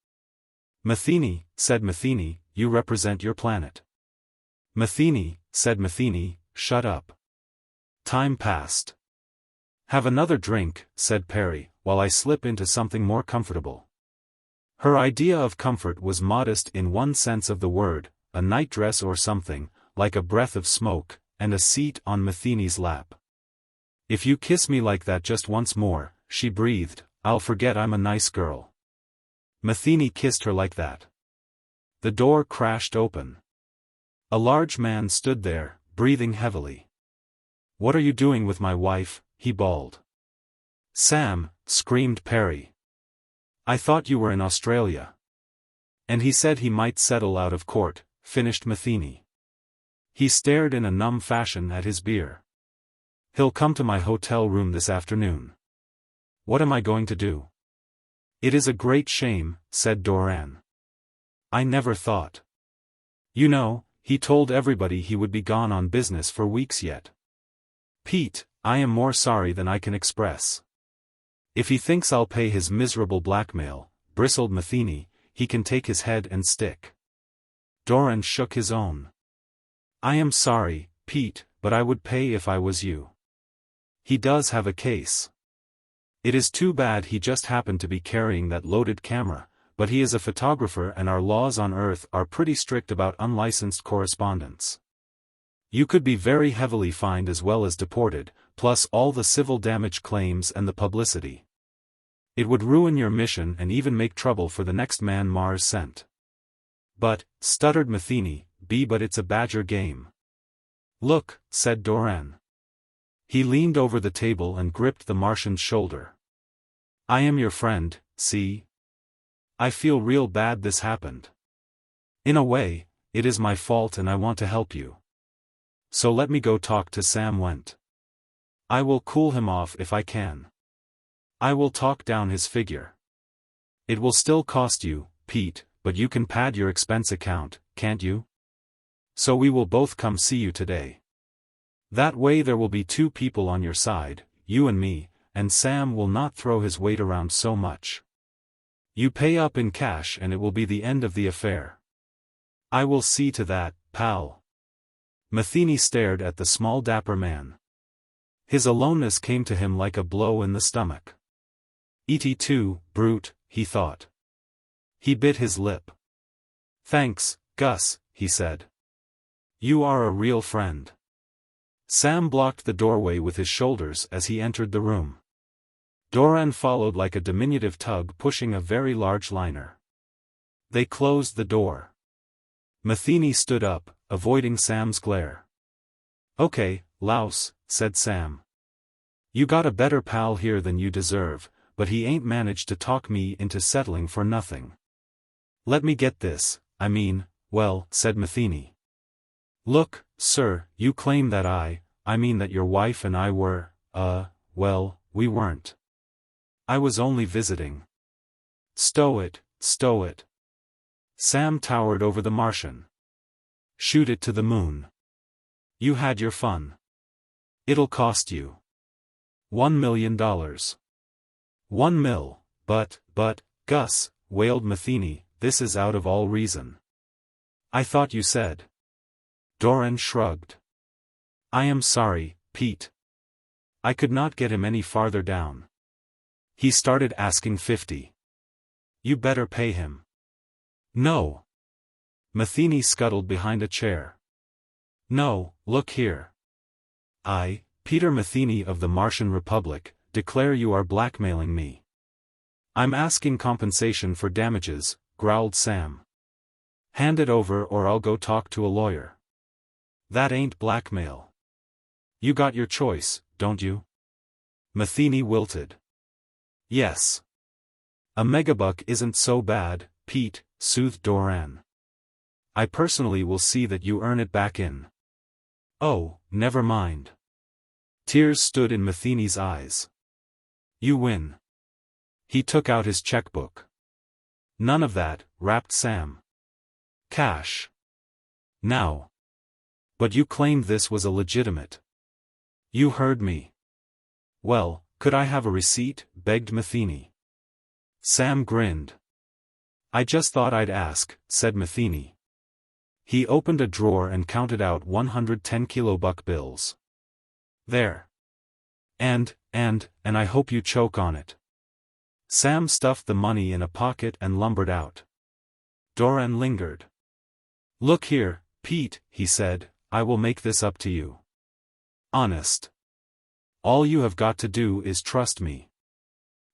Matheny, said Matheny, you represent your planet. Matheny, said Matheny, shut up. Time passed. Have another drink, said Perry, while I slip into something more comfortable. Her idea of comfort was modest in one sense of the word, a nightdress or something, like a breath of smoke, and a seat on Matheny's lap. If you kiss me like that just once more, she breathed, I'll forget I'm a nice girl. Matheny kissed her like that. The door crashed open. A large man stood there, breathing heavily. What are you doing with my wife? He bawled. Sam, screamed Perry. I thought you were in Australia. And he said he might settle out of court, finished Matheny. He stared in a numb fashion at his beer. He'll come to my hotel room this afternoon. What am I going to do? It is a great shame, said Doran. I never thought. You know, he told everybody he would be gone on business for weeks yet. Pete, I am more sorry than I can express. If he thinks I'll pay his miserable blackmail, bristled Matheny, he can take his head and stick. Doran shook his own. I am sorry, Pete, but I would pay if I was you. He does have a case. It is too bad he just happened to be carrying that loaded camera, but he is a photographer and our laws on Earth are pretty strict about unlicensed correspondence. You could be very heavily fined as well as deported, plus all the civil damage claims and the publicity. It would ruin your mission and even make trouble for the next man Mars sent. But, stuttered Matheny, but it's a badger game. Look, said Doran. He leaned over the table and gripped the Martian's shoulder. I am your friend, see? I feel real bad this happened. In a way, it is my fault and I want to help you. So let me go talk to Sam Went. I will cool him off if I can. I will talk down his figure. It will still cost you, Pete, but you can pad your expense account, can't you? So we will both come see you today. That way there will be two people on your side, you and me, and Sam will not throw his weight around so much. You pay up in cash and it will be the end of the affair. I will see to that, pal. Matheny stared at the small dapper man. His aloneness came to him like a blow in the stomach. Et2, brute, he thought. He bit his lip. Thanks, Gus, he said. You are a real friend. Sam blocked the doorway with his shoulders as he entered the room. Doran followed like a diminutive tug pushing a very large liner. They closed the door. Matheny stood up, avoiding Sam's glare. Okay, louse, said Sam. You got a better pal here than you deserve, but he ain't managed to talk me into settling for nothing. Let me get this, well, said Matheny. Look, sir, you claim that I mean that your wife and I were, well, we weren't. I was only visiting. Stow it, stow it. Sam towered over the Martian. Shoot it to the moon. You had your fun. It'll cost you $1 million. 1 mil, but, Gus, wailed Matheny, this is out of all reason. I thought you said. Doran shrugged. I am sorry, Pete. I could not get him any farther down. He started asking 50. You better pay him. No. Matheny scuttled behind a chair. No, look here. I, Peter Matheny of the Martian Republic, declare you are blackmailing me. I'm asking compensation for damages, growled Sam. Hand it over or I'll go talk to a lawyer. That ain't blackmail. You got your choice, don't you? Matheny wilted. Yes. A megabuck isn't so bad, Pete, soothed Doran. I personally will see that you earn it back in. Oh, never mind. Tears stood in Matheny's eyes. You win. He took out his checkbook. None of that, rapped Sam. Cash. Now. But you claimed this was a legitimate. You heard me. Well, could I have a receipt? Begged Matheny. Sam grinned. I just thought I'd ask, said Matheny. He opened a drawer and counted out 110 kilobuck bills. There. And I hope you choke on it. Sam stuffed the money in a pocket and lumbered out. Doran lingered. Look here, Pete, he said, I will make this up to you. Honest. All you have got to do is trust me.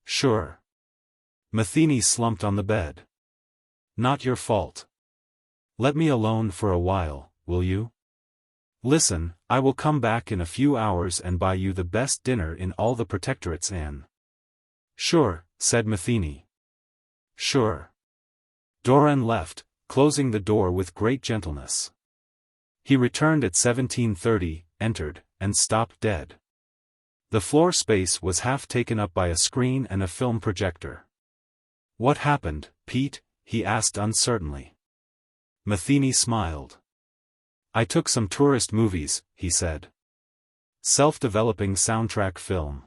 Sure. Matheny slumped on the bed. Not your fault. Let me alone for a while, will you? Listen, I will come back in a few hours and buy you the best dinner in all the protectorates and... Sure, said Matheny. Sure. Doran left, closing the door with great gentleness. He returned at 17:30, entered, and stopped dead. The floor space was half taken up by a screen and a film projector. What happened, Pete? He asked uncertainly. Matheny smiled. I took some tourist movies, he said. Self-developing soundtrack film.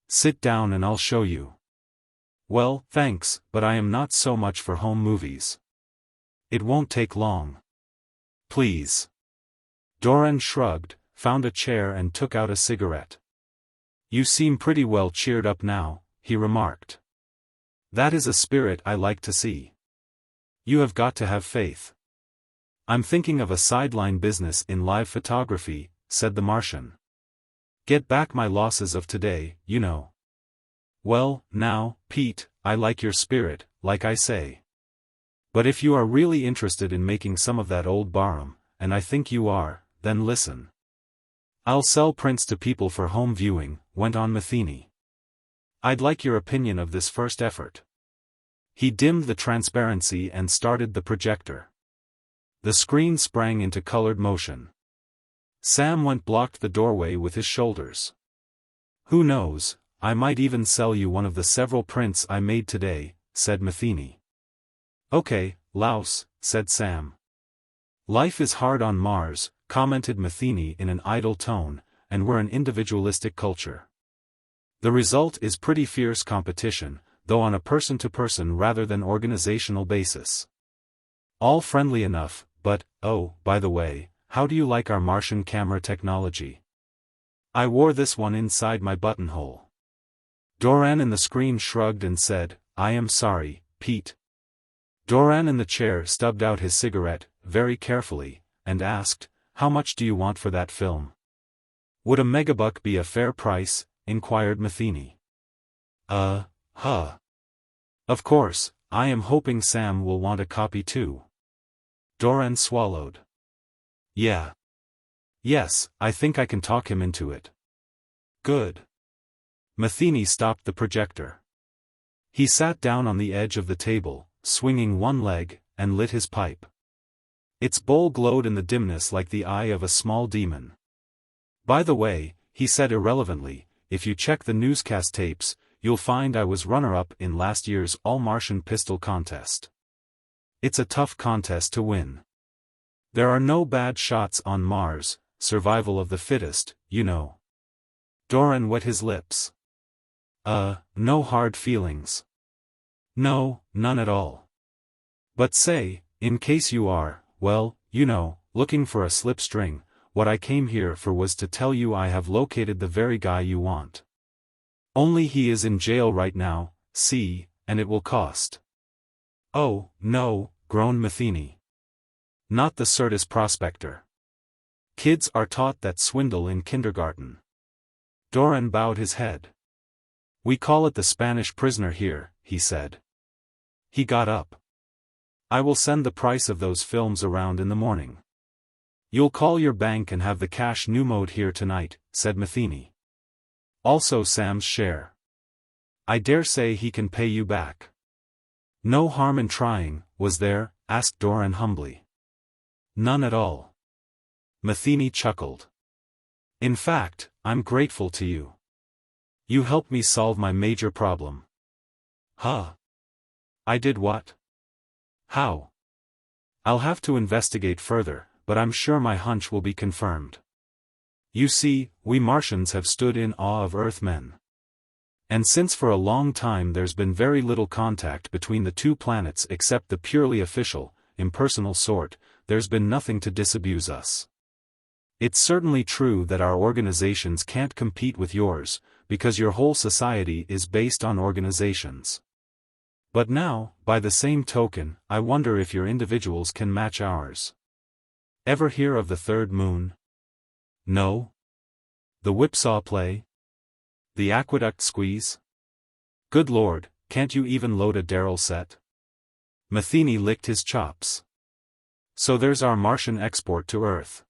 Sit down and I'll show you. Well, thanks, but I am not so much for home movies. It won't take long. Please. Doran shrugged, found a chair and took out a cigarette. You seem pretty well cheered up now, he remarked. That is a spirit I like to see. You have got to have faith. I'm thinking of a sideline business in live photography, said the Martian. Get back my losses of today, you know. Well, now, Pete, I like your spirit, like I say. But if you are really interested in making some of that old Barham, and I think you are, then listen. I'll sell prints to people for home viewing, went on Matheny. I'd like your opinion of this first effort. He dimmed the transparency and started the projector. The screen sprang into colored motion. Sam blocked the doorway with his shoulders. Who knows, I might even sell you one of the several prints I made today, said Matheny. Okay, louse, said Sam. Life is hard on Mars, commented Matheny in an idle tone, and we're an individualistic culture. The result is pretty fierce competition, though on a person-to-person rather than organizational basis. All friendly enough, but, oh, by the way, how do you like our Martian camera technology? I wore this one inside my buttonhole. Doran in the screen shrugged and said, I am sorry, Pete. Doran in the chair stubbed out his cigarette, very carefully, and asked, how much do you want for that film? Would a megabuck be a fair price? Inquired Matheny. Of course, I am hoping Sam will want a copy too. Doran swallowed. Yeah. Yes, I think I can talk him into it. Good. Matheny stopped the projector. He sat down on the edge of the table, swinging one leg, and lit his pipe. Its bowl glowed in the dimness like the eye of a small demon. By the way, he said irrelevantly, if you check the newscast tapes, you'll find I was runner-up in last year's All-Martian Pistol Contest. It's a tough contest to win. There are no bad shots on Mars, survival of the fittest, you know. Doran wet his lips. No hard feelings. No, none at all. But say, in case you are, well, you know, looking for a slipstring, what I came here for was to tell you I have located the very guy you want. Only he is in jail right now, see, and it will cost. Oh, no, groaned Matheny. Not the Certus prospector. Kids are taught that swindle in kindergarten. Doran bowed his head. We call it the Spanish prisoner here, he said. He got up. I will send the price of those films around in the morning. You'll call your bank and have the cash pneumoed here tonight, said Matheny. Also Sam's share. I dare say he can pay you back. No harm in trying, was there? Asked Doran humbly. None at all. Matheny chuckled. In fact, I'm grateful to you. You helped me solve my major problem. Huh? I did what? How? I'll have to investigate further, but I'm sure my hunch will be confirmed. You see, we Martians have stood in awe of Earthmen. And since for a long time there's been very little contact between the two planets except the purely official, impersonal sort, there's been nothing to disabuse us. It's certainly true that our organizations can't compete with yours, because your whole society is based on organizations. But now, by the same token, I wonder if your individuals can match ours. Ever hear of the Third Moon? No? The Whipsaw Play? The Aqueduct Squeeze? Good Lord, can't you even load a Daryl set? Matheny licked his chops. So there's our Martian export to Earth.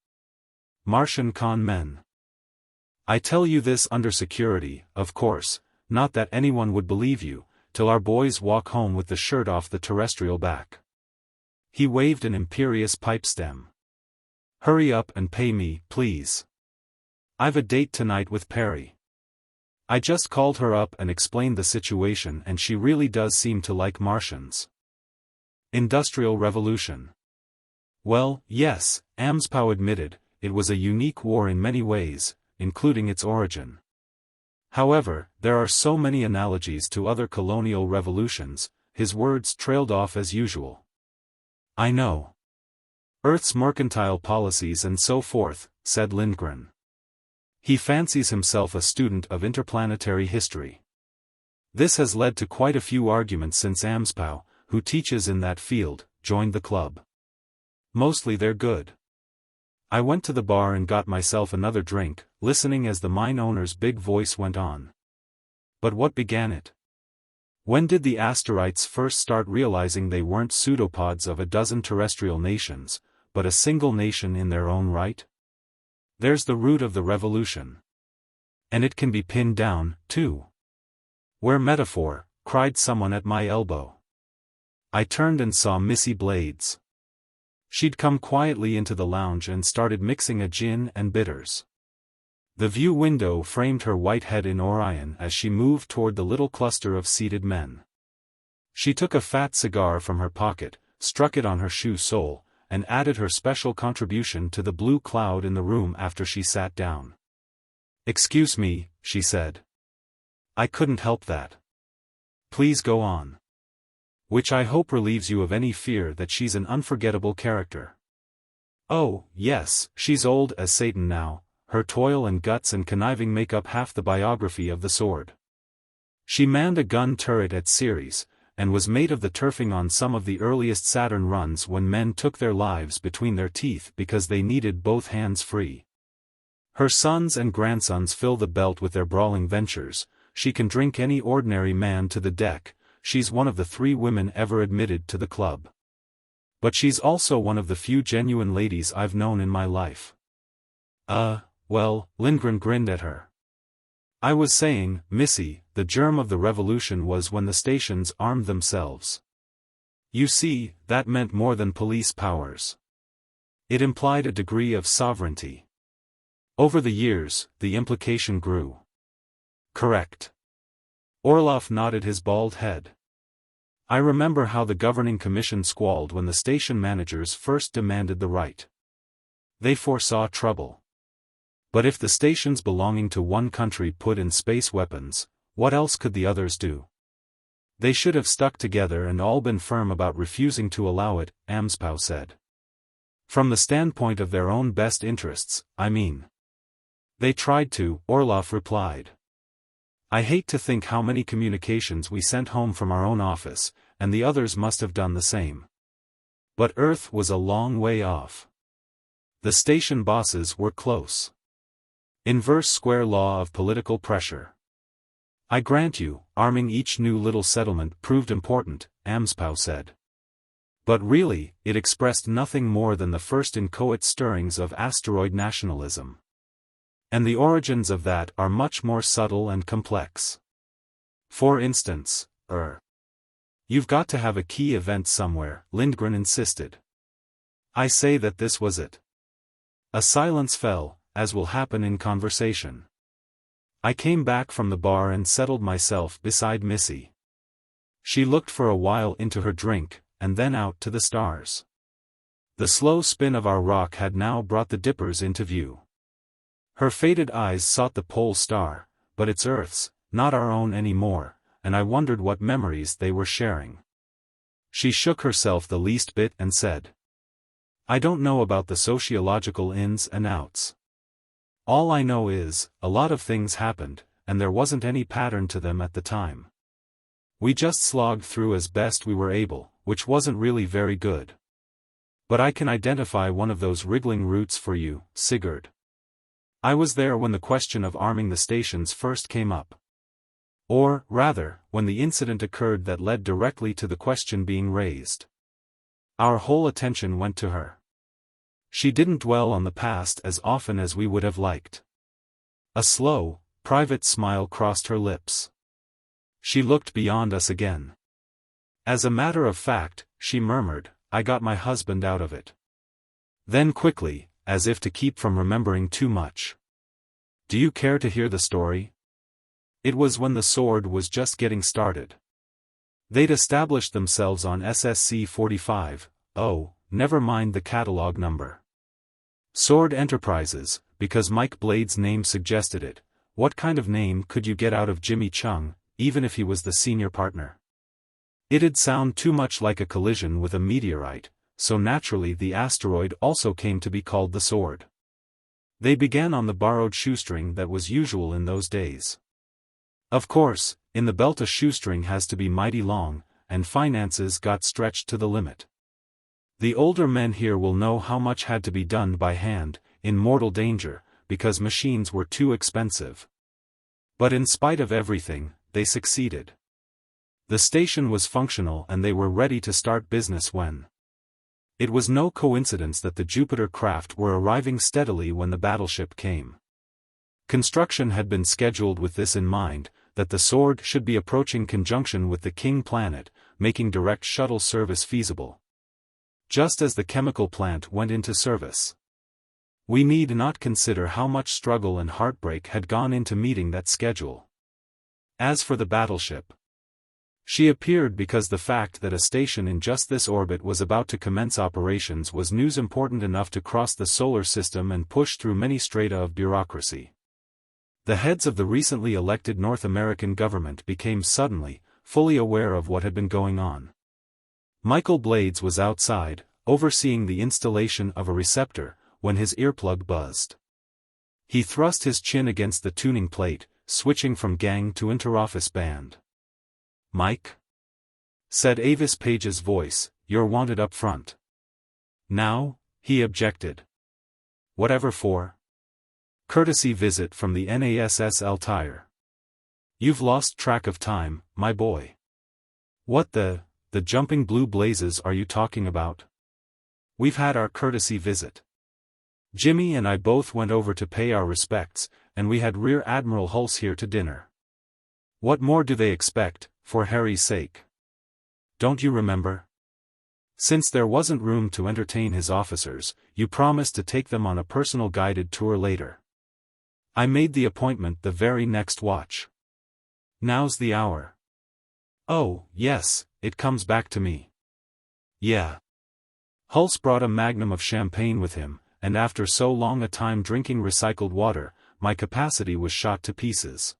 Martian con men. I tell you this under security, of course, not that anyone would believe you, till our boys walk home with the shirt off the terrestrial back. He waved an imperious pipe stem. Hurry up and pay me, please. I've a date tonight with Perry. I just called her up and explained the situation and she really does seem to like Martians. Industrial Revolution. Well, yes, Amspow admitted, it was a unique war in many ways, including its origin. However, there are so many analogies to other colonial revolutions, his words trailed off as usual. I know. Earth's mercantile policies and so forth, said Lindgren. He fancies himself a student of interplanetary history. This has led to quite a few arguments since Amspow, who teaches in that field, joined the club. Mostly they're good. I went to the bar and got myself another drink, listening as the mine owner's big voice went on. But what began it? When did the Asterites first start realizing they weren't pseudopods of a dozen terrestrial nations, but a single nation in their own right? There's the root of the revolution. And it can be pinned down, too. Where metaphor, cried someone at my elbow. I turned and saw Missy Blades. She'd come quietly into the lounge and started mixing a gin and bitters. The view window framed her white head in Orion as she moved toward the little cluster of seated men. She took a fat cigar from her pocket, struck it on her shoe sole, and added her special contribution to the blue cloud in the room after she sat down. Excuse me, she said. I couldn't help that. Please go on. Which I hope relieves you of any fear that she's an unforgettable character. Oh, yes, she's old as Satan now, her toil and guts and conniving make up half the biography of the sword. She manned a gun turret at Ceres, and was made of the turfing on some of the earliest Saturn runs when men took their lives between their teeth because they needed both hands free. Her sons and grandsons fill the belt with their brawling ventures, she can drink any ordinary man to the deck. She's one of the 3 women ever admitted to the club. But she's also one of the few genuine ladies I've known in my life. Well, Lindgren grinned at her. I was saying, Missy, the germ of the revolution was when the stations armed themselves. You see, that meant more than police powers. It implied a degree of sovereignty. Over the years, the implication grew. Correct. Orloff nodded his bald head. I remember how the governing commission squalled when the station managers first demanded the right. They foresaw trouble. But if the stations belonging to one country put in space weapons, what else could the others do? They should have stuck together and all been firm about refusing to allow it, Amspow said. From the standpoint of their own best interests, I mean. They tried to, Orloff replied. I hate to think how many communications we sent home from our own office, and the others must have done the same. But Earth was a long way off. The station bosses were close. Inverse square law of political pressure. I grant you, arming each new little settlement proved important, Amspow said. But really, it expressed nothing more than the first inchoate stirrings of asteroid nationalism. And the origins of that are much more subtle and complex. For instance, you've got to have a key event somewhere, Lindgren insisted. I say that this was it. A silence fell, as will happen in conversation. I came back from the bar and settled myself beside Missy. She looked for a while into her drink, and then out to the stars. The slow spin of our rock had now brought the dippers into view. Her faded eyes sought the pole star, but it's Earth's, not our own anymore, and I wondered what memories they were sharing. She shook herself the least bit and said, I don't know about the sociological ins and outs. All I know is, a lot of things happened, and there wasn't any pattern to them at the time. We just slogged through as best we were able, which wasn't really very good. But I can identify one of those wriggling roots for you, Sigurd. I was there when the question of arming the stations first came up. Or, rather, when the incident occurred that led directly to the question being raised. Our whole attention went to her. She didn't dwell on the past as often as we would have liked. A slow, private smile crossed her lips. She looked beyond us again. As a matter of fact, she murmured, I got my husband out of it. Then quickly, as if to keep from remembering too much. Do you care to hear the story? It was when the Sword was just getting started. They'd established themselves on SSC 45, oh, never mind the catalog number. Sword Enterprises, because Mike Blade's name suggested it. What kind of name could you get out of Jimmy Chung, even if he was the senior partner? It'd sound too much like a collision with a meteorite, so naturally the asteroid also came to be called the Sword. They began on the borrowed shoestring that was usual in those days. Of course, in the belt a shoestring has to be mighty long, and finances got stretched to the limit. The older men here will know how much had to be done by hand, in mortal danger, because machines were too expensive. But in spite of everything, they succeeded. The station was functional and they were ready to start business when. It was no coincidence that the Jupiter craft were arriving steadily when the battleship came. Construction had been scheduled with this in mind, that the Sword should be approaching conjunction with the King planet, making direct shuttle service feasible. Just as the chemical plant went into service. We need not consider how much struggle and heartbreak had gone into meeting that schedule. As for the battleship, she appeared because the fact that a station in just this orbit was about to commence operations was news important enough to cross the solar system and push through many strata of bureaucracy. The heads of the recently elected North American government became suddenly, fully aware of what had been going on. Michael Blades was outside, overseeing the installation of a receptor, when his earplug buzzed. He thrust his chin against the tuning plate, switching from gang to interoffice band. Mike? Said Avis Page's voice, you're wanted up front. Now? He objected. Whatever for? Courtesy visit from the NASS Altair. You've lost track of time, my boy. What the jumping blue blazes are you talking about? We've had our courtesy visit. Jimmy and I both went over to pay our respects, and we had Rear Admiral Hulse here to dinner. What more do they expect, for Harry's sake? Don't you remember? Since there wasn't room to entertain his officers, you promised to take them on a personal guided tour later. I made the appointment the very next watch. Now's the hour. Oh, yes, it comes back to me. Yeah. Hulse brought a magnum of champagne with him, and after so long a time drinking recycled water, my capacity was shot to pieces.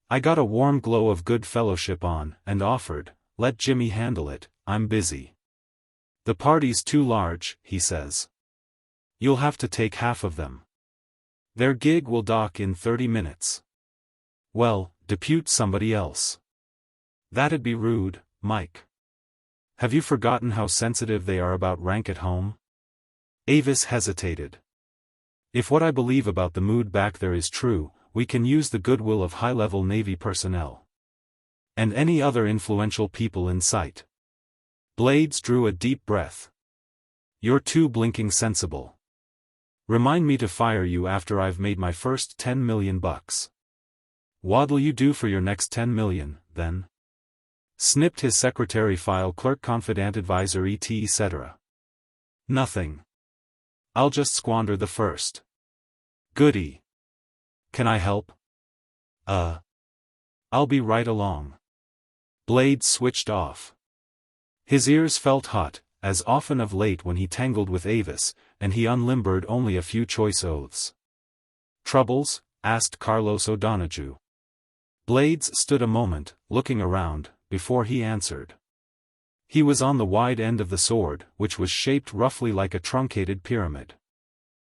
I got a warm glow of good fellowship on, and offered, "Let Jimmy handle it, I'm busy." "The party's too large," he says. "You'll have to take half of them. Their gig will dock in 30 minutes. "Well, depute somebody else." "That'd be rude, Mike. Have you forgotten how sensitive they are about rank at home?" Avis hesitated. "If what I believe about the mood back there is true, we can use the goodwill of high-level Navy personnel. And any other influential people in sight." Blades drew a deep breath. "You're too blinking sensible. Remind me to fire you after I've made my first 10 million bucks. What'll you do for your next 10 million, then?" Snipped his secretary file clerk confidant advisor etc. "Nothing. I'll just squander the first." "Goody. Can I help?" I'll be right along." Blade switched off. His ears felt hot, as often of late when he tangled with Avis, and he unlimbered only a few choice oaths. "Troubles?" asked Carlos O'Donoghue. Blades stood a moment, looking around, before he answered. He was on the wide end of the sword, which was shaped roughly like a truncated pyramid.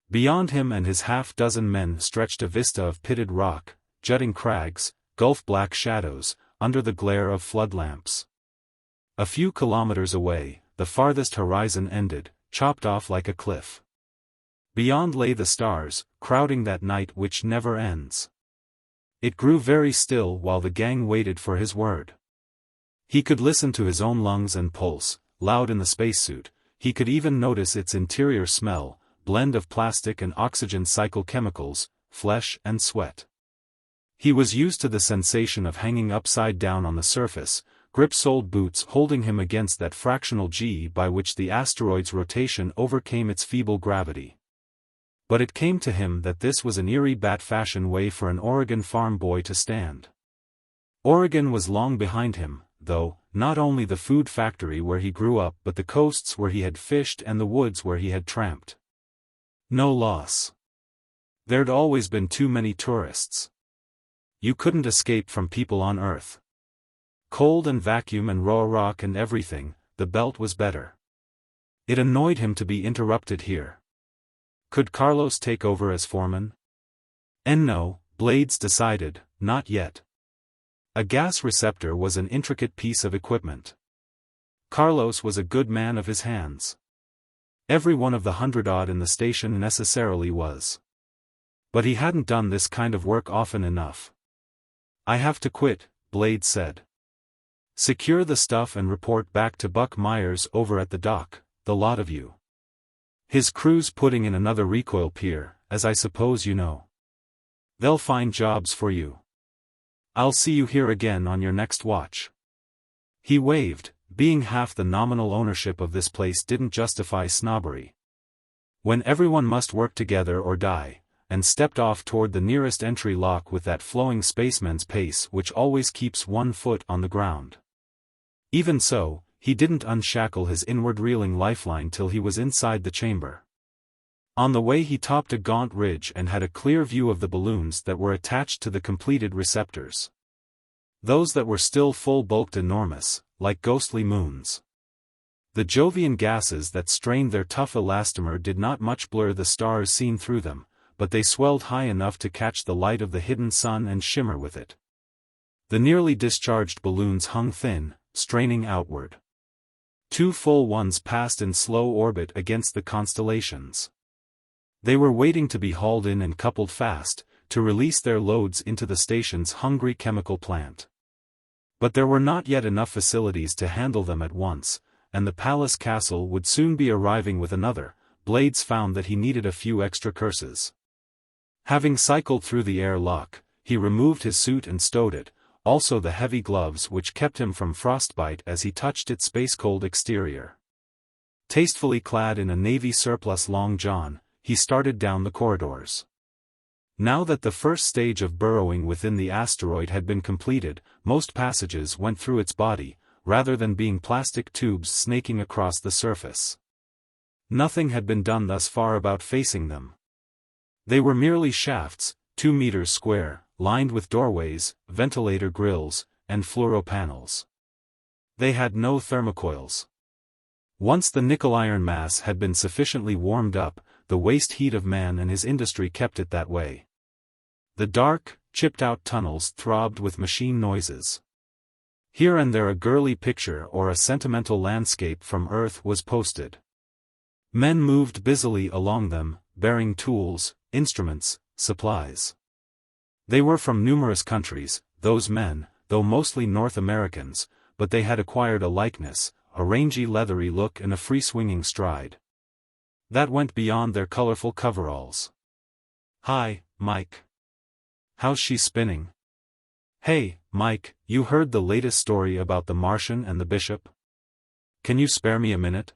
Beyond him and his half-dozen men stretched a vista of pitted rock, jutting crags, gulf-black shadows, under the glare of flood lamps. A few kilometers away, the farthest horizon ended, chopped off like a cliff. Beyond lay the stars, crowding that night which never ends. It grew very still while the gang waited for his word. He could listen to his own lungs and pulse, loud in the spacesuit. He could even notice its interior smell, blend of plastic and oxygen cycle chemicals, flesh and sweat. He was used to the sensation of hanging upside down on the surface, grip-soled boots holding him against that fractional g by which the asteroid's rotation overcame its feeble gravity. But it came to him that this was an eerie bat-fashion way for an Oregon farm boy to stand. Oregon was long behind him, though, not only the food factory where he grew up but the coasts where he had fished and the woods where he had tramped. No loss. There'd always been too many tourists. You couldn't escape from people on Earth. Cold and vacuum and raw rock and everything, the belt was better. It annoyed him to be interrupted here. Could Carlos take over as foreman? And no, Blades decided, not yet. A gas receptor was an intricate piece of equipment. Carlos was a good man of his hands. Every one of the 100-odd in the station necessarily was. But he hadn't done this kind of work often enough. "I have to quit," Blades said. "Secure the stuff and report back to Buck Myers over at the dock, the lot of you. His crew's putting in another recoil pier, as I suppose you know. They'll find jobs for you. I'll see you here again on your next watch." He waved. Being half the nominal ownership of this place didn't justify snobbery. When everyone must work together or die, and stepped off toward the nearest entry lock with that flowing spaceman's pace which always keeps one foot on the ground. Even so, he didn't unshackle his inward reeling lifeline till he was inside the chamber. On the way he topped a gaunt ridge and had a clear view of the balloons that were attached to the completed receptors. Those that were still full bulked enormous, like ghostly moons. The Jovian gases that strained their tough elastomer did not much blur the stars seen through them, but they swelled high enough to catch the light of the hidden sun and shimmer with it. The nearly discharged balloons hung thin, straining outward. 2 full ones passed in slow orbit against the constellations. They were waiting to be hauled in and coupled fast, to release their loads into the station's hungry chemical plant. But there were not yet enough facilities to handle them at once, and the Palace Castle would soon be arriving with another. Blades found that he needed a few extra curses. Having cycled through the air lock, he removed his suit and stowed it, also the heavy gloves which kept him from frostbite as he touched its space-cold exterior. Tastefully clad in a Navy surplus long john, he started down the corridors. Now that the first stage of burrowing within the asteroid had been completed, most passages went through its body, rather than being plastic tubes snaking across the surface. Nothing had been done thus far about facing them. They were merely shafts, 2 meters square, lined with doorways, ventilator grills, and fluoro panels. They had no thermocoils. Once the nickel iron mass had been sufficiently warmed up, the waste heat of man and his industry kept it that way. The dark, chipped-out tunnels throbbed with machine noises. Here and there a girly picture or a sentimental landscape from Earth was posted. Men moved busily along them, bearing tools, instruments, supplies. They were from numerous countries, those men, though mostly North Americans, but they had acquired a likeness, a rangy leathery look and a free-swinging stride that went beyond their colorful coveralls. "Hi, Mike. How's she spinning?" "Hey, Mike, you heard the latest story about the Martian and the Bishop? Can you spare me a minute?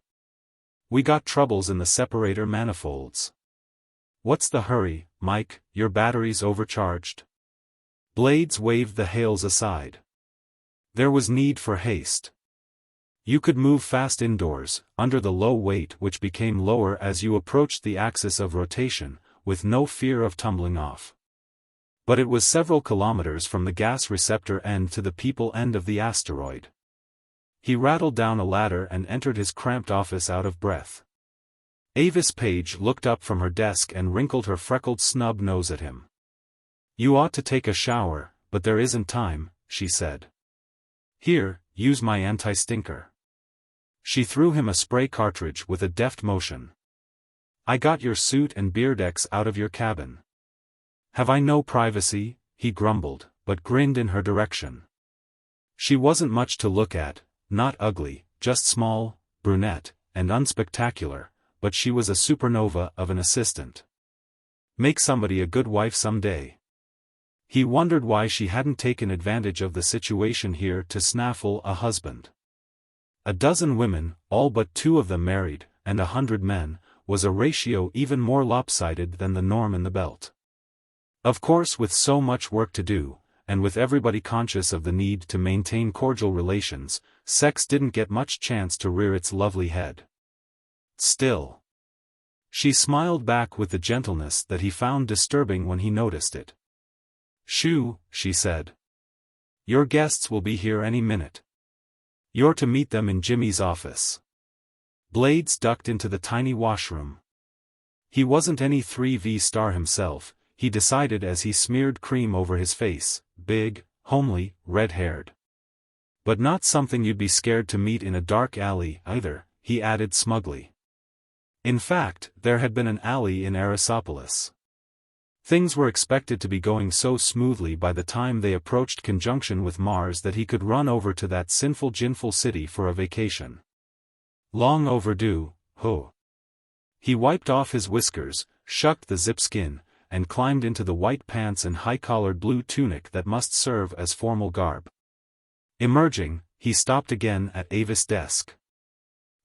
We got troubles in the separator manifolds." "What's the hurry, Mike, your battery's overcharged?" Blades waved the hails aside. There was need for haste. You could move fast indoors, under the low weight which became lower as you approached the axis of rotation, with no fear of tumbling off. But it was several kilometers from the gas receptor end to the people end of the asteroid. He rattled down a ladder and entered his cramped office out of breath. Avis Page looked up from her desk and wrinkled her freckled snub nose at him. "You ought to take a shower, but there isn't time," she said. "Here, use my anti-stinker." She threw him a spray cartridge with a deft motion. "I got your suit and beardex out of your cabin." "Have I no privacy?" he grumbled, but grinned in her direction. She wasn't much to look at, not ugly, just small, brunette, and unspectacular, but she was a supernova of an assistant. Make somebody a good wife someday. He wondered why she hadn't taken advantage of the situation here to snaffle a husband. A dozen women, all but 2 of them married, and 100 men, was a ratio even more lopsided than the norm in the belt. Of course, with so much work to do, and with everybody conscious of the need to maintain cordial relations, sex didn't get much chance to rear its lovely head. Still, she smiled back with the gentleness that he found disturbing when he noticed it. "Shoo," she said. "Your guests will be here any minute. You're to meet them in Jimmy's office." Blades ducked into the tiny washroom. He wasn't any 3V star himself, he decided as he smeared cream over his face, big, homely, red-haired. But not something you'd be scared to meet in a dark alley, either, he added smugly. In fact, there had been an alley in Arisopolis. Things were expected to be going so smoothly by the time they approached conjunction with Mars that he could run over to that sinful ginful city for a vacation. Long overdue, ho. He wiped off his whiskers, shucked the zip skin, and climbed into the white pants and high-collared blue tunic that must serve as formal garb. Emerging, he stopped again at Avis' desk.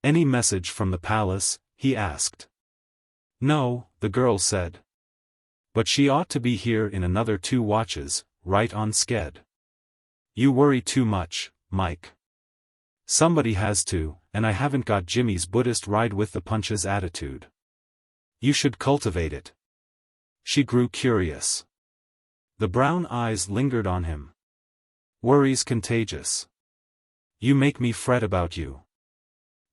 "Any message from the palace?" he asked. "No," the girl said. "But she ought to be here in another 2 watches, right on sked." "You worry too much, Mike. Somebody has to, and I haven't got Jimmy's Buddhist ride-with-the-punches attitude. You should cultivate it." She grew curious. The brown eyes lingered on him. "Worry's contagious. You make me fret about you.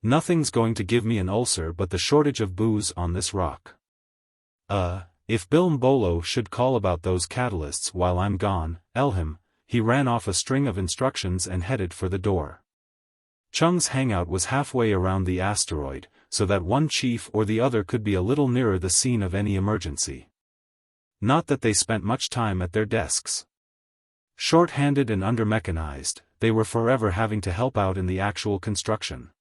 Nothing's going to give me an ulcer but the shortage of booze on this rock. If Bilmbolo should call about those catalysts while I'm gone, Elhim," he ran off a string of instructions and headed for the door. Chung's hangout was halfway around the asteroid, so that one chief or the other could be a little nearer the scene of any emergency. Not that they spent much time at their desks. Short-handed and under-mechanized, they were forever having to help out in the actual construction.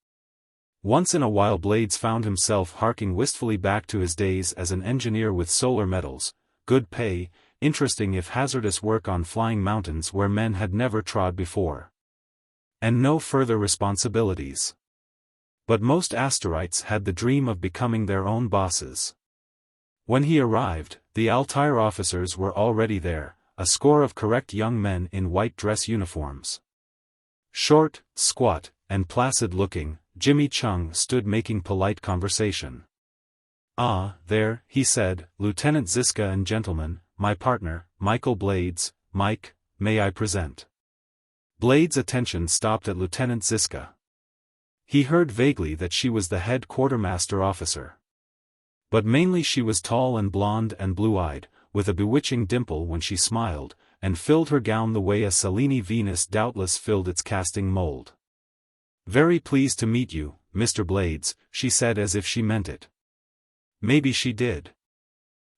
Once in a while Blades found himself harking wistfully back to his days as an engineer with solar metals, good pay, interesting if hazardous work on flying mountains where men had never trod before. And no further responsibilities. But most Asterites had the dream of becoming their own bosses. When he arrived, the Altair officers were already there, a score of correct young men in white dress uniforms. Short, squat, and placid-looking, Jimmy Chung stood making polite conversation. "Ah, there," he said, "Lieutenant Ziska and gentlemen, my partner, Michael Blades. Mike, may I present?" Blades' attention stopped at Lieutenant Ziska. He heard vaguely that she was the head quartermaster officer. But mainly she was tall and blonde and blue-eyed, with a bewitching dimple when she smiled, and filled her gown the way a Cellini Venus doubtless filled its casting mold. "Very pleased to meet you, Mr. Blades," she said as if she meant it. Maybe she did.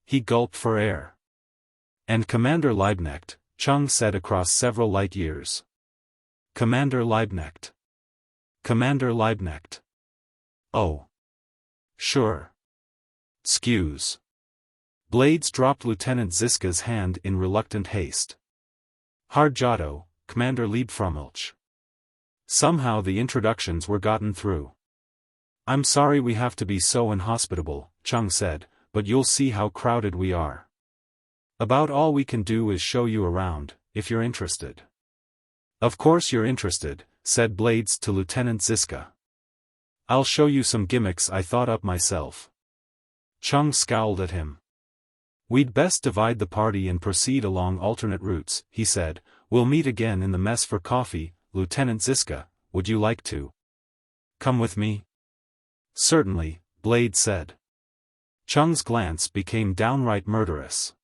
He gulped for air. "And Commander Liebknecht," Chung said across several light years. "Commander Liebknecht. Commander Liebknecht. Oh. Sure. 'Scuse." Blades dropped Lieutenant Ziska's hand in reluctant haste. "Hardjotto, Commander Liebfrommelch." Somehow the introductions were gotten through. "I'm sorry we have to be so inhospitable," Chung said, "but you'll see how crowded we are. About all we can do is show you around, if you're interested." "Of course you're interested," said Blades to Lieutenant Ziska. "I'll show you some gimmicks I thought up myself." Chung scowled at him. "We'd best divide the party and proceed along alternate routes," he said. "We'll meet again in the mess for coffee. Lieutenant Ziska, would you like to come with me?" "Certainly," Blades said. Chung's glance became downright murderous.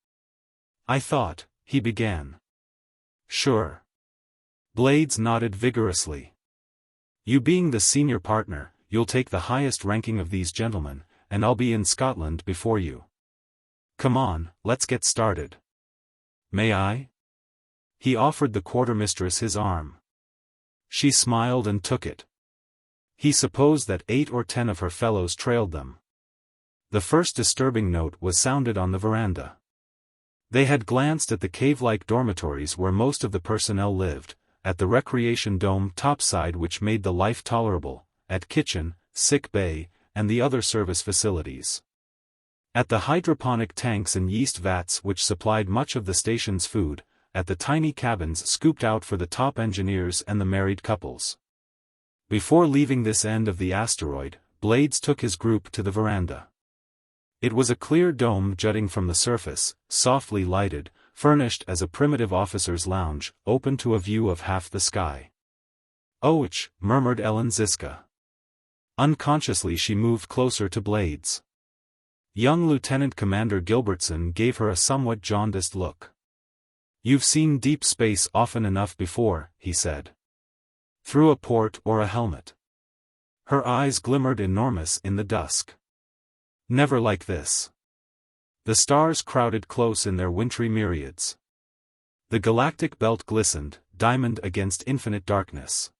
"I thought," he began. "Sure." Blades nodded vigorously. "You being the senior partner, you'll take the highest ranking of these gentlemen, and I'll be in Scotland before you. Come on, let's get started." "May I?" He offered the quartermistress his arm. She smiled and took it. He supposed that 8 or 10 of her fellows trailed them. The first disturbing note was sounded on the veranda. They had glanced at the cave-like dormitories where most of the personnel lived, at the recreation dome topside which made the life tolerable, at kitchen, sick bay, and the other service facilities. At the hydroponic tanks and yeast vats which supplied much of the station's food, at the tiny cabins scooped out for the top engineers and the married couples. Before leaving this end of the asteroid, Blades took his group to the veranda. It was a clear dome jutting from the surface, softly lighted, furnished as a primitive officer's lounge, open to a view of half the sky. "Ouch," murmured Ellen Ziska. Unconsciously she moved closer to Blades. Young Lieutenant Commander Gilbertson gave her a somewhat jaundiced look. "You've seen deep space often enough before," he said. "Through a port or a helmet." Her eyes glimmered enormous in the dusk. "Never like this." The stars crowded close in their wintry myriads. The galactic belt glistened, diamond against infinite darkness.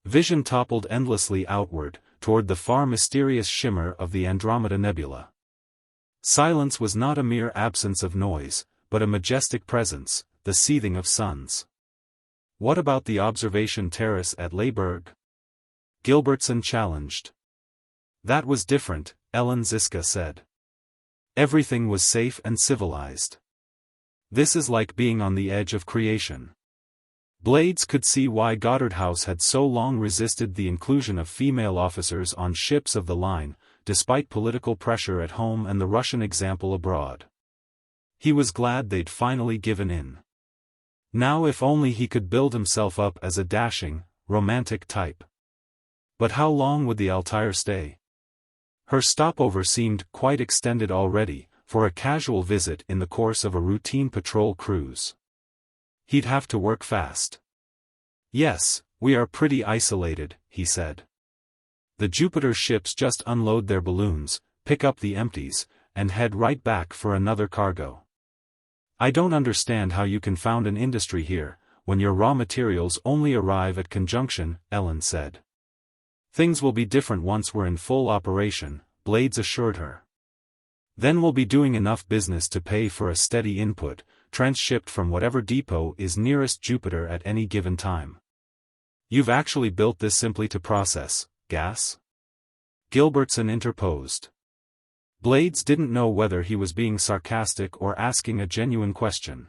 Vision toppled endlessly outward, toward the far mysterious shimmer of the Andromeda Nebula. Silence was not a mere absence of noise, but a majestic presence, the seething of suns. "What about the observation terrace at Leyburg?" Gilbertson challenged. "That was different," Ellen Ziska said. "Everything was safe and civilized. This is like being on the edge of creation." Blades could see why Goddard House had so long resisted the inclusion of female officers on ships of the line, despite political pressure at home and the Russian example abroad. He was glad they'd finally given in. Now if only he could build himself up as a dashing, romantic type. But how long would the Altair stay? Her stopover seemed quite extended already, for a casual visit in the course of a routine patrol cruise. He'd have to work fast. "Yes, we are pretty isolated," he said. "The Jupiter ships just unload their balloons, pick up the empties, and head right back for another cargo. I don't understand how you can found an industry here, when your raw materials only arrive at conjunction," Ellen said. "Things will be different once we're in full operation," Blades assured her. "Then we'll be doing enough business to pay for a steady input, transshipped from whatever depot is nearest Jupiter at any given time." "You've actually built this simply to process gas?" Gilbertson interposed. Blades didn't know whether he was being sarcastic or asking a genuine question.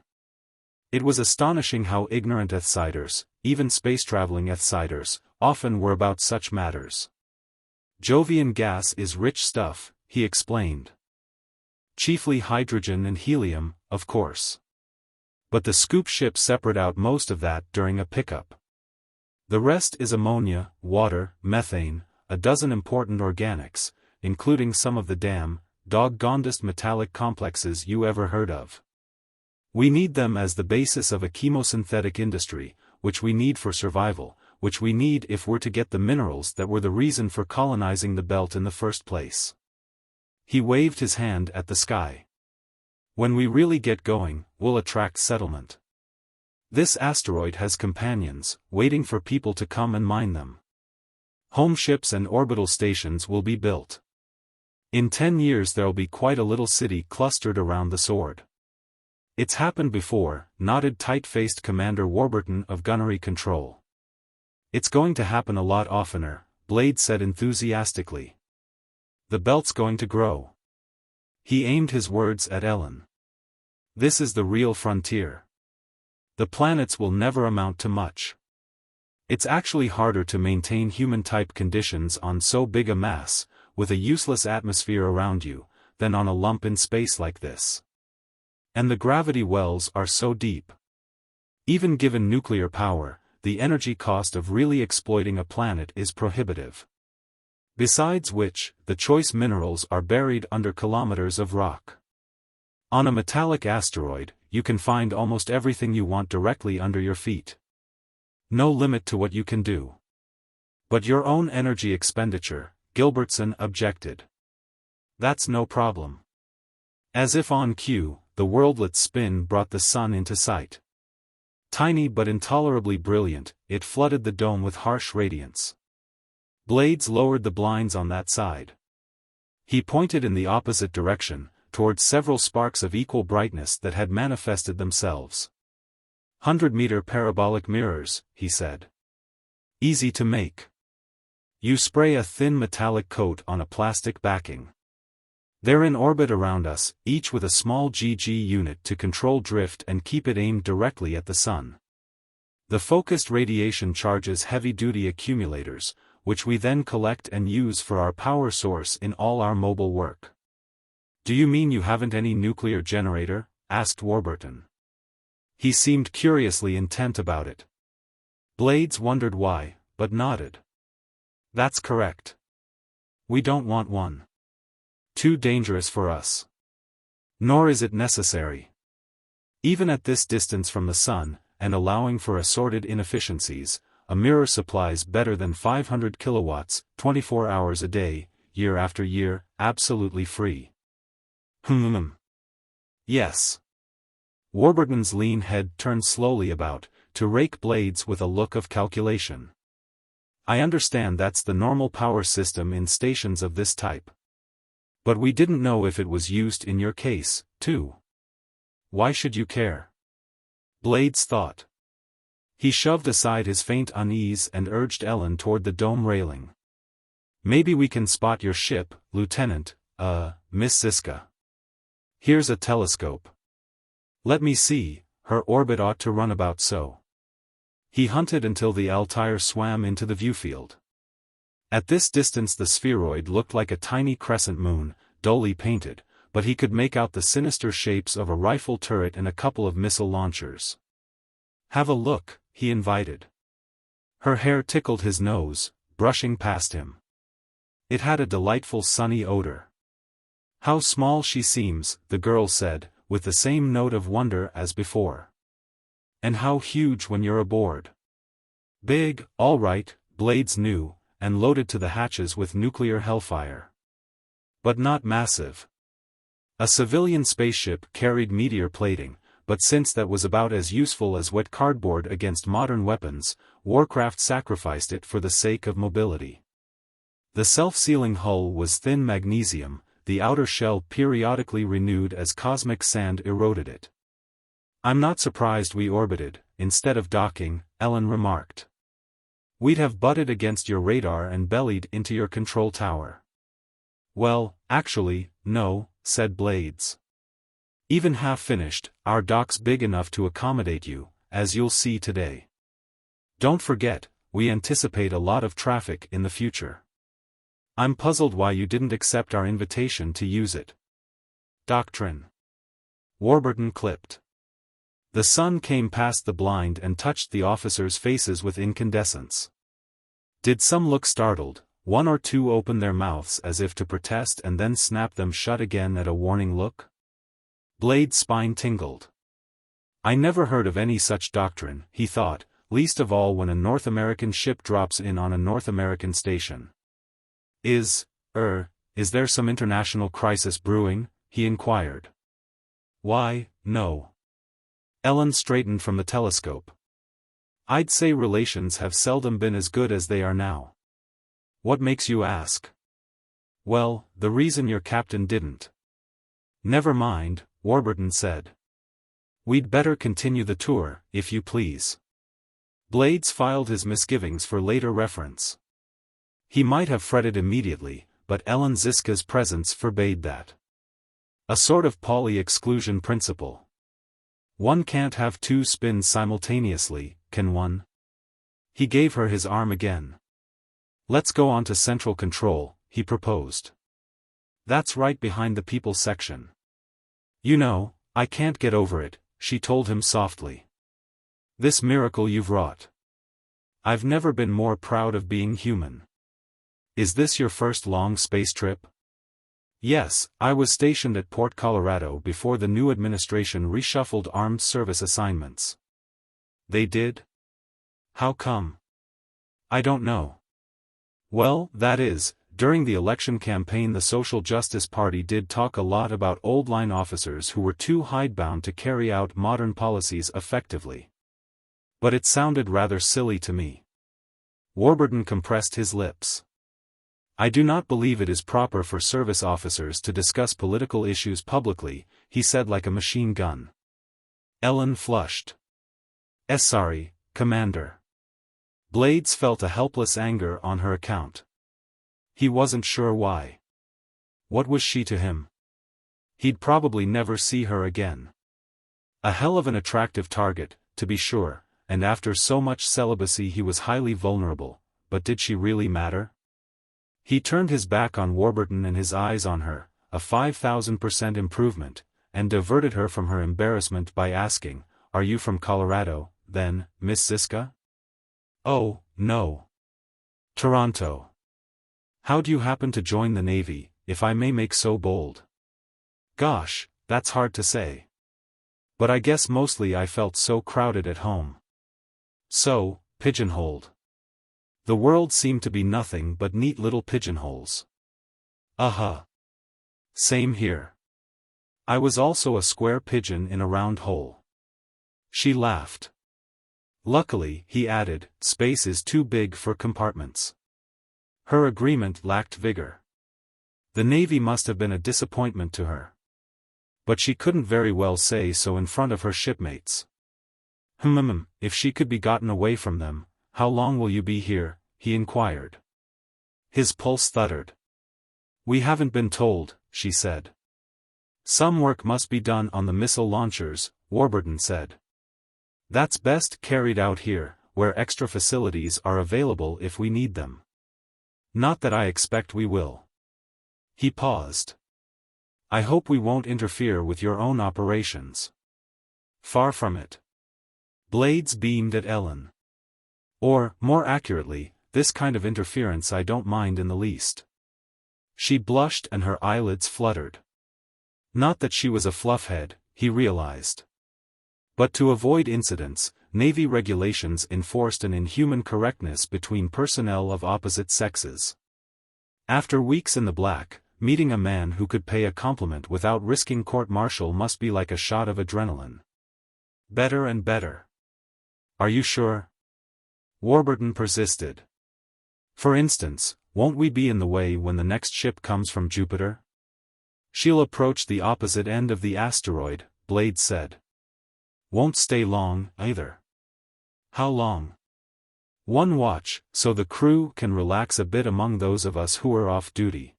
It was astonishing how ignorant Earthsiders, even space-traveling Earthsiders, often were about such matters. Jovian gas is rich stuff, he explained. Chiefly hydrogen and helium, of course. But the scoop ship separate out most of that during a pickup. The rest is ammonia, water, methane, a dozen important organics, including some of the damn, doggonedest metallic complexes you ever heard of. We need them as the basis of a chemosynthetic industry, which we need for survival, which we need if we're to get the minerals that were the reason for colonizing the belt in the first place. He waved his hand at the sky. When we really get going, we'll attract settlement. This asteroid has companions, waiting for people to come and mine them. Home ships and orbital stations will be built. In 10 years there'll be quite a little city clustered around the sword. It's happened before, nodded tight-faced Commander Warburton of Gunnery Control. It's going to happen a lot oftener, Blade said enthusiastically. The belt's going to grow. He aimed his words at Ellen. This is the real frontier. The planets will never amount to much. It's actually harder to maintain human-type conditions on so big a mass, with a useless atmosphere around you, than on a lump in space like this. And the gravity wells are so deep. Even given nuclear power, the energy cost of really exploiting a planet is prohibitive. Besides which, the choice minerals are buried under kilometers of rock. On a metallic asteroid, you can find almost everything you want directly under your feet. No limit to what you can do. But your own energy expenditure, Gilbertson objected. That's no problem. As if on cue, the worldlet's spin brought the sun into sight. Tiny but intolerably brilliant, it flooded the dome with harsh radiance. Blades lowered the blinds on that side. He pointed in the opposite direction, towards several sparks of equal brightness that had manifested themselves. 100-meter parabolic mirrors, he said. Easy to make. You spray a thin metallic coat on a plastic backing. They're in orbit around us, each with a small GG unit to control drift and keep it aimed directly at the sun. The focused radiation charges heavy-duty accumulators, which we then collect and use for our power source in all our mobile work. Do you mean you haven't any nuclear generator? Asked Warburton. He seemed curiously intent about it. Blades wondered why, but nodded. That's correct. We don't want one. Too dangerous for us. Nor is it necessary. Even at this distance from the sun, and allowing for assorted inefficiencies, a mirror supplies better than 500 kilowatts, 24 hours a day, year after year, absolutely free. Yes. Warburton's lean head turned slowly about, to rake Blades with a look of calculation. I understand that's the normal power system in stations of this type. But we didn't know if it was used in your case, too. Why should you care? Blades thought. He shoved aside his faint unease and urged Ellen toward the dome railing. Maybe we can spot your ship, Lieutenant, Miss Siska. Here's a telescope. Let me see, her orbit ought to run about so. He hunted until the Altair swam into the viewfield. At this distance the spheroid looked like a tiny crescent moon, dully painted, but he could make out the sinister shapes of a rifle turret and a couple of missile launchers. Have a look, he invited. Her hair tickled his nose, brushing past him. It had a delightful sunny odor. How small she seems, the girl said, with the same note of wonder as before. And how huge when you're aboard. Big, all right, Blades knew, and loaded to the hatches with nuclear hellfire. But not massive. A civilian spaceship carried meteor plating, but since that was about as useful as wet cardboard against modern weapons, Warcraft sacrificed it for the sake of mobility. The self-sealing hull was thin magnesium, the outer shell periodically renewed as cosmic sand eroded it. I'm not surprised we orbited, instead of docking, Ellen remarked. We'd have butted against your radar and bellied into your control tower. Well, actually, no, said Blades. Even half-finished, our dock's big enough to accommodate you, as you'll see today. Don't forget, we anticipate a lot of traffic in the future. I'm puzzled why you didn't accept our invitation to use it. Doctrine. Warburton clipped. The sun came past the blind and touched the officers' faces with incandescence. Did some look startled? One or two opened their mouths as if to protest and then snapped them shut again at a warning look. Blade's spine tingled. I never heard of any such doctrine, he thought, least of all when a North American ship drops in on a North American station. Is there some international crisis brewing? He inquired. Why, no. Ellen straightened from the telescope. I'd say relations have seldom been as good as they are now. What makes you ask? Well, the reason your captain didn't. Never mind, Warburton said. We'd better continue the tour, if you please. Blades filed his misgivings for later reference. He might have fretted immediately, but Ellen Ziska's presence forbade that. A sort of Pauli-exclusion principle. One can't have two spins simultaneously, can one? He gave her his arm again. Let's go on to Central Control, he proposed. That's right behind the people section. You know, I can't get over it, she told him softly. This miracle you've wrought. I've never been more proud of being human. Is this your first long space trip? Yes, I was stationed at Port Colorado before the new administration reshuffled armed service assignments. They did? How come? I don't know. Well, that is, during the election campaign the Social Justice Party did talk a lot about old-line officers who were too hidebound to carry out modern policies effectively. But it sounded rather silly to me. Warburton compressed his lips. I do not believe it is proper for service officers to discuss political issues publicly, he said like a machine gun. Ellen flushed. Sorry, Commander. Blades felt a helpless anger on her account. He wasn't sure why. What was she to him? He'd probably never see her again. A hell of an attractive target, to be sure, and after so much celibacy he was highly vulnerable, but did she really matter? He turned his back on Warburton and his eyes on her, a 5,000% improvement, and diverted her from her embarrassment by asking, Are you from Colorado, then, Miss Ziska? Oh, no. Toronto. How'd you happen to join the Navy, if I may make so bold? Gosh, that's hard to say. But I guess mostly I felt so crowded at home. So, pigeonholed. The world seemed to be nothing but neat little pigeonholes. Same here. I was also a square pigeon in a round hole. She laughed. Luckily, he added, space is too big for compartments. Her agreement lacked vigor. The Navy must have been a disappointment to her. But she couldn't very well say so in front of her shipmates. If she could be gotten away from them, how long will you be here? He inquired. His pulse thuttered. We haven't been told, she said. Some work must be done on the missile launchers, Warburton said. That's best carried out here, where extra facilities are available if we need them. Not that I expect we will. He paused. I hope we won't interfere with your own operations. Far from it. Blades beamed at Ellen. Or, more accurately, this kind of interference I don't mind in the least. She blushed and her eyelids fluttered. Not that she was a fluffhead, he realized. But to avoid incidents, Navy regulations enforced an inhuman correctness between personnel of opposite sexes. After weeks in the black, meeting a man who could pay a compliment without risking court-martial must be like a shot of adrenaline. Better and better. Are you sure? Warburton persisted. For instance, won't we be in the way when the next ship comes from Jupiter? She'll approach the opposite end of the asteroid, Blades said. Won't stay long, either. How long? One watch, so the crew can relax a bit among those of us who are off duty.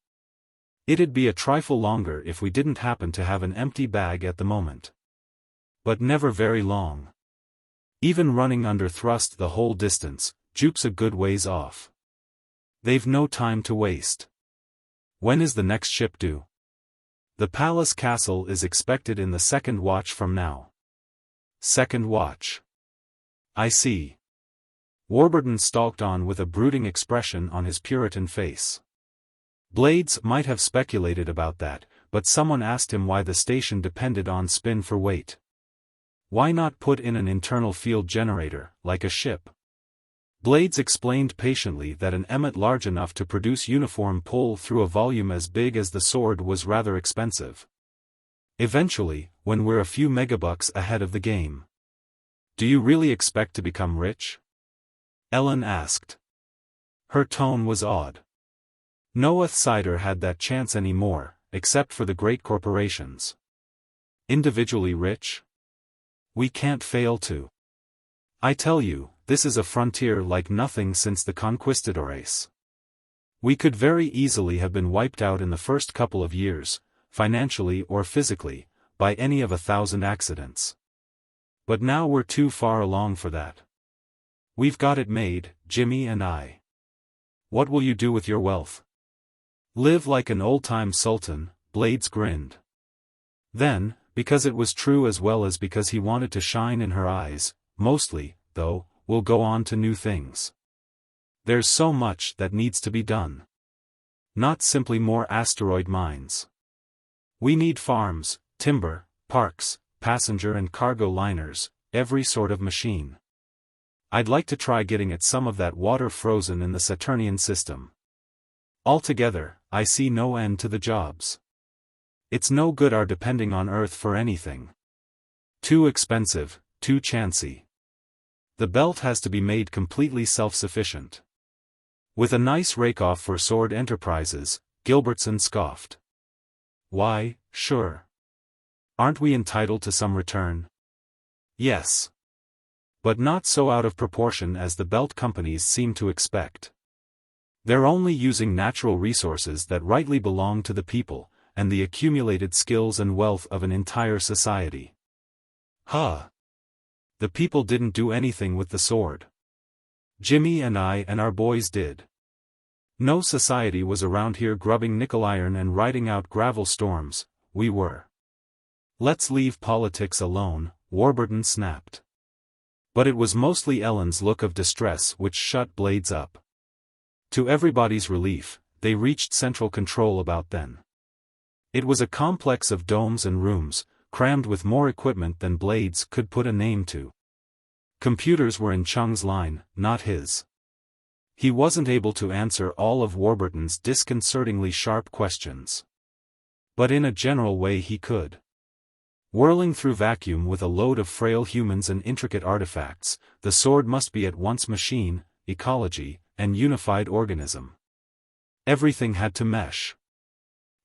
It'd be a trifle longer if we didn't happen to have an empty bag at the moment. But never very long. Even running under thrust the whole distance, Jupe's a good ways off. They've no time to waste. When is the next ship due? The palace castle is expected in the second watch from now. Second watch. I see. Warburton stalked on with a brooding expression on his Puritan face. Blades might have speculated about that, but someone asked him why the station depended on spin for weight. Why not put in an internal field generator, like a ship? Blades explained patiently that an emmet large enough to produce uniform pull through a volume as big as the sword was rather expensive. Eventually, when we're a few megabucks ahead of the game. Do you really expect to become rich? Ellen asked. Her tone was odd. No outsider had that chance anymore, except for the great corporations. Individually rich? We can't fail to. I tell you, this is a frontier like nothing since the conquistadores. We could very easily have been wiped out in the first couple of years, financially or physically, by any of 1,000 accidents. But now we're too far along for that. We've got it made, Jimmy and I. What will you do with your wealth? Live like an old-time sultan, Blades grinned. Then, because it was true as well as because he wanted to shine in her eyes, mostly, though, we'll go on to new things. There's so much that needs to be done. Not simply more asteroid mines. We need farms, timber, parks, passenger and cargo liners, every sort of machine. I'd like to try getting at some of that water frozen in the Saturnian system. Altogether, I see no end to the jobs. It's no good our depending on Earth for anything. Too expensive, too chancy. The belt has to be made completely self-sufficient. With a nice rake-off for sword enterprises, Gilbertson scoffed. Why, sure. Aren't we entitled to some return? Yes. But not so out of proportion as the belt companies seem to expect. They're only using natural resources that rightly belong to the people, and the accumulated skills and wealth of an entire society. Huh. The people didn't do anything with the sword. Jimmy and I and our boys did. No society was around here grubbing nickel iron and riding out gravel storms, we were. Let's leave politics alone, Warburton snapped. But it was mostly Ellen's look of distress which shut Blades up. To everybody's relief, they reached central control about then. It was a complex of domes and rooms, crammed with more equipment than Blades could put a name to. Computers were in Chung's line, not his. He wasn't able to answer all of Warburton's disconcertingly sharp questions. But in a general way he could. Whirling through vacuum with a load of frail humans and intricate artifacts, the sword must be at once machine, ecology, and unified organism. Everything had to mesh.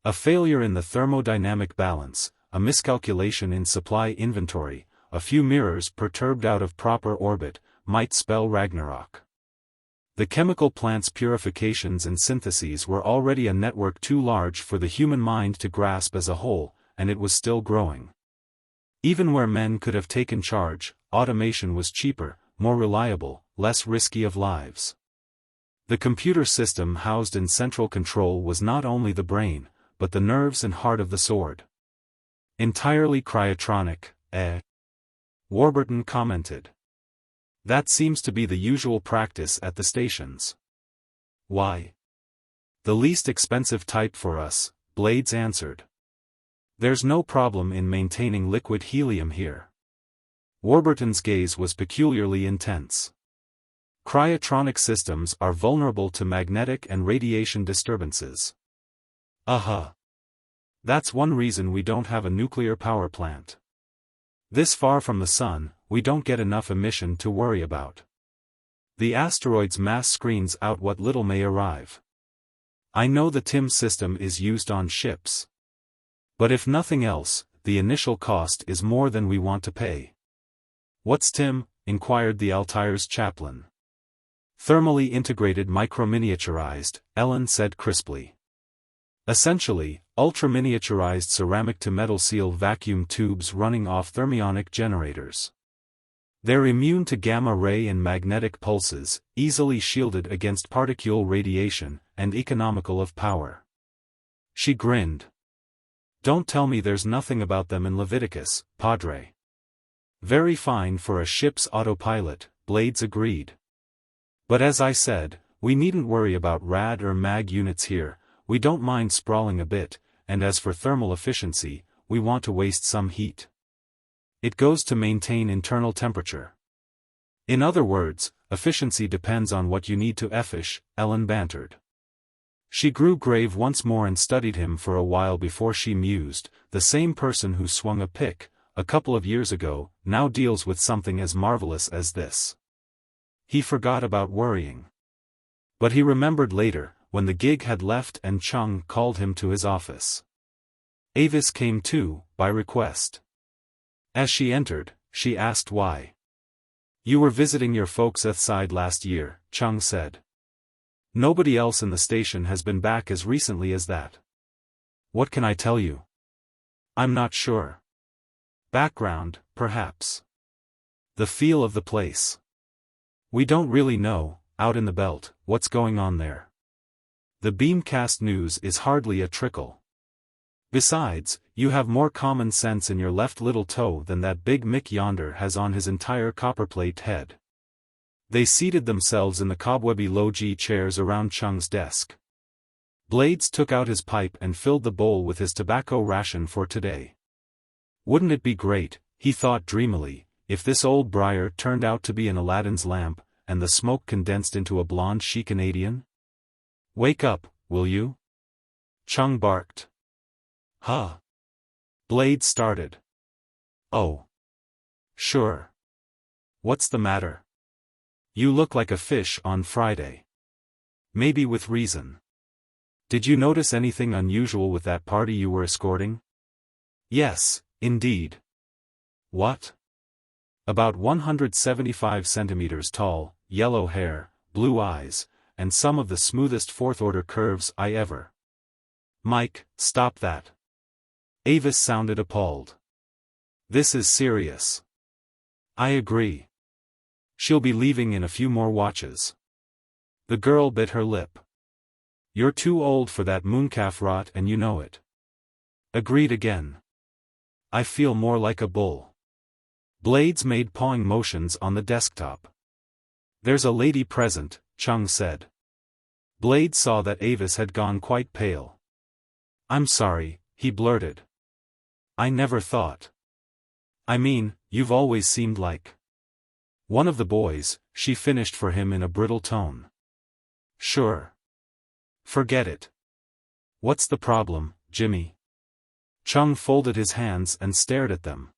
A failure in the thermodynamic balance, a miscalculation in supply inventory, a few mirrors perturbed out of proper orbit, might spell Ragnarok. The chemical plant's purifications and syntheses were already a network too large for the human mind to grasp as a whole, and it was still growing. Even where men could have taken charge, automation was cheaper, more reliable, less risky of lives. The computer system housed in central control was not only the brain, but the nerves and heart of the sword. Entirely cryotronic, Warburton commented. That seems to be the usual practice at the stations. Why? The least expensive type for us, Blades answered. There's no problem in maintaining liquid helium here. Warburton's gaze was peculiarly intense. Cryotronic systems are vulnerable to magnetic and radiation disturbances. That's one reason we don't have a nuclear power plant. This far from the sun, we don't get enough emission to worry about. The asteroid's mass screens out what little may arrive. I know the TIM system is used on ships. But if nothing else, the initial cost is more than we want to pay. What's TIM? Inquired the Altaire's chaplain. Thermally integrated microminiaturized, Ellen said crisply. Essentially, ultra-miniaturized ceramic-to-metal seal vacuum tubes running off thermionic generators. They're immune to gamma-ray and magnetic pulses, easily shielded against particule radiation, and economical of power. She grinned. Don't tell me there's nothing about them in Leviticus, Padre. Very fine for a ship's autopilot, Blades agreed. But as I said, we needn't worry about rad or mag units here, we don't mind sprawling a bit, and as for thermal efficiency, we want to waste some heat. It goes to maintain internal temperature. In other words, efficiency depends on what you need to effish, Ellen bantered. She grew grave once more and studied him for a while before she mused, the same person who swung a pick, a couple of years ago, now deals with something as marvelous as this. He forgot about worrying. But he remembered later, when the gig had left and Chung called him to his office. Avis came too, by request. As she entered, she asked why. You were visiting your folks Earthside last year, Chung said. Nobody else in the station has been back as recently as that. What can I tell you? I'm not sure. Background, perhaps. The feel of the place. We don't really know, out in the belt, what's going on there. The Beamcast news is hardly a trickle. Besides, you have more common sense in your left little toe than that big Mick yonder has on his entire copperplate head. They seated themselves in the cobwebby low-G chairs around Chung's desk. Blades took out his pipe and filled the bowl with his tobacco ration for today. Wouldn't it be great, he thought dreamily, if this old briar turned out to be an Aladdin's lamp, and the smoke condensed into a blonde she-Canadian? Wake up, will you? Chung barked. Huh? Blades started. Oh. Sure. What's the matter? You look like a fish on Friday. Maybe with reason. Did you notice anything unusual with that party you were escorting? Yes, indeed. What? About 175 centimeters tall, yellow hair, blue eyes, and some of the smoothest fourth-order curves I ever. Mike, stop that. Avis sounded appalled. This is serious. I agree. She'll be leaving in a few more watches. The girl bit her lip. You're too old for that mooncalf rot and you know it. Agreed again. I feel more like a bull. Blades made pawing motions on the desktop. There's a lady present, Chung said. Blades saw that Avis had gone quite pale. I'm sorry, he blurted. I never thought. I mean, you've always seemed like one of the boys, she finished for him in a brittle tone. Sure. Forget it. What's the problem, Jimmy? Chung folded his hands and stared at them.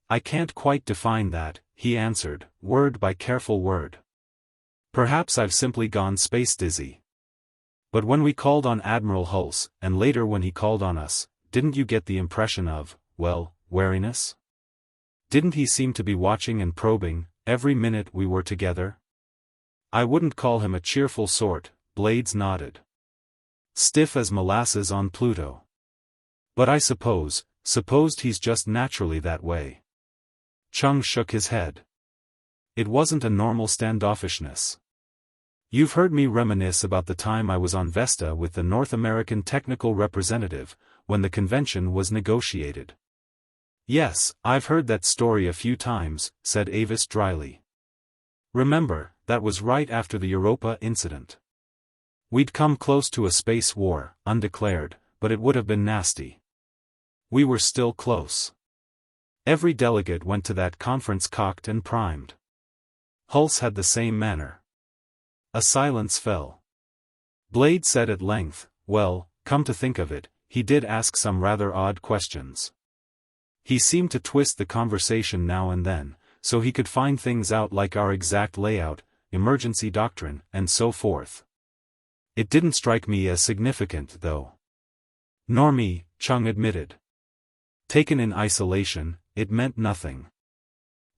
I can't quite define that, he answered, word by careful word. Perhaps I've simply gone space dizzy. But when we called on Admiral Hulse, and later when he called on us, didn't you get the impression of, well, wariness? Didn't he seem to be watching and probing, every minute we were together? I wouldn't call him a cheerful sort, Blades nodded. Stiff as molasses on Pluto. But I supposed he's just naturally that way. Chung shook his head. It wasn't a normal standoffishness. You've heard me reminisce about the time I was on Vesta with the North American technical representative, when the convention was negotiated. Yes, I've heard that story a few times, said Avis dryly. Remember, that was right after the Europa incident. We'd come close to a space war, undeclared, but it would have been nasty. We were still close. Every delegate went to that conference cocked and primed. Hulse had the same manner. A silence fell. Blade said at length, well, come to think of it, he did ask some rather odd questions. He seemed to twist the conversation now and then, so he could find things out like our exact layout, emergency doctrine, and so forth. It didn't strike me as significant, though. Nor me, Chung admitted. Taken in isolation, it meant nothing.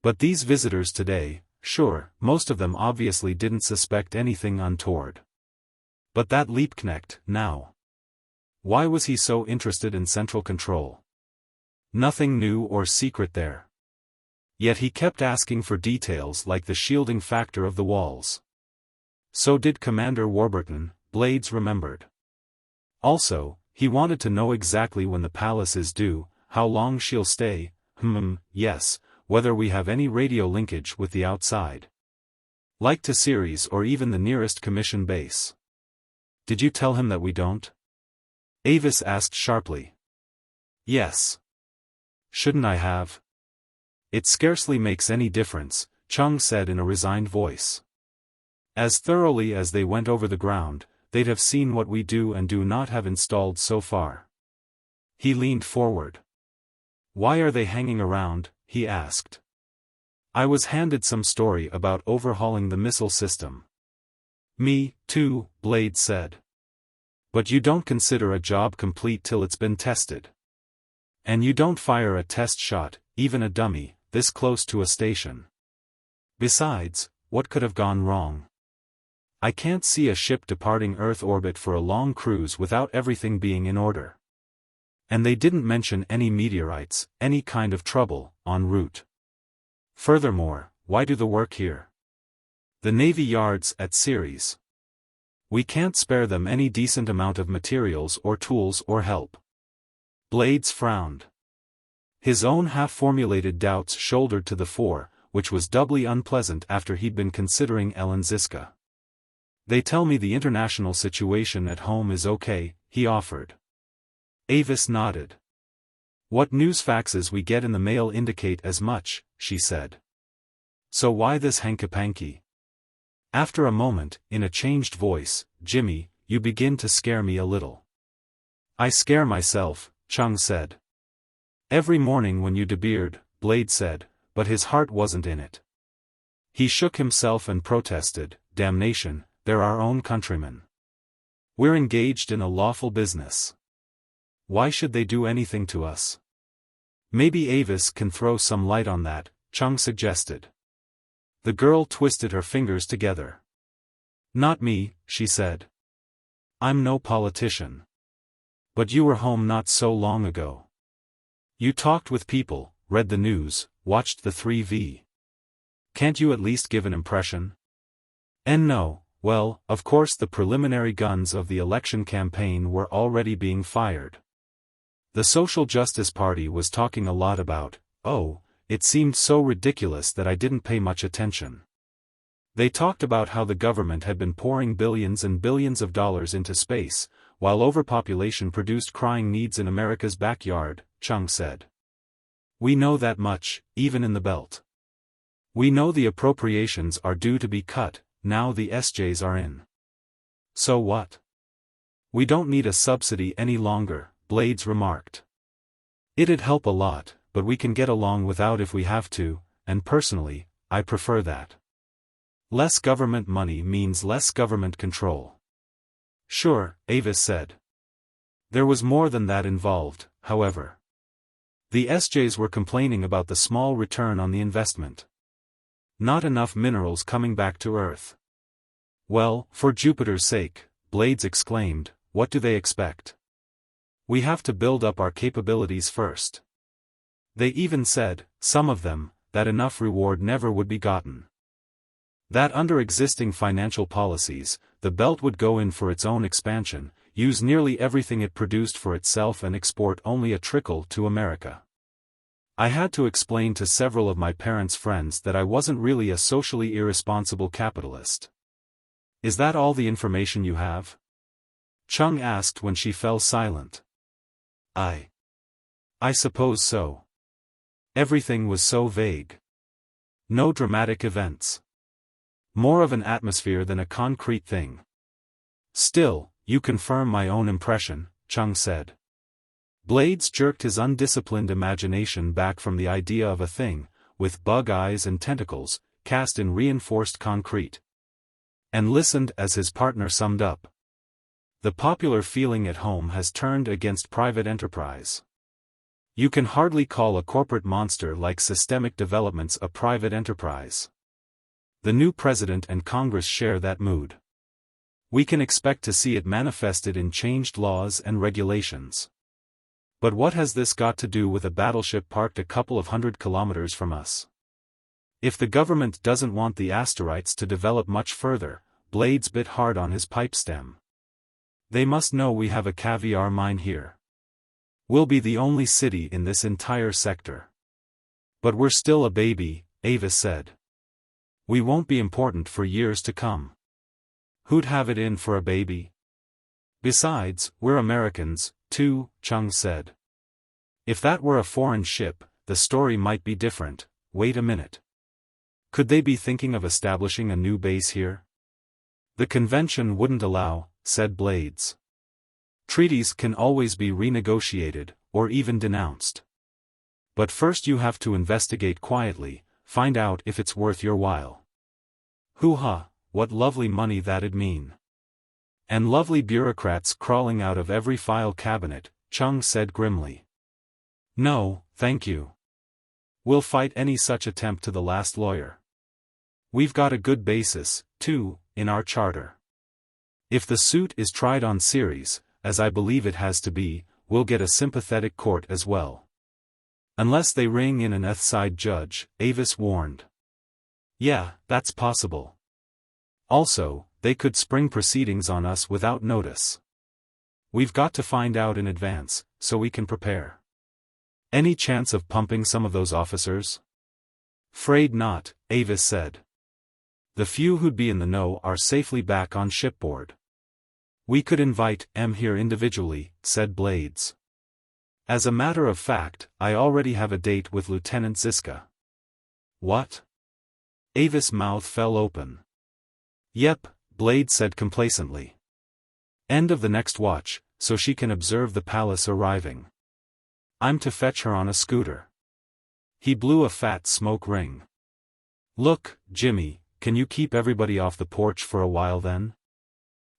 But these visitors today, sure, most of them obviously didn't suspect anything untoward. But that Liebknecht, now. Why was he so interested in central control? Nothing new or secret there. Yet he kept asking for details like the shielding factor of the walls. So did Commander Warburton, Blades remembered. Also, He wanted to know exactly when the palace is due, how long she'll stay, yes, whether we have any radio linkage with the outside. Like to Ceres or even the nearest commission base. Did you tell him that we don't? Avis asked sharply. Yes. Shouldn't I have? It scarcely makes any difference, Chung said in a resigned voice. As thoroughly as they went over the ground, they'd have seen what we do and do not have installed so far. He leaned forward. Why are they hanging around? He asked. I was handed some story about overhauling the missile system. Me, too, Blade said. But you don't consider a job complete till it's been tested. And you don't fire a test shot, even a dummy, this close to a station. Besides, what could have gone wrong? I can't see a ship departing Earth orbit for a long cruise without everything being in order. And they didn't mention any meteorites, any kind of trouble, en route. Furthermore, why do the work here? The Navy yards at Ceres. We can't spare them any decent amount of materials or tools or help. Blades frowned. His own half-formulated doubts shouldered to the fore, which was doubly unpleasant after he'd been considering Ellen Ziska. They tell me the international situation at home is okay, he offered. Avis nodded. What news faxes we get in the mail indicate as much, she said. So why this hanky-panky? After a moment, in a changed voice, Jimmy, you begin to scare me a little. I scare myself, Chung said. Every morning when you debeard, Blade said, but his heart wasn't in it. He shook himself and protested, damnation, they're our own countrymen. We're engaged in a lawful business. Why should they do anything to us? Maybe Avis can throw some light on that, Chung suggested. The girl twisted her fingers together. Not me, she said. I'm no politician. But you were home not so long ago. You talked with people, read the news, watched the 3V. Can't you at least give an impression? And no, well, of course the preliminary guns of the election campaign were already being fired. The Social Justice Party was talking a lot about, it seemed so ridiculous that I didn't pay much attention. They talked about how the government had been pouring billions and billions of dollars into space, while overpopulation produced crying needs in America's backyard, Chung said. We know that much, even in the belt. We know the appropriations are due to be cut, now the SJs are in. So what? We don't need a subsidy any longer, Blades remarked. It'd help a lot, but we can get along without if we have to, and personally, I prefer that. Less government money means less government control. Sure, Avis said. There was more than that involved, however. The SJs were complaining about the small return on the investment. Not enough minerals coming back to Earth. Well, for Jupiter's sake, Blades exclaimed, what do they expect? We have to build up our capabilities first. They even said, some of them, that enough reward never would be gotten. That under existing financial policies, the belt would go in for its own expansion, use nearly everything it produced for itself and export only a trickle to America. I had to explain to several of my parents' friends that I wasn't really a socially irresponsible capitalist. Is that all the information you have? Chung asked when she fell silent. I suppose so. Everything was so vague. No dramatic events. More of an atmosphere than a concrete thing. Still, you confirm my own impression, Chung said. Blades jerked his undisciplined imagination back from the idea of a thing, with bug eyes and tentacles, cast in reinforced concrete. And listened as his partner summed up. The popular feeling at home has turned against private enterprise. You can hardly call a corporate monster like Systemic Developments a private enterprise. The new president and Congress share that mood. We can expect to see it manifested in changed laws and regulations. But what has this got to do with a battleship parked a couple of 100 kilometers from us? If the government doesn't want the asteroids to develop much further, Blades bit hard on his pipe stem. They must know we have a caviar mine here. We'll be the only city in this entire sector. But we're still a baby, Avis said. We won't be important for years to come. Who'd have it in for a baby? Besides, we're Americans, too, Chung said. If that were a foreign ship, the story might be different. Wait a minute. Could they be thinking of establishing a new base here? The convention wouldn't allow, said Blades. Treaties can always be renegotiated, or even denounced. But first you have to investigate quietly, find out if it's worth your while. Hoo-ha, what lovely money that'd mean. And lovely bureaucrats crawling out of every file cabinet, Chung said grimly. No, thank you. We'll fight any such attempt to the last lawyer. We've got a good basis, too, in our charter. If the suit is tried on series, as I believe it has to be, we'll get a sympathetic court as well. Unless they ring in an Earthside judge, Avis warned. Yeah, that's possible. Also, they could spring proceedings on us without notice. We've got to find out in advance, so we can prepare. Any chance of pumping some of those officers? Fraid not, Avis said. The few who'd be in the know are safely back on shipboard. We could invite M here individually, said Blades. As a matter of fact, I already have a date with Lieutenant Ziska. What? Avis' mouth fell open. Yep, Blades said complacently. End of the next watch, so she can observe the palace arriving. I'm to fetch her on a scooter. He blew a fat smoke ring. Look, Jimmy, can you keep everybody off the porch for a while then?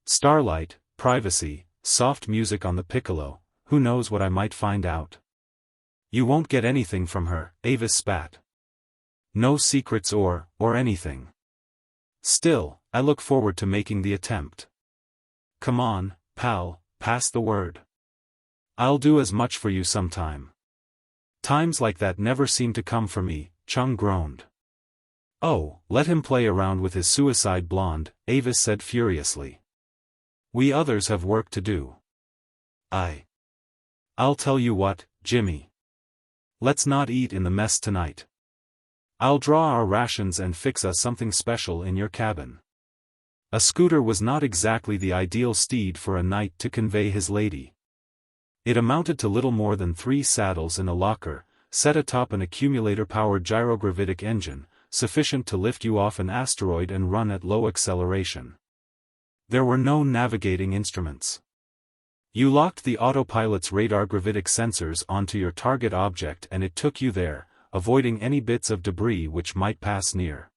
Starlight, privacy, soft music on the piccolo, who knows what I might find out? You won't get anything from her, Avis spat. No secrets or anything. Still, I look forward to making the attempt. Come on, pal, pass the word. I'll do as much for you sometime. Times like that never seem to come for me, Chung groaned. Oh, let him play around with his suicide blonde, Avis said furiously. We others have work to do. I'll tell you what, Jimmy. Let's not eat in the mess tonight. I'll draw our rations and fix us something special in your cabin. A scooter was not exactly the ideal steed for a knight to convey his lady. It amounted to little more than 3 saddles and a locker, set atop an accumulator-powered gyrogravitic engine, sufficient to lift you off an asteroid and run at low acceleration. There were no navigating instruments. You locked the autopilot's radar gravitic sensors onto your target object and it took you there, avoiding any bits of debris which might pass near.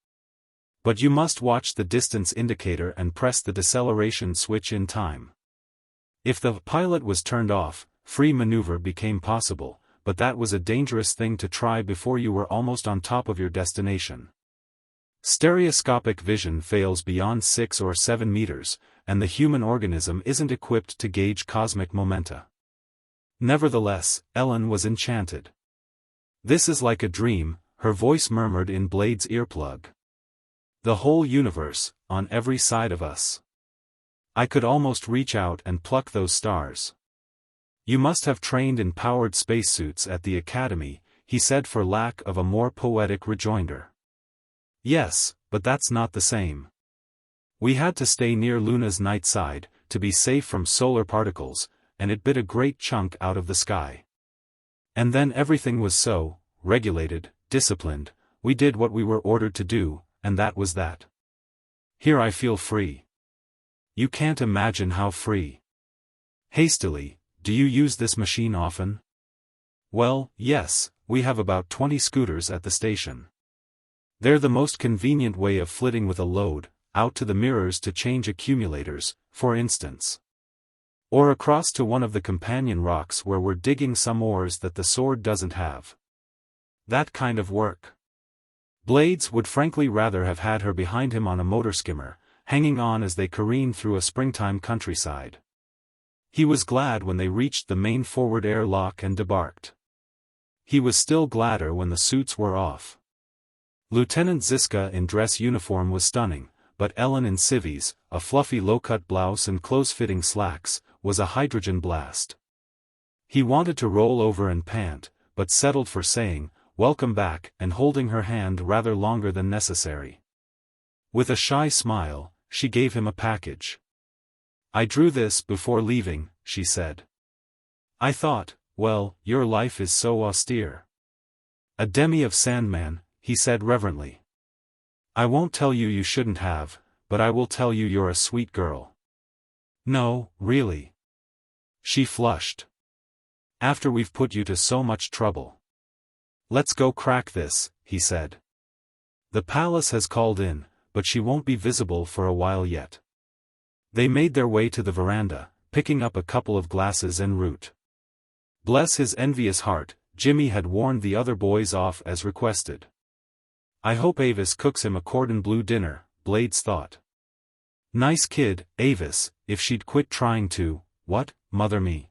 But you must watch the distance indicator and press the deceleration switch in time. If the pilot was turned off, free maneuver became possible, but that was a dangerous thing to try before you were almost on top of your destination. Stereoscopic vision fails beyond 6 or 7 meters, and the human organism isn't equipped to gauge cosmic momenta. Nevertheless, Ellen was enchanted. This is like a dream, her voice murmured in Blade's earplug. The whole universe, on every side of us. I could almost reach out and pluck those stars. You must have trained in powered spacesuits at the academy, he said for lack of a more poetic rejoinder. Yes, but that's not the same. We had to stay near Luna's night side, to be safe from solar particles, and it bit a great chunk out of the sky. And then everything was so regulated, disciplined, we did what we were ordered to do, and that was that. Here I feel free. You can't imagine how free. Hastily, do you use this machine often? Well, yes, we have about 20 scooters at the station. They're the most convenient way of flitting with a load, out to the mirrors to change accumulators, for instance. Or across to one of the companion rocks where we're digging some ores that the sword doesn't have. That kind of work. Blades would frankly rather have had her behind him on a motor skimmer, hanging on as they careened through a springtime countryside. He was glad when they reached the main forward air lock and debarked. He was still gladder when the suits were off. Lieutenant Ziska in dress uniform was stunning, but Ellen in civvies, a fluffy low-cut blouse and close-fitting slacks, was a hydrogen blast. He wanted to roll over and pant, but settled for saying, "Welcome back," and holding her hand rather longer than necessary. With a shy smile, she gave him a package. "I drew this before leaving," she said. "I thought, well, your life is so austere." "A demi of Sandman," he said reverently. "I won't tell you you shouldn't have, but I will tell you you're a sweet girl." "No, really." She flushed. "After we've put you to so much trouble." "Let's go crack this," he said. "The palace has called in, but she won't be visible for a while yet." They made their way to the veranda, picking up a couple of glasses en route. Bless his envious heart, Jimmy had warned the other boys off as requested. "I hope Avis cooks him a cordon bleu dinner," Blades thought. Nice kid, Avis, if she'd quit trying to, mother me.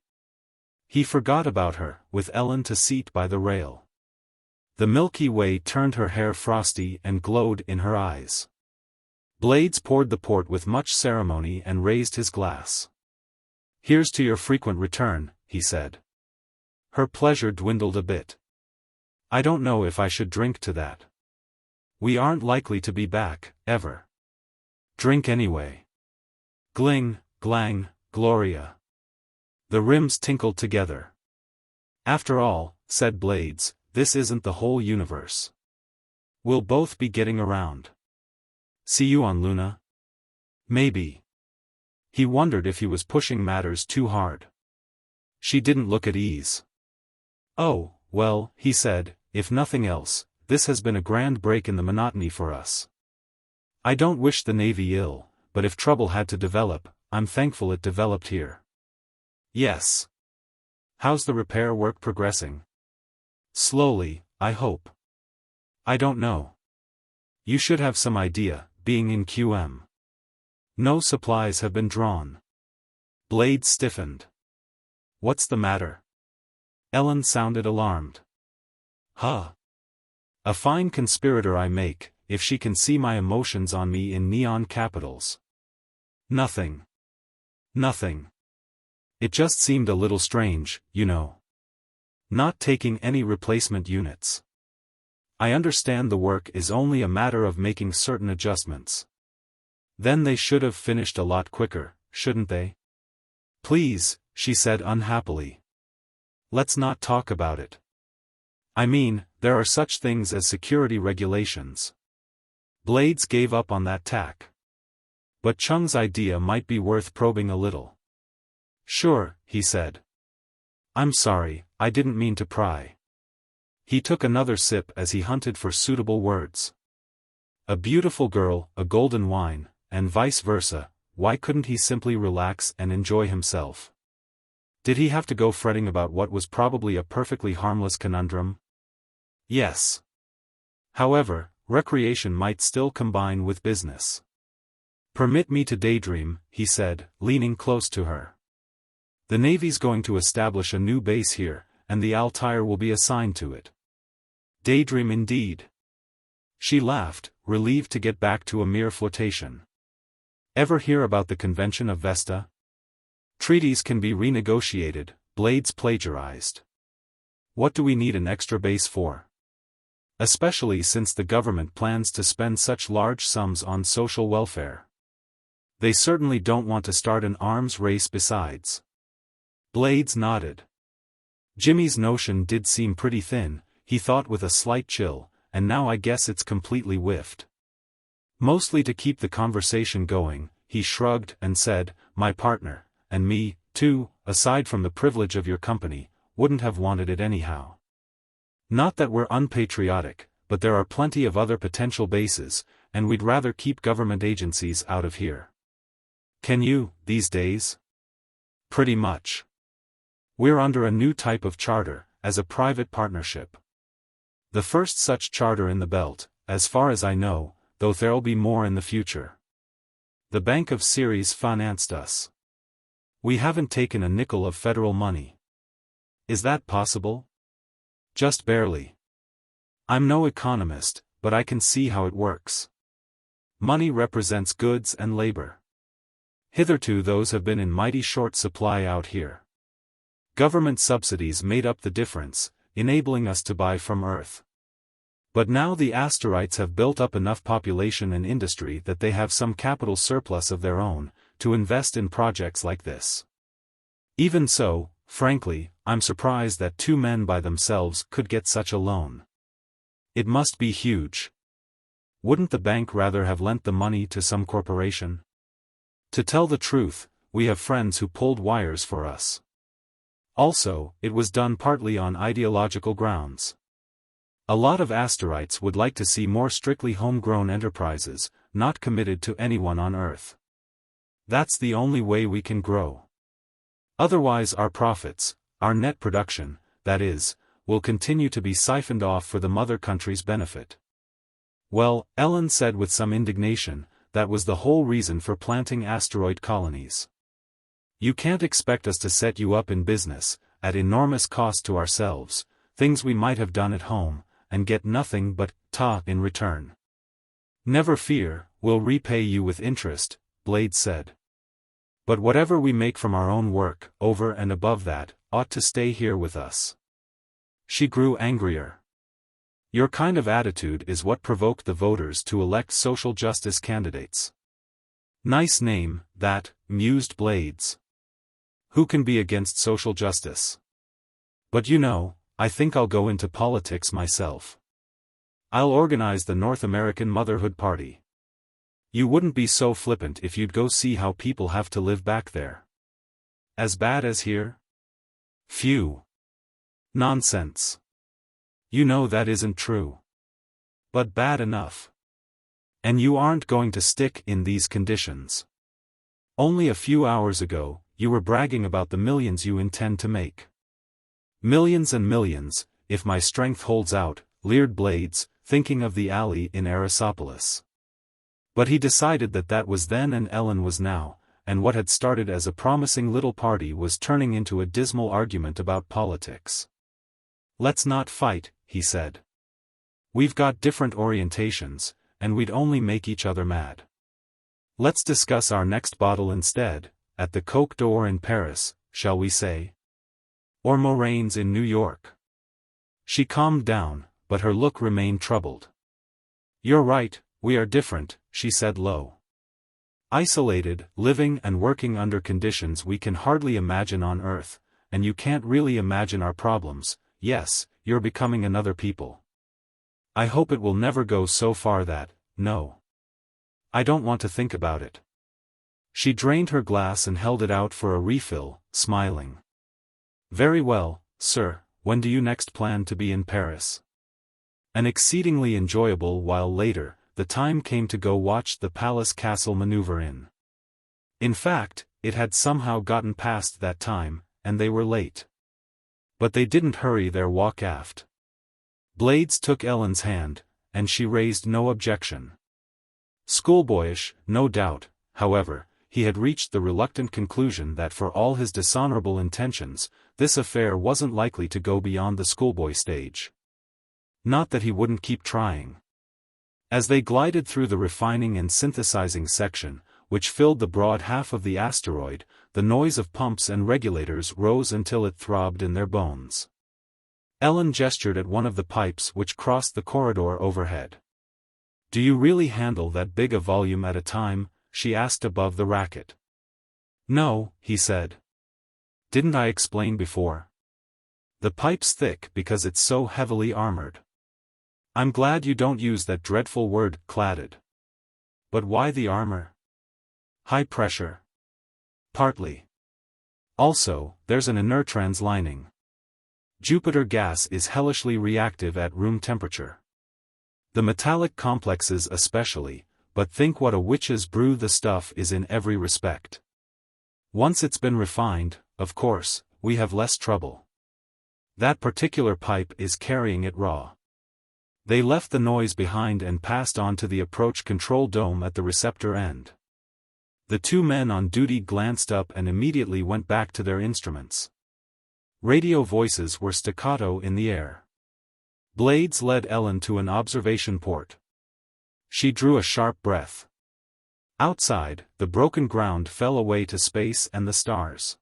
He forgot about her, with Ellen to seat by the rail. The Milky Way turned her hair frosty and glowed in her eyes. Blades poured the port with much ceremony and raised his glass. "Here's to your frequent return," he said. Her pleasure dwindled a bit. "I don't know if I should drink to that. We aren't likely to be back, ever." "Drink anyway." Gling, glang, Gloria. The rims tinkled together. "After all," said Blades, "this isn't the whole universe. We'll both be getting around. See you on Luna?" "Maybe." He wondered if he was pushing matters too hard. She didn't look at ease. "Oh, well," he said, "if nothing else, this has been a grand break in the monotony for us. I don't wish the Navy ill, but if trouble had to develop, I'm thankful it developed here." "Yes. How's the repair work progressing?" "Slowly, I hope." "I don't know. You should have some idea, being in QM. No supplies have been drawn." Blade stiffened. "What's the matter?" Ellen sounded alarmed. "Huh. A fine conspirator I make, if she can see my emotions on me in neon capitals." "Nothing. Nothing. It just seemed a little strange, you know. Not taking any replacement units. I understand the work is only a matter of making certain adjustments. Then they should have finished a lot quicker, shouldn't they?" "Please," she said unhappily. "Let's not talk about it. I mean, there are such things as security regulations." Blades gave up on that tack. But Chung's idea might be worth probing a little. "Sure," he said. "I'm sorry, I didn't mean to pry." He took another sip as he hunted for suitable words. A beautiful girl, a golden wine, and vice versa, why couldn't he simply relax and enjoy himself? Did he have to go fretting about what was probably a perfectly harmless conundrum? Yes. However, recreation might still combine with business. "Permit me to daydream," he said, leaning close to her. "The Navy's going to establish a new base here, and the Altair will be assigned to it." "Daydream indeed." She laughed, relieved to get back to a mere flirtation. "Ever hear about the Convention of Vesta? Treaties can be renegotiated," Blades plagiarized. "What do we need an extra base for? Especially since the government plans to spend such large sums on social welfare. They certainly don't want to start an arms race besides." Blades nodded. Jimmy's notion did seem pretty thin, he thought with a slight chill, and now I guess it's completely whiffed. Mostly to keep the conversation going, he shrugged and said, "My partner, and me, too, aside from the privilege of your company, wouldn't have wanted it anyhow. Not that we're unpatriotic, but there are plenty of other potential bases, and we'd rather keep government agencies out of here." "Can you, these days?" "Pretty much. We're under a new type of charter, as a private partnership. The first such charter in the belt, as far as I know, though there'll be more in the future. The Bank of Ceres financed us. We haven't taken a nickel of federal money." "Is that possible?" "Just barely. I'm no economist, but I can see how it works. money represents goods and labor. Hitherto those have been in mighty short supply out here. Government subsidies made up the difference, enabling us to buy from Earth. But now the asteroids have built up enough population and industry that they have some capital surplus of their own, to invest in projects like this. Even so, frankly, I'm surprised that 2 men by themselves could get such a loan. It must be huge. Wouldn't the bank rather have lent the money to some corporation? To tell the truth, we have friends who pulled wires for us. Also, it was done partly on ideological grounds. A lot of asteroids would like to see more strictly homegrown enterprises, not committed to anyone on Earth. That's the only way we can grow. Otherwise our profits, our net production, that is, will continue to be siphoned off for the mother country's benefit. Well, Ellen said with some indignation, that was the whole reason for planting asteroid colonies. You can't expect us to set you up in business, at enormous cost to ourselves, things we might have done at home, and get nothing but ta in return. Never fear, we'll repay you with interest, Blade said. But whatever we make from our own work, over and above that, ought to stay here with us. She grew angrier. Your kind of attitude is what provoked the voters to elect social justice candidates. Nice name, that, mused Blades. Who can be against social justice? But you know, I think I'll go into politics myself. I'll organize the North American Motherhood Party. You wouldn't be so flippant if you'd go see how people have to live back there. As bad as here? Phew. Nonsense. You know that isn't true. But bad enough. And you aren't going to stick in these conditions. Only a few hours ago, you were bragging about the millions you intend to make. Millions and millions, if my strength holds out, leered Blades, thinking of the alley in Aristopolis. But he decided that that was then and Ellen was now, and what had started as a promising little party was turning into a dismal argument about politics. Let's not fight, he said. We've got different orientations, and we'd only make each other mad. Let's discuss our next bottle instead, at the Coq d'Or in Paris, shall we say? Or Moraine's in New York. She calmed down, but her look remained troubled. You're right, we are different, she said low. Isolated, living and working under conditions we can hardly imagine on Earth, and you can't really imagine our problems. Yes, you're becoming another people. I hope it will never go so far that, no. I don't want to think about it. She drained her glass and held it out for a refill, smiling. Very well, sir, when do you next plan to be in Paris? An exceedingly enjoyable while later, the time came to go watch the Palace Castle maneuver in. In fact, it had somehow gotten past that time, and they were late. But they didn't hurry their walk aft. Blades took Ellen's hand, and she raised no objection. Schoolboyish, no doubt, however, he had reached the reluctant conclusion that for all his dishonorable intentions, this affair wasn't likely to go beyond the schoolboy stage. Not that he wouldn't keep trying. As they glided through the refining and synthesizing section, which filled the broad half of the asteroid, the noise of pumps and regulators rose until it throbbed in their bones. Ellen gestured at one of the pipes which crossed the corridor overhead. Do you really handle that big a volume at a time? She asked above the racket. No, he said. Didn't I explain before? The pipe's thick because it's so heavily armored. I'm glad you don't use that dreadful word, cladded. But why the armor? High pressure. Partly. Also, there's an inertrans lining. Jupiter gas is hellishly reactive at room temperature. The metallic complexes especially, but think what a witch's brew the stuff is in every respect. Once it's been refined, of course, we have less trouble. That particular pipe is carrying it raw. They left the noise behind and passed on to the approach control dome at the receptor end. The 2 men on duty glanced up and immediately went back to their instruments. Radio voices were staccato in the air. Blades led Ellen to an observation port. She drew a sharp breath. Outside, the broken ground fell away to space and the stars.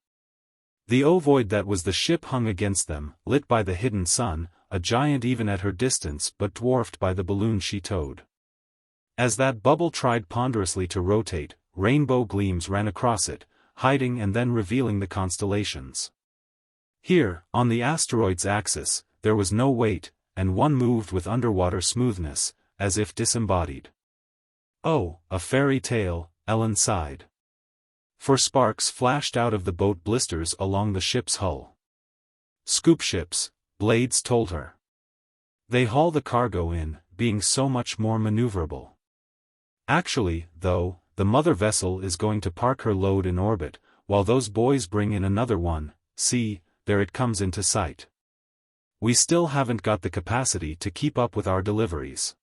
The ovoid that was the ship hung against them, lit by the hidden sun, a giant even at her distance but dwarfed by the balloon she towed. As that bubble tried ponderously to rotate, rainbow gleams ran across it, hiding and then revealing the constellations. Here, on the asteroid's axis, there was no weight, and one moved with underwater smoothness, as if disembodied. "Oh, a fairy tale," Ellen sighed. For sparks flashed out of the boat blisters along the ship's hull. "Scoop ships," Blades told her. "They haul the cargo in, being so much more maneuverable. Actually, though, the mother vessel is going to park her load in orbit, while those boys bring in another one. See, there it comes into sight. We still haven't got the capacity to keep up with our deliveries."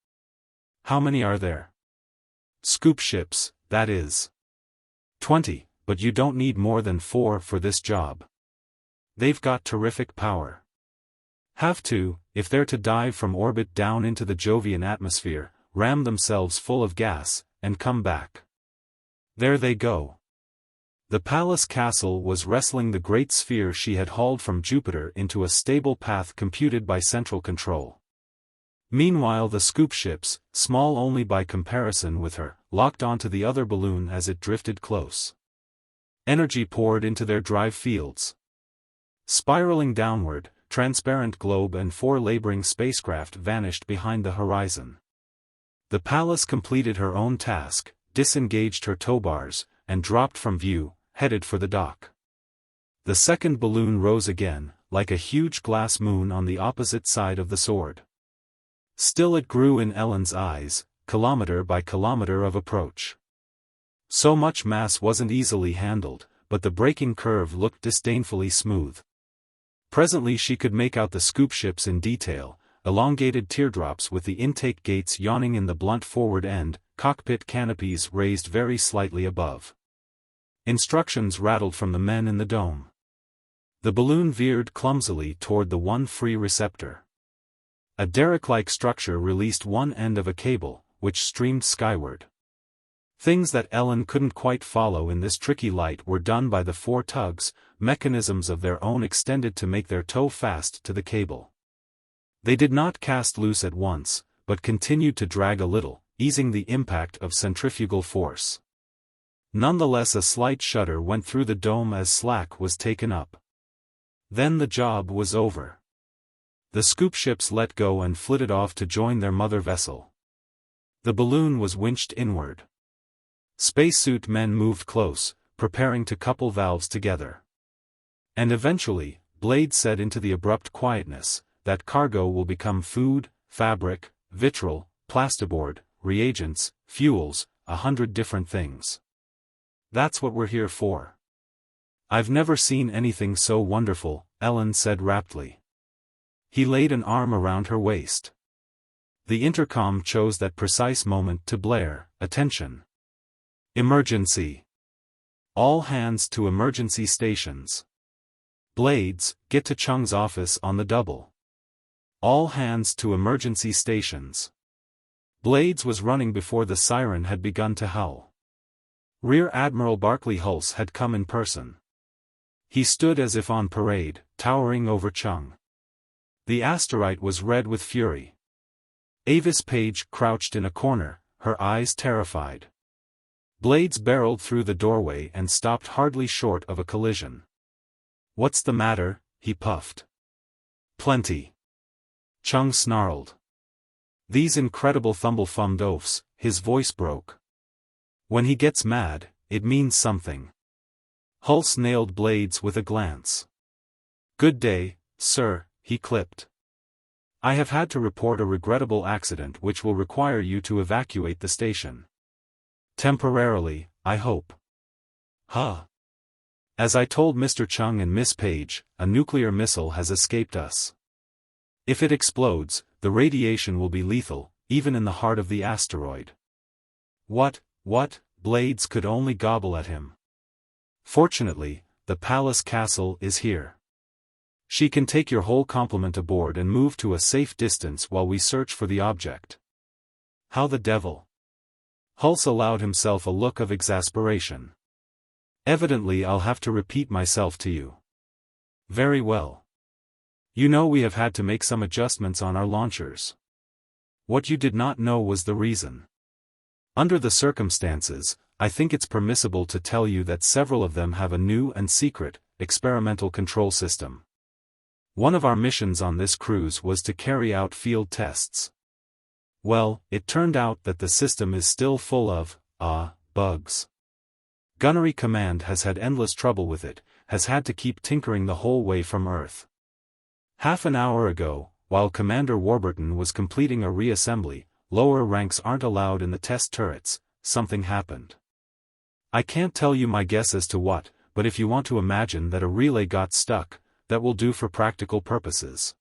"How many are there?" "Scoop ships, that is." 20, but you don't need more than 4 for this job. They've got terrific power. Have to, if they're to dive from orbit down into the Jovian atmosphere, ram themselves full of gas, and come back. There they go." The palace castle was wrestling the great sphere she had hauled from Jupiter into a stable path computed by central control. Meanwhile the scoop ships, small only by comparison with her, locked onto the other balloon as it drifted close. Energy poured into their drive fields. Spiraling downward, transparent globe and 4 laboring spacecraft vanished behind the horizon. The Pallas completed her own task, disengaged her tow bars, and dropped from view, headed for the dock. The second balloon rose again, like a huge glass moon on the opposite side of the sword. Still it grew in Ellen's eyes, kilometer by kilometer of approach. So much mass wasn't easily handled, but the braking curve looked disdainfully smooth. Presently she could make out the scoop ships in detail, elongated teardrops with the intake gates yawning in the blunt forward end, cockpit canopies raised very slightly above. Instructions rattled from the men in the dome. The balloon veered clumsily toward the one free receptor. A derrick-like structure released one end of a cable, which streamed skyward. Things that Ellen couldn't quite follow in this tricky light were done by the 4 tugs, mechanisms of their own extended to make their tow fast to the cable. They did not cast loose at once, but continued to drag a little, easing the impact of centrifugal force. Nonetheless a slight shudder went through the dome as slack was taken up. Then the job was over. The scoop ships let go and flitted off to join their mother vessel. The balloon was winched inward. Spacesuit men moved close, preparing to couple valves together. And eventually, Blade said into the abrupt quietness, that cargo will become food, fabric, vitriol, plastiboard, reagents, fuels, 100 different things. That's what we're here for. I've never seen anything so wonderful, Ellen said raptly. He laid an arm around her waist. The intercom chose that precise moment to blare, "Attention. Emergency. All hands to emergency stations. Blades, get to Chung's office on the double. All hands to emergency stations." Blades was running before the siren had begun to howl. Rear Admiral Barclay Hulse had come in person. He stood as if on parade, towering over Chung. The asteroid was red with fury. Avis Page crouched in a corner, her eyes terrified. Blades barreled through the doorway and stopped hardly short of a collision. "What's the matter?" he puffed. "Plenty." Chung snarled. "These incredible thumble-fummed oafs," his voice broke. "When he gets mad, it means something." Hulse nailed Blades with a glance. "Good day, sir," he clipped. "I have had to report a regrettable accident which will require you to evacuate the station. Temporarily, I hope." "Huh." "As I told Mr. Chung and Miss Page, a nuclear missile has escaped us. If it explodes, the radiation will be lethal, even in the heart of the asteroid." What, Blades could only gobble at him. "Fortunately, the Palace Castle is here. She can take your whole complement aboard and move to a safe distance while we search for the object." "How the devil?" Hulse allowed himself a look of exasperation. Evidently I'll have to repeat myself to you. Very well. You know we have had to make some adjustments on our launchers. What you did not know was the reason. Under the circumstances, I think it's permissible to tell you that several of them have a new and secret, experimental control system. One of our missions on this cruise was to carry out field tests. Well, it turned out that the system is still full of, bugs. Gunnery Command has had endless trouble with it, has had to keep tinkering the whole way from Earth. Half an hour ago, while Commander Warburton was completing a reassembly, lower ranks aren't allowed in the test turrets, something happened. I can't tell you my guess as to what, but if you want to imagine that a relay got stuck, that will do for practical purposes.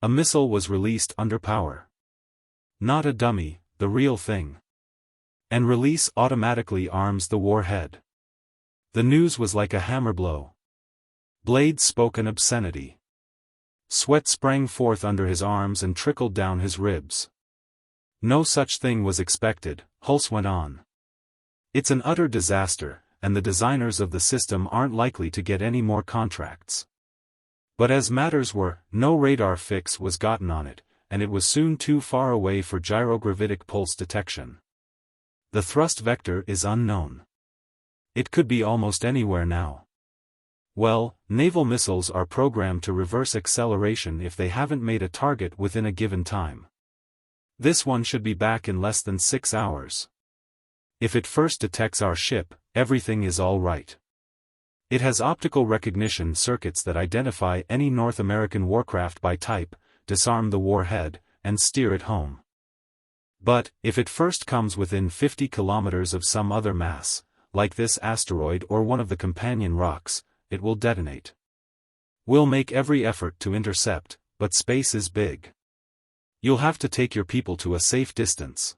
A missile was released under power. Not a dummy, the real thing. And release automatically arms the warhead. The news was like a hammer blow. Blades spoke an obscenity. Sweat sprang forth under his arms and trickled down his ribs. No such thing was expected, Hulse went on. It's an utter disaster, and the designers of the system aren't likely to get any more contracts. But as matters were, no radar fix was gotten on it, and it was soon too far away for gyrogravitic pulse detection. The thrust vector is unknown. It could be almost anywhere now. Well, naval missiles are programmed to reverse acceleration if they haven't made a target within a given time. This one should be back in less than 6 hours. If it first detects our ship, everything is all right. It has optical recognition circuits that identify any North American warcraft by type, disarm the warhead, and steer it home. But, if it first comes within 50 kilometers of some other mass, like this asteroid or one of the companion rocks, it will detonate. We'll make every effort to intercept, but space is big. You'll have to take your people to a safe distance.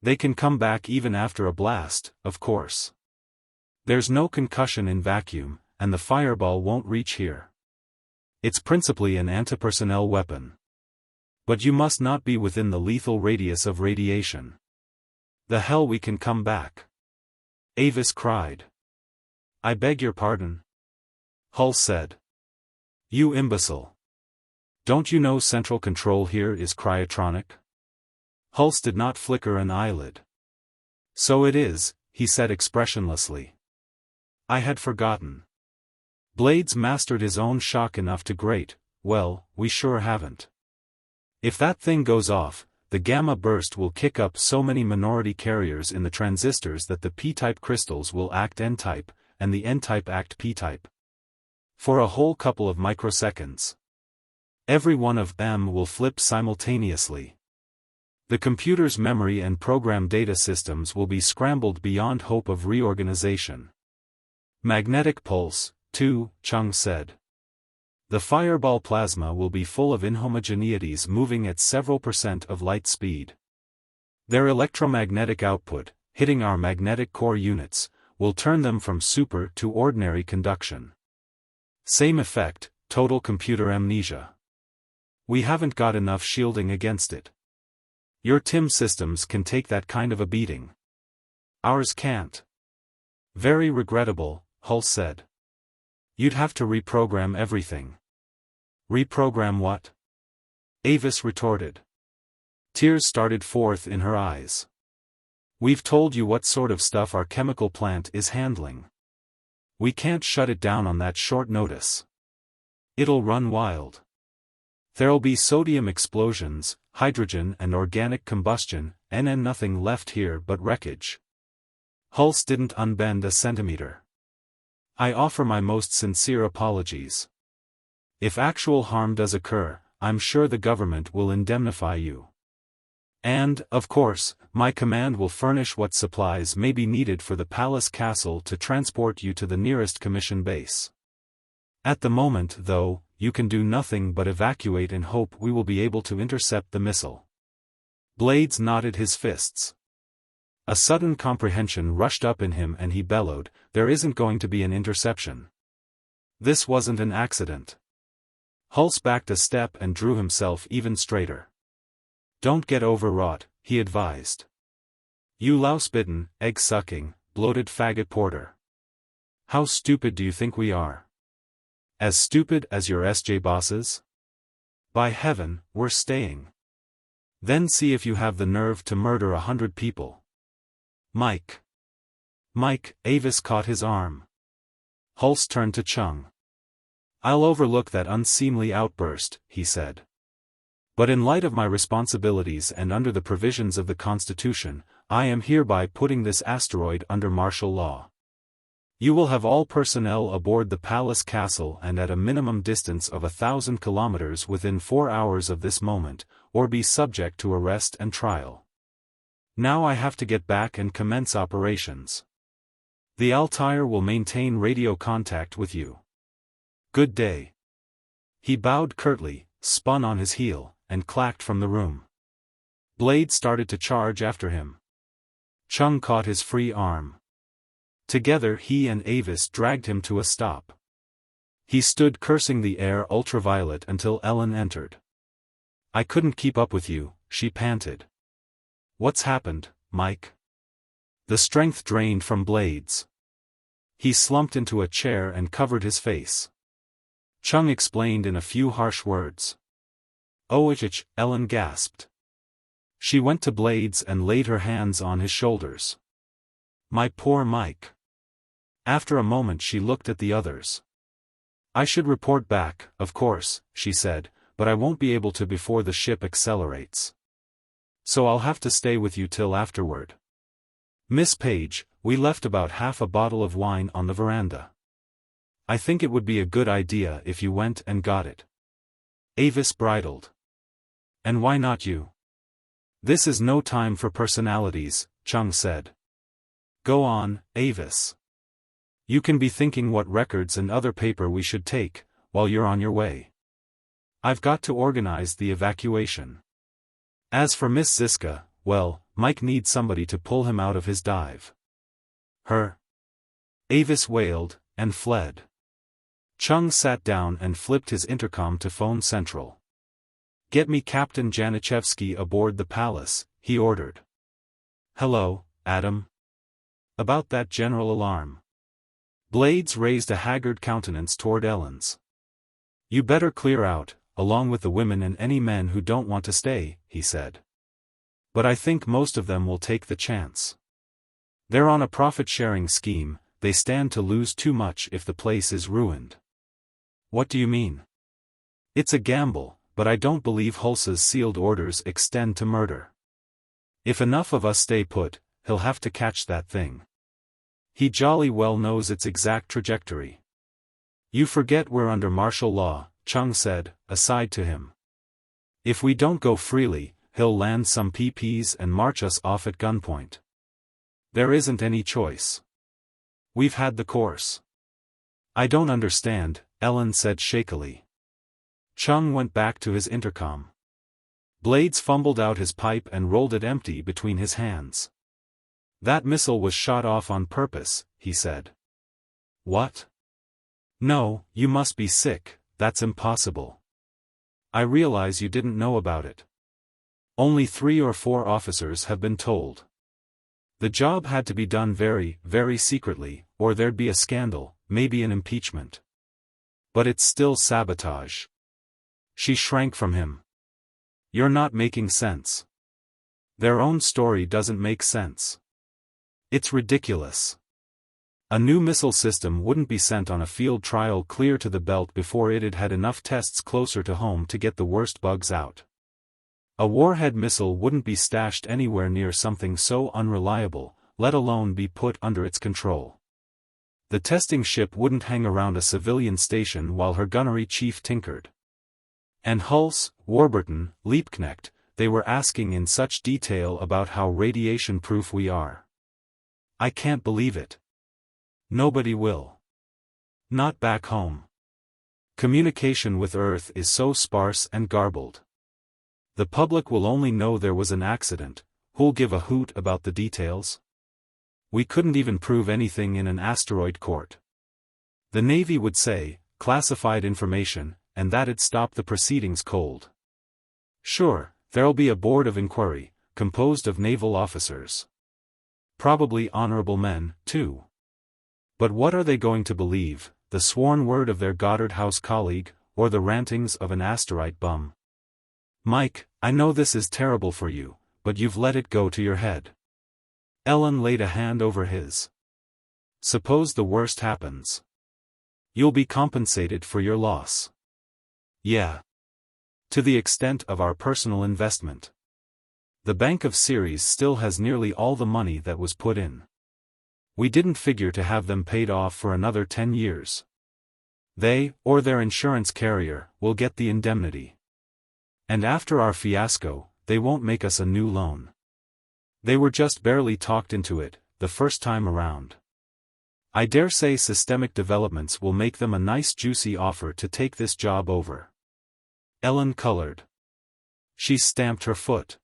They can come back even after a blast, of course. There's no concussion in vacuum, and the fireball won't reach here. It's principally an antipersonnel weapon. But you must not be within the lethal radius of radiation. The hell we can come back. Avis cried. I beg your pardon? Hulse said. You imbecile. Don't you know central control here is cryotronic? Hulse did not flicker an eyelid. So it is, he said expressionlessly. I had forgotten. Blades mastered his own shock enough to grate, well, we sure haven't. If that thing goes off, the gamma burst will kick up so many minority carriers in the transistors that the p-type crystals will act n-type, and the n-type act p-type. For a whole couple of microseconds. Every one of them will flip simultaneously. The computer's memory and program data systems will be scrambled beyond hope of reorganization. Magnetic pulse, too, Chung said. The fireball plasma will be full of inhomogeneities moving at several % of light speed. Their electromagnetic output, hitting our magnetic core units, will turn them from super to ordinary conduction. Same effect, total computer amnesia. We haven't got enough shielding against it. Your TIM systems can take that kind of a beating. Ours can't. Very regrettable, Hulse said. You'd have to reprogram everything. Reprogram what? Avis retorted. Tears started forth in her eyes. We've told you what sort of stuff our chemical plant is handling. We can't shut it down on that short notice. It'll run wild. There'll be sodium explosions, hydrogen and organic combustion, and nothing left here but wreckage. Hulse didn't unbend a centimeter. I offer my most sincere apologies. If actual harm does occur, I'm sure the government will indemnify you. And, of course, my command will furnish what supplies may be needed for the palace castle to transport you to the nearest commission base. At the moment, though, you can do nothing but evacuate and hope we will be able to intercept the missile. Blades knotted his fists. A sudden comprehension rushed up in him and he bellowed, there isn't going to be an interception. This wasn't an accident. Hulse backed a step and drew himself even straighter. Don't get overwrought, he advised. You louse-bitten, egg-sucking, bloated faggot porter. How stupid do you think we are? As stupid as your SJ bosses? By heaven, we're staying. Then see if you have the nerve to murder 100 people. Mike. Mike, Avis caught his arm. Hulse turned to Chung. I'll overlook that unseemly outburst, he said. But in light of my responsibilities and under the provisions of the Constitution, I am hereby putting this asteroid under martial law. You will have all personnel aboard the Palace Castle and at a minimum distance of 1,000 kilometers within 4 hours of this moment, or be subject to arrest and trial. Now I have to get back and commence operations. The Altair will maintain radio contact with you. Good day. He bowed curtly, spun on his heel, and clacked from the room. Blade started to charge after him. Chung caught his free arm. Together he and Avis dragged him to a stop. He stood cursing the air ultraviolet until Ellen entered. I couldn't keep up with you, she panted. What's happened, Mike? The strength drained from Blade's. He slumped into a chair and covered his face. Chung explained in a few harsh words. Oh, Ellen gasped. She went to Blades and laid her hands on his shoulders. My poor Mike. After a moment she looked at the others. I should report back, of course, she said, but I won't be able to before the ship accelerates. So I'll have to stay with you till afterward. Miss Page, we left about half a bottle of wine on the veranda. I think it would be a good idea if you went and got it. Avis bridled. And why not you? This is no time for personalities, Chung said. Go on, Avis. You can be thinking what records and other paper we should take, while you're on your way. I've got to organize the evacuation. As for Miss Ziska, well, Mike needs somebody to pull him out of his dive. Her. Avis wailed, and fled. Chung sat down and flipped his intercom to phone central. Get me Captain Janiszewski aboard the Palace, he ordered. Hello, Adam. About that general alarm. Blades raised a haggard countenance toward Ellen's. You better clear out, along with the women and any men who don't want to stay, he said. But I think most of them will take the chance. They're on a profit-sharing scheme, they stand to lose too much if the place is ruined. What do you mean? It's a gamble, but I don't believe Hulse's sealed orders extend to murder. If enough of us stay put, he'll have to catch that thing. He jolly well knows its exact trajectory. You forget we're under martial law, Chung said, aside to him. If we don't go freely, he'll land some PPs and march us off at gunpoint. There isn't any choice. We've had the course. I don't understand, Ellen said shakily. Chung went back to his intercom. Blades fumbled out his pipe and rolled it empty between his hands. That missile was shot off on purpose, he said. What? No, you must be sick, that's impossible. I realize you didn't know about it. Only 3 or 4 officers have been told. The job had to be done very, very secretly, or there'd be a scandal, maybe an impeachment. But it's still sabotage. She shrank from him. You're not making sense. Their own story doesn't make sense. It's ridiculous. A new missile system wouldn't be sent on a field trial clear to the belt before it had had enough tests closer to home to get the worst bugs out. A warhead missile wouldn't be stashed anywhere near something so unreliable, let alone be put under its control. The testing ship wouldn't hang around a civilian station while her gunnery chief tinkered. And Hulse, Warburton, Liebknecht, they were asking in such detail about how radiation-proof we are. I can't believe it. Nobody will. Not back home. Communication with Earth is so sparse and garbled. The public will only know there was an accident, who'll give a hoot about the details? We couldn't even prove anything in an asteroid court. The Navy would say, classified information, and that'd stop the proceedings cold. Sure, there'll be a board of inquiry, composed of naval officers. probably honorable men, too. But what are they going to believe, the sworn word of their Goddard House colleague, or the rantings of an asterite bum? Mike, I know this is terrible for you, but you've let it go to your head. Ellen laid a hand over his. Suppose the worst happens. You'll be compensated for your loss. Yeah. To the extent of our personal investment. The Bank of Ceres still has nearly all the money that was put in. We didn't figure to have them paid off for another 10 years. They, or their insurance carrier, will get the indemnity. And after our fiasco, they won't make us a new loan. They were just barely talked into it, the first time around. I dare say systemic developments will make them a nice juicy offer to take this job over. Ellen colored. She stamped her foot.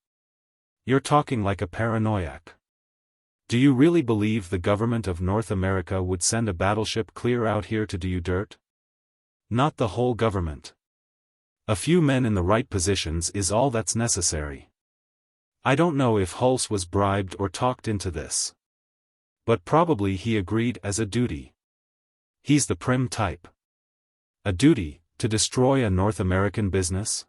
You're talking like a paranoiac. Do you really believe the government of North America would send a battleship clear out here to do you dirt? Not the whole government. A few men in the right positions is all that's necessary. I don't know if Hulse was bribed or talked into this. But probably he agreed as a duty. He's the prim type. A duty, to destroy a North American business?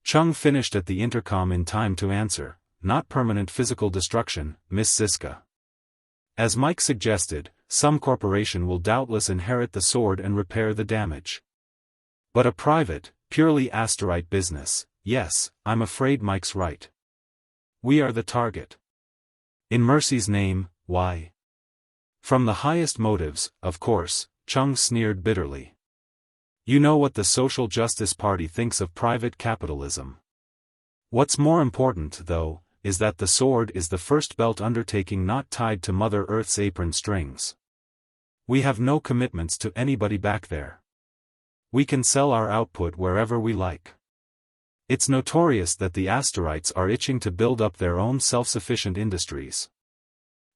Chung finished at the intercom in time to answer, not permanent physical destruction, Miss Siska. As Mike suggested, some corporation will doubtless inherit the sword and repair the damage. But a private, purely asterite business, yes, I'm afraid Mike's right. We are the target. In mercy's name, why? From the highest motives, of course, Chung sneered bitterly. You know what the Social Justice Party thinks of private capitalism. What's more important, though, is that the sword is the first belt undertaking not tied to Mother Earth's apron strings. We have no commitments to anybody back there. We can sell our output wherever we like. It's notorious that the Asterites are itching to build up their own self-sufficient industries.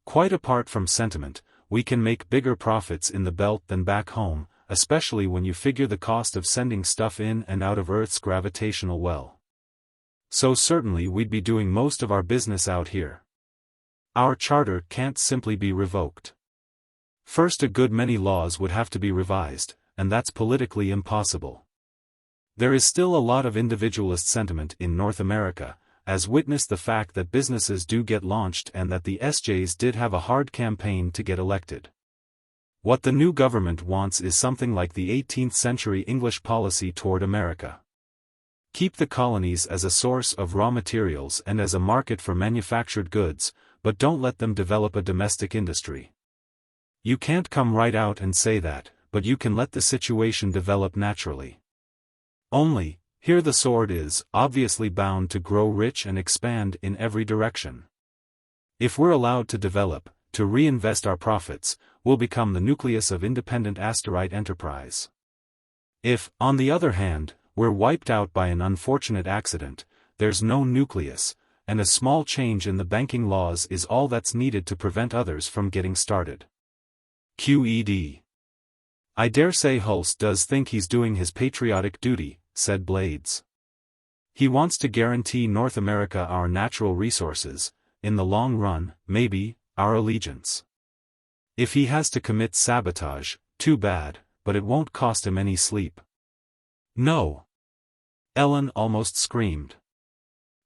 Quite apart from sentiment, we can make bigger profits in the belt than back home, especially when you figure the cost of sending stuff in and out of Earth's gravitational well. So certainly we'd be doing most of our business out here. Our charter can't simply be revoked. First, a good many laws would have to be revised, and that's politically impossible. There is still a lot of individualist sentiment in North America, as witness the fact that businesses do get launched and that the SJs did have a hard campaign to get elected. What the new government wants is something like the 18th century English policy toward America. Keep the colonies as a source of raw materials and as a market for manufactured goods, but don't let them develop a domestic industry. You can't come right out and say that, but you can let the situation develop naturally. Only, here the sword is obviously bound to grow rich and expand in every direction. If we're allowed to develop, to reinvest our profits, we'll become the nucleus of independent asterite enterprise. If, on the other hand, we're wiped out by an unfortunate accident, there's no nucleus, and a small change in the banking laws is all that's needed to prevent others from getting started. QED. I dare say Hulse does think he's doing his patriotic duty, said Blades. He wants to guarantee North America our natural resources, in the long run, maybe, our allegiance. If he has to commit sabotage, too bad, but it won't cost him any sleep. No. Ellen almost screamed.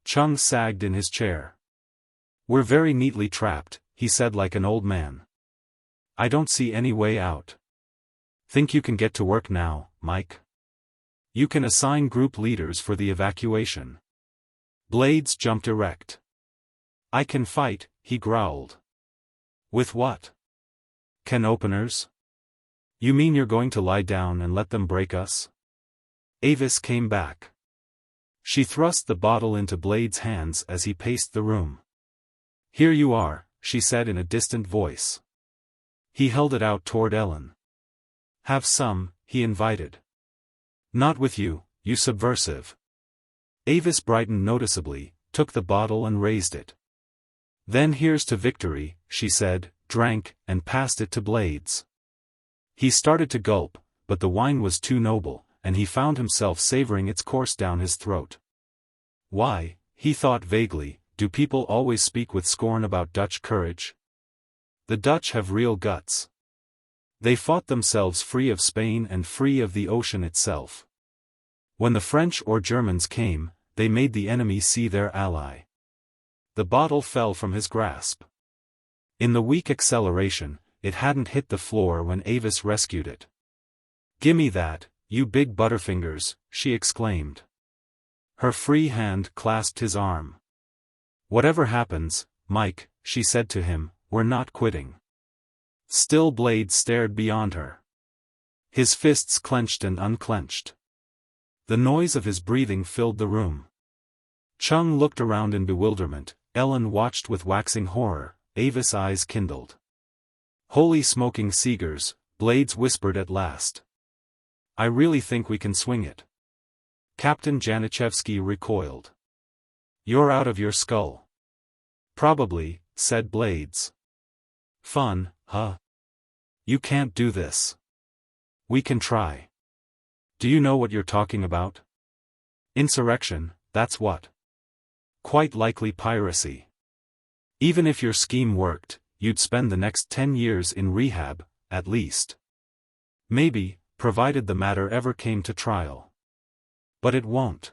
Chung sagged in his chair. We're very neatly trapped, he said like an old man. I don't see any way out. Think you can get to work now, Mike? You can assign group leaders for the evacuation. Blades jumped erect. I can fight, he growled. With what? Can openers? You mean you're going to lie down and let them break us? Avis came back. She thrust the bottle into Blade's hands as he paced the room. Here you are, she said in a distant voice. He held it out toward Ellen. Have some, he invited. Not with you, you subversive. Avis brightened noticeably, took the bottle and raised it. Then here's to victory, she said, drank, and passed it to Blades. He started to gulp, but the wine was too noble, and he found himself savoring its course down his throat. Why, he thought vaguely, do people always speak with scorn about Dutch courage? The Dutch have real guts. They fought themselves free of Spain and free of the ocean itself. When the French or Germans came, they made the enemy see their ally. The bottle fell from his grasp. In the weak acceleration, it hadn't hit the floor when Avis rescued it. "Gimme that, you big butterfingers," she exclaimed. Her free hand clasped his arm. "Whatever happens, Mike," she said to him, "we're not quitting." Still Blades stared beyond her. His fists clenched and unclenched. The noise of his breathing filled the room. Chung looked around in bewilderment, Ellen watched with waxing horror, Avis' eyes kindled. "Holy smoking Seegers," Blades whispered at last. "I really think we can swing it." Captain Janiszewski recoiled. "You're out of your skull." "Probably," said Blades. "Fun, huh? You can't do this." "We can try." "Do you know what you're talking about?" "Insurrection, that's what." "Quite likely piracy. Even if your scheme worked, you'd spend the next 10 years in rehab, at least. Maybe, provided the matter ever came to trial. But it won't."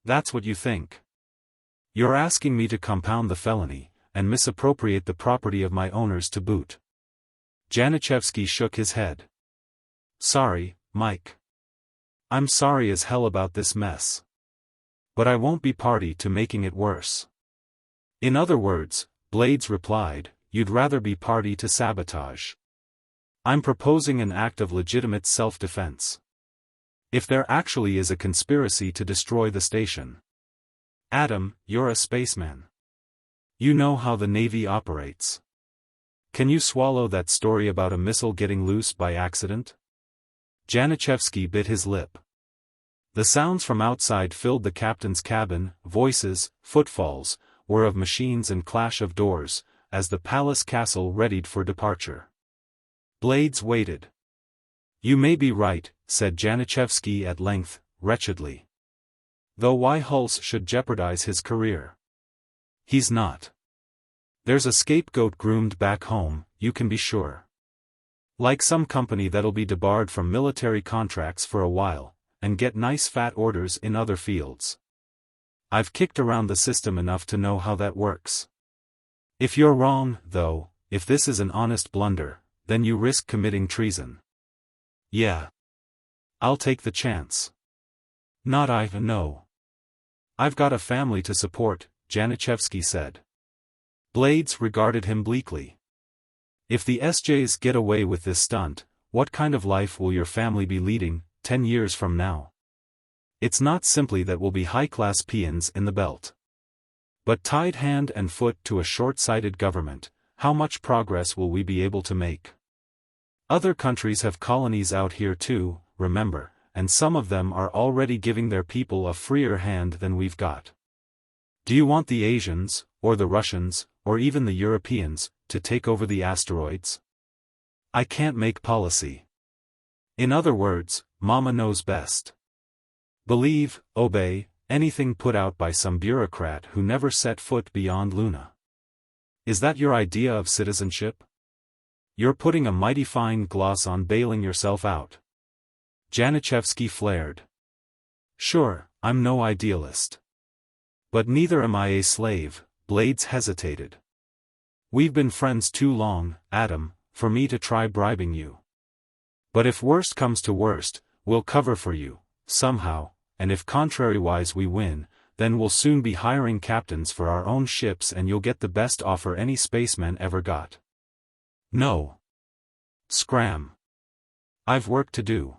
"That's what you think." "You're asking me to compound the felony, and misappropriate the property of my owners to boot." Janiszewski shook his head. "Sorry, Mike. I'm sorry as hell about this mess. But I won't be party to making it worse." "In other words," Blades replied, "you'd rather be party to sabotage." "I'm proposing an act of legitimate self-defense. If there actually is a conspiracy to destroy the station." "Adam, you're a spaceman. You know how the Navy operates. Can you swallow that story about a missile getting loose by accident?" Janiszewski bit his lip. The sounds from outside filled the captain's cabin, voices, footfalls, whir of machines and clash of doors, as the palace castle readied for departure. Blades waited. "You may be right," said Janiszewski at length, wretchedly. "Though why Hulse should jeopardize his career? He's not. There's a scapegoat groomed back home, you can be sure. Like some company that'll be debarred from military contracts for a while, and get nice fat orders in other fields. I've kicked around the system enough to know how that works. If you're wrong, though, if this is an honest blunder, then you risk committing treason." "Yeah. I'll take the chance." "Not I, no. I've got a family to support," Janiszewski said. Blades regarded him bleakly. "If the SJs get away with this stunt, what kind of life will your family be leading, 10 years from now? It's not simply that we'll be high-class peons in the belt. But tied hand and foot to a short-sighted government, how much progress will we be able to make? Other countries have colonies out here too, remember, and some of them are already giving their people a freer hand than we've got. Do you want the Asians, or the Russians, or even the Europeans, to take over the asteroids? I can't make policy. In other words, Mama knows best. Believe, obey, anything put out by some bureaucrat who never set foot beyond Luna. Is that your idea of citizenship? You're putting a mighty fine gloss on bailing yourself out." Janiszewski flared. "Sure, I'm no idealist. But neither am I a slave," Blades hesitated. "We've been friends too long, Adam, for me to try bribing you. But if worst comes to worst, we'll cover for you, somehow, and if contrariwise we win, then we'll soon be hiring captains for our own ships and you'll get the best offer any spaceman ever got." "No. Scram. I've work to do."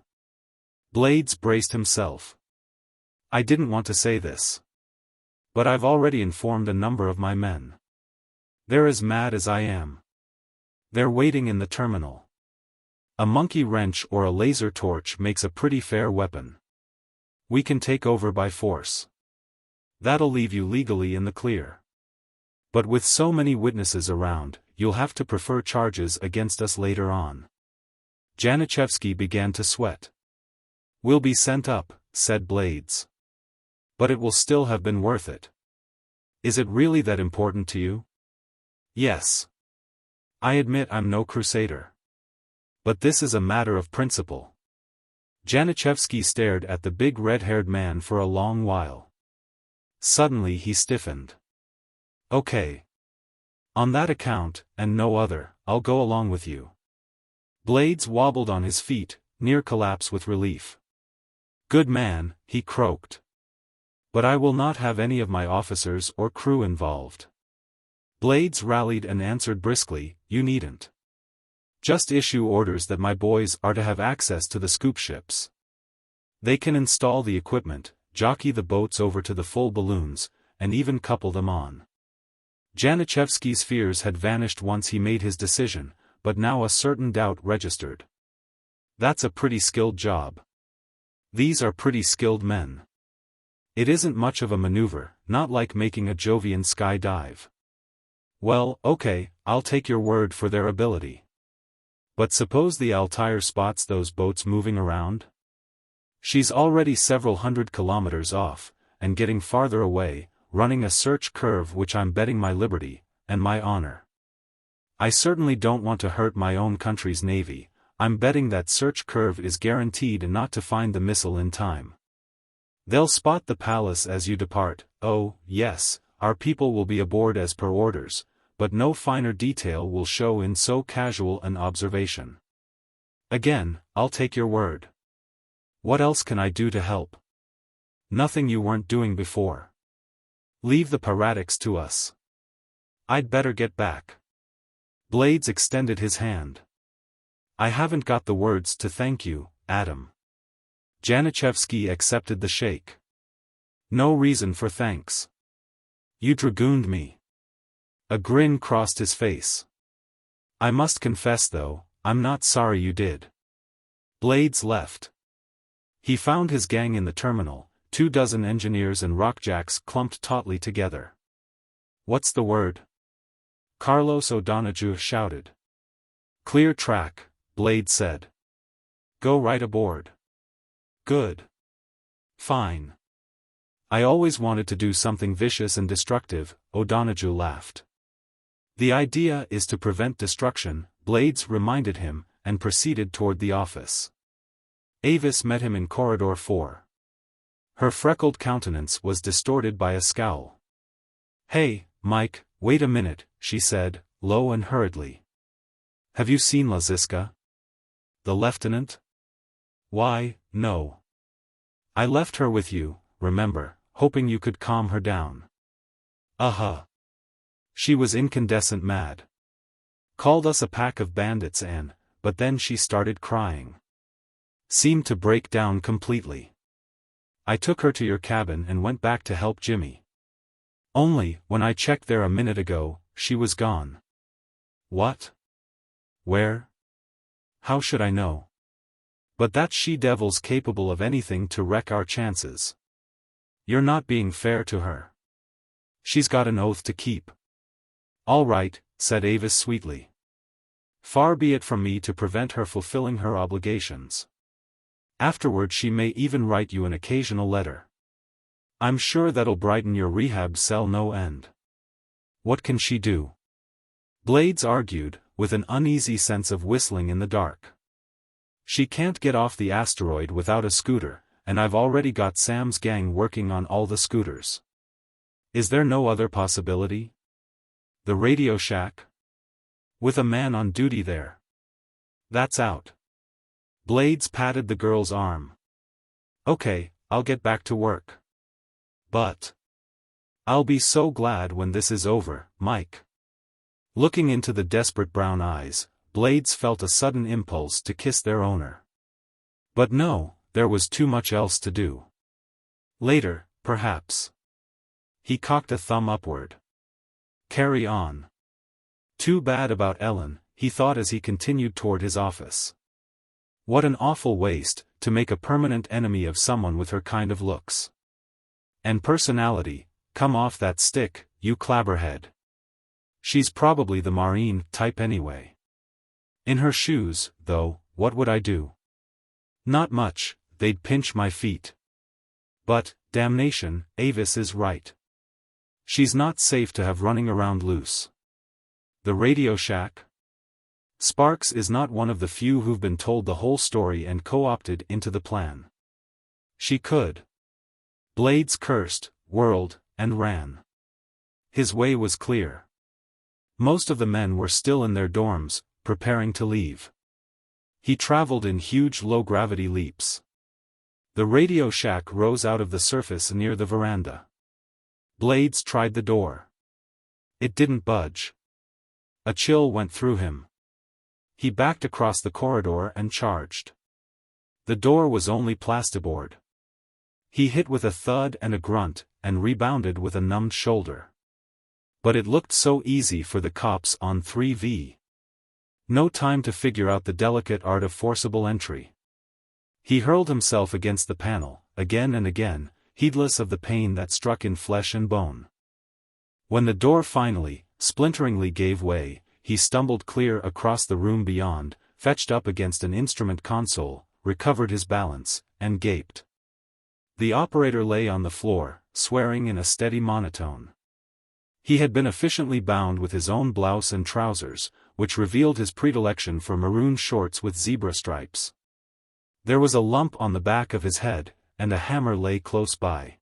Blades braced himself. "I didn't want to say this. But I've already informed a number of my men. They're as mad as I am. They're waiting in the terminal. A monkey wrench or a laser torch makes a pretty fair weapon. We can take over by force. That'll leave you legally in the clear. But with so many witnesses around, you'll have to prefer charges against us later on." Janiszewski began to sweat. "We'll be sent up," said Blades. "But it will still have been worth it. Is it really that important to you?" "Yes. I admit I'm no crusader. But this is a matter of principle. Janiszewski stared at the big red-haired man for a long while. Suddenly he stiffened. Okay. On that account, and no other, I'll go along with you. Blades wobbled on his feet, near collapse with relief. Good man, he croaked. But I will not have any of my officers or crew involved. Blades rallied and answered briskly, you needn't. Just issue orders that my boys are to have access to the scoop ships. They can install the equipment, jockey the boats over to the full balloons, and even couple them on. Janiszewski's fears had vanished once he made his decision, but now a certain doubt registered. That's a pretty skilled job. These are pretty skilled men. It isn't much of a maneuver, not like making a Jovian sky dive. Well, okay, I'll take your word for their ability. But suppose the Altair spots those boats moving around? She's already several hundred kilometers off, and getting farther away, running a search curve which I'm betting my liberty, and my honor. I certainly don't want to hurt my own country's navy. I'm betting that search curve is guaranteed not to find the missile in time. They'll spot the palace as you depart. Oh, yes, our people will be aboard as per orders, but no finer detail will show in so casual an observation. Again, I'll take your word. What else can I do to help? Nothing you weren't doing before. Leave the piratics to us. I'd better get back. Blades extended his hand. I haven't got the words to thank you, Adam. Janiszewski accepted the shake. No reason for thanks. You dragooned me. A grin crossed his face. I must confess though, I'm not sorry you did. Blades left. He found his gang in the terminal, 24 engineers and rockjacks clumped tautly together. What's the word? Carlos O'Donoghue shouted. Clear track, Blade said. Go right aboard. Good. Fine. I always wanted to do something vicious and destructive, O'Donoghue laughed. The idea is to prevent destruction, Blades reminded him, and proceeded toward the office. Avis met him in corridor 4. Her freckled countenance was distorted by a scowl. Hey, Mike, wait a minute, she said, low and hurriedly. Have you seen Laziska? The lieutenant? Why, no. I left her with you, remember, hoping you could calm her down. She was incandescent mad. Called us a pack of bandits but then she started crying. Seemed to break down completely. I took her to your cabin and went back to help Jimmy. Only, when I checked there a minute ago, she was gone. What? Where? How should I know? But that she-devil's capable of anything to wreck our chances. You're not being fair to her. She's got an oath to keep. All right, said Avis sweetly. Far be it from me to prevent her fulfilling her obligations. Afterward she may even write you an occasional letter. I'm sure that'll brighten your rehab cell no end. What can she do? Blades argued, with an uneasy sense of whistling in the dark. She can't get off the asteroid without a scooter, and I've already got Sam's gang working on all the scooters. Is there no other possibility? The Radio Shack? With a man on duty there. That's out. Blades patted the girl's arm. Okay, I'll get back to work. But I'll be so glad when this is over, Mike. Looking into the desperate brown eyes, Blades felt a sudden impulse to kiss their owner. But no, there was too much else to do. Later, perhaps. He cocked a thumb upward. Carry on. Too bad about Ellen, he thought as he continued toward his office. What an awful waste, to make a permanent enemy of someone with her kind of looks. And personality, come off that stick, you clabberhead. She's probably the Marine type anyway. In her shoes, though, what would I do? Not much, they'd pinch my feet. But, damnation, Avis is right. She's not safe to have running around loose. The Radio Shack? Sparks is not one of the few who've been told the whole story and co-opted into the plan. She could. Blades cursed, whirled, and ran. His way was clear. Most of the men were still in their dorms, preparing to leave. He traveled in huge low-gravity leaps. The radio shack rose out of the surface near the veranda. Blades tried the door. It didn't budge. A chill went through him. He backed across the corridor and charged. The door was only plastiboard. He hit with a thud and a grunt, and rebounded with a numbed shoulder. But it looked so easy for the cops on 3V. No time to figure out the delicate art of forcible entry. He hurled himself against the panel, again and again, heedless of the pain that struck in flesh and bone. When the door finally, splinteringly gave way, he stumbled clear across the room beyond, fetched up against an instrument console, recovered his balance, and gaped. The operator lay on the floor, swearing in a steady monotone. He had been efficiently bound with his own blouse and trousers, which revealed his predilection for maroon shorts with zebra stripes. There was a lump on the back of his head, and a hammer lay close by.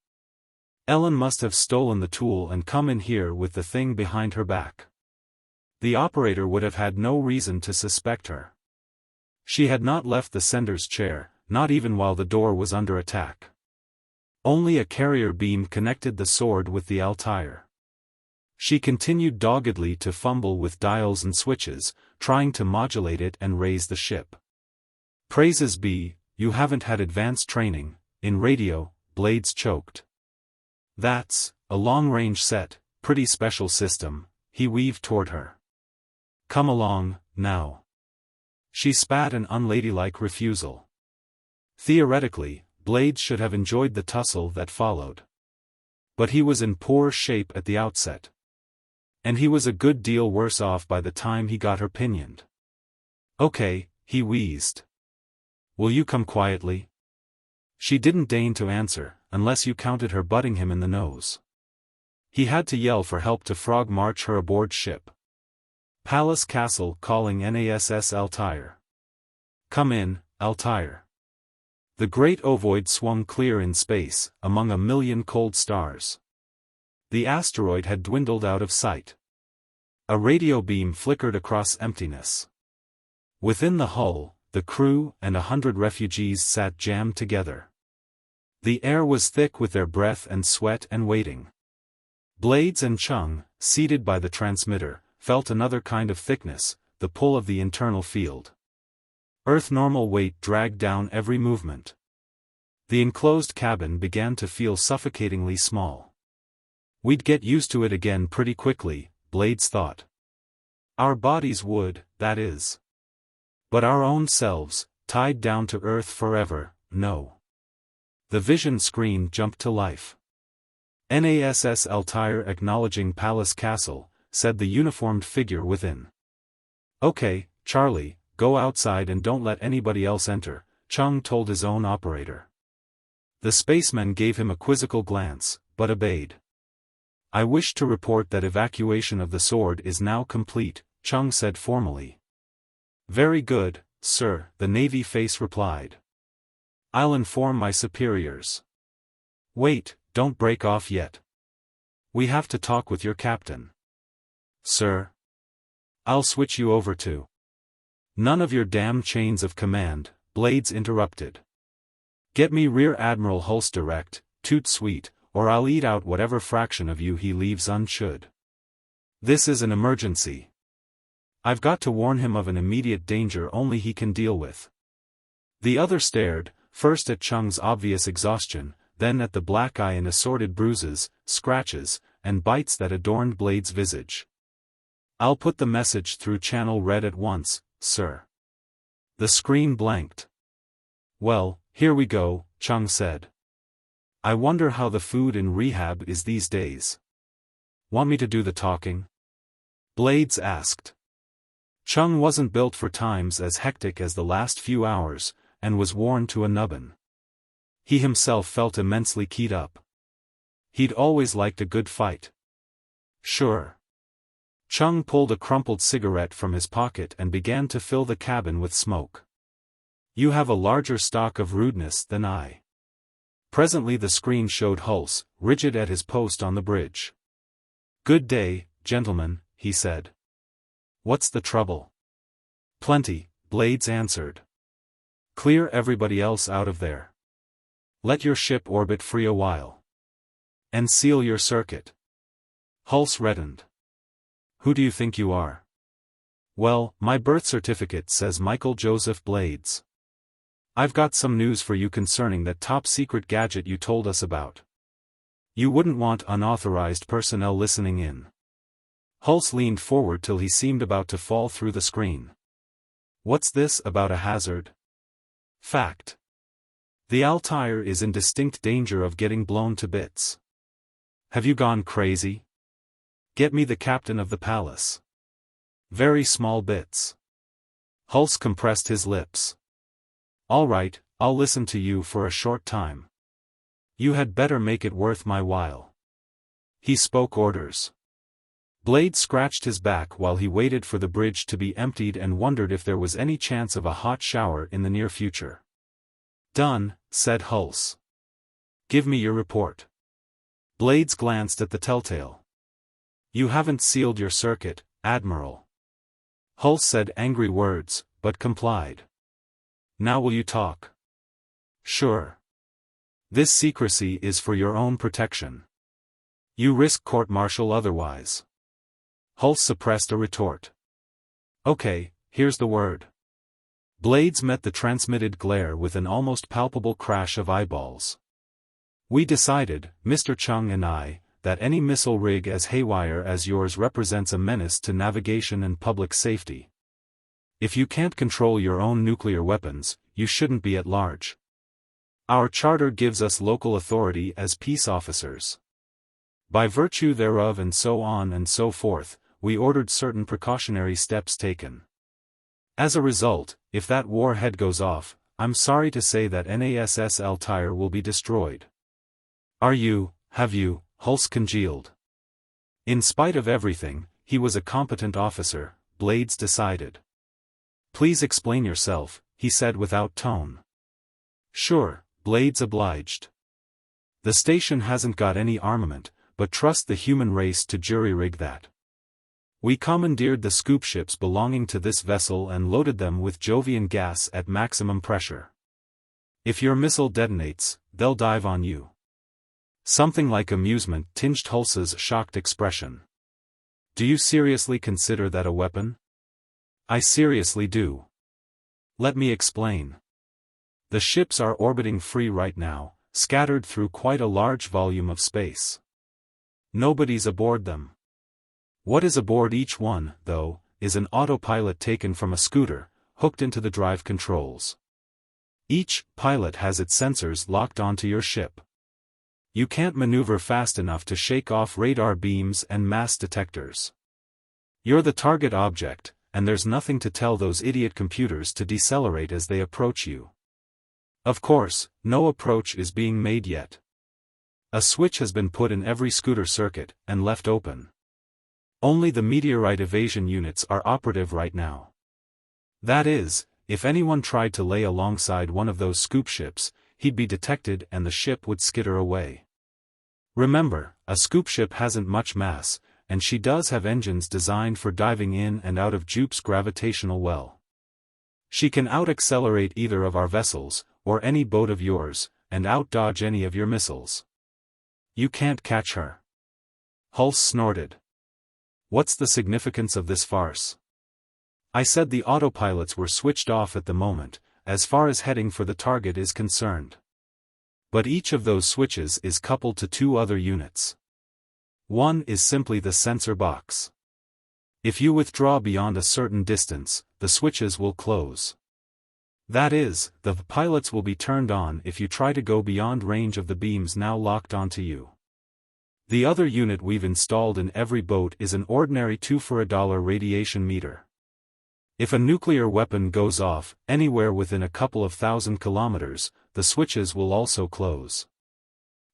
Ellen must have stolen the tool and come in here with the thing behind her back. The operator would have had no reason to suspect her. She had not left the sender's chair, not even while the door was under attack. Only a carrier beam connected the sword with the Altair. She continued doggedly to fumble with dials and switches, trying to modulate it and raise the ship. Praises be, you haven't had advanced training in radio, Blades choked. That's a long-range set, pretty special system, he weaved toward her. Come along, now. She spat an unladylike refusal. Theoretically, Blades should have enjoyed the tussle that followed. But he was in poor shape at the outset. And he was a good deal worse off by the time he got her pinioned. Okay, he wheezed. Will you come quietly? She didn't deign to answer, unless you counted her butting him in the nose. He had to yell for help to frog march her aboard ship. Palace Castle calling NASS Altair. Come in, Altair. The great ovoid swung clear in space, among a million cold stars. The asteroid had dwindled out of sight. A radio beam flickered across emptiness. Within the hull, the crew and 100 refugees sat jammed together. The air was thick with their breath and sweat and waiting. Blades and Chung, seated by the transmitter, felt another kind of thickness, the pull of the internal field. Earth-normal weight dragged down every movement. The enclosed cabin began to feel suffocatingly small. We'd get used to it again pretty quickly, Blades thought. Our bodies would, that is. But our own selves, tied down to Earth forever, no. The vision screen jumped to life. NASS Altair acknowledging Palace Castle, said the uniformed figure within. Okay, Charlie, go outside and don't let anybody else enter, Chung told his own operator. The spaceman gave him a quizzical glance, but obeyed. I wish to report that evacuation of the sword is now complete, Chung said formally. Very good, sir, the Navy face replied. I'll inform my superiors. Wait, don't break off yet. We have to talk with your captain. Sir? I'll switch you over to. None of your damn chains of command, Blades interrupted. Get me Rear Admiral Hulse direct, toot sweet, or I'll eat out whatever fraction of you he leaves unchewed. This is an emergency. I've got to warn him of an immediate danger only he can deal with. The other stared, first at Chung's obvious exhaustion, then at the black eye and assorted bruises, scratches, and bites that adorned Blades' visage. I'll put the message through channel red at once, sir. The screen blanked. Well, here we go, Chung said. I wonder how the food in rehab is these days. Want me to do the talking? Blades asked. Chung wasn't built for times as hectic as the last few hours, and was worn to a nubbin. He himself felt immensely keyed up. He'd always liked a good fight. Sure. Chung pulled a crumpled cigarette from his pocket and began to fill the cabin with smoke. You have a larger stock of rudeness than I. Presently the screen showed Hulse, rigid at his post on the bridge. Good day, gentlemen, he said. What's the trouble? Plenty, Blades answered. Clear everybody else out of there. Let your ship orbit free a while. And seal your circuit. Hulse reddened. Who do you think you are? Well, my birth certificate says Michael Joseph Blades. I've got some news for you concerning that top-secret gadget you told us about. You wouldn't want unauthorized personnel listening in. Hulse leaned forward till he seemed about to fall through the screen. What's this about a hazard? Fact. The Altair is in distinct danger of getting blown to bits. Have you gone crazy? Get me the captain of the palace. Very small bits. Hulse compressed his lips. All right, I'll listen to you for a short time. You had better make it worth my while. He spoke orders. Blade scratched his back while he waited for the bridge to be emptied and wondered if there was any chance of a hot shower in the near future. Done, said Hulse. Give me your report. Blades glanced at the telltale. You haven't sealed your circuit, Admiral. Hulse said angry words, but complied. Now will you talk? Sure. This secrecy is for your own protection. You risk court-martial otherwise. Hulse suppressed a retort. Okay, here's the word. Blades met the transmitted glare with an almost palpable crash of eyeballs. We decided, Mr. Chung and I, that any missile rig as haywire as yours represents a menace to navigation and public safety. If you can't control your own nuclear weapons, you shouldn't be at large. Our charter gives us local authority as peace officers. By virtue thereof and so on and so forth, we ordered certain precautionary steps taken. As a result, if that warhead goes off, I'm sorry to say that NASS Altair will be destroyed. Have you, Hulse congealed. In spite of everything, he was a competent officer, Blades decided. Please explain yourself, he said without tone. Sure, Blades obliged. The station hasn't got any armament, but trust the human race to jury-rig that. We commandeered the scoop ships belonging to this vessel and loaded them with Jovian gas at maximum pressure. If your missile detonates, they'll dive on you. Something like amusement tinged Hulse's shocked expression. Do you seriously consider that a weapon? I seriously do. Let me explain. The ships are orbiting free right now, scattered through quite a large volume of space. Nobody's aboard them. What is aboard each one, though, is an autopilot taken from a scooter, hooked into the drive controls. Each pilot has its sensors locked onto your ship. You can't maneuver fast enough to shake off radar beams and mass detectors. You're the target object, and there's nothing to tell those idiot computers to decelerate as they approach you. Of course, no approach is being made yet. A switch has been put in every scooter circuit, and left open. Only the meteorite evasion units are operative right now. That is, if anyone tried to lay alongside one of those scoop ships, he'd be detected and the ship would skitter away. Remember, a scoop ship hasn't much mass, and she does have engines designed for diving in and out of Jupe's gravitational well. She can out-accelerate either of our vessels, or any boat of yours, and out-dodge any of your missiles. You can't catch her. Hulse snorted. What's the significance of this farce? I said the autopilots were switched off at the moment, as far as heading for the target is concerned. But each of those switches is coupled to two other units. One is simply the sensor box. If you withdraw beyond a certain distance, the switches will close. That is, the pilots will be turned on if you try to go beyond range of the beams now locked onto you. The other unit we've installed in every boat is an ordinary 2 for $1 radiation meter. If a nuclear weapon goes off, anywhere within a couple of thousand kilometers, the switches will also close.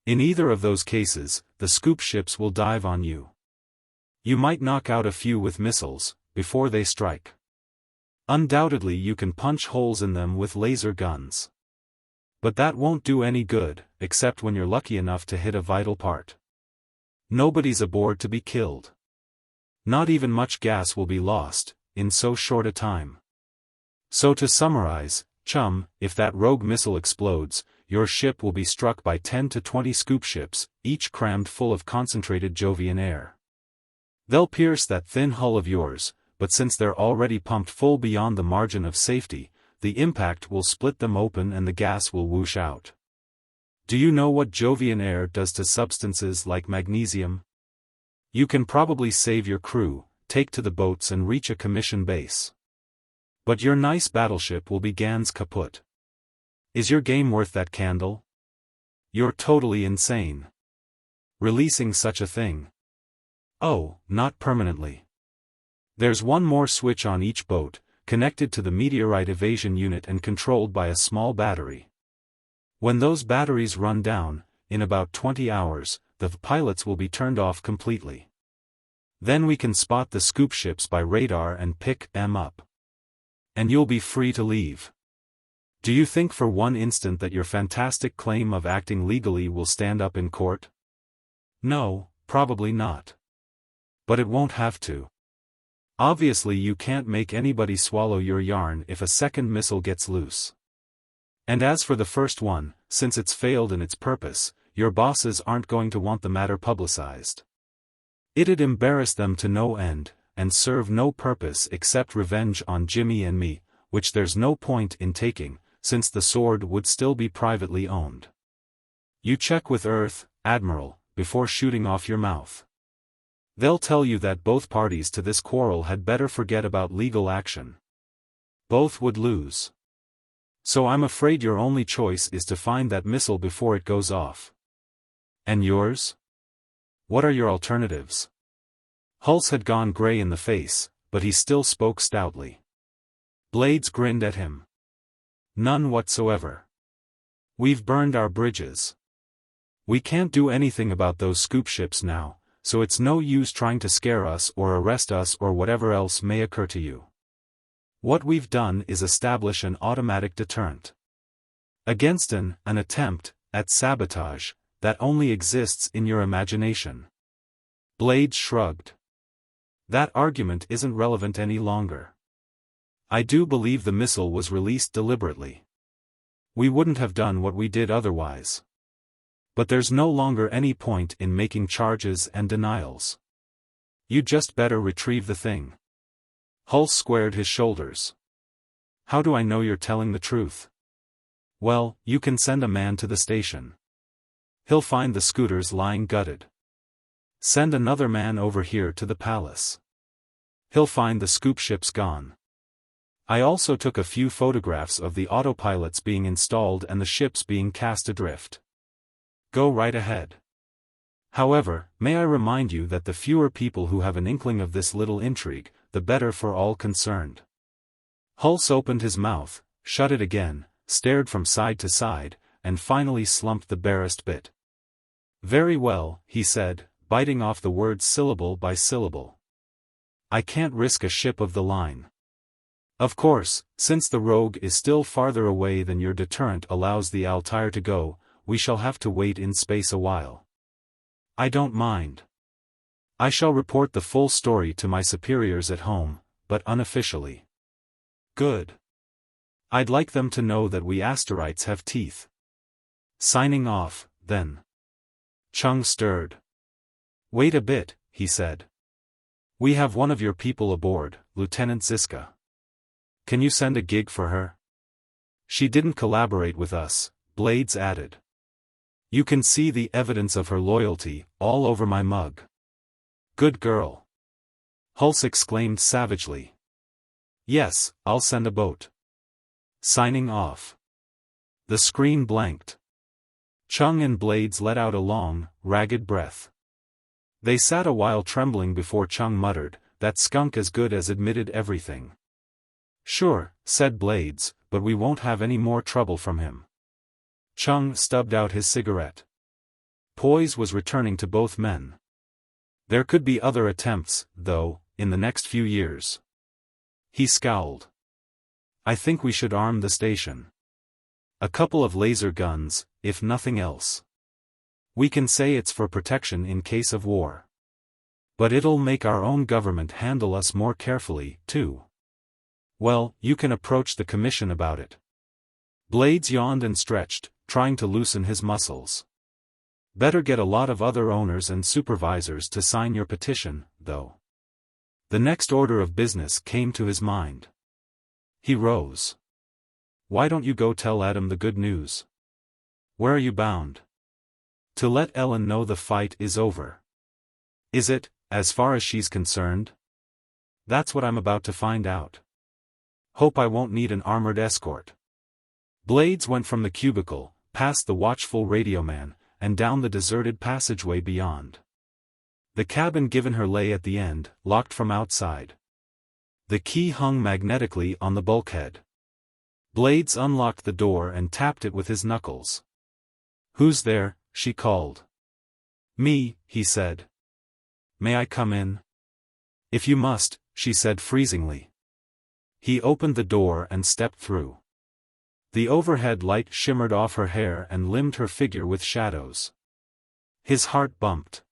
In either of those cases, the scoop ships will dive on you. You might knock out a few with missiles, before they strike. Undoubtedly you can punch holes in them with laser guns. But that won't do any good, except when you're lucky enough to hit a vital part. Nobody's aboard to be killed. Not even much gas will be lost, in so short a time. So to summarize, chum, if that rogue missile explodes, your ship will be struck by 10 to 20 scoop ships, each crammed full of concentrated Jovian air. They'll pierce that thin hull of yours, but since they're already pumped full beyond the margin of safety, the impact will split them open and the gas will whoosh out. Do you know what Jovian air does to substances like magnesium? You can probably save your crew, take to the boats and reach a commission base. But your nice battleship will be ganz kaput. Is your game worth that candle? You're totally insane. Releasing such a thing. Oh, not permanently. There's one more switch on each boat, connected to the meteorite evasion unit and controlled by a small battery. When those batteries run down, in about 20 hours, the pilots will be turned off completely. Then we can spot the scoop ships by radar and pick them up. And you'll be free to leave. Do you think for one instant that your fantastic claim of acting legally will stand up in court? No, probably not. But it won't have to. Obviously you can't make anybody swallow your yarn if a second missile gets loose. And as for the first one, since it's failed in its purpose, your bosses aren't going to want the matter publicized. It'd embarrass them to no end, and serve no purpose except revenge on Jimmy and me, which there's no point in taking, since the sword would still be privately owned. You check with Earth, Admiral, before shooting off your mouth. They'll tell you that both parties to this quarrel had better forget about legal action. Both would lose. So I'm afraid your only choice is to find that missile before it goes off. And yours? What are your alternatives? Hulse had gone gray in the face, but he still spoke stoutly. Blades grinned at him. None whatsoever. We've burned our bridges. We can't do anything about those scoop ships now, so it's no use trying to scare us or arrest us or whatever else may occur to you. What we've done is establish an automatic deterrent. Against an attempt at sabotage that only exists in your imagination. Blades shrugged. That argument isn't relevant any longer. I do believe the missile was released deliberately. We wouldn't have done what we did otherwise. But there's no longer any point in making charges and denials. You'd just better retrieve the thing. Hulse squared his shoulders. How do I know you're telling the truth? Well, you can send a man to the station. He'll find the scooters lying gutted. Send another man over here to the palace. He'll find the scoop ships gone. I also took a few photographs of the autopilots being installed and the ships being cast adrift. Go right ahead. However, may I remind you that the fewer people who have an inkling of this little intrigue, the better for all concerned. Hulse opened his mouth, shut it again, stared from side to side, and finally slumped the barest bit. Very well, he said, biting off the words syllable by syllable. I can't risk a ship of the line. Of course, since the rogue is still farther away than your deterrent allows the Altair to go, we shall have to wait in space a while. I don't mind. I shall report the full story to my superiors at home, but unofficially. Good. I'd like them to know that we Asterites have teeth. Signing off, then. Chung stirred. Wait a bit, he said. We have one of your people aboard, Lieutenant Ziska. Can you send a gig for her? She didn't collaborate with us, Blades added. You can see the evidence of her loyalty, all over my mug. Good girl. Hulse exclaimed savagely. Yes, I'll send a boat. Signing off. The screen blanked. Chung and Blades let out a long, ragged breath. They sat a while trembling before Chung muttered, that skunk as good as admitted everything. Sure, said Blades, but we won't have any more trouble from him. Chung stubbed out his cigarette. Poise was returning to both men. There could be other attempts, though, in the next few years. He scowled. I think we should arm the station. A couple of laser guns, if nothing else. We can say it's for protection in case of war. But it'll make our own government handle us more carefully, too. Well, you can approach the commission about it. Blades yawned and stretched, trying to loosen his muscles. Better get a lot of other owners and supervisors to sign your petition, though. The next order of business came to his mind. He rose. Why don't you go tell Adam the good news? Where are you bound? To let Ellen know the fight is over. Is it, as far as she's concerned? That's what I'm about to find out. Hope I won't need an armored escort. Blades went from the cubicle, past the watchful radio man, and down the deserted passageway beyond. The cabin given her lay at the end, locked from outside. The key hung magnetically on the bulkhead. Blades unlocked the door and tapped it with his knuckles. Who's there? She called. Me, he said. May I come in? If you must, she said freezingly. He opened the door and stepped through. The overhead light shimmered off her hair and limned her figure with shadows. His heart bumped.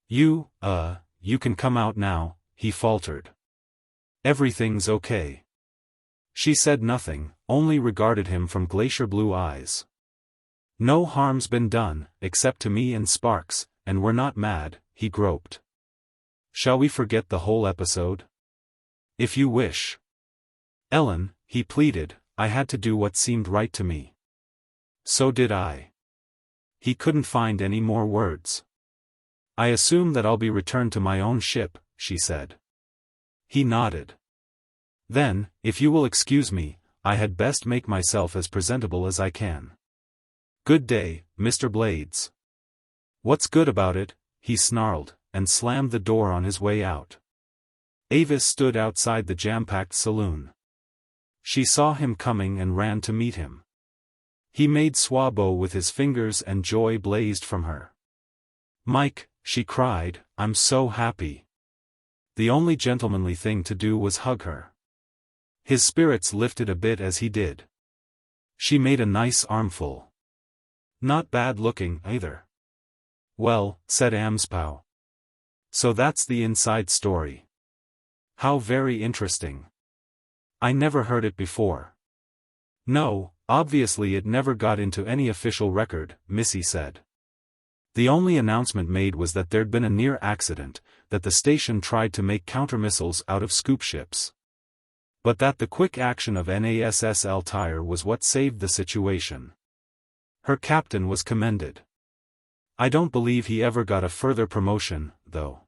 You can come out now, he faltered. Everything's okay. She said nothing, only regarded him from glacier-blue eyes. No harm's been done, except to me and Sparks, and we're not mad, he groped. Shall we forget the whole episode? If you wish. Ellen, he pleaded, I had to do what seemed right to me. So did I. He couldn't find any more words. I assume that I'll be returned to my own ship, she said. He nodded. Then, if you will excuse me, I had best make myself as presentable as I can. Good day, Mr. Blades. What's good about it? He snarled, and slammed the door on his way out. Avis stood outside the jam-packed saloon. She saw him coming and ran to meet him. He made swabo with his fingers and joy blazed from her. Mike, she cried, I'm so happy. The only gentlemanly thing to do was hug her. His spirits lifted a bit as he did. She made a nice armful. Not bad looking, either. Well, said Amspow. So that's the inside story. How very interesting. I never heard it before. No, obviously it never got into any official record, Missy said. The only announcement made was that there'd been a near accident, that the station tried to make countermissiles out of scoop ships. But that the quick action of NASS Altair was what saved the situation. Her captain was commended. I don't believe he ever got a further promotion, though.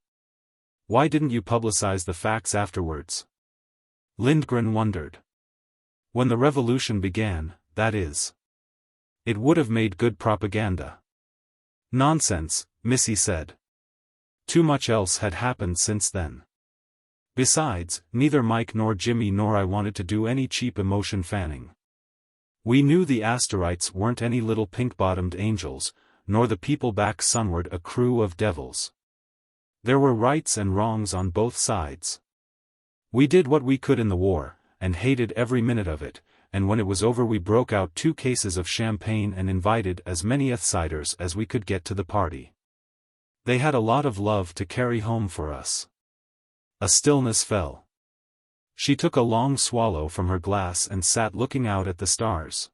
Why didn't you publicize the facts afterwards? Lindgren wondered. When the revolution began, that is. It would have made good propaganda. Nonsense, Missy said. Too much else had happened since then. Besides, neither Mike nor Jimmy nor I wanted to do any cheap emotion fanning. We knew the Asterites weren't any little pink-bottomed angels, nor the people back sunward a crew of devils. There were rights and wrongs on both sides. We did what we could in the war, and hated every minute of it, and when it was over we broke out 2 cases of champagne and invited as many ciders as we could get to the party. They had a lot of love to carry home for us. A stillness fell. She took a long swallow from her glass and sat looking out at the stars.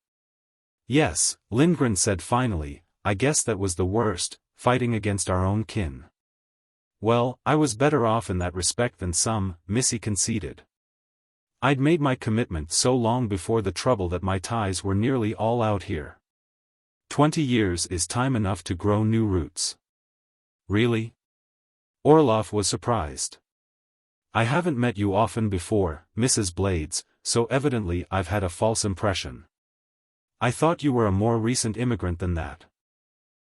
Yes, Lindgren said finally, I guess that was the worst, fighting against our own kin. Well, I was better off in that respect than some, Missy conceded. I'd made my commitment so long before the trouble that my ties were nearly all out here. 20 years is time enough to grow new roots. Really? Orloff was surprised. I haven't met you often before, Mrs. Blades, so evidently I've had a false impression. I thought you were a more recent immigrant than that.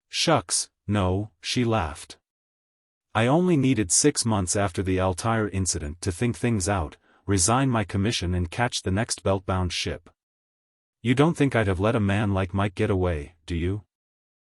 Shucks, no, she laughed. I only needed 6 months after the Altair incident to think things out, resign my commission and catch the next belt-bound ship. You don't think I'd have let a man like Mike get away, do you?